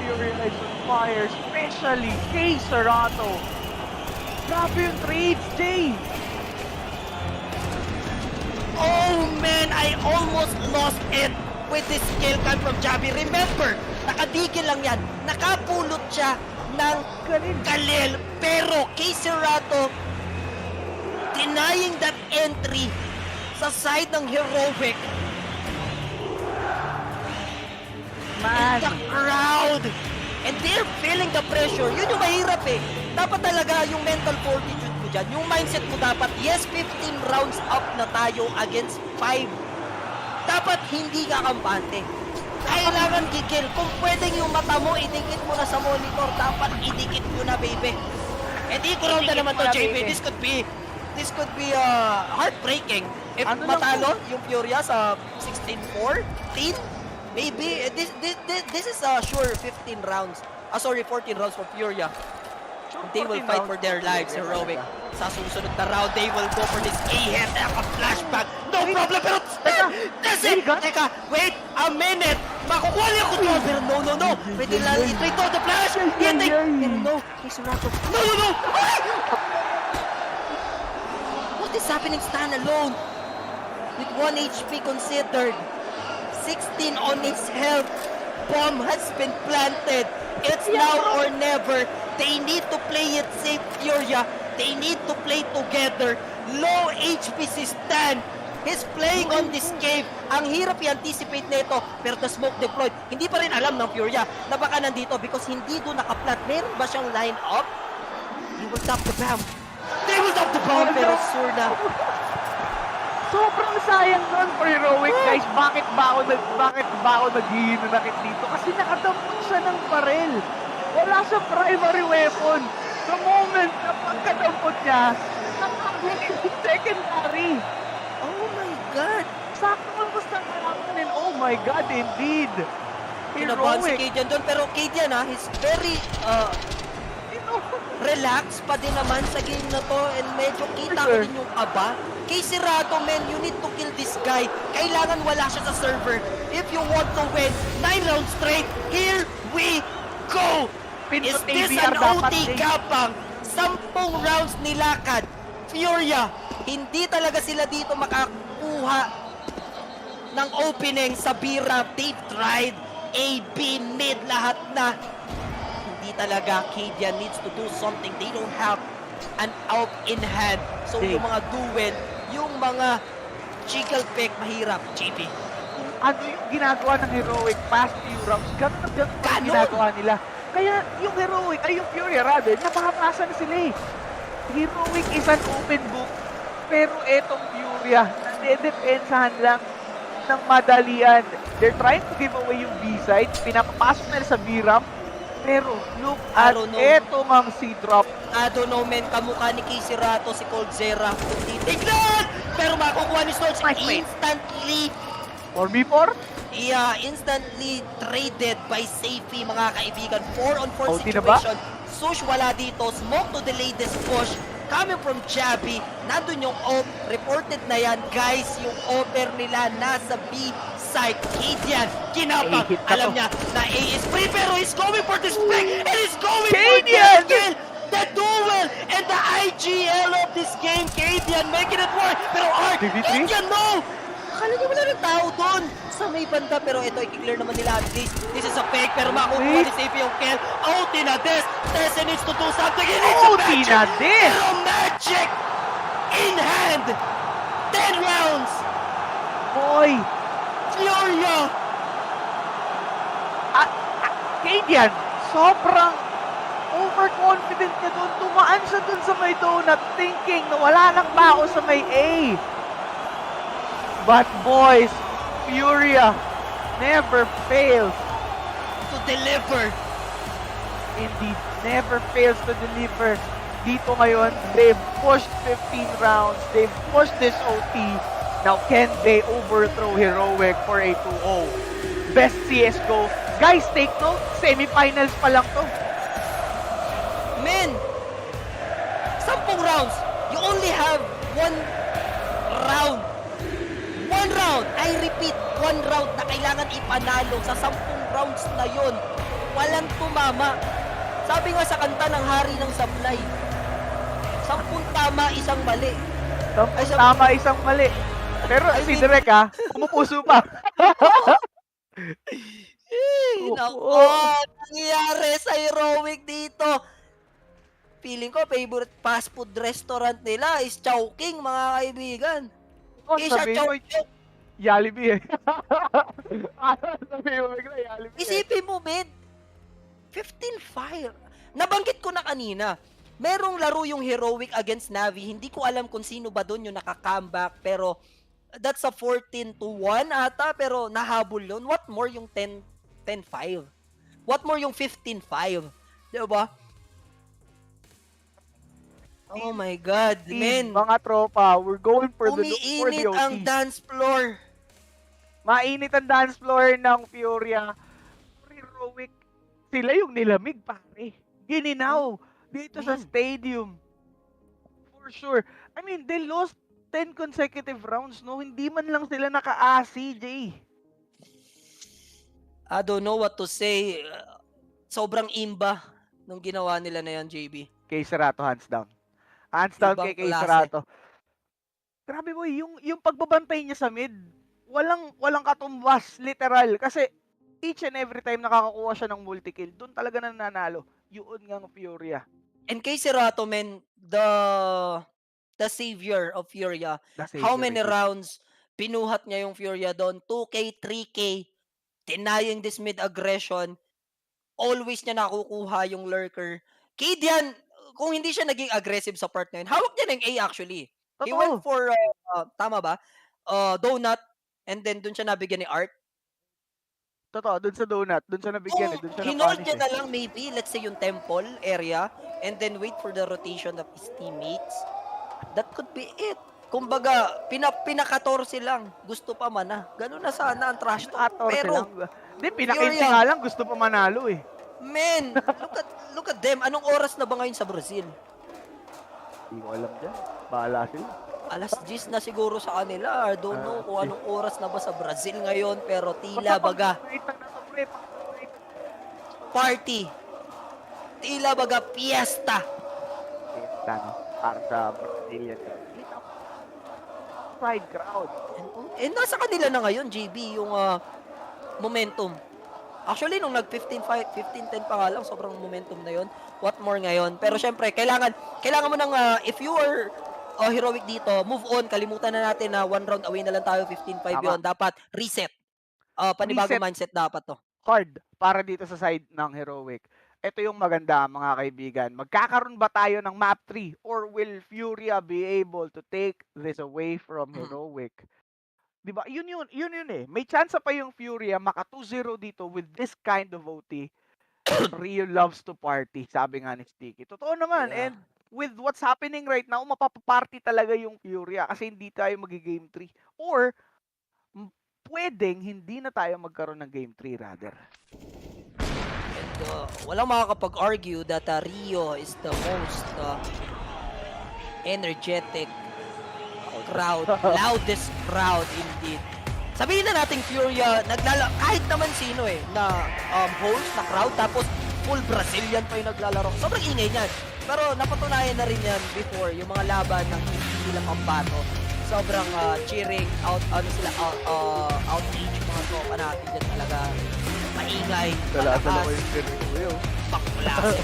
Furia is on fire, especially Kay Serato. Grabe yung trades, Jay! Oh man, I almost lost it with this kill cam from Javi. Remember, nakadikil lang yan. Nakapulot siya ng Kalil. Pero Kay Serato denying that entry sa side ng Heroic. Man. And the crowd. And they're feeling the pressure. Yun yung mahirap eh. Dapat talaga yung mental fortitude mo dyan. Yung mindset mo dapat, yes, 15 rounds up na tayo against 5. Dapat hindi ka kampante. Kailangan kikil. Kung pwedeng yung mata mo, idikit mo na sa monitor. Dapat idikit mo na, baby. And i-ground na naman to, JP. This could be heartbreaking. If matalo yung Furia sa 16-4, 10, maybe this is sure 15 rounds. Sorry, 14 rounds for Furia. They will fight for their lives, Heroic. Sa susunod na round, they will go for this A-hit. Flashback. No problem, pero Teka, wait a minute. Makukuha niya ko to. Pero no. Pwede lang i-trade to the flash. Pero no. Kay Serato. No. What is happening? Stand alone. With 1 HP considered. 16 on his health. Bomb has been planted. It's now or never. They need to play it safe, Furia. They need to play together. Low HP si Stan. He's playing on this cave. Ang hirap i-anticipate nito. Pero the smoke deployed. Hindi pa rin alam ng Furia na baka nandito because hindi doon nakaplat. Meron ba siyang line up? He will tap the bomb. They will tap the bomb. Pero sure na. Sobrang sayang nun for Heroic, guys. Bakit ba ako naghihinanakit dito? Kasi nakadampot siya ng barel. Wala sa primary weapon. The moment na pagkadampot niya, nakahuli yung secondary. Oh my God. Sakto ang gusto ng oh my God, indeed. Kinabahan si Kadian doon. Pero Kadian he's very relax pa din naman sa game na to. And medyo kita ko din yung aba. Kay Serato, man, you need to kill this guy. Kailangan wala siya sa server. If you want to win 9 rounds straight, here we go! Is this an OT kapang? 10 rounds nilakad. Furia, hindi talaga sila dito makakuha ng opening sa B-Ramp. They've tried A, B, mid, lahat na. Hindi talaga. Kadian needs to do something. They don't have an out in hand. So yung mga duel, yung mga jiggle pick, mahirap. JP. Ano yung ginagawa ng Heroic past few rounds? Ganun ang ginagawa nila. Kaya yung Heroic, ay yung Furia rather, napakapasa na sila eh. Heroic is an open book. Pero etong Furia, nade-depensahan lang ng madalian. They're trying to give away yung B-side. Pinapapasok nila sa B-ramp. Pero look at etong ang C-drop. I don't know, men. Kamukha ni Casey Rato, si Coldzera. Titignan! Pero makukuha ni Stolz instantly. 4v4? Yeah, instantly traded by Safety, mga kaibigan. 4-on-4 OT na ba? situation. Sush wala dito. Smoke to delay this push. Coming from Jabby. Nandun yung op. Reported na yan. Guys, yung offer nila nasa B side. Kadian, kinapang. Alam niya na A is free, pero he's going for the spec. And he's going for the kill. The duel and the IGL of this game. Kadian making it work. Pero Art, Kadian, no! Akala niyo wala ng tao doon sa may banda, pero ito, i-clear naman nila at least. This is a fake, pero makukuha ni Safe yung kill. OT na this! Tessa needs to do something. He needs OT na this! Pero magic in hand! 10 rounds! Boy! Furia! Kadian, sobrang overconfident niya doon. Tumaan siya doon sa may donut, thinking na wala nang tao sa may A. But boys, Furia never fails to deliver. Indeed, never fails to deliver. Dito ngayon, they've pushed 15 rounds. They've pushed this OT. Now, can they overthrow Heroic for a 2-0? Best CSGO. Guys, take note. Semifinals pa lang to. Men, 10 rounds. You only have one round. One round, I repeat, one round na kailangan ipanalo sa 10 rounds na yon. Walang tumama. Sabi nga sa kanta ng Hari ng Sablay, 10 tama, isang mali. 10 tama, isang mali. Pero si Direk pumupuso pa. Nako, nangyayari sa Heroic dito. Feeling ko, favorite fast food restaurant nila is Chowking, mga kaibigan. Jollibee Isipin mo, men, 15-5. Nabanggit ko na kanina, merong laro yung Heroic against Navi. Hindi ko alam kung sino ba doon yung naka-comeback, pero that's a 14-1 ata, pero nahabol yun. What more yung 10-5? What more yung 15-5? Diba? Oh my God, men. Mga tropa, we're going for the OT. Umiinit ang dance floor. Mainit ang dance floor ng Furia. Heroic, sila yung nilamig, pare. Gininaw dito sa stadium. For sure. I mean, they lost 10 consecutive rounds, no? Hindi man lang sila naka-AC, Jay. I don't know what to say. Sobrang imba nung ginawa nila na yan, JB. Kay Serato, hands down. Hands down kay Serato. Grabe boy, yung pagbabantay niya sa mid, walang katumbas, literal. Kasi each and every time nakakakuha siya ng multi-kill, doon talaga nananalo. Yun nga Furia. And kay Serato, men, the savior of Furia. How many rounds pinuhat niya yung Furia doon? 2K, 3K, denying this mid aggression. Always niya nakukuha yung lurker. Kadian, kung hindi siya naging aggressive sa part na yun, hawak niya ng A actually. He went for, tama ba? Donut, and then dun siya nabigyan ni Art. Totoo, dun sa donut, dun siya nabigyan, dun siya Hinold niya na lang maybe, let's say yung temple area, and then wait for the rotation of his teammates. That could be it. Kumbaga, pinaka-14 lang, gusto pa mana. Ganun na sana ang trash talk. Pero, hindi, pinaka-15 nga lang, gusto pa manalo eh. Men, look at them. Anong oras na ba ngayon sa Brazil? Hindi ko alam dyan. Bahala sila. Alas 10 na siguro sa kanila. I don't know kung anong oras na ba sa Brazil ngayon, pero tila baga party. Tila baga fiesta. Fiesta, no? Para sa Brazilian. Side crowd. And nasa kanila na ngayon, JB, yung momentum. Actually, nung nag-15-10 pa nga lang, sobrang momentum na yon. What more ngayon? Pero syempre, kailangan mo ng, if you are Heroic dito, move on. Kalimutan na natin na 1 round away na lang tayo, 15-5 yun. Dapat reset. Panibagong mindset dapat to. Hard para dito sa side ng Heroic. Ito yung maganda, mga kaibigan. Magkakaroon ba tayo ng map 3? Or will Furia be able to take this away from Heroic? Diba? Yun eh. May chance pa yung Furia maka 2-0 dito with this kind of OT. Rio loves to party, sabi nga ni Sticky. Totoo naman. Yeah. And with what's happening right now, mapapaparty talaga yung Furia kasi hindi tayo magi-game 3. Or, pwedeng hindi na tayo magkaroon ng game 3 rather. And walang makakapag-argue that Rio is the most energetic crowd, loudest crowd indeed. Sabihin na natin Furia, kahit naman sino na host na crowd, tapos full Brazilian pa yung naglalaro. Sobrang ingay niyan. Pero napatunayan na rin yan before, yung mga laban ng hindi lang pambato. Sobrang cheering, outrage yung mga tropa natin dyan talaga. Maingay, malakas, baklase.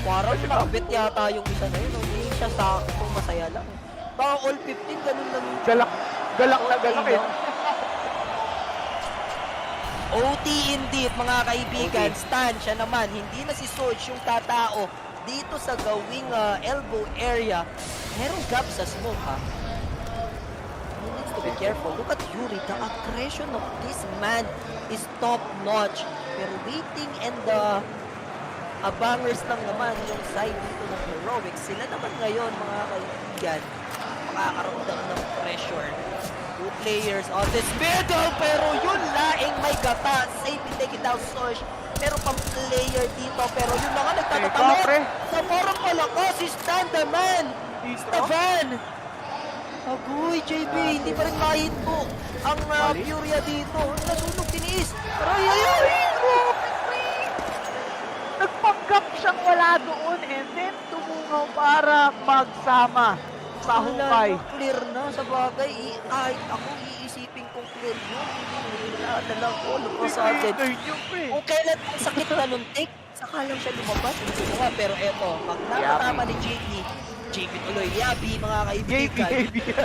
Parang nakabit yata yung isa na yun. Hindi siya sa kung masaya lang. Baka all 15, ganun lang yung Galak na galak eh. OT indeed, mga kaibigan. Stan, siya naman. Hindi na si Sorge yung tatao dito sa gawing elbow area. Merong gap sa smoke, ha? He needs to be careful. Look at Yuri. The aggression of this man is top-notch. Pero waiting and abangers lang naman yung side dito ng Heroic. Sila naman ngayon, mga kaibigan, makakaramdam ng pressure. Two players on this middle, pero yun laing may gata. Safe in taking down Sosh. Pero pang player dito, pero yun na nga nagtatatalon. Sa parang malakas, si Stan the man. Stavan. Agoy, JB, hindi pa rin mahinto ang Furia dito. Nasunog tiniis. Pero Nagpanggap siyang wala doon and then tumungaw para magsama sa hukay. Clear na sa bagay. Kahit ako iisipin kong clear yun. Hindi lang ko. Lupasatin. Kung kailan ang sakit na nuntik, saka lang siya lumabas. Hindi ko nga. Pero eto, pag nakatama ni JB tuloy, Yabi, mga kaibigan.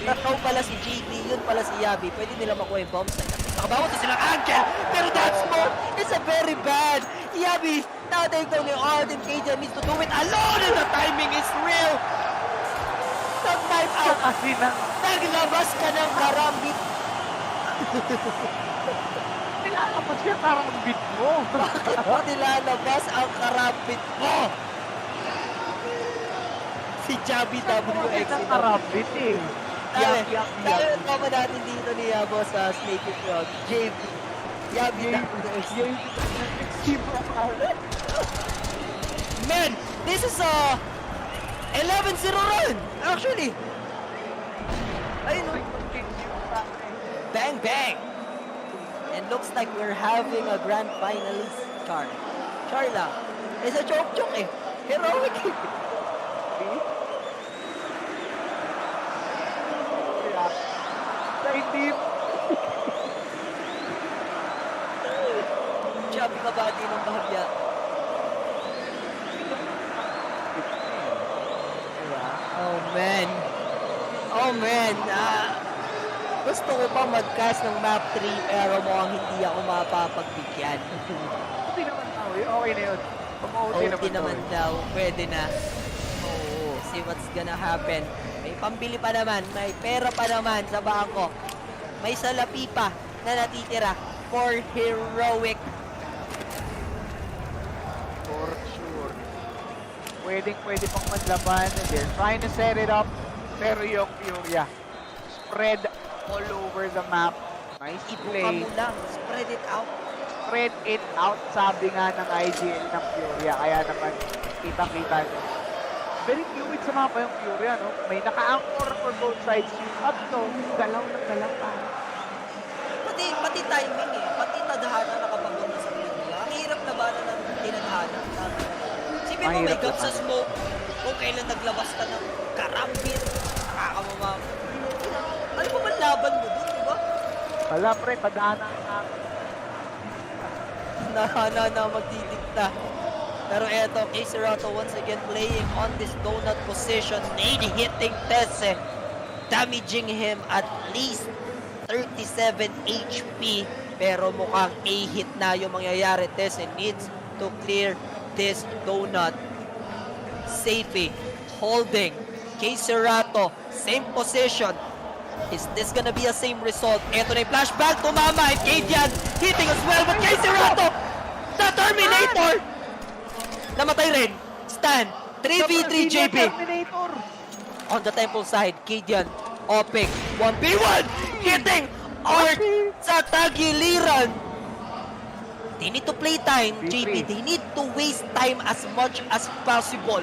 Ikaw pala si JB, yun pala si Yabi. Pwede nila makuha yung bomb site. Nakabawat na silang Angel, pero that smoke is a very bad. Yabi, na-take down ni Arden. KJ needs to do it alone and the timing is real. Nag-knife out. Naglabas ka ng karambit. Nilalabas siya karambit mo. Bakit mo nilalabas ang karambit mo? Si Javi WX. Ang karambit eh. Tayo naman natin dito ni Yabo sa Snake Crowd. JB. Yabi WX. Man, this is a 11-0 run, actually. Ayun. Bang, bang. And looks like we're having a grand finalist, Charla. It's a joke eh. Heroic. Chubby kabati ng bahagya. Oh man. Oh man. Gusto ko pa mag-cast ng map 3 pero mukhang hindi ako mapapagbigyan. Okay naman daw eh. Okay na yun. Okay naman daw. Pwede na. Oo. See what's gonna happen. May pambili pa naman. May pera pa naman sa bangko. May salapi pa na natitira for Heroic. For sure. Pwede pang maglaban. They're trying to set it up. Pero yung Furia spread all over the map. Nice play. Ibuka mo lang. Spread it out. Spread it out, sabi nga ng IGL ng Furia. Kaya naman, kita-kita nyo. Very fluid sa mapa yung Furia, no? May naka-anchor for both sides. Yung up to, galaw ng galaw pa. Pati timing eh. Pati tadhana nakapagod na sa Furia. Ang hirap na ba na tinadhana? Sipin mo may gap sa smoke. Kung kailan naglabas ka ng karambit, nakakamamam. Ano ba man laban mo dun, diba? Wala pre, tadhana na magdidikta. Pero eto, Caserato once again playing on this donut position. Nade hitting Tese. Damaging him at least 37 HP. Pero mukhang A-hit na yung mangyayari. Tese needs to clear this donut. Safety holding. Caserato, same position. Is this gonna be a same result? Eto na yung flashback. Tumama. And Kadian hitting as well. But Caserato, the Terminator! Namatay rin. Stan. 3v3 JB. Terminator. On the temple side, Kidian, Opik, 1v1, hitting Art sa tagiliran. They need to play time, JB. They need to waste time as much as possible.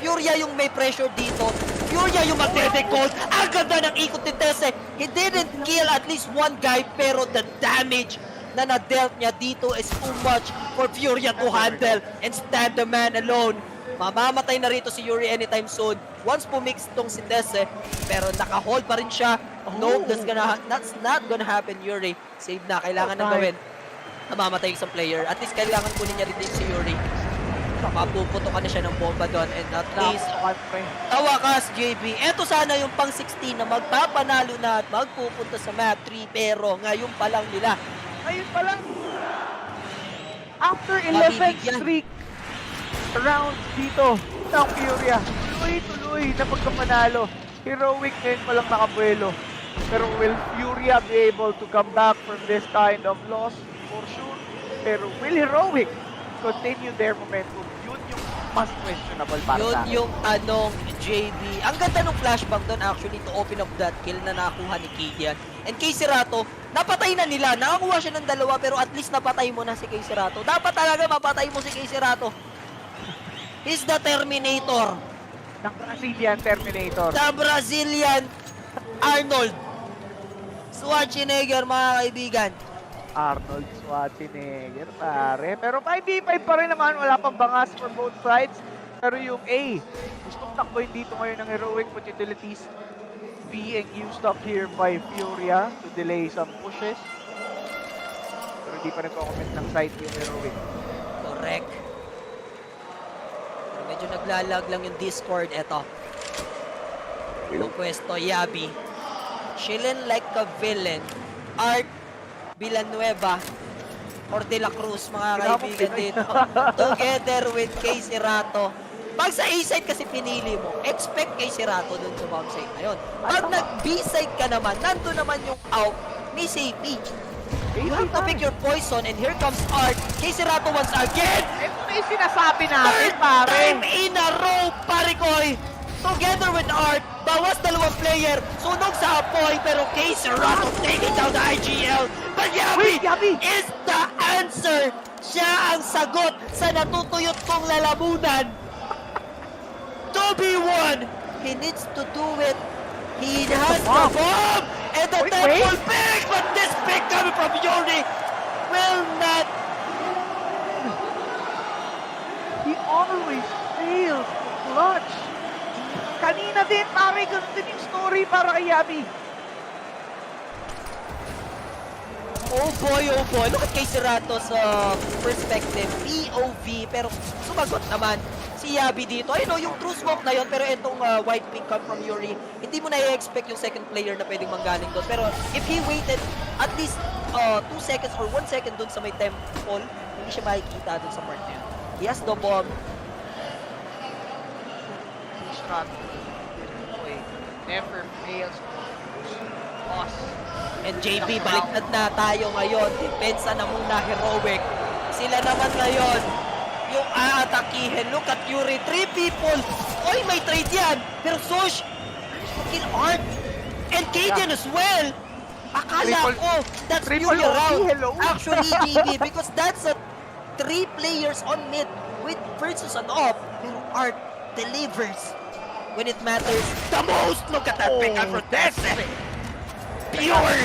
Furia yung may pressure dito. Furia yung magde-decode. Ang ganda ng ikot ni Tese. He didn't kill at least one guy, pero the damage na na-dealt niya dito is too much for Furia to handle and stand the man alone. Mamamatay na rito si Yuri anytime soon. Once pumix tong si Tese, pero naka-hold pa rin siya. Nope, that's not gonna happen, Yuri. Save na, kailangan nang gawin. Namamatay isang player. At least kailangan kunin niya rin din si Yuri. Mapuputokan na siya ng bomba doon. And at least, tawakas, JB. Eto sana yung pang 16 na magpapanalo na at magpupunta sa map 3. Pero ngayon pa lang nila. Ngayon pa lang. After 11 streak rounds dito ng Furia, tuloy-tuloy na pagkapanalo. Heroic ngayon pa lang nakabuelo. Pero will Furia be able to come back from this kind of loss? For sure. Pero will Heroic continue their momentum? Yun yung mas questionable para Yun sa akin. yung tanong, JB. Ang ganda ng flashback doon actually to open up that kill na nakuha ni Kidian. And kay Serato, napatay na nila. Nakakuha siya ng dalawa pero at least napatay mo na si kay Serato. Dapat talaga mapatay mo si kay Serato. He's the Terminator. The Brazilian Terminator. The Brazilian Arnold Schwarzenegger, mga kaibigan. Arnold Schwarzenegger, pare. Pero 5v5 pa rin naman. Wala pang bangas for both sides. Pero yung A, gustong takboy dito ngayon ng Heroic with utilities being used up here by Furia to delay some pushes. Pero hindi pa nagko-comment ng side yung Heroic. Correct. Pero medyo naglalag lang yung Discord. Eto. Yung pwesto, Yabi. Chillin' like a villain. Art Villanueva or De La Cruz, mga kaibigan dito. Together with kay Serato. Pag sa A-side kasi pinili mo, expect kay Serato dun sa bomb side na yun. Pag nag-B-side ka naman, nandun naman yung out ni CP. You have to pick your poison and here comes Art. Kay Serato once again. Ito na yung sinasabi natin, pare. Time in a row, pare koy. Together with Art, bawas dalawang player, sunog sa apoy, pero kay Serato taking down the IGL. But Yabi is the answer. Siya ang sagot sa natutuyot kong lalamunan. 2v1, he needs to do it. He has the bomb and the temple pick, but this pick coming from Yuri will not. He always fails to clutch. Kanina din, pare, ganun din yung story para kay Yabi. Oh boy, look at kay Serato's perspective, POV, pero sumagot naman si Yabi dito. I know, yung true smoke na yun, pero itong white pick come from Yuri, hindi mo na-expect yung second player na pwedeng manggaling doon. Pero if he waited at least 2 seconds or 1 second doon sa may temple, hindi siya makikita doon sa part na yun. He has the bomb. Never fails us. And JB, baliktad na tayo ngayon. Depensa na muna, Heroic. Sila naman ngayon yung aatakihin. Look at Yuri. 3 people. Oy, may trade yan. Pero Sosh, kill Art. And Cadian as well. Akala ko, that's Furia round. Actually, JB, because that's a 3 players on mid with versus an off. Pero Art delivers when it matters the most. Look at that pick up from Tese. Pure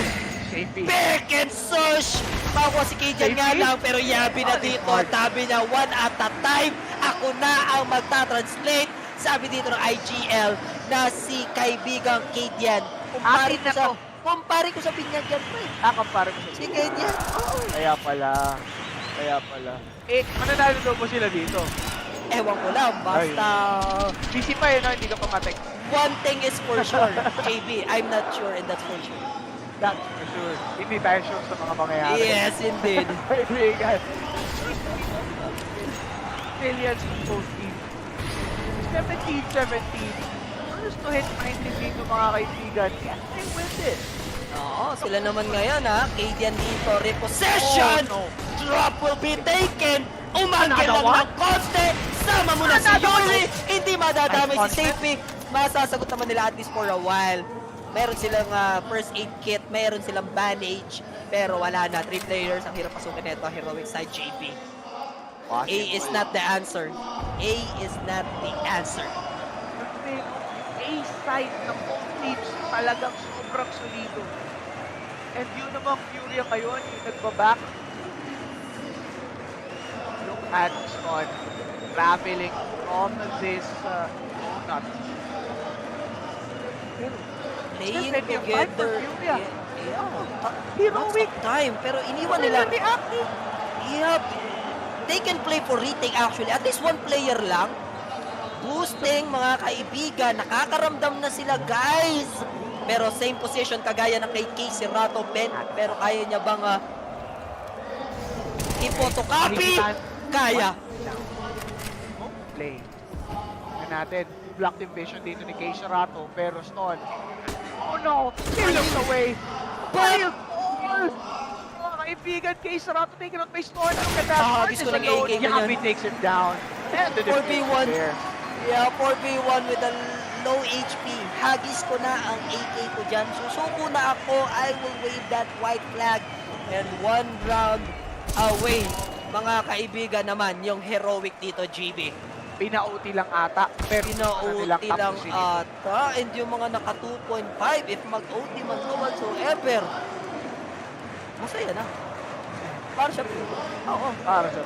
pick and Sush. Makuha si Cadian nga lang, pero Yabi na dito. Tabi na 1 at a time. Ako na ang magta-translate. Sabi dito ng IGL na si kaibigang Cadian. Kumpare ko sa binyagan, pre. Kumpare ko sa si Cadian. Kaya pala. Eh, mananalo daw mo sila dito? Ewan ko lang, basta... Busy pa yun, no? Hindi ka pa matek. One thing is for sure, JB, I'm not sure and that's for sure. That's for sure. Hindi tayo sure sa mga mangyayari. Yes, indeed. Kaibigan. Millions both teams. 17-17. First to hit 19 dito, mga kaibigan. Yes, they win this. Oo, sila naman ngayon ha. Cadian dito, repossession! Oh, no. Drop will be taken Umangkin lang ng konti! Sama mo na si Yuri! Hindi madadamay si Safety! Masasagot naman nila at least for a while. Meron silang first aid kit, meron silang bandage, pero wala na. 3 players ang hirap pasukin nito. Heroic side JP. A is not the answer. A is not the answer. A side ng both teams talagang sobrang solido. And yun namang Furia ngayon, yung nagbaback. Look at Son traveling from this donut. Playing together. Heroic time, pero iniwan nila. Yeah, they can play for retake actually. At least one player lang. Boosting mga kaibigan. Nakakaramdam na sila, guys. Pero same position kagaya ng kay Casey Rato Ben. Pero kaya niya bang i-photocopy? Kaya. Play. Tingnan natin. Blocked invasion dito ni Casey Rato. Pero Stone. Oh no! He looks away. Wild ball! Mga kaibigan, Casey Rato taken out by Stone. Look at that. Gusto ng ENG Yabi takes him down. 4v1. Yeah, 4v1 with a low HP. Hagis ko na ang AK ko dyan. Susuko na ako. I will wave that white flag. And 1 round away. Mga kaibigan naman, yung heroic dito, GB. Pinauti lang ata. Pero pinauti lang ata. And yung mga naka 2.5, if mag-OT man to whatsoever, masaya na. Para siya. Oo, para siya.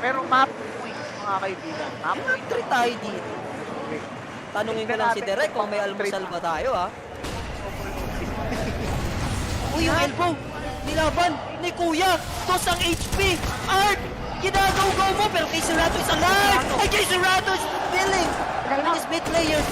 Pero map point, mga kaibigan. Map point 3 tayo dito. Okay. Tanungin ko lang si Derek kung may almusal ba tayo, ha? Uy, yung elbow! Nilaban ni Kuya! Tos ang HP! Art! Ginagaw-gaw mo! Pero kay Serato is alive! Ay, kay Serato is feeling! His mid player!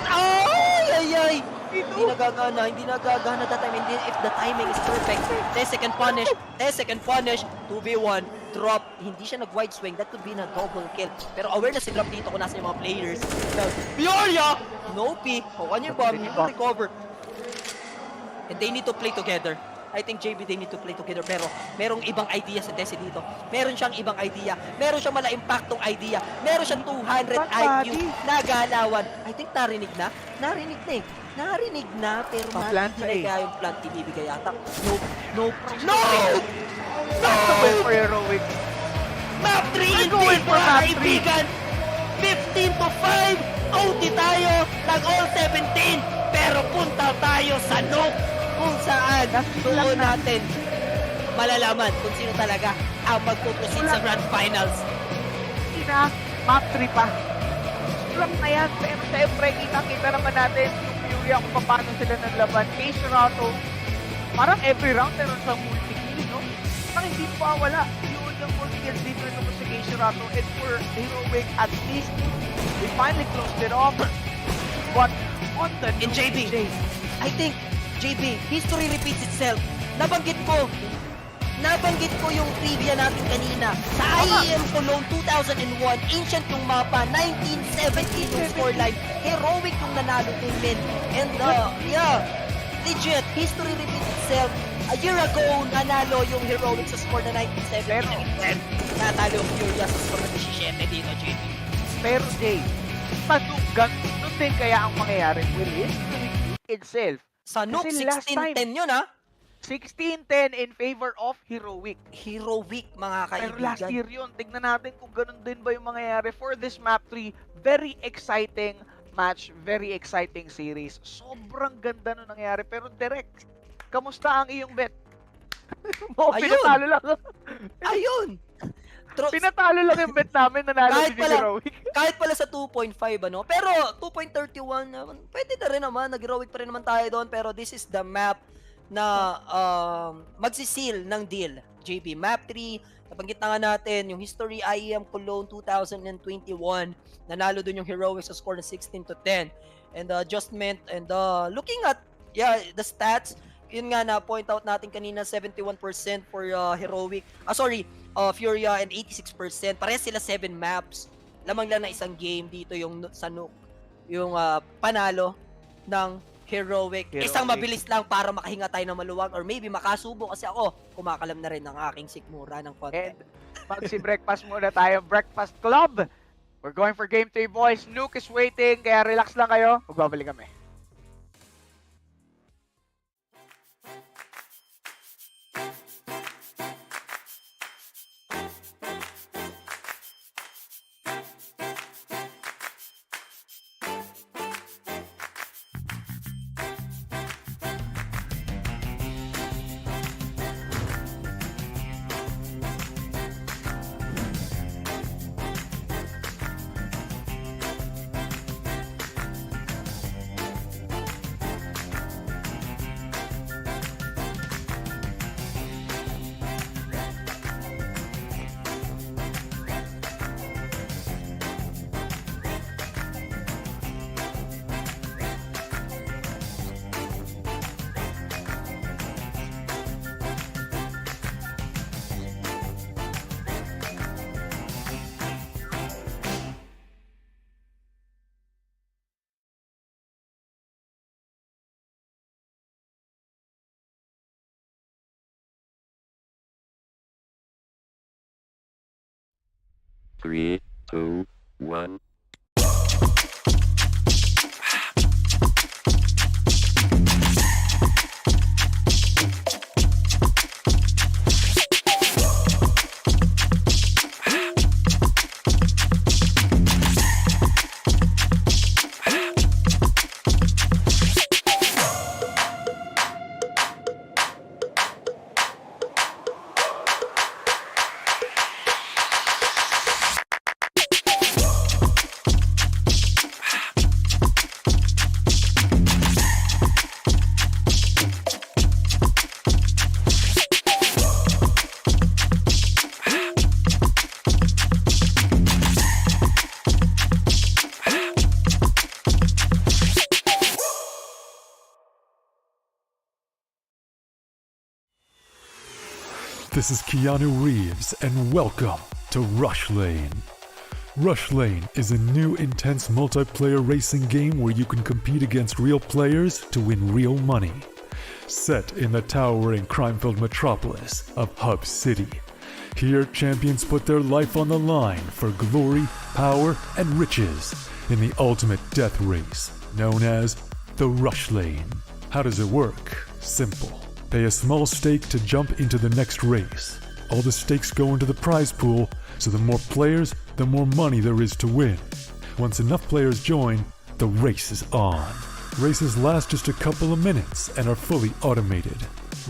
Ay! Hindi nagagana that time. If the timing is perfect. 10 second punish. 2v1. Drop. Hindi siya nag-wide swing. That could be na double kill. Pero aware na si Drop dito kung nasa yung mga players. Furia! No P. Hawan yung bomb. Hindi recover. And they need to play together. I think JB, they need to play together. Pero merong ibang idea sa Desi dito. Meron siyang ibang idea. Meron siyang mala-impactong idea. Meron siyang 200 IQ na galawan. I think narinig na. Narinig na, pero binigay yung plant, ibibigay yata. No! For heroic. Map 3 indeed, mga kaibigan! 15-5! OT tayo ng all 17! Pero punta tayo sa Nook kung saan doon natin malalaman kung sino talaga ang magpuproceed sa Grand Finals. Map 3 pa. Lang na yan, pero siyempre kita naman natin yung Furia kung paano sila naglaban. Kay Shirato, parang every round meron sa multi-kill, no? Parang hindi pa wala. Yun yung multi-kills dito rin naman sa Kay Shirato. And for Heroic, at least, we finally closed it off. But on the in JB, I think, JB, history repeats itself. Nabanggit ko yung trivia natin kanina. Sa IEM Cologne 2001, ancient yung mapa, 1970 yung scoreline, heroic yung nanalo kay Min. And legit, history repeats itself. A year ago, nanalo yung heroic sa score na 1970. Natalo yung Furia sa score na 17 dito, JB. Pero Jay, ganun din kaya ang mangyayari with history itself. Sa Nook, 16-10 yun, ha? 16-10 in favor of Heroic. Heroic, mga kaibigan. Pero last year yun, tignan natin kung ganun din ba yung mangyayari for this map 3. Very exciting match, very exciting series. Sobrang ganda nung nangyayari. Pero direct, kamusta ang iyong bet? Pinatalo lang. Ayun! Pinatalo lang yung bet namin, nanalo si Heroic. Kahit pala sa 2.5, ano? Pero 2.31, pwede na rin naman. Nag-heroic pa rin naman tayo doon. Pero this is the map na magsiseal ng deal. JB, map 3, nabanggit na nga natin, yung history IEM Cologne 2021, nanalo dun yung Heroic sa score na 16-10. And adjustment, and looking at, the stats, yun nga na point out natin kanina, 71% for Heroic, Furia, and 86%. Parehas sila 7 maps. Lamang lang na isang game dito yung sa Nook, yung panalo ng Heroic. Isang mabilis lang para makahinga tayo ng maluwag or maybe makasubo kasi ako kumakalam na rin ng aking sikmura ng konti. And magsi-breakfast muna tayo. Breakfast Club. We're going for game 3, boys. Nuke is waiting, kaya relax lang kayo. Magbabalik kami. Three, two, one. This is Keanu Reeves, and welcome to Rush Lane. Rush Lane is a new intense multiplayer racing game where you can compete against real players to win real money. Set in the towering crime-filled metropolis of Hub City, here champions put their life on the line for glory, power, and riches in the ultimate death race known as the Rush Lane. How does it work? Simple. Pay a small stake to jump into the next race. All the stakes go into the prize pool, so the more players, the more money there is to win. Once enough players join, the race is on. Races last just a couple of minutes and are fully automated.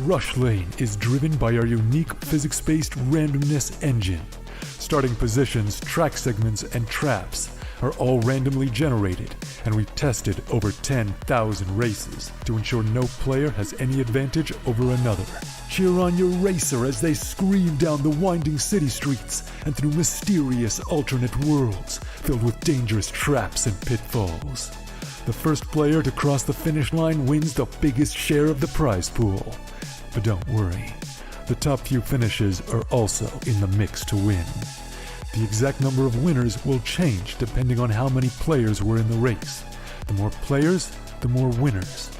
Rush Lane is driven by our unique physics-based randomness engine. Starting positions, track segments, and traps are all randomly generated, and we've tested over 10,000 races to ensure no player has any advantage over another. Cheer on your racer as they scream down the winding city streets and through mysterious alternate worlds filled with dangerous traps and pitfalls. The first player to cross the finish line wins the biggest share of the prize pool. But don't worry, the top few finishes are also in the mix to win. The exact number of winners will change depending on how many players were in the race. The more players, the more winners.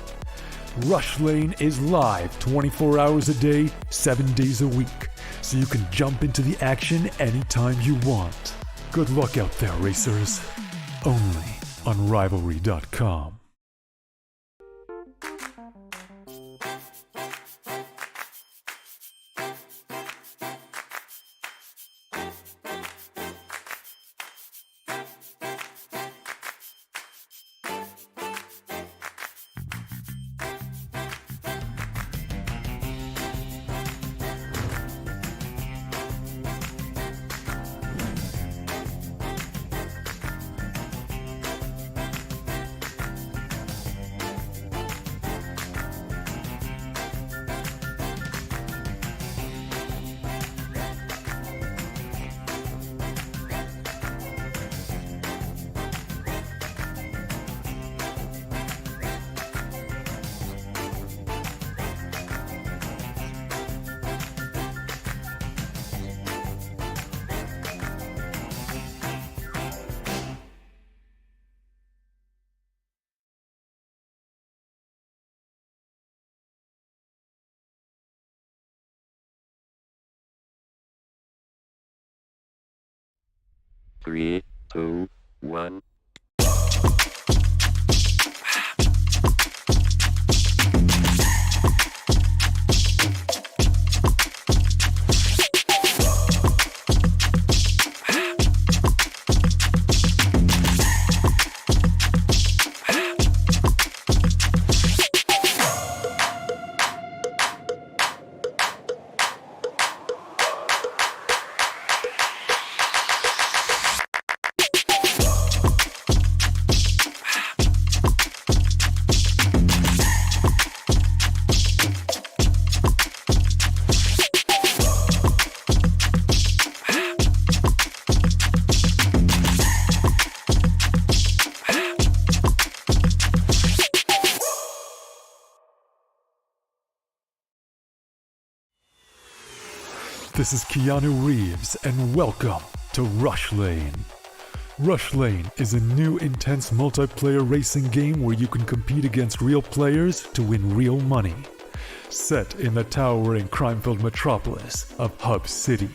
Rush Lane is live 24 hours a day, 7 days a week, so you can jump into the action anytime you want. Good luck out there, racers. Only on Rivalry.com. 3, 2, 1. This is Keanu Reeves, and welcome to Rush Lane. Rush Lane is a new intense multiplayer racing game where you can compete against real players to win real money. Set in the towering crime-filled metropolis of Hub City.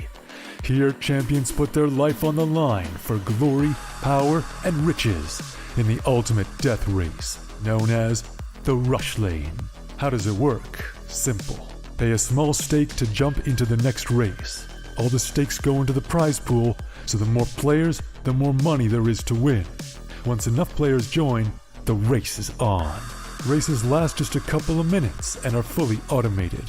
Here, champions put their life on the line for glory, power, and riches in the ultimate death race, known as the Rush Lane. How does it work? Simple. Pay a small stake to jump into the next race. All the stakes go into the prize pool, so the more players, the more money there is to win. Once enough players join, the race is on. Races last just a couple of minutes and are fully automated.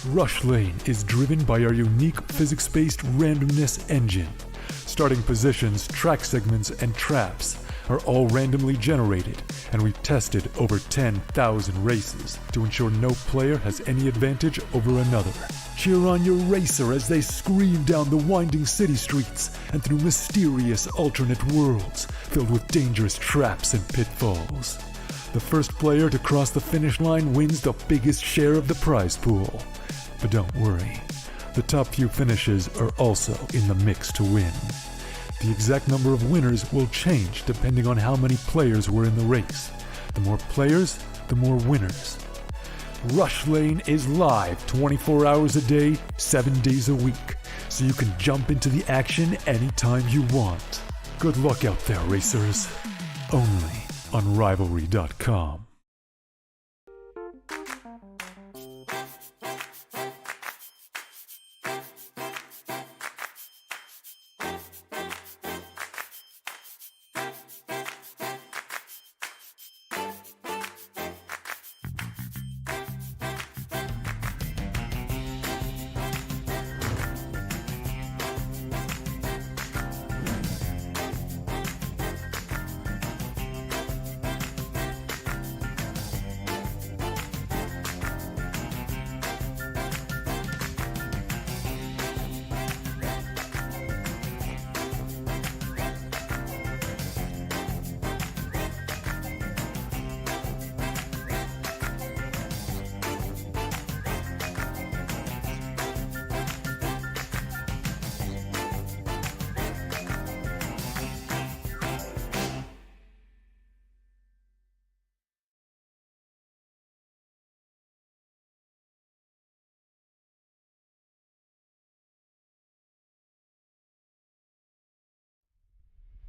Rush Lane is driven by our unique physics-based randomness engine. Starting positions, track segments, and traps are all randomly generated, and we've tested over 10,000 races to ensure no player has any advantage over another. Cheer on your racer as they scream down the winding city streets and through mysterious alternate worlds filled with dangerous traps and pitfalls. The first player to cross the finish line wins the biggest share of the prize pool. But don't worry, the top few finishes are also in the mix to win. The exact number of winners will change depending on how many players were in the race. The more players, the more winners. Rush Lane is live 24 hours a day, 7 days a week, so you can jump into the action anytime you want. Good luck out there, racers. Only on Rivalry.com.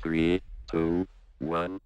Three, two, one.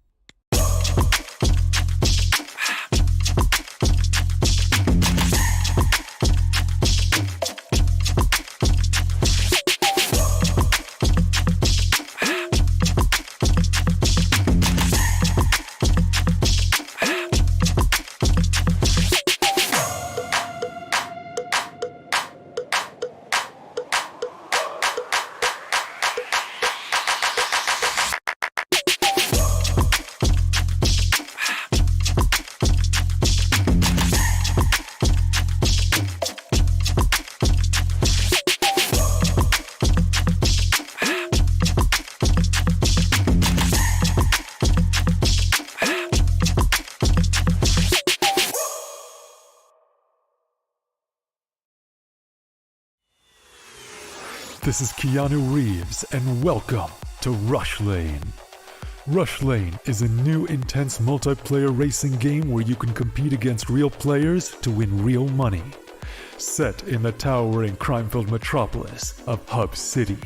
This is Keanu Reeves, and welcome to Rush Lane. Rush Lane is a new intense multiplayer racing game where you can compete against real players to win real money. Set in the towering crime-filled metropolis of Hub City.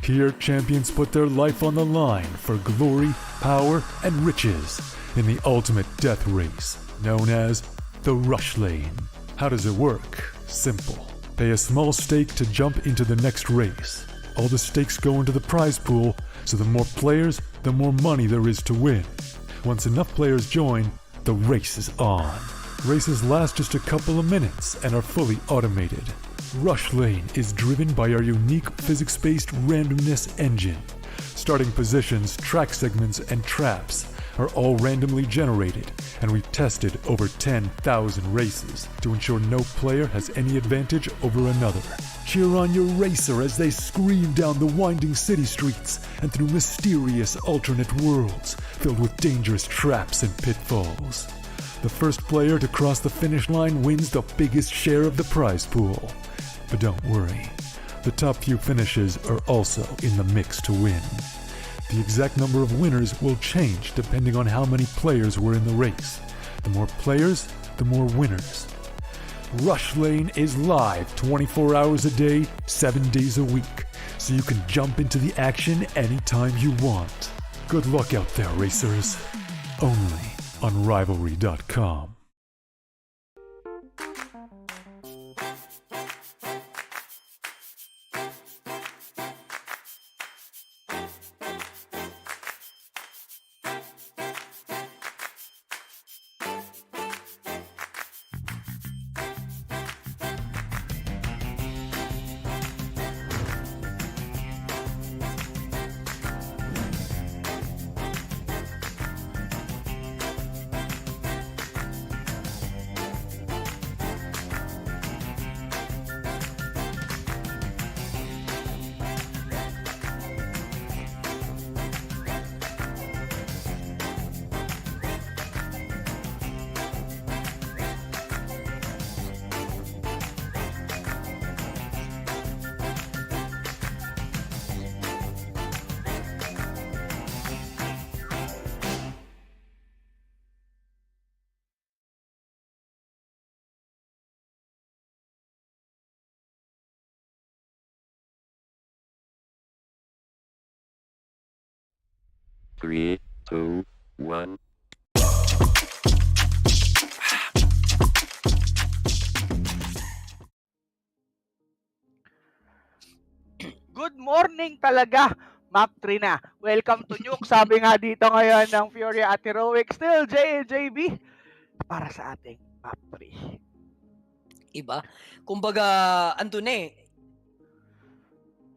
Here, champions put their life on the line for glory, power, and riches in the ultimate death race, known as the Rush Lane. How does it work? Simple. Pay a small stake to jump into the next race. All the stakes go into the prize pool, so the more players, the more money there is to win. Once enough players join, the race is on. Races last just a couple of minutes and are fully automated. Rush Lane is driven by our unique physics-based randomness engine. Starting positions, track segments, and traps are all randomly generated, and we've tested over 10,000 races to ensure no player has any advantage over another. Cheer on your racer as they scream down the winding city streets and through mysterious alternate worlds filled with dangerous traps and pitfalls. The first player to cross the finish line wins the biggest share of the prize pool. But don't worry, the top few finishes are also in the mix to win. The exact number of winners will change depending on how many players were in the race. The more players, the more winners. Rush Lane is live 24 hours a day, 7 days a week, so you can jump into the action anytime you want. Good luck out there, racers. Only on Rivalry.com. Three, two, one. Good morning talaga, Map 3 na. Welcome to Nuke. Sabi nga dito ngayon ng Furia at Heroic. Still J and JB para sa ating Map 3. Iba? Kumbaga, ando na eh.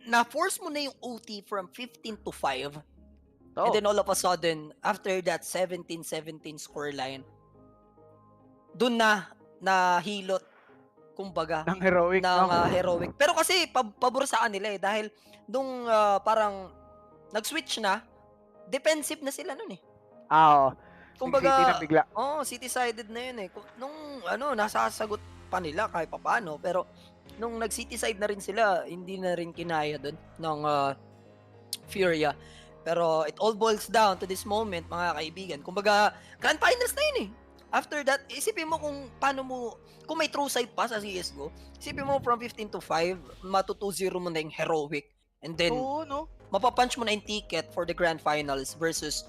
Na-force mo na yung OT from 15 to 5. Oh. And then all of a sudden, after that 17-17 scoreline, dun na hilot kumbaga ng Heroic. Heroic. Pero kasi pabor sa kanila eh dahil nung parang nag-switch na, defensive na sila nun eh. Oo. Kumbaga, City na bigla. city-sided na yun eh. Nung nasasagot pa nila kahit papaano, pero nung nag-city side na rin sila, hindi na rin kinaya dun ng Furia. Pero it all boils down to this moment, mga kaibigan. Kumbaga, grand finals na yun eh. After that, isipin mo kung may true side pa sa CSGO, isipin mo from 15 to 5, matu-2-0 mo na yung Heroic. And then, mapapunch mo na yung ticket for the grand finals versus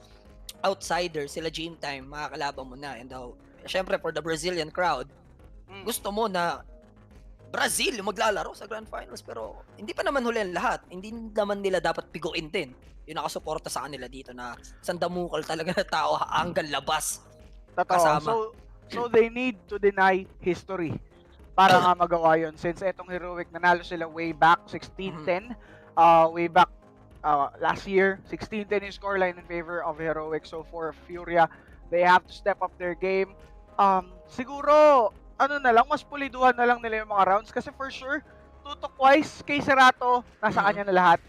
Outsiders, sila Game Time, makakalaban mo na. And syempre, for the Brazilian crowd, gusto mo na Brazil yung maglalaro sa grand finals. Pero, hindi pa naman huli ang lahat. Hindi naman nila dapat piguin din. Yung nakasuporta sa kanila dito na sandamukal talaga na tao hanggang labas. Kasama. So they need to deny history para nga magawa yun. Since etong Heroic, nanalo sila way back 16-10. Way back last year, 16-10 yung scoreline in favor of Heroic. So for Furia, they have to step up their game. Siguro, mas puliduhan na lang nila yung mga rounds. Kasi for sure, tutok-wise, kay Serato, nasa kanya na lahat.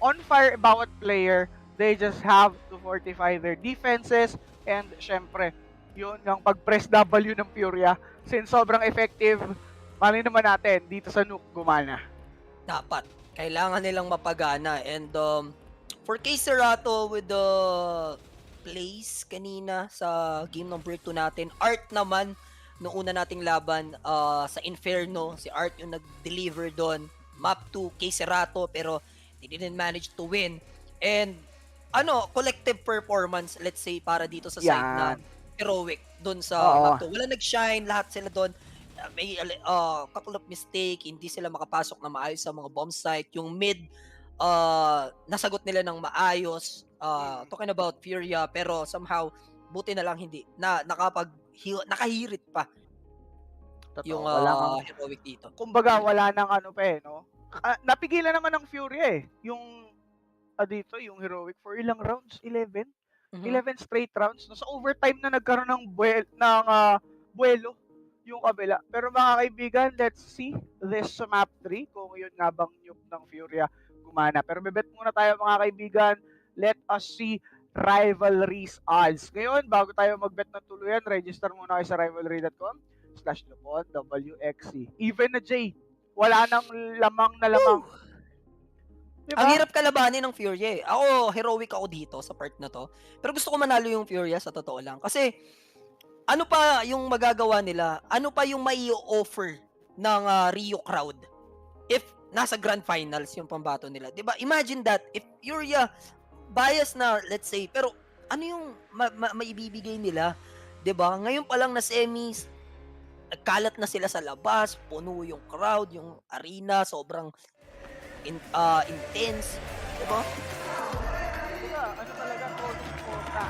On fire, bawat player, they just have to fortify their defenses. And syempre, yun yung pag-press W ng Furia. Since sobrang effective, mali naman natin, dito sa Nuke gumana. Dapat. Kailangan nilang mapagana. And for kay Serato with the plays kanina sa game number 2 natin, Art naman, noong una nating laban sa Inferno, si Art yung nag-deliver doon. Map 2 kay Serato, pero They didn't manage to win. And collective performance, let's say, para dito sa side na Heroic doon sa map 2. Wala nag-shine, lahat sila doon. May couple of mistake, hindi sila makapasok na maayos sa mga bomb site. Yung mid, nasagot nila ng maayos. Talking about Furia, pero somehow, buti na lang hindi. Nakahirit pa. Totoo, Yung Heroic dito. Kumbaga, wala nang no? Napigilan naman ng Furia yung dito, yung Heroic for ilang rounds? 11? 11 straight rounds. No? Sa overtime na nagkaroon ng buwelo yung kabila. Pero mga kaibigan, let's see this map 3 kung yun nga bang nuke ng Furia gumana. Pero bebet muna tayo mga kaibigan. Let us see rivalries odds. Ngayon, bago tayo magbet ng tuluyan, register muna kayo sa rivalry.com/Lupon WXC. Even na J, wala nang lamang na lamang. Diba? Ang hirap kalabanin ng Furia. Ako, heroic ako dito sa part na to. Pero gusto ko manalo yung Furia sa totoo lang. Kasi, ano pa yung magagawa nila? Ano pa yung mai-offer ng Rio crowd? If nasa grand finals yung pambato nila. Diba? Imagine that, if Furia, bias na, let's say, pero ano yung maibibigay nila? Diba? Ngayon pa lang na semis, nagkalat na sila sa labas, puno yung crowd, yung arena, sobrang intense, diba? Ano talaga kota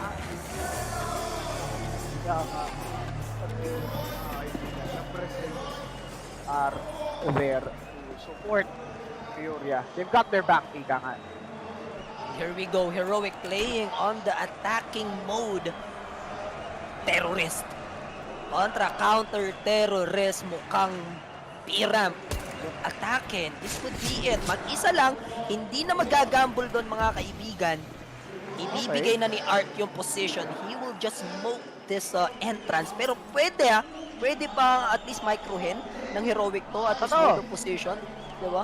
are there to support Furia. They've got their back, ika nga. Here we go, Heroic playing on the attacking mode. Terrorist. Kontra counter terrorist, mukhang piramp. Yung atakin, this would be it. Mag-isa lang, hindi na magagamble doon mga kaibigan. Ibibigay na ni Art yung position. He will just smoke this entrance. Pero pwede pa at least microhen ng Heroic to at least move position. Diba?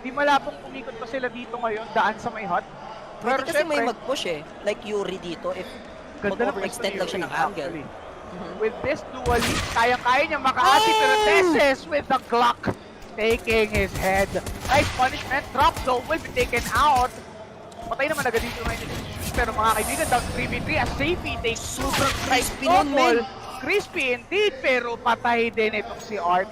Di malapong umikot pa sila dito ngayon, daan sa may hot. Pero kasi may mag-push eh. Like Yuri dito, if mag-overextend lang siya ng angle. With this dual lead, kaya-kaya niya makaati pero Tesses with the Glock taking his head. Nice punishment. Drop though will be taken out. Patay naman agad dito ngayon. Pero mga kaibigan, down 3v3 as Safety takes sobrang crispy nun. Crispy indeed, pero patay din itong si Art.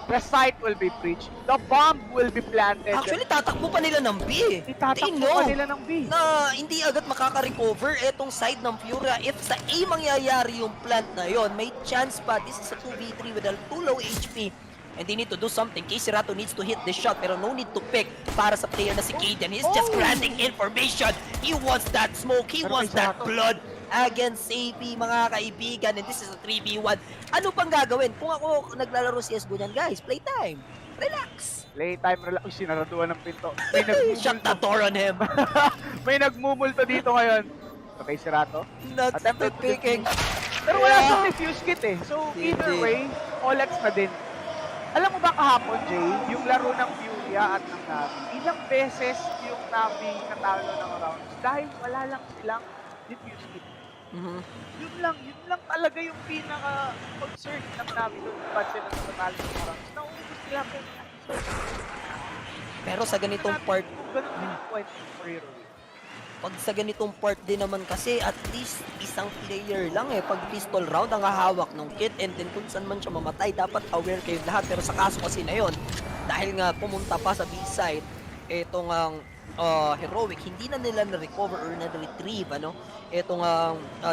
The site will be breached. The bomb will be planted. Actually, tatakbo pa nila ng B. Itatakbo pa nila ng B. Na hindi agad makaka-recover etong side ng Furia. If sa A mangyayari yung plant na yon, may chance pa. This is a 2v3 with a 2 low HP. And they need to do something. Kisirato needs to hit this shot, pero no need to pick para sa player na si Kaden. He's just granting information. He wants that smoke. He wants that blood against AP, mga kaibigan. And this is a 3v1. Ano pang gagawin? Kung ako naglalaro CSGO niyan, guys, playtime. Relax. Playtime, relax. Uy, sinaraduan ng pinto. Shut the door on him. May nagmumulto dito ngayon. Okay, Sirato. Not picking. Pero wala sa defuse kit eh. So, either way, all-X na din. Alam mo ba kahapon, Jay, yung laro ng Furia at ng Navi, ilang beses yung Navi natalo ng rounds dahil wala lang silang defuse kit. Yun lang talaga yung pinaka-concern ng Navi doon pag sila natalo ng rounds. Naubos sila kung pero sa ganitong part, ganun din yung point for Hero. Pag sa ganitong part din naman kasi, at least isang player lang eh. Pag pistol round ang hahawak ng kit, and then kung saan man siya mamatay, dapat aware kayo lahat. Pero sa kaso kasi na yun, dahil nga pumunta pa sa B-side, etong Heroic, hindi na nila na-recover or na-retrieve, etong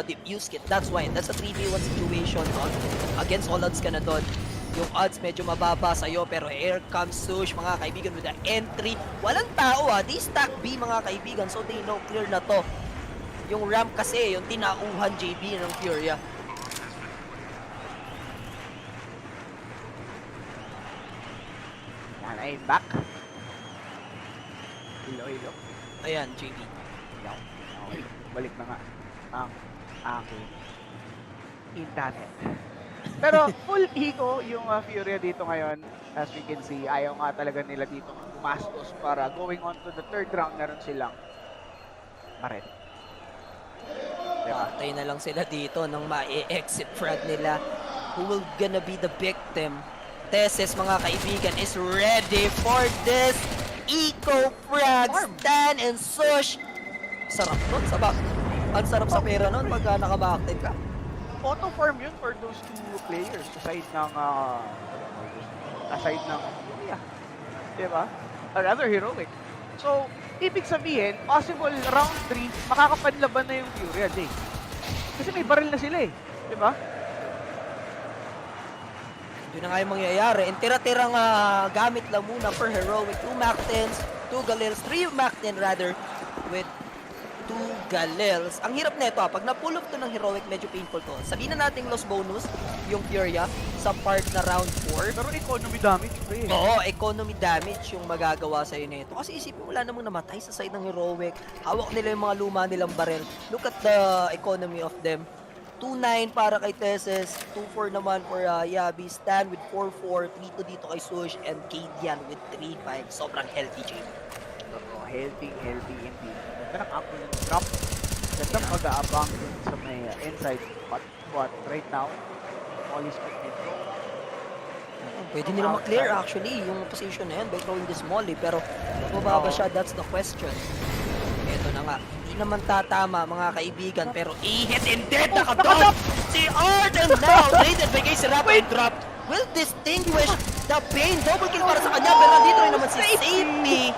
defuse kit. That's why, that's a 3v1 situation, against all odds ka na doon. Yung odds medyo mababa sa'yo, pero here comes Sush, mga kaibigan, with the entry. Walang tao they stack B, mga kaibigan, so they know clear na to. Yung ramp kasi, yung tinauhan JB ng Furia. Yan ay back. Hilo. Ayan, JB. Okay, balik na nga ang aking internet. Pero full eco yung Furia dito ngayon. As we can see, ayaw nga talaga nila dito gumastos para going on to the third round meron silang maret. Patay na lang sila dito nang ma-exit frag nila. Who will gonna be the victim? Tesses, mga kaibigan, is ready for this. Eco, Frag, Stan, and Sush. Sarap nun, ang sarap sa pera nun pagka naka-backtick ka. Auto farm yun for those two players aside ng Furia. Diba? Or rather heroic. So, ibig sabihin, possible round 3, makakapanlaban na yung Furia, Jay. Kasi may baril na sila eh. Diba? Yun na nga yung mangyayari. And tira-tirang gamit lang muna per heroic. 2 Mac-10s, 2 Galils, 3 Mac-10 rather, with 2 Galils. Ang hirap na ito, pag na-pull off to ng heroic, medyo painful to. Sabihin na natin loss bonus, yung Furia, sa part na round 4. Pero economy damage, pre. Oo, economy damage yung magagawa sa'yo nito. Kasi isipin mo, wala namang namatay sa side ng heroic. Hawak nila yung mga luma nilang barrel. Look at the economy of them. 2-9 para kay Teses, 2-4 naman for Yabi, Stan with 4-4, 3-2 dito kay Sush, and Kadian with 3-5. Sobrang healthy, Jay. Healthy indeed. Ganda ng angle ng drop. Ganda mag-aabang dun sa may inside spot. But right now, all is good. Pwede nila ma-clear actually yung position na yan by throwing this molly, pero mababa siya, that's the question. Ito na nga, hindi naman tatama mga kaibigan, pero hit and dead nakadrop si Art, and now rated by Casey Rap and drop will distinguish the Bane. Double kill para sa kanya, pero nandito rin naman si Safety.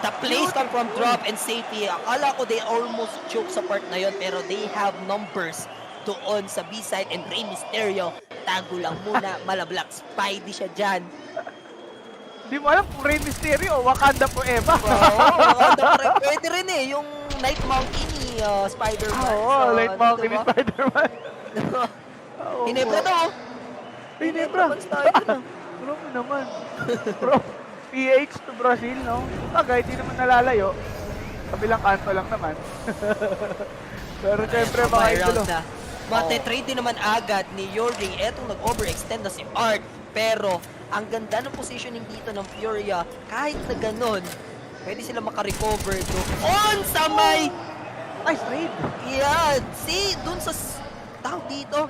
The plays come from drop and Safety. Akala ko they almost choke sa part na yon, pero they have numbers doon sa B-side, and Rey Mysterio tago lang muna, malablock. Spidey siya dyan. Di mo alam kung Rey Mysterio o Wakanda Forever. Oo, Wakanda Forever. Pwede rin eh, yung Night Mountain ni Spider-Man. Oo, Night Mountain ni Spider-Man. Hinebra to. Hinebra. Bro naman. Bro, PH to Brazil, no? Bagay, di naman nalalayo. Kabilang kanto lang naman. Pero syempre, mga idolo. Mate-trade din naman agad ni Yuri. Etong nag-overextend na si Art. Pero, ang ganda ng positioning dito ng Furia, kahit na ganun, pwede sila makarecover doon sa may... Nice trade! Yeah, see, dun sa... tawag dito,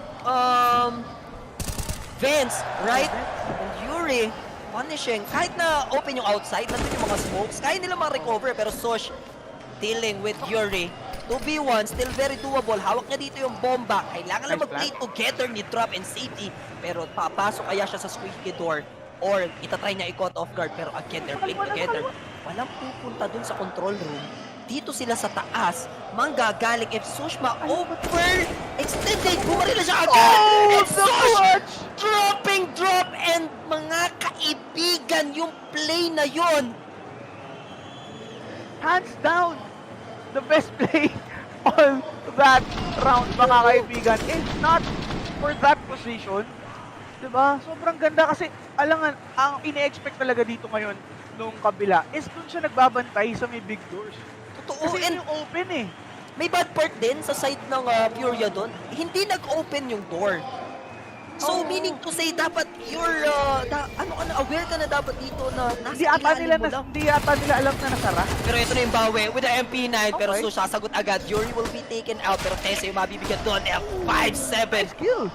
Vince, right? And Yuri, punishing. Kahit na open yung outside, nandun yung mga smokes, kaya nila makarecover. Pero Sosh, dealing with Yuri. 2v1, still very doable. Hawak niya dito yung bomba. Kailangan lang mag-play together ni Drop and Safety. Pero papasok kaya siya sa squeaky door. Or itatry niya i-cut off guard. Pero again, they're playing together. Walang pupunta dun sa control room. Dito sila sa taas. Manggagaling if Sushma over extended. Bumarila siya agad. And Sush dropping drop. And mga kaibigan, yung play na yon. Hands down. The best play all that round, mga kaibigan. If not for that position, diba? Sobrang ganda kasi, alangan, ang ine-expect talaga dito ngayon nung kabila is dun siya nagbabantay sa may big doors. Totoo. Kasi And yung open eh. May bad part din sa side ng Furia doon. Hindi nag-open yung door. So, meaning to say, dapat you're, aware ka na dapat dito na nasa ilalim mo lang. Hindi ata nila alam na nasara. Pero ito na yung bawi with the MP9. Pero so, sasagot agad. Yuri will be taken out. Pero Tessa yung mabibigyan doon. F5-7. Skill.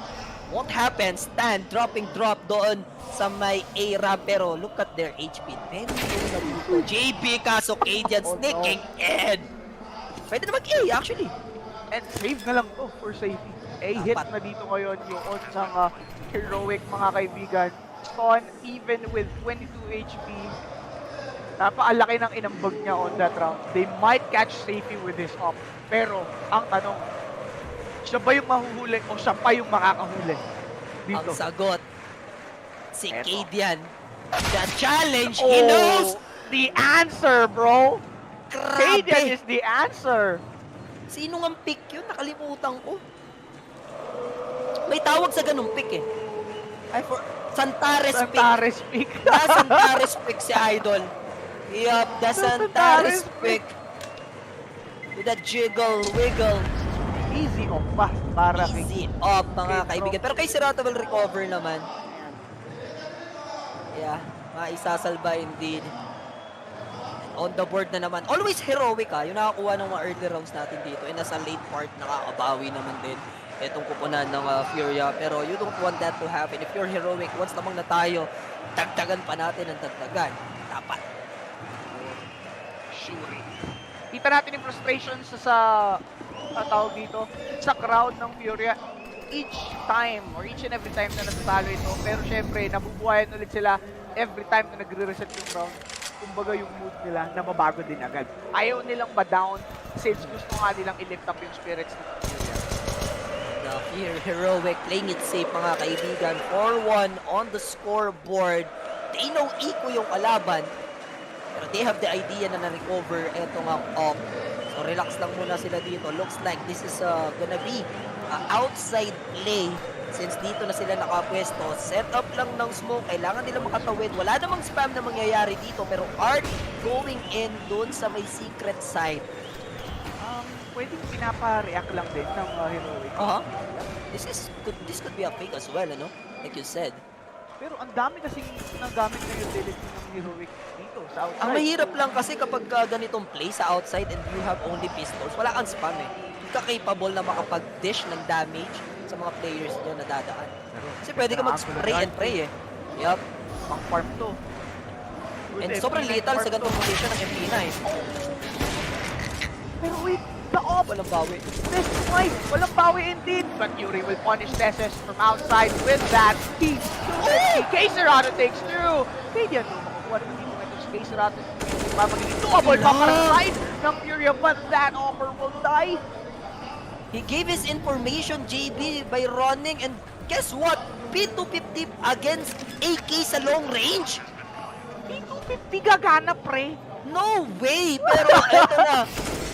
Won't happen. Stan, dropping drop doon sa may A-ramp. Pero look at their HP. Very low na dito. JB kaso Kadian sneaking in. Pwede na mag-A actually. And save na lang to for safety. Hit na dito ngayon yung isang heroic, mga kaibigan. Stone, even with 22 HP, napakalaki ng inambag niya on that round. They might catch safety with this up. Pero, ang tanong, siya ba yung mahuhuli o siya pa yung makakahuli? Dito. Ang sagot, si Kadian. The challenge, he knows! The answer, bro! Grabe! Kadian is the answer! Sino nga pick yun? Nakalimutan ko. May tawag sa ganung pick eh. Santares pick. Santares pick. Santares pick si Idol. Yup, the Santares pick. With a jiggle, wiggle. Easy off pa para easy off, mga kaibigan. Pero kay Sirata will recover naman. Yeah, maisasalba indeed. On the board na naman. Always heroic yung nakakuha ng mga early rounds natin dito. And as a late part, nakakabawi naman din itong kupunan ng Furia. Pero you don't want that to happen. If you're heroic, once namang na tayo, dagdagan pa natin ang dagdagan. Dapat Shuri. Kita natin yung frustration sa tawag dito, sa crowd ng Furia each time or each and every time na natatalo ito. Pero syempre, nabubuhayan ulit sila every time na nagre-reset yung round. Kumbaga yung mood nila na mabago din agad. Ayaw nilang ma-down since gusto nga nilang i-lift up yung spirits ng Furia. Here, Heroic playing it safe mga kaibigan. 4-1 on the scoreboard. They know equal yung kalaban. Pero they have the idea na na-recover etong op. So relax lang muna sila dito. Looks like this is gonna be outside play. Since dito na sila nakapwesto. Set up lang ng smoke. Kailangan nila makatawid. Wala namang spam na mangyayari dito. Pero Art going in dun sa may secret side. Pwedeng pinapa-react lang din ng Heroic. This could be a fake as well, ano? Like you said. Pero ang dami kasing nagamit na utility ng Heroic dito sa outside. Ang mahirap lang kasi kapag ganitong play sa outside and you have only pistols, wala kang spam eh. Hindi ka capable na makapag-dish ng damage sa mga players nyo na dadaan. Kasi pwede ka mag-spray and pray eh. Yup. Pang farm to. And sobrang lethal sa ganitong position ng MP9 eh. Pero wait, the off! Walang bawi. This fight, walang bawi indeed. But Yuri will punish Tesses from outside with that. K-Serrano takes through. Kaya no, makukuha naman dito itong K-Serrano. Magiging doable pa para sa side ng Furia, but that offer will die. He gave his information, JB, by running, and guess what? P250 against AK sa long range? P250 gagana, pre. No way! Pero eto na.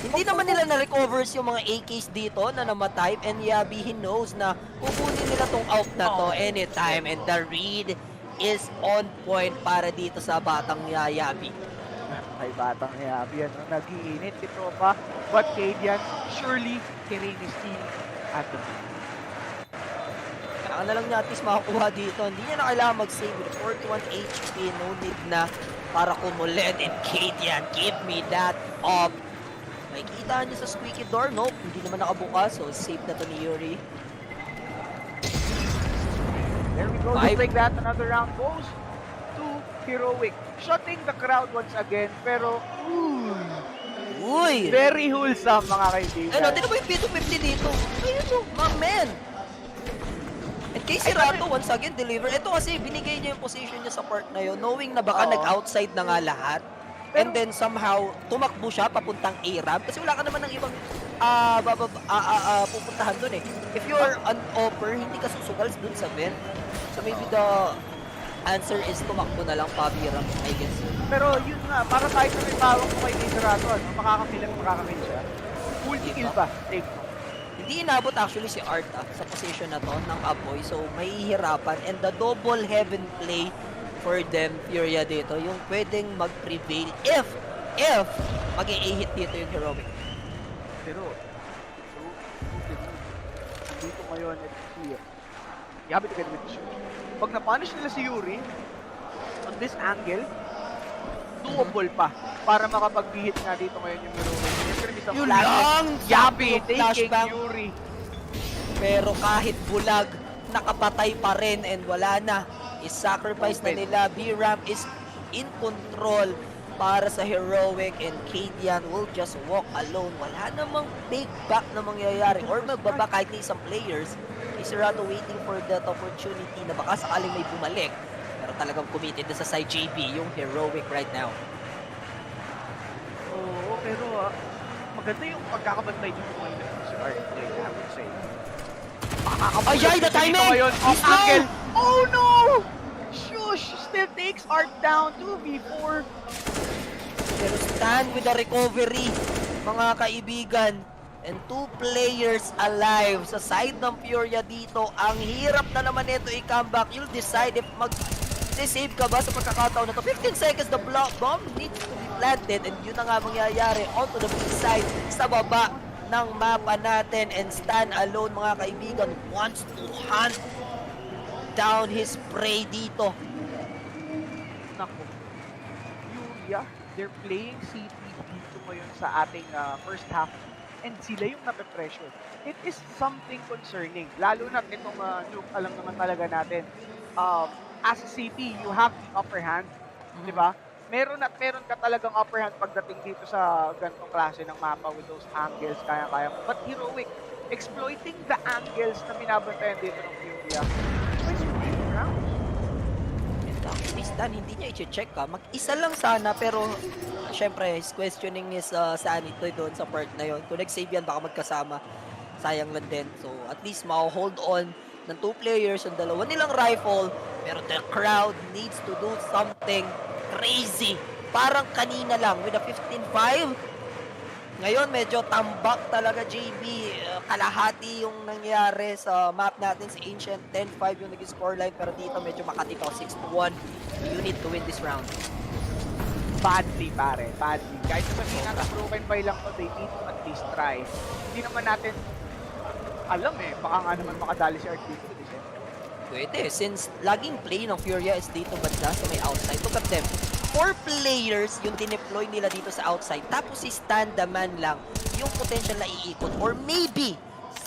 Hindi naman nila na-recovers yung mga AKs dito na namatay, and Yabi, he knows na kukunin nila tong out na to anytime, and the read is on point para dito sa batang Yabi. Ay, batang Yabi, ano, nag-iinit si Tropa, but Cadian, surely, Kirin is still at the Kailangan na lang niya at least makakuha dito. Hindi niya na kailangan mag-save with 41 HP, no need na para kumulit, and Cadian, give me that up. Makikita niya sa squeaky door, nope, hindi naman nakabukas, so safe na to ni Yuri. There we go, just like that, another round goes to Heroic. Shutting the crowd once again, pero Uy! Very wholesome mga kaibigan. Ano, tinan mo yung P250 dito. Ayun o, my man! And K-Serrano once again deliver. Ito kasi binigay niya yung position niya sa part na yun, knowing na baka nag-outside na nga lahat. And then somehow, tumakbo siya papuntang A-ramp. Kasi wala ka naman ng ibang pupuntahan dun eh. If you're an offer, hindi ka susugal dun sa vent. So maybe the answer is tumakbo na lang pa-B-ramp, I guess. Pero yun nga, para kahit na may bawang ko kay K-Serrano, ano, makakakill siya. Full kill pa, take no. Hindi inabot actually si Art sa position na to ng Apoy. So may hihirapan. And the double heaven play for them, Furia dito, yung pwedeng mag-prevail if mag-i-hit dito yung Heroic. Pero, dito ngayon, Yabi together with the shoot. Pag na-punish nila si Yuri, on this angle, doable pa para makapag-hit nga dito ngayon yung Heroic. Yun lang! Yabi taking flashbang. Yuri. Pero kahit bulag, nakapatay pa rin and wala na. Is-sacrifice na nila. B-Ramp is in control para sa Heroic, and Cadian will just walk alone. Wala namang big back na mangyayari or magbaba kahit na isang players. K-Serrano waiting for that opportunity na baka sakaling may bumalik. Pero talagang committed na sa side JB yung Heroic right now. Oo, pero maganda yung pagkakabantay dito ngayon si Art, I would say. Ay, the timing! Off angle! Oh no! Shush! Still takes Art down, 2v4. Pero stand with the recovery, mga kaibigan. And 2 players alive sa side ng Furia dito. Ang hirap na naman ito i-comeback. You'll decide if mag-save ka ba sa pagkakataon na to. 15 seconds, the bomb needs to be planted. And yun na nga mangyayari onto the B-side sa baba ng mapa natin. And Stan alone, mga kaibigan, wants to hunt down his prey dito. Naku. Furia, they're playing CT dito ngayon sa ating first half. And sila yung nape-pressure. It is something concerning. Lalo na itong Nuke, alam naman talaga natin. As a CT, you have the upper hand. Di ba? meron at meron ka talagang upper hand pagdating dito sa ganitong klase ng mapa with those angles, kaya-kaya mo. But Heroic, exploiting the angles na binabantayan dito ng Furia. Where's your rounds? Pistan, hindi niya i-check ka. Mag-isa lang sana, pero syempre, his questioning is sanity doon sa part na yon. Kung nag-save yan, baka magkasama. Sayang lang din. So, at least ma-hold on ng 2 players, yung dalawa nilang rifle, pero the crowd needs to do something crazy. Parang kanina lang, with a 15-5. Ngayon, medyo tambak talaga, JB. Kalahati yung nangyari sa map natin. Si Ancient, 10-5 yung naging scoreline. Pero dito, medyo makatikaw, 6-1. You need to win this round. Badly, pare. Badly. Kahit sabihin natin broken by lang to, they need to at least try. Hindi naman natin alam baka nga naman makadali si Art dito. Pwede, since laging play ng Furia is dito banda sa may outside. Look at them. 4 players yung dineploy nila dito sa outside. Tapos si Stan the man lang yung potential na iikot. Or maybe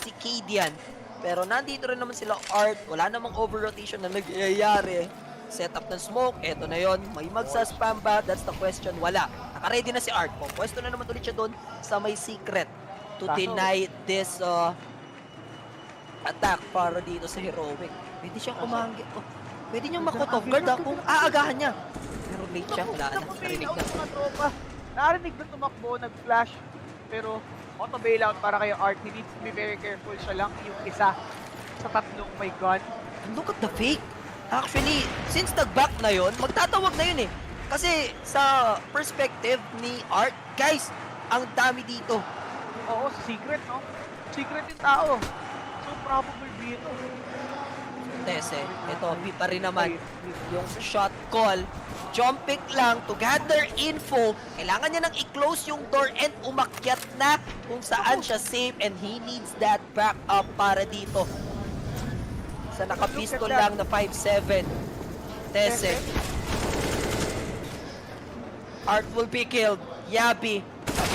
si Kadian. Pero nandito rin naman sila Art. Wala namang over-rotation na nagyayari. Setup ng smoke. Eto na yon. May magsa-spam ba? That's the question. Wala. Naka-ready na si Art. Pwesto na naman ulit siya doon sa may secret to deny this attack para dito sa Heroic. Pwede siyang umanggi. Pwede niyang makot off guard kung aagahan niya. Pero late siya, wala na. Narinig na. Narinig na tumakbo, nag-flash. Pero auto bailout para kay Art. He needs to be very careful. Siya lang yung isa sa tatlong may gun. And look at the fake. Actually, since nag-back na yon, magtatawag na yun Kasi sa perspective ni Art, guys, ang dami dito. Oo, secret, no? Secret yung tao. So probable be ito. Ito, B pa rin naman yung shot call. Jump pick lang to gather info. Kailangan niya nang i-close yung door and umakyat na kung saan siya safe, and he needs that backup para dito. Sa nakapistol lang na 5-7. Tese. Art will be killed. Yabi.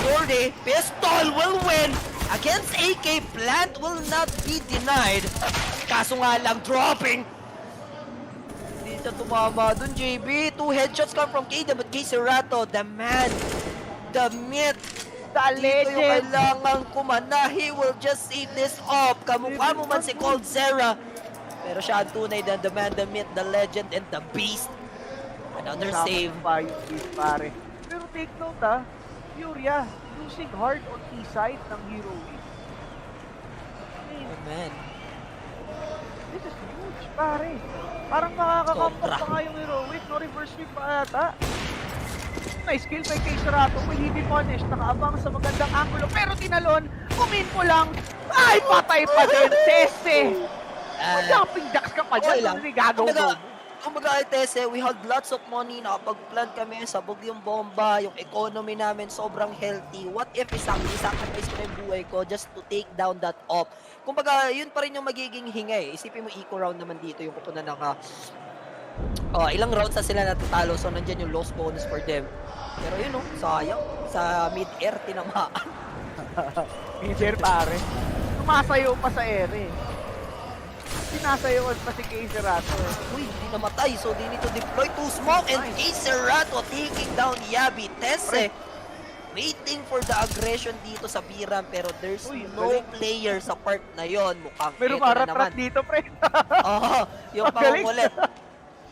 Jordi, pistol will win. Against AK, plant will not be denied. Kaso nga lang, dropping. Hindi siya tumama dun, JB. 2 headshots come from Kada, but K-Serato, the man, the myth, the legend. Dito yung kailangan kumana. He will just save this up. Kamukha mo man si Cold Zera. Pero siya ang tunay na the man, the myth, the legend, and the beast. Another save. Pare. Pero take note Furia losing hard on E-side ng Heroic. Oh man. This is huge, pare. Parang makakakampak pa nga yung Heroic, no? Reverse sweep pa ata. Nice kill by K-Serato. Will he be punished? Nakaabang sa magandang angulo, pero tinalon. Kuminpo lang. Ay, patay pa din. Tese! Jumping jacks ka pa dyan. Hindi gagawin. Kumbaga ay Tese, we had lots of money, nakapag-plant kami, sabog yung bomba, yung economy namin sobrang healthy. What if isacrifice ko na yung buhay ko just to take down that op? Kumbaga, yun pa rin yung magiging hinga Isipin mo, eco round naman dito yung kupunan ng ilang rounds na sila natatalo, so nandyan yung loss bonus for them. Pero yun sayang, sa mid-air tinamaan. Mid-air pare. Tumasayo pa sa air Sinasayawan pa si K-Serato. Uy, hindi namatay. So, they need to deploy to smoke. And K-Serato taking down Yabi. Tese, waiting for the aggression dito sa Biram. Pero there's no player sa part na yon. Mukhang pero eto na naman. dito, pre. Yung pangungulit.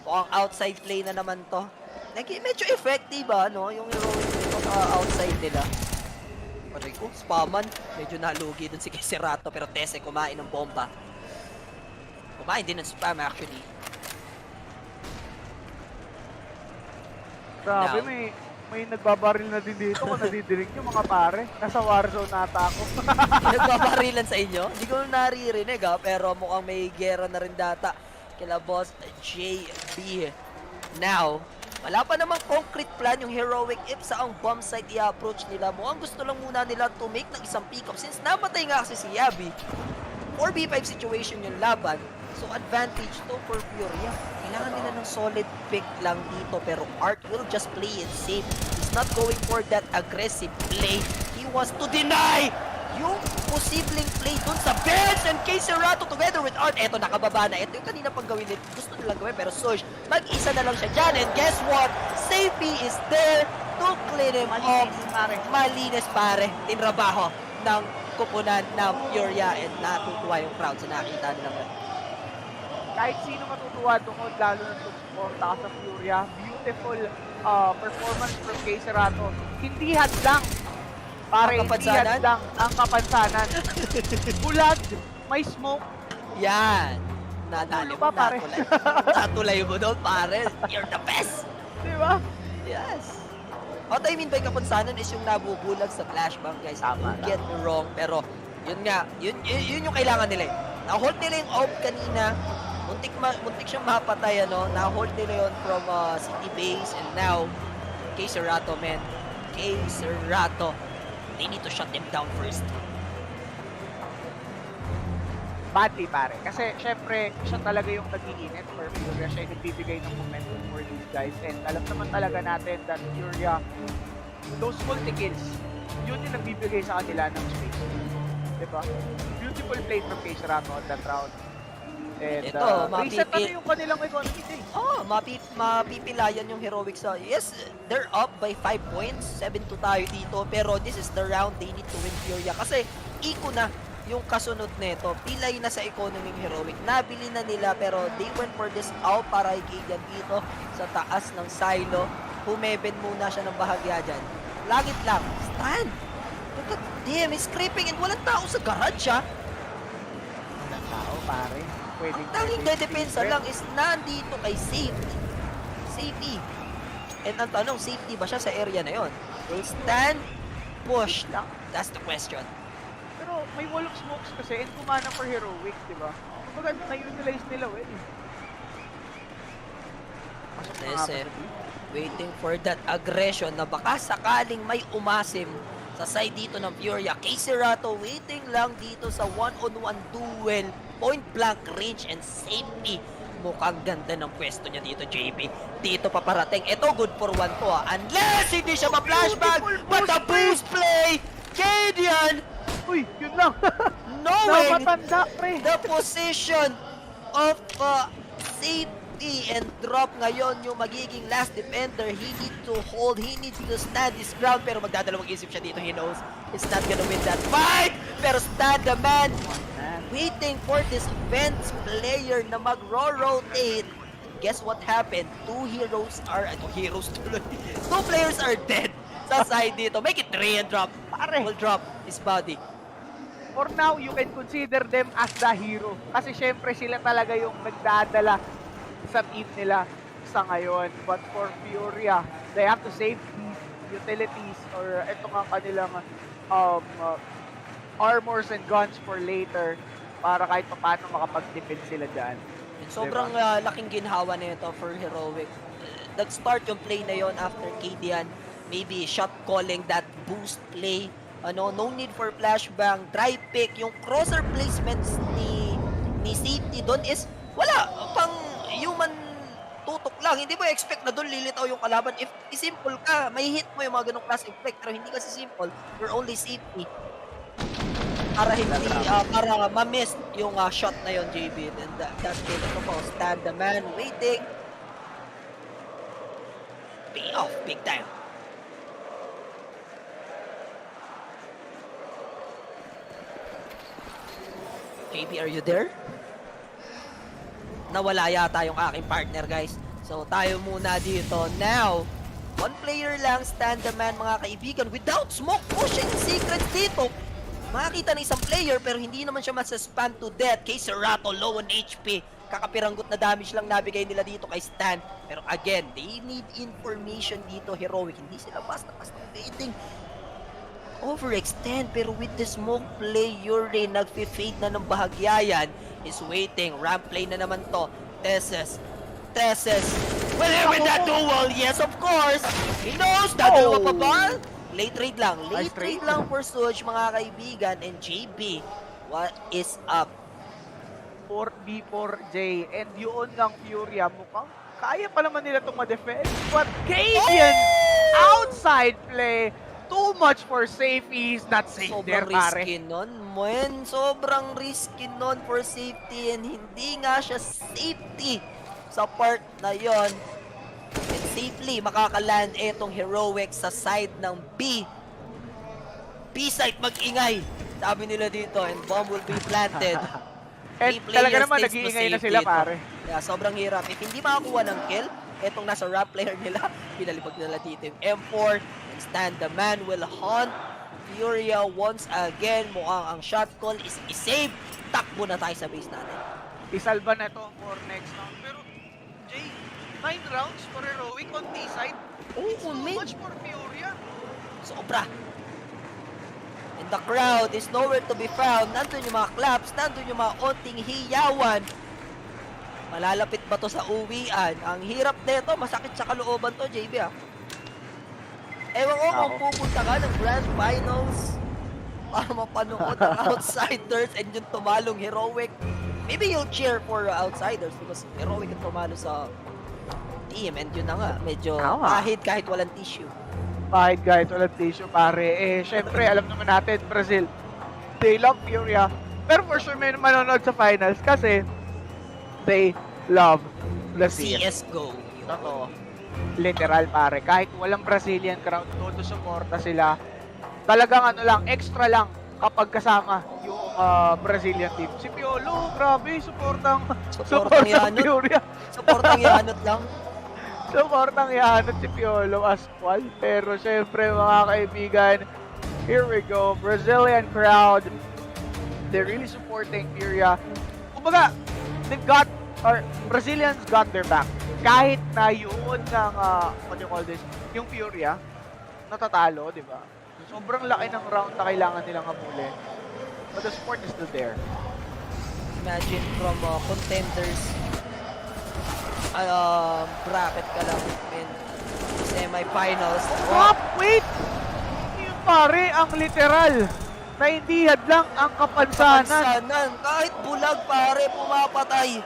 Mukhang outside play na naman to. Medyo effective yung heroic dito sa outside nila. Paray ko, spaman. Medyo nalugi dun si K-Serato. Pero Tese kumain ng bomba. Kumain din ng spam actually. Grabe, may nagbabaril na din dito kung nadidirig nyo mga pare. Nasa warzone nata ako. Nagbabarilan sa inyo? Hindi ko naririnig pero mukhang may gera na rin data kila boss JB. Now, wala pa namang concrete plan yung Heroic if sa ang bomb site i-approach nila. Mukhang gusto lang muna nila to make ng isang pick-up since namatay nga kasi si Yabi. 4v5 situation yung laban. So advantage to for Furia. Kailangan nila ng solid pick lang dito, pero Art will just play it safe. He's not going for that aggressive play. He wants to deny yung posibleng play dun sa bench and K-Serato together with Art. Eto, nakababa na. Ito yung kanina pang gawin nila. Gusto nilang gawin, pero Sush, mag-isa na lang siya dyan. And guess what? Safety is there to clean him off. Malinis, pare. Tinrabaho ng kupunan ng Furia and natutuwa yung crowd sa nakita nilang. Kahit sino matutuwa tungkol, lalo na suporta ka sa Furia. Beautiful performance from K-Serato. Hindi hadlang. Pare, hindi hadlang ang kapansanan. Bulag, may smoke. Yan. Nadali mo, natulay. Natulay mo doon, pare. You're the best. Diba? Yes. What I mean by kapansanan is yung nabubulag sa flashbang, guys. Don't get me wrong, pero yun nga, yun yung kailangan nila. Na-hold nila yung AWP kanina. Muntik siyang mapatay, ano. Na-hold nila yun from City Base, and now, K-Serato, man. K-Serato. They need to shut them down first. Badly, pare. Kasi, syempre, siya talaga yung nag-iinit for Furia. Siya yung nagbibigay ng momentum for these guys. And alam naman talaga natin that Furia, those multi-kills, yun yung nagbibigay sa kanila ng space. Diba? Beautiful play from K-Serato on that round. And reset na yung kanilang economy day. Mapipilayan yung Heroics. Yes, they're up by 5 points. 7-2 tayo dito. Pero this is the round they need to win Furia. Kasi, iko na yung kasunod nito. Pilay na sa economy ng Heroic. Nabili na nila pero they went for this out para ikigan dito sa taas ng silo. Humeben muna siya ng bahagya dyan. Langit lang. Stan! Look at him. He's creeping and walang tao sa garage, ha? Walang tao, pare. Ang tanging dedepensa lang is nandito kay safety. Safety. And ang tanong, safety ba siya sa area na yon? Will Stan push lang? That's the question. Pero may wall of smokes kasi and kumana for Heroic, di ba? Kumbaga, na-utilize nila well. Listen, waiting for that aggression na baka sakaling may umasim sa side dito ng Furia. K-Serato waiting lang dito sa one-on-one duel. Point blank range and safety. Mukhang ganda ng pwesto niya dito, JB. Dito paparating. Ito, good for one to, ha. Unless hindi siya ma-flashback. But the boost play! Cadian! Uy, yun lang. Knowing the position of safety and drop ngayon yung magiging last defender. He needs to hold. He needs to stand his ground. Pero magdadalawang isip siya dito. He knows he's not gonna win that fight. Pero stand the man. Waiting for this bench player na mag-rotate. Guess what happened? Two players are dead sa side dito. Make it 3 and drop. Pare, will drop his body. For now, you can consider them as the hero. Kasi syempre sila talaga yung nagdadala sa team nila sa ngayon. But for Furia, they have to save these utilities or ito nga kanilang armors and guns for later para kahit paano makapag-defend sila dyan. Sobrang laking ginhawa na ito for Heroic. Nag-start yung play na yon after Cadian. Maybe shot calling that boost play. No need for flashbang, dry pick. Yung crosser placements ni safety doon is wala. Pang human tutok lang. Hindi mo expect na doon lilitaw yung kalaban. If simple ka, may hit mo yung mga ganong class effect. Pero hindi kasi simple. You're only safety. Para hindi, para ma-miss yung shot na yon, JB. And that's it. Ito po, stand the man, waiting. Pay off, big time. JB, are you there? Nawala yata yung aking partner, guys. So, tayo muna dito. Now, one player lang, stand the man, mga kaibigan. Without smoke, pushing secrets dito. Makakita ng isang player pero hindi naman siya masaspan to death. K-Serato, low on HP. Kakapiranggot na damage lang nabigay nila dito kay Stan. Pero again, they need information dito, Heroic. Hindi sila basta-basta waiting. Overextend, pero with the smoke play, Yuri, nag-fade na ng bahagyayan. Is waiting. Ramp play na naman to. Tesses. Will he win that duel? Yes, of course. He knows. Dadalawa pa ba? Late trade lang. Late trade lang for Suj, mga kaibigan. And JB, what is up? 4v4J. And yun ng Furia, mukhang kaya pa naman nila itong ma-defend. But Cadian, outside play, too much for safe. He's not safe there, Sobrang pare. risky nun, man. Sobrang risky nun for safety and hindi nga siya safety sa part na yon. And safely makakaland etong Heroic sa side ng B. B-side mag-ingay. Sabi nila dito, and bomb will be planted. And talaga naman, nag-iingay na sila, pare. Yeah, sobrang hirap. If hindi makakuha ng kill, etong nasa rap player nila, pinalipag nila dito yung M4. And Stan the man will hunt. Furia once again, mukhang ang shot call is isave. Takbo na tayo sa base natin. Isalba na to for next round. Pero, Jay, 9 rounds for Heroic on T-side. It's so much for Furia. Sobra. And the crowd is nowhere to be found. Nandun yung mga claps, nandun yung mga onting hiyawan. Malalapit ba to sa uwian? Ang hirap nito, masakit sa kalooban to, JB ah. Ewan ko kung pupunta ka ng Grand Finals para mapanood ang Outsiders and yung tumalong Heroic. Maybe you'll cheer for Outsiders because Heroic ang tumalo sa team and yun na nga, medyo kahit walang tissue. Kahit walang tissue, pare. Eh, syempre, alam naman natin, Brazil, they love Furia. Pero for sure, may manonood sa finals kasi they love the CSGO. Totoo. Literal, pare. Kahit walang Brazilian crowd, todo suporta sila. Talagang ano lang, extra lang kapag kasama yung Brazilian team. Si Piolo, grabe, suportang Furia. Suportang yanot lang. Suportang yanot si Piolo Asqual. Pero syempre, mga kaibigan, here we go. Brazilian crowd, they're really supporting Furia. Kumbaga, Brazilians got their back. Kahit na yun ng, what do you call this, yung Furia, natatalo, di ba? Sobrang laki ng round na kailangan nilang habulin. But the support is still there. Imagine from contenders, bracket ka lang in semi-finals. Stop! Wait! Yung pare, ang literal na hindi hadlang ang kapansanan. Kahit bulag, pare, pumapatay.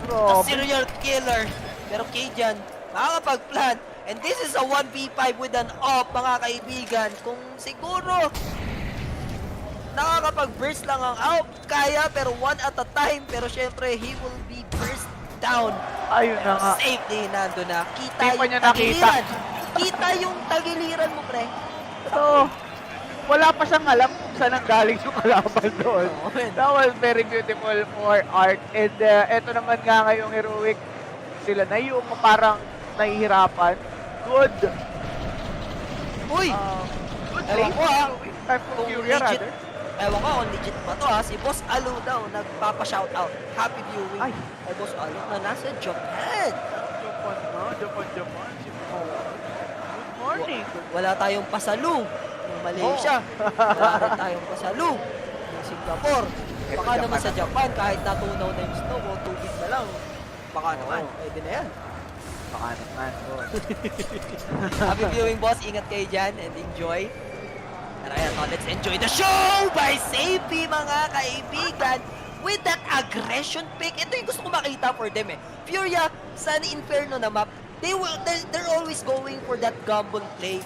A serial killer. Pero Cajun, makakapag-plan. And this is a 1v5 with an op, mga kaibigan. Kung siguro nakakapag-burst lang ang out, kaya, pero one at a time. Pero syempre, he will be burst down. Ayun na nga. Safely, nando na. Kita yung tagiliran. Kita yung tagiliran mo, pre. So, wala pa siyang alam kung saan ang galing yung kalaban doon. That was very beautiful for art. And eto naman nga ngayong Heroic, sila na yung parang nahihirapan. Good. Uy! Good Ewan ko Time for Furia, rather. Ewan ko kung legit pa to ha. Si Boss Alu daw nagpapa-shoutout. Happy viewing. Ay, Boss Alu na nasa Japan. Japan. Good morning. Wala tayong pasalong ng Malaysia. Wala rin tayong pasalong ng Singapore. Baka naman sa Japan, kahit natunaw na yung snow o tubig na lang, baka naman, pwede na yan. Baka naman. Happy viewing, boss. Ingat kayo dyan and enjoy. Tara, let's enjoy the show by Safety, mga kaibigan. With that aggression pick, ito yung gusto ko makita for them eh. Furia, sa Inferno na map, they're always going for that gamble play.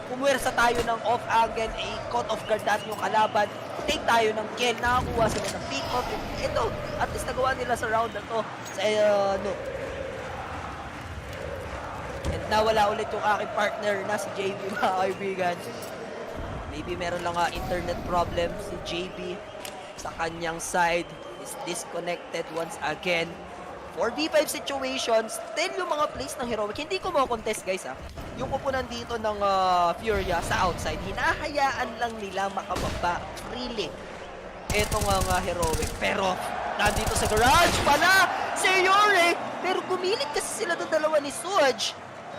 Pumwersa tayo ng off-angle, caught off guard natin yung kalaban, take tayo ng kill, nakakuha sila ng pick-off. Ito, at least nagawa nila sa round na to. Sa, And nawala ulit yung aking partner na si JB, mga kaibigan. Maybe meron lang internet problem si JB sa kanyang side. Is disconnected once again. 4v5 situation, still yung mga plays ng Heroic. Hindi ko mo-contest guys ha. Yung kupunan dito ng Furia sa outside, hinahayaan lang nila makababa freely. Ito nga Heroic. Pero nandito sa garage pala si Yuri. Pero gumilit kasi sila ng dalawa ni Suaj.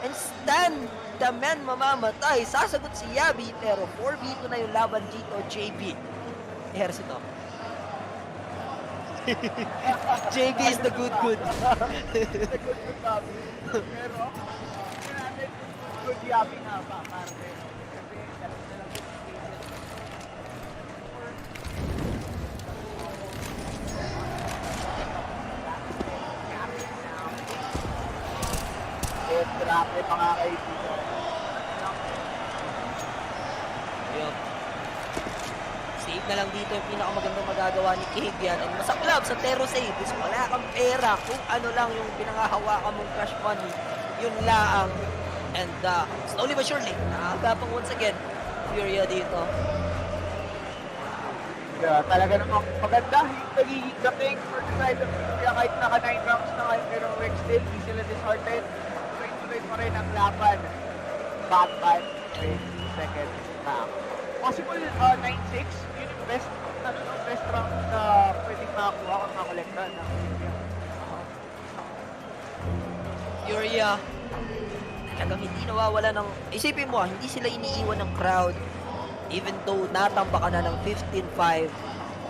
And Stan, the man mamamatay. Sasagot si Yabi, pero 4v2 na yung laban dito, JB. Here's ito. JB is the good. The good Yabi. Pero, good Yabi nga ba, parte. Grabe mga kaibigan. Yup. Save na lang dito yung pinakamagandang magagawa ni Kavian. And masaklap sa Tero save is wala kang pera. Kung ano lang yung pinangahawakan mong cash money, yun laang. And slowly but surely, nakakagapang once again, Furia dito. Yeah, talaga namang maganda yung nagiging dating for the side of Furia kahit naka 9 rounds na kayo pero still hindi sila disheartened. Tuloy-tuloy pa rin ang laban. Batman, second half. Possible 9-6, yun yung best round na pwedeng makakuha kung makolekta na Furia, talagang hindi nawawala ng... Isipin mo, hindi sila iniiwan ng crowd. Even though natamba ka na ng 15-5.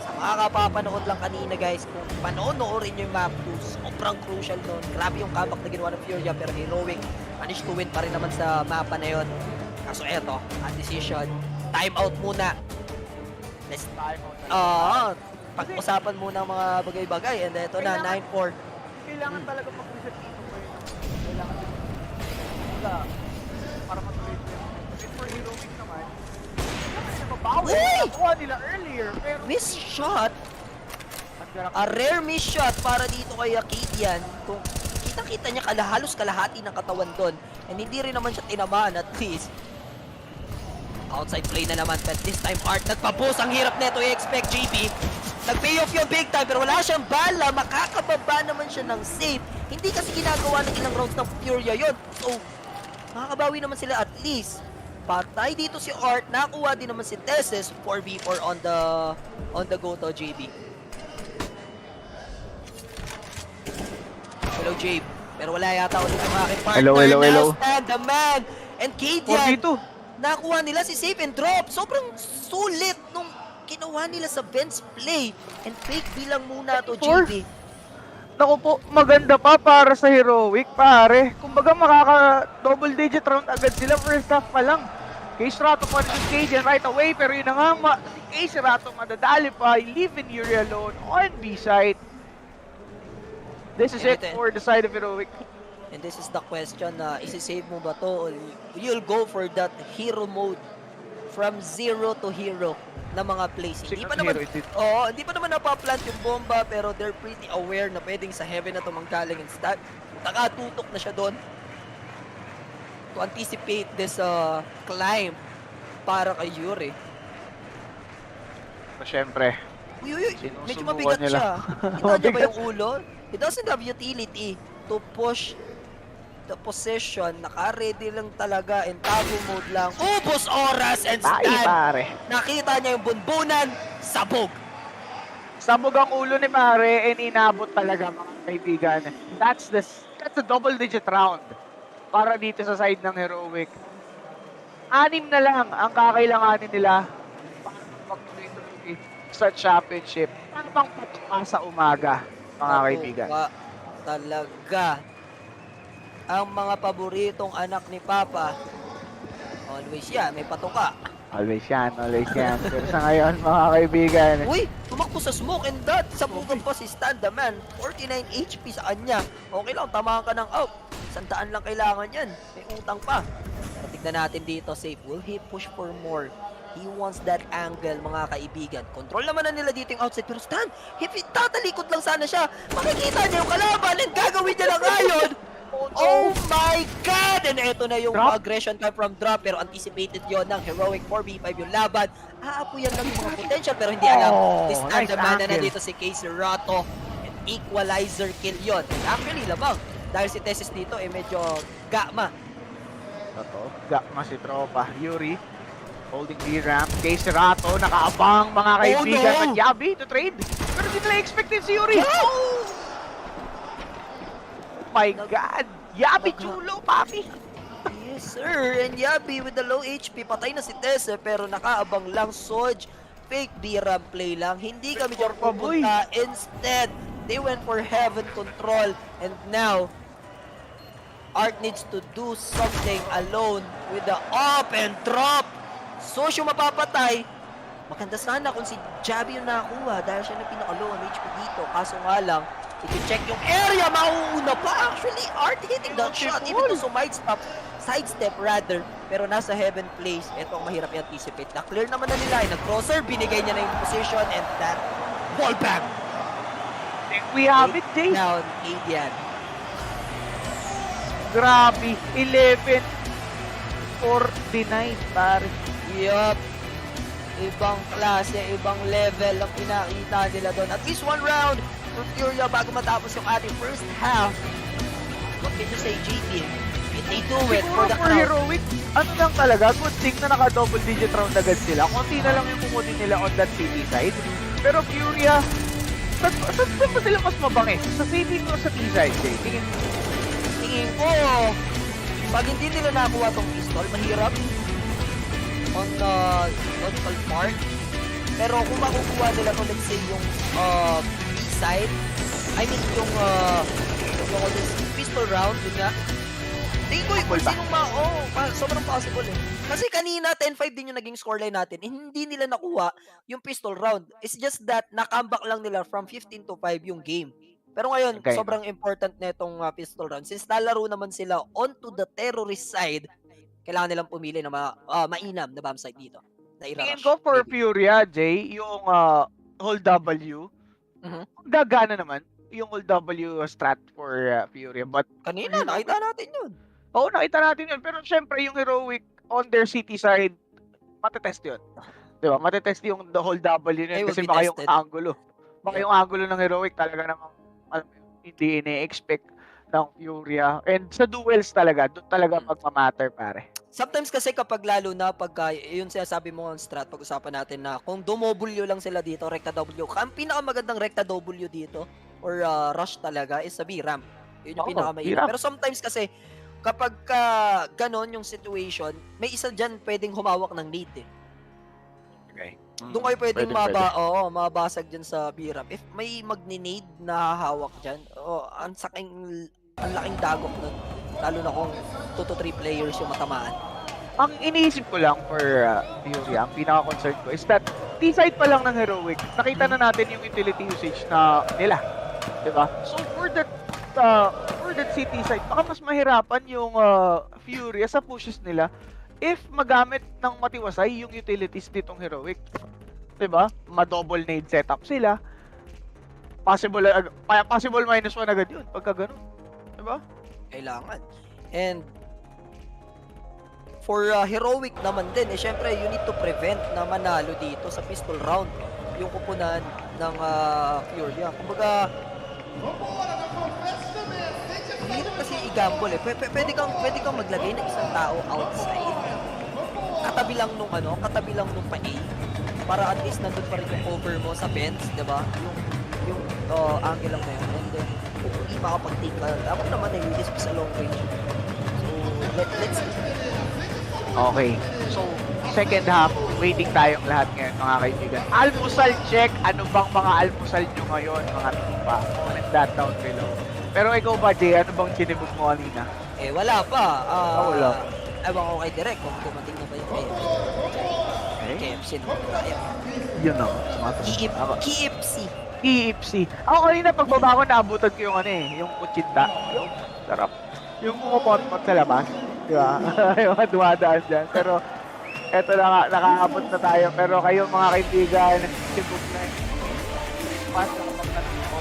Sa mga kapapanood lang kanina guys, kung panoorin nyo yung map 2, sobrang crucial nun. Grabe yung comeback na ginawa ng Furia, pero heroic managed to win pa rin naman sa mapa na yun. Kaso eto, ang decision, time out muna. Let's pag-usapan muna ang mga bagay-bagay. And eto na, 9-4. Kailangan talaga mag-reset dito ko yun. Kailangan para matuloy-tuloy. And for heroic naman, nakuha nila earlier, pero... Miss shot? A rare miss shot para dito kay Kavian. Kung kita-kita niya halos kalahati ng katawan doon. And hindi rin naman siya tinamaan at least. Outside play na naman, but this time Art nagpaboost. Ang hirap neto i-expect JB. Nag-pay off yung big time pero wala siyang bala. Makakababa naman siya ng safe. Hindi kasi ginagawa ng ilang rounds ng Furia yun. So, makakabawi naman sila at least. Patay dito si Art. Nakuha din naman si Tesses. 4v4 on the go to JB. Hello, Jabe. Pero wala yata ulit yung aking partner. Hello. Stand the man. And Kavian. Nakuha nila si save and drop. Sobrang sulit nung ginawa nila sa bench play. And fake bilang muna to JB. Naku po, maganda pa para sa heroic, pare. Kumbaga makaka-double digit round agad sila first half pa lang. Case Rato pa rin yung Cajun right away, pero yun na nga, si Case Rato madadali pa, leaving Yuri alone on B side. This is it for the side of heroic. And this is the question na isi-save mo ba to? Or you'll go for that hero mode from 0 to hero na mga plays. Hindi pa naman napaplant yung bomba pero they're pretty aware na pwedeng sa heaven na tumanggaling instead. Nakatutok na siya doon to anticipate this climb para kay Yuri. Siyempre. Uy, medyo mabigat siya. Kita niya ba yung ulo? He doesn't have utility to push the position. Naka-ready lang talaga in tago mode lang. Ubos oras and stand. Nakita niya yung bunbunan, sabog. Sabog ang ulo ni Mare and inabot talaga mga kaibigan. That's a double digit round para dito sa side ng heroic. 6 na lang ang kakailanganin nila para mag-tuloy sa championship. Para bang patuka sa umaga, mga kaibigan. Talaga. Ang mga paboritong anak ni Papa, always yan, may patuka. Always yan. Pero sa ngayon, mga kaibigan. Uy, tumakbo sa smoke and that. Sabugan pa si Stan the man. 49 HP sa kanya. Okay lang, tamahan ka ng out. 100 lang kailangan yan. May utang pa. Pero tignan natin dito, safe. Will he push for more? He wants that angle, mga kaibigan. Control naman na nila dito yung outside. Pero Stan, if tatalikod lang sana siya, makikita niya yung kalaban and gagawin niya lang ngayon. Oh my God! And ito na yung aggression time from drop. Pero anticipated yon ng heroic 4v5 yung laban. Aapuyan lang yung mga potential pero hindi alam. This nice man na dito si Casey Rato. And equalizer kill yon. And actually lamang. Dahil si Tessis dito medyo gama. Gama si tropa. Yuri holding the ramp. Casey Rato nakaabang mga kaibigan. At Yabi to trade. Pero hindi nila expected si Yuri. My God! Yabi chulo, papi! Yes, sir. And Yabi with the low HP. Patay na si Tesse pero nakaabang lang. Soj. Fake B-Ram play lang. Hindi kami dyan pupunta. Instead, they went for heaven control. And now, Art needs to do something alone with the up and drop. Sosh yung mapapatay. Maganda sana kung si Jabi yung nakakuha dahil siya na pinaka-low on HP dito. Kaso nga lang, I-check yung area, mauuna pa. Actually, Art hitting that shot even though sidestep rather. Pero nasa heaven place. Ito ang mahirap i-anticipate. Na-clear naman na nila. Nag-crosser, binigay niya na yung position and that ball back. We have it, Jay. Down, 8 yan. Grabe, 11 49, pare. Yup. Ibang klase, ibang level ang pinakita nila doon. At least one round for Furia bago matapos yung ating first half. What can you say, JP? They do it for the crowd. Heroic, ano lang talaga, good thing na naka-double digit round agad sila. Konti na lang yung pumuti nila on that city side. Pero Furia, saan ba sila mas mabangis? Sa city o sa T-side, Jay? Tingin ko, pag hindi nila nakuha tong pistol, mahirap on the logical part. Pero kung makukuha nila to, let's say yung B-side, I mean yung pistol round, yun nga, tingin ko yung sobrang possible eh. Kasi kanina, 10-5 din yung naging scoreline natin. Hindi nila nakuha yung pistol round. It's just that, nakambak lang nila from 15-5 yung game. Pero ngayon, sobrang important na itong pistol round. Since nalaro naman sila onto the terrorist side, kailangan nilang pumili na mainam na bomb site dito. Tingin ko for Furia, Jay, yung hold W, gagana naman yung hold W strat for Furia. But kanina, nakita natin yun. Oo, nakita natin yun. Pero syempre, yung Heroic on their city side, matetest yun. Diba? Matetest yung the whole W yun kasi baka yung angulo. Baka yung angulo ng Heroic talaga namang hindi ine-expect ng Furia. And sa duels talaga, doon talaga magmamatter, pare. Sometimes kasi kapag lalo na pagka yun sinasabi mo on strat, pag-usapan natin na kung W lang sila dito, recta W, ang pinakamagandang recta W dito or rush talaga is sa B-ramp. Yun yung pinakamahirap. Pero sometimes kasi kapag ganon yung situation, may isa dyan pwedeng humawak ng need eh. Okay. Doon kayo pwedeng mabasag dyan sa B-ramp. If may magni-need na hahawak dyan, ang laking dagok nun. Lalo na kung 2 to 3 players yung matamaan. Ang iniisip ko lang for Furia, ang pinaka-concern ko is that T-side pa lang ng Heroic, nakita na natin yung utility usage na nila. Diba? So for that city side, baka mas mahirapan yung Furia sa pushes nila if magamit ng matiwasay yung utilities ditong Heroic. Diba? Ma-double nade setup sila. Possible -1 agad yun pagka ganun. Diba? Kailangan. And for Heroic naman din, syempre you need to prevent na manalo dito sa pistol round yung kupunan ng Furia. Kumbaga, hirap kasi i-gamble eh. Pwede kang maglagay ng isang tao outside. Katabi lang nung pa-A para at least nandun pa rin yung cover mo sa fence, 'di ba? Yung angle lang na yun. And then kung hindi makapag-take ka, dapat naman nililis pa sa long range. So, let's see. Okay. So, second half, waiting tayong lahat ngayon, mga kaibigan. Almusal check. Ano bang mga almusal nyo ngayon, mga tipa? Comment that down below. Pero ikaw ba, Jay? Ano bang sinibog mo kanina? Wala pa. Wala. Ewan ko kay Direk kung dumating na ba yung KFC naman tayo. Yun o. KFC. Ako kanina pagbaba ko, naabutan ko yung yung kutsinta. Yung sarap. Yung pumapot-pot sa labas. Diba? Yung dumadaan dyan. Pero, eto na nga, nakakabot na tayo. Pero kayo mga kaibigan, sibog na yun. Mas nakapagtanong ko.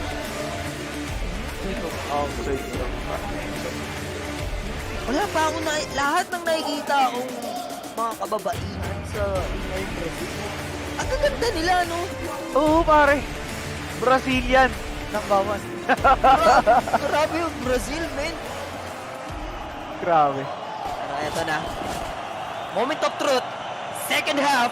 Wala pa ako lahat ng nakikita akong mga kababaihan sa ENG Brazil. Ang gaganda nila, no? Oo, pare. Brazilian. Number 1. Grabe yung Brazil, man. Grabe. Pero eto na. Moment of truth. Second half.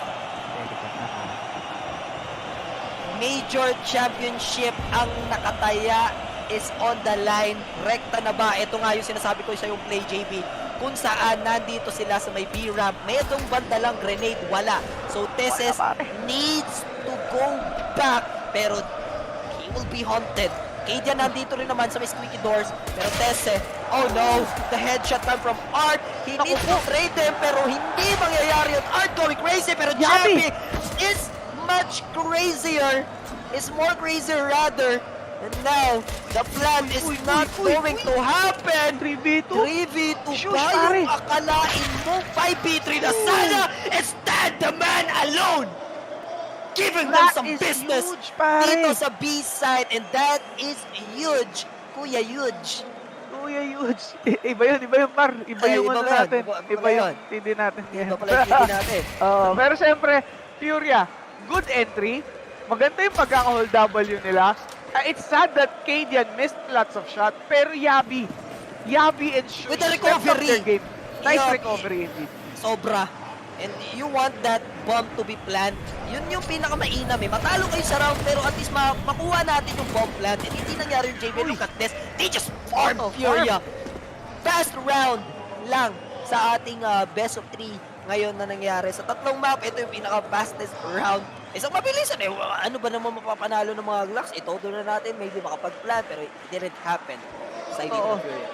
Major championship ang nakataya is on the line. Rekta na ba? Ito nga yung sinasabi ko sa yung play, JB. Kung saan nandito sila sa may B-ramp. May itong banda lang grenade. Wala. So, Teses needs to go back. Pero, he will be haunted. Kadian nandito rin naman sa may squeaky doors. Pero Tese, oh no, the headshot time from Art. He needs to trade them, pero hindi mangyayari yun. Art going crazy, pero Javi is much crazier. Is more crazier rather. And now, the plan is not going to happen. 3v2? 3v2 Shush, pa pare. yung akalain mo. 5v3 na sana. Instead, the man alone. Giving them That some is business huge, pare. dito sa B side. And that is huge. Kuya, huge. Kuya, huge. Iba yun, par. Iba yung iba ano ba yun? natin. Iba Iba yun. Hindi natin. Iba pala yung hindi natin. Pero siyempre, Furia, good entry. Maganda yung pagkaka-hold W nila. It's sad that Cadian missed lots of shots, pero Yabi and Shush With the stepped up recovery. their game. Nice Yeah. recovery indeed. Sobra. And you want that bomb to be planted. Yun yung pinakamainam eh. Matalo kayo sa round pero at least makuha natin yung bomb plant. And hindi nangyari yung JB. Look at this. They just farm Furia. Fast round lang sa ating best of 3 ngayon na nangyari. Sa tatlong map, ito yung pinaka-fastest round. Isang mabilisan eh. Ano ba naman mapapanalo ng mga Glocks? Itodo na natin. Maybe makapag-plan pero it didn't happen sa hindi ng Furia.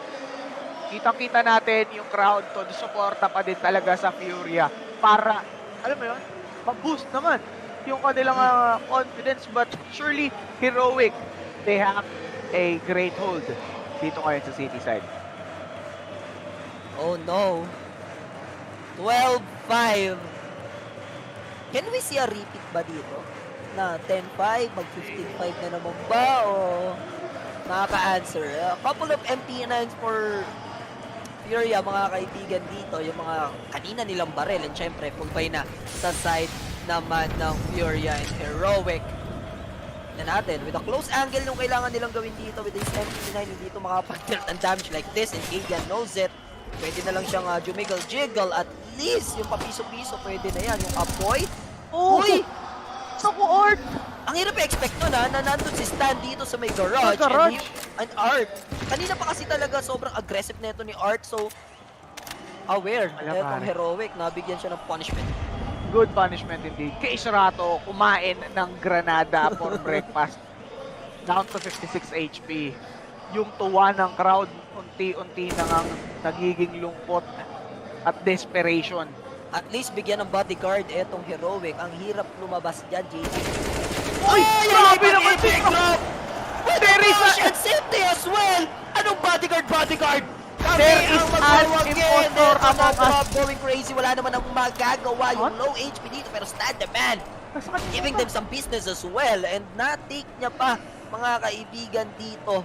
Kitang-kita natin yung crowd to. Suporta pa din talaga sa Furia para, alam mo yun, ma-boost naman yung kanilang confidence. But surely, heroic. They have a great hold dito ngayon sa city side. Oh no. 12-5. Can we see a repeat ba dito? Na 10-5, mag-15-5 na naman ba? O makaka-answer? A couple of MP9s for Furia, mga kaibigan dito. Yung mga kanina nilang barrel. And syempre, pumpay na sa side naman ng Furia and Heroic. Na natin, with a close angle yung kailangan nilang gawin dito with this MP9, hindi ito makapag-tilt ang damage like this. And Cadian knows it. Pwede na lang siyang jumiggle-jiggle. At least, yung papiso-piso, pwede na yan. Yung apoy. Uy! Naku, Art! Ang hirap i-expect nun na nandun si Stan dito sa may garage. And Art. Kanina pa kasi talaga sobrang aggressive nito ni Art. So, aware. Etong Heroic, nabigyan siya ng punishment. Good punishment indeed. Kay Israto, kumain ng granada for breakfast. Down to 56 HP. Yung tuwa ng crowd, unti-unti nang nagiging lungkot at desperation. At least bigyan ng bodyguard etong Heroic. Ang hirap lumabas dyan, JC. Uy! Grabe naman si Grab! There is and safety as well! Anong bodyguard? There is an impostor among us. Going crazy. Wala naman ang magagawa. Yung low HP dito. Pero stand the man. Giving them some business as well. And na-take niya pa, mga kaibigan dito.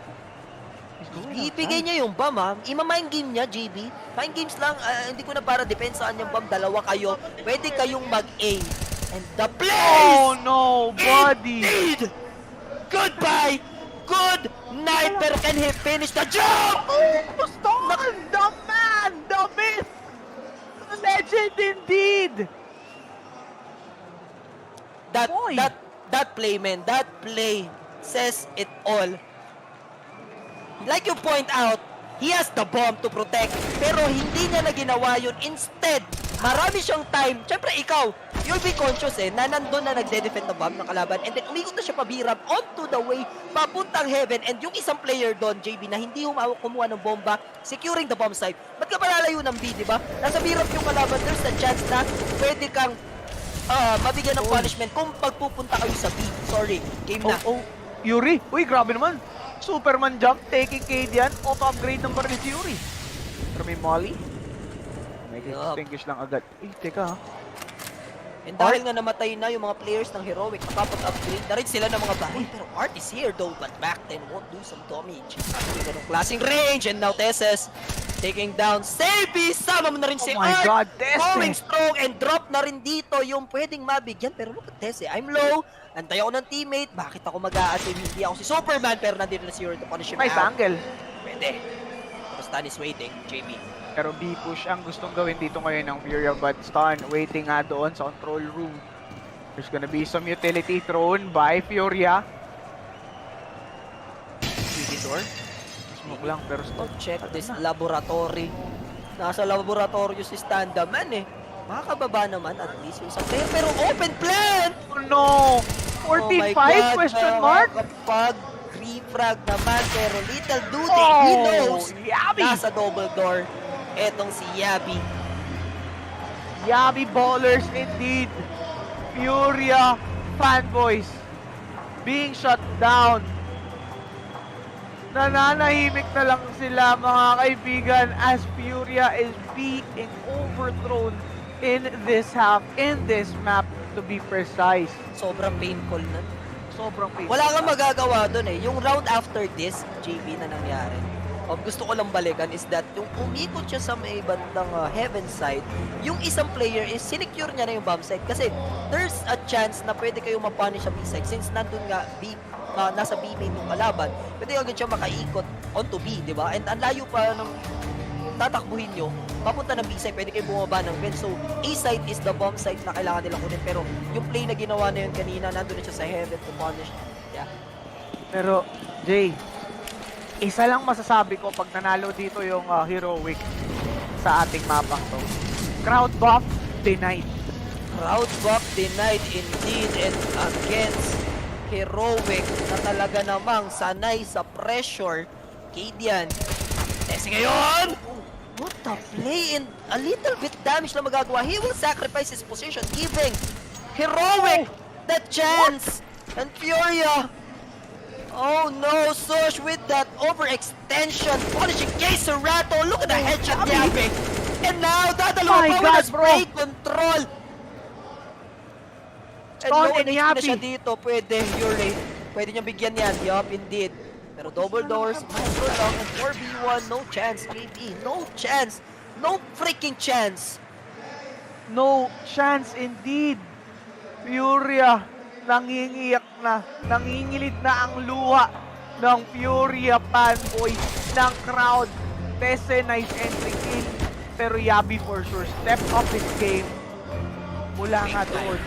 Ibigay niya yung bomb ha. Ima-mind game niya, JB. Mind games lang. Hindi ko na para depensahan yung bomb. Dalawa kayo. Pwede kayong mag-A. And the place! Oh no, buddy! Indeed! Goodbye! Good night! Pero can he finish the job? Oh, Star! The man! The myth! The legend indeed! That play, man. That play says it all. Like you point out, he has the bomb to protect. Pero hindi niya na ginawa yun. Instead, marami siyang time. Siyempre ikaw, you'll be conscious na nandun na nagde-defend na bomb ng kalaban. And then umikot na siya pabirap onto the way, papuntang heaven. And yung isang player doon, JB, na hindi humawak kumuha ng bomba, securing the bomb site. Ba't ka palalayo ng B, di ba? Nasa birap yung kalaban, there's a chance na pwede kang mabigyan ng punishment kung pagpupunta kayo sa B. Sorry, game na. Yuri, uy, grabe naman. Superman jump, taking Cadian, auto-upgrade ng baril ni Fury. Pero may Molly. May extinguish lang agad. Eh, teka ha. And dahil nga namatay na yung mga players ng Heroic, nakapag-upgrade na rin sila ng mga baril. Pero Art is here though, but back then won't do some damage. Ganong klaseng range, and now Tesses taking down Sebi. Sama mo na rin si Art. Oh my God, Tesse! Going strong and drop na rin dito yung pwedeng mabigyan. Pero look at Tesse, I'm low. Antay ako ng teammate. Bakit ako mag-a-assume? Hindi ako si Superman, pero nandito na si Yuri to punish him. Nice angle. Pwede. Pero Stan is waiting, JB. Pero B-push ang gustong gawin dito ngayon ng Furia, but Stan waiting nga doon sa control room. There's gonna be some utility thrown by Furia. Visitor. Smoke lang, pero stop. Check this laboratory. Nasa laboratory si Stan the man Makakababa naman at least yung isang player, pero open plan! Oh no! 14-5 question mark? Kapag refrag naman, pero little do he knows nasa double door etong si Yabi. Yabi ballers indeed. Furia fanboys being shut down nananahimik na lang sila mga kaibigan as Furia is being overthrown in this half, in this map to be precise. Sobrang painful na. Sobrang painful. Wala kang magagawa doon eh. Yung round after this, JB na nangyari. Gusto ko lang balikan is that yung umikot siya sa may bandang heaven side, yung isang player is sinecure niya na yung bomb site kasi there's a chance na pwede kayo mapunish sa B side since nandun nga nasa B main yung kalaban, pwede agad siya makaikot onto B, di ba? And ang layo pa ng tatakbuhin nyo, papunta ng B side, pwede kayo bumaba ng vent. So, A side is the bomb site na kailangan nilang kunin. Pero yung play na ginawa na yun kanina, nandun na siya sa heaven to punish. Yeah. Pero, Jay, isa lang masasabi ko pag nanalo dito yung Heroic sa ating mapang to. Crowd buff denied. Crowd buff denied indeed, and against Heroic na talaga namang sanay sa pressure. Kadian. Testing ngayon! What the play, and a little bit damage na magagawa. He will sacrifice his position, giving Heroic the chance. And Furia. Oh no, Sosh with that overextension, punishing K-Serato. Look at the headshot yapping. And now, dadalawa pa with a spray control. And no one na siya dito. Pwede, Yuri. Pwede niyang bigyan yan. Yup, indeed. Pero double doors, micro lang, and 4v1, no chance, JP. No chance. No freaking chance. No chance indeed. Furia. Nangingiyak na, nangingilid na ang luha ng Furia fanboys ng crowd. Tese, nice entry kill. Pero Yabi for sure, step up his game mula nga doon.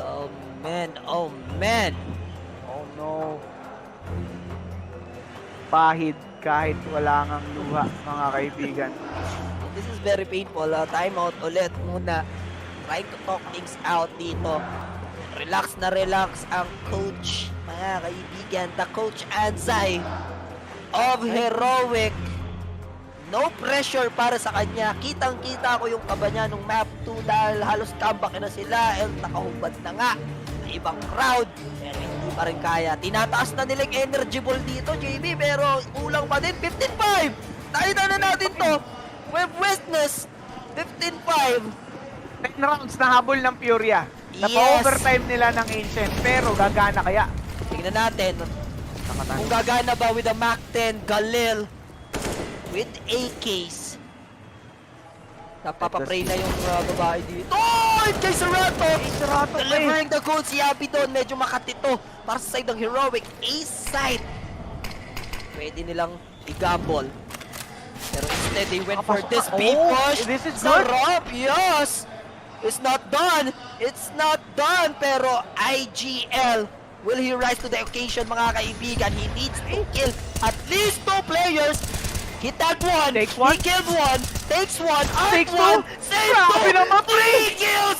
Oh man, oh man. Oh no. Pahid kahit wala ngang luha, mga kaibigan. This is very painful. Timeout ulit muna. Trying to talk things out dito. Relax na relax ang coach, mga kaibigan. The coach Ansay of Heroic. No pressure para sa kanya. Kitang-kita ko yung kaba niya nung map 2 dahil halos comeback na sila and nakahubad na nga na ibang crowd. Pero hindi pa rin kaya. Tinataas na nila yung energy ball dito, JB, pero kulang pa din. 15-5! Nakita na natin to. With Westness, 15-5. 10 rounds na habol ng Furia. Napa-overtime nila ng Ancient, pero gagana kaya? Tingnan natin. Kung gagana ba with a Mac 10, Galil, with AKs. Napapapray na yung babae dito. Oh! Kay Serato! Delivering the goal si Yabi doon. Medyo makatito para sa side ng Heroic. A-side. Pwede nilang i-gamble. Pero instead, they went for this beat push. This is good. Sarap, yes! It's not done. It's not done. Pero IGL, will he rise to the occasion, mga kaibigan? He needs to kill at least 2 players. He tagged one. Takes one. He killed one. Takes one. Takes one. two. Saves Grabe 2. naman, 3 kills.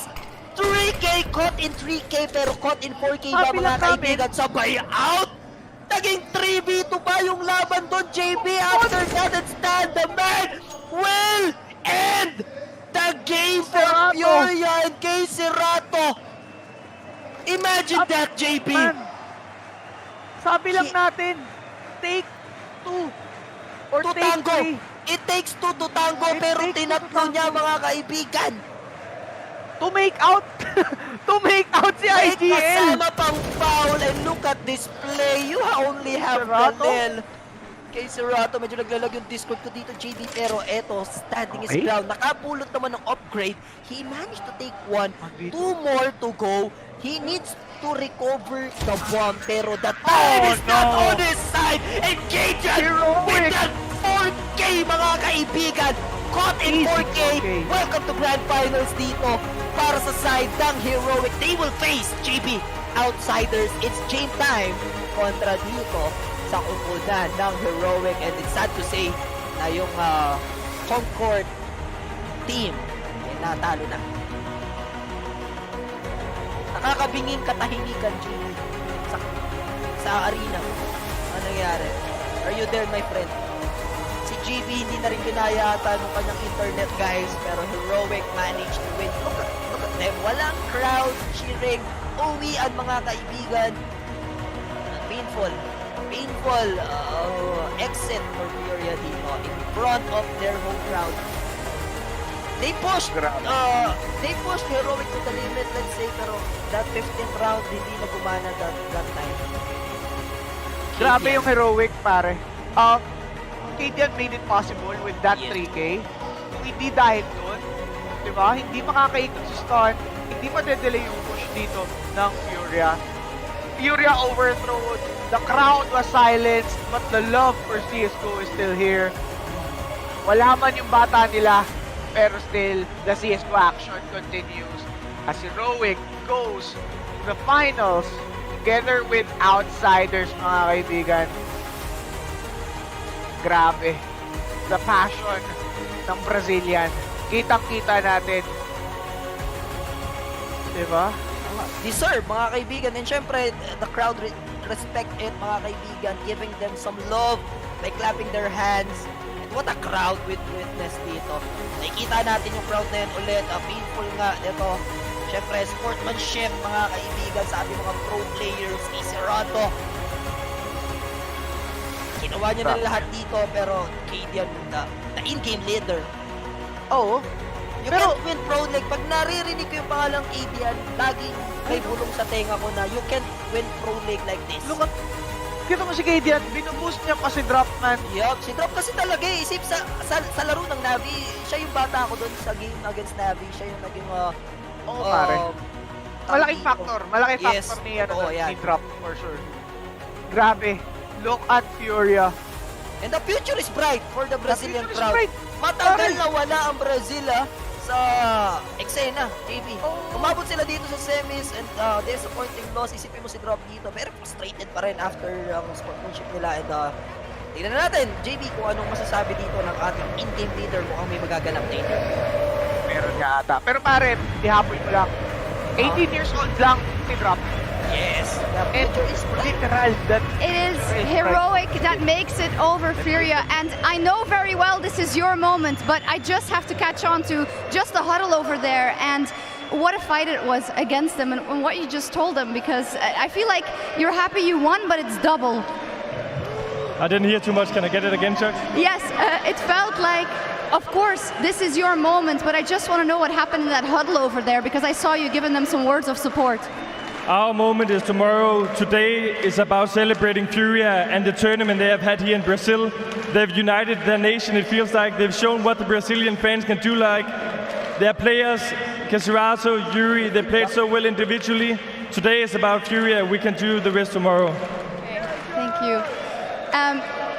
3K. Caught in 3K. Pero caught in 4K ba, mga kaibigan? Sabay out. Naging 3v2 pa yung laban doon, JB. After that, and stand, the man will end the game for Furia and Kay Serato. Imagine that, JB. Man. Sabi lang natin, take 2 or to take tango. 3. It takes 2 to tango, pero tinatlo niya, mga kaibigan. To make out to make out si IGL. Kasama pang foul, and look at this play. You only have Galil. Kay Serato, medyo naglalag yung Discord ko dito, JD, pero eto, standing his ground. Nakapulot naman ng upgrade. He managed to take 1. 2 more to go. He needs to recover the bomb, pero the time is not on his side. And Kajan with that 4K, mga kaibigan. Caught in 4K. Welcome to Grand Finals dito. Para sa side ng Heroic, they will face JB Outsiders. It's game time kontra dito sa kumpuldan ng Heroic, and it's sad to say na yung Concord team ay natalo na. Nakakabinging katahimikan, JB, sa arena. Ano nangyari? Are you there, my friend? Si JB hindi na rin kinayata ng kanyang internet, guys, pero Heroic managed to win. Look at them. Walang crowd cheering. Uwi ang mga kaibigan. Painful. painful exit for Furia dito in front of their home crowd. They pushed Heroic to the limit, let's say, pero that 15th round hindi na gumana that time. Grabe yung Heroic, pare. KDN made it possible with that 3K. Kung hindi dahil doon, di ba? Hindi makakaikot sa stun, hindi ma-delay yung push dito ng Furia. Furia overthrown. The crowd was silenced, but the love for CSGO is still here. Wala man yung bata nila, pero still, the CSGO action continues as Heroic goes to the finals together with Outsiders, mga kaibigan. Grabe. The passion ng Brazilian. Kitang-kita natin. Diba? Deserve, mga kaibigan. And syempre, the crowd respect it, mga kaibigan. Giving them some love by clapping their hands. What a crowd witness dito. Nakikita natin yung crowd na yun ulit. Painful nga dito. Siyempre, sportsmanship, mga kaibigan, sa ating mga pro players. Iserado. Ginawa niya na lahat dito, pero KDN na in-game leader. Oo. You can't win pro league. Pag naririnig ko yung pangalang KDN, laging may bulong sa tenga ko na you can't win pro league like this. Look at kita mo si KDN, binuboost niya pa si Dropman. Yup, si Drop kasi talaga eh. Isip sa laro ng Navi, siya yung bata ko doon sa game against Navi. Siya yung naging pare. Malaking factor. Malaking Yes, factor ni, yan. ni Drop for sure. Grabe. Look at Furia. And the future is bright for the Brazilian crowd. Matagal na wala ang Brazil sa eksena, JB. Umabot sila dito sa semis and disappointing loss. Isipin mo si Drop dito, pero frustrated pa rin after sportsmanship nila. And tingnan na natin, JB, kung anong masasabi dito ng ating in-game leader kung ang may magaganap na ito. Meron nga ata. Pero pare, ihapoy mo lang. 18 years old lang si Drop. Yes, it is literal. It is Heroic that makes it over Furia, and I know very well this is your moment, but I just have to catch on to just the huddle over there and what a fight it was against them and what you just told them, because I feel like you're happy you won, but it's double. I didn't hear too much. Can I get it again, Chuck? Yes, it felt like, of course, this is your moment, but I just want to know what happened in that huddle over there, because I saw you giving them some words of support. Our moment is tomorrow. Today is about celebrating Furia and the tournament they have had here in Brazil. They've united their nation. It feels like they've shown what the Brazilian fans can do. Like their players, Caserato, Yuri, they played so well individually. Today is about Furia. We can do the rest tomorrow. Okay. Thank you.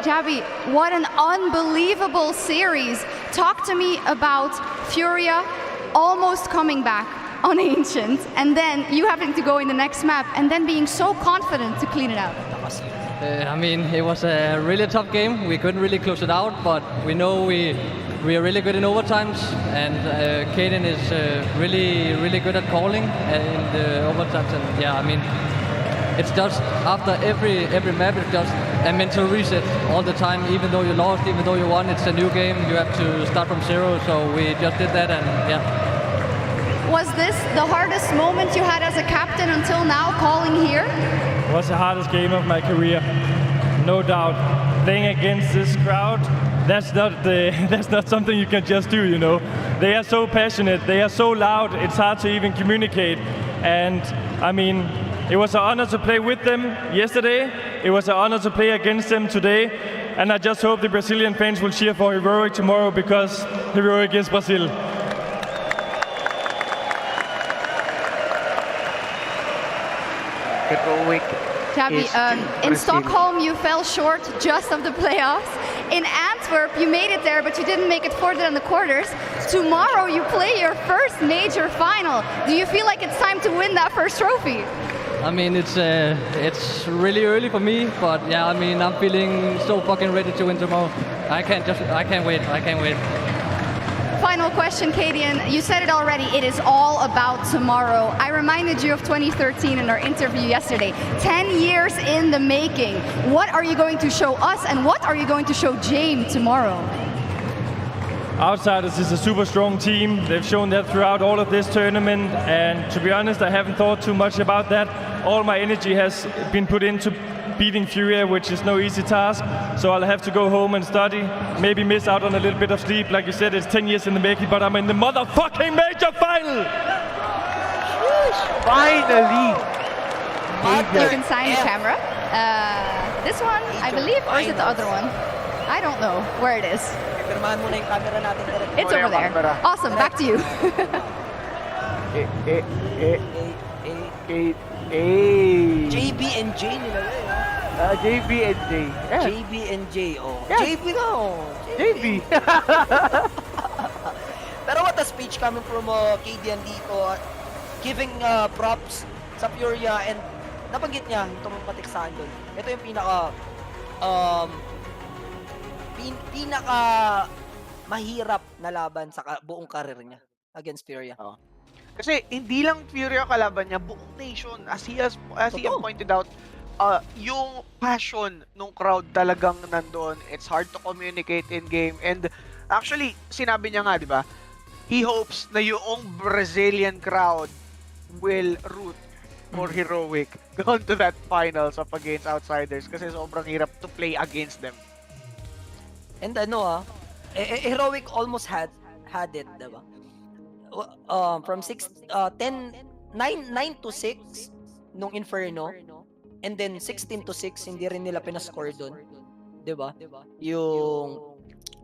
Javi, what an unbelievable series. Talk to me about Furia almost coming back on Ancient, and then you having to go in the next map, and then being so confident to clean it out. I mean, it was a really tough game. We couldn't really close it out, but we know we are really good in overtimes, and Kaden is really good at calling in the overtimes. And yeah, I mean, it's just after every map, it's just a mental reset all the time. Even though you lost, even though you won, it's a new game. You have to start from zero. So we just did that, and yeah. Was this the hardest moment you had as a captain until now, calling here? It was the hardest game of my career, no doubt. Playing against this crowd, that's not something you can just do, you know. They are so passionate, they are so loud, it's hard to even communicate. And I mean, it was an honor to play with them yesterday. It was an honor to play against them today. And I just hope the Brazilian fans will cheer for Heroic tomorrow, because Heroic is Brazil. Heroic. Javi, in Stockholm you fell short just of the playoffs. In Antwerp you made it there, but you didn't make it further than the quarters. Tomorrow you play your first major final. Do you feel like it's time to win that first trophy? I mean, it's really early for me, but yeah, I mean, I'm feeling so fucking ready to win tomorrow. I can't wait. Final question, Kadian. You said it already, it is all about tomorrow. I reminded you of 2013 in our interview yesterday. 10 years in the making. What are you going to show us, and what are you going to show James tomorrow? Outsiders is a super strong team. They've shown that throughout all of this tournament, and to be honest, I haven't thought too much about that. All my energy has been put into beating Furia, which is no easy task. So I'll have to go home and study, maybe miss out on a little bit of sleep. Like you said, it's 10 years in the making, but I'm in the motherfucking major final! Finally! You can sign the camera. This one, I believe, or is it the other one? I don't know where it is. Pirmahan mo na yung camera natin. It's over there. Awesome, back to you. JB and J nila yun. JB and J. Yeah. JB and J, oh. Yeah. JB no. JB. Pero what a speech coming from KDN dito. Giving props sa Furia and nabanggit niya itong patiksahan doon. Ito yung pinaka mahirap na laban sa buong karir niya against Furia. Kasi hindi lang Furia kalaban niya, buong nation. As he has pointed out, yung passion ng crowd talagang nandun. It's hard to communicate in game. And actually, sinabi niya nga, di ba? He hopes na yung Brazilian crowd will root for Heroic going to that finals of against Outsiders kasi sobrang hirap to play against them. And Heroic almost had it, diba? From 9 to 6 nung Inferno, and then 16 to 6 hindi rin nila pinascore doon, diba? Yung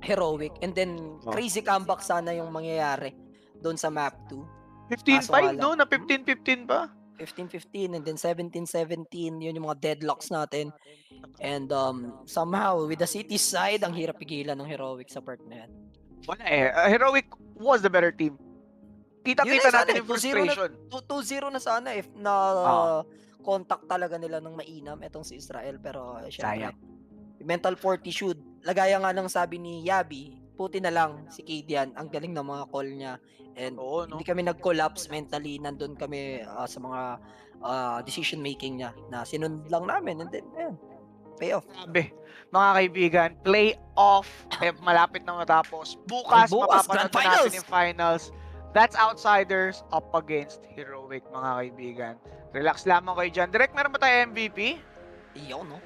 Heroic, and then crazy comeback sana yung mangyayari doon sa map 2. 15-5 no? Na 15-15 pa? 15-15 and then 17-17, yun yung mga deadlocks natin. And somehow, with the city side, ang hirap pigilan ng Heroic sa part na yan. Wala eh. Heroic was the better team. Kita-kita natin yung frustration. 2-0 na sana if na contact talaga nila ng mainam itong si Israel. Pero syempre, mental fortitude. Lagaya nga ng sabi ni Yabi, puti na lang si Kadian, ang galing ng mga call niya. And hindi kami nag-collapse mentally, nandun kami sa mga decision making niya na sinunod lang namin, and then pay off. Sabi, mga kaibigan, play off, malapit na matapos. Bukas mapapanood natin yung finals. That's Outsiders up against Heroic, mga kaibigan. Relax lamang kayo dyan. Direct, meron ba tayo MVP? Iyo, no?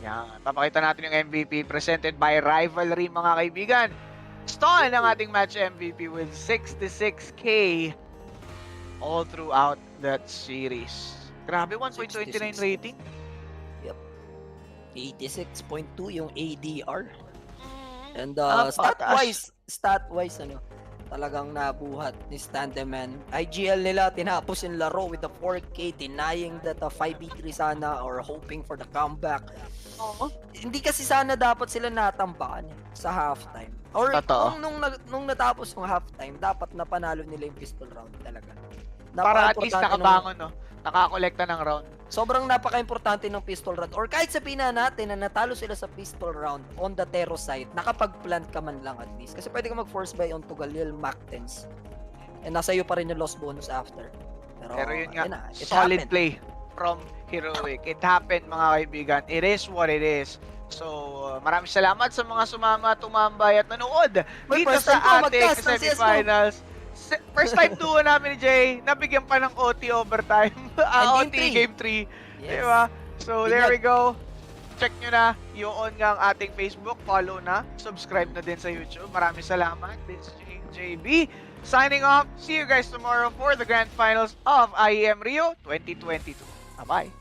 Yan, papakita natin yung MVP presented by Rivalry, mga kaibigan. Stall ang ating match MVP with 66k all throughout that series. Grabe, 1.29 rating. Yep. 86.2 yung ADR. And stat-wise, talagang nabuhat ni Standeman. IGL nila, tinapos yung laro with the 4K, denying that 5v3 sana or hoping for the comeback. Hindi kasi sana dapat sila natambakan sa halftime. Or nung natapos yung halftime, dapat napanalo nila yung pistol round talaga. Para at least nakabangon, no? Nakakolekta ng round. Sobrang napaka-importante ng pistol round. Or kahit sabihin na natin na natalo sila sa pistol round on the Tero side, nakapag-plant ka man lang at least. Kasi pwede ka mag-force buy on to Galil, Mac-10s. And nasa iyo pa rin yung loss bonus after. Pero yun nga, solid play from Heroic. It happened, mga kaibigan. It is what it is. So, maraming salamat sa mga sumama, tumambay at nanood dito sa ating semifinals. First time duo namin ni Jay, nabigyan pa ng OT overtime. OT Game 3. Yes. Diba? So, there we go. Check nyo na. Yun nga ang ating Facebook. Follow na. Subscribe na din sa YouTube. Maraming salamat. This is JB. Signing off. See you guys tomorrow for the Grand Finals of IEM Rio 2022. Bye-bye.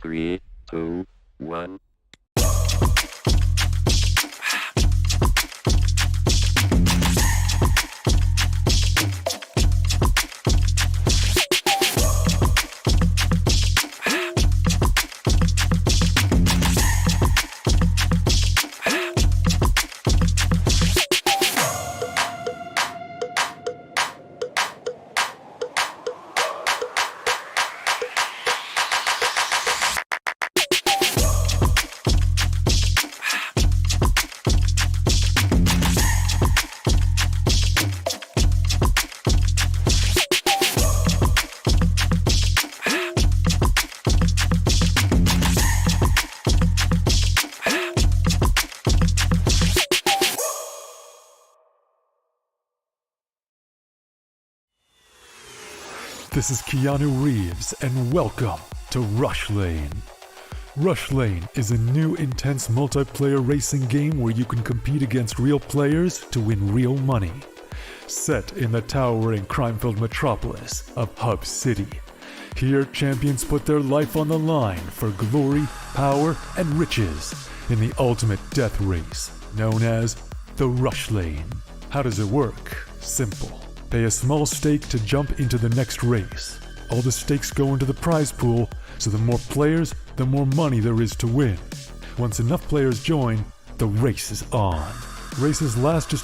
3, 2, 1. This is Keanu Reeves, and welcome to Rush Lane. Rush Lane is a new intense multiplayer racing game where you can compete against real players to win real money. Set in the towering crime-filled metropolis of Hub City. Here, champions put their life on the line for glory, power, and riches in the ultimate death race, known as the Rush Lane. How does it work? Simple. Pay a small stake to jump into the next race. All the stakes go into the prize pool, so the more players, the more money there is to win. Once enough players join, the race is on. Races last just